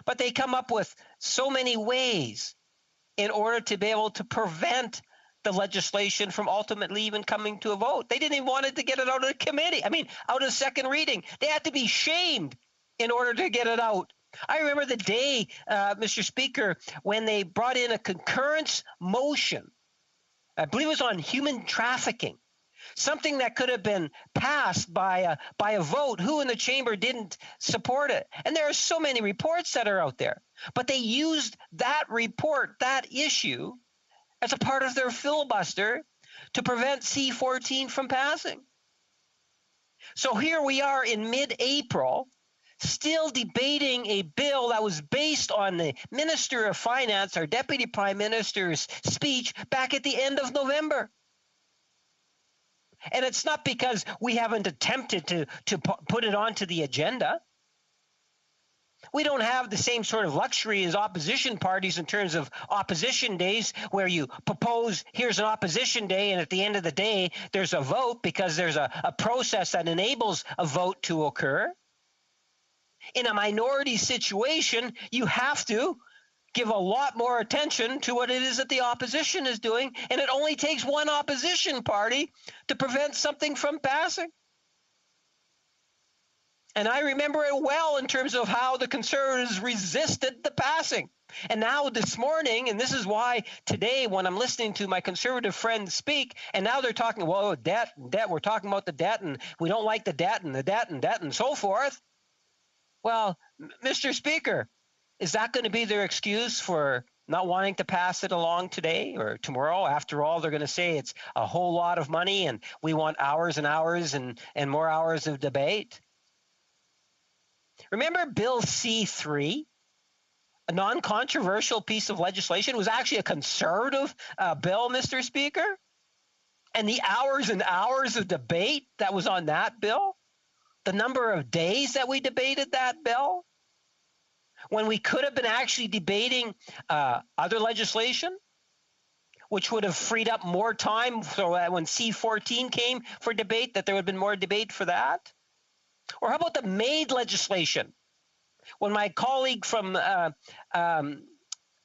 Speaker 23: But they come up with so many ways in order to be able to prevent the legislation from ultimately even coming to a vote. They didn't even want to get it out of the committee. I mean, out of second reading. They had to be shamed in order to get it out. I remember the day, Mr. Speaker, when they brought in a concurrence motion. I believe it was on human trafficking, something that could have been passed by a vote. Who in the chamber didn't support it? And there are so many reports that are out there. But they used that report, that issue, as a part of their filibuster to prevent C-14 from passing. So here we are in mid-April, still debating a bill that was based on the Minister of Finance, our Deputy Prime Minister's speech back at the end of November. And it's not because we haven't attempted to put it onto the agenda. We don't have the same sort of luxury as opposition parties in terms of opposition days where you propose, here's an opposition day, and at the end of the day, there's a vote because there's a process that enables a vote to occur. In a minority situation, you have to give a lot more attention to what it is that the opposition is doing, and it only takes one opposition party to prevent something from passing. And I remember it well in terms of how the Conservatives resisted the passing. And now this morning, and this is why today when I'm listening to my Conservative friends speak, and now they're talking, well, debt, we're talking about the debt, and we don't like the debt, and so forth. Well, Mr. Speaker, is that going to be their excuse for not wanting to pass it along today or tomorrow? After all, they're going to say it's a whole lot of money and we want hours and hours and more hours of debate. Remember Bill C-3, a non-controversial piece of legislation? It was actually a Conservative bill, Mr. Speaker. And the hours and hours of debate that was on that bill, the number of days that we debated that bill, when we could have been actually debating other legislation, which would have freed up more time so that when C-14 came for debate, that there would have been more debate for that. Or how about the MAID legislation? When my colleague from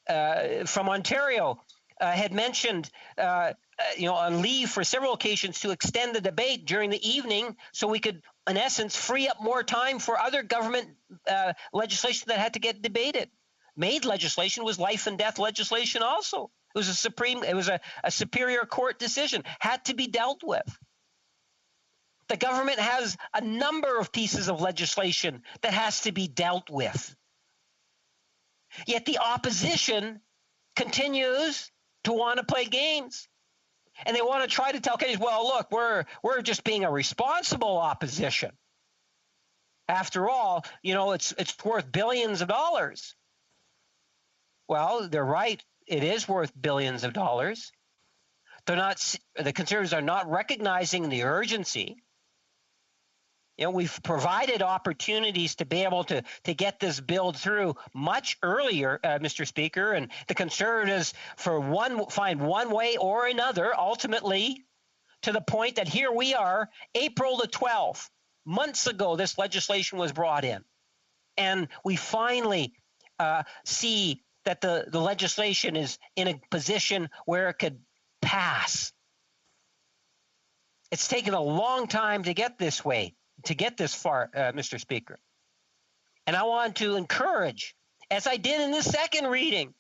Speaker 23: Ontario had mentioned, on leave for several occasions to extend the debate during the evening so we could, in essence, free up more time for other government legislation that had to get debated. MAID legislation was life and death legislation also. It was a Superior Court decision, had to be dealt with. The government has a number of pieces of legislation that has to be dealt with. Yet the opposition continues to want to play games. And they want to try to tell Canadians, well, look, we're just being a responsible opposition. After all, it's worth billions of dollars. Well, they're right. It is worth billions of dollars. The Conservatives are not recognizing the urgency. We've provided opportunities to be able to get this bill through much earlier, Mr. Speaker, and the Conservatives find one way or another, ultimately, to the point that here we are, April the 12th, months ago, this legislation was brought in, and we finally see that the legislation is in a position where it could pass. It's taken a long time to get this way. To get this far, Mr. Speaker. And I want to encourage, as I did in the second reading,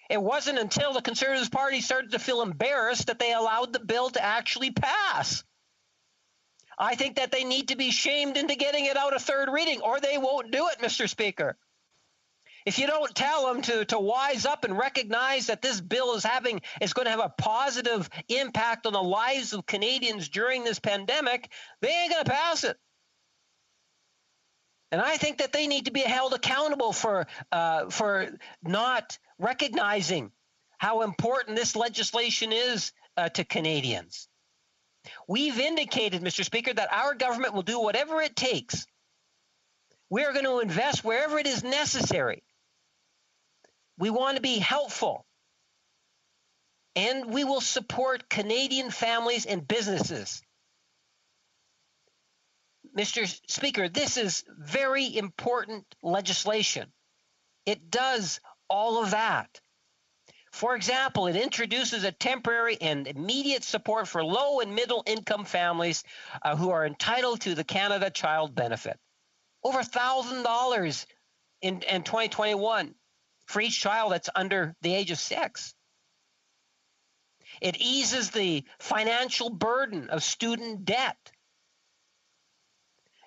Speaker 23: it wasn't until the Conservative Party started to feel embarrassed that they allowed the bill to actually pass.
Speaker 1: I think that they need to be shamed into getting it out of third reading, or they won't do it, Mr. Speaker. If you don't tell them to wise up and recognize that this bill is going to have a positive impact on the lives of Canadians during this pandemic, they ain't going to pass it. And I think that they need to be held accountable for not recognizing how important this legislation is to Canadians. We've indicated, Mr. Speaker, that our government will do whatever it takes. We are going to invest wherever it is necessary. We want to be helpful. And we will support Canadian families and businesses. Mr. Speaker, this is very important legislation. It does all of that. For example, it introduces a temporary and immediate support for low and middle income families who are entitled to the Canada Child Benefit. Over $1,000 in 2021 for each child that's under the age of 6. It eases the financial burden of student debt.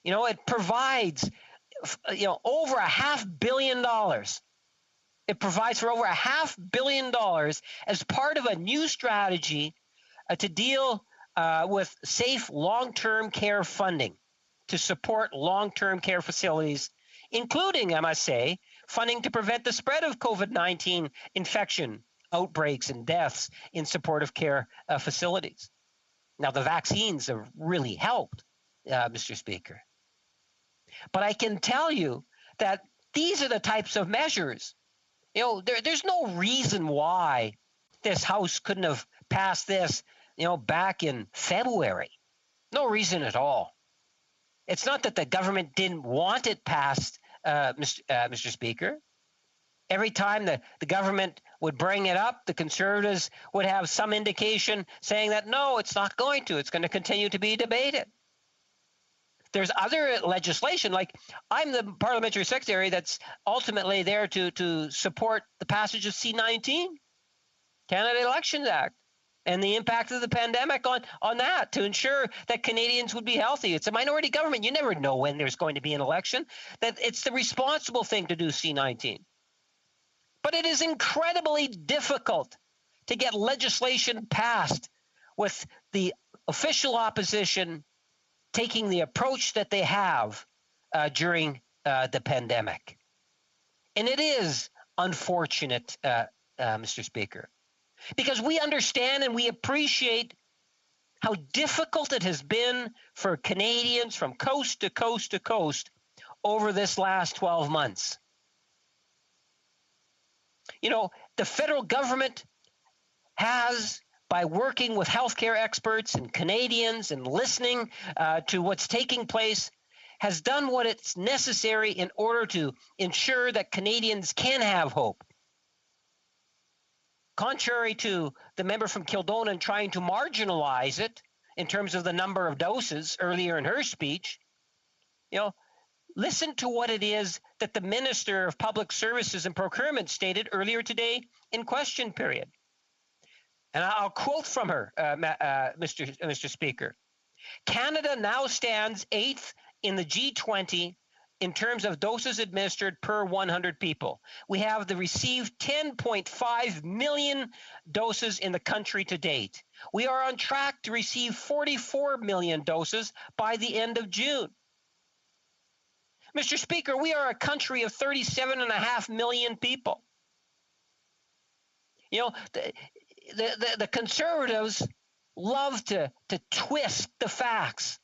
Speaker 1: It provides, over $500 million. It provides for over $500 million as part of a new strategy to deal with safe long-term care funding to support long-term care facilities, including, I must say, funding to prevent the spread of COVID-19 infection, outbreaks, and deaths in supportive care facilities. Now, the vaccines have really helped, Mr. Speaker. But I can tell you that these are the types of measures. There's no reason why this House couldn't have passed this, back in February. No reason at all. It's not that the government didn't want it passed, Mr. Speaker. Every time the government would bring it up, the Conservatives would have some indication saying that, no, it's not going to. It's going to continue to be debated. There's other legislation, like I'm the parliamentary secretary that's ultimately there to support the passage of C-19, Canada Elections Act, and the impact of the pandemic on that to ensure that Canadians would be healthy. It's a minority government. You never know when there's going to be an election. That it's the responsible thing to do C-19. But it is incredibly difficult to get legislation passed with the official opposition taking the approach that they have during the pandemic. And it is unfortunate, Mr. Speaker, because we understand and we appreciate how difficult it has been for Canadians from coast to coast to coast over this last 12 months. The federal government has, by working with healthcare experts and Canadians and listening to what's taking place, has done what it's necessary in order to ensure that Canadians can have hope. Contrary to the member from Kildonan trying to marginalize it in terms of the number of doses earlier in her speech, listen to what it is that the Minister of Public Services and Procurement stated earlier today in question period. And I'll quote from her, Mr. Speaker. Canada now stands 8th in the G20 in terms of doses administered per 100 people. We have received 10.5 million doses in the country to date. We are on track to receive 44 million doses by the end of June. Mr. Speaker, we are a country of 37.5 million people. The Conservatives love to twist the facts,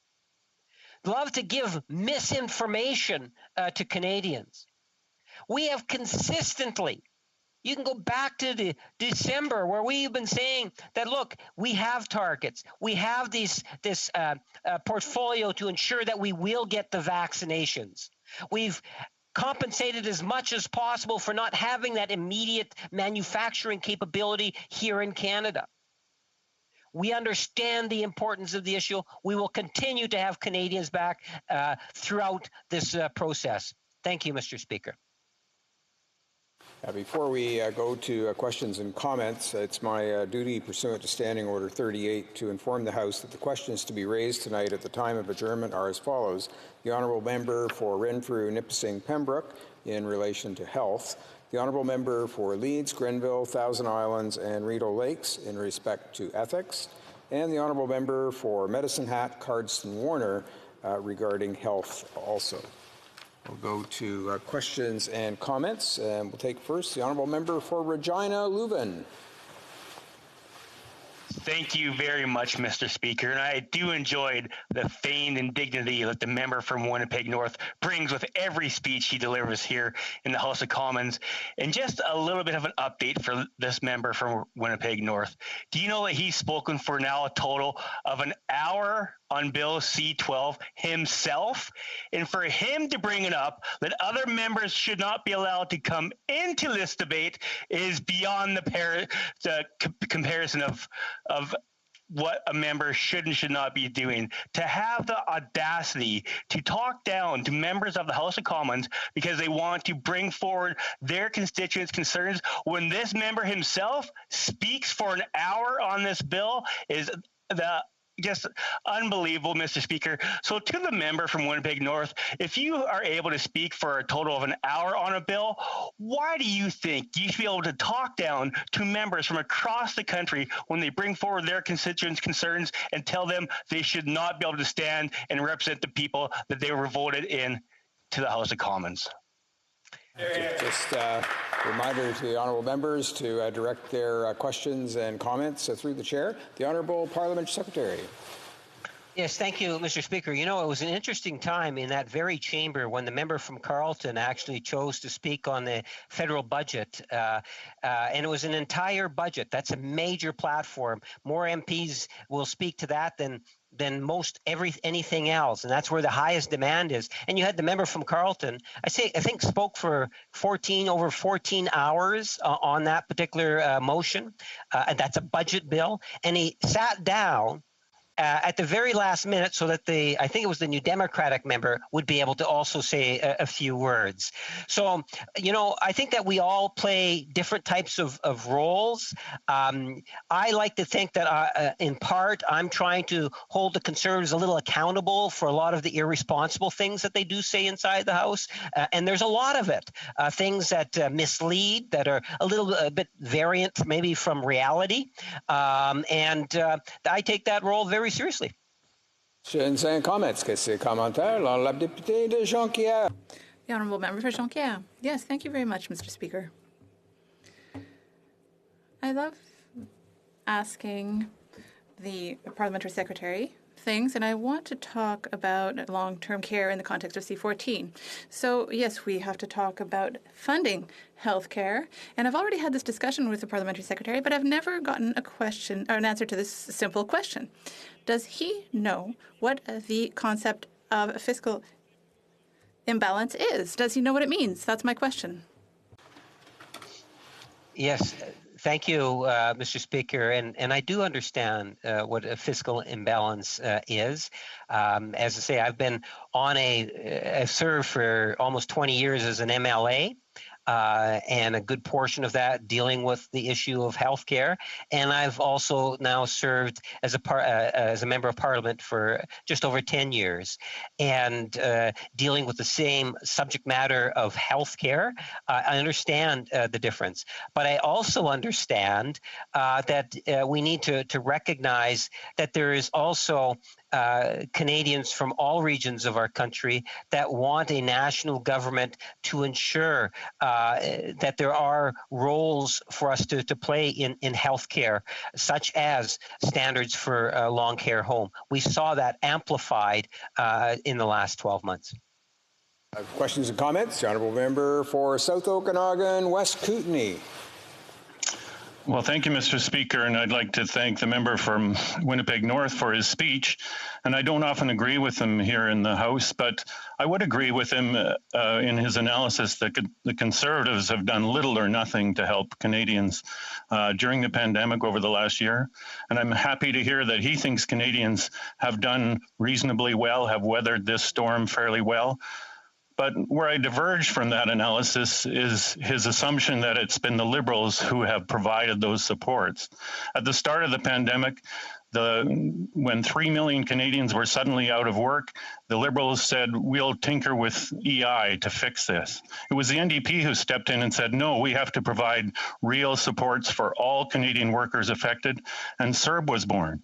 Speaker 1: love to give misinformation to Canadians. We have consistently, you can go back to December where we've been saying that, look, we have targets. We have this portfolio to ensure that we will get the vaccinations. We've compensated as much as possible for not having that immediate manufacturing capability here in Canada. We understand the importance of the issue. We will continue to have Canadians back throughout this process. Thank you, Mr. Speaker.
Speaker 10: Before we go to questions and comments, it's my duty pursuant to Standing Order 38 to inform the House that the questions to be raised tonight at the time of adjournment are as follows. The Honourable Member for Renfrew, Nipissing, Pembroke in relation to health. The Honourable Member for Leeds, Grenville, Thousand Islands and Rideau Lakes in respect to ethics. And the Honourable Member for Medicine Hat, Cardston Warner regarding health also. We'll go to questions and comments, and we'll take first the Honourable Member for Regina Leuven.
Speaker 9: Thank you very much, Mr. Speaker. And I do enjoy the feigned indignity that the member from Winnipeg North brings with every speech he delivers here in the House of Commons. And just a little bit of an update for this member from Winnipeg North. Do you know that he's spoken for now a total of an hour on Bill C-12 himself? And for him to bring it up that other members should not be allowed to come into this debate is beyond the comparison of what a member should and should not be doing. To have the audacity to talk down to members of the House of Commons because they want to bring forward their constituents' concerns when this member himself speaks for an hour on this bill is just unbelievable, Mr. Speaker. So to the member from Winnipeg North, if you are able to speak for a total of an hour on a bill, why do you think you should be able to talk down to members from across the country when they bring forward their constituents' concerns and tell them they should not be able to stand and represent the people that they were voted in to the House of Commons?
Speaker 10: Just a reminder to the honourable members to direct their questions and comments through the chair. The Honourable Parliament Secretary.
Speaker 23: Yes, thank you, Mr. Speaker. You know, it was an interesting time in that very chamber when the member from Carleton actually chose to speak on the federal budget, and it was an entire budget. That's a major platform. More MPs will speak to that than most anything else, and that's where the highest demand is. And you had the member from Carleton, I think spoke for over 14 hours on that particular motion. And that's a budget bill, and he sat down at the very last minute so that I think it was the New Democratic member would be able to also say a few words. So, you know, I think that we all play different types of roles. I like to think that in part, I'm trying to hold the Conservatives a little accountable for a lot of the irresponsible things that they do say inside the House. And there's a lot of it, things that mislead, that are a bit variant maybe from reality. And I take that role very seriously.
Speaker 10: Questions and comments. Commentaires. La députée de Jonquière.
Speaker 22: The Honourable Member for Jonquière. Yes, thank you very much, Mr. Speaker. I love asking the Parliamentary Secretary things, and I want to talk about long-term care in the context of C-14. So, yes, we have to talk about funding health care, and I've already had this discussion with the Parliamentary Secretary, but I've never gotten a question or an answer to this simple question. Does he know what the concept of fiscal imbalance is? Does he know what it means? That's my question.
Speaker 23: Yes. Thank you, Mr. Speaker, and I do understand what a fiscal imbalance is. As I say, I've served for almost 20 years as an MLA. And a good portion of that dealing with the issue of healthcare. And I've also now served as a member of Parliament for just over 10 years, and dealing with the same subject matter of healthcare. I understand the difference, but I also understand that we need to recognize that there is also Canadians from all regions of our country that want a national government to ensure that there are roles for us to play in healthcare, such as standards for long care home. We saw that amplified in the last 12 months.
Speaker 10: Questions and comments? The Honourable Member for South Okanagan, West Kootenay.
Speaker 18: Well, thank you, Mr. Speaker, and I'd like to thank the member from Winnipeg North for his speech. And I don't often agree with him here in the House, but I would agree with him in his analysis that the Conservatives have done little or nothing to help Canadians during the pandemic over the last year. And I'm happy to hear that he thinks Canadians have done reasonably well, have weathered this storm fairly well. But where I diverge from that analysis is his assumption that it's been the Liberals who have provided those supports. At the start of the pandemic, when 3 million Canadians were suddenly out of work, the Liberals said, we'll tinker with EI to fix this. It was the NDP who stepped in and said, no, we have to provide real supports for all Canadian workers affected, and CERB was born.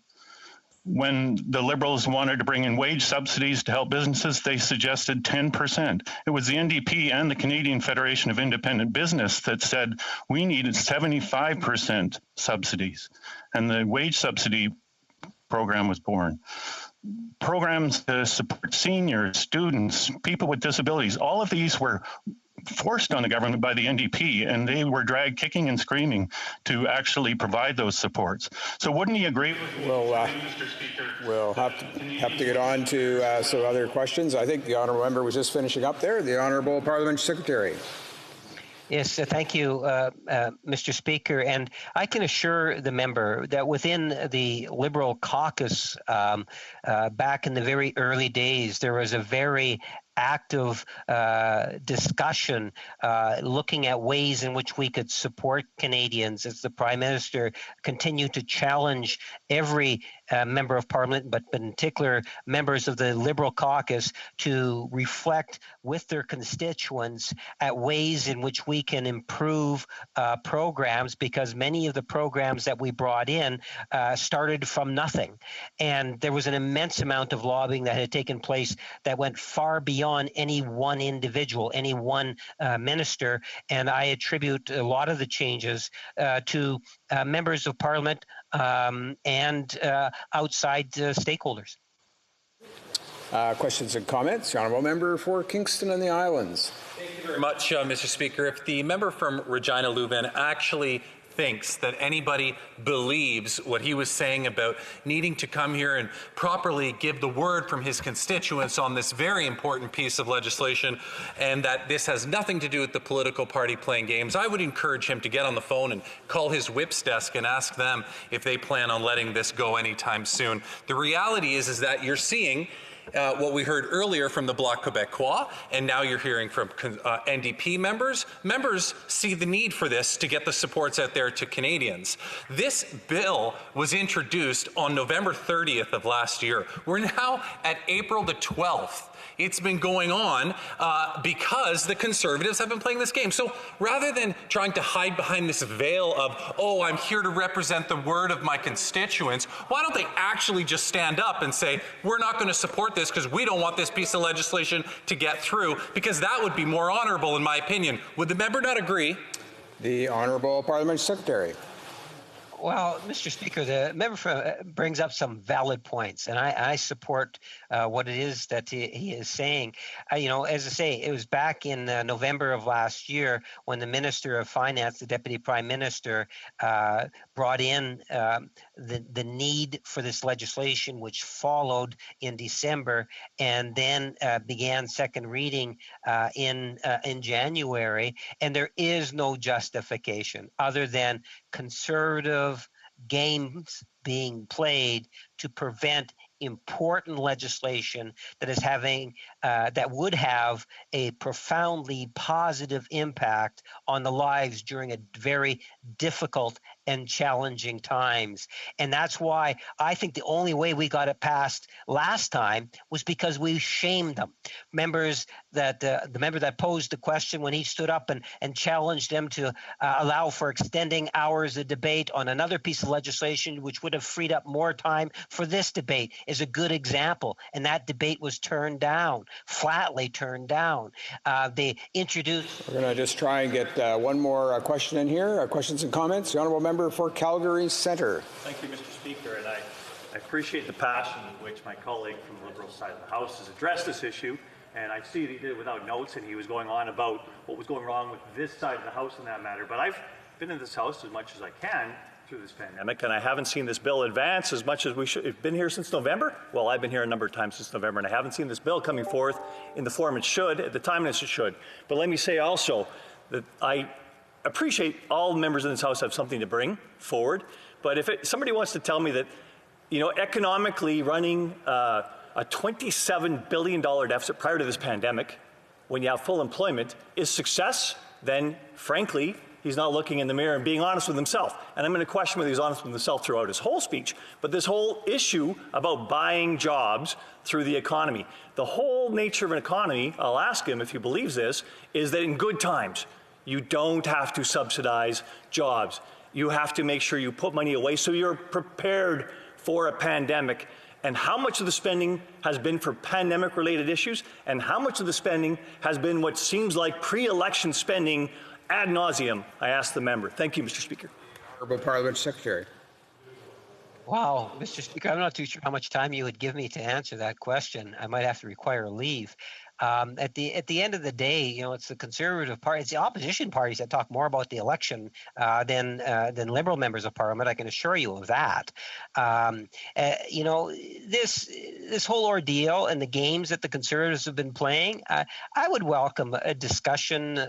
Speaker 18: When the Liberals wanted to bring in wage subsidies to help businesses, they suggested 10%. It was the NDP and the Canadian Federation of Independent Business that said we needed 75% subsidies, and the wage subsidy program was born. Programs to support seniors, students, people with disabilities, all of these were forced on the government by the NDP, and they were dragged kicking and screaming to actually provide those supports. So wouldn't he agree with me?
Speaker 10: Mr. Speaker? We'll have to get on to some other questions. I think the honourable member was just finishing up there. The honourable parliamentary secretary.
Speaker 1: Yes, thank you, Mr. Speaker. And I can assure the member that within the Liberal caucus back in the very early days, there was a very active discussion looking at ways in which we could support Canadians as the Prime Minister continued to challenge every member of Parliament, but in particular members of the Liberal caucus, to reflect with their constituents at ways in which we can improve programs, because many of the programs that we brought in started from nothing. And there was an immense amount of lobbying that had taken place that went far beyond any one individual, any one minister. And I attribute a lot of the changes to members of Parliament and outside stakeholders.
Speaker 10: Questions and comments? The honourable member for Kingston and the Islands.
Speaker 11: Thank you very much, Mr. Speaker. If the member from Regina Leuven actually thinks that anybody believes what he was saying about needing to come here and properly give the word from his constituents on this very important piece of legislation, and that this has nothing to do with the political party playing games, I would encourage him to get on the phone and call his whip's desk and ask them if they plan on letting this go anytime soon. The reality is that you're seeing what we heard earlier from the Bloc Québécois, and now you're hearing from NDP members. Members see the need for this to get the supports out there to Canadians. This bill was introduced on November 30th of last year. We're now at April the 12th. It's been going on because the Conservatives have been playing this game. So rather than trying to hide behind this veil of, oh, I'm here to represent the word of my constituents, why don't they actually just stand up and say, we're not going to support this because we don't want this piece of legislation to get through, because that would be more honourable in my opinion. Would the member not agree?
Speaker 10: The honourable parliamentary secretary.
Speaker 1: Well, Mr. Speaker, the member brings up some valid points, and I support what it is that he is saying. As I say, it was back in November of last year when the Minister of Finance, the Deputy Prime Minister, brought in the need for this legislation, which followed in December, and then began second reading in January. And there is no justification other than conservative games being played to prevent important legislation that is having that would have a profoundly positive impact on the lives during a very difficult and challenging times. And that's why I think the only way we got it passed last time was because we shamed them. Members that the member that posed the question when he stood up and challenged them to allow for extending hours of debate on another piece of legislation which would have freed up more time for this debate is a good example. And that debate was turned down, flatly turned down. They introduced...
Speaker 10: We're going to just try and get one more question in here. Questions and comments? The honourable member for Calgary Centre.
Speaker 5: Thank you, Mr. Speaker. And I appreciate the passion with which my colleague from the Liberal side of the House has addressed this issue. And I see that he did it without notes, and he was going on about what was going wrong with this side of the House in that matter. But I've been in this House as much as I can through this pandemic, and I haven't seen this bill advance as much as we should. It's been here since November. Well, I've been here a number of times since November, and I haven't seen this bill coming forth in the form it should, at the timeliness it should. But let me say also that I appreciate all members in this House have something to bring forward. But if somebody wants to tell me that, economically running a $27 billion deficit prior to this pandemic when you have full employment is success, then frankly, he's not looking in the mirror and being honest with himself. And I'm going to question whether he's honest with himself throughout his whole speech. But this whole issue about buying jobs through the economy, the whole nature of an economy, I'll ask him if he believes this, is that in good times, you don't have to subsidize jobs. You have to make sure you put money away so you're prepared for a pandemic. And how much of the spending has been for pandemic-related issues, and how much of the spending has been what seems like pre-election spending ad nauseum? I ask the member. Thank you, Mr. Speaker.
Speaker 10: Honourable Parliament Secretary.
Speaker 23: Wow, Mr. Speaker, I'm not too sure how much time you would give me to answer that question. I might have to require leave. At the end of the day, you know, it's the Conservative Party, it's the opposition parties that talk more about the election than Liberal members of Parliament. I can assure you of that. You know, this whole ordeal and the games that the Conservatives have been playing, I would welcome a discussion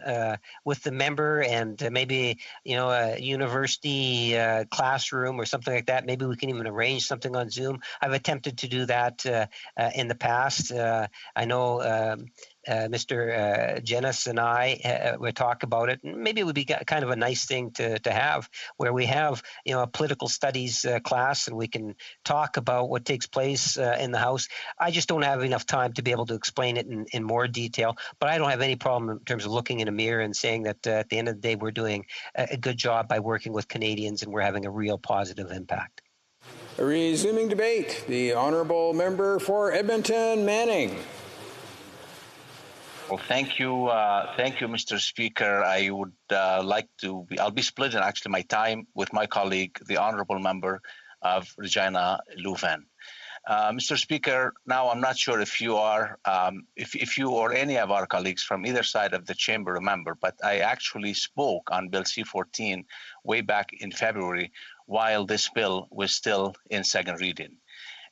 Speaker 23: with the member and maybe, you know, a university classroom or something like that. Maybe we can even arrange something on Zoom. I've attempted to do that in the past. I know Mr. Jennis and I would talk about it. Maybe it would be kind of a nice thing to have, where we have, you know, a political studies class and we can talk about what takes place in the House. I just don't have enough time to be able to explain it in more detail, but I don't have any problem in terms of looking in a mirror and saying that at the end of the day, we're doing a good job by working with Canadians and we're having a real positive impact.
Speaker 10: Resuming debate, the honourable member for Edmonton Manning.
Speaker 19: Well, thank you, Mr. Speaker. I would like to. I'll be splitting actually my time with my colleague, the honourable member of Regina Louvain. Mr. Speaker, now I'm not sure if you are, if you or any of our colleagues from either side of the chamber remember, but I actually spoke on Bill C-14 way back in February while this bill was still in second reading.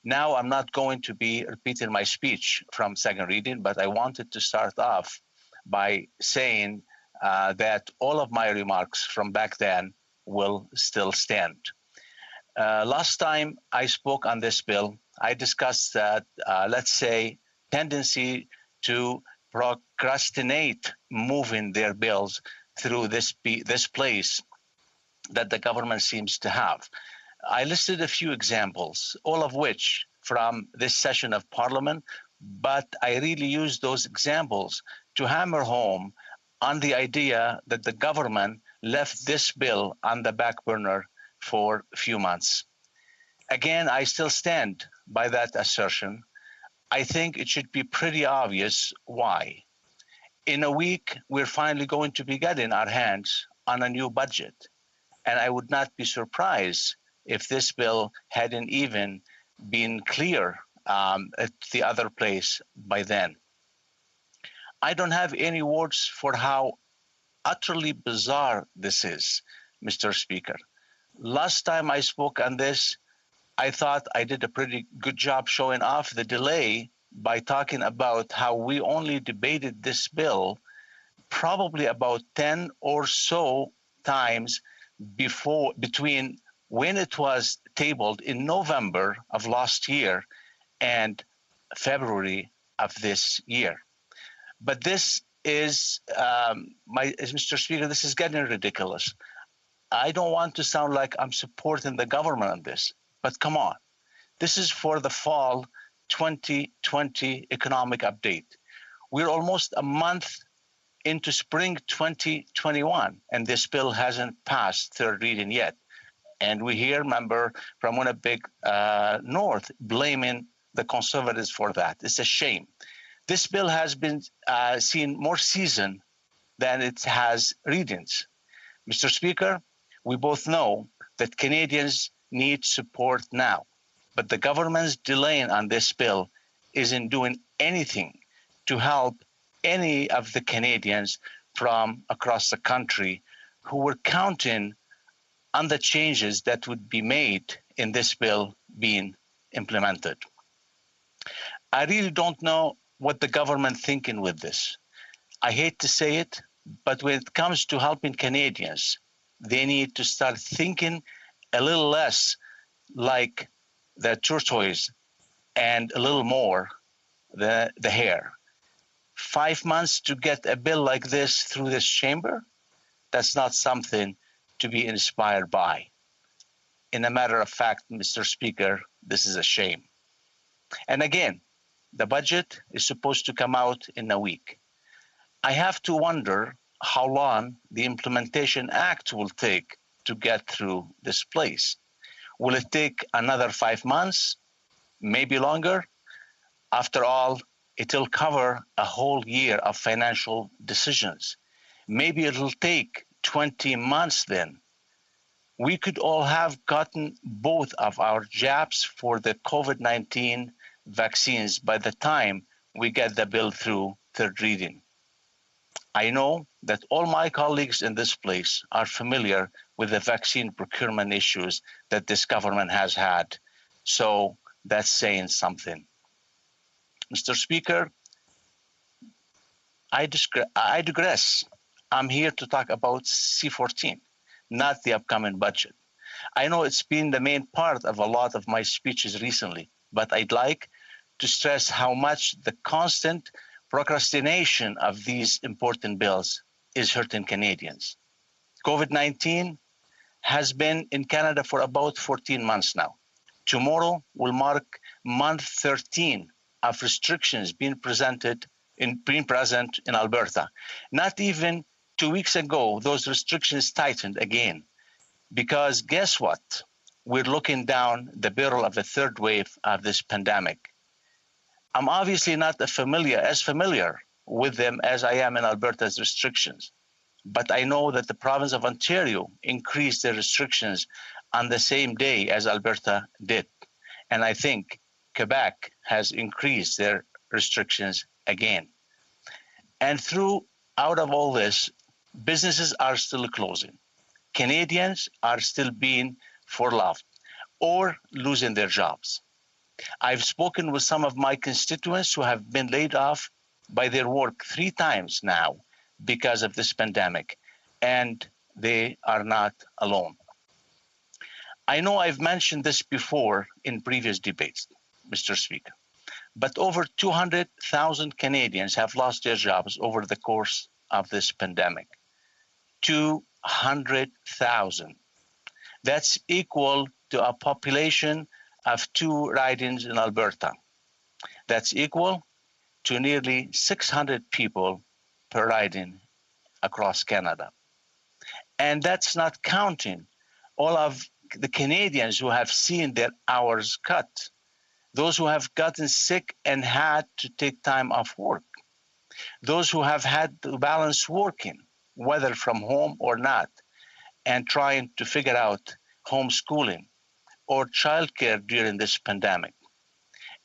Speaker 19: Now, I'm not going to be repeating my speech from second reading, but I wanted to start off by saying that all of my remarks from back then will still stand. Last time I spoke on this bill, I discussed that, let's say, tendency to procrastinate moving their bills through this place that the government seems to have. I listed a few examples, all of which from this session of Parliament, but I really used those examples to hammer home on the idea that the government left this bill on the back burner for a few months. Again, I still stand by that assertion. I think it should be pretty obvious why. In a week, we're finally going to be getting our hands on a new budget, and I would not be surprised if this bill hadn't even been clear at the other place by then. I don't have any words for how utterly bizarre this is, Mr. Speaker. Last time I spoke on this, I thought I did a pretty good job showing off the delay by talking about how we only debated this bill probably about 10 or so times between when it was tabled in November of last year and February of this year. But this is, Mr. Speaker, this is getting ridiculous. I don't want to sound like I'm supporting the government on this, but come on. This is for the fall 2020 economic update. We're almost a month into spring 2021, and this bill hasn't passed third reading yet. And we hear member from Winnipeg North blaming the Conservatives for that. It's a shame. This bill has been seen more season than it has readings. Mr. Speaker, we both know that Canadians need support now, but the government's delaying on this bill isn't doing anything to help any of the Canadians from across the country who were counting on the changes that would be made in this bill being implemented. I really don't know what the government thinking with this. I hate to say it, but when it comes to helping Canadians, they need to start thinking a little less like the tortoise and a little more the hare. 5 months to get a bill like this through this chamber? That's not something to be inspired by. In a matter of fact, Mr. Speaker, this is a shame. And again, the budget is supposed to come out in a week. I have to wonder how long the Implementation Act will take to get through this place. Will it take another 5 months? Maybe longer? After all, it will cover a whole year of financial decisions. Maybe it will take 20 months then. We could all have gotten both of our jabs for the COVID-19 vaccines by the time we get the bill through third reading. I know that all my colleagues in this place are familiar with the vaccine procurement issues that this government has had. So that's saying something. Mr. Speaker, I digress. I'm here to talk about C-14, not the upcoming budget. I know it's been the main part of a lot of my speeches recently, but I'd like to stress how much the constant procrastination of these important bills is hurting Canadians. COVID-19 has been in Canada for about 14 months now. Tomorrow will mark month 13 of restrictions being present in Alberta. Not even 2 weeks ago, those restrictions tightened again. Because guess what? We're looking down the barrel of a third wave of this pandemic. I'm obviously not as familiar with them as I am in Alberta's restrictions. But I know that the province of Ontario increased their restrictions on the same day as Alberta did. And I think Quebec has increased their restrictions again. And throughout of all this, businesses are still closing. Canadians are still being furloughed or losing their jobs. I've spoken with some of my constituents who have been laid off by their work 3 times now because of this pandemic, and they are not alone. I know I've mentioned this before in previous debates, Mr. Speaker, but over 200,000 Canadians have lost their jobs over the course of this pandemic. 200,000. That's equal to a population of 2 ridings in Alberta. That's equal to nearly 600 people per riding across Canada. And that's not counting all of the Canadians who have seen their hours cut, those who have gotten sick and had to take time off work, those who have had to balance working, whether from home or not, and trying to figure out homeschooling or childcare during this pandemic.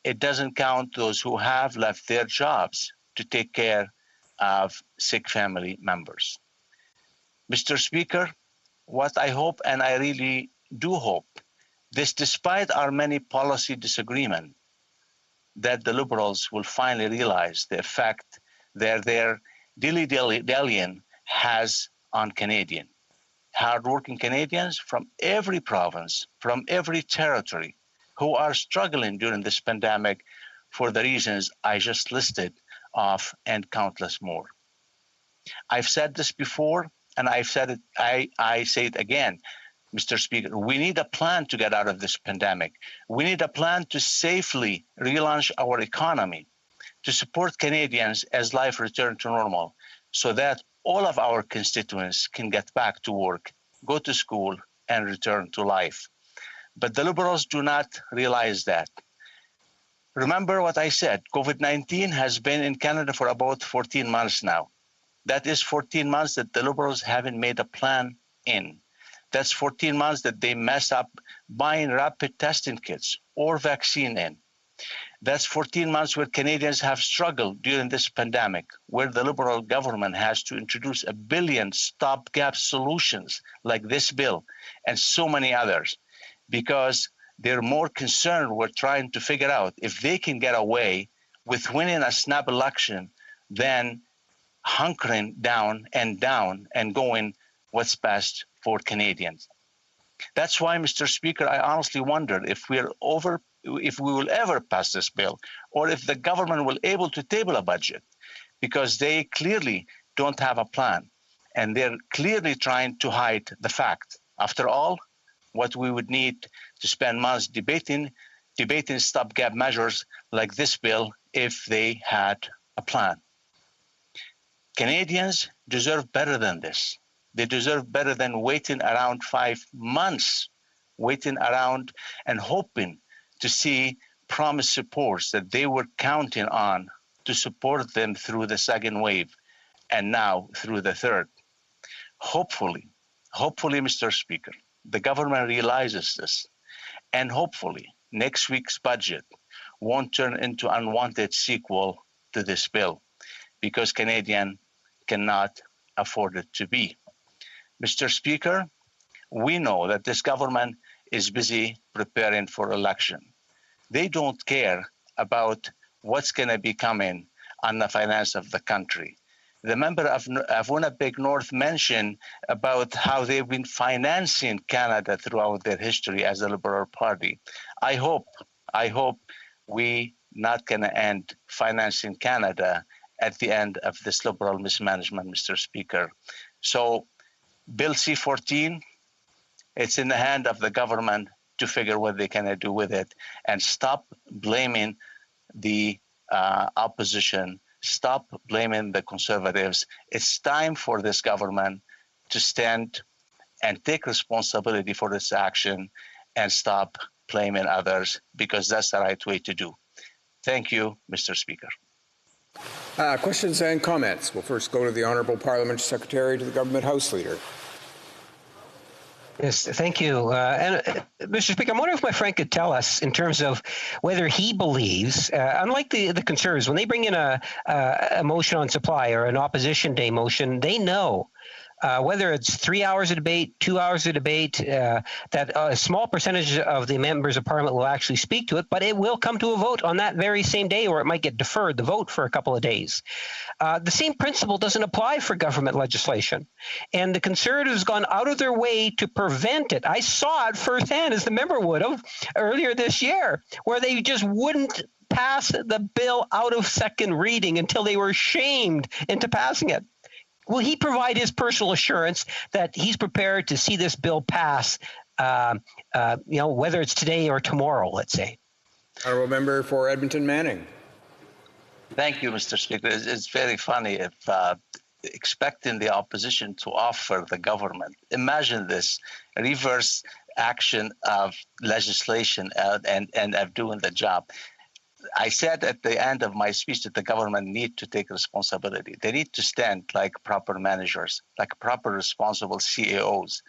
Speaker 19: It doesn't count those who have left their jobs to take care of sick family members. Mr. Speaker, what I hope, and I really do hope, this despite our many policy disagreements, that the Liberals will finally realize the effect that their dilly-dallying has on Canadians. Hardworking Canadians from every province, from every territory, who are struggling during this pandemic for the reasons I just listed off and countless more. I've said this before, and I've said it. I say it again, Mr. Speaker. We need a plan to get out of this pandemic. We need a plan to safely relaunch our economy, to support Canadians as life returns to normal, so that all of our constituents can get back to work, go to school, and return to life. But the Liberals do not realize that. Remember what I said, COVID-19 has been in Canada for about 14 months now. That is 14 months that the Liberals haven't made a plan in. That's 14 months that they mess up buying rapid testing kits or vaccine in. That's 14 months where Canadians have struggled during this pandemic, where the Liberal government has to introduce 1 billion stopgap solutions like this bill and so many others, because they're more concerned with trying to figure out if they can get away with winning a snap election than hunkering down and going what's best for Canadians. That's why, Mr. Speaker, I honestly wonder if we will ever pass this bill, or if the government will able to table a budget, because they clearly don't have a plan, and they're clearly trying to hide the fact. After all, what we would need to spend months debating stopgap measures like this bill if they had a plan. Canadians deserve better than this. They deserve better than waiting around 5 months, waiting around and hoping to see promised supports that they were counting on to support them through the second wave and now through the third. Hopefully, Mr. Speaker, the government realizes this, and hopefully next week's budget won't turn into an unwanted sequel to this bill, because Canadians cannot afford it to be. Mr. Speaker, we know that this government is busy preparing for election. They don't care about what's going to be coming on the finance of the country. The member of Winnipeg North mentioned about how they've been financing Canada throughout their history as a Liberal Party. I hope we not going to end financing Canada at the end of this Liberal mismanagement, Mr. Speaker. So Bill C-14, it's in the hand of the government to figure what they can do with it, and stop blaming the opposition. Stop blaming the Conservatives. It's time for this government to stand and take responsibility for its action and stop blaming others, because that's the right way to do. Thank you, Mr. Speaker.
Speaker 10: Questions and comments. We'll first go to the Honourable Parliamentary Secretary to the Government House Leader.
Speaker 1: Yes, thank you. And Mr. Speaker, I'm wondering if my friend could tell us in terms of whether he believes, unlike the Conservatives, when they bring in a motion on supply or an opposition day motion, they know whether it's 3 hours of debate, 2 hours of debate, that a small percentage of the members of Parliament will actually speak to it, but it will come to a vote on that very same day, or it might get deferred, the vote, for a couple of days. The same principle doesn't apply for government legislation. And the Conservatives have gone out of their way to prevent it. I saw it firsthand, as the member would have, earlier this year, where they just wouldn't pass the bill out of second reading until they were shamed into passing it. Will he provide his personal assurance that he's prepared to see this bill pass, whether it's today or tomorrow, let's say?
Speaker 10: Honourable Member for Edmonton Manning.
Speaker 19: Thank you, Mr. Speaker. It's very funny if expecting the opposition to offer the government. Imagine this, reverse action of legislation and of doing the job. I said at the end of my speech that the government need to take responsibility. They need to stand like proper managers, like proper responsible CEOs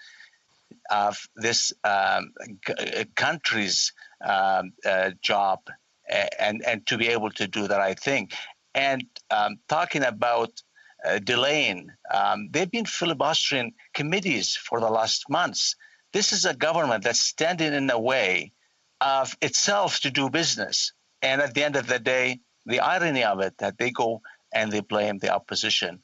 Speaker 19: of this country's job, and to be able to do the right thing. And talking about delaying, they've been filibustering committees for the last months. This is a government that's standing in the way of itself to do business. And at the end of the day, the irony of it, that they go and they blame the opposition.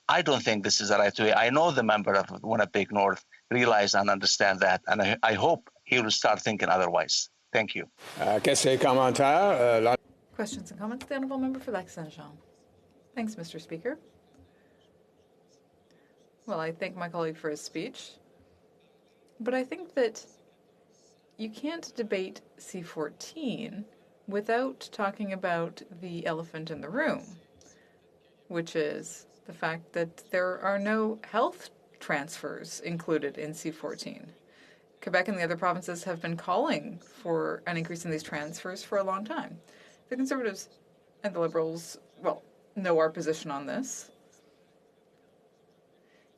Speaker 19: I don't think this is the right way. I know the member of Winnipeg North realize and understand that, and I hope he will start thinking otherwise. Thank you.
Speaker 10: Questions
Speaker 22: and comments? The Honourable Member for Lac Saint Jean. Thanks, Mr. Speaker. Well, I thank my colleague for his speech, but I think that you can't debate C-14 without talking about the elephant in the room, which is the fact that there are no health transfers included in C-14. Quebec and the other provinces have been calling for an increase in these transfers for a long time. The Conservatives and the Liberals, know our position on this.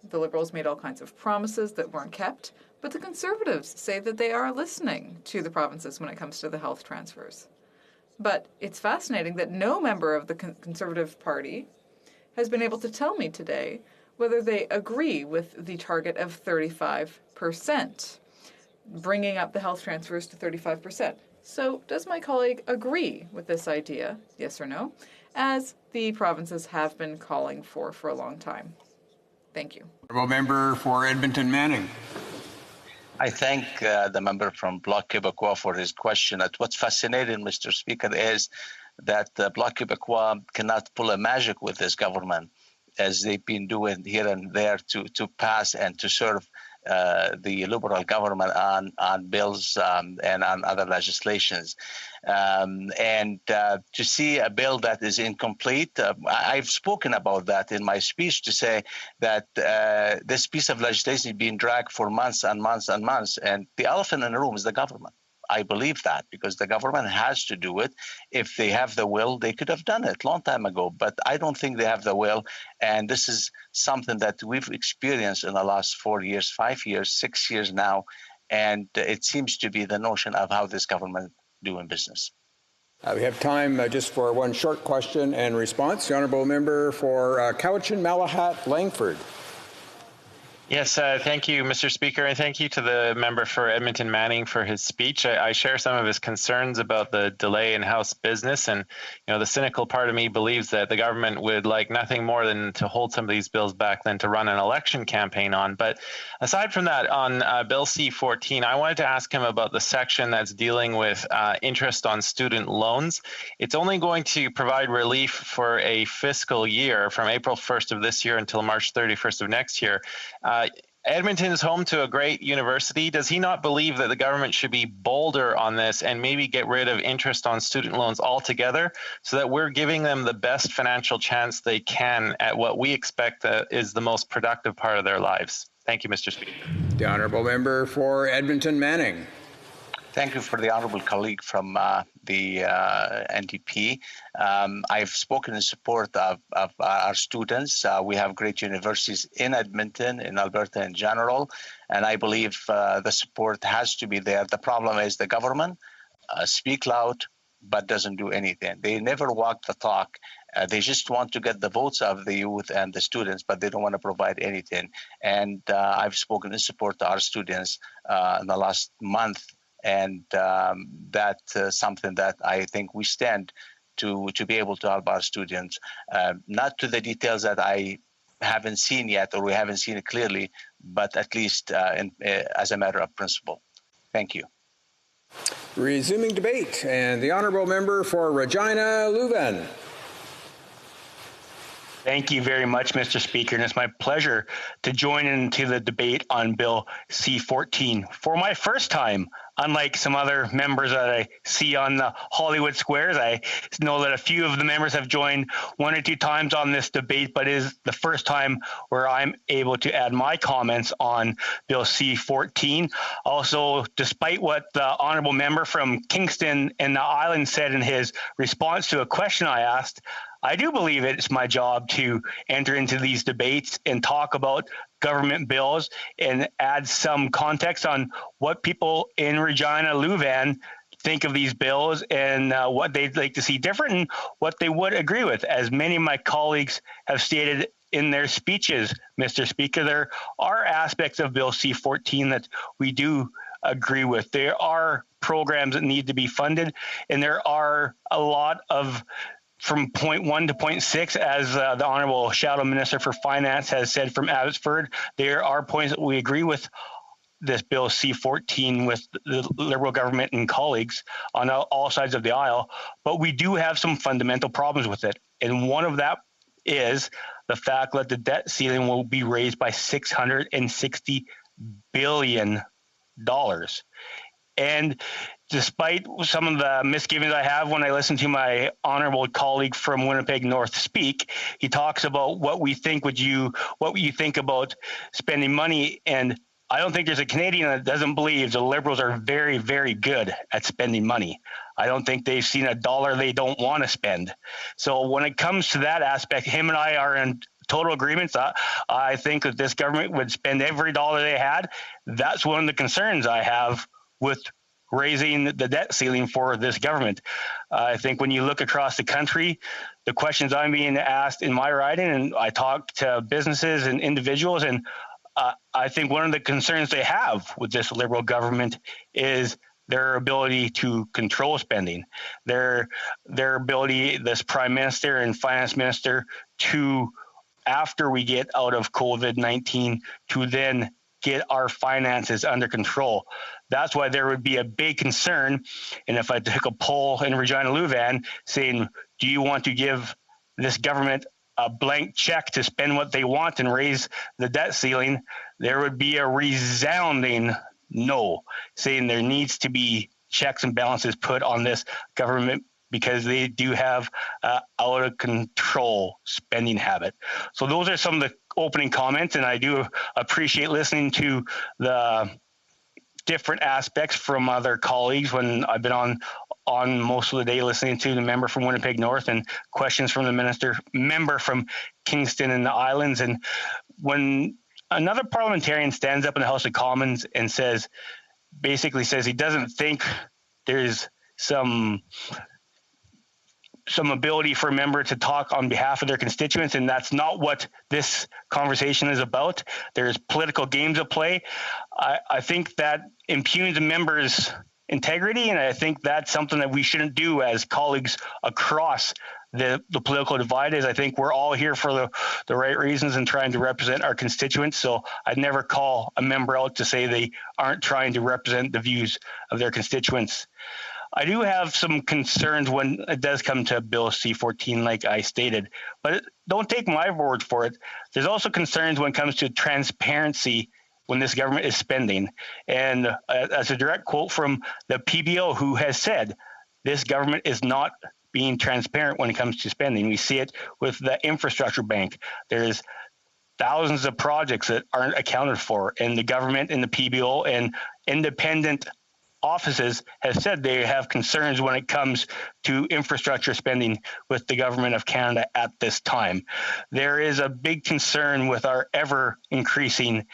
Speaker 22: The Liberals made all kinds of promises that weren't kept, but the Conservatives say that they are listening to the provinces when it comes to the health transfers. But it's fascinating that no member of the Conservative Party has been able to tell me today whether they agree with the target of 35%, bringing up the health transfers to 35%. So does my colleague agree with this idea, yes or no, as the provinces have been calling for a long time? Thank you.
Speaker 10: Honourable Member for Edmonton Manning.
Speaker 19: I thank the member from Bloc Québécois for his question. What's fascinating, Mr. Speaker, is that Bloc Québécois cannot pull a magic with this government, as they've been doing here and there to pass and to serve the Liberal government on bills and on other legislations. To see a bill that is incomplete, I've spoken about that in my speech to say that this piece of legislation is being dragged for months and months and months, and the elephant in the room is the government. I believe that because the government has to do it. If they have the will, they could have done it a long time ago, but I don't think they have the will. And this is something that we've experienced in the last 4 years, 5 years, 6 years now. And it seems to be the notion of how this government doing business.
Speaker 10: We have time just for one short question and response. The Honourable Member for Cowichan, Malahat, Langford.
Speaker 7: Yes, thank you, Mr. Speaker, and thank you to the member for Edmonton Manning for his speech. I share some of his concerns about the delay in House business, and the cynical part of me believes that the government would like nothing more than to hold some of these bills back than to run an election campaign on. But aside from that, on Bill C-14, I wanted to ask him about the section that's dealing with interest on student loans. It's only going to provide relief for a fiscal year from April 1st of this year until March 31st of next year. Edmonton is home to a great university. Does he not believe that the government should be bolder on this and maybe get rid of interest on student loans altogether so that we're giving them the best financial chance they can at what we expect is the most productive part of their lives? Thank you, Mr. Speaker.
Speaker 10: The Honourable Member for Edmonton Manning.
Speaker 19: Thank you for the honourable colleague from the NDP. I've spoken in support of our students. We have great universities in Edmonton, in Alberta in general, and I believe the support has to be there. The problem is the government speak loud but doesn't do anything. They never walk the talk. They just want to get the votes of the youth and the students, but they don't want to provide anything. And I've spoken in support to our students in the last month. And that's something that I think we stand to be able to help our students, not to the details that I haven't seen yet or we haven't seen it clearly, but at least as a matter of principle. Thank you.
Speaker 10: Resuming debate, and the Honourable Member for Regina Leuven.
Speaker 9: Thank you very much, Mr. Speaker, and it's my pleasure to join into the debate on Bill C-14 for my first time. Unlike some other members that I see on the Hollywood squares, I know that a few of the members have joined 1 or 2 times on this debate, but it is the first time where I'm able to add my comments on Bill C-14. Also, despite what the honourable member from Kingston and the Island said in his response to a question I asked, I do believe it's my job to enter into these debates and talk about government bills and add some context on what people in Regina Leuven think of these bills and what they'd like to see different and what they would agree with. As many of my colleagues have stated in their speeches, Mr. Speaker, there are aspects of Bill C-14 that we do agree with. There are programs that need to be funded, and there are a lot of from point 1 to point 6, as the Honourable Shadow Minister for Finance has said from Abbotsford, there are points that we agree with this Bill C-14 with the Liberal government and colleagues on all sides of the aisle, but we do have some fundamental problems with it. And one of that is the fact that the debt ceiling will be raised by $660 billion. And despite some of the misgivings I have when I listen to my honourable colleague from Winnipeg North speak, he talks about what you think about spending money. And I don't think there's a Canadian that doesn't believe the Liberals are very, very good at spending money. I don't think they've seen a dollar they don't want to spend. So when it comes to that aspect, him and I are in total agreements. I think that this government would spend every dollar they had. That's one of the concerns I have with raising the debt ceiling for this government. I think when you look across the country, the questions I'm being asked in my riding, and I talk to businesses and individuals, and I think one of the concerns they have with this Liberal government is their ability to control spending, their ability, this Prime Minister and Finance Minister, to, after we get out of COVID-19, to then get our finances under control. that's why there would be a big concern. And if I took a poll in Regina Louvan saying, do you want to give this government a blank check to spend what they want and raise the debt ceiling, there would be a resounding no, saying there needs to be checks and balances put on this government because they do have out of control spending habit. So those are some of the opening comments, and I do appreciate listening to the different aspects from other colleagues when I've been on most of the day listening to the member from Winnipeg North and questions from the member from Kingston and the Islands. And when another parliamentarian stands up in the House of Commons and basically says he doesn't think there's some ability for a member to talk on behalf of their constituents, and that's not what this conversation is about. There's political games at play. I think that impugns a member's integrity, and I think that's something that we shouldn't do as colleagues across the political divide. Is I think we're all here for the right reasons and trying to represent our constituents. So I'd never call a member out to say they aren't trying to represent the views of their constituents. I do have some concerns when it does come to Bill C-14, like I stated, but don't take my word for it. There's also concerns when it comes to transparency when this government is spending. And as a direct quote from the PBO, who has said this government is not being transparent when it comes to spending. We see it with the infrastructure bank. There's thousands of projects that aren't accounted for, and the government and the PBO and independent offices have said they have concerns when it comes to infrastructure spending with the government of Canada at this time. There is a big concern with our ever increasing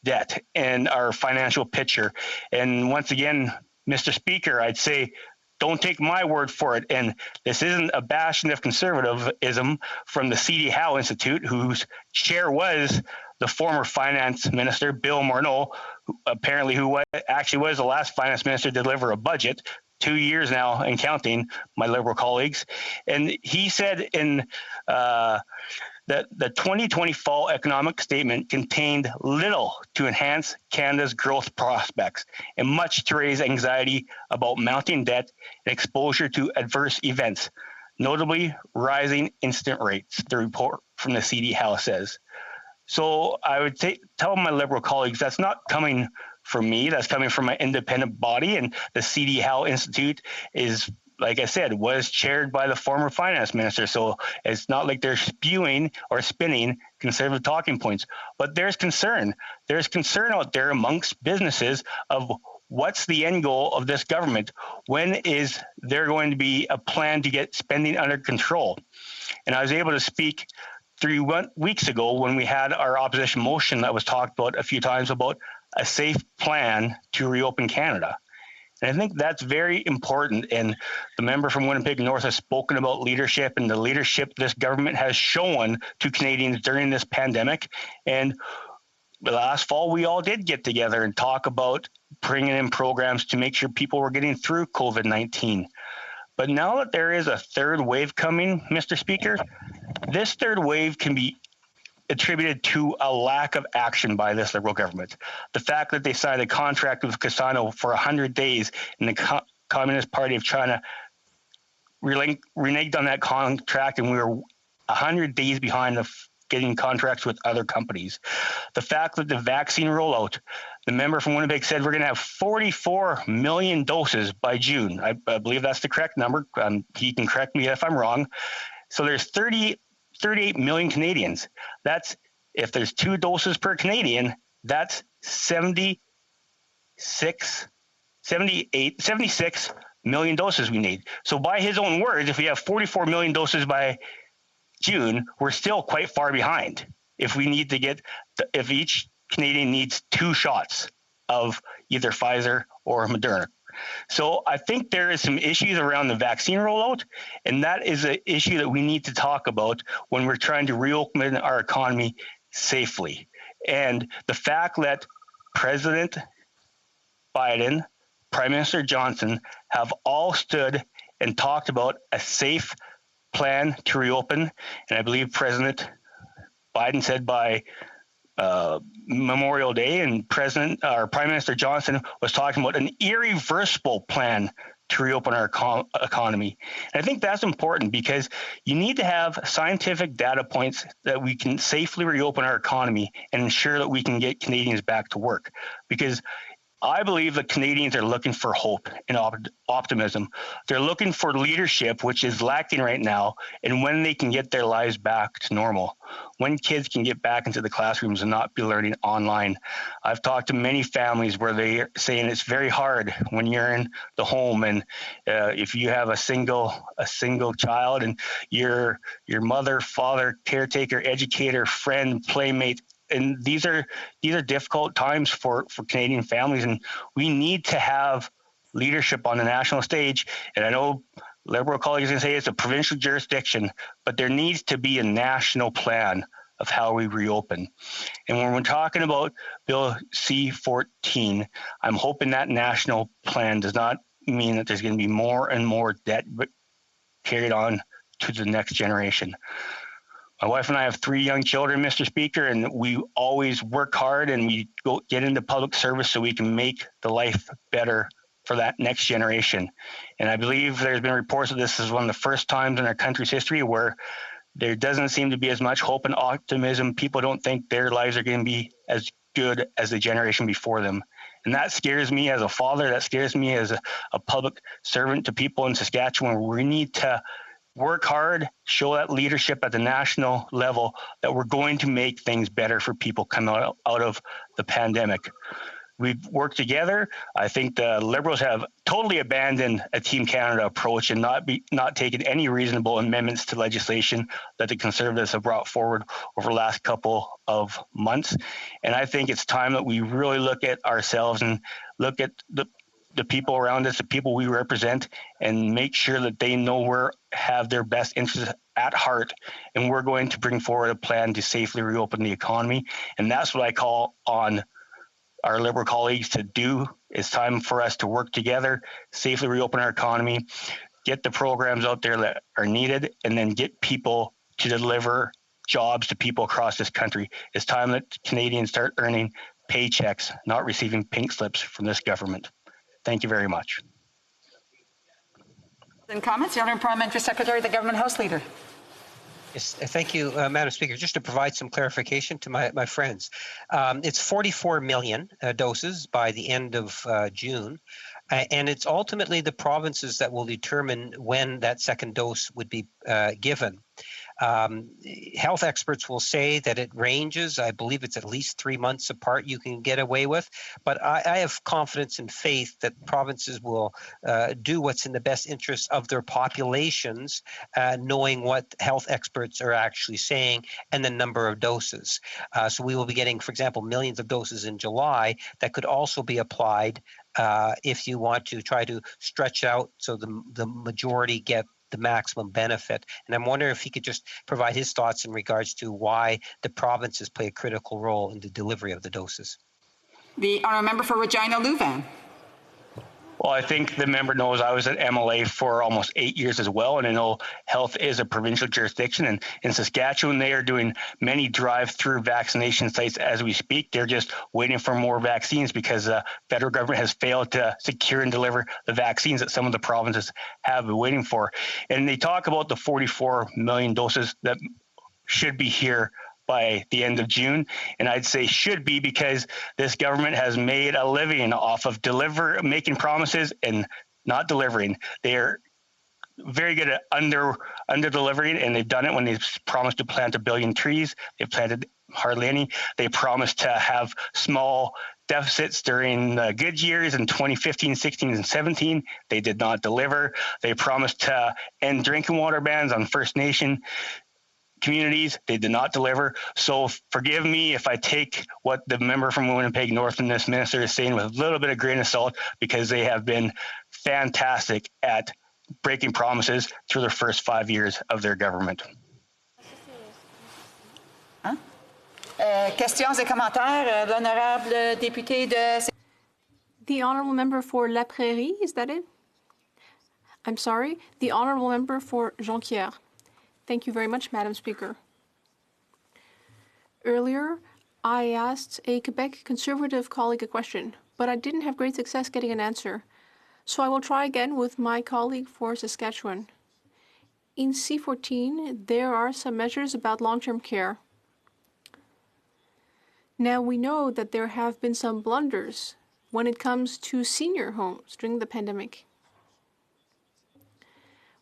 Speaker 9: debt and our financial picture. And once again, Mr. Speaker, I'd say, don't take my word for it. And this isn't a bastion of conservatism from the C.D. Howe Institute, whose chair was the former finance minister, Bill Morneau, who actually was the last finance minister to deliver a budget, 2 years now and counting, my Liberal colleagues. And he said in that the 2020 fall economic statement contained little to enhance Canada's growth prospects and much to raise anxiety about mounting debt and exposure to adverse events, notably rising incident rates, the report from the CD Howe says. So I would tell my Liberal colleagues that's not coming from me, that's coming from my independent body, and the CD Howe Institute is, like I said, was chaired by the former finance minister. So it's not like they're spewing or spinning conservative talking points, but there's concern. There's concern out there amongst businesses of what's the end goal of this government? When is there going to be a plan to get spending under control? And I was able to speak 3 weeks ago when we had our opposition motion that was talked about a few times about a safe plan to reopen Canada. And I think that's very important. And the member from Winnipeg North has spoken about leadership and the leadership this government has shown to Canadians during this pandemic. And last fall, we all did get together and talk about bringing in programs to make sure people were getting through COVID-19. But now that there is a third wave coming, Mr. Speaker, this third wave can be attributed to a lack of action by this Liberal government. The fact that they signed a contract with Casino for 100 days and the Communist Party of China reneged on that contract, and we were 100 days behind of getting contracts with other companies. The fact that the vaccine rollout, the member from Winnipeg said we're going to have 44 million doses by June. I believe that's the correct number. He can correct me if I'm wrong. So there's 38 million Canadians. That's, if there's 2 doses per Canadian, that's 76 million doses we need. So by his own words, if we have 44 million doses by June, we're still quite far behind. If we need to get, if each Canadian needs 2 shots of either Pfizer or Moderna. So I think there is some issues around the vaccine rollout, and that is an issue that we need to talk about when we're trying to reopen our economy safely. And the fact that President Biden, Prime Minister Johnson have all stood and talked about a safe plan to reopen, and I believe President Biden said by Memorial Day, and Prime Minister Johnson was talking about an irreversible plan to reopen our economy. And I think that's important because you need to have scientific data points that we can safely reopen our economy and ensure that we can get Canadians back to work. Because I believe that Canadians are looking for hope and optimism. They're looking for leadership, which is lacking right now, and when they can get their lives back to normal, when kids can get back into the classrooms and not be learning online. I've talked to many families where they're saying it's very hard when you're in the home, and if you have a single child and your mother, father, caretaker, educator, friend, playmate. And these are difficult times for Canadian families, and we need to have leadership on the national stage. And I know Liberal colleagues are going to say it's a provincial jurisdiction, but there needs to be a national plan of how we reopen. And when we're talking about Bill C-14, I'm hoping that national plan does not mean that there's going to be more and more debt carried on to the next generation. My wife and I have 3 young children, Mr. Speaker, and we always work hard and we go get into public service so we can make the life better for that next generation. And I believe there's been reports that this is one of the first times in our country's history where there doesn't seem to be as much hope and optimism. People don't think their lives are going to be as good as the generation before them. And that scares me as a father. That scares me as a public servant to people in Saskatchewan. We need to work hard, show that leadership at the national level that we're going to make things better for people coming out of the pandemic. We've worked together. I think the Liberals have totally abandoned a Team Canada approach and not taken any reasonable amendments to legislation that the Conservatives have brought forward over the last couple of months. And I think it's time that we really look at ourselves and look at the people around us, the people we represent, and make sure that they know we have their best interests at heart. And we're going to bring forward a plan to safely reopen the economy. And that's what I call on our Liberal colleagues to do. It's time for us to work together, safely reopen our economy, get the programs out there that are needed, and then get people to deliver jobs to people across this country. It's time that Canadians start earning paychecks, not receiving pink slips from this government. Thank you very much.
Speaker 22: And comments, the Honourable Parliamentary Secretary, the Government House Leader.
Speaker 12: Yes, thank you, Madam Speaker. Just to provide some clarification to my friends, it's 44 million doses by the end of June, and it's ultimately the provinces that will determine when that second dose would be given. Health experts will say that it ranges. I believe it's at least 3 months apart you can get away with. But I have confidence and faith that provinces will do what's in the best interest of their populations, knowing what health experts are actually saying and the number of doses. So we will be getting, for example, millions of doses in July that could also be applied if you want to try to stretch out so the majority get the maximum benefit. And I'm wondering if he could just provide his thoughts in regards to why the provinces play a critical role in the delivery of the doses.
Speaker 22: The Honourable Member for Regina Louvain.
Speaker 9: Well, I think the member knows I was at MLA for almost 8 years as well, and I know health is a provincial jurisdiction. And in Saskatchewan, they are doing many drive-through vaccination sites as we speak. They're just waiting for more vaccines because the federal government has failed to secure and deliver the vaccines that some of the provinces have been waiting for. And they talk about the 44 million doses that should be here by the end of June. And I'd say should be because this government has made a living off of making promises and not delivering. They're very good at under delivering, and they've done it when they've promised to plant 1 billion trees. They've planted hardly any. They promised to have small deficits during the good years in 2015, 16, and 17. They did not deliver. They promised to end drinking water bans on First Nation communities. They did not deliver. So forgive me if I take what the member from Winnipeg North and this minister is saying with a little bit of grain of salt, because they have been fantastic at breaking promises through their first 5 years of their government.
Speaker 22: Questions et commentaires, l'honorable député de...
Speaker 14: The Honourable Member for La Prairie, is that it? I'm sorry, the Honourable Member for Jonquière. Thank you very much, Madam Speaker. Earlier, I asked a Quebec Conservative colleague a question, but I didn't have great success getting an answer. So I will try again with my colleague for Saskatchewan. In C14, there are some measures about long-term care. Now, we know that there have been some blunders when it comes to senior homes during the pandemic.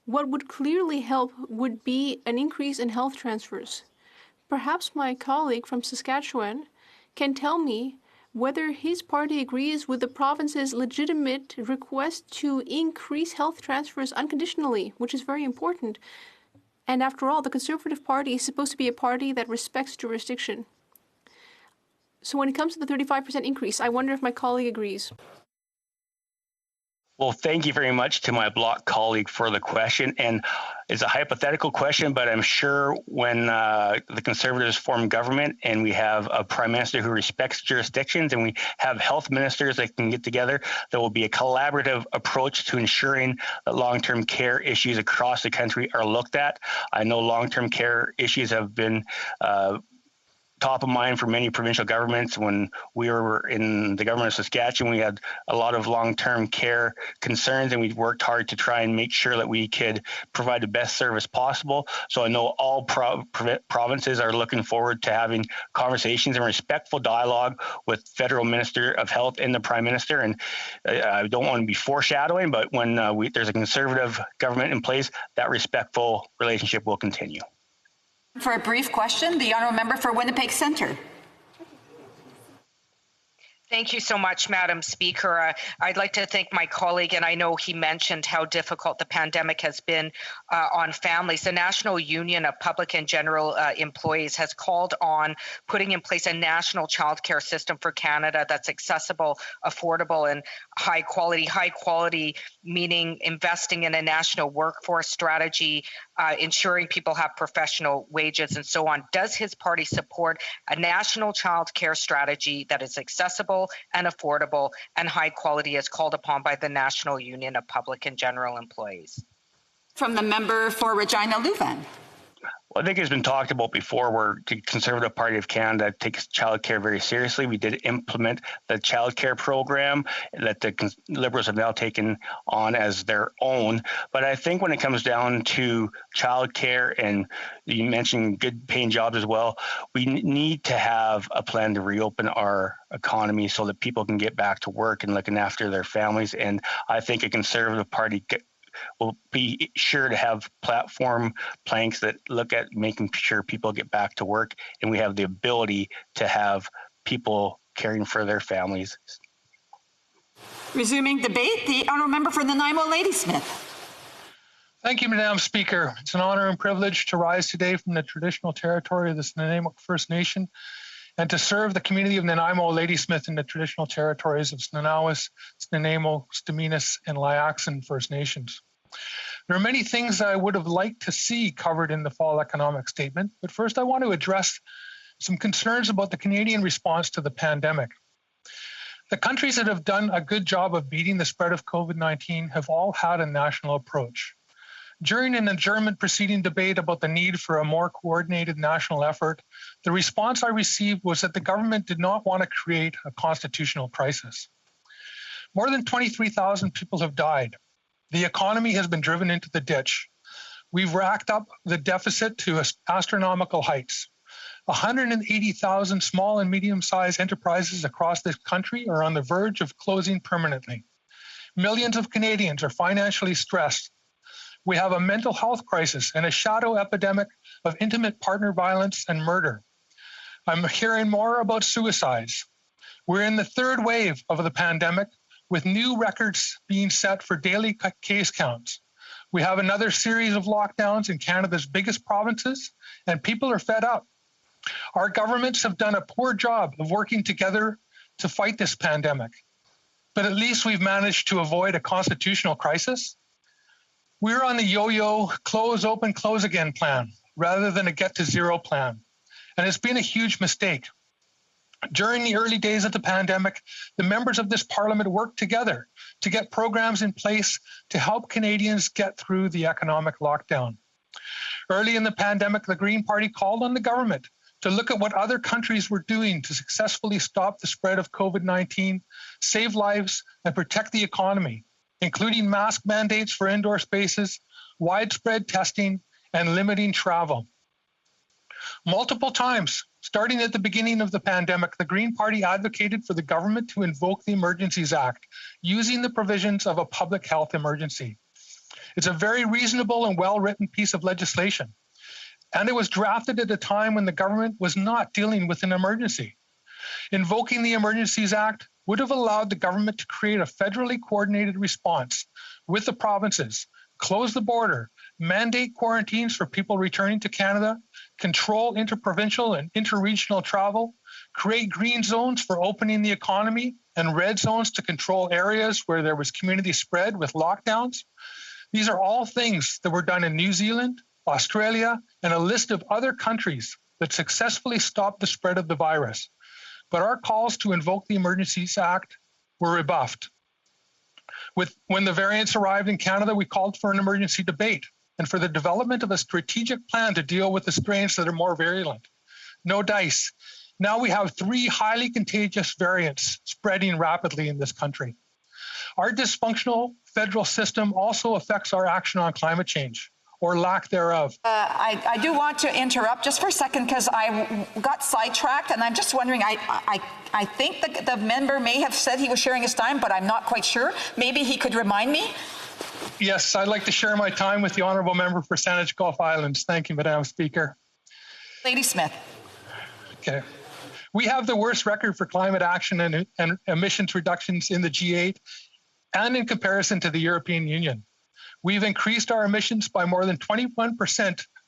Speaker 14: What would clearly help would be an increase in health transfers. Perhaps my colleague from Saskatchewan can tell me whether his party agrees with the province's legitimate request to increase health transfers unconditionally, which is very important. And after all, the Conservative Party is supposed to be a party that respects jurisdiction. So when it comes to the 35% increase, I wonder if my colleague agrees.
Speaker 9: Well, thank you very much to my Bloc colleague for the question. And it's a hypothetical question, but I'm sure when the Conservatives form government and we have a Prime Minister who respects jurisdictions and we have health ministers that can get together, there will be a collaborative approach to ensuring that long-term care issues across the country are looked at. I know long-term care issues have been top of mind for many provincial governments. When we were in the government of Saskatchewan, we had a lot of long-term care concerns, and we worked hard to try and make sure that we could provide the best service possible. So I know all provinces are looking forward to having conversations and respectful dialogue with Federal Minister of Health and the Prime Minister. And I don't want to be foreshadowing, but when there's a Conservative government in place, that respectful relationship will continue.
Speaker 3: For a brief question, the honourable member for Winnipeg Centre.
Speaker 8: Thank you so much, Madam Speaker. I'd like to thank my colleague, and I know he mentioned how difficult the pandemic has been on families. The National Union of Public and General Employees has called on putting in place a national childcare system for Canada that's accessible, affordable, and high quality. High quality meaning investing in a national workforce strategy, ensuring people have professional wages, and so on. Does his party support a national childcare strategy that is accessible and affordable and high quality as called upon by the National Union of Public and General Employees?
Speaker 3: From the member for Regina Leuven.
Speaker 9: Well, I think it's been talked about before where the Conservative Party of Canada takes childcare very seriously. We did implement the childcare program that the Liberals have now taken on as their own. But I think when it comes down to childcare, and you mentioned good paying jobs as well, we need to have a plan to reopen our economy so that people can get back to work and looking after their families. And I think a Conservative Party will be sure to have platform planks that look at making sure people get back to work and we have the ability to have people caring for their families.
Speaker 3: Resuming debate, the honourable member for Nanaimo Ladysmith.
Speaker 20: Thank you, Madam Speaker. It's an honor and privilege to rise today from the traditional territory of the Nanaimo First Nation and to serve the community of Nanaimo Ladysmith in the traditional territories of Snanawas, Snuneymuxw, Stabeenis, and Liaxin First Nations. There are many things I would have liked to see covered in the fall economic statement, but first I want to address some concerns about the Canadian response to the pandemic. The countries that have done a good job of beating the spread of COVID-19 have all had a national approach. During an adjournment preceding debate about the need for a more coordinated national effort, the response I received was that the government did not want to create a constitutional crisis. More than 23,000 people have died. The economy has been driven into the ditch. We've racked up the deficit to astronomical heights. 180,000 small and medium-sized enterprises across this country are on the verge of closing permanently. Millions of Canadians are financially stressed. We have a mental health crisis and a shadow epidemic of intimate partner violence and murder. I'm hearing more about suicides. We're in the third wave of the pandemic, with new records being set for daily case counts. We have another series of lockdowns in Canada's biggest provinces, and people are fed up. Our governments have done a poor job of working together to fight this pandemic, but at least we've managed to avoid a constitutional crisis. We're on the yo-yo, close, open, close again plan, rather than a get to zero plan, and it's been a huge mistake. During the early days of the pandemic, the members of this parliament worked together to get programs in place to help Canadians get through the economic lockdown. Early in the pandemic, the Green Party called on the government to look at what other countries were doing to successfully stop the spread of COVID-19, save lives, and protect the economy, including mask mandates for indoor spaces, widespread testing, and limiting travel. Multiple times, starting at the beginning of the pandemic, the Green Party advocated for the government to invoke the Emergencies Act using the provisions of a public health emergency. It's a very reasonable and well-written piece of legislation, and it was drafted at a time when the government was not dealing with an emergency. Invoking the Emergencies Act would have allowed the government to create a federally coordinated response with the provinces, close the border, mandate quarantines for people returning to Canada, control interprovincial and interregional travel, create green zones for opening the economy, and red zones to control areas where there was community spread with lockdowns. These are all things that were done in New Zealand, Australia, and a list of other countries that successfully stopped the spread of the virus. But our calls to invoke the Emergencies Act were rebuffed. When the variants arrived in Canada, we called for an emergency debate and for the development of a strategic plan to deal with the strains that are more virulent. No dice. Now we have 3 highly contagious variants spreading rapidly in this country. Our dysfunctional federal system also affects our action on climate change, or lack thereof.
Speaker 3: I do want to interrupt just for a second because I got sidetracked, and I'm just wondering, I think the member may have said he was sharing his time, but I'm not quite sure. Maybe he could remind me.
Speaker 20: Yes, I'd like to share my time with the Honourable Member for Saanich Gulf Islands. Thank you, Madam Speaker.
Speaker 3: Lady Smith.
Speaker 20: Okay. We have the worst record for climate action and emissions reductions in the G8 and in comparison to the European Union. We've increased our emissions by more than 21%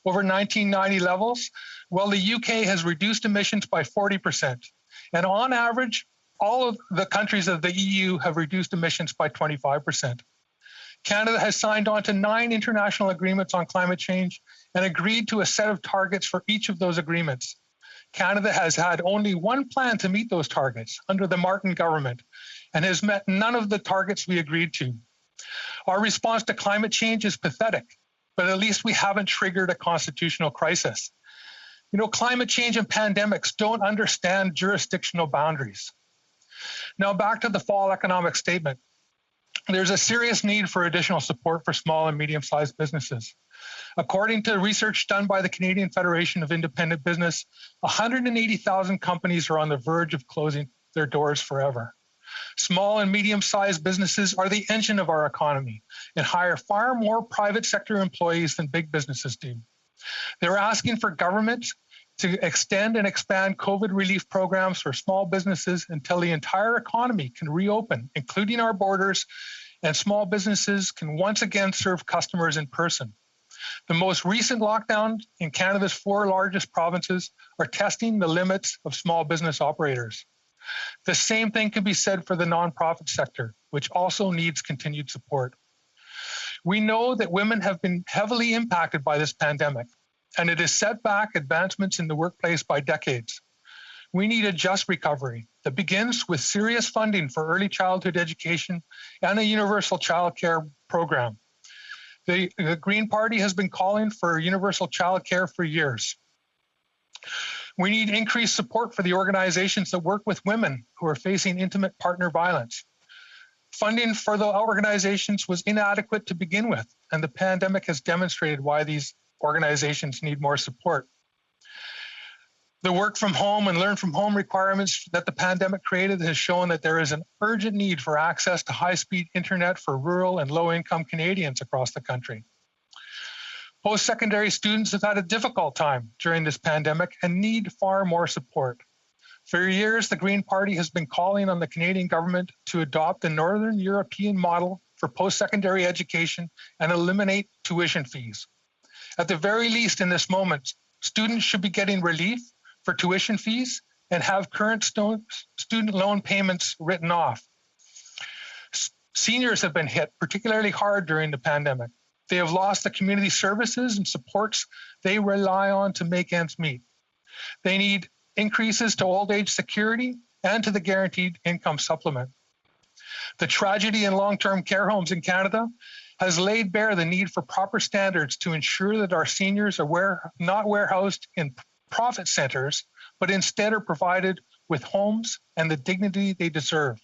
Speaker 20: over 1990 levels, while the UK has reduced emissions by 40%. And on average, all of the countries of the EU have reduced emissions by 25%. Canada has signed on to 9 international agreements on climate change and agreed to a set of targets for each of those agreements. Canada has had only one plan to meet those targets under the Martin government and has met none of the targets we agreed to. Our response to climate change is pathetic, but at least we haven't triggered a constitutional crisis. You know, climate change and pandemics don't understand jurisdictional boundaries. Now back to the fall economic statement. There's a serious need for additional support for small and medium-sized businesses. According to research done by the Canadian Federation of Independent Business, 180,000 companies are on the verge of closing their doors forever. Small and medium-sized businesses are the engine of our economy and hire far more private sector employees than big businesses do. They're asking for government to extend and expand COVID relief programs for small businesses until the entire economy can reopen, including our borders, and small businesses can once again serve customers in person. The most recent lockdown in Canada's 4 largest provinces are testing the limits of small business operators. The same thing can be said for the nonprofit sector, which also needs continued support. We know that women have been heavily impacted by this pandemic, and it has set back advancements in the workplace by decades. We need a just recovery that begins with serious funding for early childhood education and a universal child care program. The Green Party has been calling for universal child care for years. We need increased support for the organizations that work with women who are facing intimate partner violence. Funding for the organizations was inadequate to begin with, and the pandemic has demonstrated why these organizations need more support. The work from home and learn from home requirements that the pandemic created has shown that there is an urgent need for access to high-speed internet for rural and low-income Canadians across the country. Post-secondary students have had a difficult time during this pandemic and need far more support. For years, the Green Party has been calling on the Canadian government to adopt the Northern European model for post-secondary education and eliminate tuition fees. At the very least in this moment, students should be getting relief for tuition fees and have current student loan payments written off. Seniors have been hit particularly hard during the pandemic. They have lost the community services and supports they rely on to make ends meet. They need increases to old age security and to the guaranteed income supplement. The tragedy in long-term care homes in Canada has laid bare the need for proper standards to ensure that our seniors are not warehoused in profit centers, but instead are provided with homes and the dignity they deserve.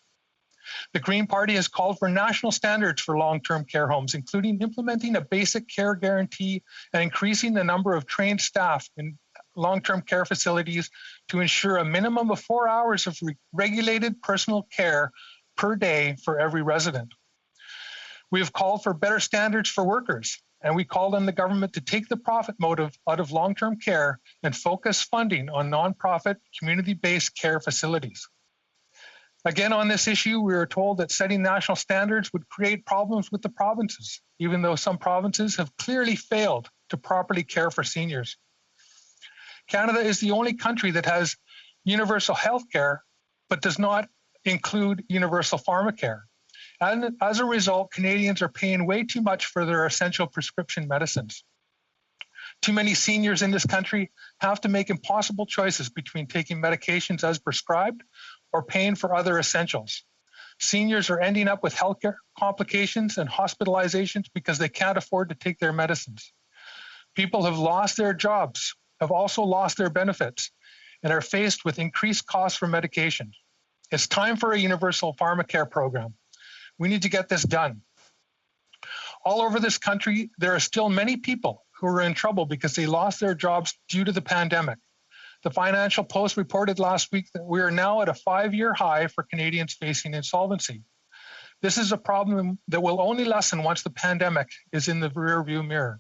Speaker 20: The Green Party has called for national standards for long-term care homes, including implementing a basic care guarantee and increasing the number of trained staff in long-term care facilities to ensure a minimum of 4 hours of regulated personal care per day for every resident. We have called for better standards for workers, and we called on the government to take the profit motive out of long-term care and focus funding on nonprofit, community-based care facilities. Again, on this issue, we were told that setting national standards would create problems with the provinces, even though some provinces have clearly failed to properly care for seniors. Canada is the only country that has universal health care, but does not include universal pharmacare. And as a result, Canadians are paying way too much for their essential prescription medicines. Too many seniors in this country have to make impossible choices between taking medications as prescribed or paying for other essentials. Seniors are ending up with healthcare complications and hospitalizations because they can't afford to take their medicines. People have lost their jobs, have also lost their benefits, and are faced with increased costs for medication. It's time for a universal pharmacare program. We need to get this done. All over this country, there are still many people who are in trouble because they lost their jobs due to the pandemic. The Financial Post reported last week that we are now at a 5-year high for Canadians facing insolvency. This is a problem that will only lessen once the pandemic is in the rearview mirror.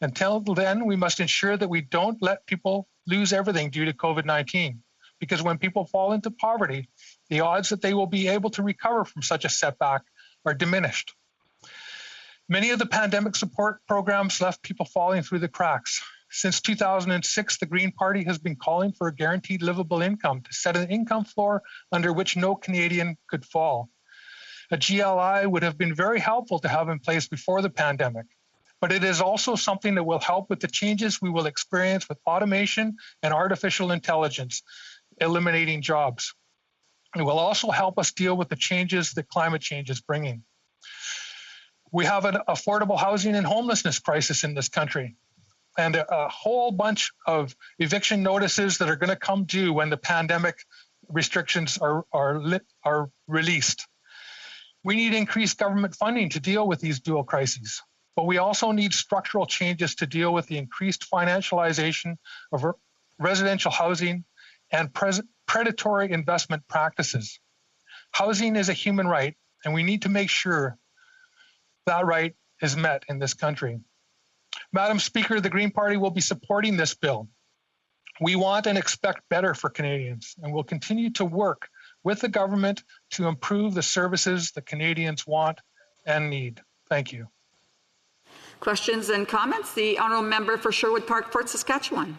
Speaker 20: Until then, we must ensure that we don't let people lose everything due to COVID-19, because when people fall into poverty, the odds that they will be able to recover from such a setback are diminished. Many of the pandemic support programs left people falling through the cracks. Since 2006, the Green Party has been calling for a guaranteed livable income to set an income floor under which no Canadian could fall. A GLI would have been very helpful to have in place before the pandemic, but it is also something that will help with the changes we will experience with automation and artificial intelligence, eliminating jobs. It will also help us deal with the changes that climate change is bringing. We have an affordable housing and homelessness crisis in this country, and a whole bunch of eviction notices that are going to come due when the pandemic restrictions are released. We need increased government funding to deal with these dual crises, but we also need structural changes to deal with the increased financialization of residential housing and predatory investment practices. Housing is a human right, and we need to make sure that right is met in this country. Madam Speaker, the Green Party will be supporting this bill. We want and expect better for Canadians, and will continue to work with the government to improve the services that Canadians want and need. Thank you.
Speaker 3: Questions and comments? The Honourable Member for Sherwood Park, Fort Saskatchewan.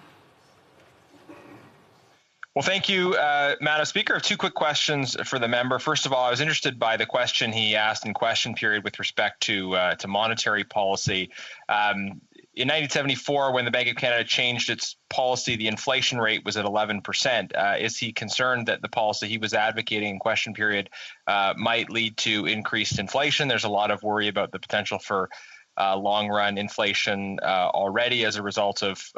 Speaker 6: Well, thank you, Madam Speaker. I have two quick questions for the member. First of all, I was interested by the question he asked in question period with respect to monetary policy. In 1974, when the Bank of Canada changed its policy, the inflation rate was at 11%. Is he concerned that the policy he was advocating in question period might lead to increased inflation? There's a lot of worry about the potential for long-run inflation already as a result of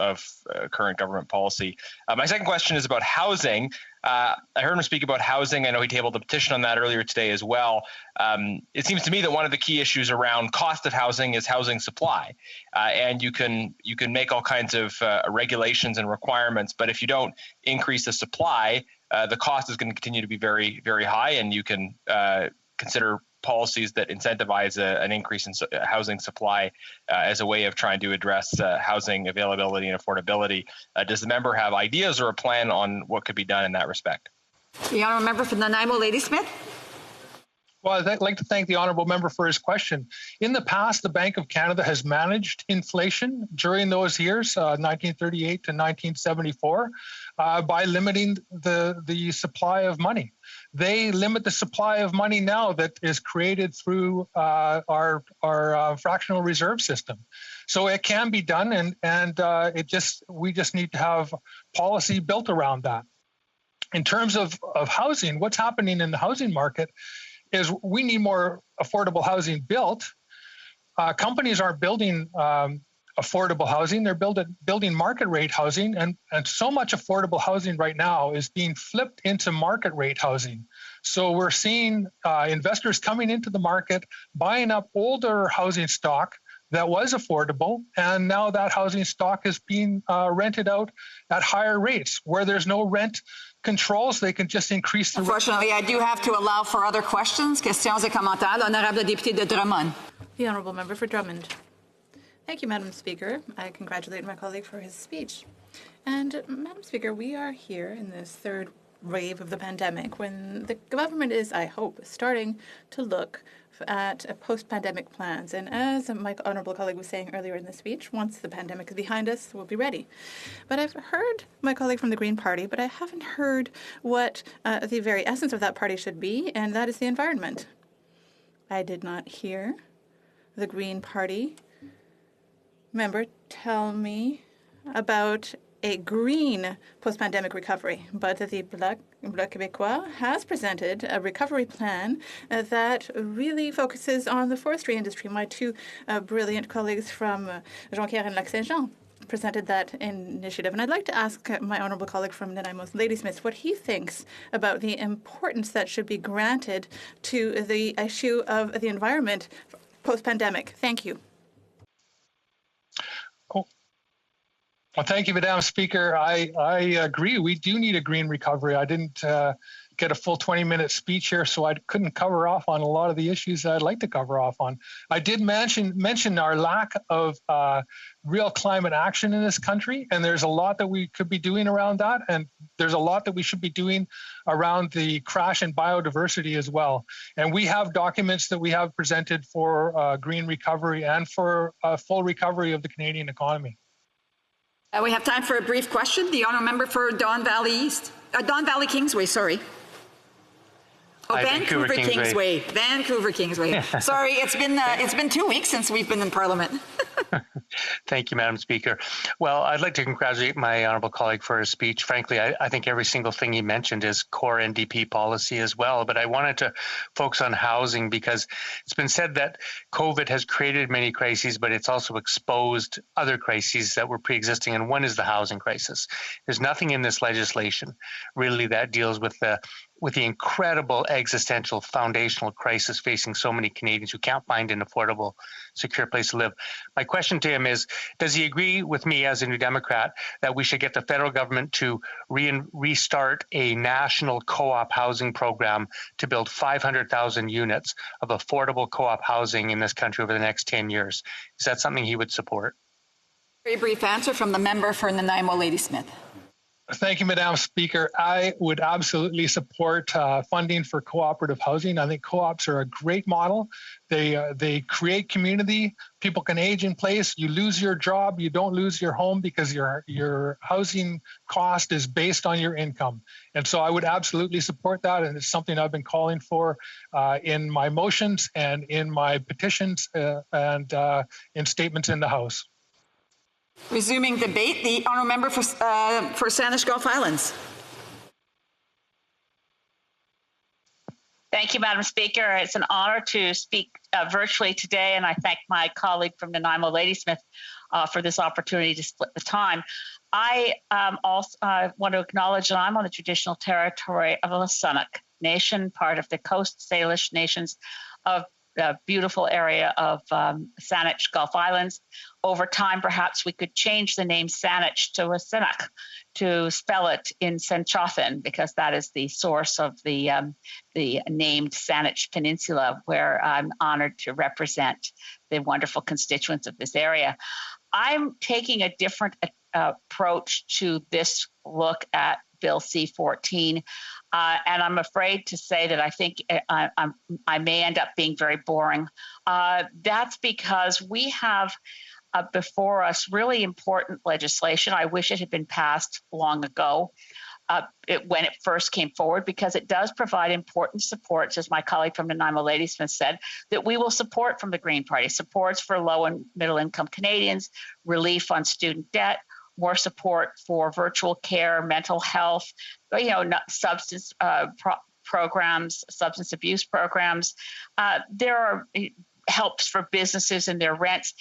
Speaker 6: current government policy. My second question is about housing. I heard him speak about housing. I know he tabled a petition on that earlier today as well. It seems to me that one of the key issues around cost of housing is housing supply. And you can make all kinds of regulations and requirements, but if you don't increase the supply, the cost is going to continue to be very, very high, and you can consider policies that incentivize an increase in housing supply as a way of trying to address housing availability and affordability. Does the member have ideas or a plan on what could be done in that respect?
Speaker 3: The Honourable Member for Nanaimo, Ladysmith.
Speaker 20: Well, I'd like to thank the Honourable Member for his question. In the past, the Bank of Canada has managed inflation during those years, 1938 to 1974, by limiting the supply of money. They limit the supply of money now that is created through our fractional reserve system. So it can be done, and we just need to have policy built around that. In terms of housing, what's happening in the housing market is we need more affordable housing built. Companies aren't building affordable housing. They're building market rate housing, and so much affordable housing right now is being flipped into market rate housing. So we're seeing investors coming into the market, buying up older housing stock that was affordable, and now that housing stock is being rented out at higher rates. Where there's no rent controls, they can just increase the...
Speaker 3: Unfortunately, I do have to allow for other questions. Questions et commentaires. L'honorable député de Drummond.
Speaker 22: The Honourable Member for Drummond. Thank you, Madam Speaker. I congratulate my colleague for his speech. And, Madam Speaker, we are here in this third wave of the pandemic when the government is, I hope, starting to look at post-pandemic plans. And as my honourable colleague was saying earlier in the speech, once the pandemic is behind us, we'll be ready. But I've heard my colleague from the Green Party, but I haven't heard what the very essence of that party should be, and that is the environment. I did not hear the Green Party member tell me about a green post-pandemic recovery, but the Bloc Québécois has presented a recovery plan that really focuses on the forestry industry. My two brilliant colleagues from Jonquière and Lac-Saint-Jean presented that initiative. And I'd like to ask my honourable colleague from Nanaimo's Ladysmith what he thinks about the importance that should be granted to the issue of the environment post-pandemic. Thank you.
Speaker 20: Well, thank you, Madam Speaker. I agree. We do need a green recovery. I didn't get a full 20-minute speech here, so I couldn't cover off on a lot of the issues that I'd like to cover off on. I did mention our lack of real climate action in this country, and there's a lot that we could be doing around that, and there's a lot that we should be doing around the crash in biodiversity as well. And we have documents that we have presented for green recovery and for full recovery of the Canadian economy.
Speaker 3: We have time for a brief question. The honourable member for Don Valley Kingsway, sorry. Oh, Vancouver Kingsway. Vancouver Kingsway. Sorry, it's been 2 weeks since we've been in Parliament.
Speaker 9: Thank you, Madam Speaker. Well, I'd like to congratulate my honourable colleague for his speech. Frankly, I think every single thing he mentioned is core NDP policy as well. But I wanted to focus on housing because it's been said that COVID has created many crises, but it's also exposed other crises that were pre-existing, and one is the housing crisis. There's nothing in this legislation really that deals with the incredible existential foundational crisis facing so many Canadians who can't find an affordable, secure place to live. My question to him is, does he agree with me as a New Democrat that we should get the federal government to restart a national co-op housing program to build 500,000 units of affordable co-op housing in this country over the next 10 years? Is that something he would support?
Speaker 3: Very brief answer from the member for Nanaimo Ladysmith.
Speaker 20: Thank you, Madam Speaker. I would absolutely support funding for cooperative housing. I think co-ops are a great model. They create community. People can age in place. You lose your job, you don't lose your home because your housing cost is based on your income. And so I would absolutely support that, and it's something I've been calling for in my motions and in my petitions and in statements in the House.
Speaker 3: Resuming debate, the honourable member for Saanich Gulf Islands.
Speaker 15: Thank you, Madam Speaker. It's an honor to speak virtually today, and I thank my colleague from Nanaimo Ladysmith for this opportunity to split the time. I also want to acknowledge that I'm on the traditional territory of the Sunic Nation, part of the Coast Salish Nations of the beautiful area of Saanich Gulf Islands. Over time, perhaps we could change the name Saanich to Sunic to spell it in Senchothan, because that is the source of the named Saanich Peninsula, where I'm honored to represent the wonderful constituents of this area. I'm taking a different approach to this look at Bill C-14, and I'm afraid to say that I think I may end up being very boring. That's because we have before us really important legislation. I wish it had been passed long ago when it first came forward, because it does provide important supports, as my colleague from Nanaimo Ladysmith said, that we will support from the Green Party. Supports for low and middle income Canadians, relief on student debt, more support for virtual care, mental health, substance programs, substance abuse programs. There are helps for businesses and their rents.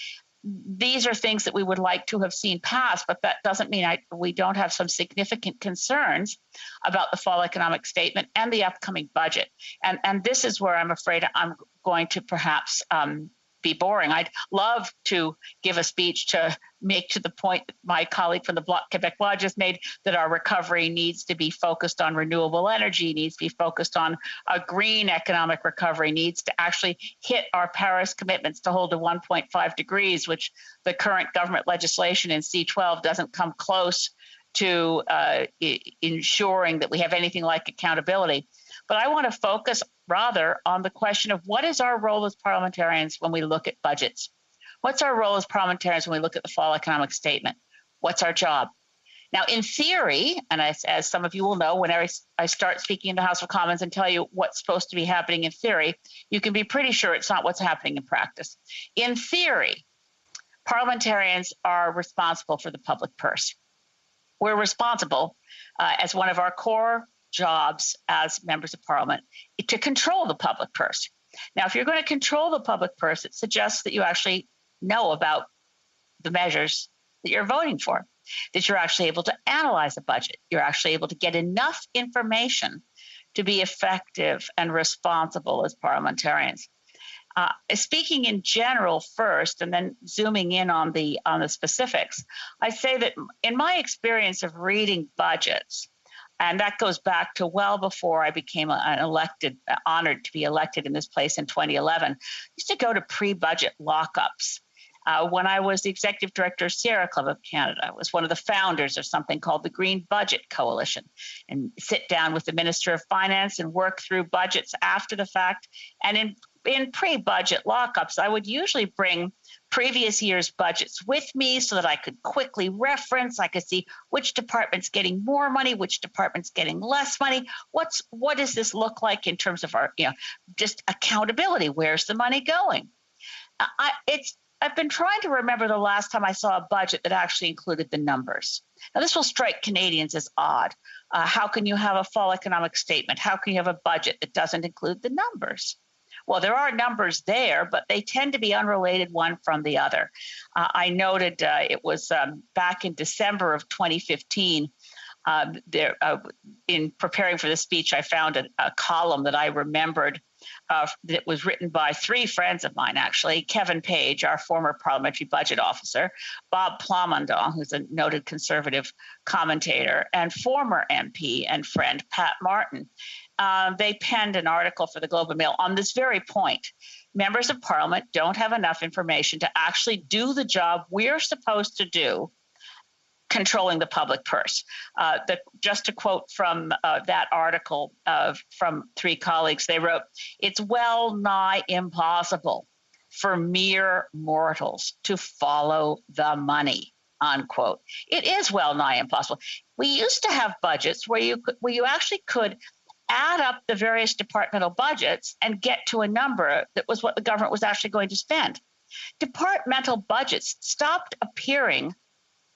Speaker 15: these are things that we would like to have seen passed, but that doesn't mean we don't have some significant concerns about the fall economic statement and the upcoming budget. And this is where I'm afraid I'm going to perhaps be boring. I'd love to give a speech to make to the point that my colleague from the Bloc Québécois just made, that our recovery needs to be focused on renewable energy, needs to be focused on a green economic recovery, needs to actually hit our Paris commitments to hold to 1.5 degrees, which the current government legislation in C12 doesn't come close to ensuring that we have anything like accountability. But I want to focus rather on the question of what is our role as parliamentarians when we look at budgets? What's our role as parliamentarians when we look at the fall economic statement? What's our job? Now, in theory, and as some of you will know, whenever I start speaking in the House of Commons and tell you what's supposed to be happening in theory, you can be pretty sure it's not what's happening in practice. In theory, parliamentarians are responsible for the public purse. We're responsible as one of our core jobs as members of parliament to control the public purse. Now, if you're going to control the public purse, it suggests that you actually know about the measures that you're voting for, that you're actually able to analyze a budget. You're actually able to get enough information to be effective and responsible as parliamentarians. Speaking in general first, and then zooming in on the specifics, I say that in my experience of reading budgets, and that goes back to well before I became honored to be elected in this place in 2011. I used to go to pre-budget lockups. When I was the executive director of Sierra Club of Canada, I was one of the founders of something called the Green Budget Coalition, and sit down with the Minister of Finance and work through budgets after the fact. And in pre-budget lockups, I would usually bring previous year's budgets with me so that I could quickly reference. I could see which department's getting more money, which department's getting less money. What does this look like in terms of our, just accountability? Where's the money going? I've been trying to remember the last time I saw a budget that actually included the numbers. Now, this will strike Canadians as odd. How can you have a fall economic statement? How can you have a budget that doesn't include the numbers? Well, there are numbers there, but they tend to be unrelated one from the other. I noted it was back in December of 2015. In preparing for this speech, I found a column that I remembered that was written by three friends of mine, actually. Kevin Page, our former parliamentary budget officer, Bob Plamondon, who's a noted conservative commentator, and former MP and friend Pat Martin. They penned an article for the Globe and Mail on this very point. Members of Parliament don't have enough information to actually do the job we're supposed to do, controlling the public purse. Just to quote from that article from three colleagues, they wrote, "It's well nigh impossible for mere mortals to follow the money," unquote. It is well nigh impossible. We used to have budgets where you actually could add up the various departmental budgets and get to a number that was what the government was actually going to spend. Departmental budgets stopped appearing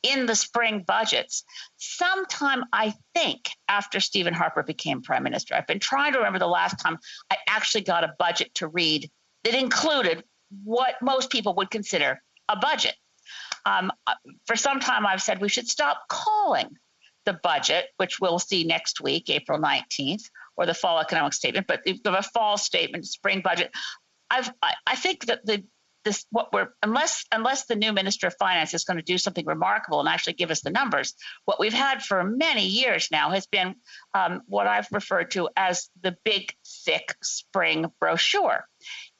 Speaker 15: in the spring budgets sometime, I think, after Stephen Harper became prime minister. I've been trying to remember the last time I actually got a budget to read that included what most people would consider a budget. For some time, I've said we should stop calling the budget, which we'll see next week, April 19th, or the fall economic statement, but the fall statement, spring budget. I think that unless the new Minister of Finance is going to do something remarkable and actually give us the numbers, what we've had for many years now has been what I've referred to as the big, thick spring brochure.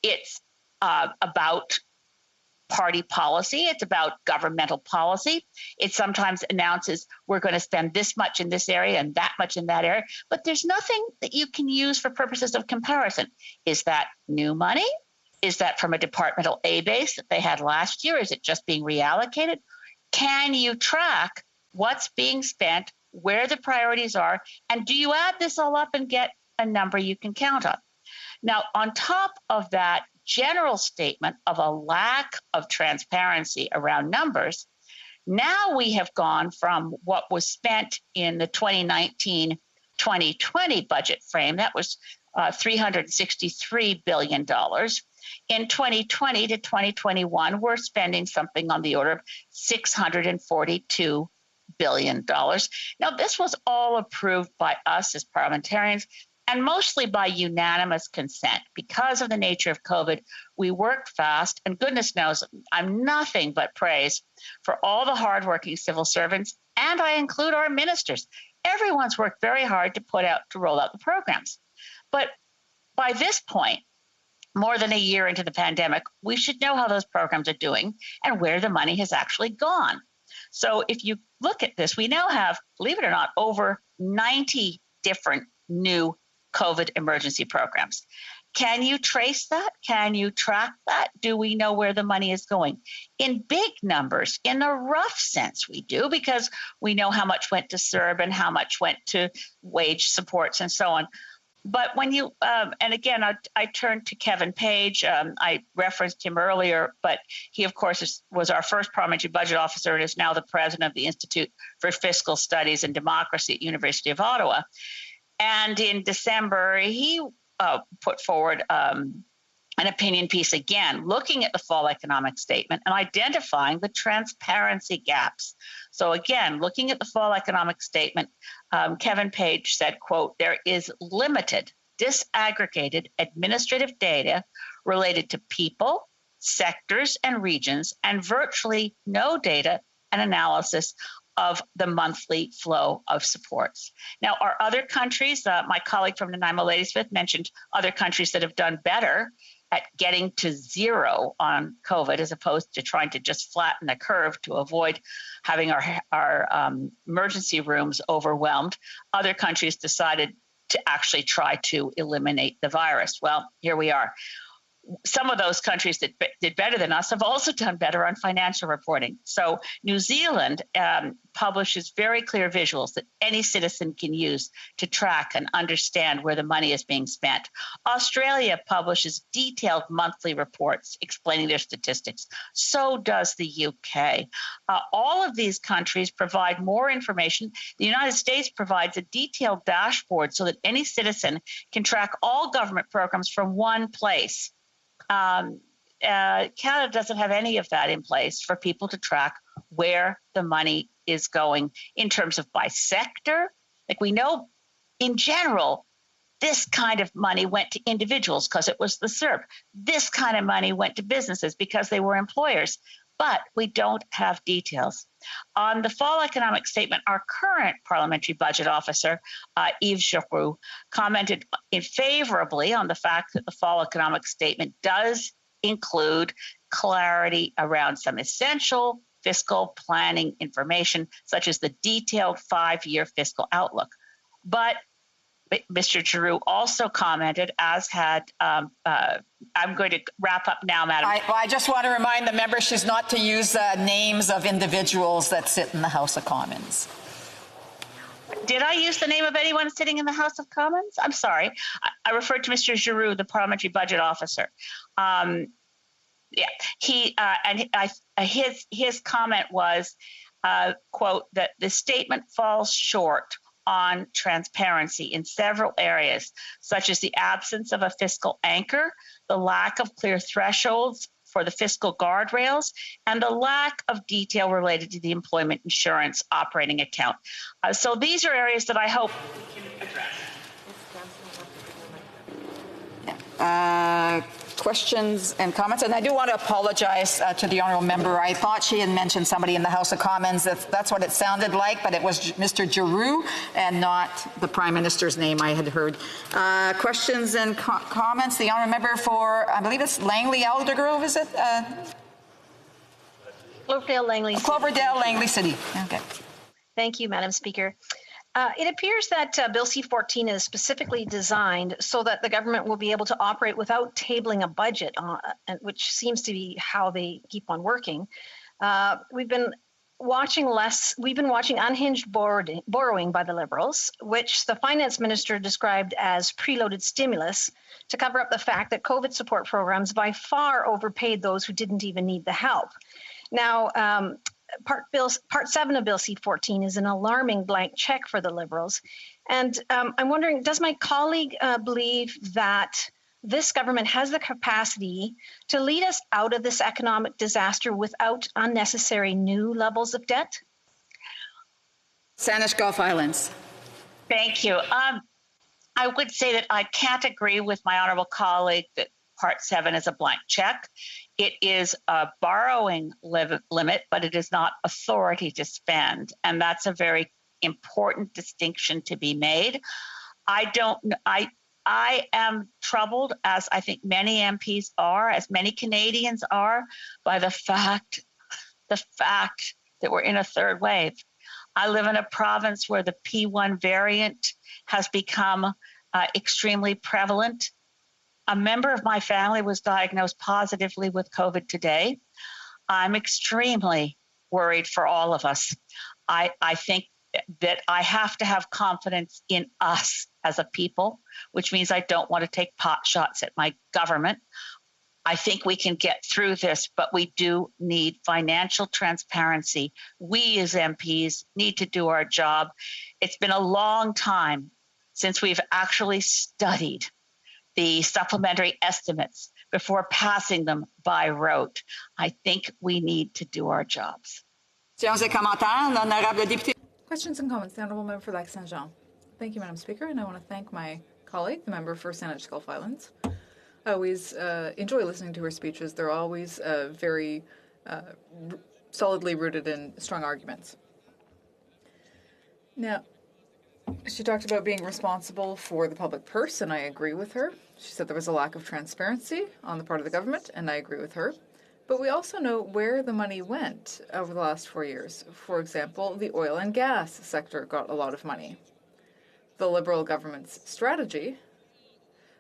Speaker 15: It's about party policy. It's about governmental policy. It sometimes announces we're going to spend this much in this area and that much in that area, but there's nothing that you can use for purposes of comparison. Is that new money? Is that from a departmental A base that they had last year? Is it just being reallocated? Can you track what's being spent, where the priorities are, and do you add this all up and get a number you can count on? Now, on top of that general statement of a lack of transparency around numbers, now we have gone from what was spent in the 2019-2020 budget frame, that was $363 billion, In 2020 to 2021, we're spending something on the order of $642 billion. Now, this was all approved by us as parliamentarians and mostly by unanimous consent. Because of the nature of COVID, we worked fast, and goodness knows I'm nothing but praise for all the hardworking civil servants, and I include our ministers. Everyone's worked very hard to roll out the programs. But by this point, more than a year into the pandemic, we should know how those programs are doing and where the money has actually gone. So if you look at this, we now have, believe it or not, over 90 different new COVID emergency programs. Can you trace that? Can you track that? Do we know where the money is going? In big numbers, in a rough sense, we do, because we know how much went to CERB and how much went to wage supports and so on. But when you, and again, I turned to Kevin Page. I referenced him earlier, but he, of course, was our first parliamentary budget officer and is now the president of the Institute for Fiscal Studies and Democracy at University of Ottawa. And in December, he put forward an opinion piece again, looking at the fall economic statement and identifying the transparency gaps. So again, looking at the fall economic statement, Kevin Page said, quote, "There is limited, disaggregated administrative data related to people, sectors, and regions, and virtually no data and analysis of the monthly flow of supports." Now, are other countries, my colleague from Nanaimo Ladysmith mentioned other countries that have done better at getting to zero on COVID, as opposed to trying to just flatten the curve to avoid having our emergency rooms overwhelmed. Other countries decided to actually try to eliminate the virus. Well, here we are. Some of those countries that did better than us have also done better on financial reporting. So New Zealand publishes very clear visuals that any citizen can use to track and understand where the money is being spent. Australia publishes detailed monthly reports explaining their statistics. So does the UK. All of these countries provide more information. The United States provides a detailed dashboard so that any citizen can track all government programs from one place. Canada doesn't have any of that in place for people to track where the money is going in terms of by sector. Like, we know in general, this kind of money went to individuals because it was the CERB. This kind of money went to businesses because they were employers. But we don't have details. On the fall economic statement, our current parliamentary budget officer, Yves Giroux, commented favorably on the fact that the fall economic statement does include clarity around some essential fiscal planning information, such as the detailed 5-year fiscal outlook. But Mr. Giroux also commented, as had, I'm going to wrap up now, Madam.
Speaker 3: I just want to remind the member she's not to use names of individuals that sit in the House of Commons.
Speaker 15: Did I use the name of anyone sitting in the House of Commons? I'm sorry. I referred to Mr. Giroux, the parliamentary budget officer. Yeah, he and his comment was, quote, that the statement falls short on transparency in several areas, such as the absence of a fiscal anchor, the lack of clear thresholds for the fiscal guardrails, and the lack of detail related to the employment insurance operating account. So these are areas that I hope we can address.
Speaker 3: Questions and comments, and I do want to apologize to the honourable member. I thought she had mentioned somebody in the House of Commons. That's what it sounded like, but it was Mr. Giroux and not the Prime Minister's name I had heard. Questions and comments. The honourable member for, I believe it's Langley Aldergrove, is it?
Speaker 4: Cloverdale, Langley City.
Speaker 3: Cloverdale, Langley City. Okay.
Speaker 4: Thank you, Madam Speaker. It appears that Bill C-14 is specifically designed so that the government will be able to operate without tabling a budget, which seems to be how they keep on working. We've been watching unhinged borrowing by the Liberals, which the finance minister described as preloaded stimulus to cover up the fact that COVID support programs by far overpaid those who didn't even need the help. Now, Part 7 of Bill C-14 is an alarming blank check for the Liberals. And I'm wondering, does my colleague believe that this government has the capacity to lead us out of this economic disaster without unnecessary new levels of debt?
Speaker 3: Sanish Gulf Islands.
Speaker 15: Thank you. I would say that I can't agree with my honorable colleague that Part 7 is a blank check. It is a borrowing limit, but it is not authority to spend. And that's a very important distinction to be made. I am troubled, as I think many MPs are, as many Canadians are, by the fact that we're in a third wave. I live in a province where the P1 variant has become extremely prevalent. A member of my family was diagnosed positively with COVID today. I'm extremely worried for all of us. I think that I have to have confidence in us as a people, which means I don't want to take pot shots at my government. I think we can get through this, but we do need financial transparency. We as MPs need to do our job. It's been a long time since we've actually studied the supplementary estimates before passing them by rote. I think we need to do our jobs.
Speaker 22: Questions and comments. The Honourable Member for Lac-Saint-Jean. Thank you, Madam Speaker, and I want to thank my colleague, the member for Saanich Gulf Islands. I always enjoy listening to her speeches. They're always very solidly rooted in strong arguments. Now, she talked about being responsible for the public purse, and I agree with her. She said there was a lack of transparency on the part of the government, and I agree with her. But we also know where the money went over the last 4 years. For example, the oil and gas sector got a lot of money. The Liberal government's strategy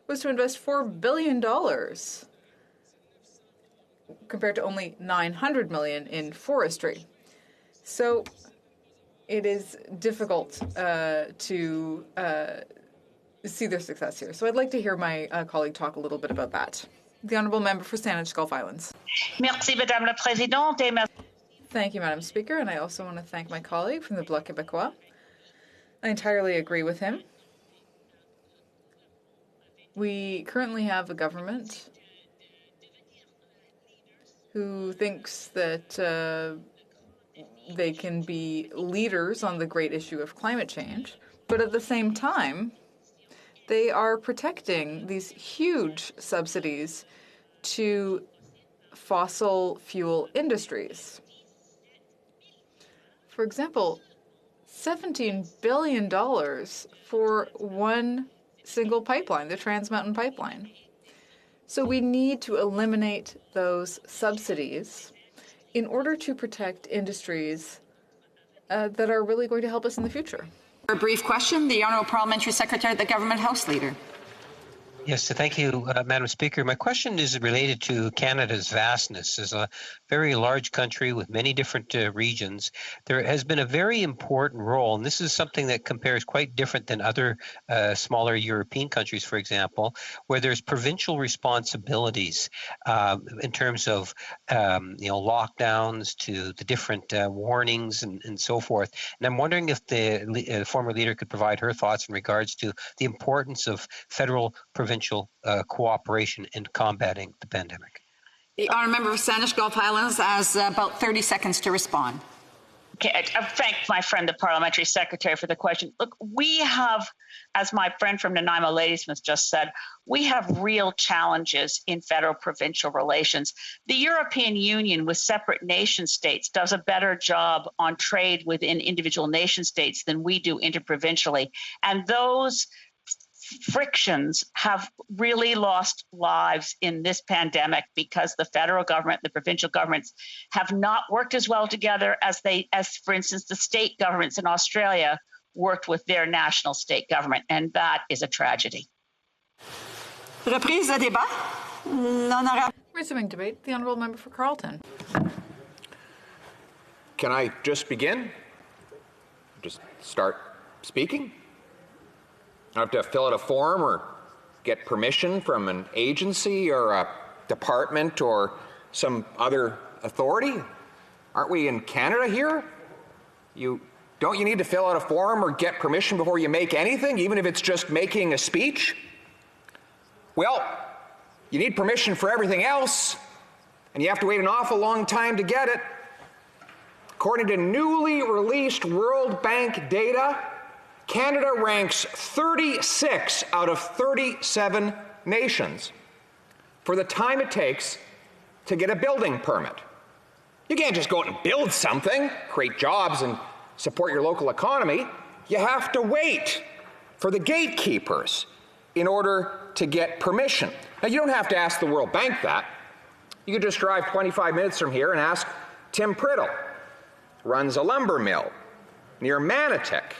Speaker 22: was to invest $4 billion compared to only $900 million in forestry. So it is difficult to see their success here. So I'd like to hear my colleague talk a little bit about that. The Honourable Member for Saanich Gulf Islands.
Speaker 15: Merci, Madame la Présidente.
Speaker 22: Thank you, Madam Speaker, and I also want to thank my colleague from the Bloc Québécois. I entirely agree with him. We currently have a government who thinks that they can be leaders on the great issue of climate change, but at the same time, they are protecting these huge subsidies to fossil fuel industries. For example, $17 billion for one single pipeline, the Trans Mountain Pipeline. So we need to eliminate those subsidies in order to protect industries that are really going to help us in the future.
Speaker 3: For a brief question, the Honourable Parliamentary Secretary, the Government House Leader.
Speaker 23: Yes, thank you, Madam Speaker. My question is related to Canada's vastness. As a very large country with many different regions, there has been a very important role, and this is something that compares quite different than other smaller European countries, for example, where there's provincial responsibilities in terms of lockdowns to the different warnings and so forth. And I'm wondering if the former leader could provide her thoughts in regards to the importance of federal provincial cooperation in combating the pandemic.
Speaker 3: The Honourable Member for Saanich Gulf Islands has about 30 seconds to respond.
Speaker 15: Okay, I thank my friend, the Parliamentary Secretary, for the question. Look, we have, as my friend from Nanaimo Ladysmith just said, we have real challenges in federal-provincial relations. The European Union, with separate nation states, does a better job on trade within individual nation states than we do interprovincially. And those frictions have really lost lives in this pandemic because the federal government, the provincial governments have not worked as well together as for instance, the state governments in Australia worked with their national state government, and that is a tragedy.
Speaker 3: Reprise de débat.
Speaker 22: Resuming debate, the Honourable Member for Carleton.
Speaker 2: Can I just begin? Just start speaking? I have to fill out a form or get permission from an agency or a department or some other authority? Aren't we in Canada here? Don't you need to fill out a form or get permission before you make anything, even if it's just making a speech? Well, You need permission for everything else, and you have to wait an awful long time to get it. According to newly released World Bank data, Canada ranks 36 out of 37 nations for the time it takes to get a building permit. You can't just go out and build something, create jobs, and support your local economy. You have to wait for the gatekeepers in order to get permission. Now, you don't have to ask the World Bank that. You could just drive 25 minutes from here and ask Tim Priddle, runs a lumber mill near Manotick.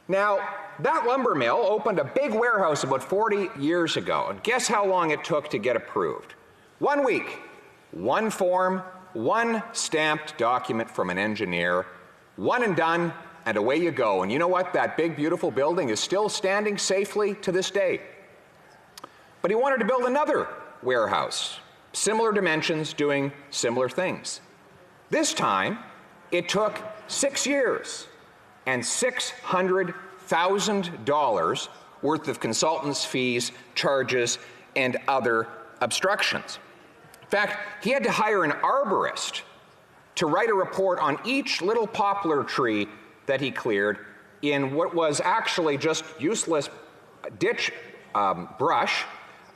Speaker 2: Now, that lumber mill opened a big warehouse about 40 years ago, and guess how long it took to get approved? 1 week, one form, one stamped document from an engineer, one and done, and away you go. And you know what? That big, beautiful building is still standing safely to this day. But he wanted to build another warehouse, similar dimensions, doing similar things. This time, it took 6 years and $600,000 worth of consultants' fees, charges, and other obstructions. In fact, he had to hire an arborist to write a report on each little poplar tree that he cleared in what was actually just useless ditch brush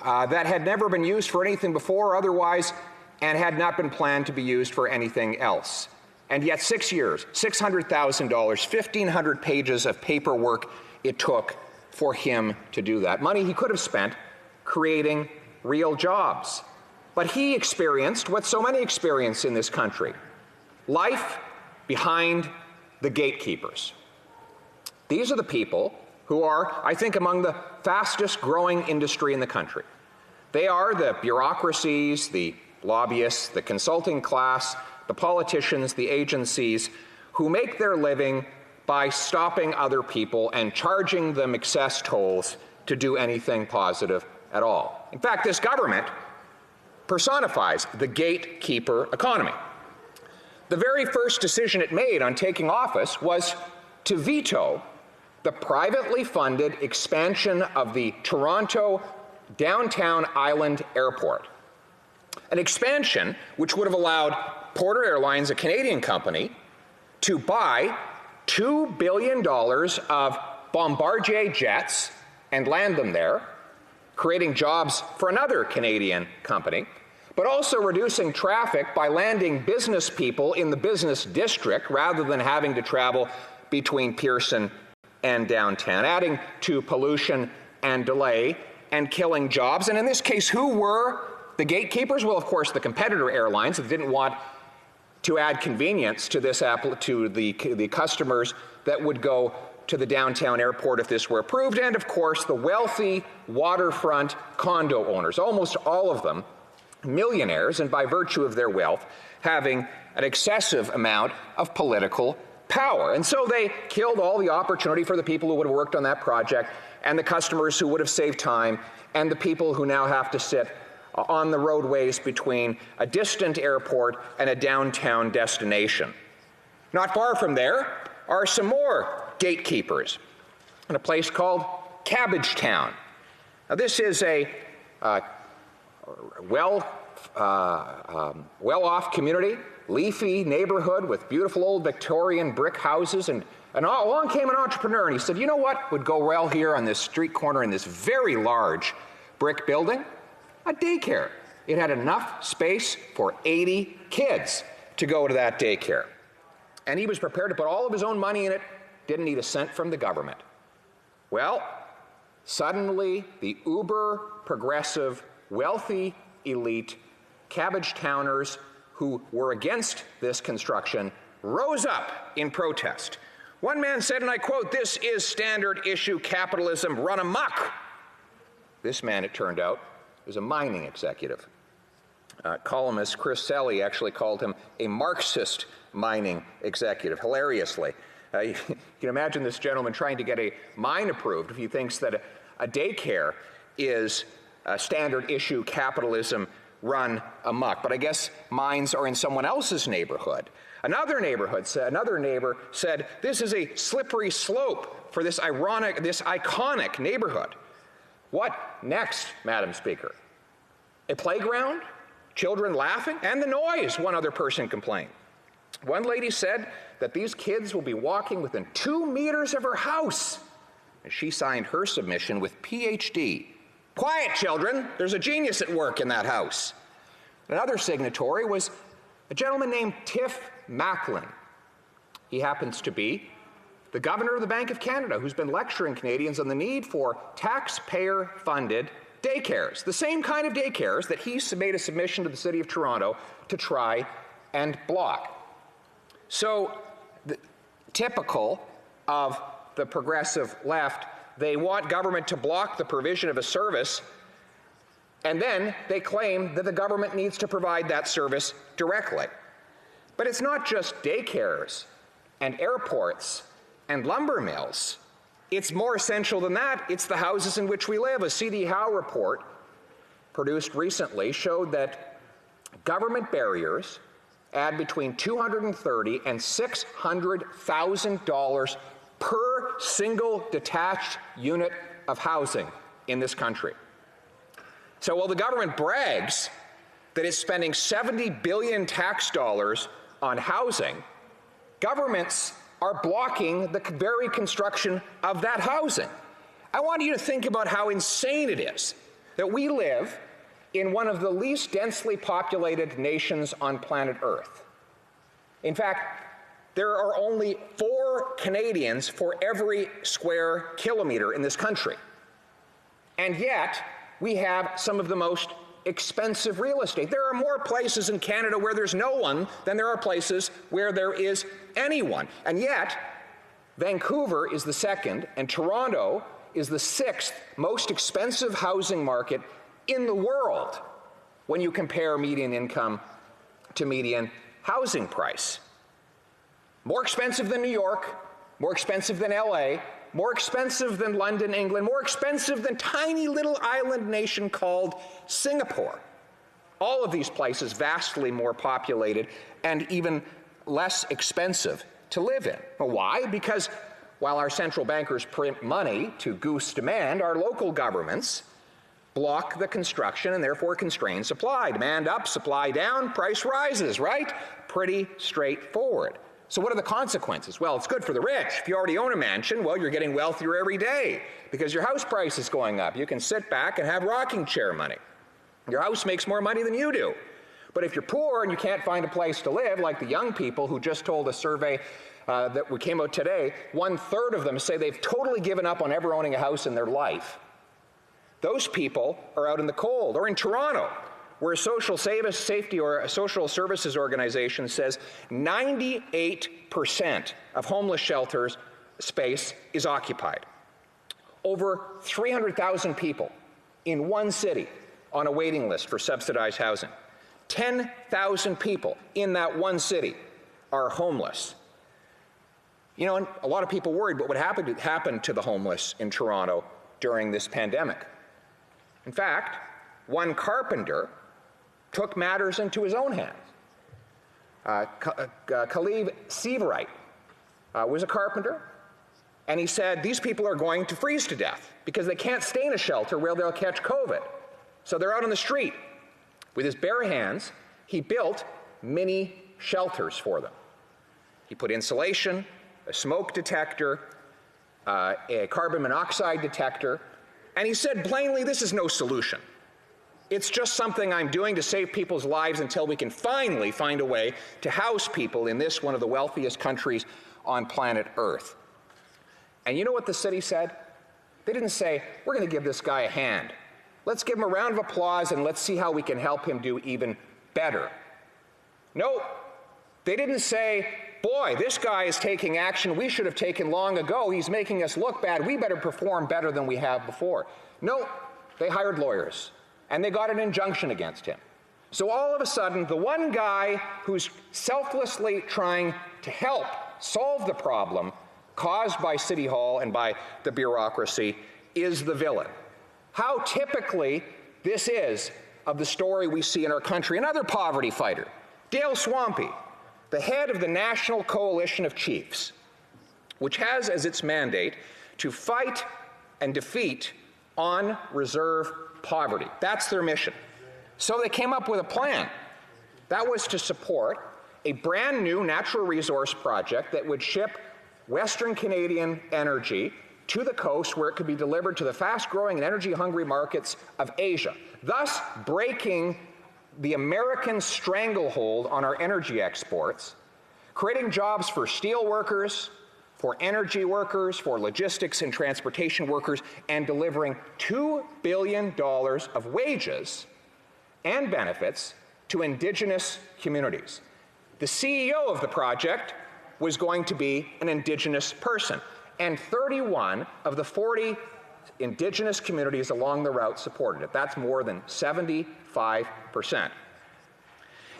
Speaker 2: that had never been used for anything before or otherwise, and had not been planned to be used for anything else. And yet 6 years, $600,000, 1,500 pages of paperwork it took for him to do that. Money he could have spent creating real jobs. But he experienced what so many experience in this country: life behind the gatekeepers. These are the people who are, I think, among the fastest growing industry in the country. They are the bureaucracies, the lobbyists, the consulting class, the politicians, the agencies who make their living by stopping other people and charging them excess tolls to do anything positive at all. In fact, this government personifies the gatekeeper economy. The very first decision it made on taking office was to veto the privately funded expansion of the Toronto Downtown Island Airport, an expansion which would have allowed Porter Airlines, a Canadian company, to buy $2 billion of Bombardier jets and land them there, creating jobs for another Canadian company, but also reducing traffic by landing business people in the business district rather than having to travel between Pearson and downtown, adding to pollution and delay and killing jobs. And in this case, who were the gatekeepers? Well, of course, the competitor airlines that didn't want to add convenience to this to the customers that would go to the downtown airport if this were approved, and of course the wealthy waterfront condo owners, almost all of them millionaires, and by virtue of their wealth having an excessive amount of political power. And so they killed all the opportunity for the people who would have worked on that project, and the customers who would have saved time, and the people who now have to sit on the roadways between a distant airport and a downtown destination. Not far from there are some more gatekeepers in a place called Cabbagetown. Now, this is a well-off community, leafy neighborhood with beautiful old Victorian brick houses, and along came an entrepreneur and he said, you know what would go well here on this street corner in this very large brick building? A daycare. It had enough space for 80 kids to go to that daycare. And he was prepared to put all of his own money in it, didn't need a cent from the government. Well, suddenly the uber progressive, wealthy elite Cabbagetowners who were against this construction rose up in protest. One man said, and I quote, "This is standard issue capitalism run amok." This man, it turned out, was a mining executive. Columnist Chris Selly actually called him a Marxist mining executive, hilariously. You can imagine this gentleman trying to get a mine approved if he thinks that a daycare is standard issue capitalism run amok. But I guess mines are in someone else's neighborhood. Another neighbor said, this is a slippery slope for this iconic neighborhood. What next, Madam Speaker? A playground, children laughing, and the noise, one other person complained. One lady said that these kids will be walking within 2 meters of her house. And she signed her submission with PhD. Quiet, children. There's a genius at work in that house. Another signatory was a gentleman named Tiff Macklin. He happens to be the governor of the Bank of Canada, who's been lecturing Canadians on the need for taxpayer-funded daycares, the same kind of daycares that he made a submission to the City of Toronto to try and block. So, typical of the progressive left, they want government to block the provision of a service, and then they claim that the government needs to provide that service directly. But it's not just daycares and airports and lumber mills. It's more essential than that. It's the houses in which we live. A C.D. Howe report produced recently showed that government barriers add between $230,000 and $600,000 per single detached unit of housing in this country. So while the government brags that it's spending $70 billion tax dollars on housing, governments are blocking the very construction of that housing. I want you to think about how insane it is that we live in one of the least densely populated nations on planet Earth. In fact, there are only 4 Canadians for every square kilometer in this country. And yet, we have some of the most expensive real estate. There are more places in Canada where there's no one than there are places where there is anyone. And yet, Vancouver is the second, and Toronto is the 6th most expensive housing market in the world when you compare median income to median housing price. More expensive than New York, more expensive than LA, more expensive than London, England, more expensive than tiny little island nation called Singapore. All of these places vastly more populated and even less expensive to live in. Well, why? Because while our central bankers print money to goose demand, our local governments block the construction and therefore constrain supply. Demand up, supply down, price rises, right? Pretty straightforward. So what are the consequences? Well, it's good for the rich. If you already own a mansion, well, you're getting wealthier every day because your house price is going up. You can sit back and have rocking chair money. Your house makes more money than you do. But if you're poor and you can't find a place to live, like the young people who just told a survey that came out today, 1/3 of them say they've totally given up on ever owning a house in their life. Those people are out in the cold. Or in Toronto, where a social safety or a social services organization says 98% of homeless shelters space is occupied. Over 300,000 people in one city on a waiting list for subsidized housing. 10,000 people in that one city are homeless. You know, and a lot of people worried about what happened to the homeless in Toronto during this pandemic. In fact, one carpenter took matters into his own hands. Khalid Seaverite was a carpenter, and he said, these people are going to freeze to death because they can't stay in a shelter where they'll catch COVID. So they're out on the street. With his bare hands, he built mini shelters for them. He put insulation, a smoke detector, a carbon monoxide detector, and he said plainly, this is no solution. It's just something I'm doing to save people's lives until we can finally find a way to house people in this, one of the wealthiest countries on planet Earth. And you know what the city said? They didn't say, we're going to give this guy a hand. Let's give him a round of applause and let's see how we can help him do even better. No, they didn't say, boy, this guy is taking action we should have taken long ago. He's making us look bad. We better perform better than we have before. No, they hired lawyers. And they got an injunction against him. So all of a sudden, the one guy who's selflessly trying to help solve the problem caused by City Hall and by the bureaucracy is the villain. How typically this is of the story we see in our country. Another poverty fighter, Dale Swampy, the head of the National Coalition of Chiefs, which has as its mandate to fight and defeat on-reserve poverty. That's their mission. So they came up with a plan. That was to support a brand new natural resource project that would ship Western Canadian energy to the coast where it could be delivered to the fast-growing and energy-hungry markets of Asia, thus breaking the American stranglehold on our energy exports, creating jobs for steel workers, for energy workers, for logistics and transportation workers, and delivering $2 billion of wages and benefits to Indigenous communities. The CEO of the project was going to be an Indigenous person, and 31 of the 40 Indigenous communities along the route supported it. That's more than 75%.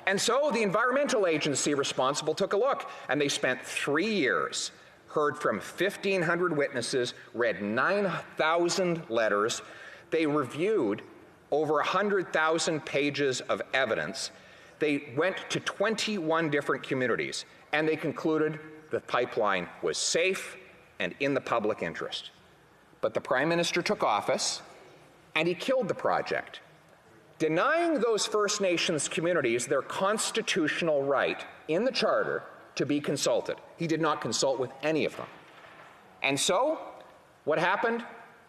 Speaker 2: And so the environmental agency responsible took a look, and they spent 3 years, heard from 1,500 witnesses, read 9,000 letters. They reviewed over 100,000 pages of evidence. They went to 21 different communities, and they concluded the pipeline was safe and in the public interest. But the Prime Minister took office, and he killed the project, denying those First Nations communities their constitutional right in the Charter to be consulted. He did not consult with any of them. And so, what happened?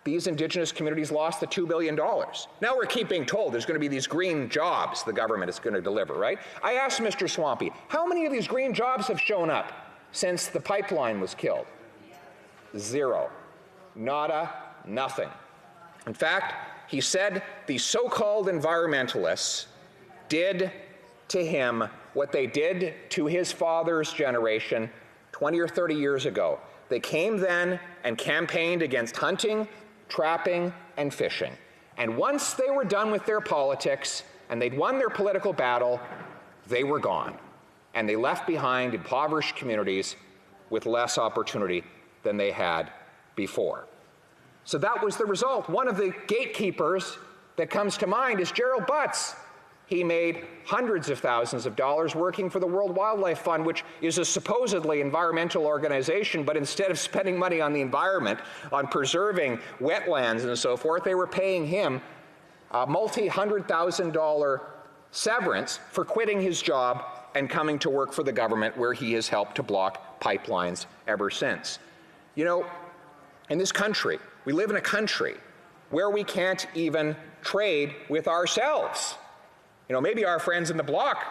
Speaker 2: These Indigenous communities lost the $2 billion. Now we're being told there's going to be these green jobs the government is going to deliver, right? I asked Mr. Swampy, how many of these green jobs have shown up since the pipeline was killed? 0. Nada, nothing. In fact, he said the so-called environmentalists did to him what they did to his father's generation 20 or 30 years ago. They came then and campaigned against hunting, trapping, and fishing. And once they were done with their politics and they'd won their political battle, they were gone. And they left behind impoverished communities with less opportunity than they had before. So that was the result. One of the gatekeepers that comes to mind is Gerald Butts. He made hundreds of thousands of dollars working for the World Wildlife Fund, which is a supposedly environmental organization, but instead of spending money on the environment, on preserving wetlands and so forth, they were paying him a multi-$100,000 severance for quitting his job and coming to work for the government, where he has helped to block pipelines ever since. You know, in this country, we live in a country where we can't even trade with ourselves. You know, maybe our friends in the bloc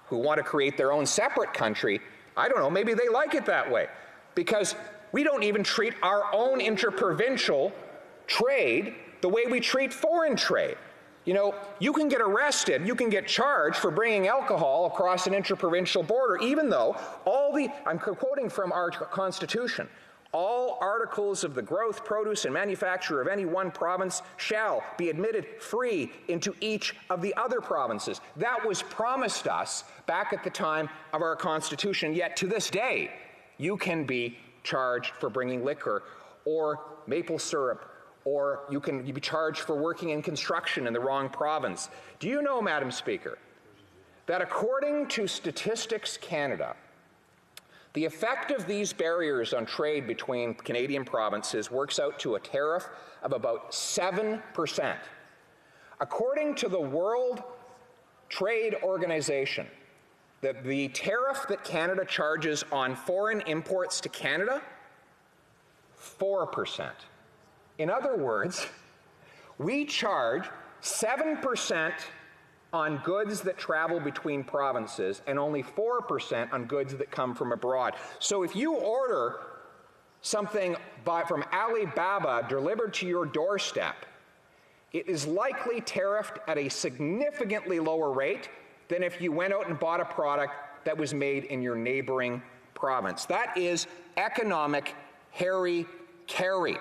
Speaker 2: who want to create their own separate country, I don't know, maybe they like it that way, because we don't even treat our own interprovincial trade the way we treat foreign trade. You know, you can get arrested, you can get charged for bringing alcohol across an interprovincial border, even though I'm quoting from our Constitution, all articles of the growth, produce, and manufacture of any one province shall be admitted free into each of the other provinces. That was promised us back at the time of our Constitution, yet to this day, you can be charged for bringing liquor or maple syrup, or you can be charged for working in construction in the wrong province. Do you know, Madam Speaker, that according to Statistics Canada, the effect of these barriers on trade between Canadian provinces works out to a tariff of about 7%. According to the World Trade Organization, the tariff that Canada charges on foreign imports to Canada, 4%. In other words, we charge 7% on goods that travel between provinces and only 4% on goods that come from abroad. So if you order something from Alibaba delivered to your doorstep, it is likely tariffed at a significantly lower rate than if you went out and bought a product that was made in your neighboring province. That is economic hara-kiri,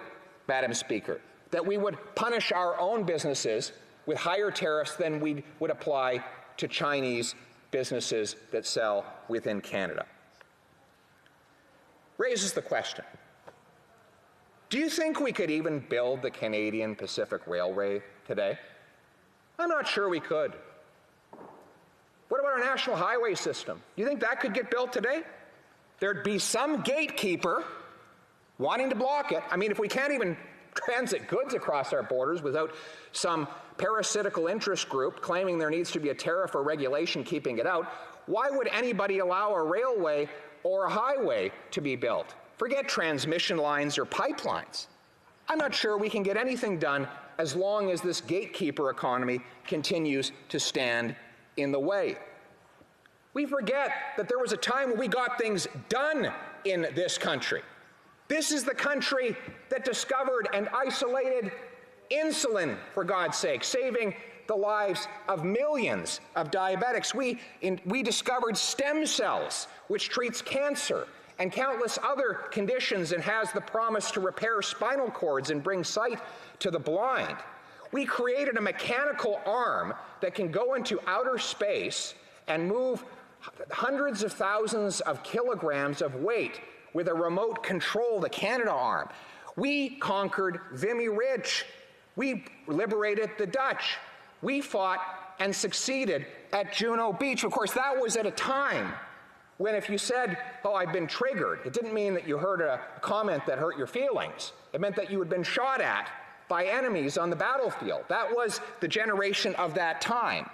Speaker 2: Madam Speaker, that we would punish our own businesses with higher tariffs than we would apply to Chinese businesses that sell within Canada. Raises the question, do you think we could even build the Canadian Pacific Railway today? I'm not sure we could. What about our national highway system? Do you think that could get built today? There'd be some gatekeeper wanting to block it. I mean, if we can't even transit goods across our borders without some parasitical interest group claiming there needs to be a tariff or regulation keeping it out, why would anybody allow a railway or a highway to be built? Forget transmission lines or pipelines. I'm not sure we can get anything done as long as this gatekeeper economy continues to stand in the way. We forget that there was a time when we got things done in this country. This is the country that discovered and isolated insulin, for God's sake, saving the lives of millions of diabetics. We discovered stem cells, which treats cancer and countless other conditions and has the promise to repair spinal cords and bring sight to the blind. We created a mechanical arm that can go into outer space and move hundreds of thousands of kilograms of weight with a remote control, the Canadarm. We conquered Vimy Ridge. We liberated the Dutch. We fought and succeeded at Juno Beach. Of course, that was at a time when if you said, oh, I've been triggered, it didn't mean that you heard a comment that hurt your feelings. It meant that you had been shot at by enemies on the battlefield. That was the generation of that time.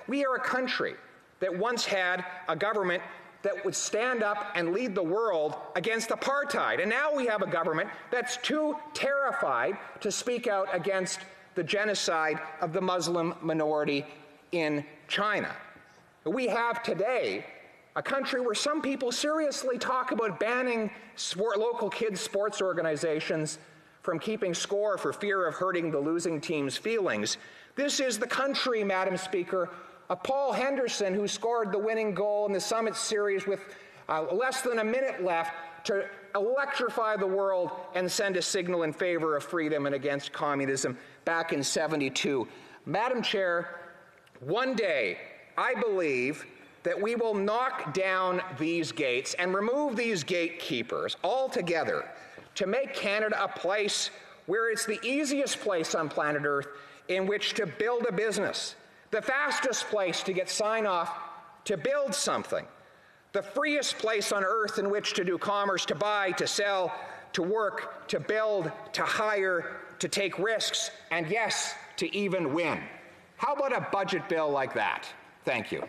Speaker 2: We are a country that once had a government that would stand up and lead the world against apartheid. And now we have a government that's too terrified to speak out against the genocide of the Muslim minority in China. We have today a country where some people seriously talk about banning local kids' sports organizations from keeping score for fear of hurting the losing team's feelings. This is the country, Madam Speaker, of Paul Henderson, who scored the winning goal in the Summit Series with less than a minute left to electrify the world and send a signal in favor of freedom and against communism back in '72. Madam Chair, one day, I believe that we will knock down these gates and remove these gatekeepers altogether to make Canada a place where it's the easiest place on planet Earth in which to build a business, the fastest place to get sign-off to build something, the freest place on Earth in which to do commerce, to buy, to sell, to work, to build, to hire, to take risks, and yes, to even win. How about a budget bill like that? Thank you.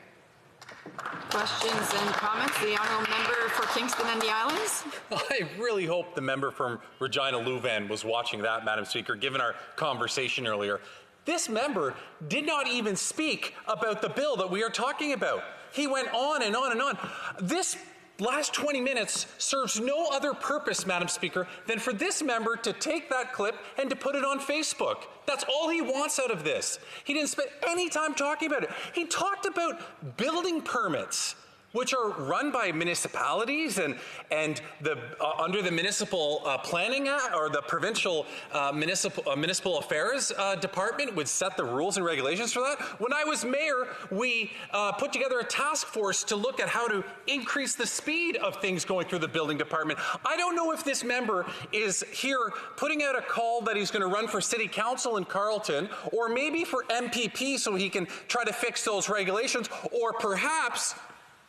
Speaker 3: Questions and comments? The honourable member for Kingston and the Islands.
Speaker 11: I really hope the member from Regina Louvain was watching that, Madam Speaker, given our conversation earlier. This member did not even speak about the bill that we are talking about. He went on and on and on. This last 20 minutes serves no other purpose, Madam Speaker, than for this member to take that clip and to put it on Facebook. That's all he wants out of this. He didn't spend any time talking about it. He talked about building permits, which are run by municipalities and under the Municipal Planning Act, or the Provincial Municipal Affairs Department would set the rules and regulations for that. When I was mayor, we put together a task force to look at how to increase the speed of things going through the building department. I don't know if this member is here putting out a call that he's going to run for City Council in Carleton, or maybe for MPP so he can try to fix those regulations, or perhaps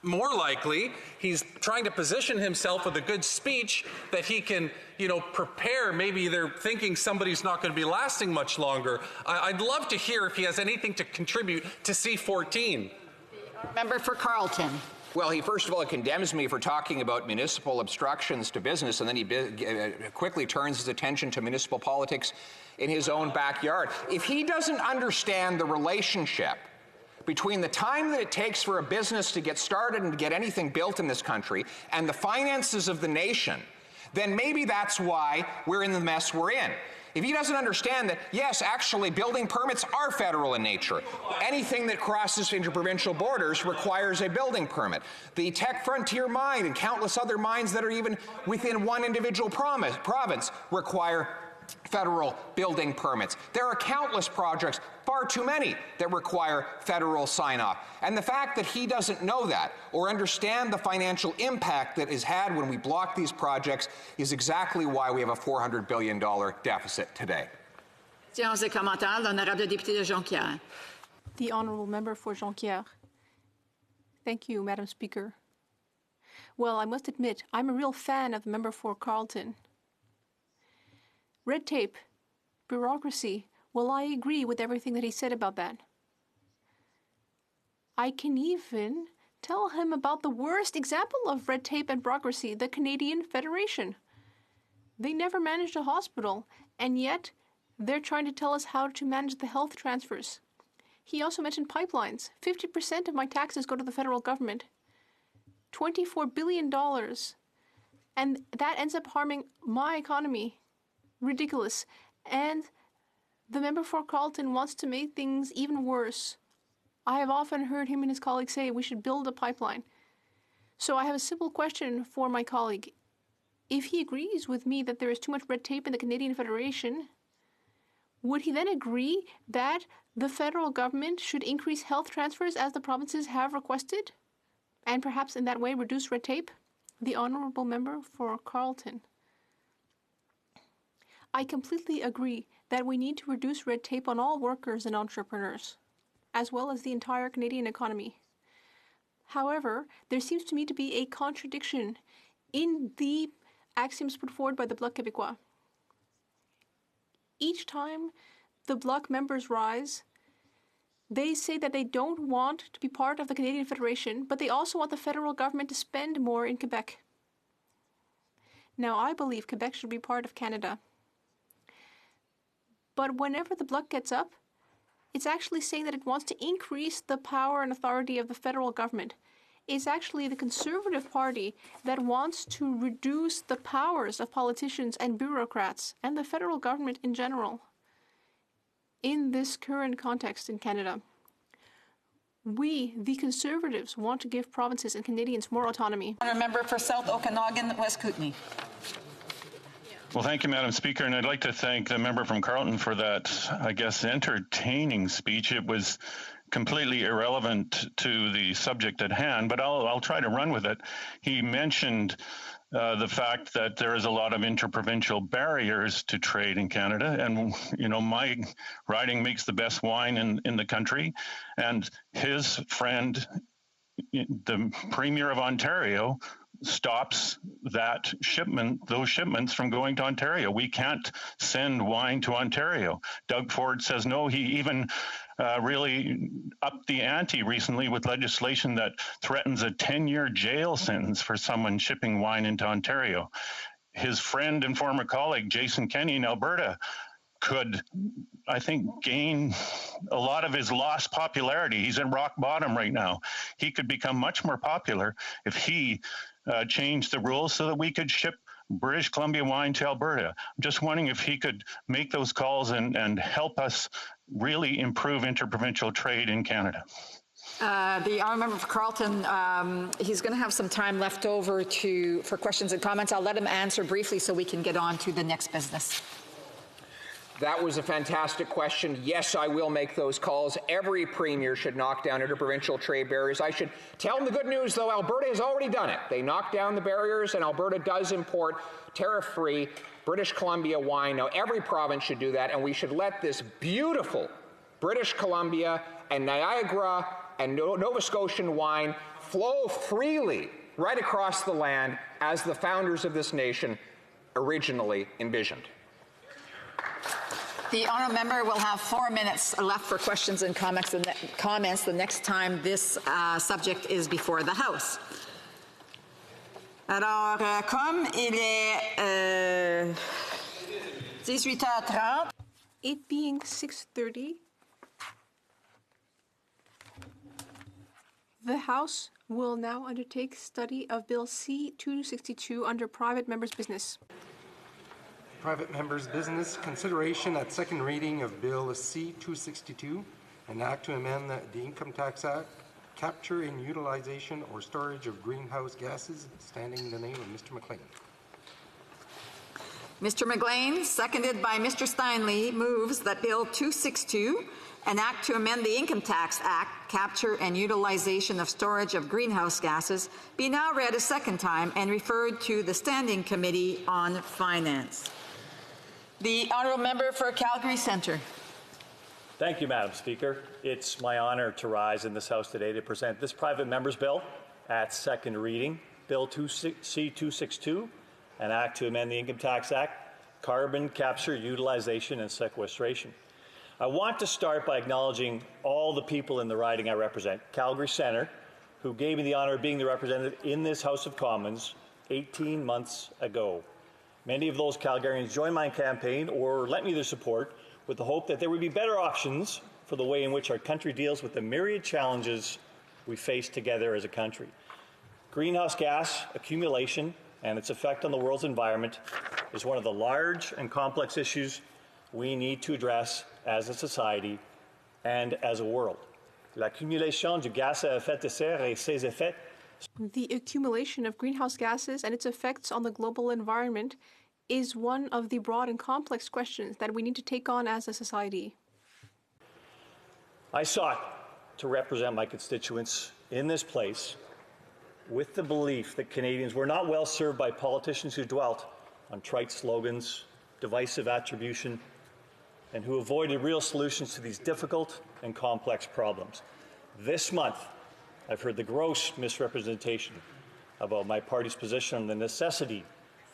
Speaker 11: more likely, he's trying to position himself with a good speech that he can, prepare. Maybe they're thinking somebody's not going to be lasting much longer. I'd love to hear if he has anything to contribute to C14.
Speaker 3: Member for Carleton.
Speaker 2: Well, he first of all condemns me for talking about municipal obstructions to business, and then he quickly turns his attention to municipal politics in his own backyard. If he doesn't understand the relationship between the time that it takes for a business to get started and to get anything built in this country and the finances of the nation, then maybe that's why we're in the mess we're in. If he doesn't understand that, yes, actually, building permits are federal in nature. Anything that crosses interprovincial borders requires a building permit. The Tech Frontier mine and countless other mines that are even within one individual province require federal building permits. There are countless projects, far too many, that require federal sign-off. And the fact that he doesn't know that or understand the financial impact that is had when we block these projects is exactly why we have a $400 billion deficit today.
Speaker 3: Séance de commentaires, l'honorable député de Jonquière.
Speaker 14: The honourable member for Jonquière. Thank you, Madam Speaker. Well, I must admit, I'm a real fan of the member for Carleton. red tape, bureaucracy, well, I agree with everything that he said about that. I can even tell him about the worst example of red tape and bureaucracy, the Canadian Federation. They never managed a hospital, and yet they're trying to tell us how to manage the health transfers. He also mentioned pipelines. 50% of my taxes go to the federal government. $24 billion. And that ends up harming my economy. Ridiculous. And the member for Carleton wants to make things even worse. I have often heard him and his colleagues say we should build a pipeline. So I have a simple question for my colleague. If he agrees with me that there is too much red tape in the Canadian Federation, would he then agree that the federal government should increase health transfers as the provinces have requested? And perhaps in that way reduce red tape? The honourable member for Carleton. I completely agree that we need to reduce red tape on all workers and entrepreneurs, as well as the entire Canadian economy. However, there seems to me to be a contradiction in the axioms put forward by the Bloc Québécois. Each time the Bloc members rise, they say that they don't want to be part of the Canadian Federation, but they also want the federal government to spend more in Quebec. Now, I believe Quebec should be part of Canada. But whenever the Bloc gets up, it's actually saying that it wants to increase the power and authority of the federal government. It's actually the Conservative Party that wants to reduce the powers of politicians and bureaucrats and the federal government in general. In this current context in Canada, we, the Conservatives, want to give provinces and Canadians more autonomy.
Speaker 3: Honourable member for South Okanagan, West Kootenay.
Speaker 18: Well, thank you, Madam Speaker, and I'd like to thank the member from Carleton for that, I guess, entertaining speech. It was completely irrelevant to the subject at hand, but I'll try to run with it. He mentioned the fact that there is a lot of interprovincial barriers to trade in Canada, and my riding makes the best wine in the country, and his friend, the Premier of Ontario, stops those shipments from going to Ontario. We can't send wine to Ontario. Doug Ford says no. He even really upped the ante recently with legislation that threatens a 10-year jail sentence for someone shipping wine into Ontario. His friend and former colleague, Jason Kenney in Alberta, could, I think, gain a lot of his lost popularity. He's at rock bottom right now. He could become much more popular if he changed the rules so that we could ship British Columbia wine to Alberta. I'm just wondering if he could make those calls and help us really improve interprovincial trade in Canada.
Speaker 3: The honourable member for Carleton, he's going to have some time left over for questions and comments. I'll let him answer briefly so we can get on to the next business.
Speaker 2: That was a fantastic question. Yes, I will make those calls. Every premier should knock down interprovincial trade barriers. I should tell them the good news, though. Alberta has already done it. They knocked down the barriers, and Alberta does import tariff-free British Columbia wine. Now, every province should do that, and we should let this beautiful British Columbia and Niagara and Nova Scotian wine flow freely right across the land as the founders of this nation originally envisioned.
Speaker 3: The honourable member will have 4 minutes left for questions and comments the next time this subject is before the House. Alors, comme il est 18h30.
Speaker 14: It being 6:30, the House will now undertake study of Bill C-262 under private members' business.
Speaker 13: Private members' business consideration at second reading of Bill C-262, an act to amend the Income Tax Act, capture and utilization or storage of greenhouse gases, standing in the name of Mr. McLean.
Speaker 3: Mr. McLean, seconded by Mr. Steinley, moves that Bill 262, an act to amend the Income Tax Act, capture and utilization of storage of greenhouse gases, be now read a second time and referred to the Standing Committee on Finance. The honourable member for Calgary Centre.
Speaker 5: Thank you, Madam Speaker. It's my honour to rise in this House today to present this private member's bill at second reading, Bill C-262, an act to amend the Income Tax Act, carbon capture, utilization, and sequestration. I want to start by acknowledging all the people in the riding I represent. Calgary Centre, who gave me the honour of being the representative in this House of Commons 18 months ago. Many of those Calgarians joined my campaign or lent me their support with the hope that there would be better options for the way in which our country deals with the myriad challenges we face together as a country. Greenhouse gas accumulation and its effect on the world's environment is one of the large and complex issues we need to address as a society and as a world. L'accumulation du gaz à effet de serre et ses effets.
Speaker 14: The accumulation of greenhouse gases and its effects on the global environment is one of the broad and complex questions that we need to take on as a society.
Speaker 5: I sought to represent my constituents in this place with the belief that Canadians were not well served by politicians who dwelt on trite slogans, divisive attribution, and who avoided real solutions to these difficult and complex problems. This month, I've heard the gross misrepresentation about my party's position on the necessity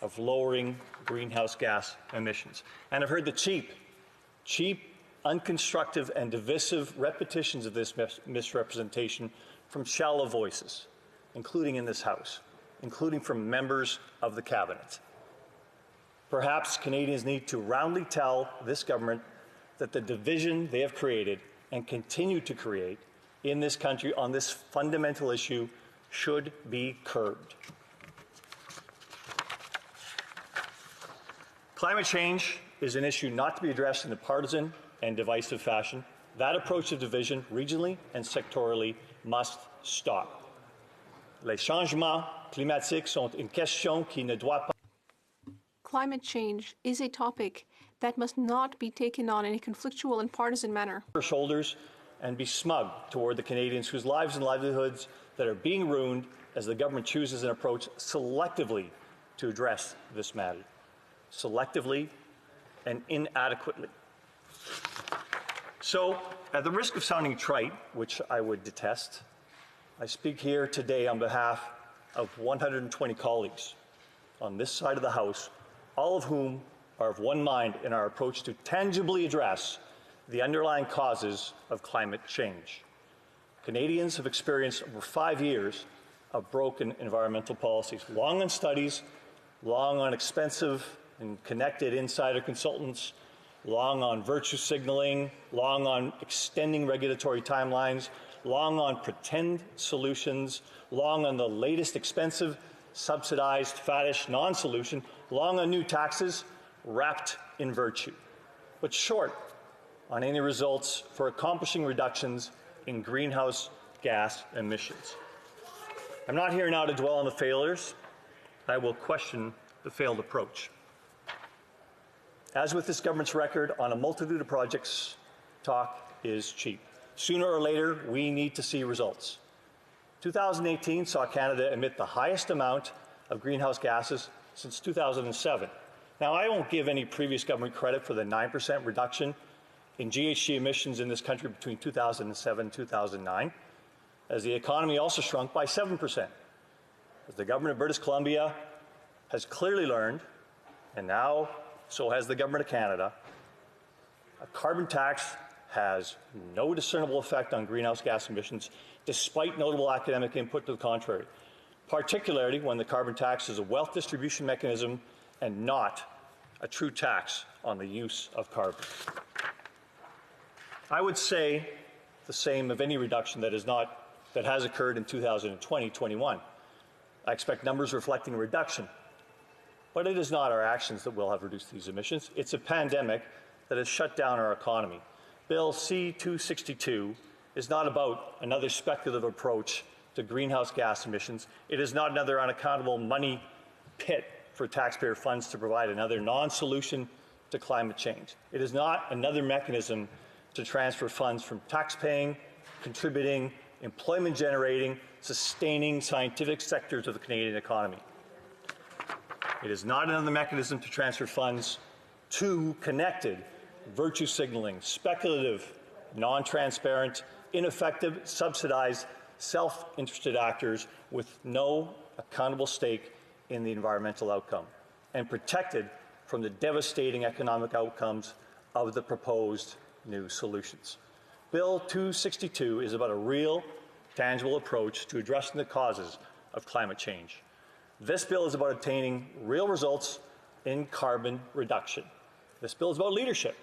Speaker 5: of lowering greenhouse gas emissions. And I've heard the cheap, unconstructive, and divisive repetitions of this misrepresentation from shallow voices, including in this House, including from members of the Cabinet. Perhaps Canadians need to roundly tell this government that the division they have created and continue to create in this country on this fundamental issue should be curbed. Climate change is an issue not to be addressed in a partisan and divisive fashion. That approach of division, regionally and sectorally, must stop. Les changements climatiques sont une question qui ne doit pas.
Speaker 14: Climate change is a topic that must not be taken on in a conflictual and partisan manner.
Speaker 5: Shoulders and be smug toward the Canadians whose lives and livelihoods that are being ruined as the government chooses an approach selectively to address this matter. Selectively and inadequately. So, at the risk of sounding trite, which I would detest, I speak here today on behalf of 120 colleagues on this side of the House, all of whom are of one mind in our approach to tangibly address the underlying causes of climate change. Canadians have experienced over 5 years of broken environmental policies, long on studies, long on expensive and connected insider consultants, long on virtue signaling, long on extending regulatory timelines, long on pretend solutions, long on the latest expensive, subsidized, faddish non-solution, long on new taxes wrapped in virtue, but short on any results for accomplishing reductions in greenhouse gas emissions. I'm not here now to dwell on the failures. I will question the failed approach. As with this government's record on a multitude of projects, talk is cheap. Sooner or later, we need to see results. 2018 saw Canada emit the highest amount of greenhouse gases since 2007. Now, I won't give any previous government credit for the 9% reduction in GHG emissions in this country between 2007 and 2009, as the economy also shrunk by 7%. As the government of British Columbia has clearly learned, and now so has the government of Canada, a carbon tax has no discernible effect on greenhouse gas emissions, despite notable academic input to the contrary, particularly when the carbon tax is a wealth distribution mechanism and not a true tax on the use of carbon. I would say the same of any reduction that has occurred in 2020-21. I expect numbers reflecting a reduction, but it is not our actions that will have reduced these emissions. It's a pandemic that has shut down our economy. Bill C-262 is not about another speculative approach to greenhouse gas emissions. It is not another unaccountable money pit for taxpayer funds to provide another non-solution to climate change. It is not another mechanism to transfer funds from tax-paying, contributing, employment-generating, sustaining scientific sectors of the Canadian economy. It is not another mechanism to transfer funds to connected, virtue signaling, speculative, non-transparent, ineffective, subsidized, self-interested actors with no accountable stake in the environmental outcome and protected from the devastating economic outcomes of the proposed new solutions. Bill 262 is about a real, tangible approach to addressing the causes of climate change. This bill is about obtaining real results in carbon reduction. This bill is about leadership,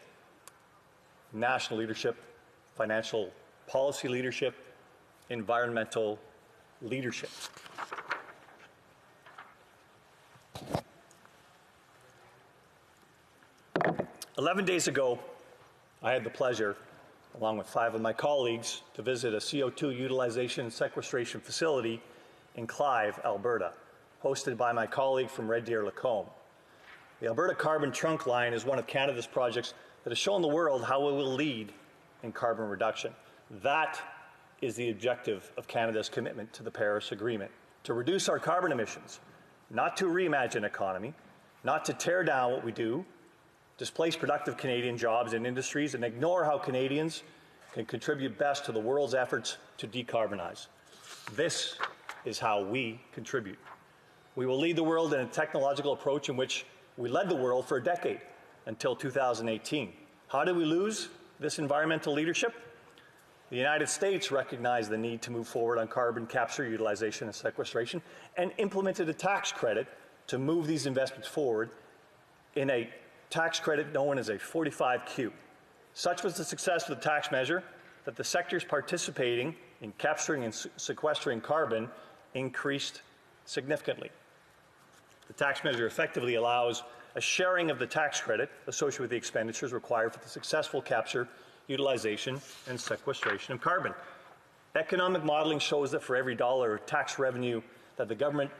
Speaker 5: national leadership, financial policy leadership, environmental leadership. "11 days ago, I had the pleasure, along with 5 of my colleagues, to visit a CO2 utilization and sequestration facility in Clive, Alberta, hosted by my colleague from Red Deer Lacombe. The Alberta Carbon Trunk Line is one of Canada's projects that has shown the world how it will lead in carbon reduction. That is the objective of Canada's commitment to the Paris Agreement, to reduce our carbon emissions, not to reimagine economy, not to tear down what we do, displace productive Canadian jobs and industries, and ignore how Canadians can contribute best to the world's efforts to decarbonize. This is how we contribute. We will lead the world in a technological approach in which we led the world for a decade, until 2018. How did we lose this environmental leadership? The United States recognized the need to move forward on carbon capture, utilization, and sequestration, and implemented a tax credit to move these investments forward in a tax credit known as a 45Q. Such was the success of the tax measure that the sectors participating in capturing and sequestering carbon increased significantly. The tax measure effectively allows a sharing of the tax credit associated with the expenditures required for the successful capture, utilization, and sequestration of carbon. Economic modeling shows that for every dollar of tax revenue that the government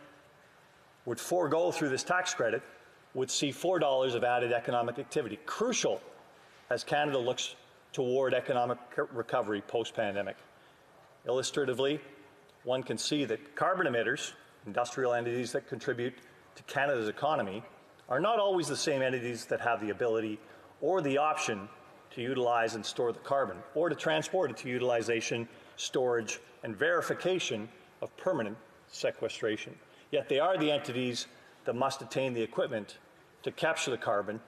Speaker 5: would forego through this tax credit would see $4 of added economic activity, crucial as Canada looks toward economic recovery post-pandemic. Illustratively, one can see that carbon emitters, industrial entities that contribute to Canada's economy, are not always the same entities that have the ability or the option to utilize and store the carbon, or to transport it to utilization, storage, and verification of permanent sequestration. Yet they are the entities that must attain the equipment to capture the carbon.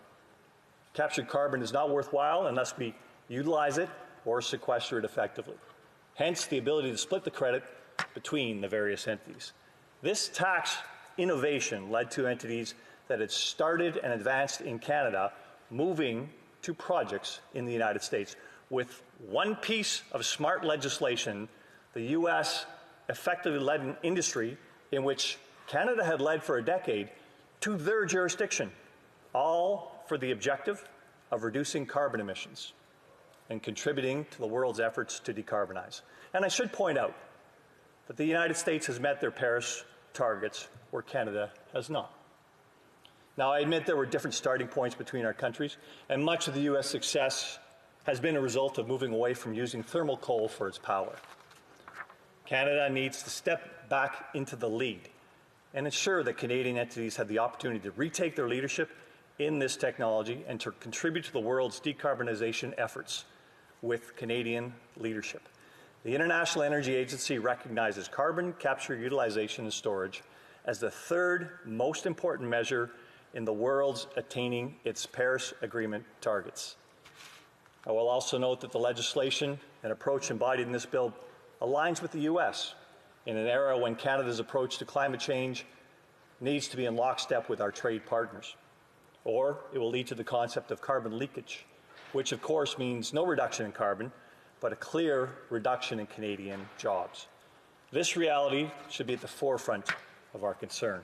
Speaker 5: Captured carbon is not worthwhile unless we utilize it or sequester it effectively. Hence, the ability to split the credit between the various entities. This tax innovation led to entities that had started and advanced in Canada moving to projects in the United States. With one piece of smart legislation, the U.S. effectively led an industry in which Canada had led for a decade to their jurisdiction, all for the objective of reducing carbon emissions and contributing to the world's efforts to decarbonize. And I should point out that the United States has met their Paris targets where Canada has not. Now, I admit there were different starting points between our countries, and much of the U.S. success has been a result of moving away from using thermal coal for its power. Canada needs to step back into the lead and ensure that Canadian entities have the opportunity to retake their leadership in this technology and to contribute to the world's decarbonization efforts with Canadian leadership. The International Energy Agency recognizes carbon capture, utilization, and storage as the third most important measure in the world's attaining its Paris Agreement targets. I will also note that the legislation and approach embodied in this bill aligns with the U.S. in an era when Canada's approach to climate change needs to be in lockstep with our trade partners. Or it will lead to the concept of carbon leakage, which of course means no reduction in carbon, but a clear reduction in Canadian jobs. This reality should be at the forefront of our concern.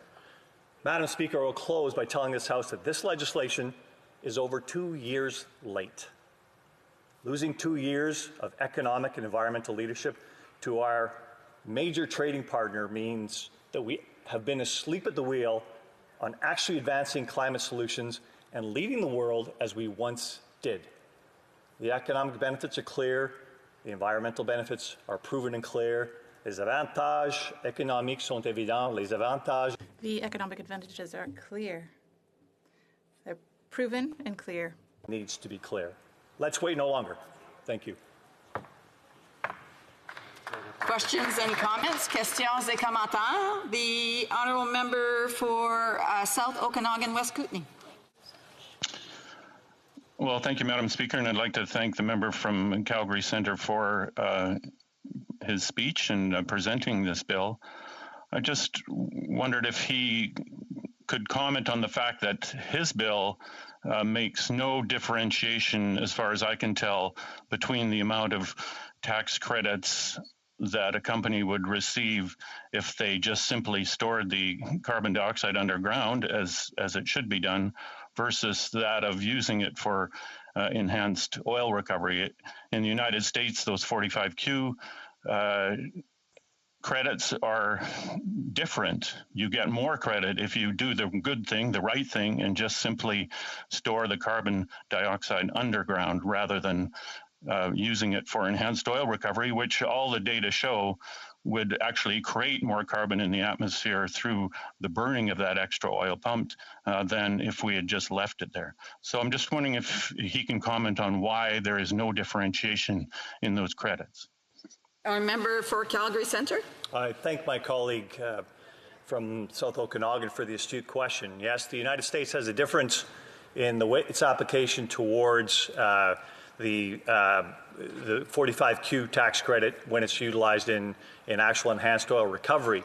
Speaker 5: Madam Speaker, I will close by telling this House that this legislation is over 2 years late. Losing 2 years of economic and environmental leadership to our major trading partner means that we have been asleep at the wheel on actually advancing climate solutions and leading the world as we once did. The economic benefits are clear, the environmental benefits are proven and clear. Les avantages économiques sont évidents, les avantages.
Speaker 22: The economic advantages are clear. They're proven and clear.
Speaker 5: Needs to be clear. Let's wait no longer. Thank you.
Speaker 3: Questions and comments? Questions et commentaires? The honourable member for South Okanagan, West Kootenay.
Speaker 18: Well, thank you, Madam Speaker, and I'd like to thank the member from Calgary Centre for his speech and presenting this bill. I just wondered if he could comment on the fact that his bill makes no differentiation, as far as I can tell, between the amount of tax credits that a company would receive if they just simply stored the carbon dioxide underground, as it should be done, versus that of using it for enhanced oil recovery. In the United States, those 45Q credits are different. You get more credit if you do the good thing, the right thing, and just simply store the carbon dioxide underground rather than using it for enhanced oil recovery, which all the data show would actually create more carbon in the atmosphere through the burning of that extra oil pumped than if we had just left it there. So I'm just wondering if he can comment on why there is no differentiation in those credits.
Speaker 3: Our member for Calgary Centre.
Speaker 5: I thank my colleague from South Okanagan for the astute question. Yes, the United States has a difference in the way its application towards the 45Q tax credit when it's utilized in actual enhanced oil recovery.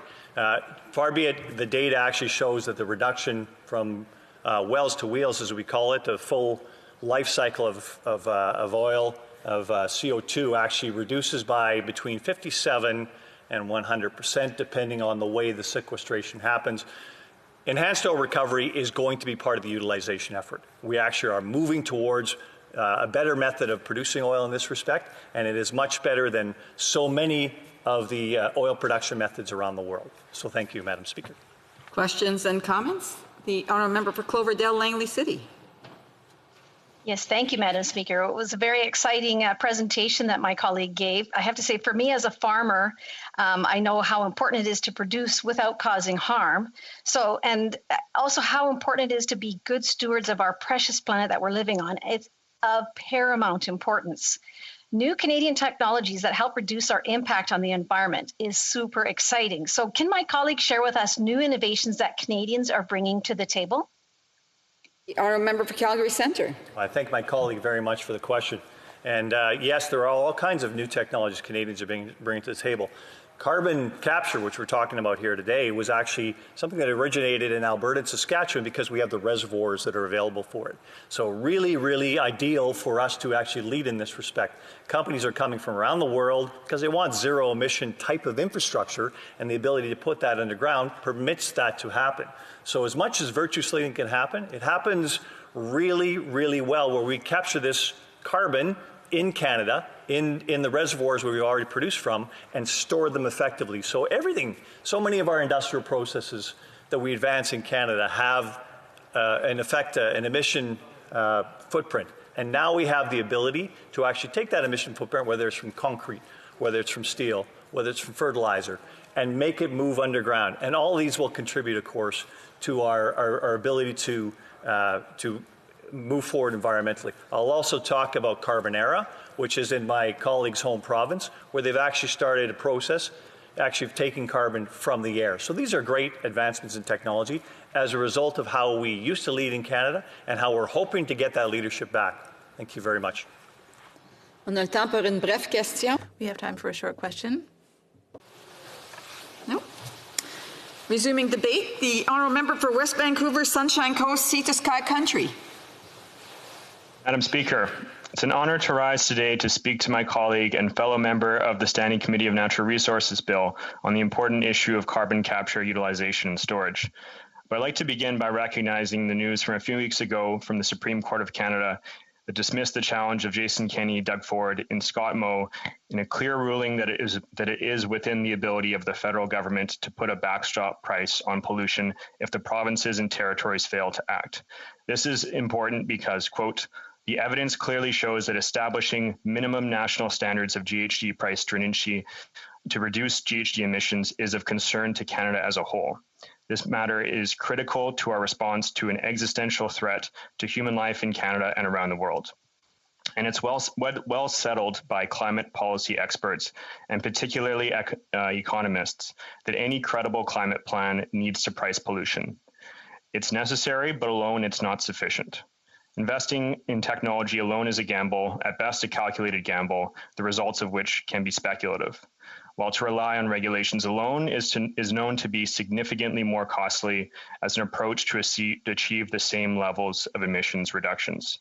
Speaker 5: Far be it, the data actually shows that the reduction from wells to wheels, as we call it, the full life cycle of oil, of CO2 actually reduces by between 57 and 100%, depending on the way the sequestration happens. Enhanced oil recovery is going to be part of the utilization effort. We actually are moving towards a better method of producing oil in this respect, and it is much better than so many of the oil production methods around the world. So thank you, Madam Speaker.
Speaker 3: Questions and comments? The honourable member for Cloverdale, Langley City.
Speaker 4: Yes, thank you, Madam Speaker. It was a very exciting presentation that my colleague gave. I have to say, for me as a farmer, I know how important it is to produce without causing harm. So, and also how important it is to be good stewards of our precious planet that we're living on. It's of paramount importance. New Canadian technologies that help reduce our impact on the environment is super exciting. So can my colleague share with us new innovations that Canadians are bringing to the table?
Speaker 3: Our member for Calgary Centre.
Speaker 5: I thank my colleague very much for the question. And yes, there are all kinds of new technologies Canadians are bringing to the table. Carbon capture, which we're talking about here today, was actually something that originated in Alberta and Saskatchewan because we have the reservoirs that are available for it. So really, really ideal for us to actually lead in this respect. Companies are coming from around the world because they want zero emission type of infrastructure, and the ability to put that underground permits that to happen. So as much as virtue slating can happen, it happens really, really well where we capture this carbon in Canada, in the reservoirs where we already produce from, and store them effectively. So everything, so many of our industrial processes that we advance in Canada have an emission footprint. And now we have the ability to actually take that emission footprint, whether it's from concrete, whether it's from steel, whether it's from fertilizer, and make it move underground. And all these will contribute, of course, to our ability to move forward environmentally. I'll also talk about Carbonera, which is in my colleague's home province, where they've actually started a process actually of taking carbon from the air. So these are great advancements in technology as a result of how we used to lead in Canada and how we're hoping to get that leadership back. Thank you very much.
Speaker 3: On a le temps pour une brève question.
Speaker 22: We have time for a short question.
Speaker 3: No. Resuming debate, the honourable member for West Vancouver, Sunshine Coast, Sea to Sky Country.
Speaker 16: Madam Speaker, it's an honor to rise today to speak to my colleague and fellow member of the Standing Committee of Natural Resources bill on the important issue of carbon capture, utilization, and storage. But I'd like to begin by recognizing the news from a few weeks ago from the Supreme Court of Canada that dismissed the challenge of Jason Kenney, Doug Ford, and Scott Moe in a clear ruling that it is within the ability of the federal government to put a backstop price on pollution if the provinces and territories fail to act. This is important because, quote, the evidence clearly shows that establishing minimum national standards of GHG price stringency to reduce GHG emissions is of concern to Canada as a whole. This matter is critical to our response to an existential threat to human life in Canada and around the world. And it's well settled by climate policy experts, and particularly economists, that any credible climate plan needs to price pollution. It's necessary, but alone it's not sufficient. Investing in technology alone is a gamble, at best a calculated gamble, the results of which can be speculative. While to rely on regulations alone is known to be significantly more costly as an approach to achieve the same levels of emissions reductions.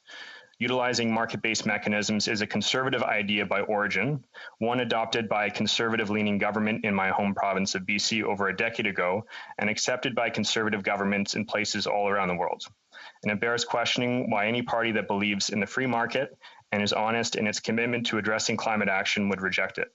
Speaker 16: Utilizing market-based mechanisms is a conservative idea by origin, one adopted by a conservative-leaning government in my home province of BC over a decade ago, and accepted by conservative governments in places all around the world. And it bears questioning why any party that believes in the free market and is honest in its commitment to addressing climate action would reject it.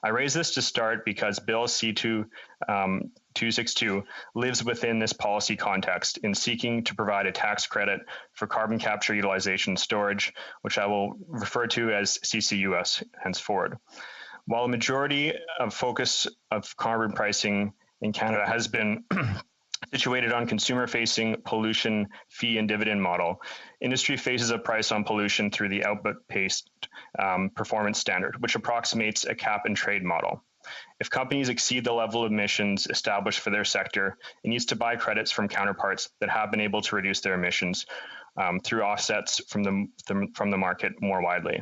Speaker 16: I raise this to start because Bill C-262 lives within this policy context in seeking to provide a tax credit for carbon capture, utilization, and storage, which I will refer to as CCUS henceforward. While a majority of focus of carbon pricing in Canada has been situated on consumer-facing pollution fee and dividend model, industry faces a price on pollution through the output-based performance standard, which approximates a cap-and-trade model. If companies exceed the level of emissions established for their sector, it needs to buy credits from counterparts that have been able to reduce their emissions through offsets from the market more widely.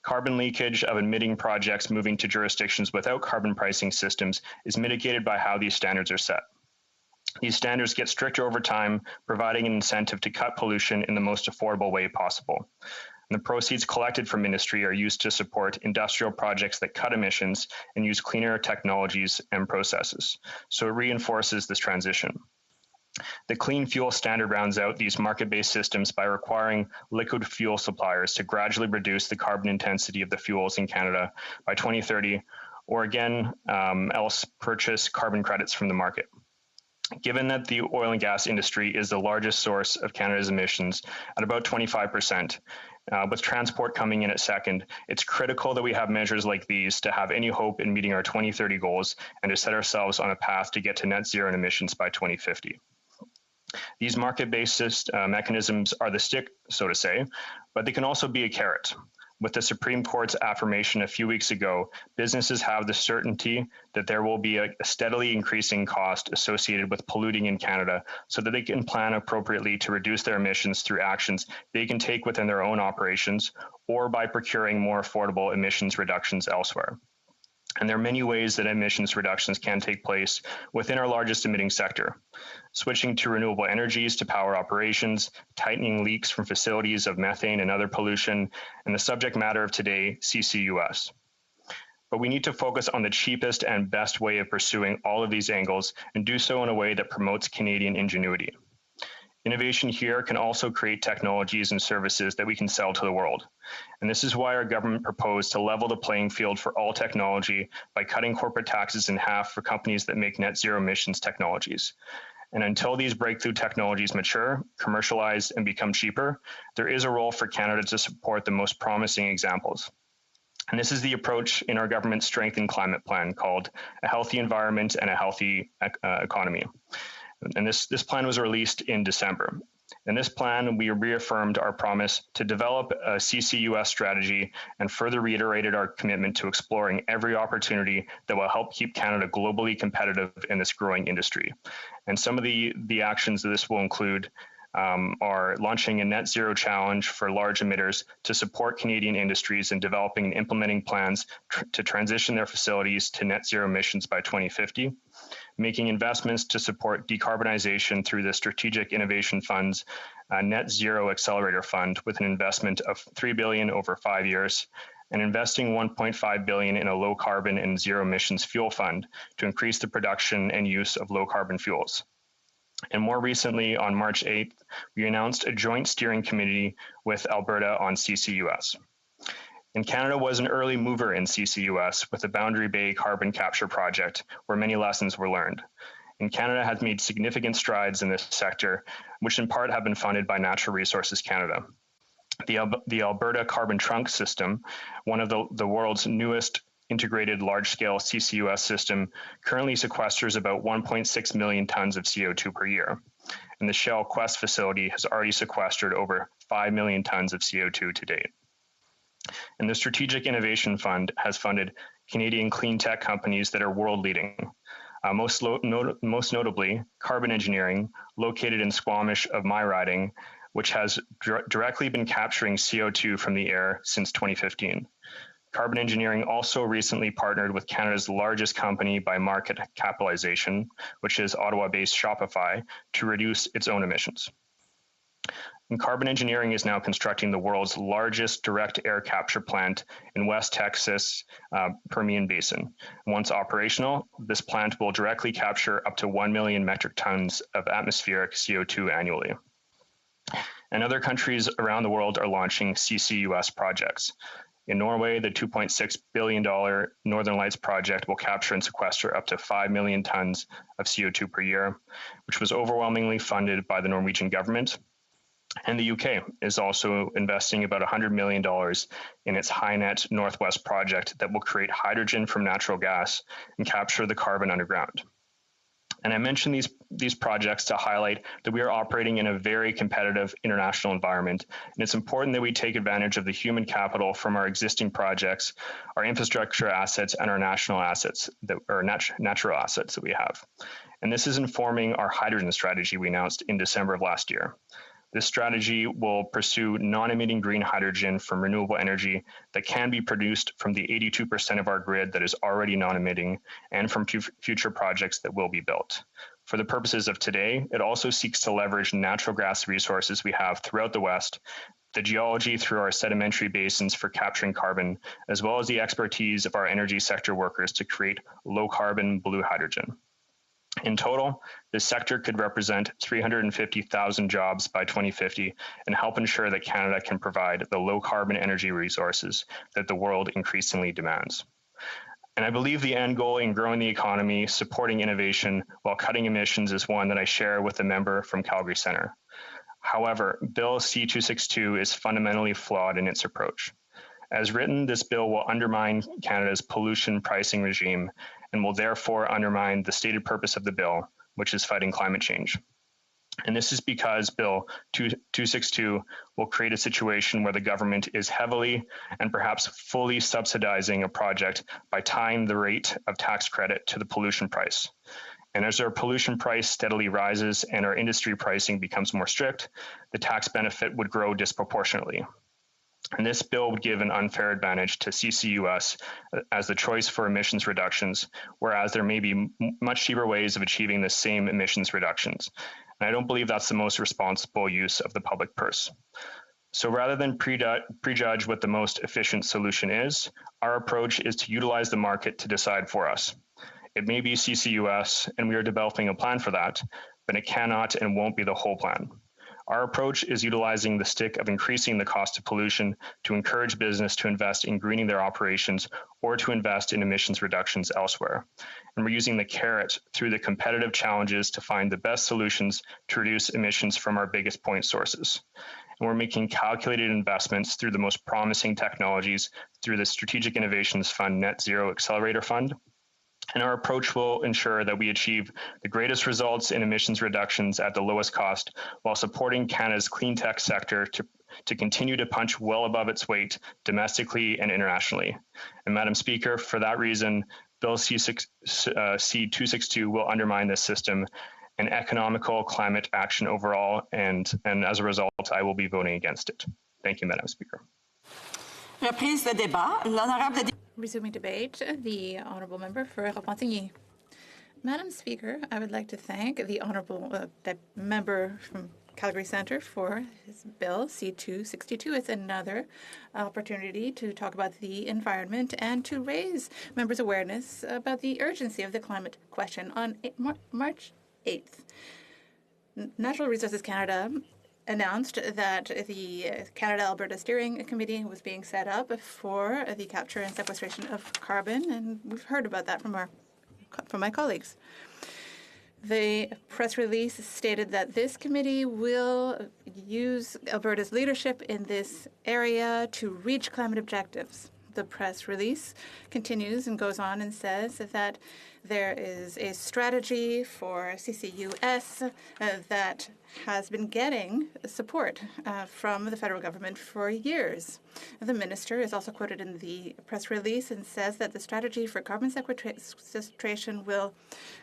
Speaker 16: Carbon leakage of emitting projects moving to jurisdictions without carbon pricing systems is mitigated by how these standards are set. These standards get stricter over time, providing an incentive to cut pollution in the most affordable way possible. And the proceeds collected from industry are used to support industrial projects that cut emissions and use cleaner technologies and processes. So it reinforces this transition. The clean fuel standard rounds out these market-based systems by requiring liquid fuel suppliers to gradually reduce the carbon intensity of the fuels in Canada by 2030, or again, else purchase carbon credits from the market. Given that the oil and gas industry is the largest source of Canada's emissions at about 25%, with transport coming in at second, it's critical that we have measures like these to have any hope in meeting our 2030 goals and to set ourselves on a path to get to net zero in emissions by 2050. These market-based mechanisms are the stick, so to say, but they can also be a carrot. With the Supreme Court's affirmation a few weeks ago, businesses have the certainty that there will be a steadily increasing cost associated with polluting in Canada so that they can plan appropriately to reduce their emissions through actions they can take within their own operations or by procuring more affordable emissions reductions elsewhere. And there are many ways that emissions reductions can take place within our largest emitting sector. Switching to renewable energies to power operations, tightening leaks from facilities of methane and other pollution, and the subject matter of today, CCUS. But we need to focus on the cheapest and best way of pursuing all of these angles and do so in a way that promotes Canadian ingenuity. Innovation here can also create technologies and services that we can sell to the world. And this is why our government proposed to level the playing field for all technology by cutting corporate taxes in half for companies that make net zero emissions technologies. And until these breakthrough technologies mature, commercialize, and become cheaper, there is a role for Canada to support the most promising examples. And this is the approach in our government's Strength and Climate Plan called A Healthy Environment and a Healthy Economy. And this plan was released in December. In this plan, we reaffirmed our promise to develop a CCUS strategy and further reiterated our commitment to exploring every opportunity that will help keep Canada globally competitive in this growing industry. And some of the actions that this will include are launching a net zero challenge for large emitters to support Canadian industries in developing and implementing plans to transition their facilities to net zero emissions by 2050, making investments to support decarbonization through the Strategic Innovation Fund's Net Zero Accelerator Fund with an investment of $3 billion over 5 years, and investing $1.5 billion in a low carbon and zero emissions fuel fund to increase the production and use of low carbon fuels. And more recently, on March 8th, we announced a joint steering committee with Alberta on CCUS. And Canada was an early mover in CCUS with the Boundary Bay Carbon Capture Project, where many lessons were learned. And Canada has made significant strides in this sector, which in part have been funded by Natural Resources Canada. The Alberta Carbon Trunk System, one of the world's newest integrated large-scale CCUS system, currently sequesters about 1.6 million tons of CO2 per year. And the Shell Quest facility has already sequestered over 5 million tons of CO2 to date. And the Strategic Innovation Fund has funded Canadian clean tech companies that are world-leading. Most notably, Carbon Engineering, located in Squamish of my riding, which has directly been capturing CO2 from the air since 2015. Carbon Engineering also recently partnered with Canada's largest company by market capitalization, which is Ottawa-based Shopify, to reduce its own emissions. And Carbon Engineering is now constructing the world's largest direct air capture plant in West Texas, Permian Basin. Once operational, this plant will directly capture up to 1 million metric tons of atmospheric CO2 annually. And other countries around the world are launching CCUS projects. In Norway, the $2.6 billion Northern Lights project will capture and sequester up to 5 million tons of CO2 per year, which was overwhelmingly funded by the Norwegian government. And the UK is also investing about $100 million in its HyNet Northwest project that will create hydrogen from natural gas and capture the carbon underground. And I mention these projects to highlight that we are operating in a very competitive international environment, and it's important that we take advantage of the human capital from our existing projects, our infrastructure assets, and our national assets, natural assets that we have. And this is informing our hydrogen strategy we announced in December of last year. This strategy will pursue non-emitting green hydrogen from renewable energy that can be produced from the 82% of our grid that is already non-emitting and from future projects that will be built. For the purposes of today, it also seeks to leverage natural gas resources we have throughout the West, the geology through our sedimentary basins for capturing carbon, as well as the expertise of our energy sector workers to create low-carbon blue hydrogen. In total, this sector could represent 350,000 jobs by 2050 and help ensure that Canada can provide the low-carbon energy resources that the world increasingly demands. And I believe the end goal in growing the economy, supporting innovation while cutting emissions is one that I share with the member from Calgary Centre. However, Bill C-262 is fundamentally flawed in its approach. As written, this bill will undermine Canada's pollution pricing regime and will therefore undermine the stated purpose of the bill, which is fighting climate change. And this is because Bill 262 will create a situation where the government is heavily and perhaps fully subsidizing a project by tying the rate of tax credit to the pollution price. And as our pollution price steadily rises and our industry pricing becomes more strict, the tax benefit would grow disproportionately. And this bill would give an unfair advantage to CCUS as the choice for emissions reductions, whereas there may be much cheaper ways of achieving the same emissions reductions. And I don't believe that's the most responsible use of the public purse. So rather than prejudge what the most efficient solution is, our approach is to utilize the market to decide for us. It may be CCUS, and we are developing a plan for that, but it cannot and won't be the whole plan. Our approach is utilizing the stick of increasing the cost of pollution to encourage business to invest in greening their operations or to invest in emissions reductions elsewhere. And we're using the carrot through the competitive challenges to find the best solutions to reduce emissions from our biggest point sources. And we're making calculated investments through the most promising technologies through the Strategic Innovations Fund Net Zero Accelerator Fund. And our approach will ensure that we achieve the greatest results in emissions reductions at the lowest cost while supporting Canada's clean tech sector to continue to punch well above its weight domestically and internationally. And Madam Speaker, for that reason, Bill C-262 will undermine this system and economical climate action overall, and as a result, I will be voting against it. Thank you, Madam Speaker.
Speaker 3: Reprise de débat. L'honorable
Speaker 22: Resuming debate, the Honourable Member for Repentigny. Madam Speaker, I would like to thank the Honourable Member from Calgary Centre for his bill C-262. It's another opportunity to talk about the environment and to raise members' awareness about the urgency of the climate question. On March 8th, Natural Resources Canada announced that the Canada-Alberta Steering Committee was being set up for the capture and sequestration of carbon, and we've heard about that from my colleagues. The press release stated that this committee will use Alberta's leadership in this area to reach climate objectives.
Speaker 1: The press release continues and goes on and says that there is a strategy for CCUS that has been getting support from the federal government for years. The minister is also quoted in the press release and says that the strategy for carbon sequestration will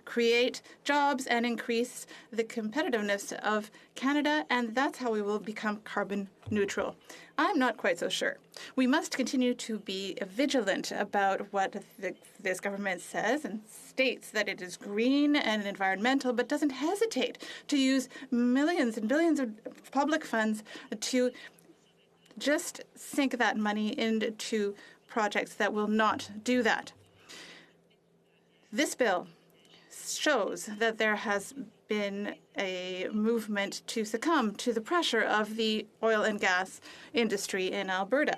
Speaker 1: create jobs and increase the competitiveness of Canada, and that's how we will become carbon neutral. I'm not quite so sure. We must continue to be vigilant about what this government says and states that it is green and environmental, but doesn't hesitate to use millions and billions of public funds to just sink that money into projects that will not do that. This bill shows that there has been a movement to succumb to the pressure of the oil and gas industry in Alberta.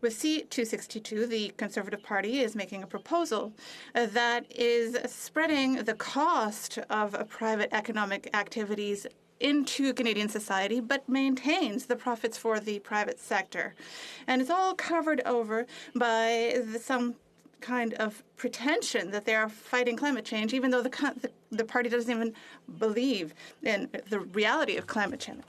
Speaker 1: With C-262, the Conservative Party is making a proposal that is spreading the cost of private economic activities into Canadian society, but maintains the profits for the private sector. And it's all covered over by some kind of pretension that they are fighting climate change, even though the party doesn't even believe in the reality of climate change.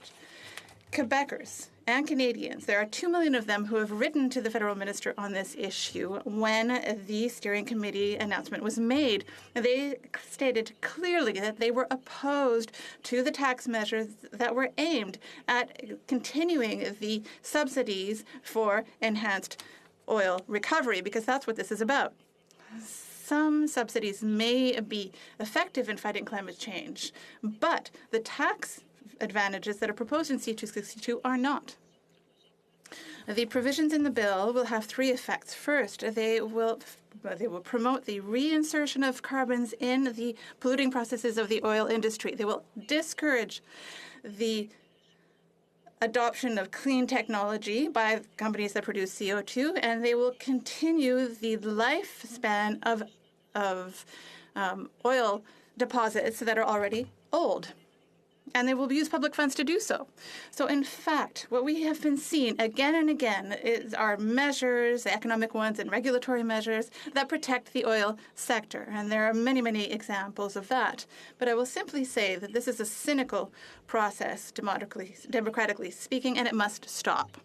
Speaker 1: Quebecers and Canadians, there are 2 million of them who have written to the federal minister on this issue when the steering committee announcement was made. They stated clearly that they were opposed to the tax measures that were aimed at continuing the subsidies for enhanced oil recovery, because that's what this is about. Some subsidies may be effective in fighting climate change, but the tax advantages that are proposed in C-262 are not. The provisions in the bill will have 3 effects. First, they will promote the reinsertion of carbons in the polluting processes of the oil industry. They will discourage the adoption of clean technology by companies that produce CO2, and they will continue the lifespan of oil deposits that are already old. And they will use public funds to do so. So, in fact, what we have been seeing again and again are measures, economic ones and regulatory measures, that protect the oil sector. And there are many, many examples of that. But I will simply say that this is a cynical process, democratically speaking, and it must stop.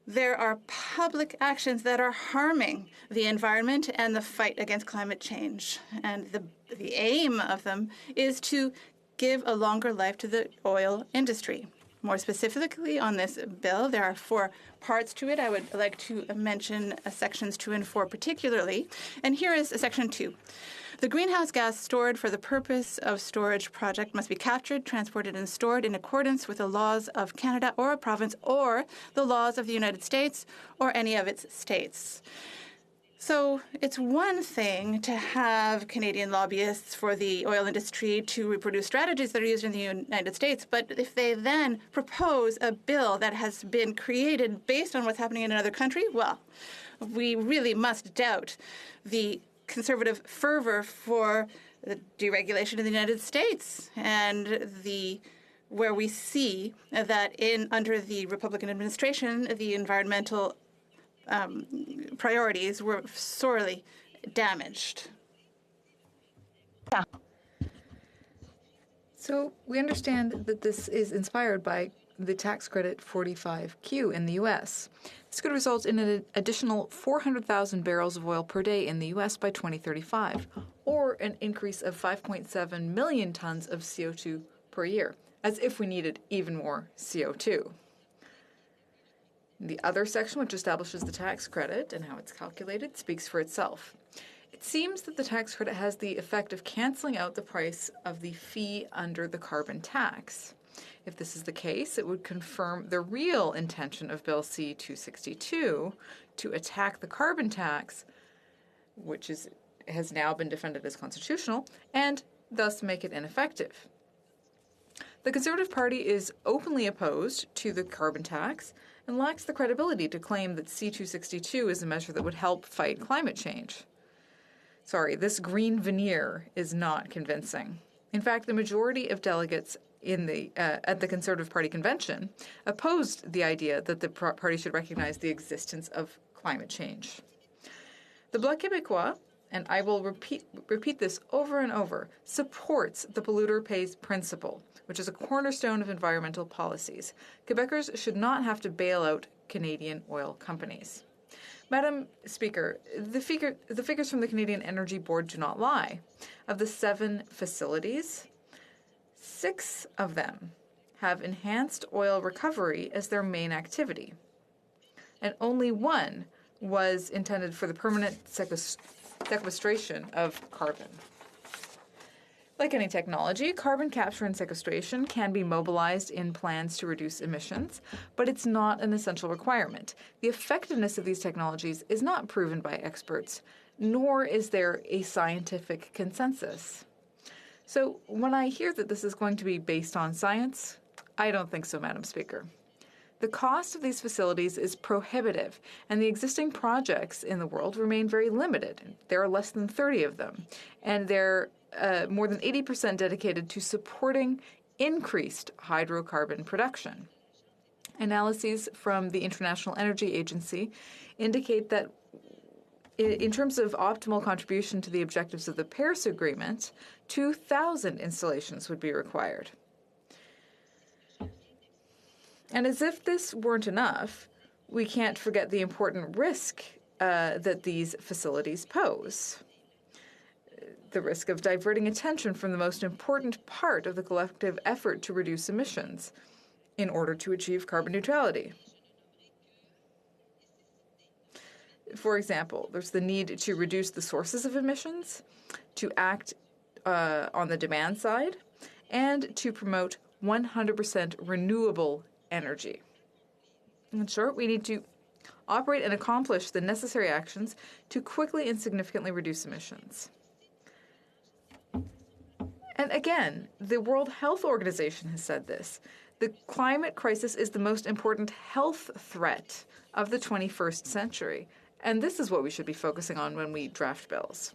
Speaker 1: There are public actions that are harming the environment and the fight against climate change. And the aim of them is to give a longer life to the oil industry. More specifically on this bill, there are 4 parts to it. I would like to mention sections 2 and 4 particularly. And here is section 2. The greenhouse gas stored for the purpose of storage project must be captured, transported, and stored in accordance with the laws of Canada or a province or the laws of the United States or any of its states. So it's one thing to have Canadian lobbyists for the oil industry to reproduce strategies that are used in the United States, but if they then propose a bill that has been created based on what's happening in another country, well, we really must doubt the conservative fervor for the deregulation in the United States and where we see that under the Republican administration, the environmental priorities were sorely damaged.
Speaker 22: So we understand that this is inspired by the tax credit 45Q in the U.S. This could result in an additional 400,000 barrels of oil per day in the U.S. by 2035, or an increase of 5.7 million tons of CO2 per year, as if we needed even more CO2. The other section, which establishes the tax credit and how it's calculated, speaks for itself. It seems that the tax credit has the effect of canceling out the price of the fee under the carbon tax. If this is the case, it would confirm the real intention of Bill C-262 to attack the carbon tax, which has now been defended as constitutional, and thus make it ineffective. The Conservative Party is openly opposed to the carbon tax and lacks the credibility to claim that C-262 is a measure that would help fight climate change. Sorry, this green veneer is not convincing. In fact, the majority of delegates at the Conservative Party convention opposed the idea that the party should recognize the existence of climate change. The Bloc Québécois, and I will repeat this over and over, supports the polluter pays principle, which is a cornerstone of environmental policies. Quebecers should not have to bail out Canadian oil companies. Madam Speaker, the figures from the Canadian Energy Board do not lie. Of the 7 facilities, 6 of them have enhanced oil recovery as their main activity, and only 1 was intended for the permanent sequestration of carbon. Like any technology, carbon capture and sequestration can be mobilized in plans to reduce emissions, but it's not an essential requirement. The effectiveness of these technologies is not proven by experts, nor is there a scientific consensus. So when I hear that this is going to be based on science, I don't think so, Madam Speaker. The cost of these facilities is prohibitive, and the existing projects in the world remain very limited. There are less than 30 of them, and they're more than 80% dedicated to supporting increased hydrocarbon production. Analyses from the International Energy Agency indicate that in terms of optimal contribution to the objectives of the Paris Agreement, 2,000 installations would be required. And as if this weren't enough, we can't forget the important risk that these facilities pose. The risk of diverting attention from the most important part of the collective effort to reduce emissions in order to achieve carbon neutrality. For example, there's the need to reduce the sources of emissions, to act on the demand side, and to promote 100% renewable energy. In short, we need to operate and accomplish the necessary actions to quickly and significantly reduce emissions. And again, the World Health Organization has said this. The climate crisis is the most important health threat of the 21st century. And this is what we should be focusing on when we draft bills.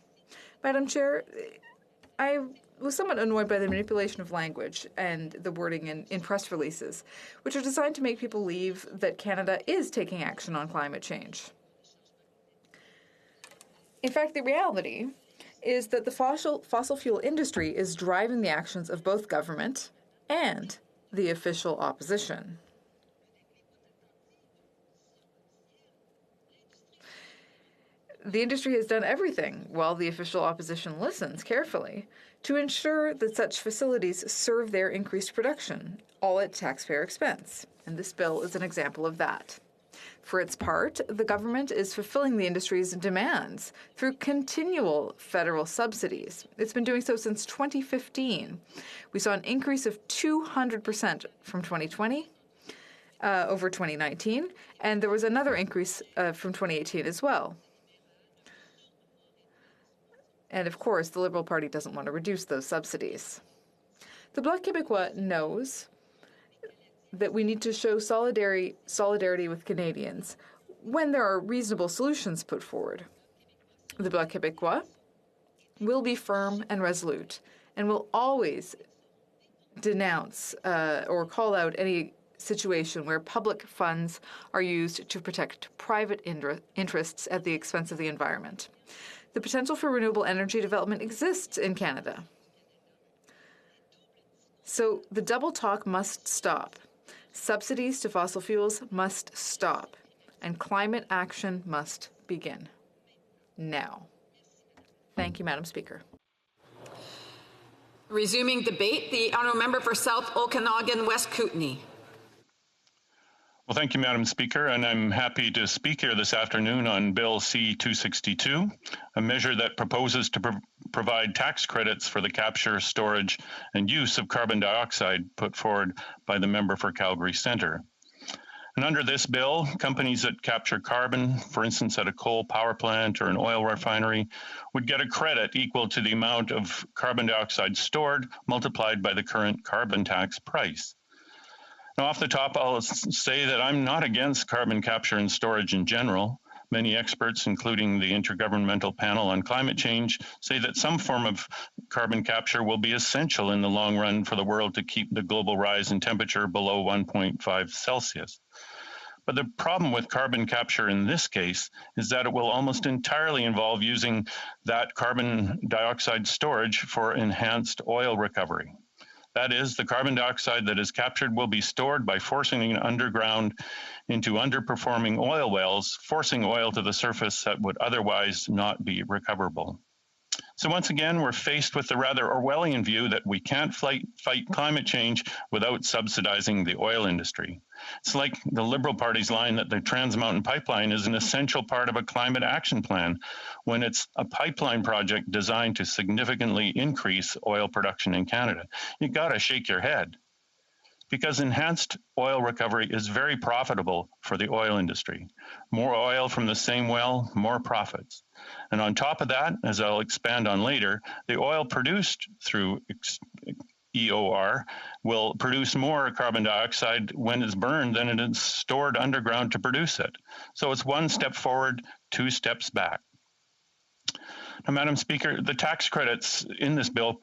Speaker 22: Madam Chair, I was somewhat annoyed by the manipulation of language and the wording in press releases, which are designed to make people believe that Canada is taking action on climate change. In fact, the reality is that the fossil fuel industry is driving the actions of both government and the official opposition. The industry has done everything, while the official opposition listens carefully, to ensure that such facilities serve their increased production, all at taxpayer expense. And this bill is an example of that. For its part, the government is fulfilling the industry's demands through continual federal subsidies. It's been doing so since 2015. We saw an increase of 200% from 2020 over 2019, and there was another increase from 2018 as well. And of course, the Liberal Party doesn't want to reduce those subsidies. The Bloc Québécois knows that we need to show solidarity with Canadians when there are reasonable solutions put forward. The Bloc Québécois will be firm and resolute and will always denounce or call out any situation where public funds are used to protect private interests at the expense of the environment. The potential for renewable energy development exists in Canada. So the double talk must stop. Subsidies to fossil fuels must stop, and climate action must begin now. Thank you, Madam Speaker.
Speaker 3: Resuming debate, the honourable member for South Okanagan West Kootenay.
Speaker 18: Well, thank you, Madam Speaker, and I'm happy to speak here this afternoon on Bill C-262, a measure that proposes to provide tax credits for the capture, storage, and use of carbon dioxide put forward by the member for Calgary Centre. And under this bill, companies that capture carbon, for instance at a coal power plant or an oil refinery, would get a credit equal to the amount of carbon dioxide stored multiplied by the current carbon tax price. Now, off the top, I'll say that I'm not against carbon capture and storage in general, Many experts, including the Intergovernmental Panel on Climate Change, say that some form of carbon capture will be essential in the long run for the world to keep the global rise in temperature below 1.5 Celsius. But the problem with carbon capture in this case is that it will almost entirely involve using that carbon dioxide storage for enhanced oil recovery. That is, the carbon dioxide that is captured will be stored by forcing it underground into underperforming oil wells, forcing oil to the surface that would otherwise not be recoverable. So once again, we're faced with the rather Orwellian view that we can't fight climate change without subsidizing the oil industry. It's like the Liberal Party's line that the Trans Mountain Pipeline is an essential part of a climate action plan, when it's a pipeline project designed to significantly increase oil production in Canada. You gotta shake your head, because enhanced oil recovery is very profitable for the oil industry. More oil from the same well, more profits. And on top of that, as I'll expand on later, the oil produced through EOR will produce more carbon dioxide when it's burned than it is stored underground to produce it. So it's one step forward, two steps back. Now, Madam Speaker, the tax credits in this bill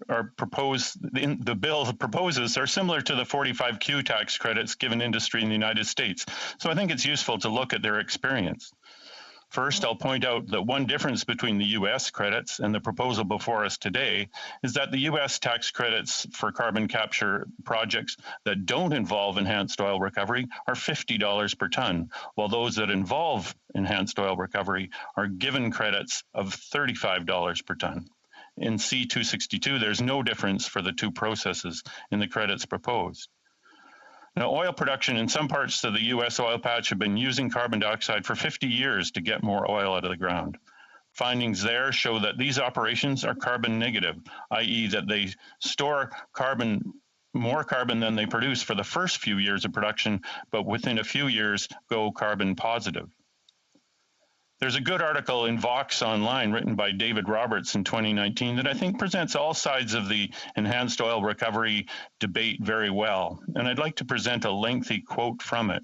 Speaker 18: are proposed, the bill proposes are similar to the 45Q tax credits given industry in the United States. So I think it's useful to look at their experience. First, I'll point out that one difference between the U.S. credits and the proposal before us today is that the U.S. tax credits for carbon capture projects that don't involve enhanced oil recovery are $50 per ton, while those that involve enhanced oil recovery are given credits of $35 per ton. In C262, there's no difference for the two processes in the credits proposed. Now, oil production in some parts of the U.S. oil patch have been using carbon dioxide for 50 years to get more oil out of the ground. Findings there show that these operations are carbon negative, i.e. that they store more carbon than they produce for the first few years of production, but within a few years go carbon positive. There's a good article in Vox Online written by David Roberts in 2019 that I think presents all sides of the enhanced oil recovery debate very well. And I'd like to present a lengthy quote from it.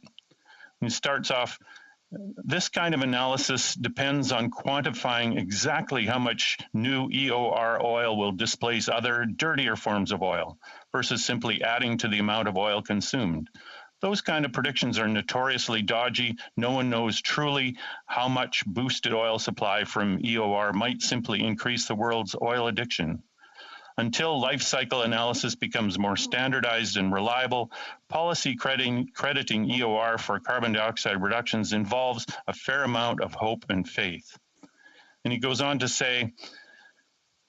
Speaker 18: It starts off, "This kind of analysis depends on quantifying exactly how much new EOR oil will displace other, dirtier forms of oil versus simply adding to the amount of oil consumed. Those kind of predictions are notoriously dodgy. No one knows truly how much boosted oil supply from EOR might simply increase the world's oil addiction. Until life cycle analysis becomes more standardized and reliable, policy crediting EOR for carbon dioxide reductions involves a fair amount of hope and faith." And he goes on to say,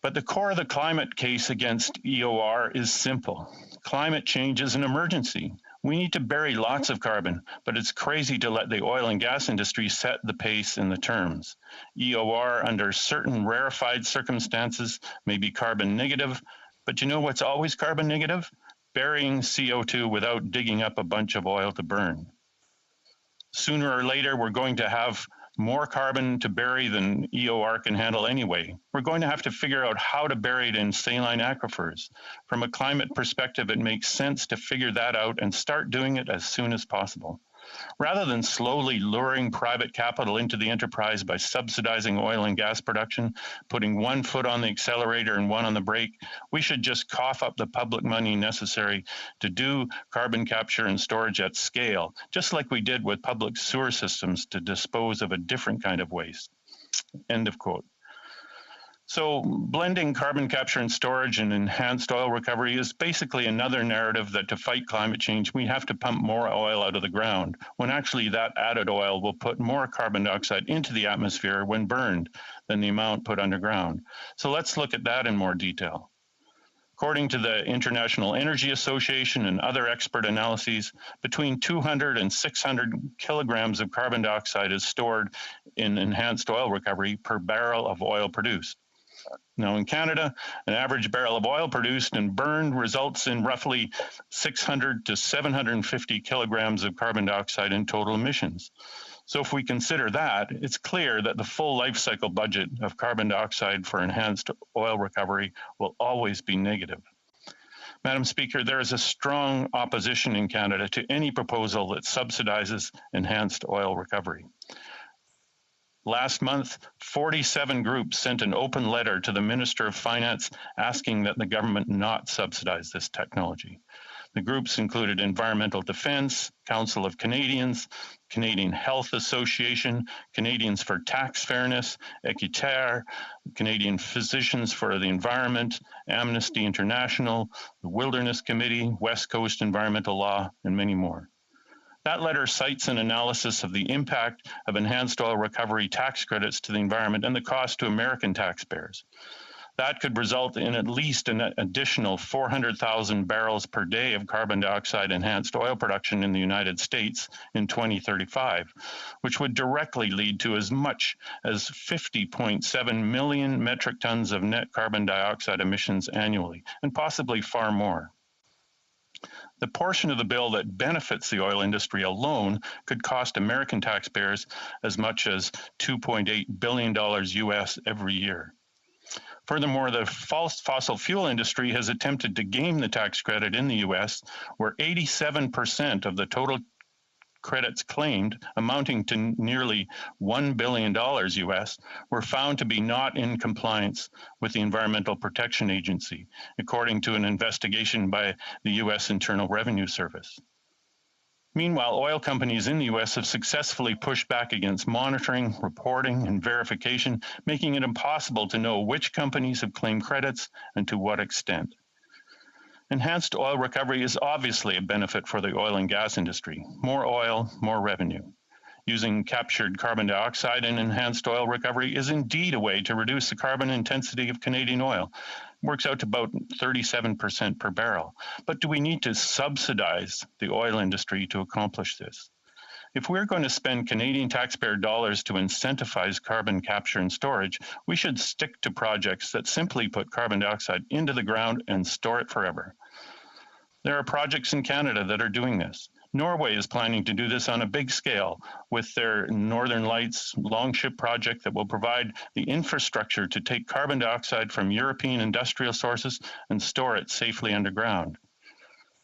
Speaker 18: "But the core of the climate case against EOR is simple. Climate change is an emergency. We need to bury lots of carbon, but it's crazy to let the oil and gas industry set the pace and the terms. EOR, under certain rarefied circumstances, may be carbon negative, but you know what's always carbon negative? Burying CO2 without digging up a bunch of oil to burn. Sooner or later, we're going to have more carbon to bury than EOR can handle anyway. We're going to have to figure out how to bury it in saline aquifers. From a climate perspective, it makes sense to figure that out and start doing it as soon as possible. Rather than slowly luring private capital into the enterprise by subsidizing oil and gas production, putting one foot on the accelerator and one on the brake, we should just cough up the public money necessary to do carbon capture and storage at scale, just like we did with public sewer systems to dispose of a different kind of waste." End of quote. So blending carbon capture and storage and enhanced oil recovery is basically another narrative that to fight climate change, we have to pump more oil out of the ground, when actually that added oil will put more carbon dioxide into the atmosphere when burned than the amount put underground. So let's look at that in more detail. According to the International Energy Association and other expert analyses, between 200 and 600 kilograms of carbon dioxide is stored in enhanced oil recovery per barrel of oil produced. Now in Canada, an average barrel of oil produced and burned results in roughly 600 to 750 kilograms of carbon dioxide in total emissions. So if we consider that, it's clear that the full life cycle budget of carbon dioxide for enhanced oil recovery will always be negative. Madam Speaker, there is a strong opposition in Canada to any proposal that subsidizes enhanced oil recovery. Last month, 47 groups sent an open letter to the Minister of Finance asking that the government not subsidize this technology. The groups included Environmental Defence, Council of Canadians, Canadian Health Association, Canadians for Tax Fairness, Équiterre, Canadian Physicians for the Environment, Amnesty International, the Wilderness Committee, West Coast Environmental Law, and many more. That letter cites an analysis of the impact of enhanced oil recovery tax credits to the environment and the cost to American taxpayers. That could result in at least an additional 400,000 barrels per day of carbon dioxide enhanced oil production in the United States in 2035, which would directly lead to as much as 50.7 million metric tons of net carbon dioxide emissions annually, and possibly far more. The portion of the bill that benefits the oil industry alone could cost American taxpayers as much as $2.8 billion US every year. Furthermore, the fossil fuel industry has attempted to game the tax credit in the US, where 87% of the total credits claimed, amounting to nearly $1 billion US, were found to be not in compliance with the Environmental Protection Agency, according to an investigation by the US Internal Revenue Service. Meanwhile, oil companies in the US have successfully pushed back against monitoring, reporting, and verification, making it impossible to know which companies have claimed credits and to what extent. Enhanced oil recovery is obviously a benefit for the oil and gas industry. More oil, more revenue. Using captured carbon dioxide in enhanced oil recovery is indeed a way to reduce the carbon intensity of Canadian oil. Works out to about 37% per barrel. But do we need to subsidize the oil industry to accomplish this? If we're going to spend Canadian taxpayer dollars to incentivize carbon capture and storage, we should stick to projects that simply put carbon dioxide into the ground and store it forever. There are projects in Canada that are doing this. Norway is planning to do this on a big scale with their Northern Lights Longship project that will provide the infrastructure to take carbon dioxide from European industrial sources and store it safely underground.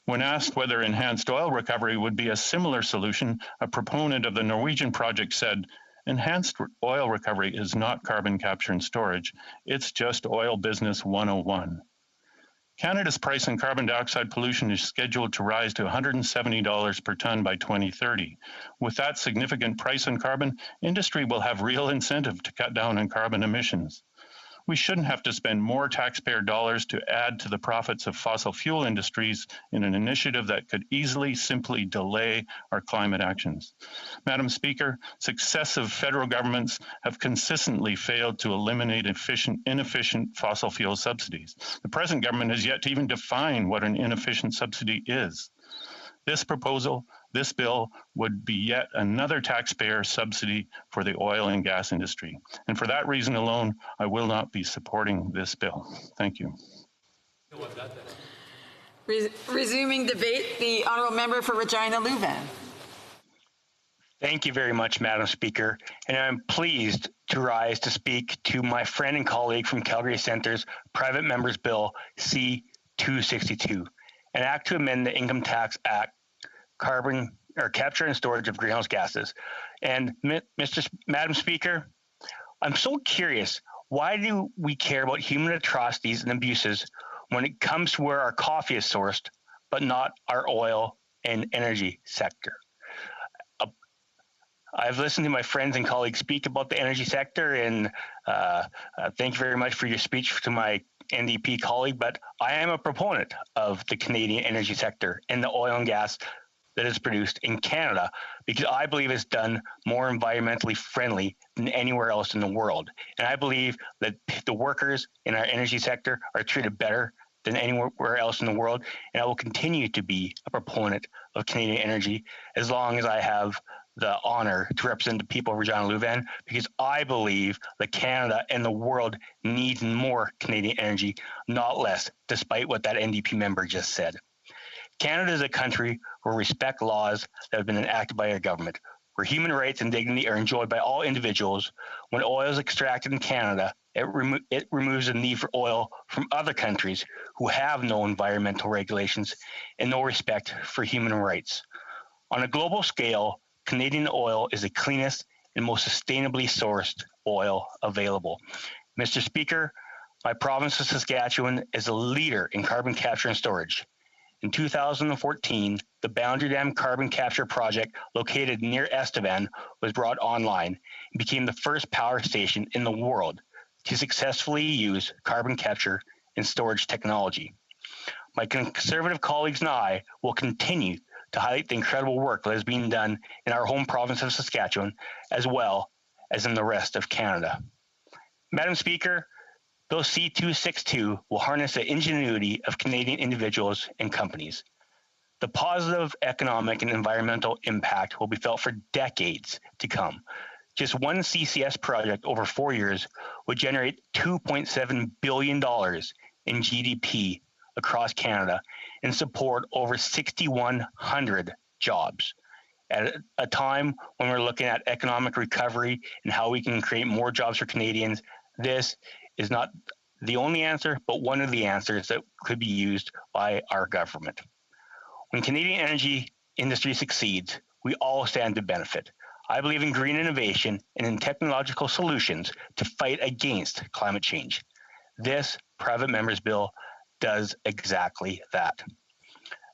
Speaker 18: When asked whether enhanced oil recovery would be a similar solution, a proponent of the Norwegian project said, "Enhanced oil recovery is not carbon capture and storage. It's just oil business 101. Canada's price on carbon dioxide pollution is scheduled to rise to $170 per ton by 2030. With that significant price on carbon, industry will have real incentive to cut down on carbon emissions. We shouldn't have to spend more taxpayer dollars to add to the profits of fossil fuel industries in an initiative that could easily simply delay our climate actions. Madam Speaker, successive federal governments have consistently failed to eliminate inefficient fossil fuel subsidies. The present government has yet to even define what an inefficient subsidy is. This proposal, this bill, would be yet another taxpayer subsidy for the oil and gas industry. And for that reason alone, I will not be supporting this bill. Thank you.
Speaker 3: Resuming debate, the honourable member for Regina Louvain.
Speaker 9: Thank you very much, Madam Speaker, and I'm pleased to rise to speak to my friend and colleague from Calgary Centre's Private Members Bill C-262, an act to amend the Income Tax Act, carbon or capture and storage of greenhouse gases. And Madam Speaker, I'm so curious, why do we care about human atrocities and abuses when it comes to where our coffee is sourced, but not our oil and energy sector? I've listened to my friends and colleagues speak about the energy sector, and thank you very much for your speech to my NDP colleague, but I am a proponent of the Canadian energy sector and the oil and gas that is produced in Canada, because I believe it's done more environmentally friendly than anywhere else in the world. And I believe that the workers in our energy sector are treated better than anywhere else in the world. And I will continue to be a proponent of Canadian energy as long as I have the honor to represent the people of Regina Louvain, because I believe that Canada and the world needs more Canadian energy, not less, despite what that NDP member just said. Canada is a country where we respect laws that have been enacted by our government, where human rights and dignity are enjoyed by all individuals. When oil is extracted in Canada, it removes the need for oil from other countries who have no environmental regulations and no respect for human rights. On a global scale, Canadian oil is the cleanest and most sustainably sourced oil available. Mr. Speaker, my province of Saskatchewan is a leader in carbon capture and storage. In 2014, the Boundary Dam Carbon Capture Project located near Estevan was brought online and became the first power station in the world to successfully use carbon capture and storage technology. My Conservative colleagues and I will continue to highlight the incredible work that is being done in our home province of Saskatchewan, as well as in the rest of Canada. Madam Speaker, Bill C-262 will harness the ingenuity of Canadian individuals and companies. The positive economic and environmental impact will be felt for decades to come. Just one CCS project over 4 years would generate $2.7 billion in GDP across Canada and support over 6,100 jobs. At a time when we're looking at economic recovery and how we can create more jobs for Canadians, this is not the only answer, but one of the answers that could be used by our government. When Canadian energy industry succeeds, we all stand to benefit. I believe in green innovation and in technological solutions to fight against climate change. This private member's bill does exactly that.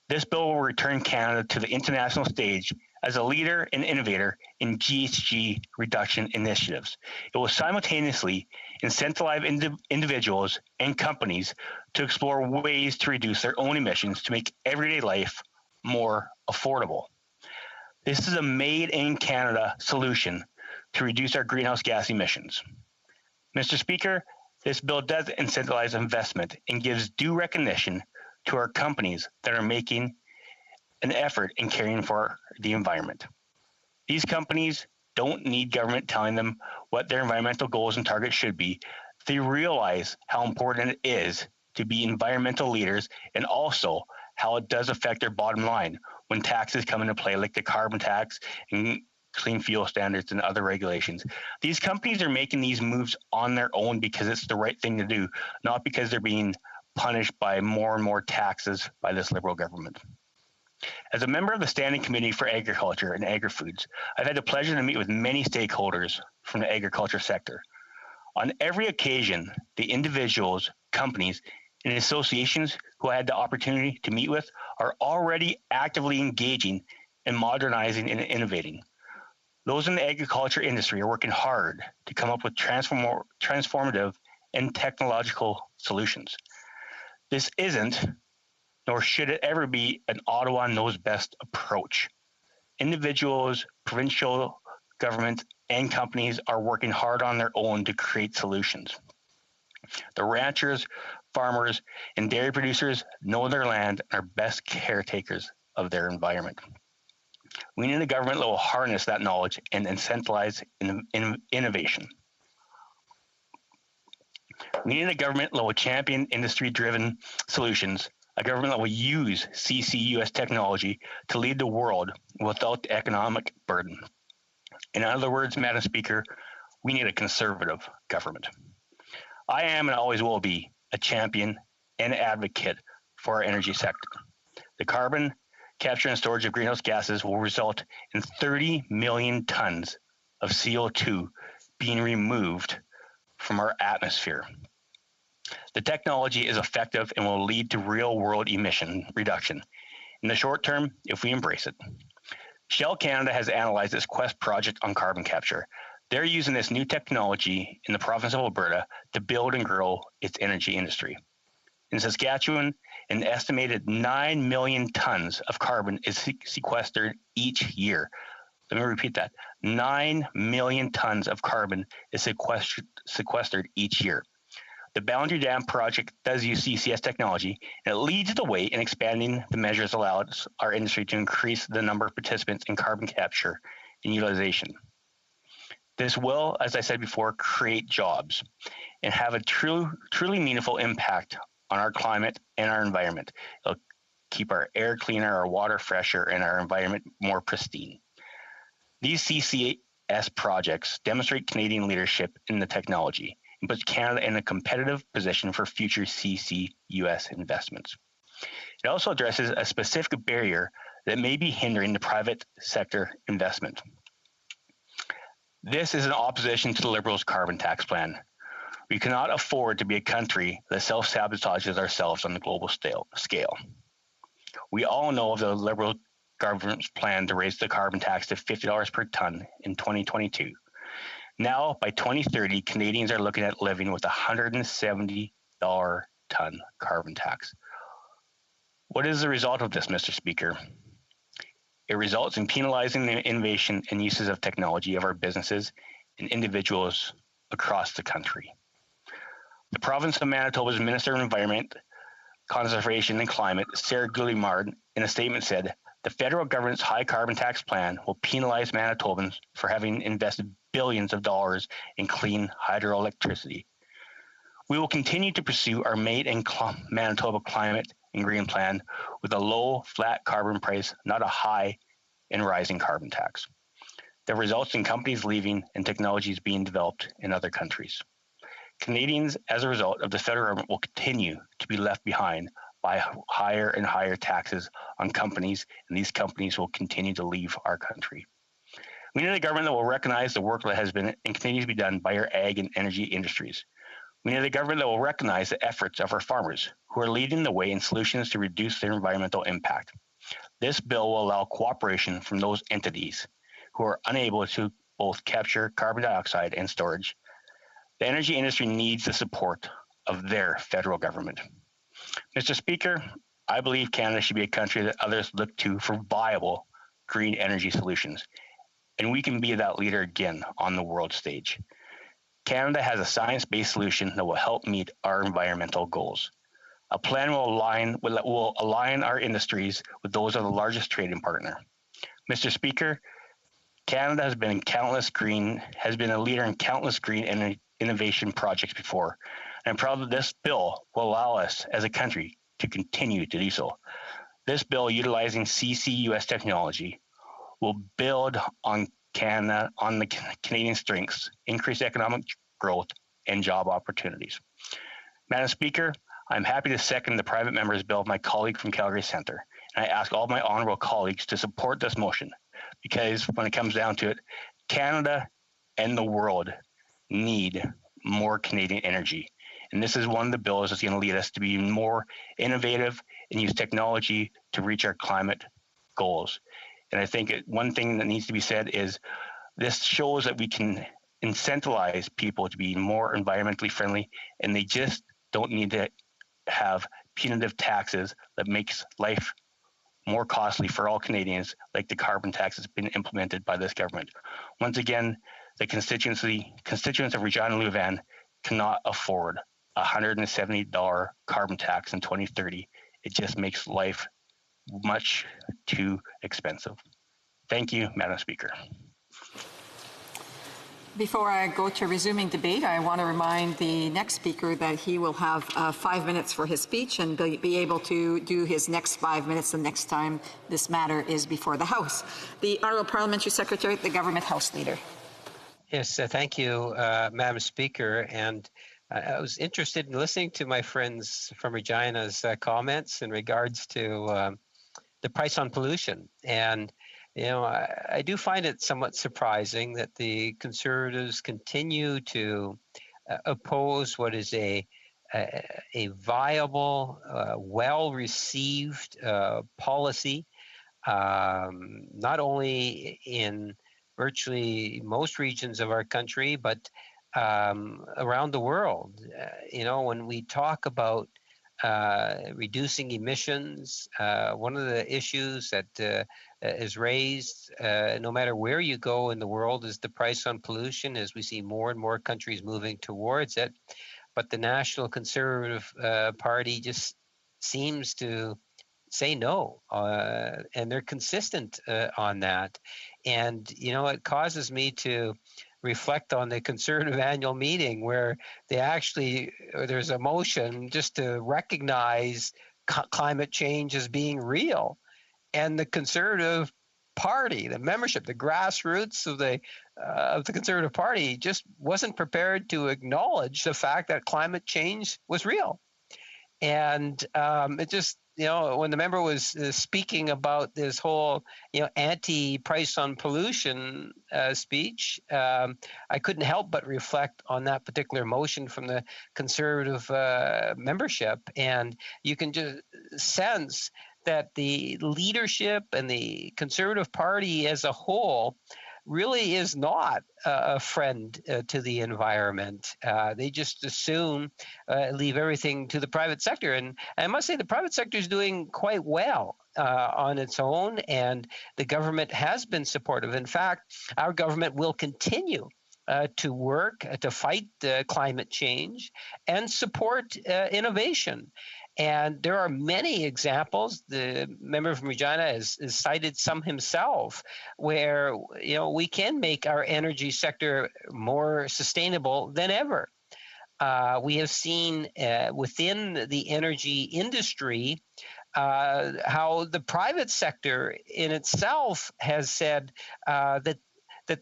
Speaker 9: This bill will return Canada to the international stage as a leader and innovator in GHG reduction initiatives. It will simultaneously incentivize individuals and companies to explore ways to reduce their own emissions to make everyday life more affordable. This is a made-in-Canada solution to reduce our greenhouse gas emissions. Mr. Speaker, this bill does incentivize investment and gives due recognition to our companies that are making an effort in caring for the environment. These companies don't need government telling them what their environmental goals and targets should be. They realize how important it is to be environmental leaders and also how it does affect their bottom line when taxes come into play, like the carbon tax and clean fuel standards and other regulations. These companies are making these moves on their own because it's the right thing to do, not because they're being punished by more and more taxes by this Liberal government. As a member of the Standing Committee for Agriculture and Agri-Foods, I've had the pleasure to meet with many stakeholders from the agriculture sector. On every occasion, the individuals, companies, and associations who I had the opportunity to meet with are already actively engaging in modernizing and innovating. Those in the agriculture industry are working hard to come up with transformative and technological solutions. This isn't, nor should it ever be, an Ottawa knows best approach. Individuals, provincial governments, and companies are working hard on their own to create solutions. The ranchers, farmers, and dairy producers know their land and are best caretakers of their environment. We need a government that will harness that knowledge and incentivize innovation. We need a government that will champion industry-driven solutions, a government that will use CCUS technology to lead the world without the economic burden. In other words, Madam Speaker, we need a conservative government. I am and always will be a champion and advocate for our energy sector. The carbon capture and storage of greenhouse gases will result in 30 million tons of CO2 being removed from our atmosphere. The technology is effective and will lead to real-world emission reduction in the short term if we embrace it. Shell Canada has analyzed its Quest project on carbon capture. They're using this new technology in the province of Alberta to build and grow its energy industry. In Saskatchewan, an estimated 9 million tons of carbon is sequestered each year. Let me repeat that. 9 million tons of carbon is sequestered each year. The Boundary Dam project does use CCS technology, and it leads the way in expanding the measures allows our industry to increase the number of participants in carbon capture and utilization. This will, as I said before, create jobs and have a truly meaningful impact on our climate and our environment. It'll keep our air cleaner, our water fresher, and our environment more pristine. These CCS projects demonstrate Canadian leadership in the technology and puts Canada in a competitive position for future CCUS investments. It also addresses a specific barrier that may be hindering the private sector investment. This is in opposition to the Liberals' carbon tax plan. We cannot afford to be a country that self-sabotages ourselves on the global scale. We all know of the Liberal government's plan to raise the carbon tax to $50 per ton in 2022. Now, by 2030, Canadians are looking at living with a $170 ton carbon tax. What is the result of this, Mr. Speaker? It results in penalizing the innovation and uses of technology of our businesses and individuals across the country. The province of Manitoba's Minister of Environment, Conservation and Climate, Sarah Goulimard, in a statement said, the federal government's high carbon tax plan will penalize Manitobans for having invested billions of dollars in clean hydroelectricity. We will continue to pursue our Made in Manitoba Climate and Green Plan with a low, flat carbon price, not a high and rising carbon tax that results in companies leaving and technologies being developed in other countries. Canadians, as a result of the federal government, will continue to be left behind by higher and higher taxes on companies, and these companies will continue to leave our country. We need a government that will recognize the work that has been and continues to be done by our ag and energy industries. We need a government that will recognize the efforts of our farmers who are leading the way in solutions to reduce their environmental impact. This bill will allow cooperation from those entities who are unable to both capture carbon dioxide and storage. The energy industry needs the support of their federal government. Mr. Speaker, I believe Canada should be a country that others look to for viable green energy solutions, and we can be that leader again on the world stage. Canada has a science-based solution that will help meet our environmental goals. A plan will align our industries with those of the largest trading partner. Mr. Speaker, Canada has been a leader in countless green innovation projects before. I'm proud that this bill will allow us as a country to continue to do so. This bill, utilizing CCUS technology, will build on the Canadian strengths, increase economic growth, and job opportunities. Madam Speaker, I'm happy to second the private member's bill of my colleague from Calgary Centre, and I ask all my honourable colleagues to support this motion, because when it comes down to it, Canada and the world need more Canadian energy. And this is one of the bills that's going to lead us to be more innovative and use technology to reach our climate goals. And I think one thing that needs to be said is this shows that we can incentivize people to be more environmentally friendly, and they just don't need to have punitive taxes that makes life more costly for all Canadians, like the carbon tax that's been implemented by this government. Once again, the constituents of Regina Louvain cannot afford a $170 carbon tax in 2030. It just makes life much too expensive. Thank you, Madam Speaker.
Speaker 3: Before I go to resuming debate, I want to remind the next speaker that he will have 5 minutes for his speech and be able to do his next 5 minutes the next time this matter is before the House. The Honourable Parliamentary Secretary, the Government House Leader.
Speaker 12: Yes, thank you, Madam Speaker. And I was interested in listening to my friends from Regina's comments in regards to the price on pollution. And you know, I do find it somewhat surprising that the Conservatives continue to oppose what is a viable, well-received policy, not only in virtually most regions of our country, but around the world. You know, when we talk about reducing emissions, one of the issues that is raised no matter where you go in the world is the price on pollution, as we see more and more countries moving towards it. But the National Conservative Party just seems to say no, and they're consistent on that. And, you know, it causes me to reflect on the Conservative annual meeting where there's a motion just to recognize climate change as being real. And the Conservative Party, the membership, the grassroots of the Conservative Party just wasn't prepared to acknowledge the fact that climate change was real. And it just
Speaker 23: when the member was speaking about this whole, anti-price on pollution speech, I couldn't help but reflect on that particular motion from the Conservative membership. And you can just sense that the leadership and the Conservative Party as a whole really is not a friend to the environment. They just assume leave everything to the private sector. And I must say the private sector is doing quite well on its own, and the government has been supportive. In fact, our government will continue to work to fight climate change and support innovation. And there are many examples. The member from Regina has cited some himself, where we can make our energy sector more sustainable than ever. We have seen within the energy industry how the private sector in itself has said that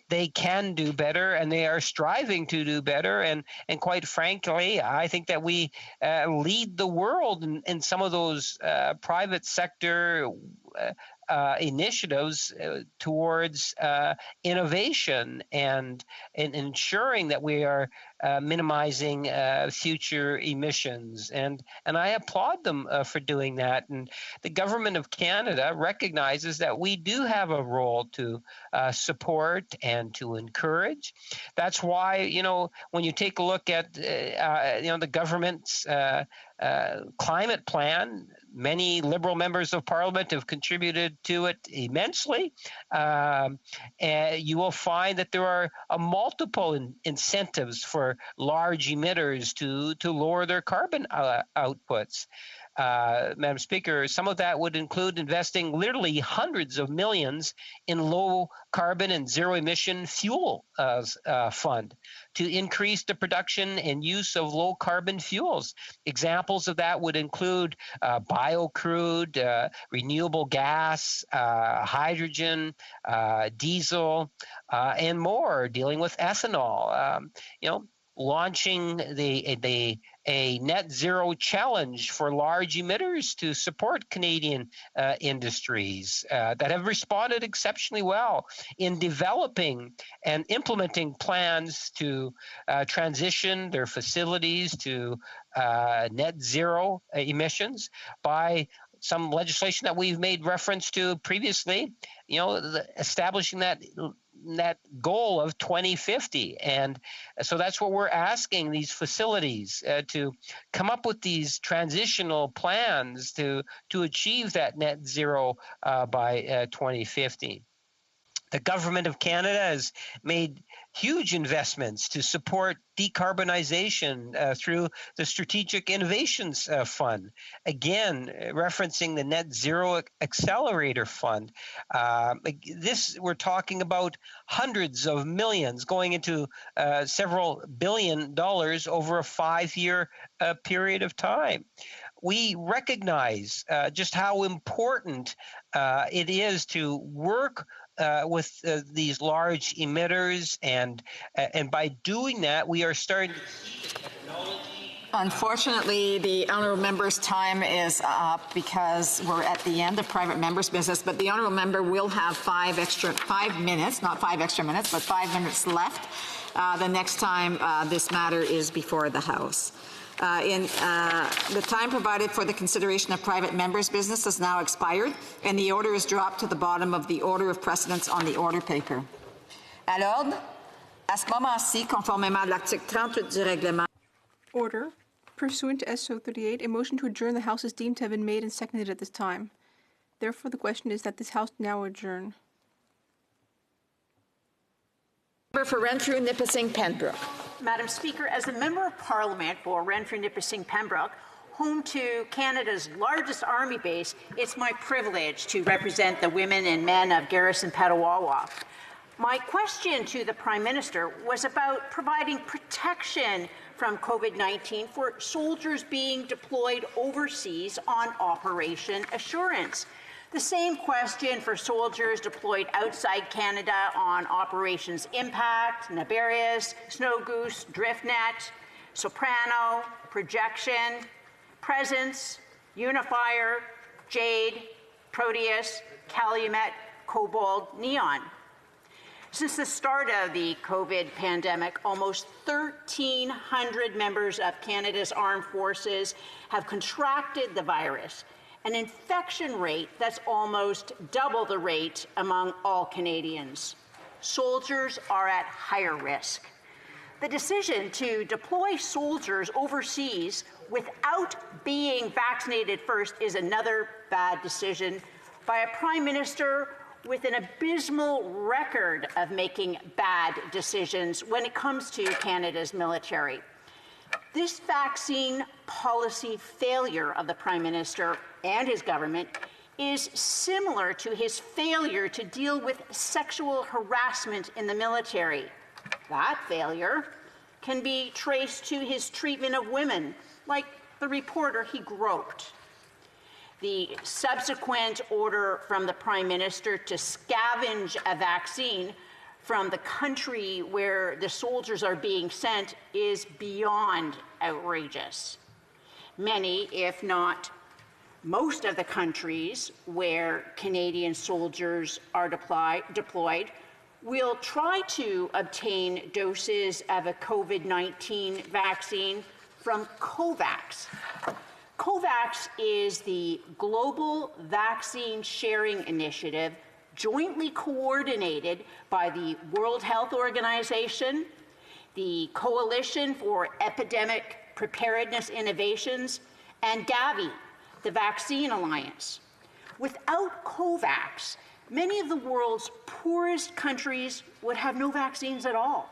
Speaker 23: they can do better, and they are striving to do better. And quite frankly, I think that we lead the world in some of those private sector initiatives towards innovation and ensuring that we are minimizing future emissions. And I applaud them for doing that. And the Government of Canada recognizes that we do have a role to support and to encourage. That's why, when you take a look at, the government's climate plan, many Liberal members of Parliament have contributed to it immensely. And you will find that there are multiple incentives for large emitters to lower their carbon outputs. Madam Speaker, some of that would include investing literally hundreds of millions in low carbon and zero emission fuel fund to increase the production and use of low carbon fuels. Examples of that would include biocrude, renewable gas, hydrogen, diesel, and more, dealing with ethanol. Launching a net zero challenge for large emitters to support Canadian industries that have responded exceptionally well in developing and implementing plans to transition their facilities to net zero emissions by some legislation that we've made reference to previously, establishing that goal of 2050. And so that's what we're asking these facilities to come up with, these transitional plans to achieve that net zero by 2050. The Government of Canada has made huge investments to support decarbonization through the Strategic Innovations Fund. Again, referencing the Net Zero Accelerator Fund. We're talking about hundreds of millions going into several $1 billion over a 5-year period of time. We recognize just how important it is to work with these large emitters, and by doing that, we are starting to see the technology.
Speaker 3: Unfortunately, the honourable member's time is up because we're at the end of private members' business, but the honourable member will have 5 minutes, not 5 extra minutes, but 5 minutes left the next time this matter is before the House. The time provided for the consideration of private members' business has now expired, and the order is dropped to the bottom of the order of precedence on the order paper. À l'ordre, à ce moment-ci, conformément à l'article 38 du règlement.
Speaker 14: Order. Pursuant to SO 38, a motion to adjourn the House is deemed to have been made and seconded at this time. Therefore, the question is that this House now adjourn.
Speaker 3: Member for Renfrew, Nipissing, Pembroke.
Speaker 7: Madam Speaker, as a Member of Parliament for Renfrew, Nipissing, Pembroke, home to Canada's largest army base, it's my privilege to represent the women and men of Garrison Petawawa. My question to the Prime Minister was about providing protection from COVID-19 for soldiers being deployed overseas on Operation Assurance. The same question for soldiers deployed outside Canada on Operations Impact, Naberius, Snow Goose, Driftnet, Soprano, Projection, Presence, Unifier, jade, proteus, calumet, cobalt, neon. Since the start of the COVID pandemic, almost 1,300 members of Canada's armed forces have contracted the virus, an infection rate that's almost double the rate among all Canadians. Soldiers are at higher risk. The decision to deploy soldiers overseas without being vaccinated first is another bad decision by a Prime Minister with an abysmal record of making bad decisions when it comes to Canada's military. This vaccine policy failure of the Prime Minister and his government is similar to his failure to deal with sexual harassment in the military. That failure can be traced to his treatment of women, like the reporter he groped. The subsequent order from the Prime Minister to scavenge a vaccine from the country where the soldiers are being sent is beyond outrageous. Many, if not most of the countries where Canadian soldiers are deployed will try to obtain doses of a COVID-19 vaccine from COVAX. COVAX is the global vaccine sharing initiative jointly coordinated by the World Health Organization, the Coalition for Epidemic Preparedness Innovations, and Gavi, the Vaccine Alliance. Without COVAX, many of the world's poorest countries would have no vaccines at all.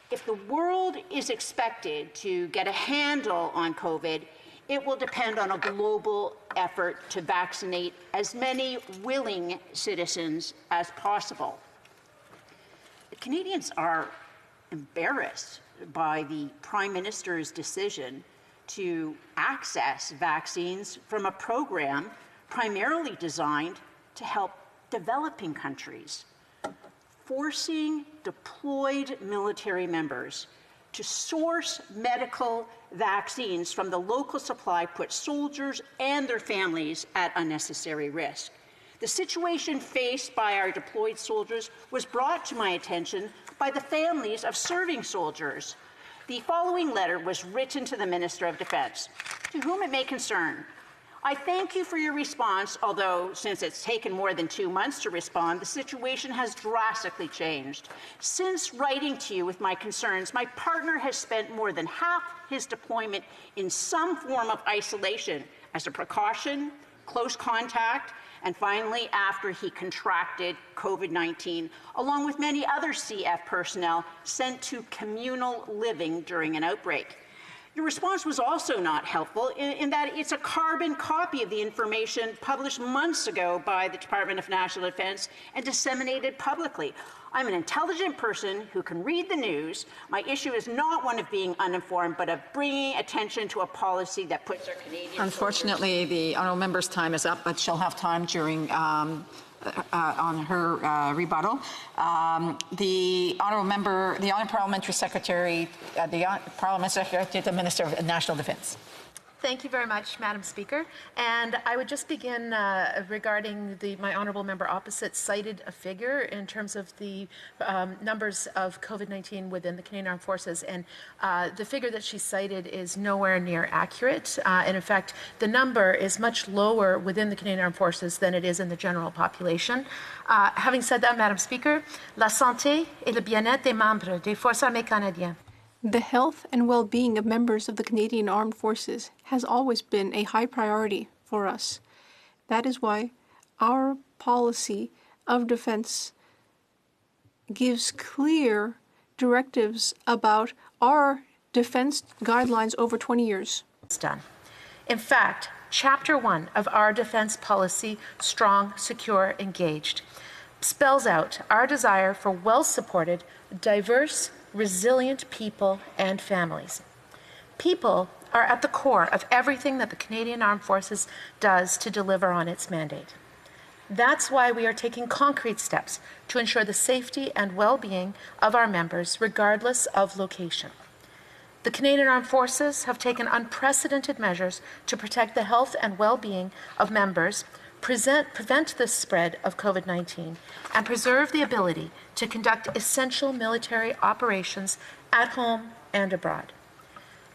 Speaker 7: If the world is expected to get a handle on COVID, it will depend on a global effort to vaccinate as many willing citizens as possible. The Canadians are embarrassed by the Prime Minister's decision to access vaccines from a program primarily designed to help developing countries. Forcing deployed military members to source medical vaccines from the local supply puts soldiers and their families at unnecessary risk. The situation faced by our deployed soldiers was brought to my attention by the families of serving soldiers. The following letter was written to the Minister of Defence, to whom it may concern. I thank you for your response, although since it's taken more than 2 months to respond, the situation has drastically changed. Since writing to you with my concerns, my partner has spent more than half his deployment in some form of isolation as a precaution, close contact, and finally after he contracted COVID-19, along with many other CF personnel sent to communal living during an outbreak. Your response was also not helpful in that it's a carbon copy of the information published months ago by the Department of National Defence and disseminated publicly. I'm an intelligent person who can read the news. My issue is not one of being uninformed, but of bringing attention to a policy that puts our Canadians...
Speaker 3: Unfortunately, the honourable member's time is up, but she'll have time during on her rebuttal. The honourable member, the honourable parliamentary secretary, to the Minister of National Defence.
Speaker 17: Thank you very much, Madam Speaker. And I would just begin regarding my honourable member opposite cited a figure in terms of the numbers of COVID-19 within the Canadian Armed Forces. And the figure that she cited is nowhere near accurate. And in fact, the number is much lower within the Canadian Armed Forces than it is in the general population. Having said that, Madam Speaker, la santé et le bien-être des membres des Forces armées canadiennes.
Speaker 14: The health and well-being of members of the Canadian Armed Forces has always been a high priority for us. That is why our policy of defense gives clear directives about our defense guidelines over 20 years.
Speaker 17: It's done. In fact, Chapter 1 of our defense policy, Strong, Secure, Engaged, spells out our desire for well-supported, diverse, resilient people and families. People are at the core of everything that the Canadian Armed Forces does to deliver on its mandate. That's why we are taking concrete steps to ensure the safety and well-being of our members, regardless of location. The Canadian Armed Forces have taken unprecedented measures to protect the health and well-being of members, prevent the spread of COVID-19, and preserve the ability to conduct essential military operations at home and abroad.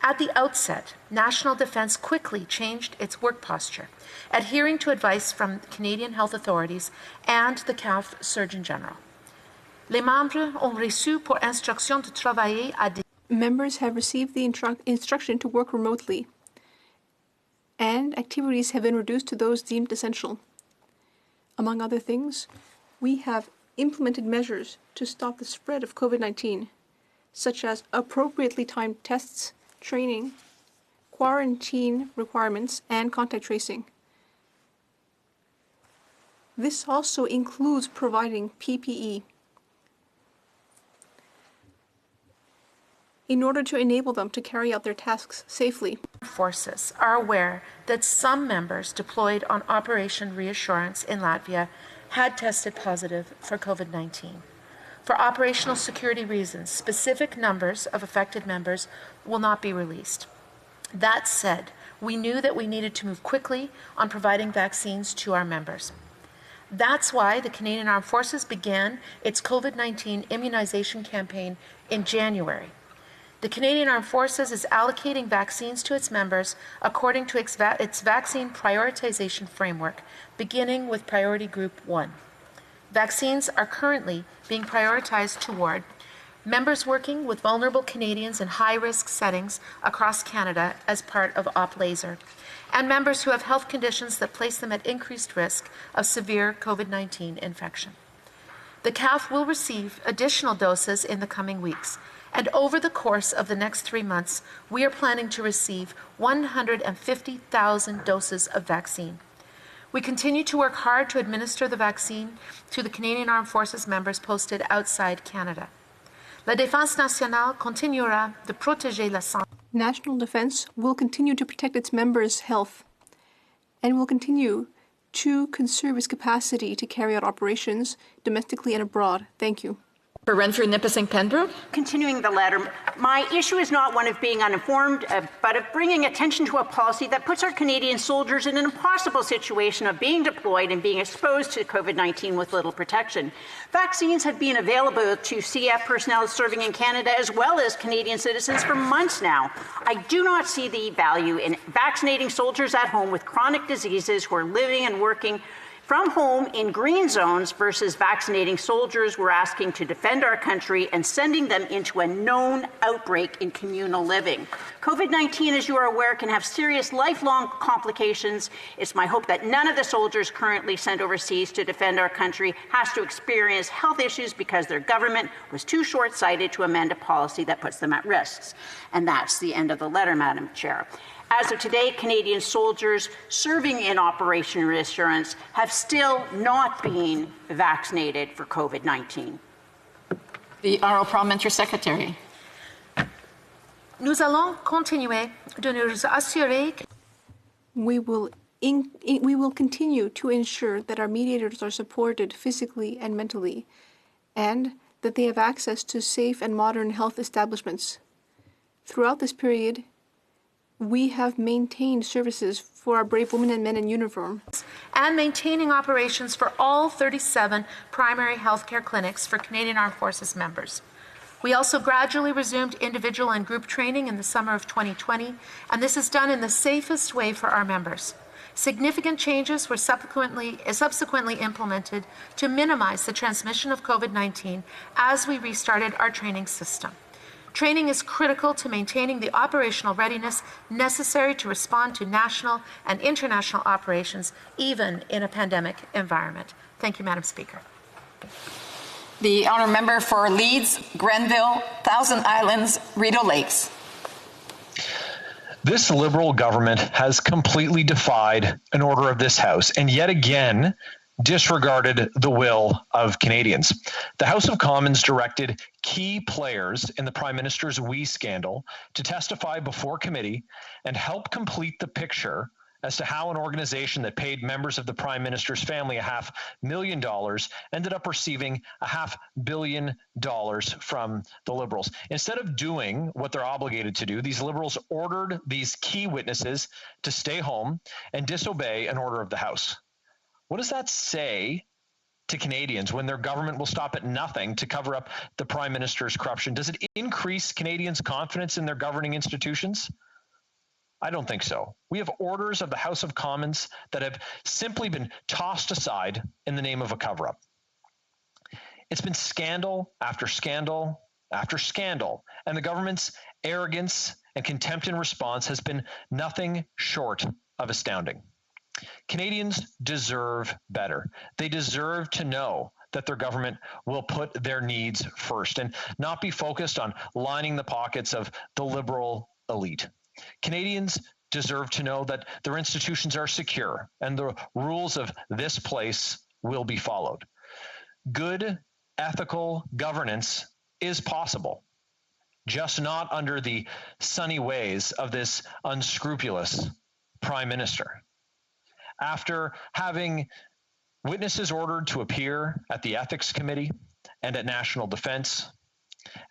Speaker 17: At the outset, National Defence quickly changed its work posture, adhering to advice from Canadian health authorities and the CAF Surgeon General. Les membres ont reçu pour instruction de travailler à des...
Speaker 14: Members have received the instruction to work remotely, and activities have been reduced to those deemed essential. Among other things, we have implemented measures to stop the spread of COVID-19, such as appropriately timed tests, training, quarantine requirements, and contact tracing. This also includes providing PPE in order to enable them to carry out their tasks safely.
Speaker 17: Forces are aware that some members deployed on Operation Reassurance in Latvia had tested positive for COVID-19. For operational security reasons, specific numbers of affected members will not be released. That said, we knew that we needed to move quickly on providing vaccines to our members. That's why the Canadian Armed Forces began its COVID-19 immunization campaign in January. The Canadian Armed Forces is allocating vaccines to its members according to its vaccine prioritization framework, beginning with Priority Group 1. Vaccines are currently being prioritized toward members working with vulnerable Canadians in high-risk settings across Canada as part of Op Laser, and members who have health conditions that place them at increased risk of severe COVID-19 infection. The CAF will receive additional doses in the coming weeks, and over the course of the next 3 months, we are planning to receive 150,000 doses of vaccine. We continue to work hard to administer the vaccine to the Canadian Armed Forces members posted outside Canada. La Défense nationale continuera de protéger la santé.
Speaker 14: National Defence will continue to protect its members' health and will continue to conserve its capacity to carry out operations domestically and abroad. Thank you.
Speaker 3: For Renfrew, Nipissing, Pembroke.
Speaker 7: Continuing the letter, my issue is not one of being uninformed, but of bringing attention to a policy that puts our Canadian soldiers in an impossible situation of being deployed and being exposed to COVID-19 with little protection. Vaccines have been available to CF personnel serving in Canada as well as Canadian citizens for months now. I do not see the value in vaccinating soldiers at home with chronic diseases who are living and working from home in green zones versus vaccinating soldiers we're asking to defend our country and sending them into a known outbreak in communal living. COVID-19, as you are aware, can have serious lifelong complications. It's my hope that none of the soldiers currently sent overseas to defend our country has to experience health issues because their government was too short-sighted to amend a policy that puts them at risk. And that's the end of the letter, Madam Chair. As of today, Canadian soldiers serving in Operation Reassurance have still not been vaccinated for COVID-19.
Speaker 3: The Honourable Parliamentary Secretary.
Speaker 17: Nous allons continuer de nous assurer.
Speaker 14: We will continue to ensure that our mediators are supported physically and mentally, and that they have access to safe and modern health establishments. Throughout this period, we have maintained services for our brave women and men in uniform.
Speaker 17: And maintaining operations for all 37 primary healthcare clinics for Canadian Armed Forces members. We also gradually resumed individual and group training in the summer of 2020, and this is done in the safest way for our members. Significant changes were subsequently implemented to minimize the transmission of COVID-19 as we restarted our training system. Training is critical to maintaining the operational readiness necessary to respond to national and international operations, even in a pandemic environment. Thank you, Madam Speaker.
Speaker 3: The honourable member for Leeds, Grenville, Thousand Islands, Rideau Lakes.
Speaker 6: This Liberal government has completely defied an order of this House and yet again disregarded the will of Canadians. The House of Commons directed key players in the Prime Minister's We scandal to testify before committee and help complete the picture
Speaker 10: as to how an organization that paid members of the Prime Minister's family $500,000 ended up receiving $500 million from the Liberals. Instead of doing what they're obligated to do, these Liberals ordered these key witnesses to stay home and disobey an order of the House. What does that say to Canadians when their government will stop at nothing to cover up the Prime Minister's corruption? Does it increase Canadians' confidence in their governing institutions? I don't think so. We have orders of the House of Commons that have simply been tossed aside in the name of a cover-up. It's been scandal after scandal after scandal, and the government's arrogance and contempt in response has been nothing short of astounding. Canadians deserve better. They deserve to know that their government will put their needs first and not be focused on lining the pockets of the Liberal elite. Canadians deserve to know that their institutions are secure and the rules of this place will be followed. Good, ethical governance is possible, just not under the sunny ways of this unscrupulous Prime Minister. After having witnesses ordered to appear at the Ethics Committee and at National Defence,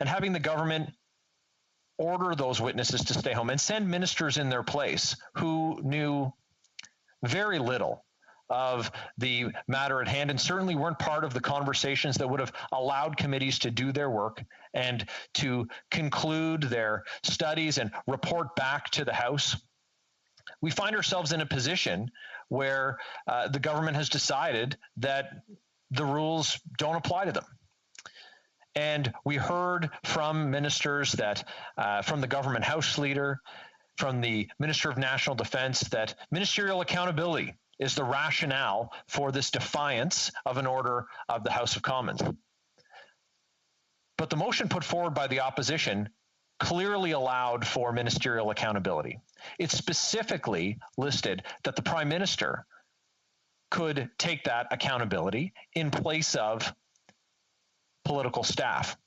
Speaker 10: and having the government order those witnesses to stay home and send ministers in their place who knew very little of the matter at hand and certainly weren't part of the conversations that would have allowed committees to do their work and to conclude their studies and report back to the House. We find ourselves in a position where the government has decided that the rules don't apply to them. And we heard from ministers that, from the government House Leader, from the Minister of National Defence, that ministerial accountability is the rationale for this defiance of an order of the House of Commons. But the motion put forward by the opposition clearly allowed for ministerial accountability. It specifically listed that the Prime Minister could take that accountability in place of political staff.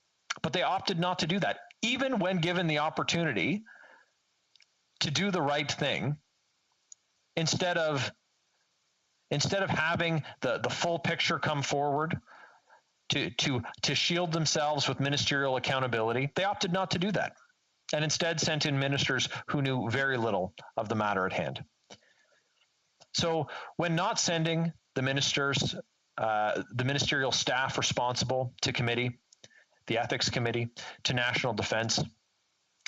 Speaker 10: But they opted not to do that, even when given the opportunity to do the right thing. Instead of having the full picture come forward to shield themselves with ministerial accountability, they opted not to do that, and instead sent in ministers who knew very little of the matter at hand. So when not sending the ministers, the ministerial staff responsible to committee, the Ethics Committee, to National Defence,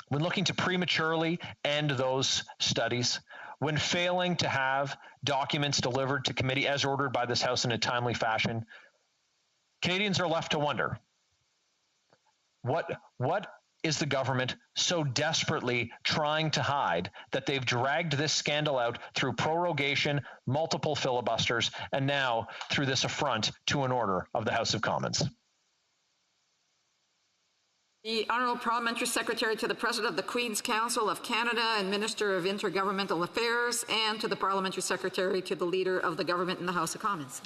Speaker 10: when looking to prematurely end those studies, when failing to have documents delivered to committee as ordered by this House in a timely fashion, Canadians are left to wonder, what is the government so desperately trying to hide that they've dragged this scandal out through prorogation, multiple filibusters, and now through this affront to an order of the House of Commons?
Speaker 3: The Honourable Parliamentary Secretary to the President of the Queen's Council of Canada and Minister of Intergovernmental Affairs, and to the Parliamentary Secretary to the Leader of the Government in the House of Commons.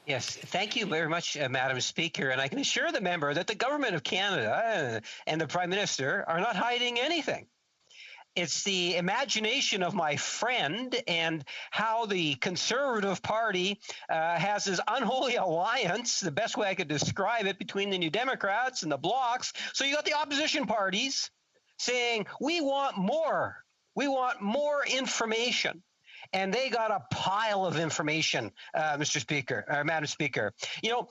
Speaker 12: Yes, thank you very much, Madam Speaker. And I can assure the member that the Government of Canada and the Prime Minister are not hiding anything. It's the imagination of my friend and how the Conservative Party has this unholy alliance, the best way I could describe it, between the New Democrats and the Blocs. So you got the opposition parties saying, we want more information. And they got a pile of information, Mr. Speaker, or Madam Speaker. You know,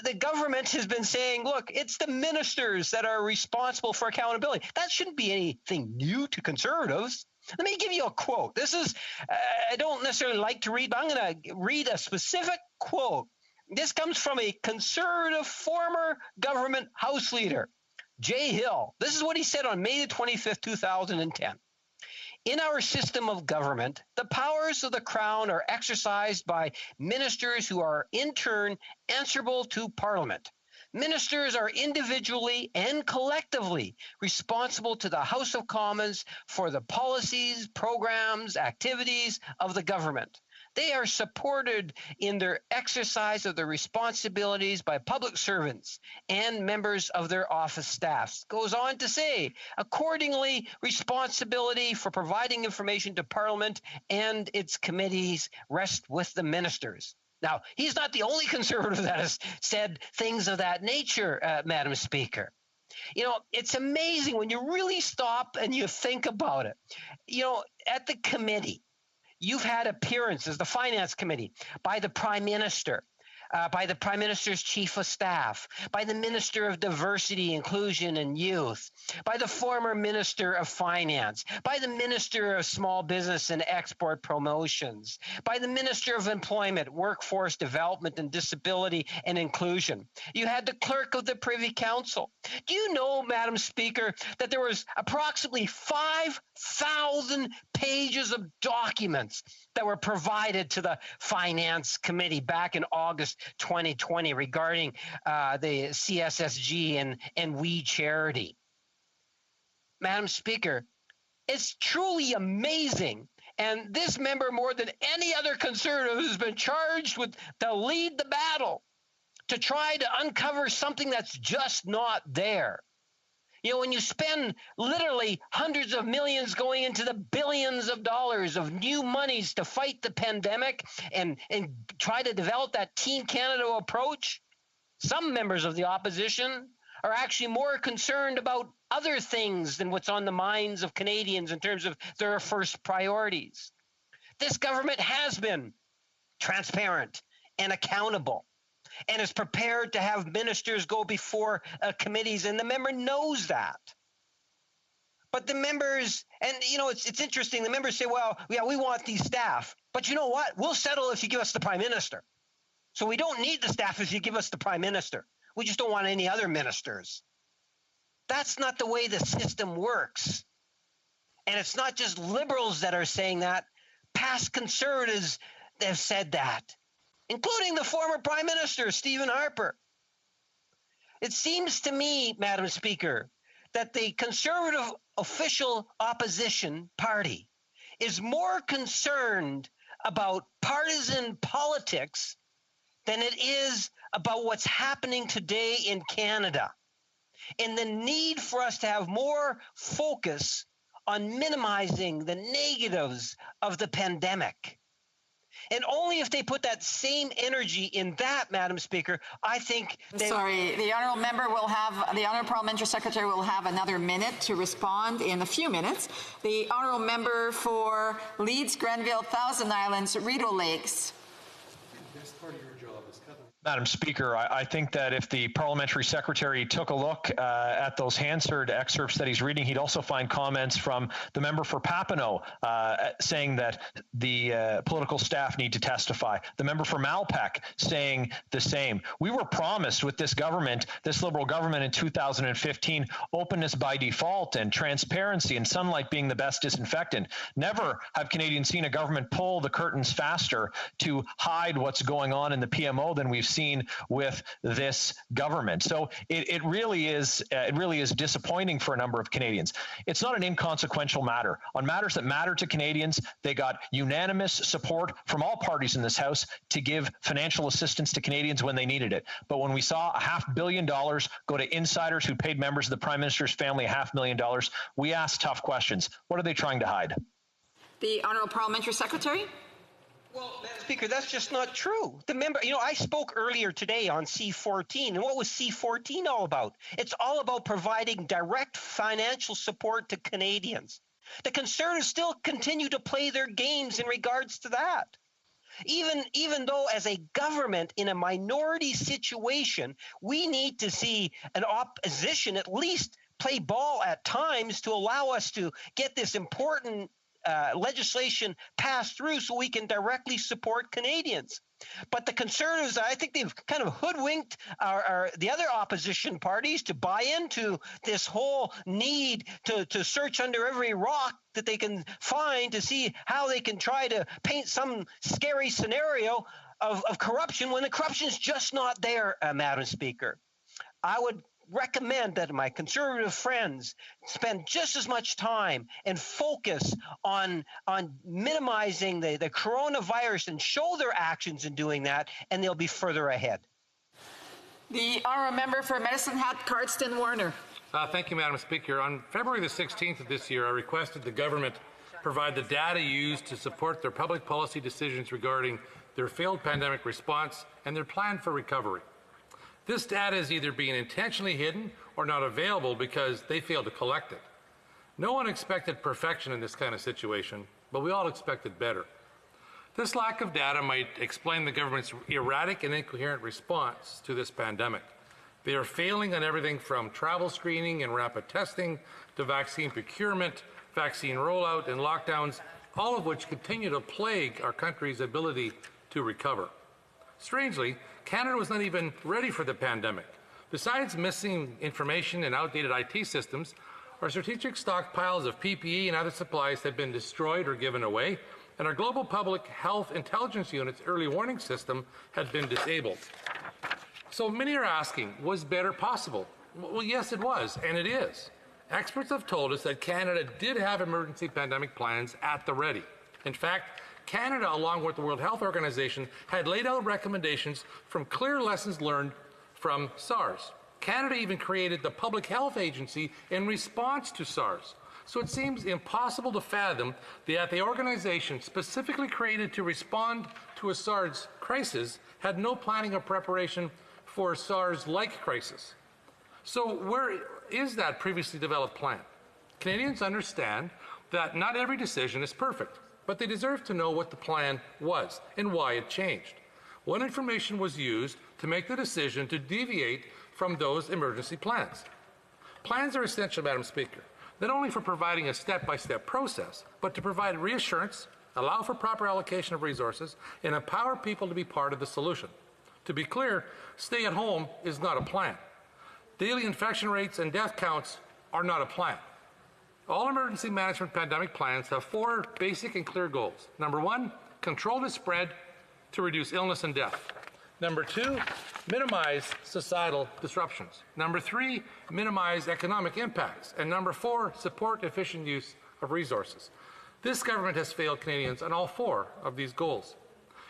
Speaker 12: the government has been saying, look, it's the ministers that are responsible for accountability. That shouldn't be anything new to Conservatives. Let me give you a quote. This is, I don't necessarily like to read, but I'm going to read a specific quote. This comes from a Conservative former government House Leader, Jay Hill. This is what he said on May the 25th, 2010. In our system of government, the powers of the Crown are exercised by ministers who are in turn answerable to Parliament. Ministers are individually and collectively responsible to the House of Commons for the policies, programs, activities of the government. They are supported in their exercise of their responsibilities by public servants and members of their office staffs. Goes on to say, accordingly, responsibility for providing information to Parliament and its committees rests with the ministers. Now, he's not the only Conservative that has said things of that nature, Madam Speaker. You know, it's amazing when you really stop and you think about it. You know, at the committee, you've had appearances, the Finance Committee, by the Prime Minister, by the Prime Minister's Chief of Staff, by the Minister of Diversity, Inclusion and Youth, by the former Minister of Finance, by the Minister of Small Business and Export Promotions, by the Minister of Employment, Workforce Development and Disability and Inclusion. You had the Clerk of the Privy Council. Do you know, Madam Speaker, that there was approximately 5,000 pages of documents that were provided to the Finance Committee back in August 2020 regarding the CSSG and We Charity? Madam Speaker, it's truly amazing. And this member, more than any other Conservative, has been charged with to lead the battle to try to uncover something that's just not there. You know, when you spend literally hundreds of millions going into the billions of dollars of new monies to fight the pandemic and try to develop that Team Canada approach, some members of the opposition are actually more concerned about other things than what's on the minds of Canadians in terms of their first priorities. This government has been transparent and accountable, and is prepared to have ministers go before committees, and the member knows that. But the members, and you know, it's interesting, the members say, well, yeah, we want these staff, but you know what? We'll settle if you give us the Prime Minister. So we don't need the staff if you give us the Prime Minister. We just don't want any other ministers. That's not the way the system works. And it's not just Liberals that are saying that. Past Conservatives have said that, including the former Prime Minister, Stephen Harper. It seems to me, Madam Speaker, that the Conservative official opposition party is more concerned about partisan politics than it is about what's happening today in Canada, and the need for us to have more focus on minimizing the negatives of the pandemic. And only if they put that same energy in that, Madam Speaker, I think
Speaker 3: Sorry, the honourable member will have, the honourable parliamentary secretary will have another minute to respond in a few minutes. The honourable member for Leeds, Grenville, Thousand Islands, Rideau Lakes.
Speaker 10: Madam Speaker, I think that if the parliamentary secretary took a look at those Hansard excerpts that he's reading, he'd also find comments from the member for Papineau saying that the political staff need to testify. The member for Malpeque saying the same. We were promised with this government, this Liberal government in 2015, openness by default and transparency and sunlight being the best disinfectant. Never have Canadians seen a government pull the curtains faster to hide what's going on in the PMO than we've seen with this government. So it really is disappointing for a number of Canadians. It's not an inconsequential matter. On matters that matter to Canadians, they got unanimous support from all parties in this House to give financial assistance to Canadians when they needed it. But when we saw $500 million go to insiders who paid members of the Prime Minister's family $500,000, we asked tough questions. What are they trying to hide?
Speaker 3: The honourable parliamentary secretary.
Speaker 12: Well, Madam Speaker, that's just not true. The member, you know, I spoke earlier today on C14, and what was C14 all about? It's all about providing direct financial support to Canadians. The Conservatives still continue to play their games in regards to that. Even though as a government in a minority situation, we need to see an opposition at least play ball at times to allow us to get this important legislation passed through so we can directly support Canadians. But the Conservatives, I think they've kind of hoodwinked the other opposition parties to buy into this whole need to search under every rock that they can find to see how they can try to paint some scary scenario of corruption when the corruption is just not there, Madam Speaker. I would recommend that my conservative friends spend just as much time and focus on minimizing the coronavirus and show their actions in doing that, and they'll be further ahead.
Speaker 3: The honourable member for Medicine Hat, Cardston Warner.
Speaker 8: Thank you, Madam Speaker. On February the 16th of this year, I requested the government provide the data used to support their public policy decisions regarding their failed pandemic response and their plan for recovery. This data is either being intentionally hidden or not available because they failed to collect it. No one expected perfection in this kind of situation, but we all expected better. This lack of data might explain the government's erratic and incoherent response to this pandemic. They are failing on everything from travel screening and rapid testing to vaccine procurement, vaccine rollout, and lockdowns, all of which continue to plague our country's ability to recover. Strangely, Canada was not even ready for the pandemic. Besides missing information and outdated IT systems, our strategic stockpiles of PPE and other supplies have been destroyed or given away, and our global public health intelligence unit's early warning system had been disabled. So many are asking, was better possible? Well, yes, it was, and it is. Experts have told us that Canada did have emergency pandemic plans at the ready. In fact, Canada, along with the World Health Organization, had laid out recommendations from clear lessons learned from SARS. Canada even created the Public Health Agency in response to SARS. So it seems impossible to fathom that the organization specifically created to respond to a SARS crisis had no planning or preparation for a SARS-like crisis. So where is that previously developed plan? Canadians understand that not every decision is perfect, but they deserve to know what the plan was and why it changed. What information was used to make the decision to deviate from those emergency plans? Plans are essential, Madam Speaker, not only for providing a step-by-step process, but to provide reassurance, allow for proper allocation of resources, and empower people to be part of the solution. To be clear, stay at home is not a plan. Daily infection rates and death counts are not a plan. All emergency management pandemic plans have 4 basic and clear goals. Number 1, control the spread to reduce illness and death. Number 2, minimize societal disruptions. Number 3, minimize economic impacts. And number 4, support efficient use of resources. This government has failed Canadians on all 4 of these goals.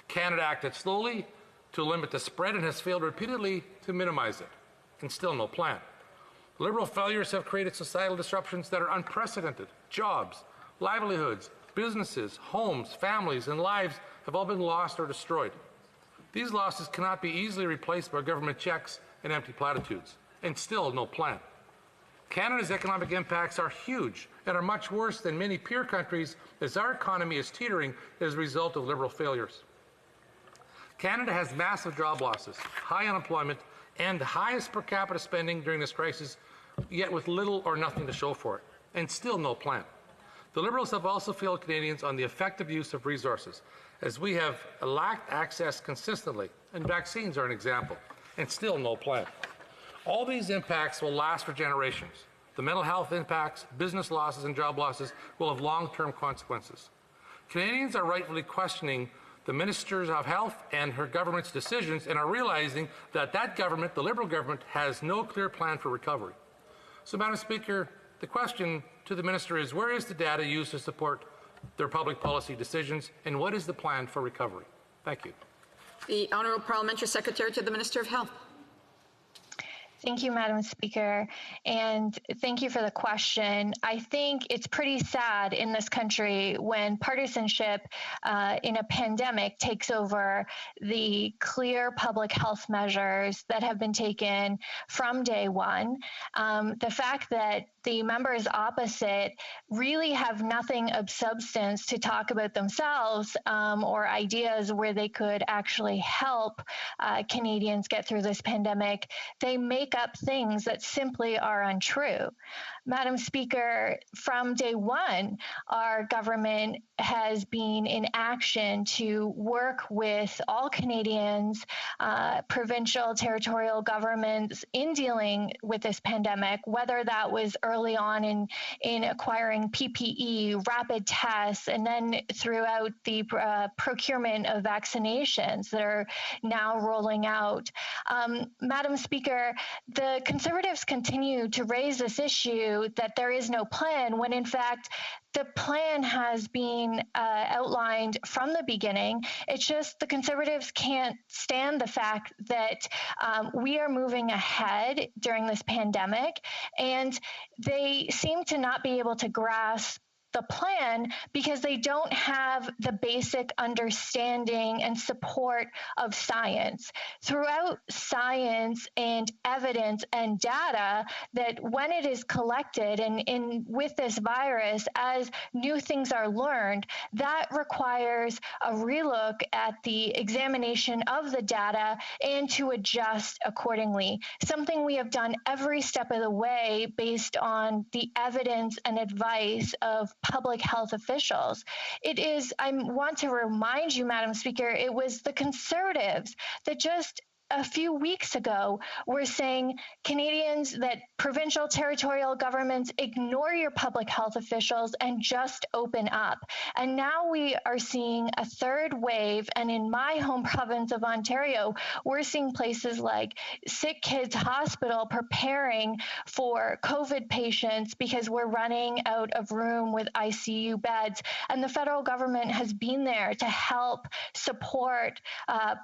Speaker 8: Canada acted slowly to limit the spread and has failed repeatedly to minimize it, and still no plan. Liberal failures have created societal disruptions that are unprecedented. Jobs, livelihoods, businesses, homes, families, and lives have all been lost or destroyed. These losses cannot be easily replaced by government checks and empty platitudes, and still no plan. Canada's economic impacts are huge and are much worse than many peer countries as our economy is teetering as a result of Liberal failures. Canada has massive job losses, high unemployment, and the highest per capita spending during this crisis, yet with little or nothing to show for it, and still no plan. The Liberals have also failed Canadians on the effective use of resources, as we have lacked access consistently, and vaccines are an example, and still no plan. All these impacts will last for generations. The mental health impacts, business losses, and job losses will have long-term consequences. Canadians are rightfully questioning the Ministers of Health and her government's decisions and are realizing that that government, the Liberal government, has no clear plan for recovery. So, Madam Speaker, the question to the Minister is, where is the data used to support their public policy decisions, and what is the plan for recovery? Thank you.
Speaker 3: The Honourable Parliamentary Secretary to the Minister of Health.
Speaker 19: Thank you, Madam Speaker, and thank you for the question. I think it's pretty sad in this country when partisanship in a pandemic takes over the clear public health measures that have been taken from day one. The fact that the members opposite really have nothing of substance to talk about themselves or ideas where they could actually help Canadians get through this pandemic. They make up things that simply are untrue. Madam Speaker, from day one, our government has been in action to work with all Canadians, provincial, territorial governments in dealing with this pandemic, whether that was early on in acquiring PPE, rapid tests, and then throughout the procurement of vaccinations that are now rolling out. Madam Speaker, the Conservatives continue to raise this issue that there is no plan, when in fact the plan has been outlined from the beginning. It's just the Conservatives can't stand the fact that we are moving ahead during this pandemic, and they seem to not be able to grasp the plan because they don't have the basic understanding and support of science. Throughout science and evidence and data, that when it is collected and with this virus, as new things are learned, that requires a relook at the examination of the data and to adjust accordingly. Something we have done every step of the way based on the evidence and advice of public health officials. I want to remind you, Madam Speaker, it was the Conservatives that just a few weeks ago were saying Canadians, that provincial territorial governments ignore your public health officials and just open up. And now we are seeing a third wave. And in my home province of Ontario, we're seeing places like Sick Kids Hospital preparing for COVID patients because we're running out of room with ICU beds. And the federal government has been there to help support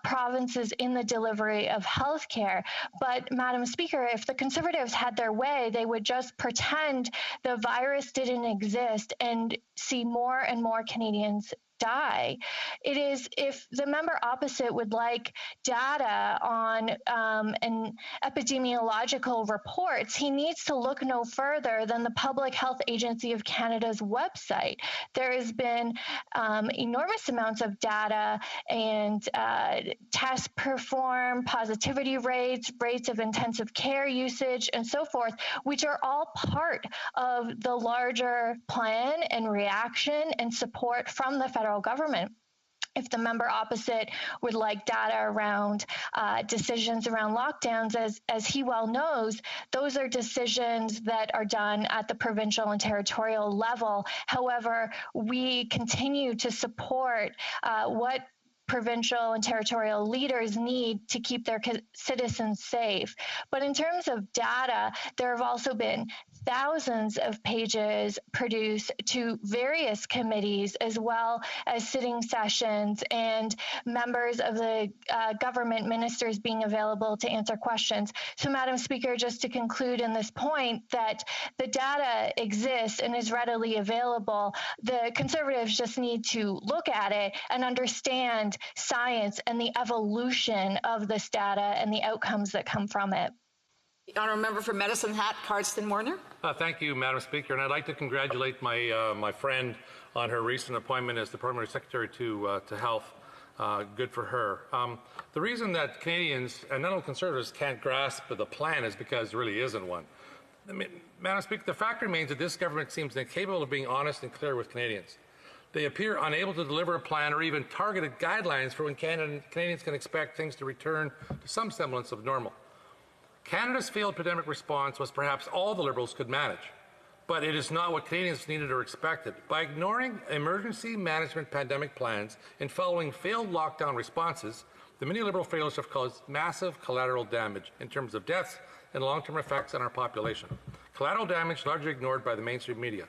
Speaker 19: provinces in the delivery of healthcare. But Madam Speaker, if the Conservatives had their way, they would just pretend the virus didn't exist and see more and more Canadians die. It is, if the member opposite would like data on an epidemiological reports, he needs to look no further than the Public Health Agency of Canada's website. There has been enormous amounts of data and tests performed, positivity rates, rates of intensive care usage, and so forth, which are all part of the larger plan and reaction and support from the federal government. If the member opposite would like data around decisions around lockdowns, as he well knows, those are decisions that are done at the provincial and territorial level. However, we continue to support what provincial and territorial leaders need to keep their citizens safe. But in terms of data, there have also been thousands of pages produced to various committees, as well as sitting sessions and members of the government, ministers being available to answer questions. So, Madam Speaker, just to conclude in this point, that the data exists and is readily available. The Conservatives just need to look at it and understand science and the evolution of this data and the outcomes that come from it.
Speaker 3: The honourable member for Medicine Hat, Cardston Warner.
Speaker 8: Thank you, Madam Speaker, and I'd like to congratulate my friend on her recent appointment as the Permanent Secretary to Health. Good for her. The reason that Canadians, and not only Conservatives, can't grasp the plan is because there really isn't one. I mean, Madam Speaker, the fact remains that this government seems incapable of being honest and clear with Canadians. They appear unable to deliver a plan or even targeted guidelines for when Canadians can expect things to return to some semblance of normal. Canada's failed pandemic response was perhaps all the Liberals could manage, but it is not what Canadians needed or expected. By ignoring emergency management pandemic plans and following failed lockdown responses, the many Liberal failures have caused massive collateral damage in terms of deaths and long-term effects on our population. Collateral damage largely ignored by the mainstream media.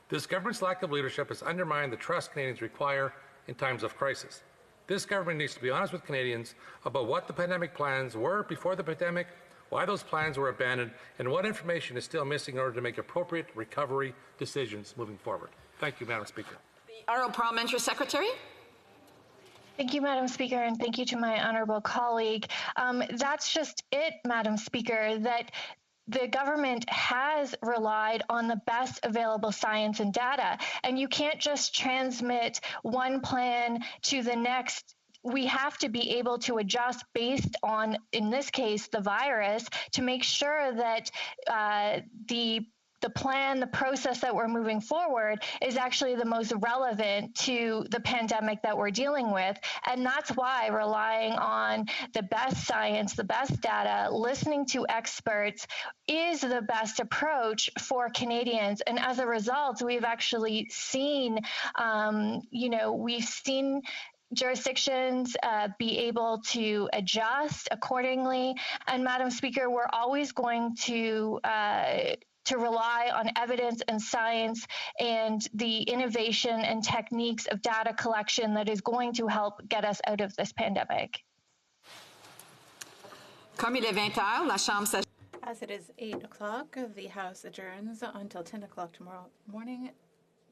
Speaker 8: This government's lack of leadership has undermined the trust Canadians require in times of crisis. This government needs to be honest with Canadians about what the pandemic plans were before the pandemic, why those plans were abandoned, and what information is still missing in order to make appropriate recovery decisions moving forward. Thank you, Madam Speaker.
Speaker 3: The Honourable Parliamentary Secretary.
Speaker 19: Thank you, Madam Speaker, and thank you to my honourable colleague. That's just it, Madam Speaker, that the government has relied on the best available science and data, and you can't just transmit one plan to the next. We have to be able to adjust based on, in this case, the virus, to make sure that the plan, the process that we're moving forward is actually the most relevant to the pandemic that we're dealing with. And that's why relying on the best science, the best data, listening to experts is the best approach for Canadians. And as a result, we've actually seen, we've seen jurisdictions be able to adjust accordingly. And Madam Speaker, we're always going to rely on evidence and science and the innovation and techniques of data collection that is going to help get us out of this pandemic.
Speaker 1: As it is 8 o'clock, the House adjourns until 10 o'clock tomorrow morning,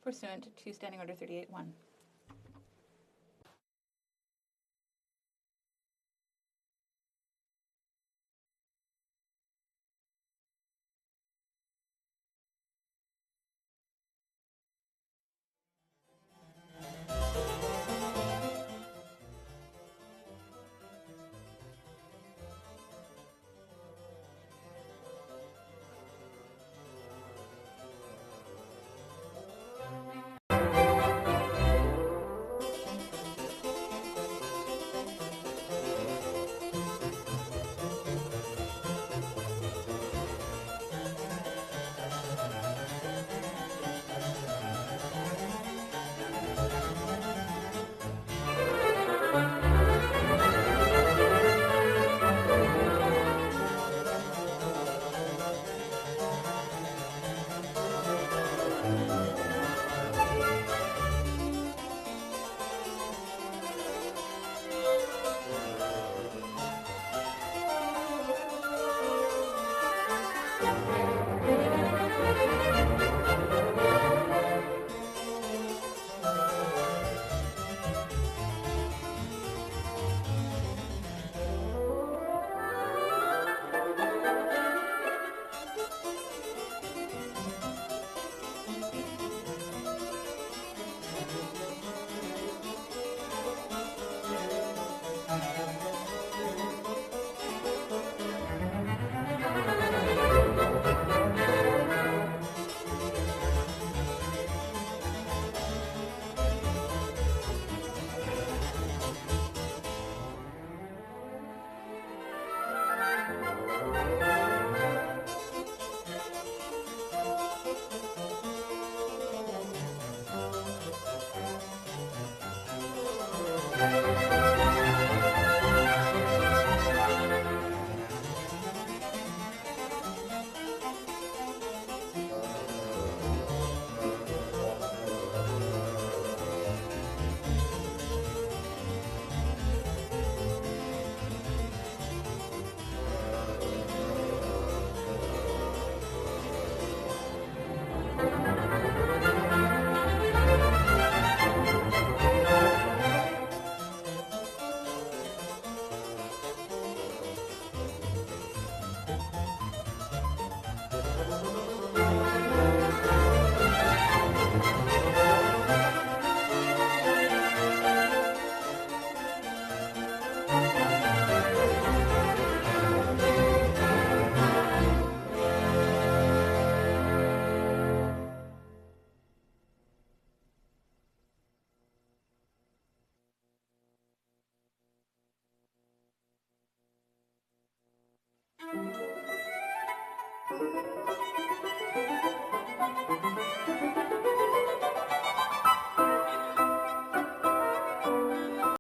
Speaker 1: pursuant to Standing Order 38-1.
Speaker 15: Thank you.